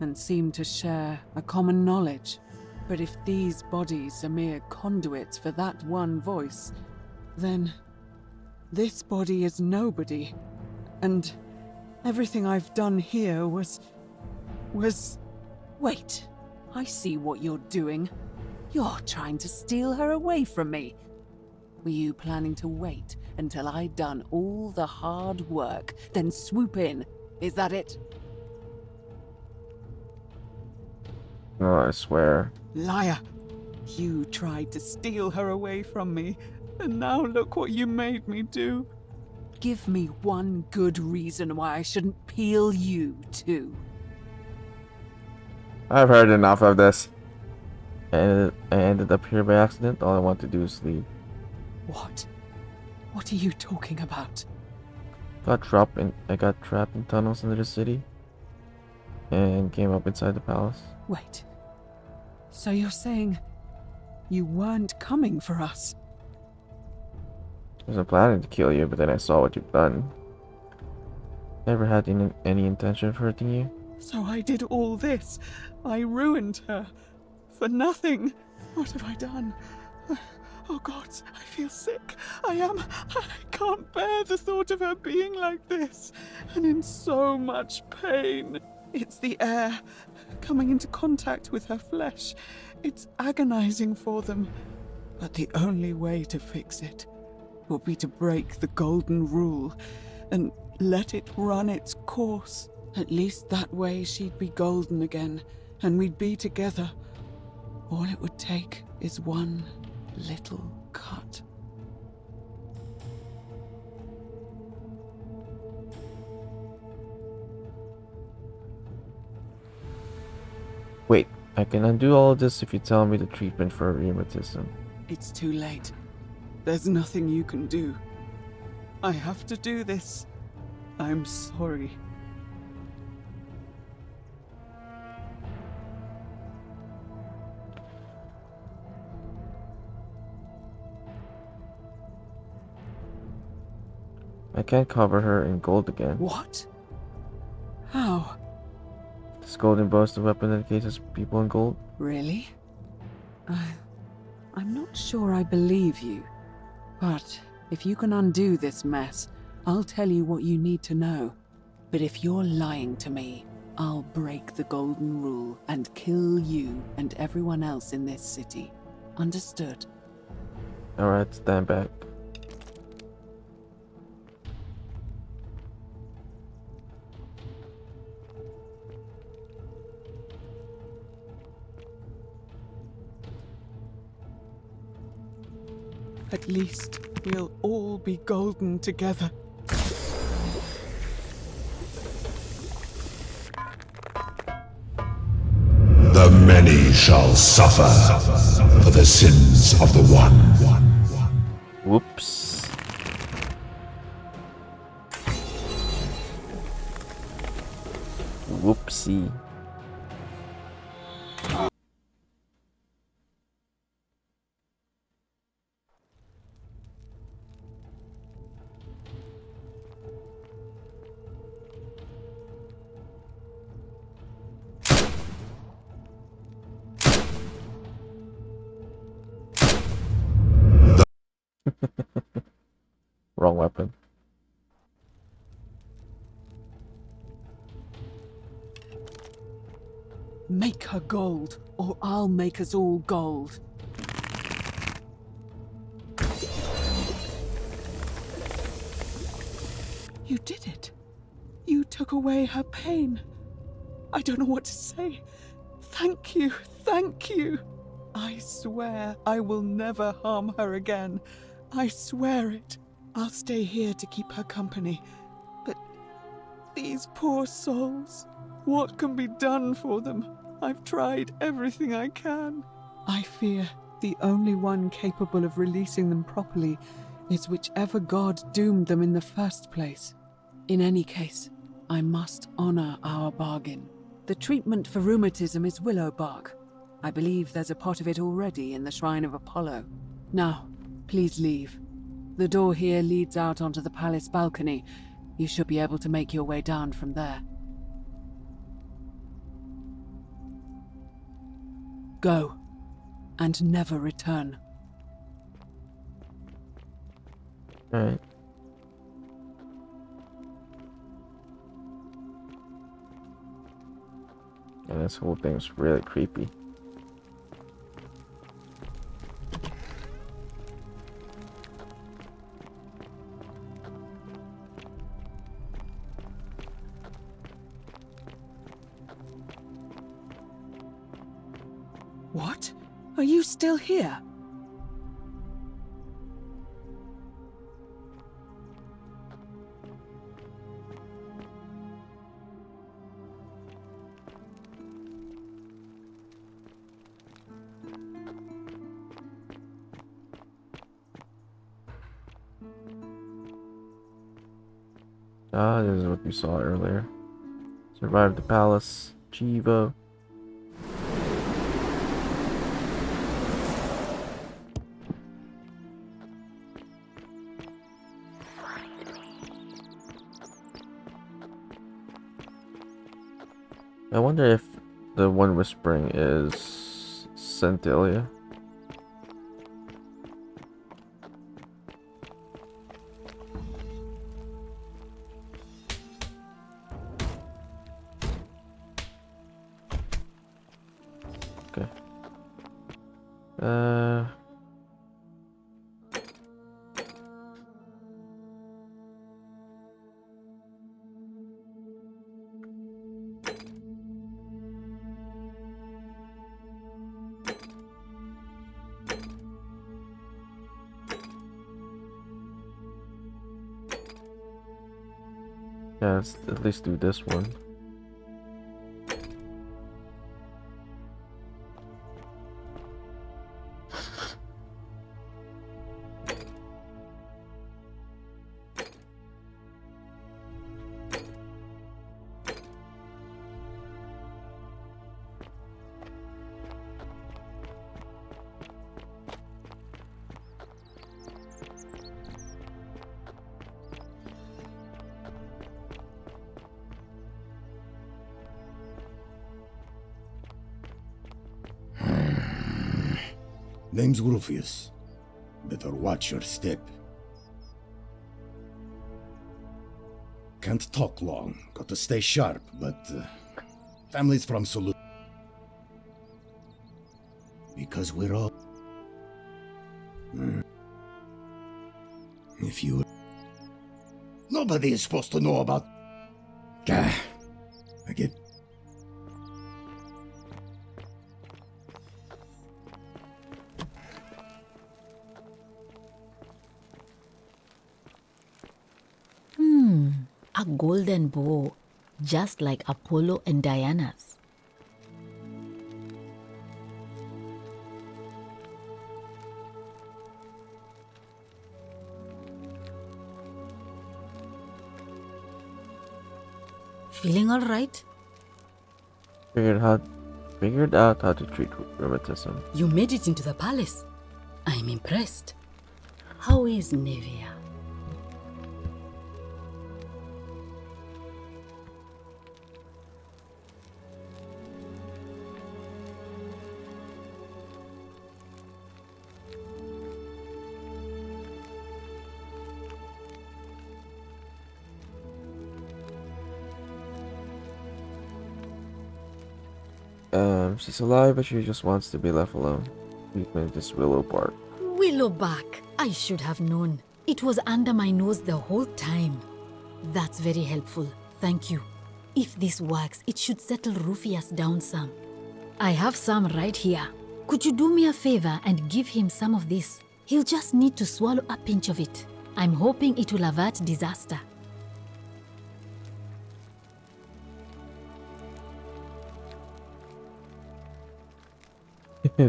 Speaker 7: and seemed to share a common knowledge. But if these bodies are mere conduits for that one voice, then this body is nobody. And everything I've done here was... Wait, I see what you're doing. You're trying to steal her away from me. Were you planning to wait until I'd done all the hard work, then swoop in? Is that it?
Speaker 1: No, I swear.
Speaker 7: Liar! You tried to steal her away from me, and now look what you made me do. Give me one good reason why I shouldn't peel you too.
Speaker 1: I've heard enough of this. I ended up here by accident. All I want to do is leave.
Speaker 7: What? What are you talking about?
Speaker 1: I got trapped in tunnels under the city and came up inside the palace.
Speaker 7: Wait. So you're saying you weren't coming for us?
Speaker 1: I wasn't planning to kill you, but then I saw what you've done. Never had any intention of hurting you.
Speaker 7: So I did all this. I ruined her. For nothing. What have I done? Oh God, I feel sick. I can't bear the thought of her being like this. And in so much pain. It's the air coming into contact with her flesh. It's agonizing for them. But the only way to fix it will be to break the golden rule and let it run its course. At least that way she'd be golden again, and we'd be together. All it would take is one little cut.
Speaker 1: Wait, I can undo all of this if you tell me the treatment for rheumatism.
Speaker 7: It's too late. There's nothing you can do. I have to do this. I'm sorry.
Speaker 1: I can't cover her in gold again.
Speaker 7: What? How?
Speaker 1: This golden bow is the weapon that encases people in gold.
Speaker 7: Really? I'm not sure I believe you. But if you can undo this mess, I'll tell you what you need to know. But if you're lying to me, I'll break the golden rule and kill you and everyone else in this city. Understood?
Speaker 1: Alright, stand back.
Speaker 7: At least we'll all be golden together.
Speaker 9: The many shall suffer for the sins of the one.
Speaker 1: Whoops. Whoopsie. Wrong weapon.
Speaker 7: Make her gold, or I'll make us all gold. You did it. You took away her pain. I don't know what to say. Thank you, thank you. I swear I will never harm her again. I swear it. I'll stay here to keep her company. But these poor souls, what can be done for them? I've tried everything I can. I fear the only one capable of releasing them properly is whichever god doomed them in the first place. In any case, I must honor our bargain. The treatment for rheumatism is willow bark. I believe there's a pot of it already in the Shrine of Apollo. Now, please leave. The door here leads out onto the palace balcony. You should be able to make your way down from there. Go, and never return.
Speaker 1: Alright. And this whole thing's really creepy.
Speaker 7: What? Are you still here?
Speaker 1: Ah, this is what we saw earlier. Survived the palace. Chivo. I wonder if the one whispering is Centilia. Okay. Yeah, let's at least do this one.
Speaker 10: Name's Rufius. Better watch your step. Can't talk long. Got to stay sharp, but family's from Sulu. Because we're all... If you... Nobody is supposed to know about... Gah. I get...
Speaker 15: A golden bow, just like Apollo and Diana's. Feeling all right?
Speaker 1: Figured out how to treat rheumatism.
Speaker 15: You made it into the palace. I'm impressed. How is Nevia?
Speaker 1: She's alive, but she just wants to be left alone. Treatment is willow bark.
Speaker 15: Willowback. I should have known. It was under my nose the whole time. That's very helpful. Thank you. If this works, it should settle Rufius down some. I have some right here. Could you do me a favor and give him some of this? He'll just need to swallow a pinch of it. I'm hoping it will avert disaster.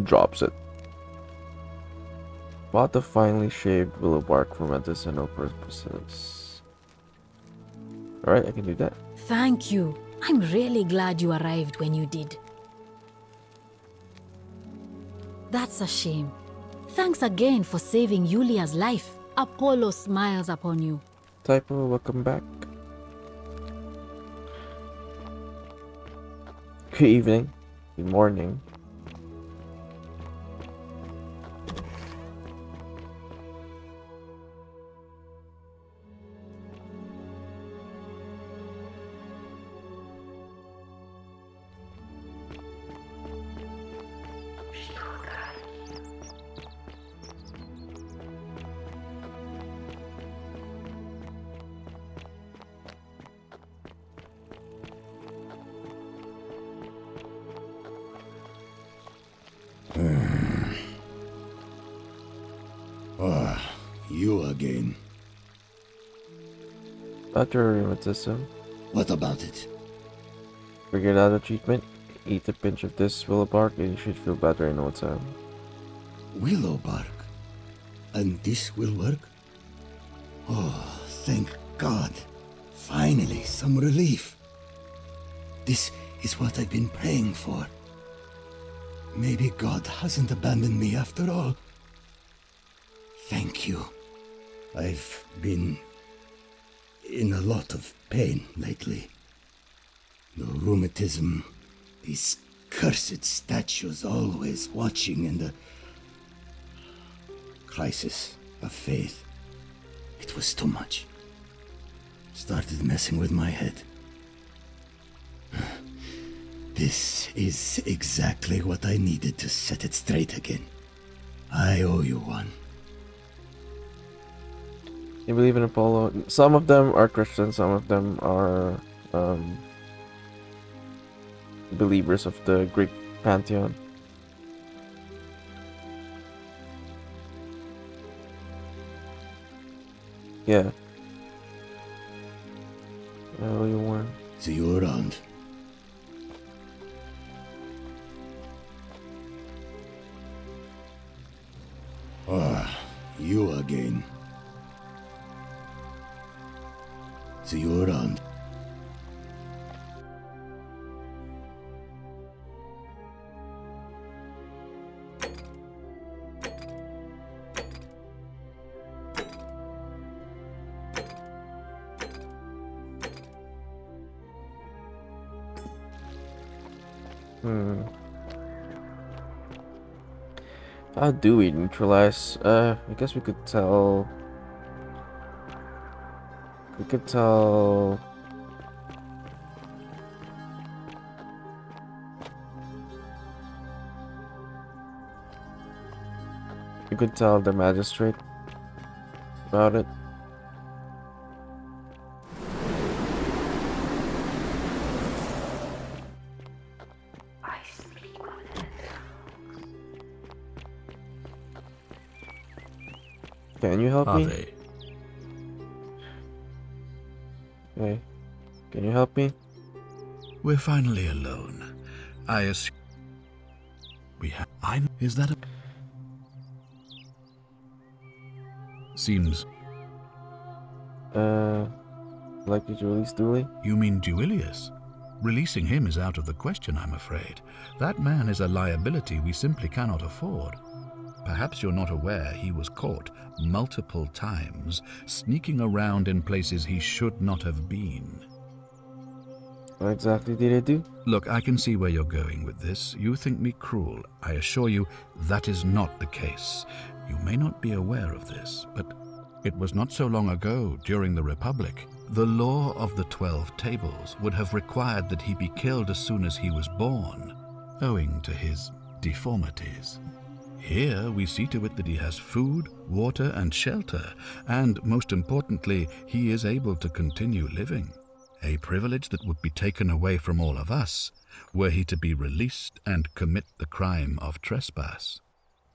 Speaker 1: Drops it. Bought the finely shaved willow bark for medicinal purposes. Alright, I can do that.
Speaker 15: Thank you. I'm really glad you arrived when you did. That's a shame. Thanks again for saving Yulia's life. Apollo smiles upon you.
Speaker 1: Typo, welcome back. Good evening. Good morning.
Speaker 10: You again.
Speaker 1: About your rheumatism.
Speaker 10: What about it?
Speaker 1: Figured out a treatment. Eat a pinch of this willow bark and you should feel better in no time.
Speaker 10: Willow bark? And this will work? Oh, thank God. Finally, some relief. This is what I've been praying for. Maybe God hasn't abandoned me after all. Thank you. I've been in a lot of pain lately. The rheumatism, these cursed statues always watching, and the crisis of faith. It was too much. Started messing with my head. This is exactly what I needed to set it straight again. I owe you one.
Speaker 1: You believe in Apollo? Some of them are Christian, some of them are believers of the Greek pantheon. Yeah. Oh, you won.
Speaker 10: See you around. Ah, you again. See you around.
Speaker 1: How do we neutralize? I guess we could tell. We could tell. You could tell the magistrate about it. Can you help me?
Speaker 12: they?
Speaker 1: Okay. Can you help me?
Speaker 12: We're finally alone. I assume we have. Is that a? Seems.
Speaker 1: Likely to release Dooley?
Speaker 12: You mean Duilius? Releasing him is out of the question, I'm afraid. That man is a liability we simply cannot afford. Perhaps you're not aware he was caught multiple times, sneaking around in places he should not have been.
Speaker 1: What exactly did I do?
Speaker 12: Look, I can see where you're going with this. You think me cruel. I assure you that is not the case. You may not be aware of this, but it was not so long ago, during the Republic. The law of the 12 Tables would have required that he be killed as soon as he was born, owing to his deformities. Here we see to it that he has food, water, and shelter, and most importantly, he is able to continue living. A privilege that would be taken away from all of us were he to be released and commit the crime of trespass.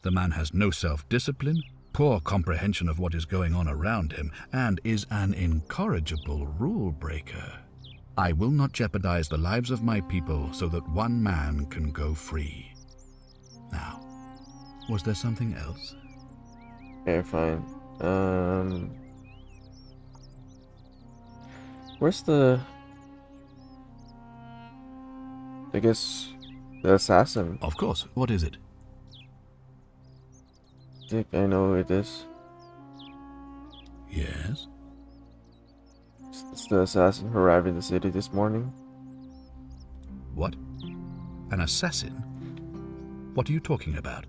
Speaker 12: The man has no self-discipline, poor comprehension of what is going on around him, and is an incorrigible rule-breaker. I will not jeopardize the lives of my people so that one man can go free. Now, was there something else?
Speaker 1: Okay, fine. Where's the... I guess... the assassin?
Speaker 12: Of course. What is it?
Speaker 1: I think I know who it is.
Speaker 12: Yes?
Speaker 1: It's the assassin who arrived in the city this morning.
Speaker 12: What? An assassin? What are you talking about?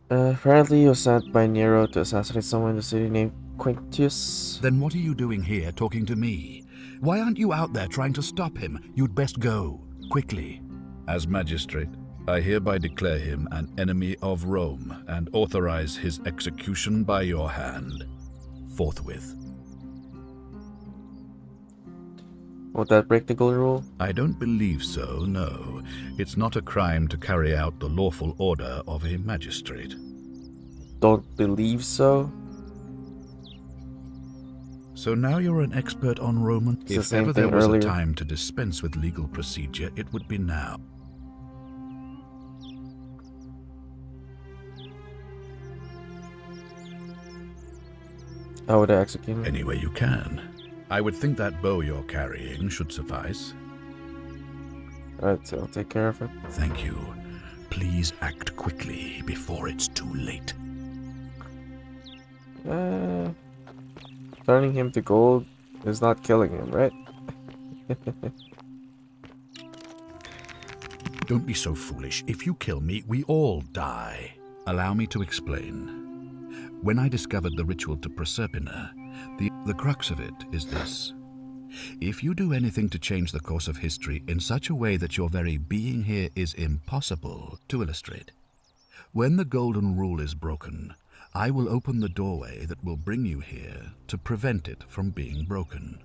Speaker 1: Apparently he was sent by Nero to assassinate someone in the city named Quintius.
Speaker 12: Then what are you doing here talking to me? Why aren't you out there trying to stop him? You'd best go. Quickly. As magistrate, I hereby declare him an enemy of Rome and authorize his execution by your hand. Forthwith.
Speaker 1: Won't that break the golden rule?
Speaker 12: I don't believe so, no. It's not a crime to carry out the lawful order of a magistrate.
Speaker 1: Don't believe so?
Speaker 12: So now you're an expert on Roman? If ever there was a time to dispense with legal procedure, it would be now.
Speaker 1: How would I execute him?
Speaker 12: Any way you can. I would think that bow you're carrying should suffice.
Speaker 1: Alright, so I'll take care of it.
Speaker 12: Thank you. Please act quickly before it's too late.
Speaker 1: Turning him to gold is not killing him, right?
Speaker 12: Don't be so foolish. If you kill me, we all die. Allow me to explain. When I discovered the ritual to Proserpina, the crux of it is this. If you do anything to change the course of history in such a way that your very being here is impossible, to illustrate, when the golden rule is broken, I will open the doorway that will bring you here to prevent it from being broken.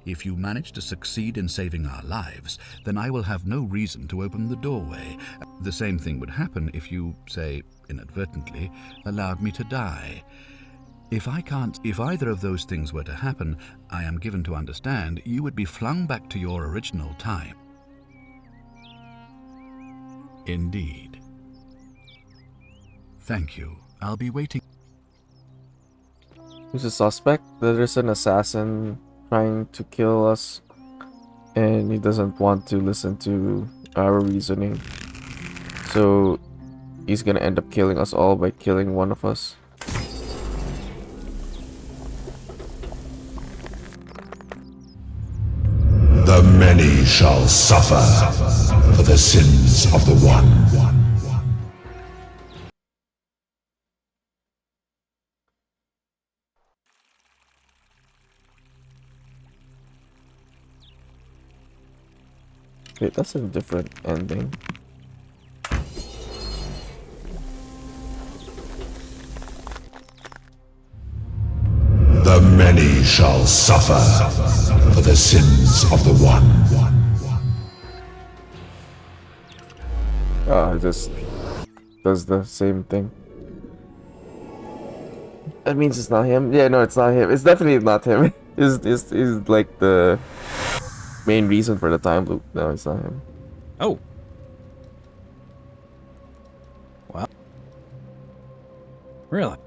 Speaker 12: If you manage to succeed in saving our lives, then I will have no reason to open the doorway. The same thing would happen if you, say, inadvertently, allowed me to die. If either of those things were to happen, I am given to understand you would be flung back to your original time. Indeed. Thank you. I'll be waiting.
Speaker 1: Who's a suspect? There's an assassin trying to kill us, and he doesn't want to listen to our reasoning. So he's gonna end up killing us all by killing one of us.
Speaker 9: The many shall suffer for the sins of the one.
Speaker 1: Wait, that's a different ending.
Speaker 9: The many shall suffer for the sins of the one.
Speaker 1: Oh, it just does the same thing. That means it's not him. Yeah, no, it's not him. It's definitely not him. Is like the main reason for the time loop. No, it's not him.
Speaker 2: Oh. Well. Really?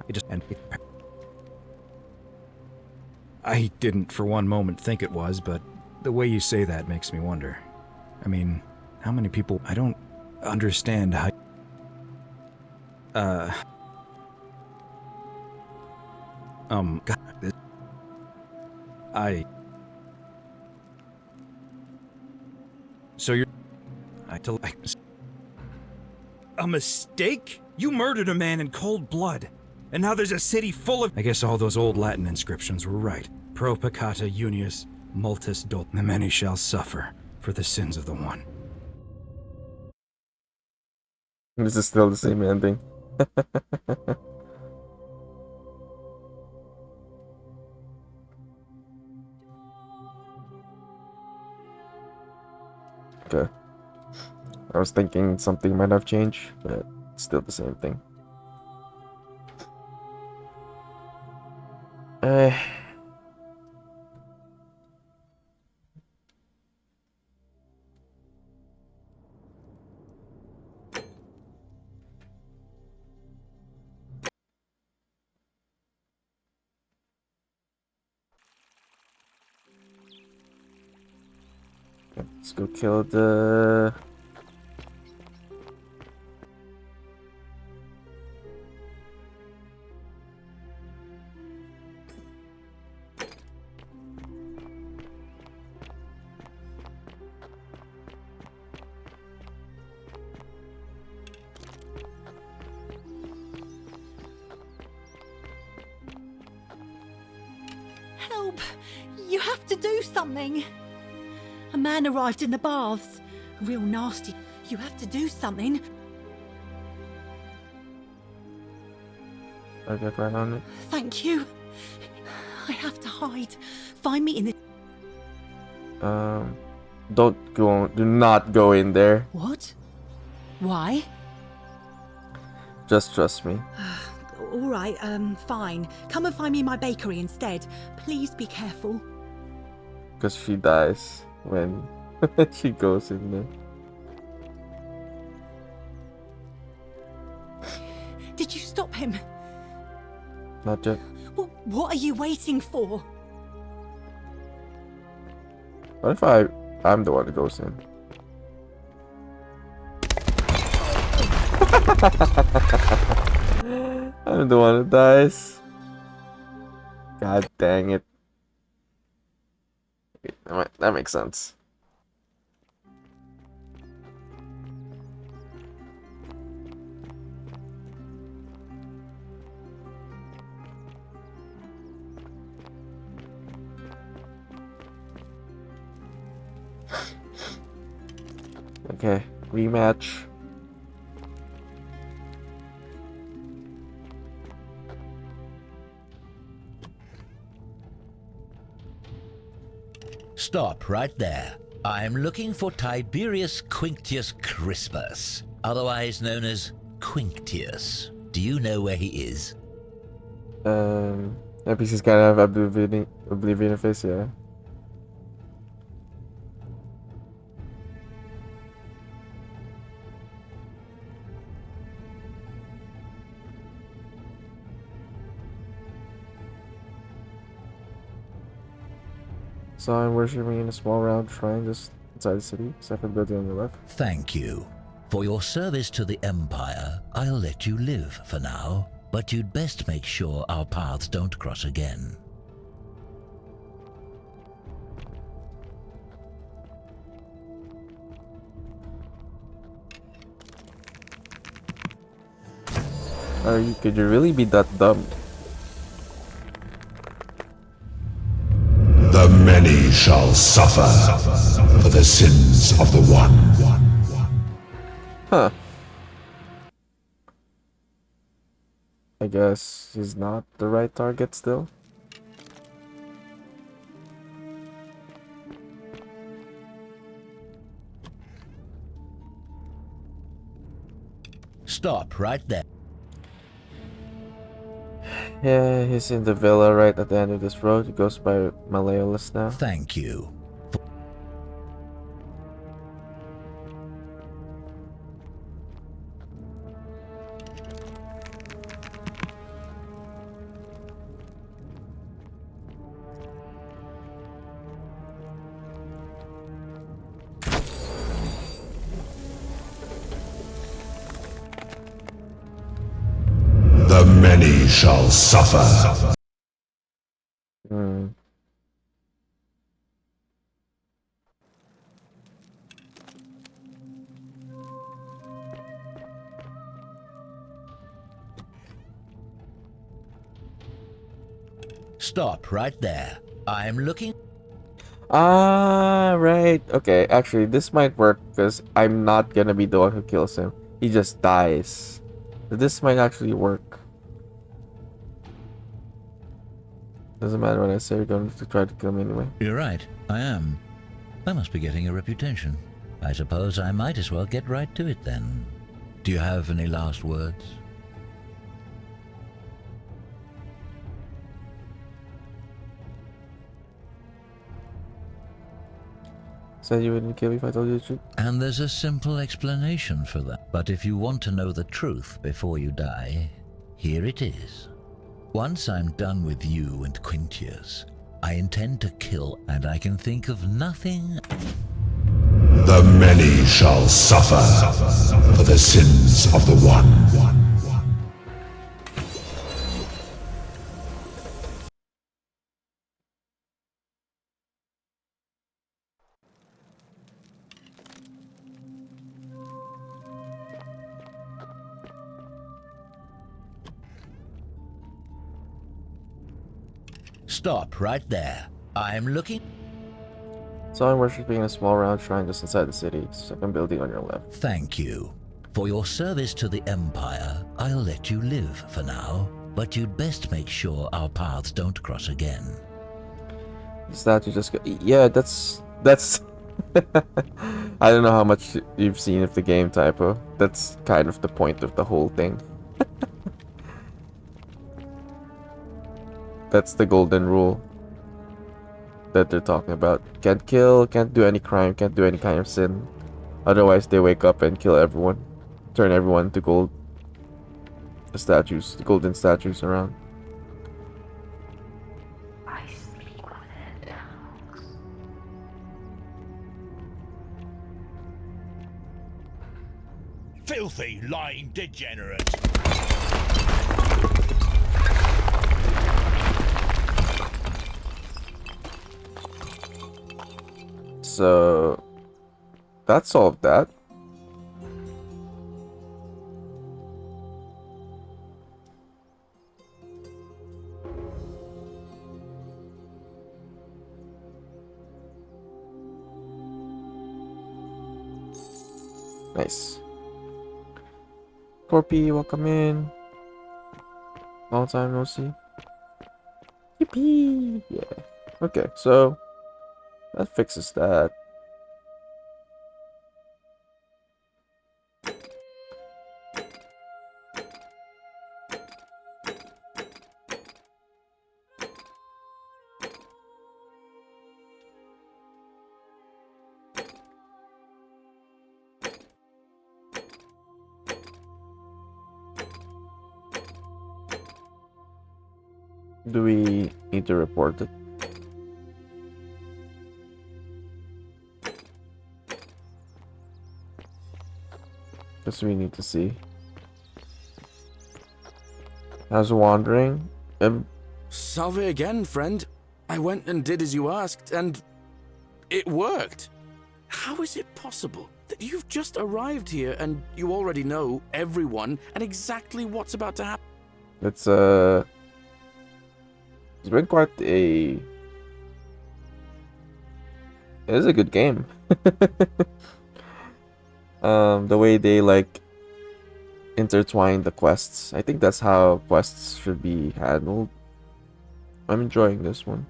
Speaker 2: I didn't for one moment think it was, but the way you say that makes me wonder. I mean, how many people... I don't understand how... God, So you're... A mistake? You murdered a man in cold blood. And now there's a city full of... I guess all those old Latin inscriptions were right. Pro peccata unius multis dol. The many shall suffer for the sins of the one.
Speaker 1: This is still the same ending. Okay. I was thinking something might have changed, but it's still the same thing. Let's go kill the...
Speaker 18: Help! You have to do something! A man arrived in the baths. Real nasty. You have to do something.
Speaker 1: I get right on it.
Speaker 18: Thank you. I have to hide. Find me in the...
Speaker 1: Don't go... Do not go in there.
Speaker 18: What? Why?
Speaker 1: Just trust me.
Speaker 18: Alright, fine. Come and find me in my bakery instead. Please be careful.
Speaker 1: Because she dies when she goes in there.
Speaker 18: Did you stop him?
Speaker 1: Not yet.
Speaker 18: What are you waiting for?
Speaker 1: What if I'm the one who goes in? I'm the one who dies. God dang it. That makes sense. Okay, rematch.
Speaker 19: Stop right there. I'm looking for Tiberius Quinctius Crispus, otherwise known as Quinctius. Do you know where he is?
Speaker 1: NPC's gotta have oblivion face, yeah. Saw him worshipping in a small round shrine just inside the city, except for the building on your left.
Speaker 19: Thank you. For your service to the Empire, I'll let you live for now, but you'd best make sure our paths don't cross again.
Speaker 1: Could you really be that dumb?
Speaker 9: The many shall suffer for the sins of the one.
Speaker 1: Huh. I guess he's not the right target still.
Speaker 19: Stop right there.
Speaker 1: Yeah, he's in the villa right at the end of this road. He goes by Malleolus now.
Speaker 19: Thank you.
Speaker 9: The many shall suffer.
Speaker 19: Stop right there. I'm looking.
Speaker 1: Ah, right. Okay, actually, this might work because I'm not gonna be the one who kills him. He just dies. This might actually work. Doesn't matter what I say, you're going to try to kill me anyway.
Speaker 19: You're right, I am. I must be getting a reputation. I suppose I might as well get right to it then. Do you have any last words?
Speaker 1: Said you wouldn't kill me if I told you the truth?
Speaker 19: And there's a simple explanation for that. But if you want to know the truth before you die, here it is. Once I'm done with you and Quintius, I intend to kill, and I can think of nothing.
Speaker 9: The many shall suffer for the sins of the one.
Speaker 19: Stop right there. I'm looking.
Speaker 1: So I'm worshipping a small round shrine just inside the city. Second building on your left.
Speaker 19: Thank you. For your service to the Empire, I'll let you live for now. But you'd best make sure our paths don't cross again.
Speaker 1: The statue just go. Yeah, that's. I don't know how much you've seen of the game, Typo. That's kind of the point of the whole thing. That's the golden rule that they're talking about. Can't kill, can't do any crime, can't do any kind of sin. Otherwise, they wake up and kill everyone. Turn everyone to gold. The statues, the golden statues around.
Speaker 4: I speak with it.
Speaker 20: Filthy, lying degenerate!
Speaker 1: So that solved that. Nice. Corpy, welcome in. Long time no see. Yippee! Yeah. Okay, so that fixes that. Do we need to report it? Guess we need to see. How's wandering?
Speaker 6: Salve again, friend. I went and did as you asked, and it worked. How is it possible that you've just arrived here and you already know everyone and exactly what's about to happen?
Speaker 1: It's been quite a It is a good game. The way they like intertwine the quests. I think that's how quests should be handled. I'm enjoying this one.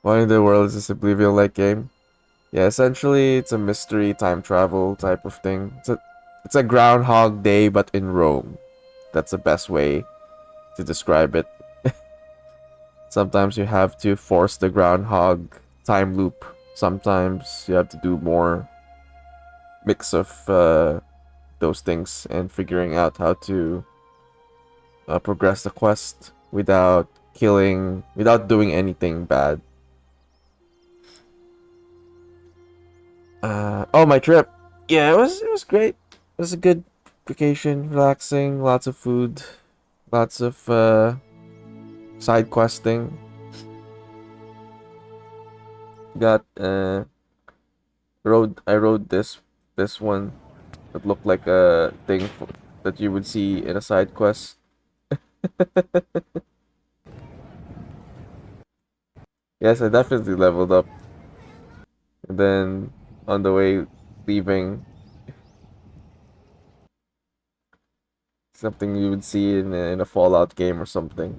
Speaker 1: Why in the world is this Oblivion-like game? Yeah, essentially it's a mystery time travel type of thing. It's a Groundhog Day but in Rome. That's the best way to describe it. Sometimes you have to force the groundhog time loop. Sometimes you have to do more mix of those things and figuring out how to progress the quest without doing anything bad. Oh, my trip. Yeah, it was great. It was a good vacation, relaxing, lots of food, lots of side questing. Got I rode this one that looked like a thing that you would see in a side quest. Yes, I definitely leveled up. And then on the way leaving, something you would see in a Fallout game or something.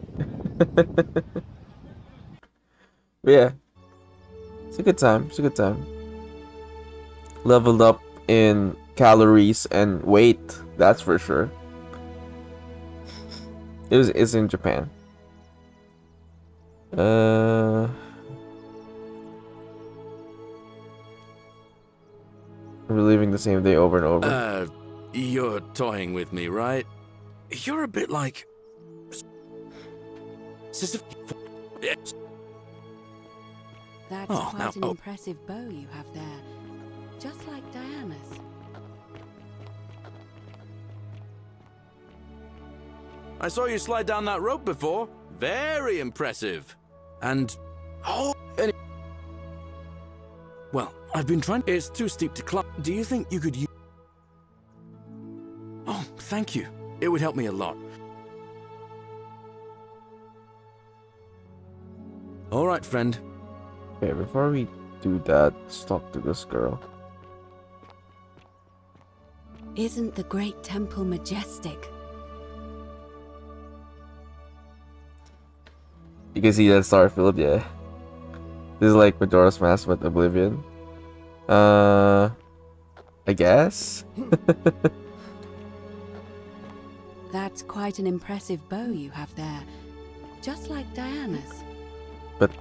Speaker 1: But yeah, it's a good time. It's a good time. Leveled up in calories and weight, that's for sure. It's in Japan. Reliving the same day over and over.
Speaker 6: You're toying with me, right? You're a bit like...
Speaker 3: That's quite an impressive bow you have there. Just like Diana's.
Speaker 6: I saw you slide down that rope before. Very impressive. And... Well, I've been trying... It's too steep to climb. Do you think you could use... Oh, thank you. It would help me a lot. All right, friend.
Speaker 1: Okay, before we do that, let's talk to this girl.
Speaker 3: Isn't the great temple majestic?
Speaker 1: You can see that Starfield, yeah. This is like Majora's Mask with Oblivion. I guess?
Speaker 3: That's quite an impressive bow you have there. Just like Diana's.
Speaker 1: But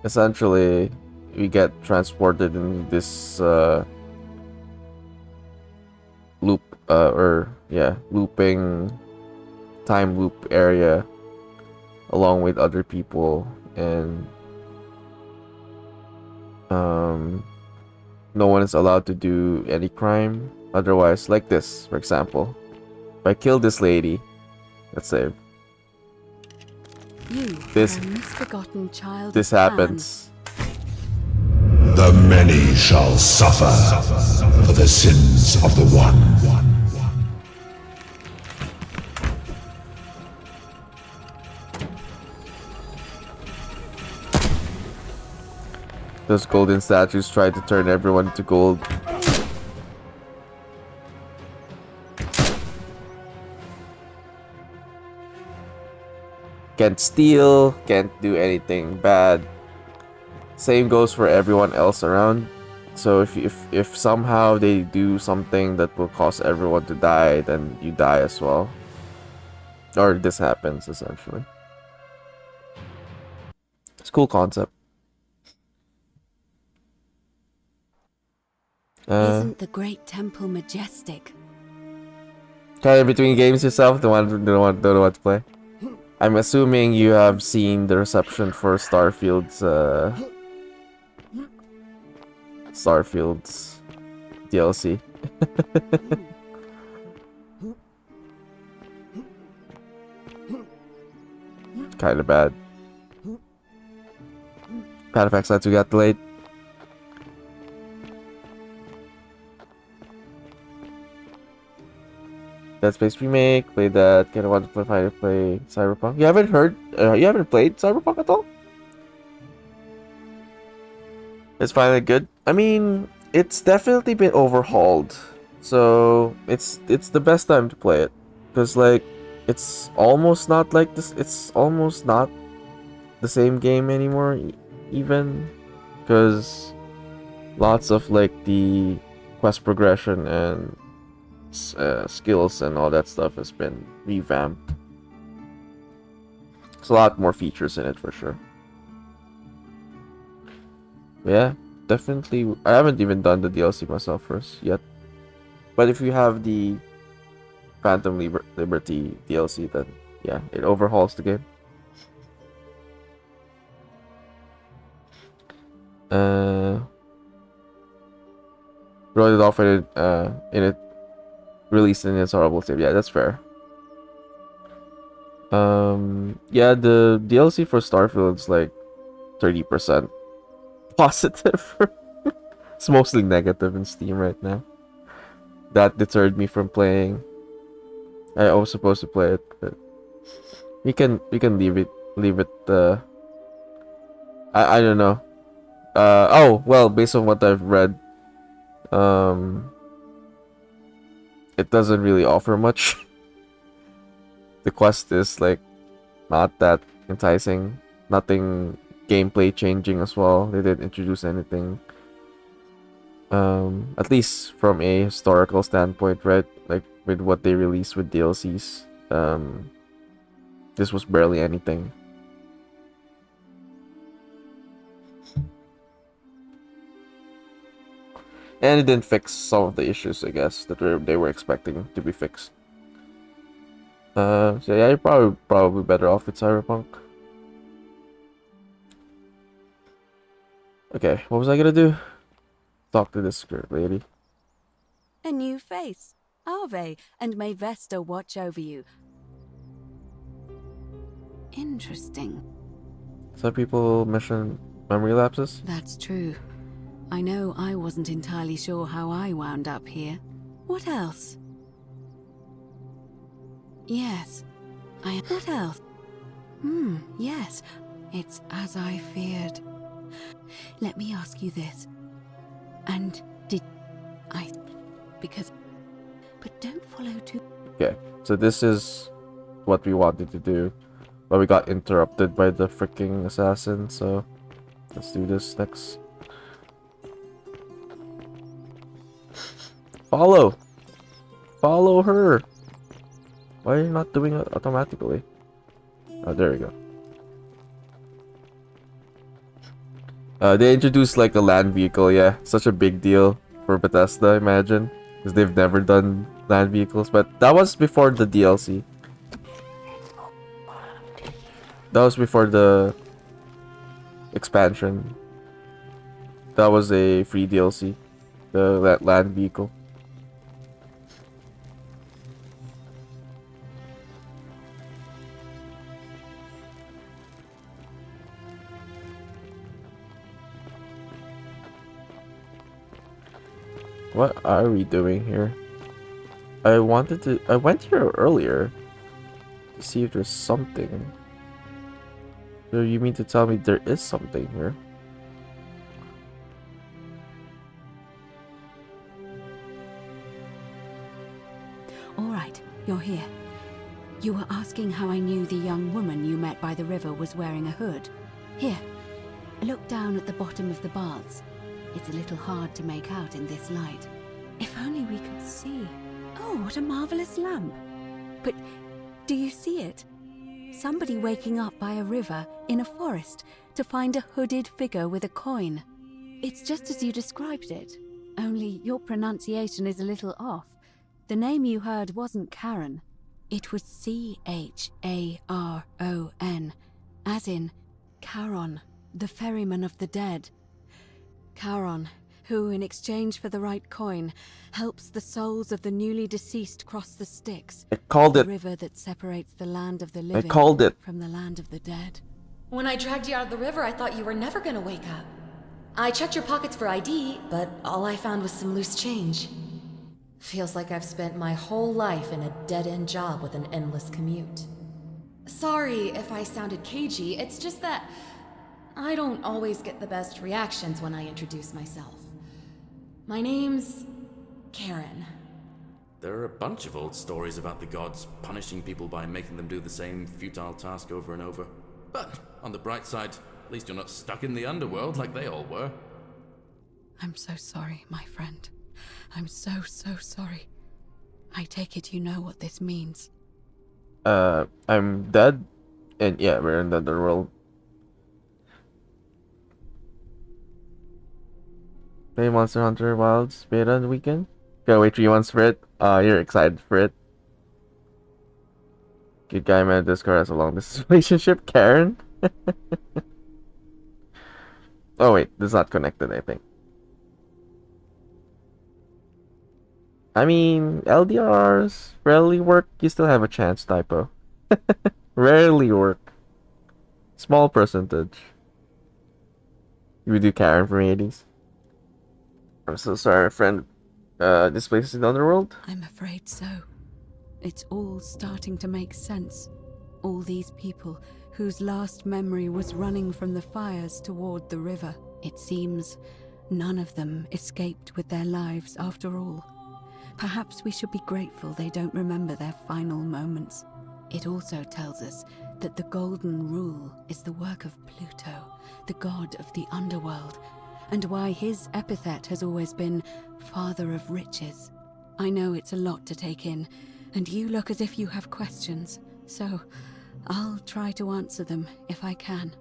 Speaker 1: essentially we get transported in this looping time loop area along with other people, and no one is allowed to do any crime otherwise. Like this, for example, if I kill this lady, let's say this
Speaker 3: misbegotten child
Speaker 1: this happens.
Speaker 9: The many shall suffer for the sins of the one.
Speaker 1: Those golden statues try to turn everyone to gold. Can't steal, can't do anything bad. Same goes for everyone else around. So if somehow they do something that will cause everyone to die, then you die as well. Or this happens, essentially. It's a cool concept.
Speaker 3: Isn't the great temple majestic?
Speaker 1: Kind of between games yourself, don't know what to play. I'm assuming you have seen the reception for Starfield's DLC. Kind of bad. Bad effects that we got delayed. Dead Space remake. Played that. Kind of want to play Cyberpunk. You haven't heard? You haven't played Cyberpunk at all? It's finally good. I mean, it's definitely been overhauled, so it's the best time to play it, because like it's almost not like this. It's almost not the same game anymore, even because lots of like the quest progression and skills and all that stuff has been revamped. There's a lot more features in it for sure. Yeah, definitely. I haven't even done the DLC myself first yet. But if you have the Phantom Liberty DLC, then yeah, it overhauls the game. Wrote it off in it released in its horrible state. Yeah, that's fair. Yeah, the DLC for Starfield's like 30% positive. It's mostly negative in Steam right now. That deterred me from playing. I was supposed to play it, but we can leave it I don't know. Oh well, based on what I've read, it doesn't really offer much. The quest is like not that enticing. Nothing gameplay changing as well. They didn't introduce anything. At least from a historical standpoint, right? Like with what they released with DLCs. This was barely anything. And it didn't fix some of the issues, I guess, that they were expecting to be fixed. So yeah, you're probably better off with Cyberpunk. Okay, what was I gonna do? Talk to this lady.
Speaker 3: A new face. Ave, and may Vesta watch over you. Interesting.
Speaker 1: Some people mention memory lapses.
Speaker 3: That's true. I know I wasn't entirely sure how I wound up here. What else? Yes. What else? Yes. It's as I feared. Let me ask you this. And did I... Because... But don't follow too...
Speaker 1: Okay, so this is what we wanted to do, but we got interrupted by the freaking assassin, so let's do this next. Follow! Follow her! Why are you not doing it automatically? Oh, there we go. They introduced like a land vehicle, yeah. Such a big deal for Bethesda, I imagine. Because they've never done land vehicles, but that was before the DLC. That was before the expansion. That was a free DLC. The land vehicle. What are we doing here? I went here earlier to see if there's something. So you mean to tell me there is something here?
Speaker 3: All right, you're here. You were asking how I knew the young woman you met by the river was wearing a hood. Here, look down at the bottom of the baths. It's a little hard to make out in this light. If only we could see. Oh, what a marvelous lamp. But do you see it? Somebody waking up by a river in a forest to find a hooded figure with a coin. It's just as you described it, only your pronunciation is a little off. The name you heard wasn't Charon. It was C-H-A-R-O-N, as in Charon, the ferryman of the dead. Charon, who, in exchange for the right coin, helps the souls of the newly deceased cross the Styx.
Speaker 1: I called it.
Speaker 3: The river that separates the land of the living
Speaker 1: called it.
Speaker 3: from the land of the dead.
Speaker 5: When I dragged you out of the river, I thought you were never gonna wake up. I checked your pockets for ID, but all I found was some loose change. Feels like I've spent my whole life in a dead-end job with an endless commute. Sorry if I sounded cagey, it's just that I don't always get the best reactions when I introduce myself. My name's Karen.
Speaker 6: There are a bunch of old stories about the gods punishing people by making them do the same futile task over and over. But on the bright side, at least you're not stuck in the underworld like they all were.
Speaker 7: I'm so sorry, my friend. I'm so sorry. I take it you know what this means.
Speaker 1: I'm dead, and yeah, we're in the underworld. Play Monster Hunter Wilds beta on the weekend. Gotta wait 3 months for it. You're excited for it. Good guy man Discord has a long distance relationship. Karen. Oh wait, this is not connected, I think. I mean, LDRs rarely work. You still have a chance, typo. Rarely work. Small percentage. You would do Karen from 80s. I'm so sorry, friend. This place is in the underworld?
Speaker 7: I'm afraid so. It's all starting to make sense. All these people whose last memory was running from the fires toward the river. It seems none of them escaped with their lives after all. Perhaps we should be grateful they don't remember their final moments. It also tells us that the Golden Rule is the work of Pluto, the god of the underworld, and why his epithet has always been Father of Riches. I know it's a lot to take in, and you look as if you have questions, so I'll try to answer them if I can.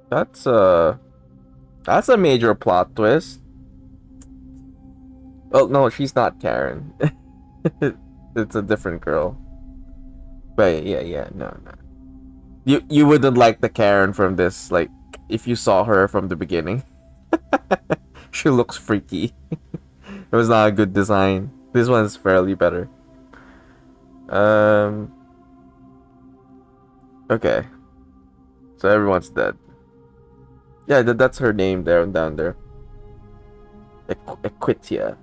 Speaker 1: That's a major plot twist. Oh no, she's not Karen. It's a different girl. But yeah, no. You wouldn't like the Karen from this, like, if you saw her from the beginning. She looks freaky. It was not a good design. This one's fairly better. Okay. So everyone's dead. Yeah, that's her name there and down there. Equitia.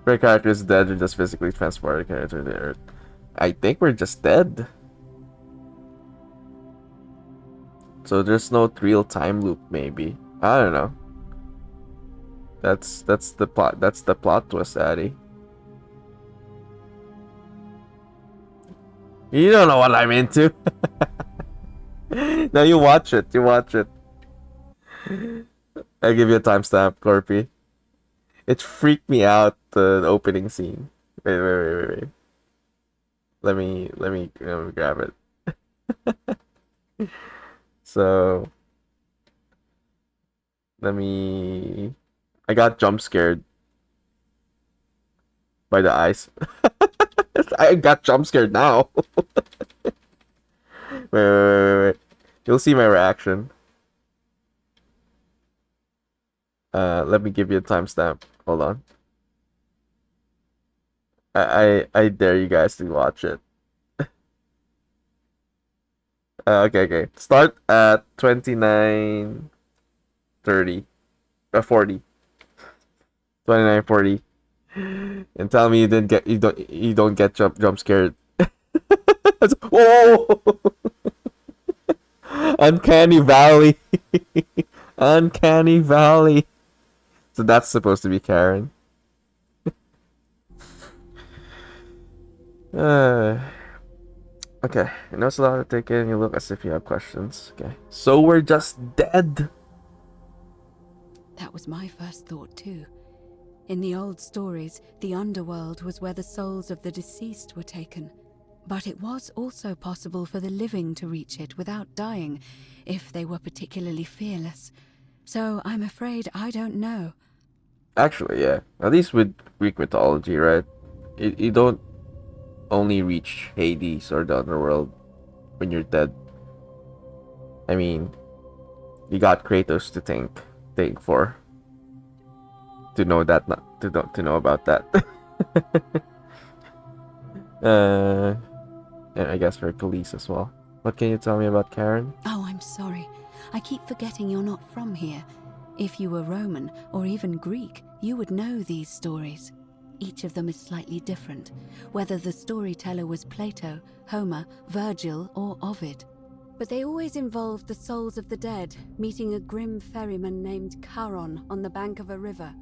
Speaker 1: Her character is dead or just physically transported character to the earth. I think we're just dead. So there's no real time loop, maybe. I don't know. That's the plot. That's the plot twist, Addy. You don't know what I'm into. No, you watch it. You watch it. I'll give you a timestamp, Corpy. It freaked me out, the opening scene. Wait. Let me grab it. So I got jump scared by the eyes. I got jump scared now. Wait. You'll see my reaction. Let me give you a timestamp. Hold on. I dare you guys to watch it. Okay. Start at 29:30. 40. 29:40. And tell me you don't get jump scared. Whoa! Uncanny Valley. Uncanny Valley. So that's supposed to be Karen. Okay, I know it's a lot to take in. You look as if you have questions. Okay, so we're just dead.
Speaker 7: That was my first thought too. In the old stories, the underworld was where the souls of the deceased were taken. But it was also possible for the living to reach it without dying, if they were particularly fearless. So I'm afraid I don't know.
Speaker 1: Actually, yeah. At least with Greek mythology, right? You don't only reach Hades or the underworld when you're dead. I mean, you got Kratos to thank for to know that, not to know about that. And I guess Hercules as well. What can you tell me about Karen?
Speaker 7: Oh, I'm sorry. I keep forgetting you're not from here. If you were Roman or even Greek, you would know these stories.
Speaker 3: Each of them is slightly different, whether the storyteller was Plato, Homer, Virgil, or Ovid. But they always involved the souls of the dead meeting a grim ferryman named Charon on the bank of a river.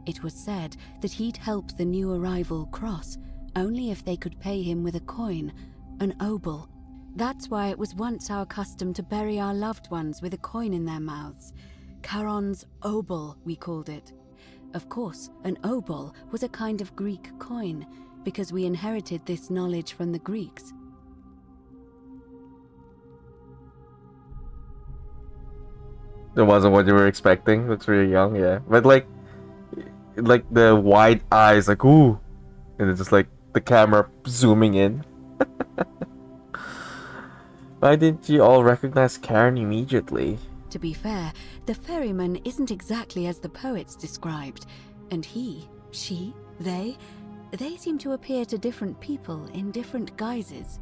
Speaker 3: It was said that he'd help the new arrival cross only if they could pay him with a coin, an obol. That's why it was once our custom to bury our loved ones with a coin in their mouths. Charon's obol, we called it. Of course, an obol was a kind of Greek coin, because we inherited this knowledge from the Greeks.
Speaker 1: It wasn't what you were expecting. Looks really young, yeah. But like the wide eyes, like ooh, and it's just like the camera zooming in. Why didn't you all recognize Karen immediately?
Speaker 3: To be fair, the ferryman isn't exactly as the poets described, and he, she, they seem to appear to different people in different guises.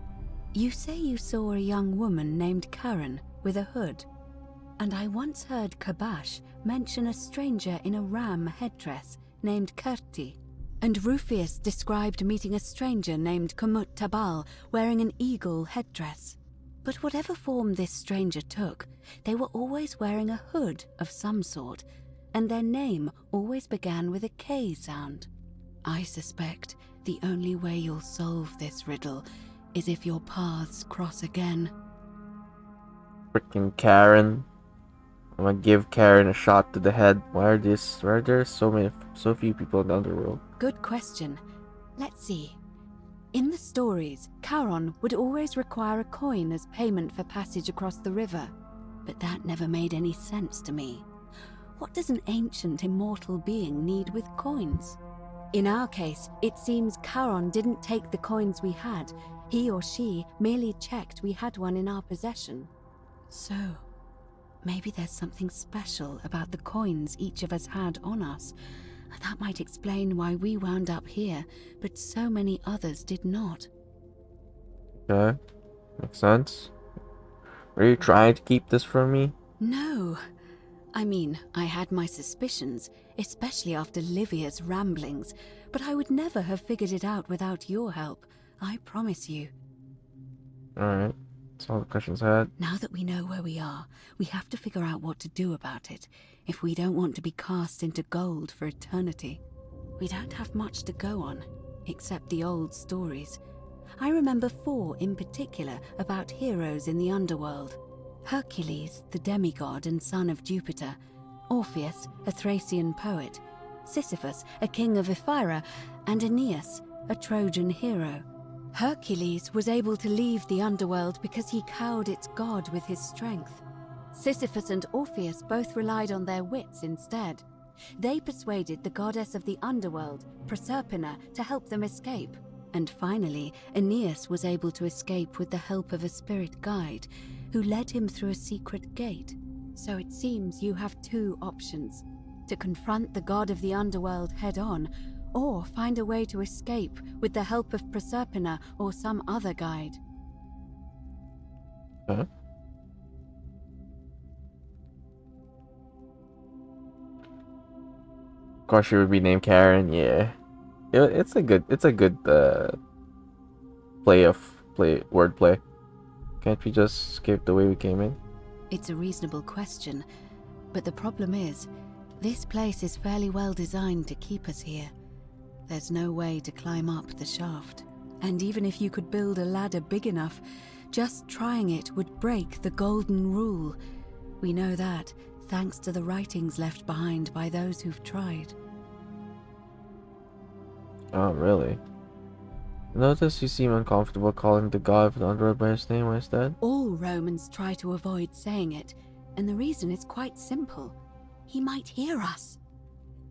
Speaker 3: You say you saw a young woman named Karen with a hood, and I once heard Kabash mention a stranger in a ram headdress named Kerti, and Rufius described meeting a stranger named Kumut Tabal wearing an eagle headdress. But whatever form this stranger took, they were always wearing a hood of some sort, and their name always began with a K sound. I suspect the only way you'll solve this riddle is if your paths cross again.
Speaker 1: Freaking Karen. I'm gonna give Karen a shot to the head. Why are there so few people in the underworld?
Speaker 3: Good question. Let's see. In the stories, Charon would always require a coin as payment for passage across the river, but that never made any sense to me. What does an ancient immortal being need with coins? In our case, it seems Charon didn't take the coins we had. He or she merely checked we had one in our possession. So, maybe there's something special about the coins each of us had on us. That might explain why we wound up here, but so many others did not.
Speaker 1: Okay, makes sense. Are you trying to keep this from me?
Speaker 3: No. I mean, I had my suspicions, especially after Livia's ramblings, but I would never have figured it out without your help, I promise you.
Speaker 1: Alright, that's all the questions I had.
Speaker 3: Now that we know where we are, we have to figure out what to do about it, if we don't want to be cast into gold for eternity. We don't have much to go on, except the old stories. I remember 4 in particular about heroes in the underworld. Hercules, the demigod and son of Jupiter, Orpheus, a Thracian poet, Sisyphus, a king of Ephyra, and Aeneas, a Trojan hero. Hercules was able to leave the underworld because he cowed its god with his strength. Sisyphus and Orpheus both relied on their wits instead. They persuaded the goddess of the underworld, Proserpina, to help them escape. And finally, Aeneas was able to escape with the help of a spirit guide, who led him through a secret gate. So it seems you have 2 options: to confront the god of the underworld head-on, or find a way to escape with the help of Proserpina or some other guide.
Speaker 1: Huh? Of course, she would be named Karen. Yeah, it's a good wordplay. Can't we just skip the way we came in?
Speaker 3: It's a reasonable question, but the problem is, this place is fairly well designed to keep us here. There's no way to climb up the shaft. And even if you could build a ladder big enough, just trying it would break the golden rule. We know that, thanks to the writings left behind by those who've tried.
Speaker 1: Oh, really? Notice you seem uncomfortable calling the god of the underworld by his name instead?
Speaker 3: All Romans try to avoid saying it, and the reason is quite simple. He might hear us.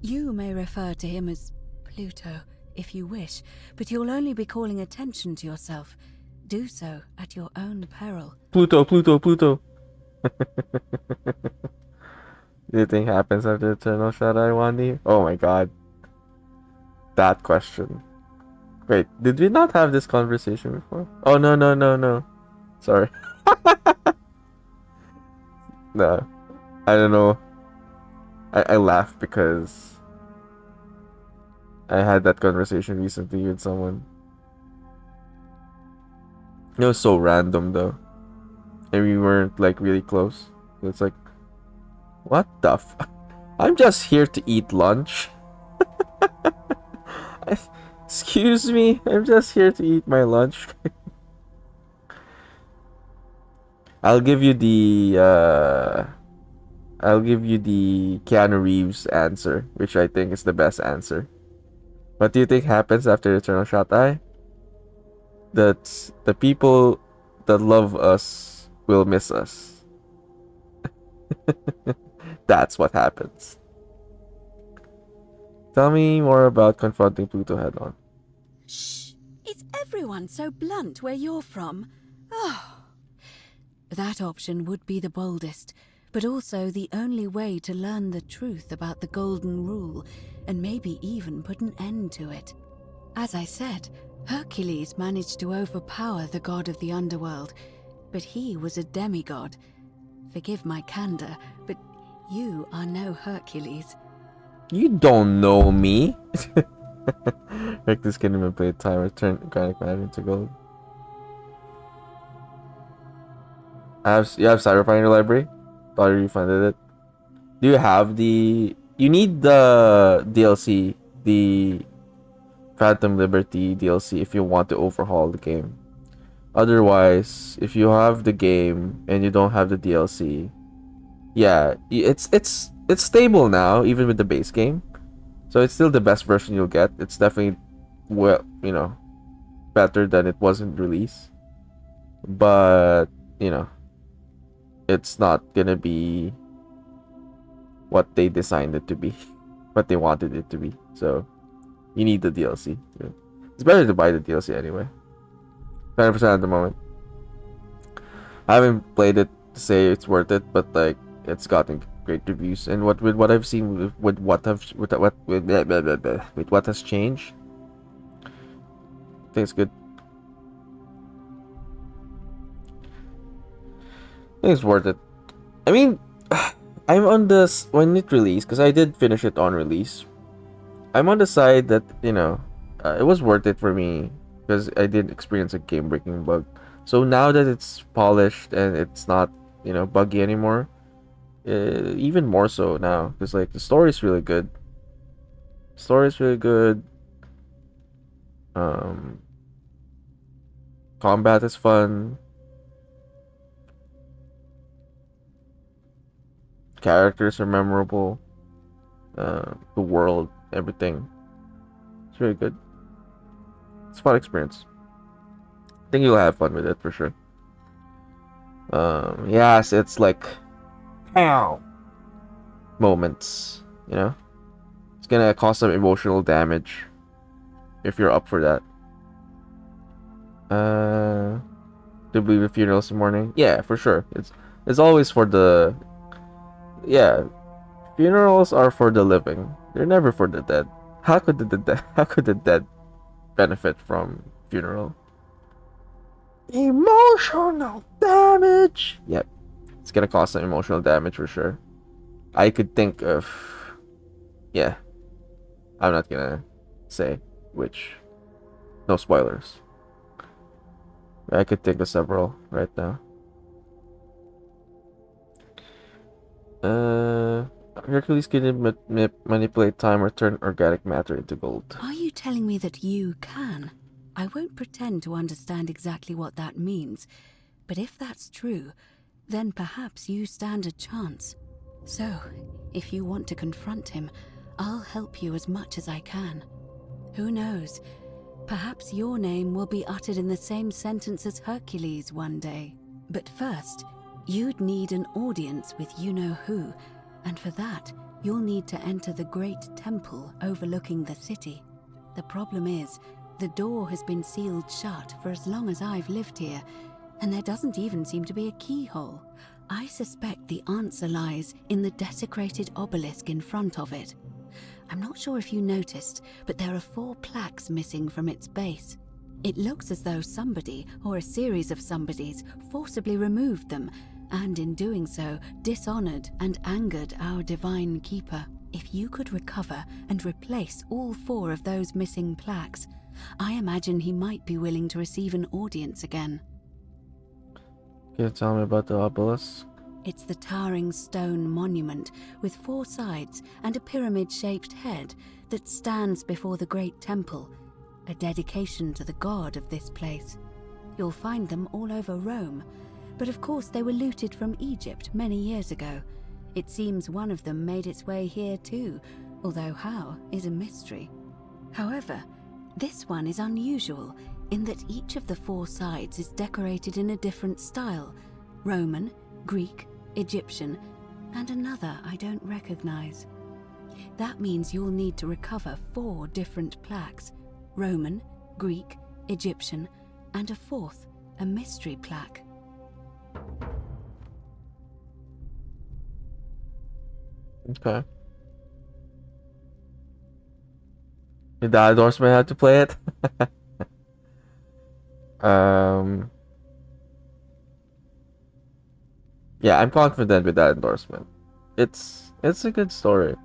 Speaker 3: You may refer to him as Pluto, if you wish, but you'll only be calling attention to yourself. Do so at your own peril.
Speaker 1: Pluto. Do you think happens after Eternal Shaddai, Wandi? Oh my god. That question. Wait, did we not have this conversation before? Oh, no. Sorry. No. I don't know. I laugh because I had that conversation recently with someone. It was so random though, and we weren't like really close. It's like, what the I'm just here to eat lunch. Excuse me, I'm just here to eat my lunch. I'll give you the Keanu Reeves answer, which I think is the best answer. What do you think happens after Eternal Shot Eye? That the people that love us will miss us. That's what happens. Tell me more about confronting Pluto head on.
Speaker 3: Shh! Is everyone so blunt where you're from? Oh. That option would be the boldest, but also the only way to learn the truth about the Golden Rule, and maybe even put an end to it. As I said, Hercules managed to overpower the god of the underworld, but he was a demigod. Forgive my candor, but you are no Hercules.
Speaker 1: You don't know me. Reckless can even play timer, turn organic matter into gold. You have Cyberpunk in your library? Thought you refunded it. Do you have the... You need the DLC, the Phantom Liberty DLC, if you want to overhaul the game. Otherwise, if you have the game and you don't have the DLC, yeah, it's stable now, even with the base game. So it's still the best version you'll get. It's definitely, well, you know, better than it was in release. But, you know, it's not gonna be what they designed it to be, what they wanted it to be. So you need the DLC. Yeah. It's better to buy the DLC anyway. 100% at the moment. I haven't played it to say it's worth it, but like it's gotten great reviews. And with what I've seen with what has changed, I think it's good. I think it's worth it. I mean, I'm on this when it released, because I did finish it on release. I'm on the side that, you know, it was worth it for me because I did experience a game-breaking bug. So now that it's polished and it's not, you know, buggy anymore, even more so now, because like the story is really good. Story is really good. Combat is fun. Characters are memorable. The world, everything. It's really good. It's a fun experience. I think you'll have fun with it for sure. Yes, it's like pow moments, you know? It's gonna cause some emotional damage if you're up for that. To be with funerals in the morning? Yeah, for sure. It's always for the... Yeah, funerals are for the living. They're never for the dead. How could the dead benefit from funeral? Emotional damage. Yep, it's gonna cause some emotional damage for sure. I could think of... Yeah, I'm not gonna say which. No spoilers. I could think of several right now. Hercules can manipulate time or turn organic matter into gold.
Speaker 3: Are you telling me that you can? I won't pretend to understand exactly what that means, but if that's true, then perhaps you stand a chance. So, if you want to confront him, I'll help you as much as I can. Who knows? Perhaps your name will be uttered in the same sentence as Hercules one day. But first, you'd need an audience with you-know-who, and for that, you'll need to enter the great temple overlooking the city. The problem is, the door has been sealed shut for as long as I've lived here, and there doesn't even seem to be a keyhole. I suspect the answer lies in the desecrated obelisk in front of it. I'm not sure if you noticed, but there are 4 plaques missing from its base. It looks as though somebody, or a series of somebodies, forcibly removed them, and in doing so, dishonored and angered our divine keeper. If you could recover and replace all 4 of those missing plaques, I imagine he might be willing to receive an audience again.
Speaker 1: Can you tell me about the obelisk?
Speaker 3: It's the towering stone monument with 4 sides and a pyramid-shaped head that stands before the great temple, a dedication to the god of this place. You'll find them all over Rome, but of course they were looted from Egypt many years ago. It seems one of them made its way here too, although how is a mystery. However, this one is unusual in that each of the 4 sides is decorated in a different style: Roman, Greek, Egyptian, and another I don't recognize. That means you'll need to recover 4 different plaques: Roman, Greek, Egyptian, and a 4th, a mystery plaque.
Speaker 1: Okay. Did the endorsement have to play it? Yeah, I'm confident with that endorsement. It's a good story.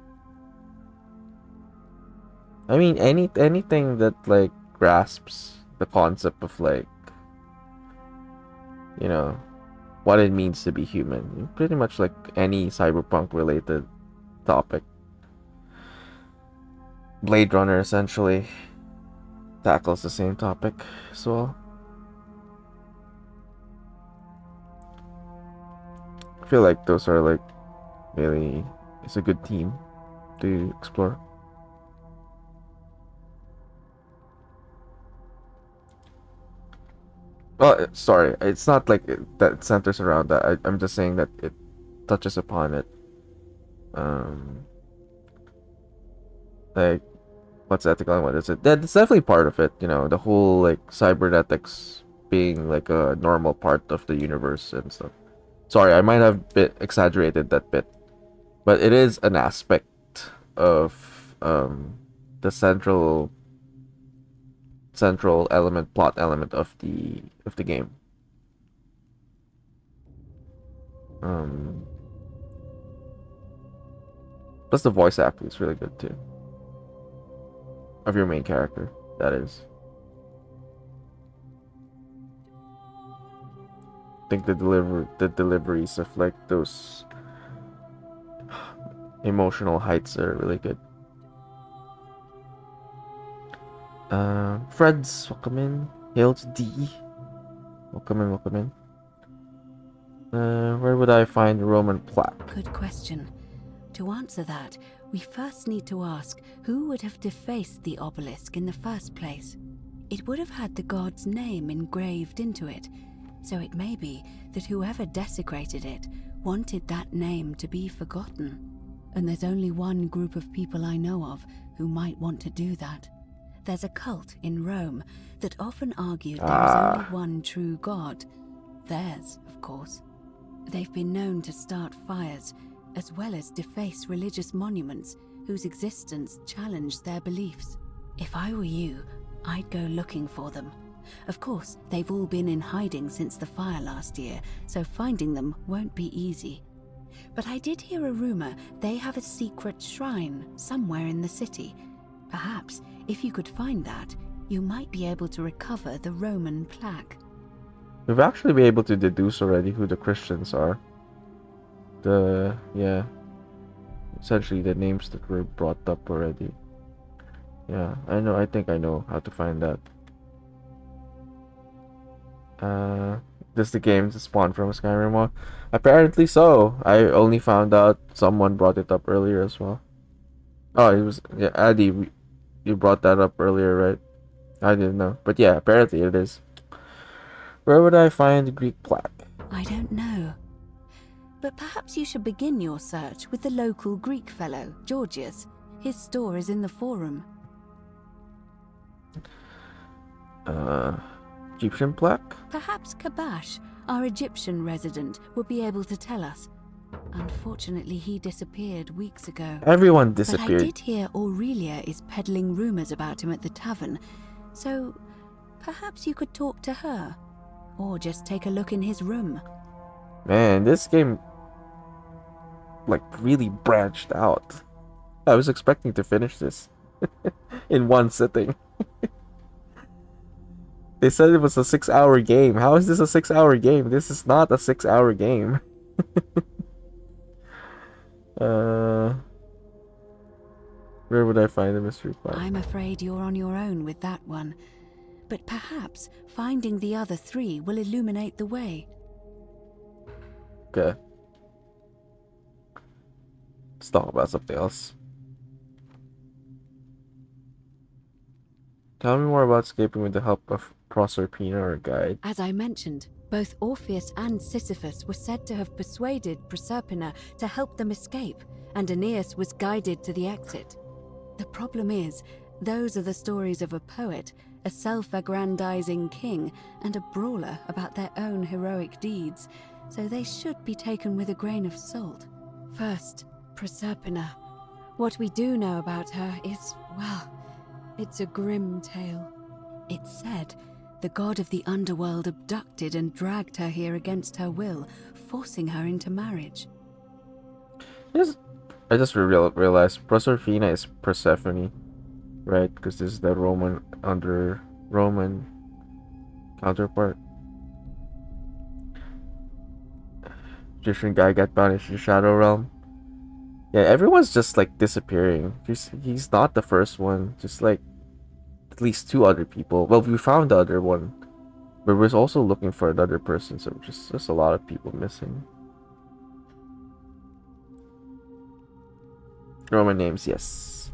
Speaker 1: I mean, anything that like grasps the concept of like, you know, what it means to be human. Pretty much like any cyberpunk related topic. Blade Runner essentially tackles the same topic as well. I feel like those are like really, it's a good team to explore. Well, sorry, it's not like that centers around that. I'm just saying that it touches upon it. Like, what's ethical and what is it? That's definitely part of it. You know, the whole like cybernetics being like a normal part of the universe and stuff. Sorry, I might have exaggerated that bit, but it is an aspect of the central plot element of the game. Plus the voice acting is really good too. Of your main character, that is. I think the deliveries of like those emotional heights are really good. Fred's, welcome in. Hail to D. Welcome in. Where would I find the Roman plaque?
Speaker 3: Good question. To answer that, we first need to ask who would have defaced the obelisk in the first place. It would have had the god's name engraved into it, so it may be that whoever desecrated it wanted that name to be forgotten. And there's only one group of people I know of who might want to do that. There's a cult in Rome that often argued there is only one true god. Theirs, of course. They've been known to start fires, as well as deface religious monuments whose existence challenged their beliefs. If I were you, I'd go looking for them. Of course, they've all been in hiding since the fire last year, so finding them won't be easy. But I did hear a rumor they have a secret shrine somewhere in the city. Perhaps, if you could find that, you might be able to recover the Roman plaque.
Speaker 1: We've actually been able to deduce already who the Christians are. Essentially the names that were brought up already. Yeah, I think I know how to find that. Does the game spawn from Skyrim? Well, apparently so. I only found out someone brought it up earlier as well. Oh, it was, yeah, Addy, you brought that up earlier, right? I didn't know. But yeah, apparently it is. Where would I find the Greek plaque?
Speaker 3: I don't know. But perhaps you should begin your search with the local Greek fellow, Georgius. His store is in the forum.
Speaker 1: Egyptian plaque?
Speaker 3: Perhaps Kabash, our Egyptian resident, will be able to tell us. Unfortunately, he disappeared weeks ago.
Speaker 1: Everyone disappeared.
Speaker 3: But I did hear Aurelia is peddling rumors about him at the tavern, so perhaps you could talk to her. Or just take a look in his room.
Speaker 1: Man, this game like really branched out. I was expecting to finish this in one sitting. They said it was a 6-hour game. How is this a 6-hour game? This is not a 6-hour game. Where would I find the mystery plot?
Speaker 3: I'm afraid you're on your own with that one. But perhaps finding the other 3 will illuminate the way.
Speaker 1: Okay. Let's talk about something else. Tell me more about escaping with the help of Proserpina or a guide.
Speaker 3: As I mentioned, both Orpheus and Sisyphus were said to have persuaded Proserpina to help them escape, and Aeneas was guided to the exit. The problem is, those are the stories of a poet, a self-aggrandizing king, and a brawler about their own heroic deeds, so they should be taken with a grain of salt. First, Proserpina. What we do know about her is, well, it's a grim tale. It's said the god of the underworld abducted and dragged her here against her will, forcing her into marriage.
Speaker 1: I just realized Proserpina is Persephone, right? Because this is the Roman counterpart. Egyptian guy got banished to Shadow Realm. Yeah, everyone's just like disappearing. He's not the first one. Just like at least 2 other people. Well, we found the other one, but we're also looking for another person. So just a lot of people missing. Roman names, yes.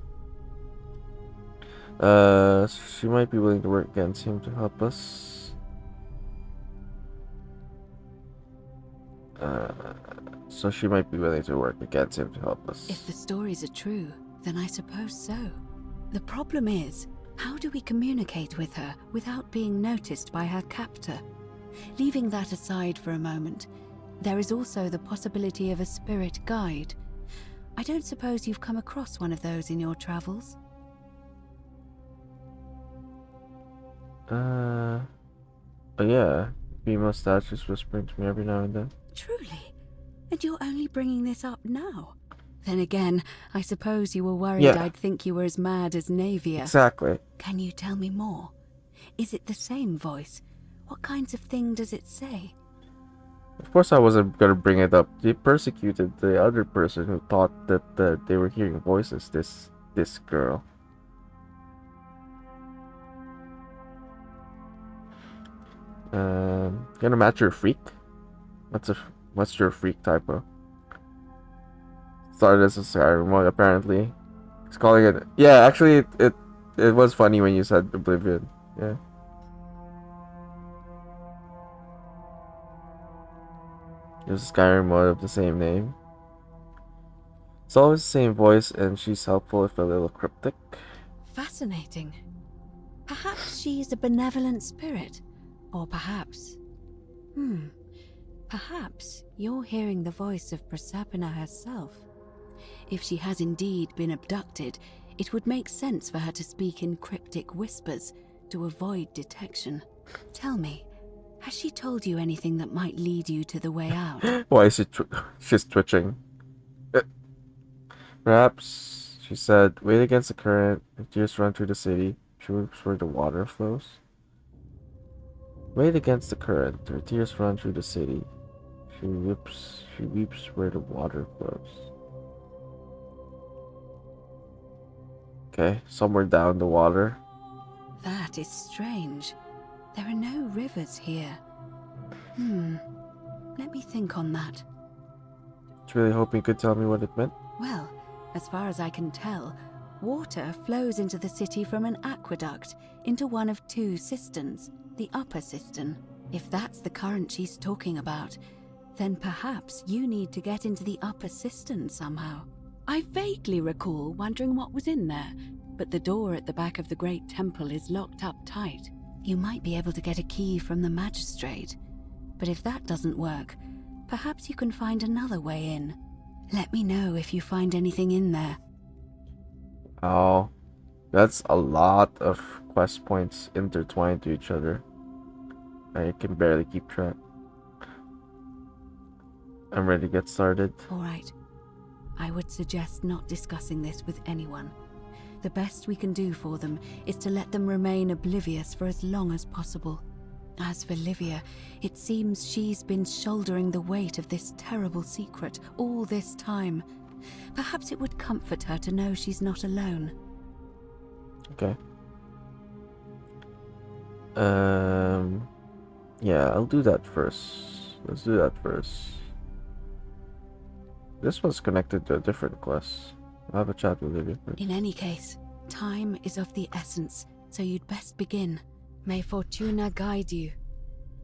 Speaker 1: She might be willing to work against him to help us. So she might be willing to work against him to help us.
Speaker 3: If the stories are true, then I suppose so. The problem is, how do we communicate with her without being noticed by her captor? Leaving that aside for a moment, there is also the possibility of a spirit guide. I don't suppose you've come across one of those in your travels?
Speaker 1: Oh yeah. Female statues whispering to me every now and then.
Speaker 3: Truly? And you're only bringing this up now? Then again, I suppose you were worried
Speaker 1: Yeah.
Speaker 3: I'd think you were as mad as Navia.
Speaker 1: Exactly.
Speaker 3: Can you tell me more? Is it the same voice? What kinds of thing does it say?
Speaker 1: Of course I wasn't gonna bring it up. They persecuted the other person who thought that they were hearing voices, this girl. Gonna match your freak? What's your freak typo? Started as a Skyrim one, apparently. It's calling it. Yeah, actually, it was funny when you said Oblivion. Yeah. There's a Skyrim mod of the same name. It's always the same voice, and she's helpful if a little cryptic.
Speaker 3: Fascinating. Perhaps she's a benevolent spirit. Or perhaps... Perhaps you're hearing the voice of Proserpina herself. If she has indeed been abducted, it would make sense for her to speak in cryptic whispers to avoid detection. Tell me, has she told you anything that might lead you to the way out?
Speaker 1: Why is she's twitching? Perhaps she said, "Wait against the current. If tears run through the city, she weeps where the water flows." Wait against the current. Her tears run through the city. She weeps where the water flows. Okay, somewhere down the water.
Speaker 3: That is strange. There are no rivers here. Let me think on that.
Speaker 1: I was really hoping you could tell me what it meant.
Speaker 3: Well, as far as I can tell, water flows into the city from an aqueduct into one of 2 cisterns, the upper cistern. If that's the current she's talking about, then perhaps you need to get into the upper cistern somehow. I vaguely recall wondering what was in there, but the door at the back of the great temple is locked up tight. You might be able to get a key from the magistrate, but if that doesn't work, perhaps you can find another way in. Let me know if you find anything in there.
Speaker 1: Oh, that's a lot of quest points intertwined to each other. I can barely keep track. I'm ready to get started.
Speaker 3: All right. I would suggest not discussing this with anyone. The best we can do for them is to let them remain oblivious for as long as possible. As for Livia, it seems she's been shouldering the weight of this terrible secret all this time. Perhaps it would comfort her to know she's not alone.
Speaker 1: Okay. Yeah, I'll do that first. Let's do that first. This one's connected to a different quest. I'll have a chat with Livia first.
Speaker 3: In any case, time is of the essence, so you'd best begin. May Fortuna guide you.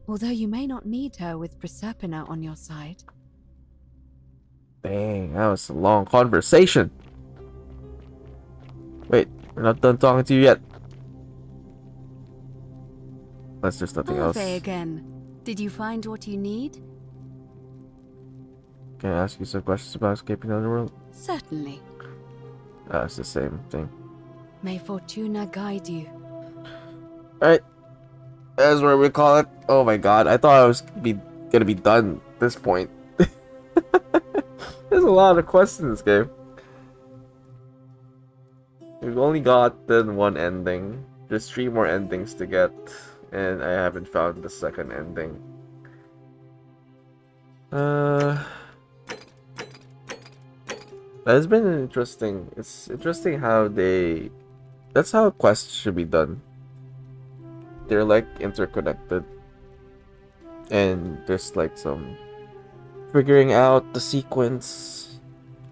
Speaker 3: Although you may not need her with Proserpina on your side.
Speaker 1: Dang, that was a long conversation. Wait, we're not done talking to you yet. Unless there's nothing else.
Speaker 3: Orve again. Did you find what you need?
Speaker 1: Can I ask you some questions about escaping the underworld?
Speaker 3: Certainly.
Speaker 1: It's the same thing.
Speaker 3: May Fortuna guide you.
Speaker 1: Alright. That's what we call it. Oh my god, I thought I was gonna be done at this point. There's a lot of quests in this game. We've only gotten one ending. There's 3 more endings to get, and I haven't found the second ending. It's been interesting. It's interesting how that's how quests should be done. They're like interconnected, and there's like some figuring out the sequence,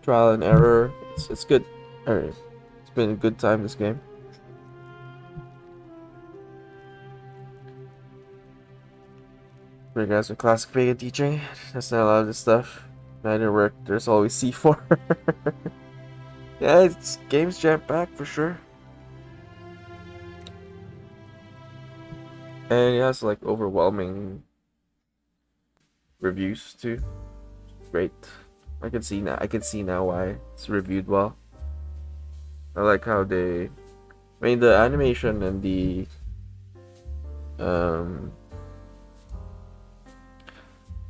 Speaker 1: trial and error. It's good. Alright, it's been a good time this game. Regards to classic pagan teaching, that's not a lot of this stuff. Minor work, there's always C4. Yeah, it's games jam packed for sure. And it has like overwhelming reviews too. Great. I can see now why it's reviewed well. I like how the animation and the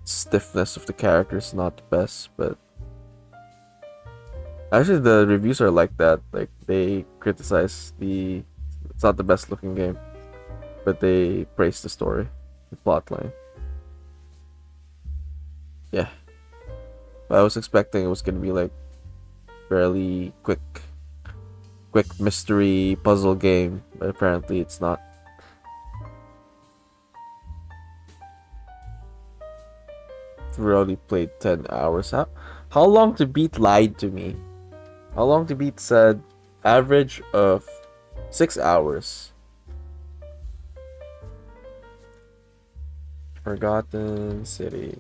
Speaker 1: stiffness of the characters is not the best, but actually the reviews are like that. Like they criticize it's not the best looking game, but they praise the story, the plot line. Yeah. I was expecting it was gonna be like fairly quick mystery puzzle game, but apparently it's not. We already played 10 hours. How long to beat lied to me? How long to beat said average of 6 hours. Forgotten City.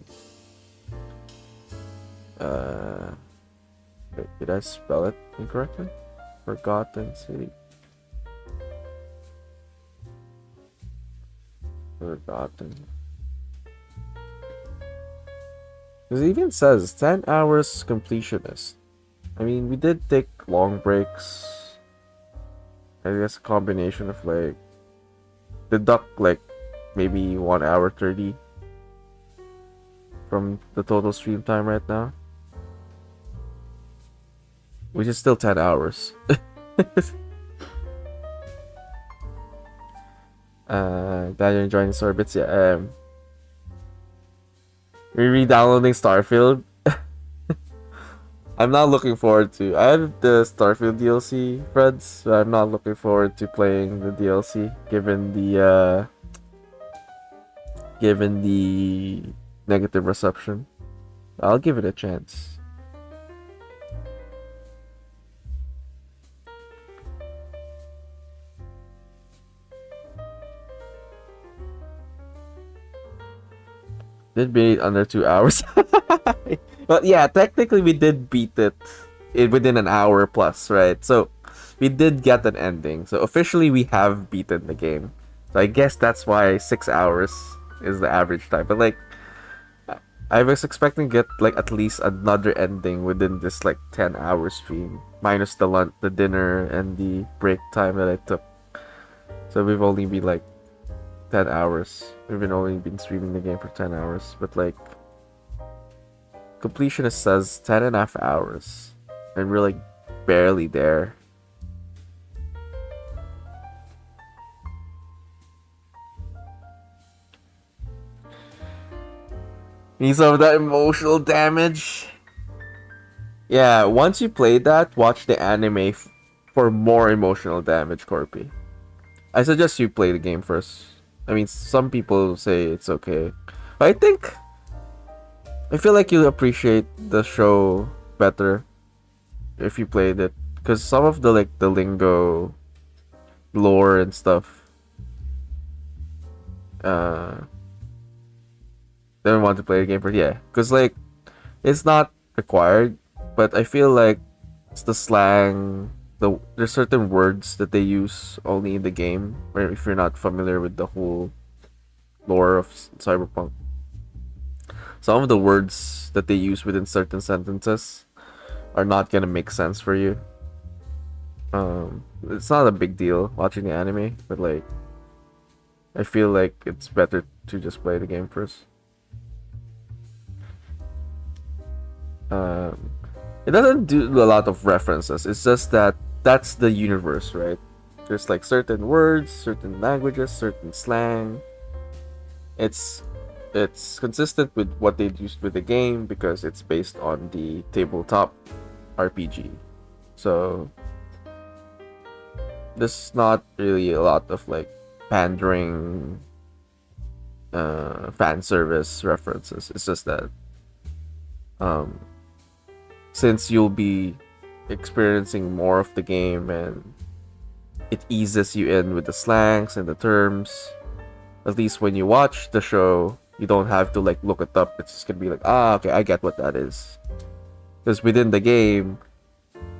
Speaker 1: Wait, did I spell it incorrectly? Forgotten City. Forgotten. Because it even says 10 hours completionist. I mean, we did take long breaks. I guess a combination of like deduct like maybe 1 hour 30 from the total stream time right now, which is still 10 hours. Glad you're enjoying the Sorbits. Yeah, we're re-downloading Starfield. I'm not looking forward to. I have the Starfield DLC, friends, but I'm not looking forward to playing the DLC, given the negative reception. I'll give it a chance. Did beat it under 2 hours. But yeah, technically we did beat it within an hour plus, right? So we did get an ending. So officially we have beaten the game. So I guess that's why 6 hours is the average time. But like, I was expecting to get like at least another ending within this like 10-hour stream, minus the dinner and the break time that I took. So we've only been like 10 hours. We've only been streaming the game for 10 hours. But like, completionist says 10.5 hours. and we're like barely there. Need some of that emotional damage. Yeah, once you play that, watch the anime for more emotional damage, Corpy. I suggest you play the game first. I mean, some people say it's okay. I feel like you'll appreciate the show better if you played it, because some of the like the lingo, lore and stuff, don't want to play the game for, yeah, because like it's not required, but I feel like it's the slang, there's certain words that they use only in the game, or if you're not familiar with the whole lore of Cyberpunk, some of the words that they use within certain sentences are not gonna make sense for you. It's not a big deal watching the anime, but like I feel like it's better to just play the game first. It doesn't do a lot of references. It's just that that's the universe, right? There's like certain words, certain languages, certain slang. It's consistent with what they used with the game because it's based on the tabletop RPG. So there's not really a lot of like pandering fan service references. It's just that since you'll be experiencing more of the game and it eases you in with the slangs and the terms, at least when you watch the show, you don't have to like look it up. It's just gonna be like, okay, I get what that is. Because within the game,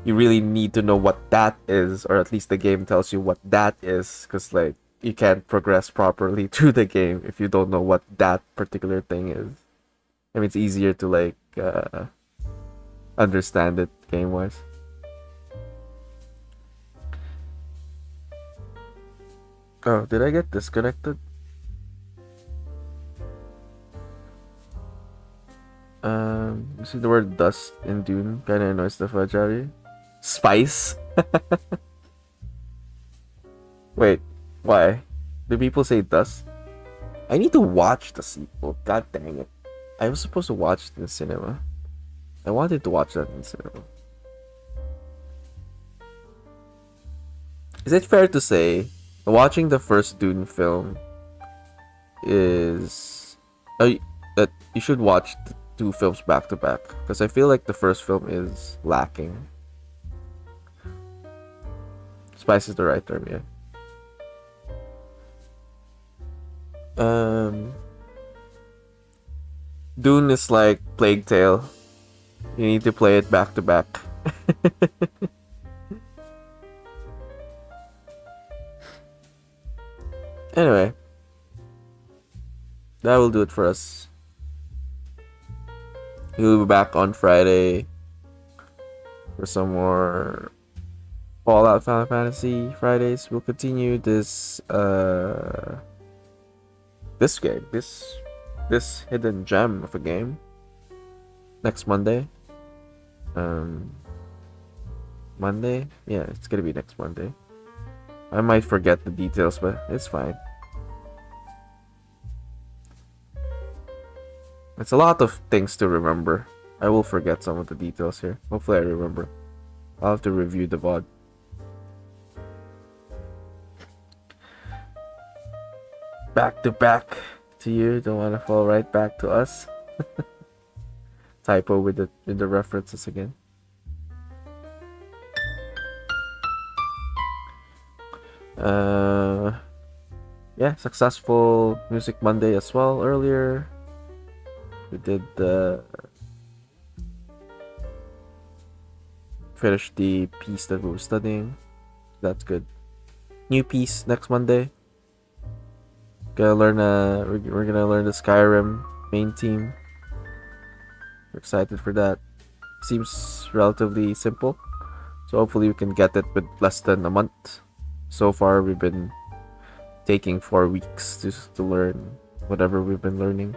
Speaker 1: you really need to know what that is, or at least the game tells you what that is, because like you can't progress properly through the game if you don't know what that particular thing is. I mean, it's easier to like understand it game wise. Oh, did I get disconnected? You see the word dust in Dune kind of annoys the fudge out of you. Spice? Wait, why? Do people say dust? I need to watch the sequel. God dang it. I was supposed to watch it in the cinema. I wanted to watch that in the cinema. Is it fair to say watching the first Dune film is that you should watch the two films back to back? Because I feel like the first film is lacking. Spice is the right term, yeah. Dune is like Plague Tale. You need to play it back to back. Anyway, that will do it for us. We'll be back on Friday for some more Fallout Final Fantasy Fridays. We'll continue this this game, this hidden gem of a game next Monday. Monday? Yeah, it's gonna be next Monday. I might forget the details, but it's fine. It's a lot of things to remember. I will forget some of the details here. Hopefully I remember. I'll have to review the VOD. Back to back to you. Don't want to fall right back to us. Typo with the references again. Yeah, successful Music Monday as well earlier. We did finish the piece that we were studying. That's good. New piece next Monday. Gonna learn we're gonna learn the Skyrim main theme. We're excited for that. Seems relatively simple, so hopefully we can get it with less than a month. So far we've been taking 4 weeks to learn whatever we've been learning.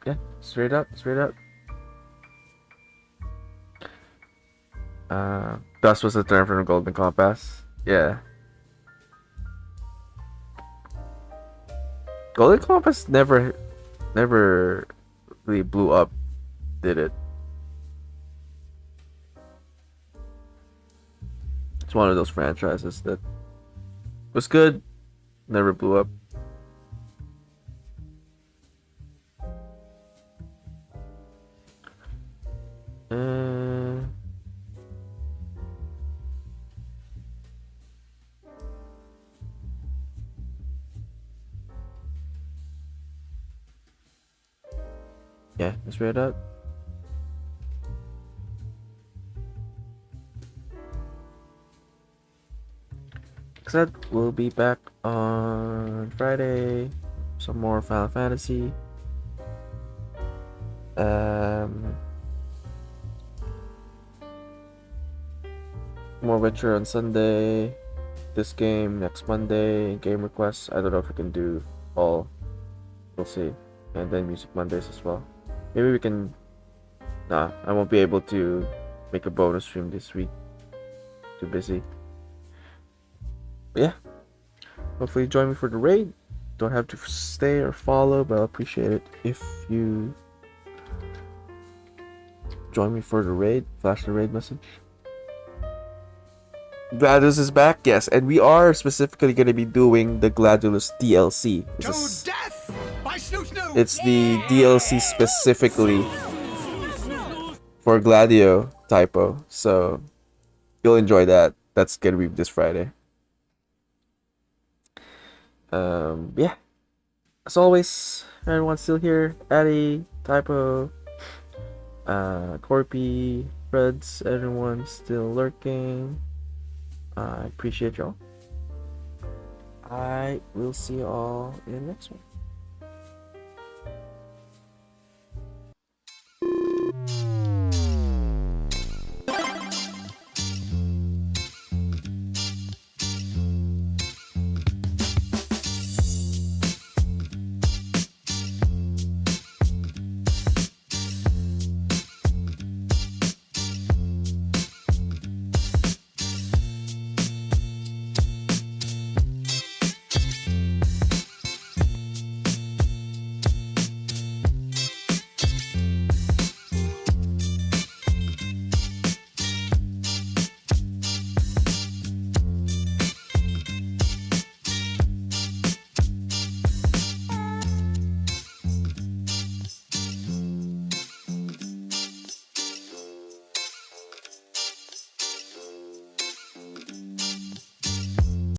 Speaker 1: Yeah, straight up, straight up. Dust was the term from the Golden Compass. Yeah. Golden Compass never really blew up, did it? It's one of those franchises that was good, never blew up. Uh, yeah, let's read up. Said we'll be back on Friday. Some more Final Fantasy. More Witcher on Sunday. This game next Monday. Game requests. I don't know if we can do all. We'll see. And then Music Mondays as well. Maybe we can. Nah, I won't be able to make a bonus stream this week. Too busy. But yeah. Hopefully join me for the raid. Don't have to stay or follow, but I'll appreciate it if you join me for the raid. Flash the raid message. Gladiolus is back, yes, and we are specifically going to be doing the Gladiolus DLC. It's the DLC specifically for Gladio typo, so you'll enjoy that. That's going to be this Friday. Yeah. As always, everyone's still here. Addy, typo, Corpy, Freds, everyone's still lurking. I appreciate y'all. I will see you all in the next one.